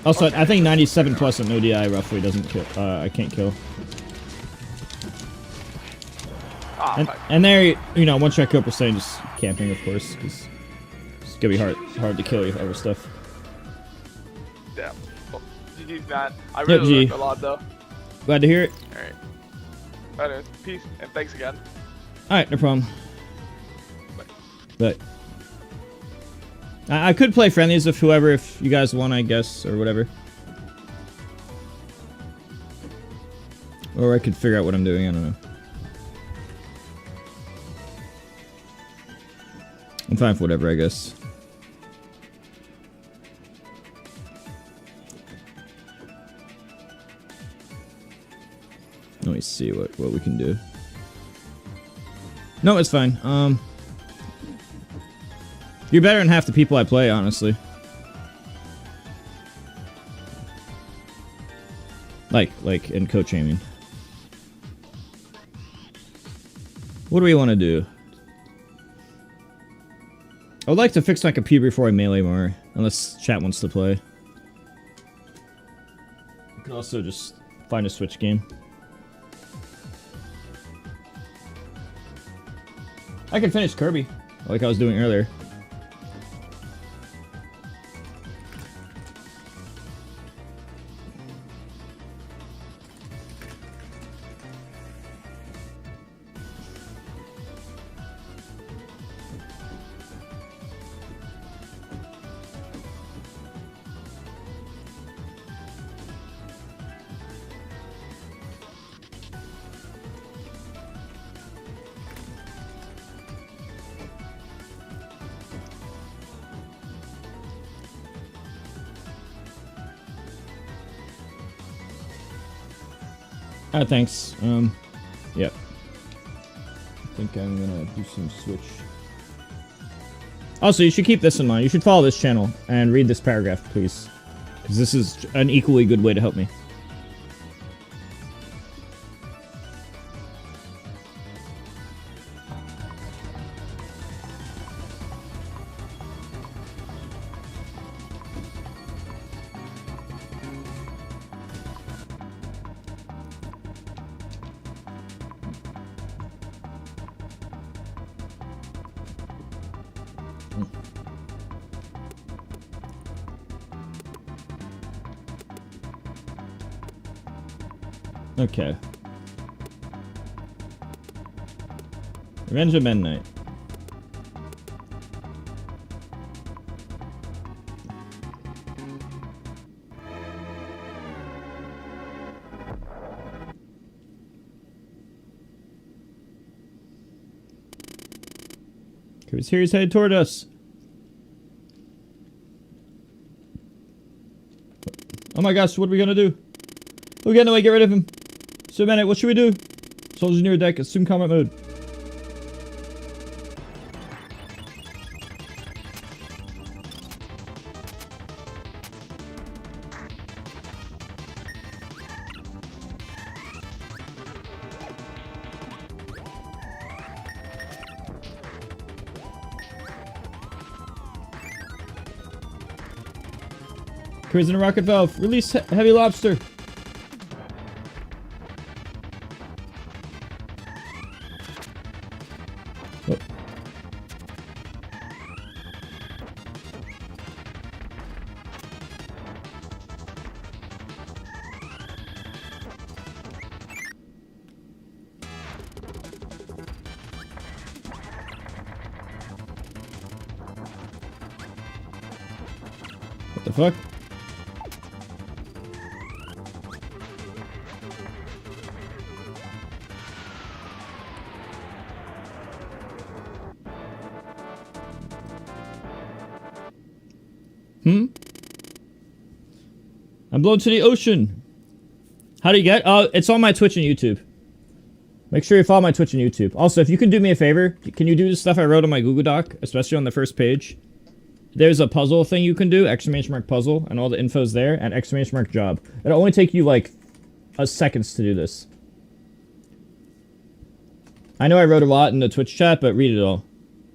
Also, okay. I think 97 plus on ODI roughly doesn't kill. I can't kill. And there, you know, one track Cooper saying just camping, of course, because it's gonna be hard to kill you with other stuff. Damn. Well, GG's, man. I really learned a lot, though. Glad to hear it. Alright. Peace, and thanks again. Alright, no problem. But I could play friendlies with whoever if you guys want, I guess, or whatever. Or I could figure out what I'm doing, I don't know. I'm fine for whatever, I guess. Let me see what we can do. No, it's fine. You're better than half the people I play, honestly. Like in coaching, I mean. What do we want to do? I would like to fix my computer before I melee more, unless chat wants to play. I could also just find a Switch game. I can finish Kirby, like I was doing earlier. Thanks. Yep. I think I'm gonna do some Switch. Also, you should keep this in mind. You should follow this channel and read this paragraph, please. Because this is an equally good way to help me. Okay. Revenge of Midnight. Kirby Series headed toward us. Oh my gosh, what are we gonna do? We're getting away, get rid of him. So, man, what should we do? Soldiers near deck, assume combat mode. Cruise in a rocket valve. Release heavy lobster. Oh. What the fuck? I'm blown to the ocean. How do you get? Oh, it's on my Twitch and YouTube. Make sure you follow my Twitch and YouTube. Also, if you can do me a favor, can you do the stuff I wrote on my Google Doc, especially on the first page? There's a puzzle thing you can do, exclamation mark puzzle, and all the info's there, and exclamation mark job. It'll only take you like seconds to do this. I know I wrote a lot in the Twitch chat, but read it all.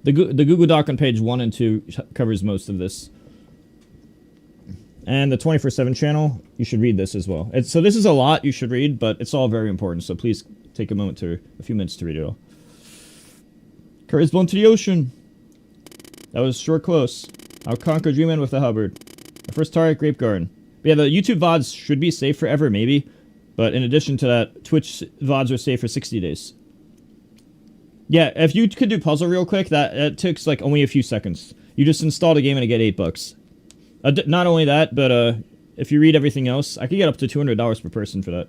The Google Doc on page 1 and 2 covers most of this. And the 24/7 channel, you should read this as well. So this is a lot you should read, but it's all very important. So please take a few minutes to read it all. Curry's blown to the ocean. That was short close. I'll conquer Dreamland with the Hubbard. My first target, Grape Garden. But yeah, the YouTube VODs should be safe forever, maybe. But in addition to that, Twitch VODs are safe for 60 days. Yeah, if you could do puzzle real quick, that takes like only a few seconds. You just install the game and get $8. Not only that, but if you read everything else, I could get up to $200 per person for that.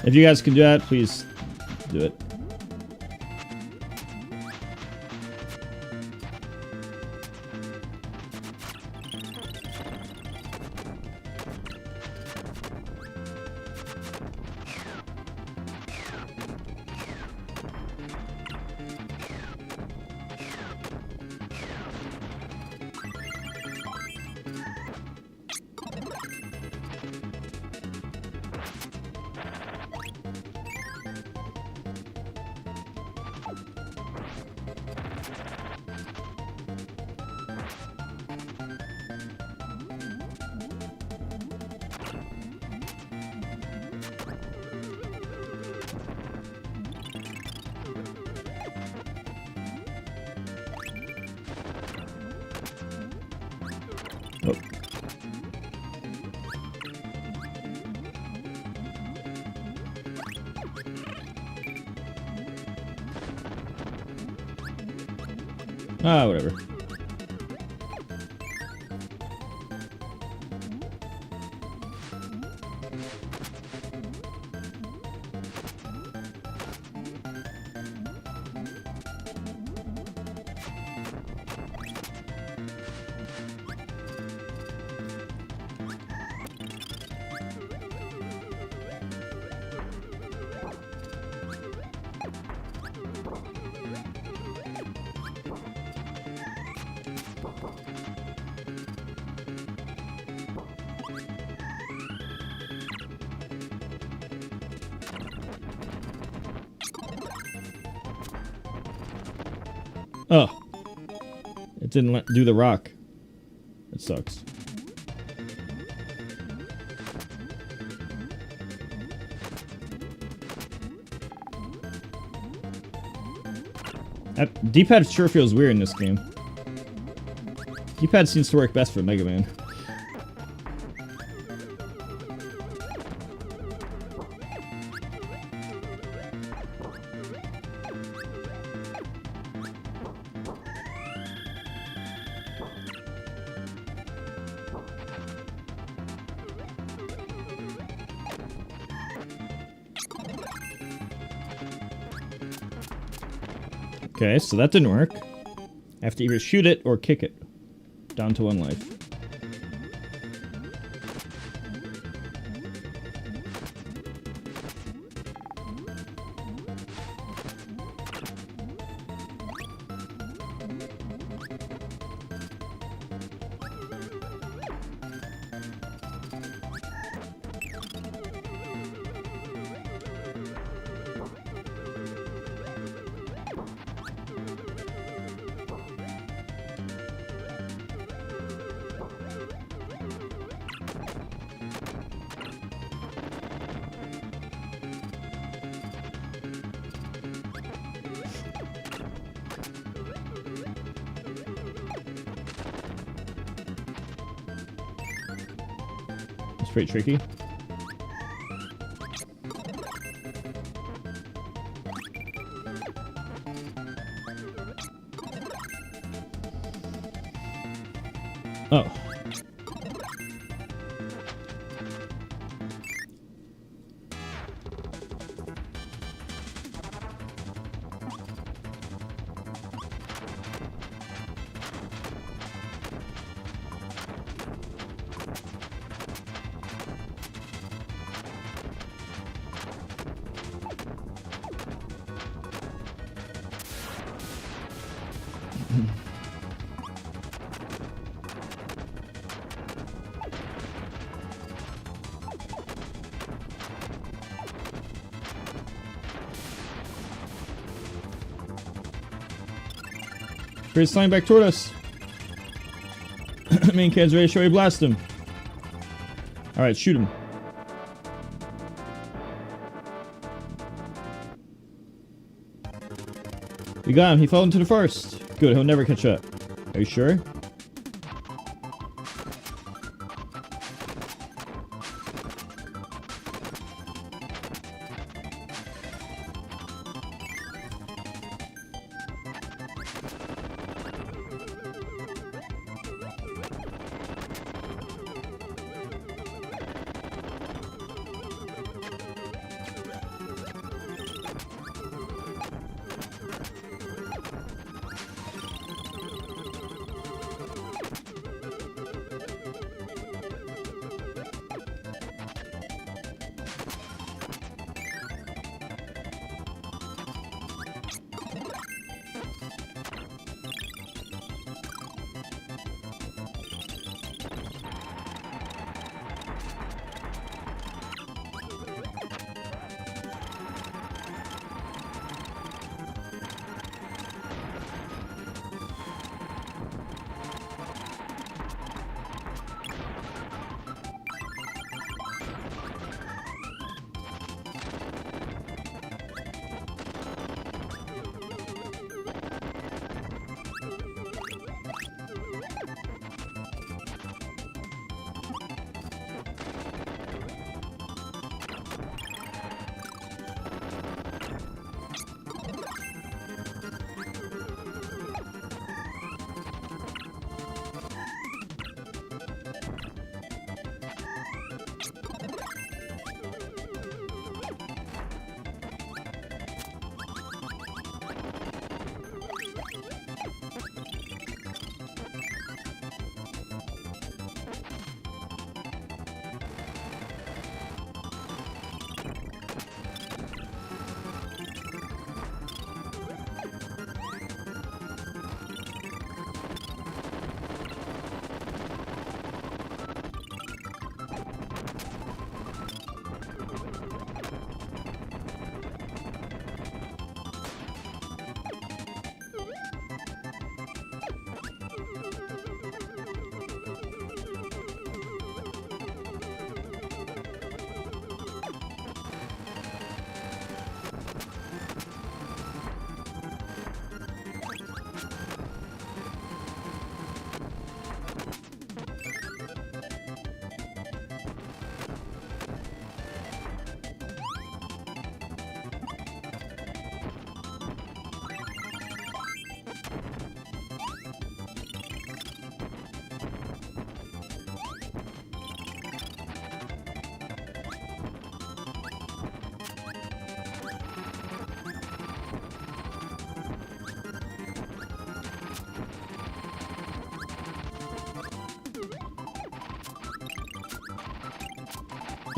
If you guys can do that, please do it. Oh. Ah, whatever. Oh. It didn't do the rock. It sucks. That D-pad sure feels weird in this game. D-pad seems to work best for Mega Man. Okay, so that didn't work. I have to either shoot it or kick it. Down to 1 life. It's pretty tricky. Oh. He's flying back toward us. Main kid's ready to show you blast him. Alright, shoot him. We got him. He fell into the forest. Good. He'll never catch up. Are you sure?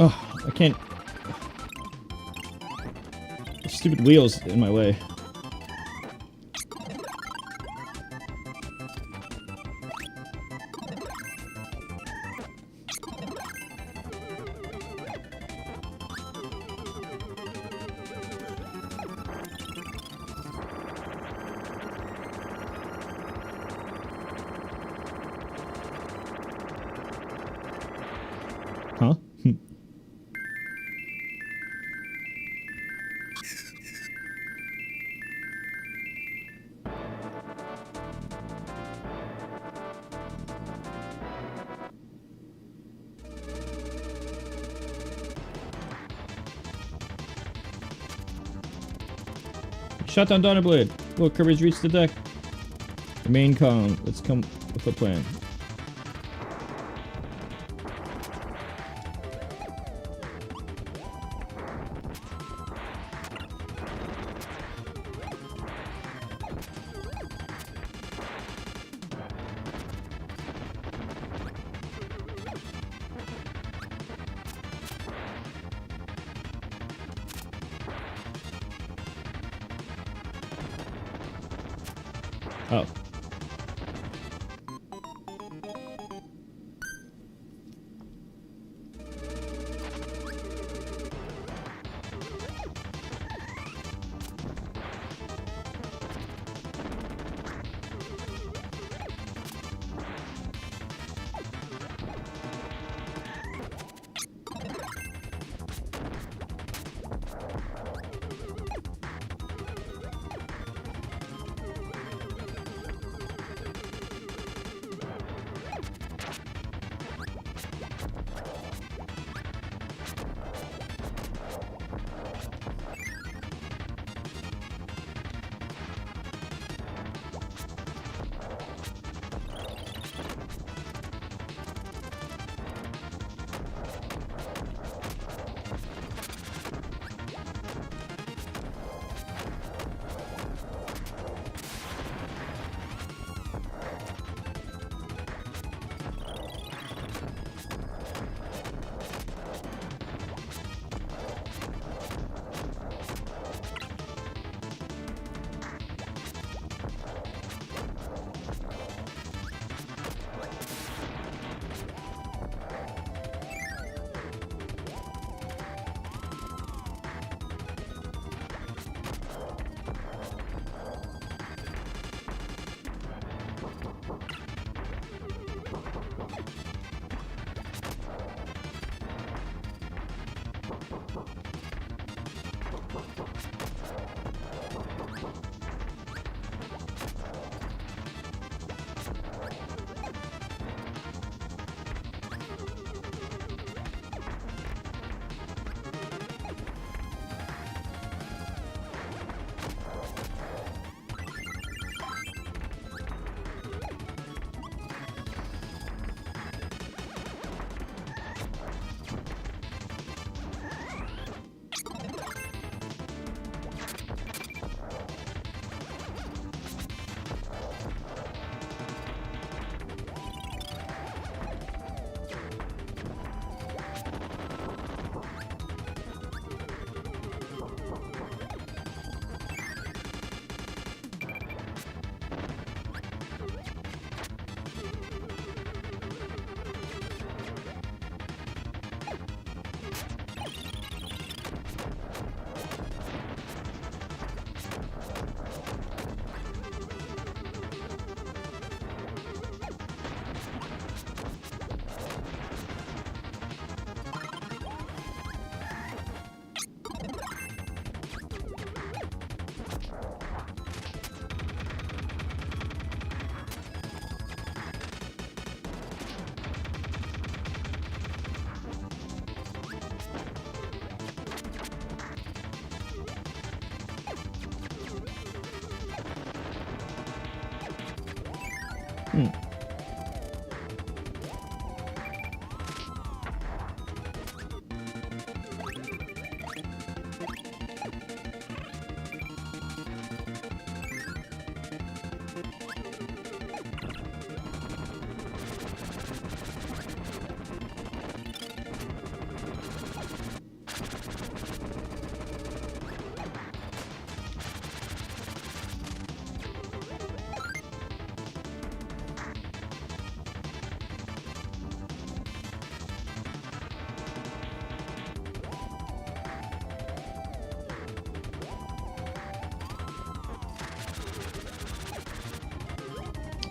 Oh, I can't. Stupid wheels in my way. Huh? Shot down Donnerblade. Look, Kirby's reached the deck. The main con. Let's come with a plan. Oh.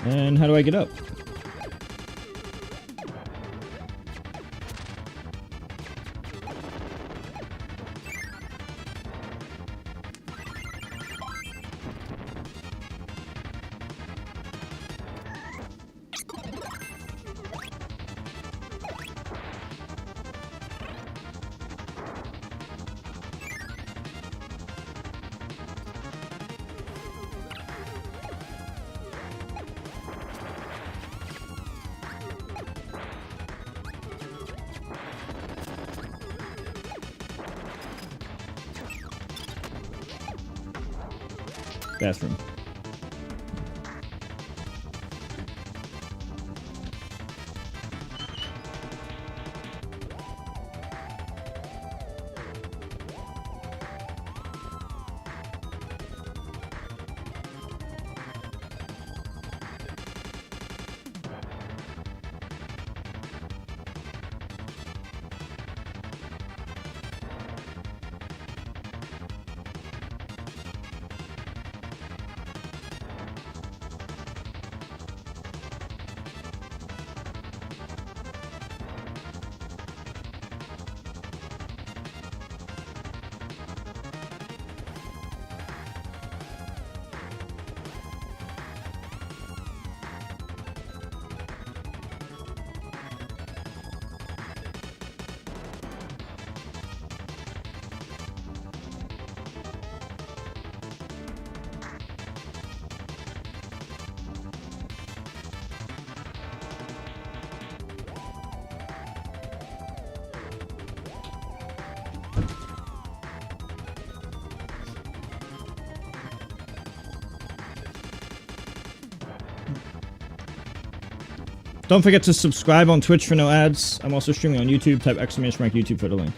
And how do I get up? Bathroom. Don't forget to subscribe on Twitch for no ads. I'm also streaming on YouTube. Type !YouTube for the link.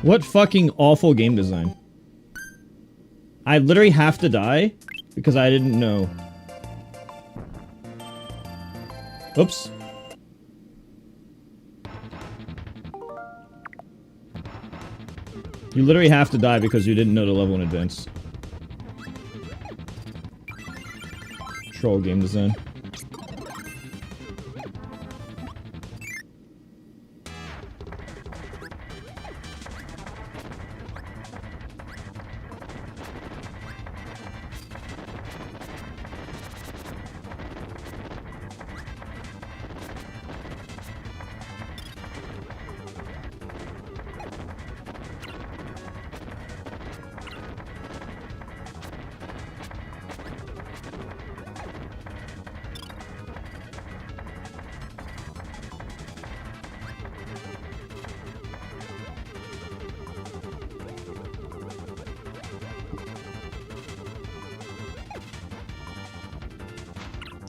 What fucking awful game design. I literally have to die because I didn't know. Oops. You literally have to die because you didn't know the level in advance. Troll game design.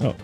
Oh.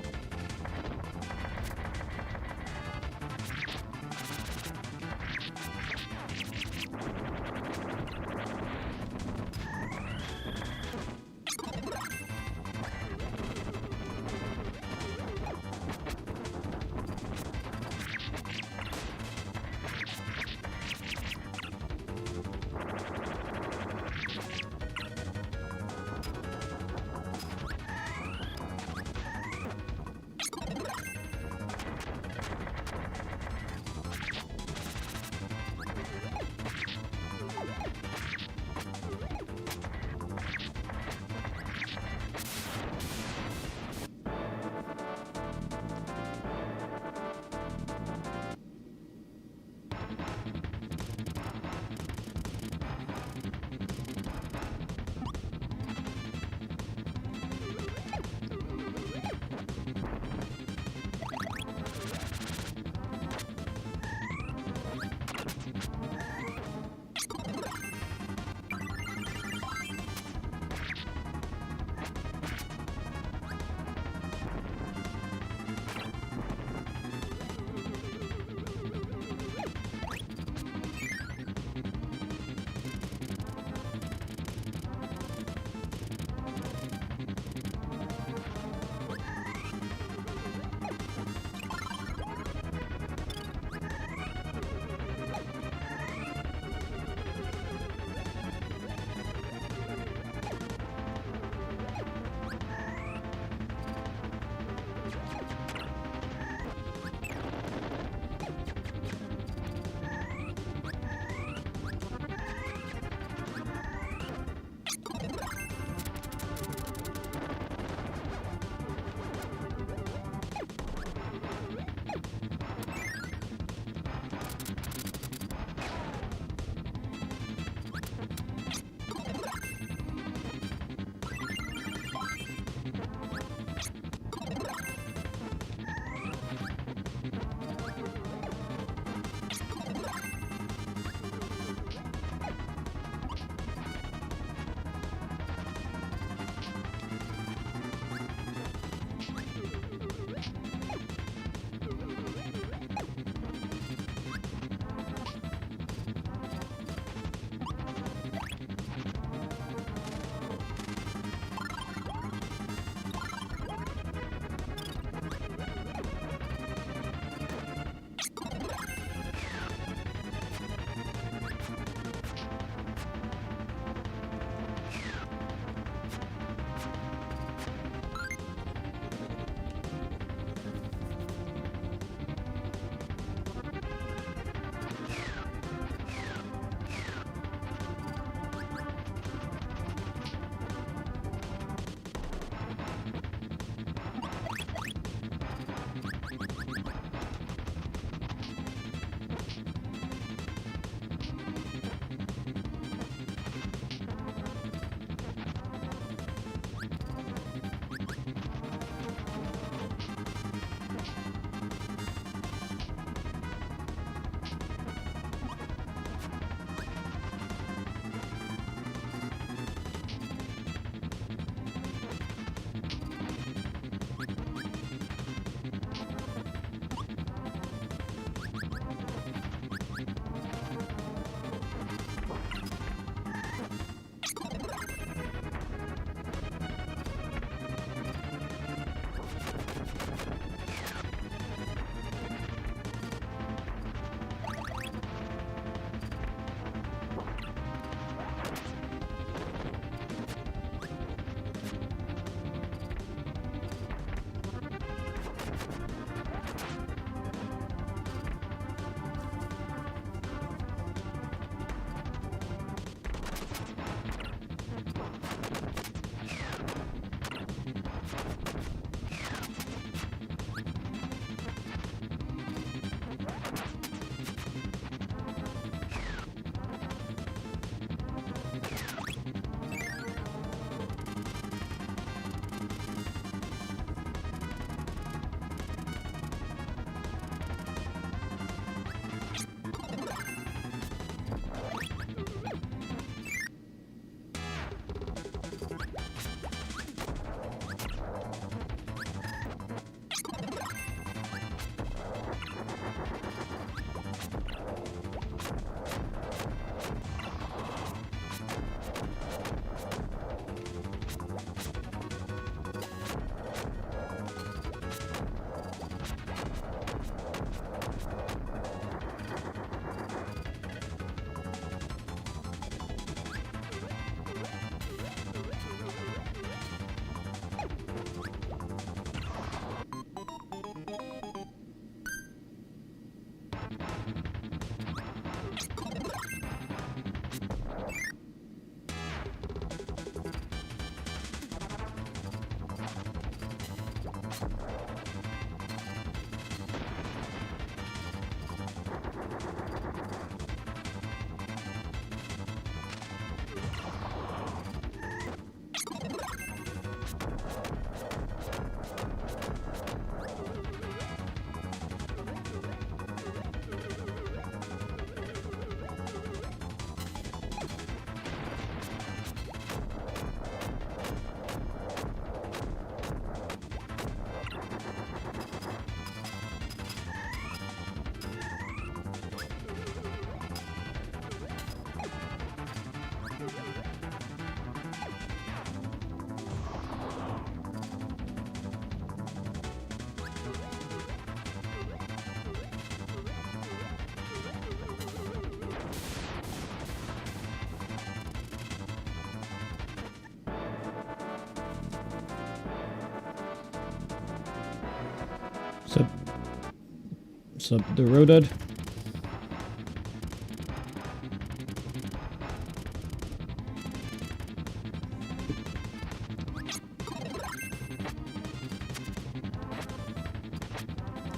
Sub the Rodud.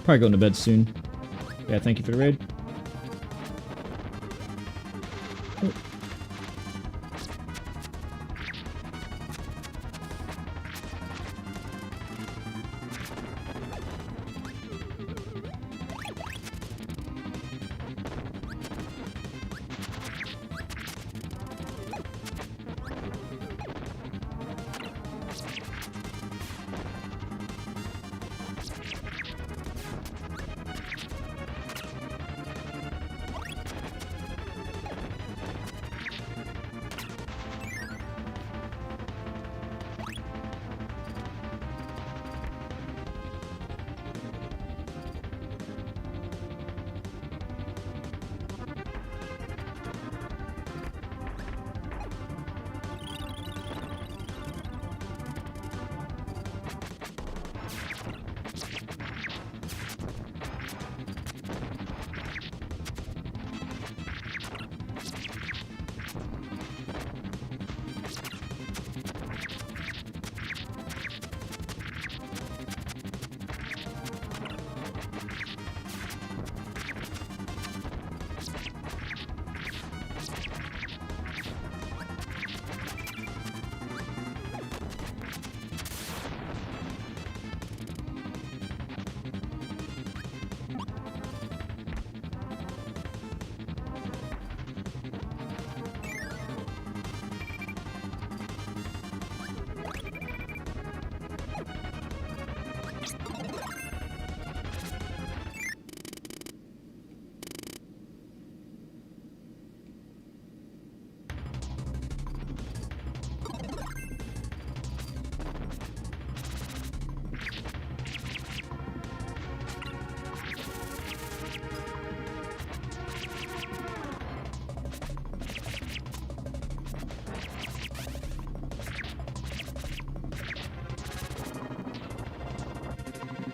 Probably going to bed soon. Yeah, thank you for the raid. Oh.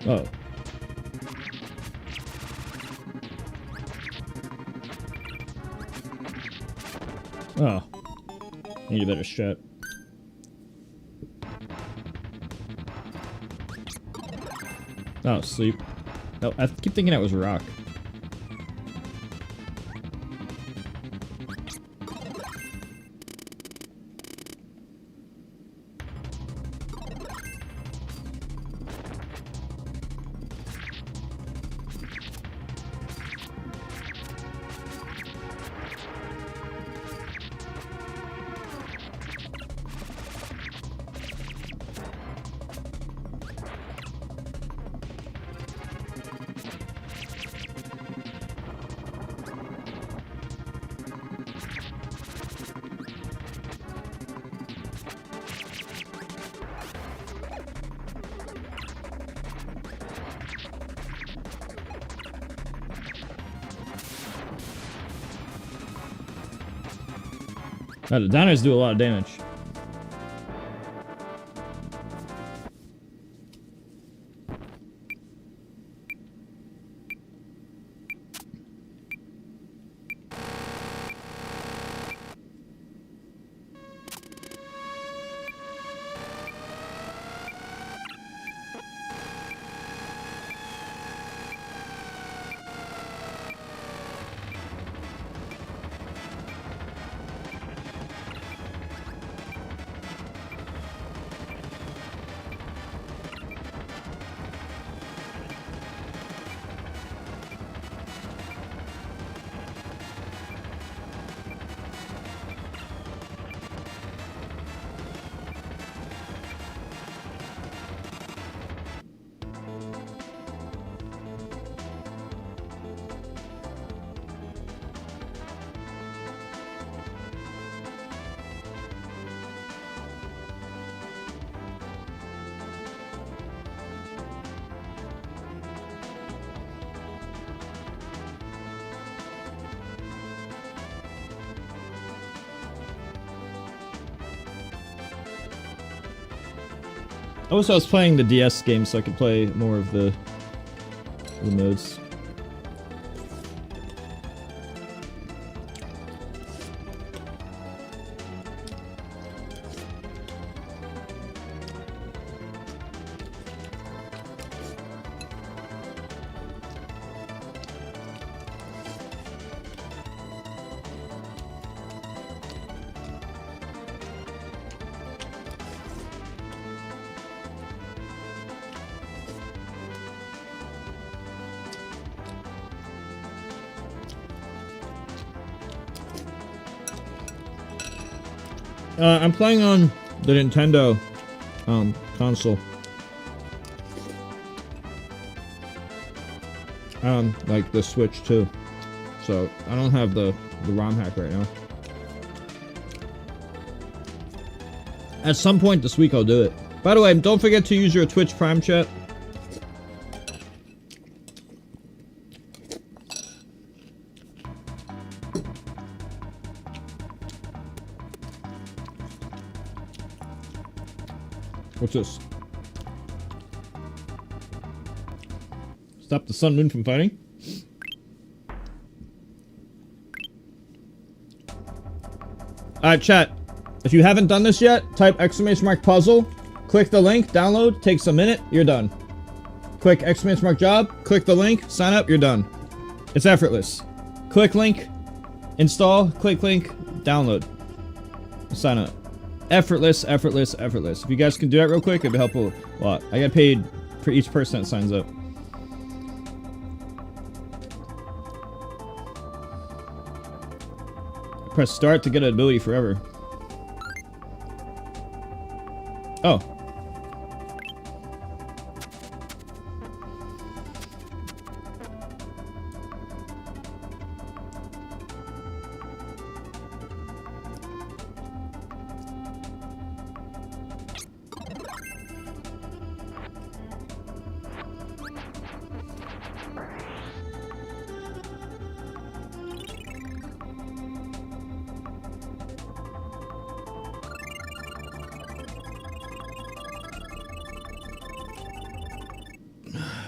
Oh. Oh. Need a better strat. Oh, sleep. Oh, I keep thinking that was rock. Oh, the downers do a lot of damage. I wish I was playing the DS game so I could play more of the modes. I'm playing on the Nintendo console. Like the Switch too. So I don't have the ROM hack right now. At some point this week I'll do it. By the way, don't forget to use your Twitch Prime chat. What's this? Stop the Sun Moon from fighting? Alright, chat. If you haven't done this yet, type !puzzle, click the link, download, takes a minute, you're done. Click !job, click the link, sign up, you're done. It's effortless. Click link, install, click link, download, sign up. Effortless, effortless, effortless. If you guys can do that real quick, it'd help a lot. I get paid for each person that signs up. Press start to get an ability forever. Oh.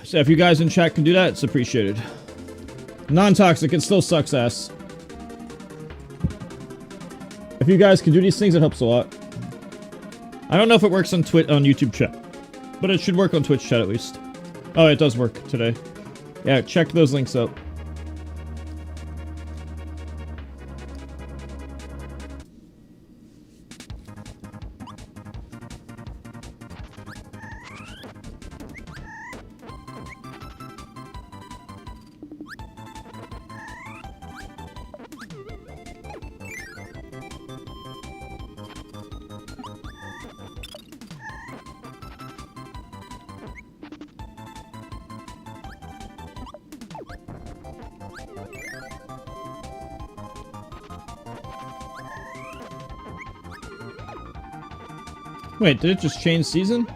So if you guys in chat can do that, it's appreciated. Non-toxic, it still sucks ass. If you guys can do these things, it helps a lot. I don't know if it works on YouTube chat, but it should work on Twitch chat at least. Oh, it does work today. Yeah, check those links out. Wait, did it just change season?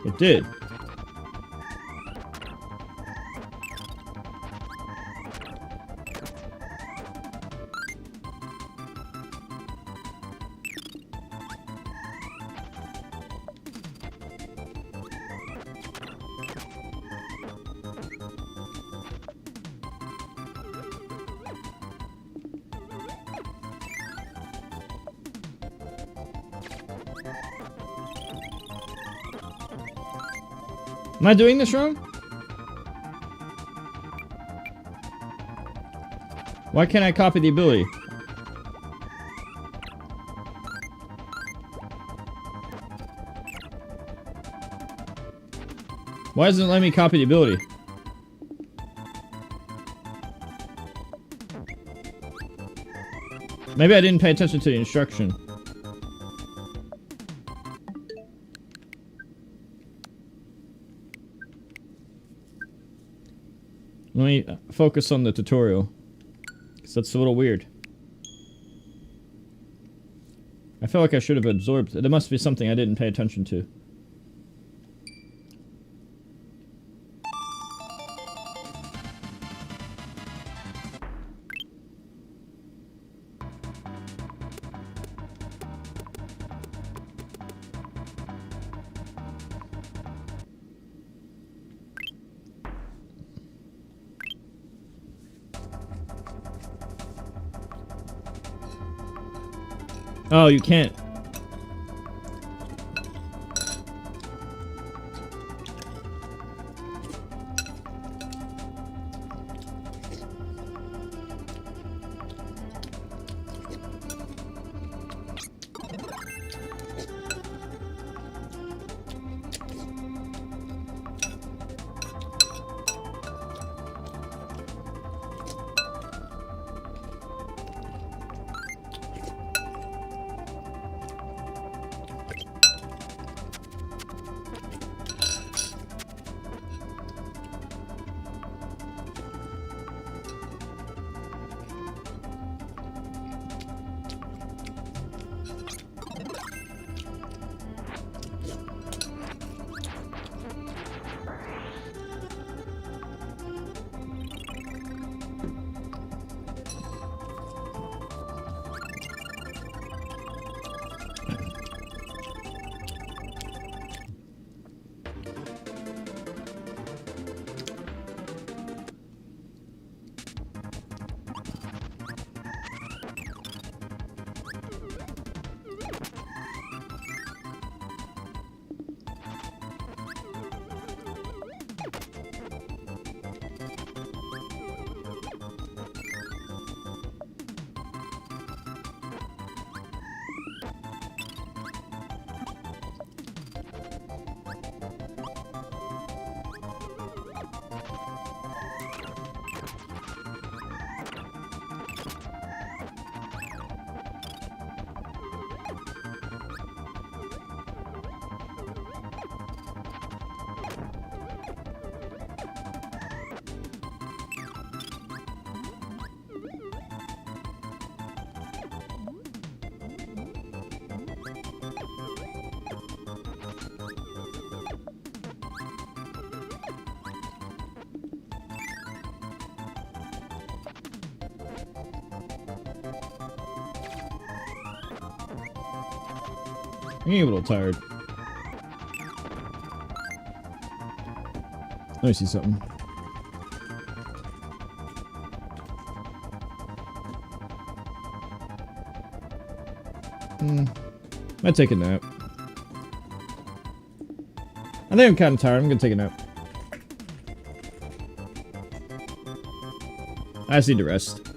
It did. Am I doing this wrong? Why can't I copy the ability? Why doesn't it let me copy the ability? Maybe I didn't pay attention to the instruction. Let me focus on the tutorial, because that's a little weird. I feel like I should have absorbed. There must be something I didn't pay attention to. Oh, you can't. I'm getting a little tired. Let me see something. Might take a nap. I think I'm kind of tired. I'm gonna take a nap. I just need to rest.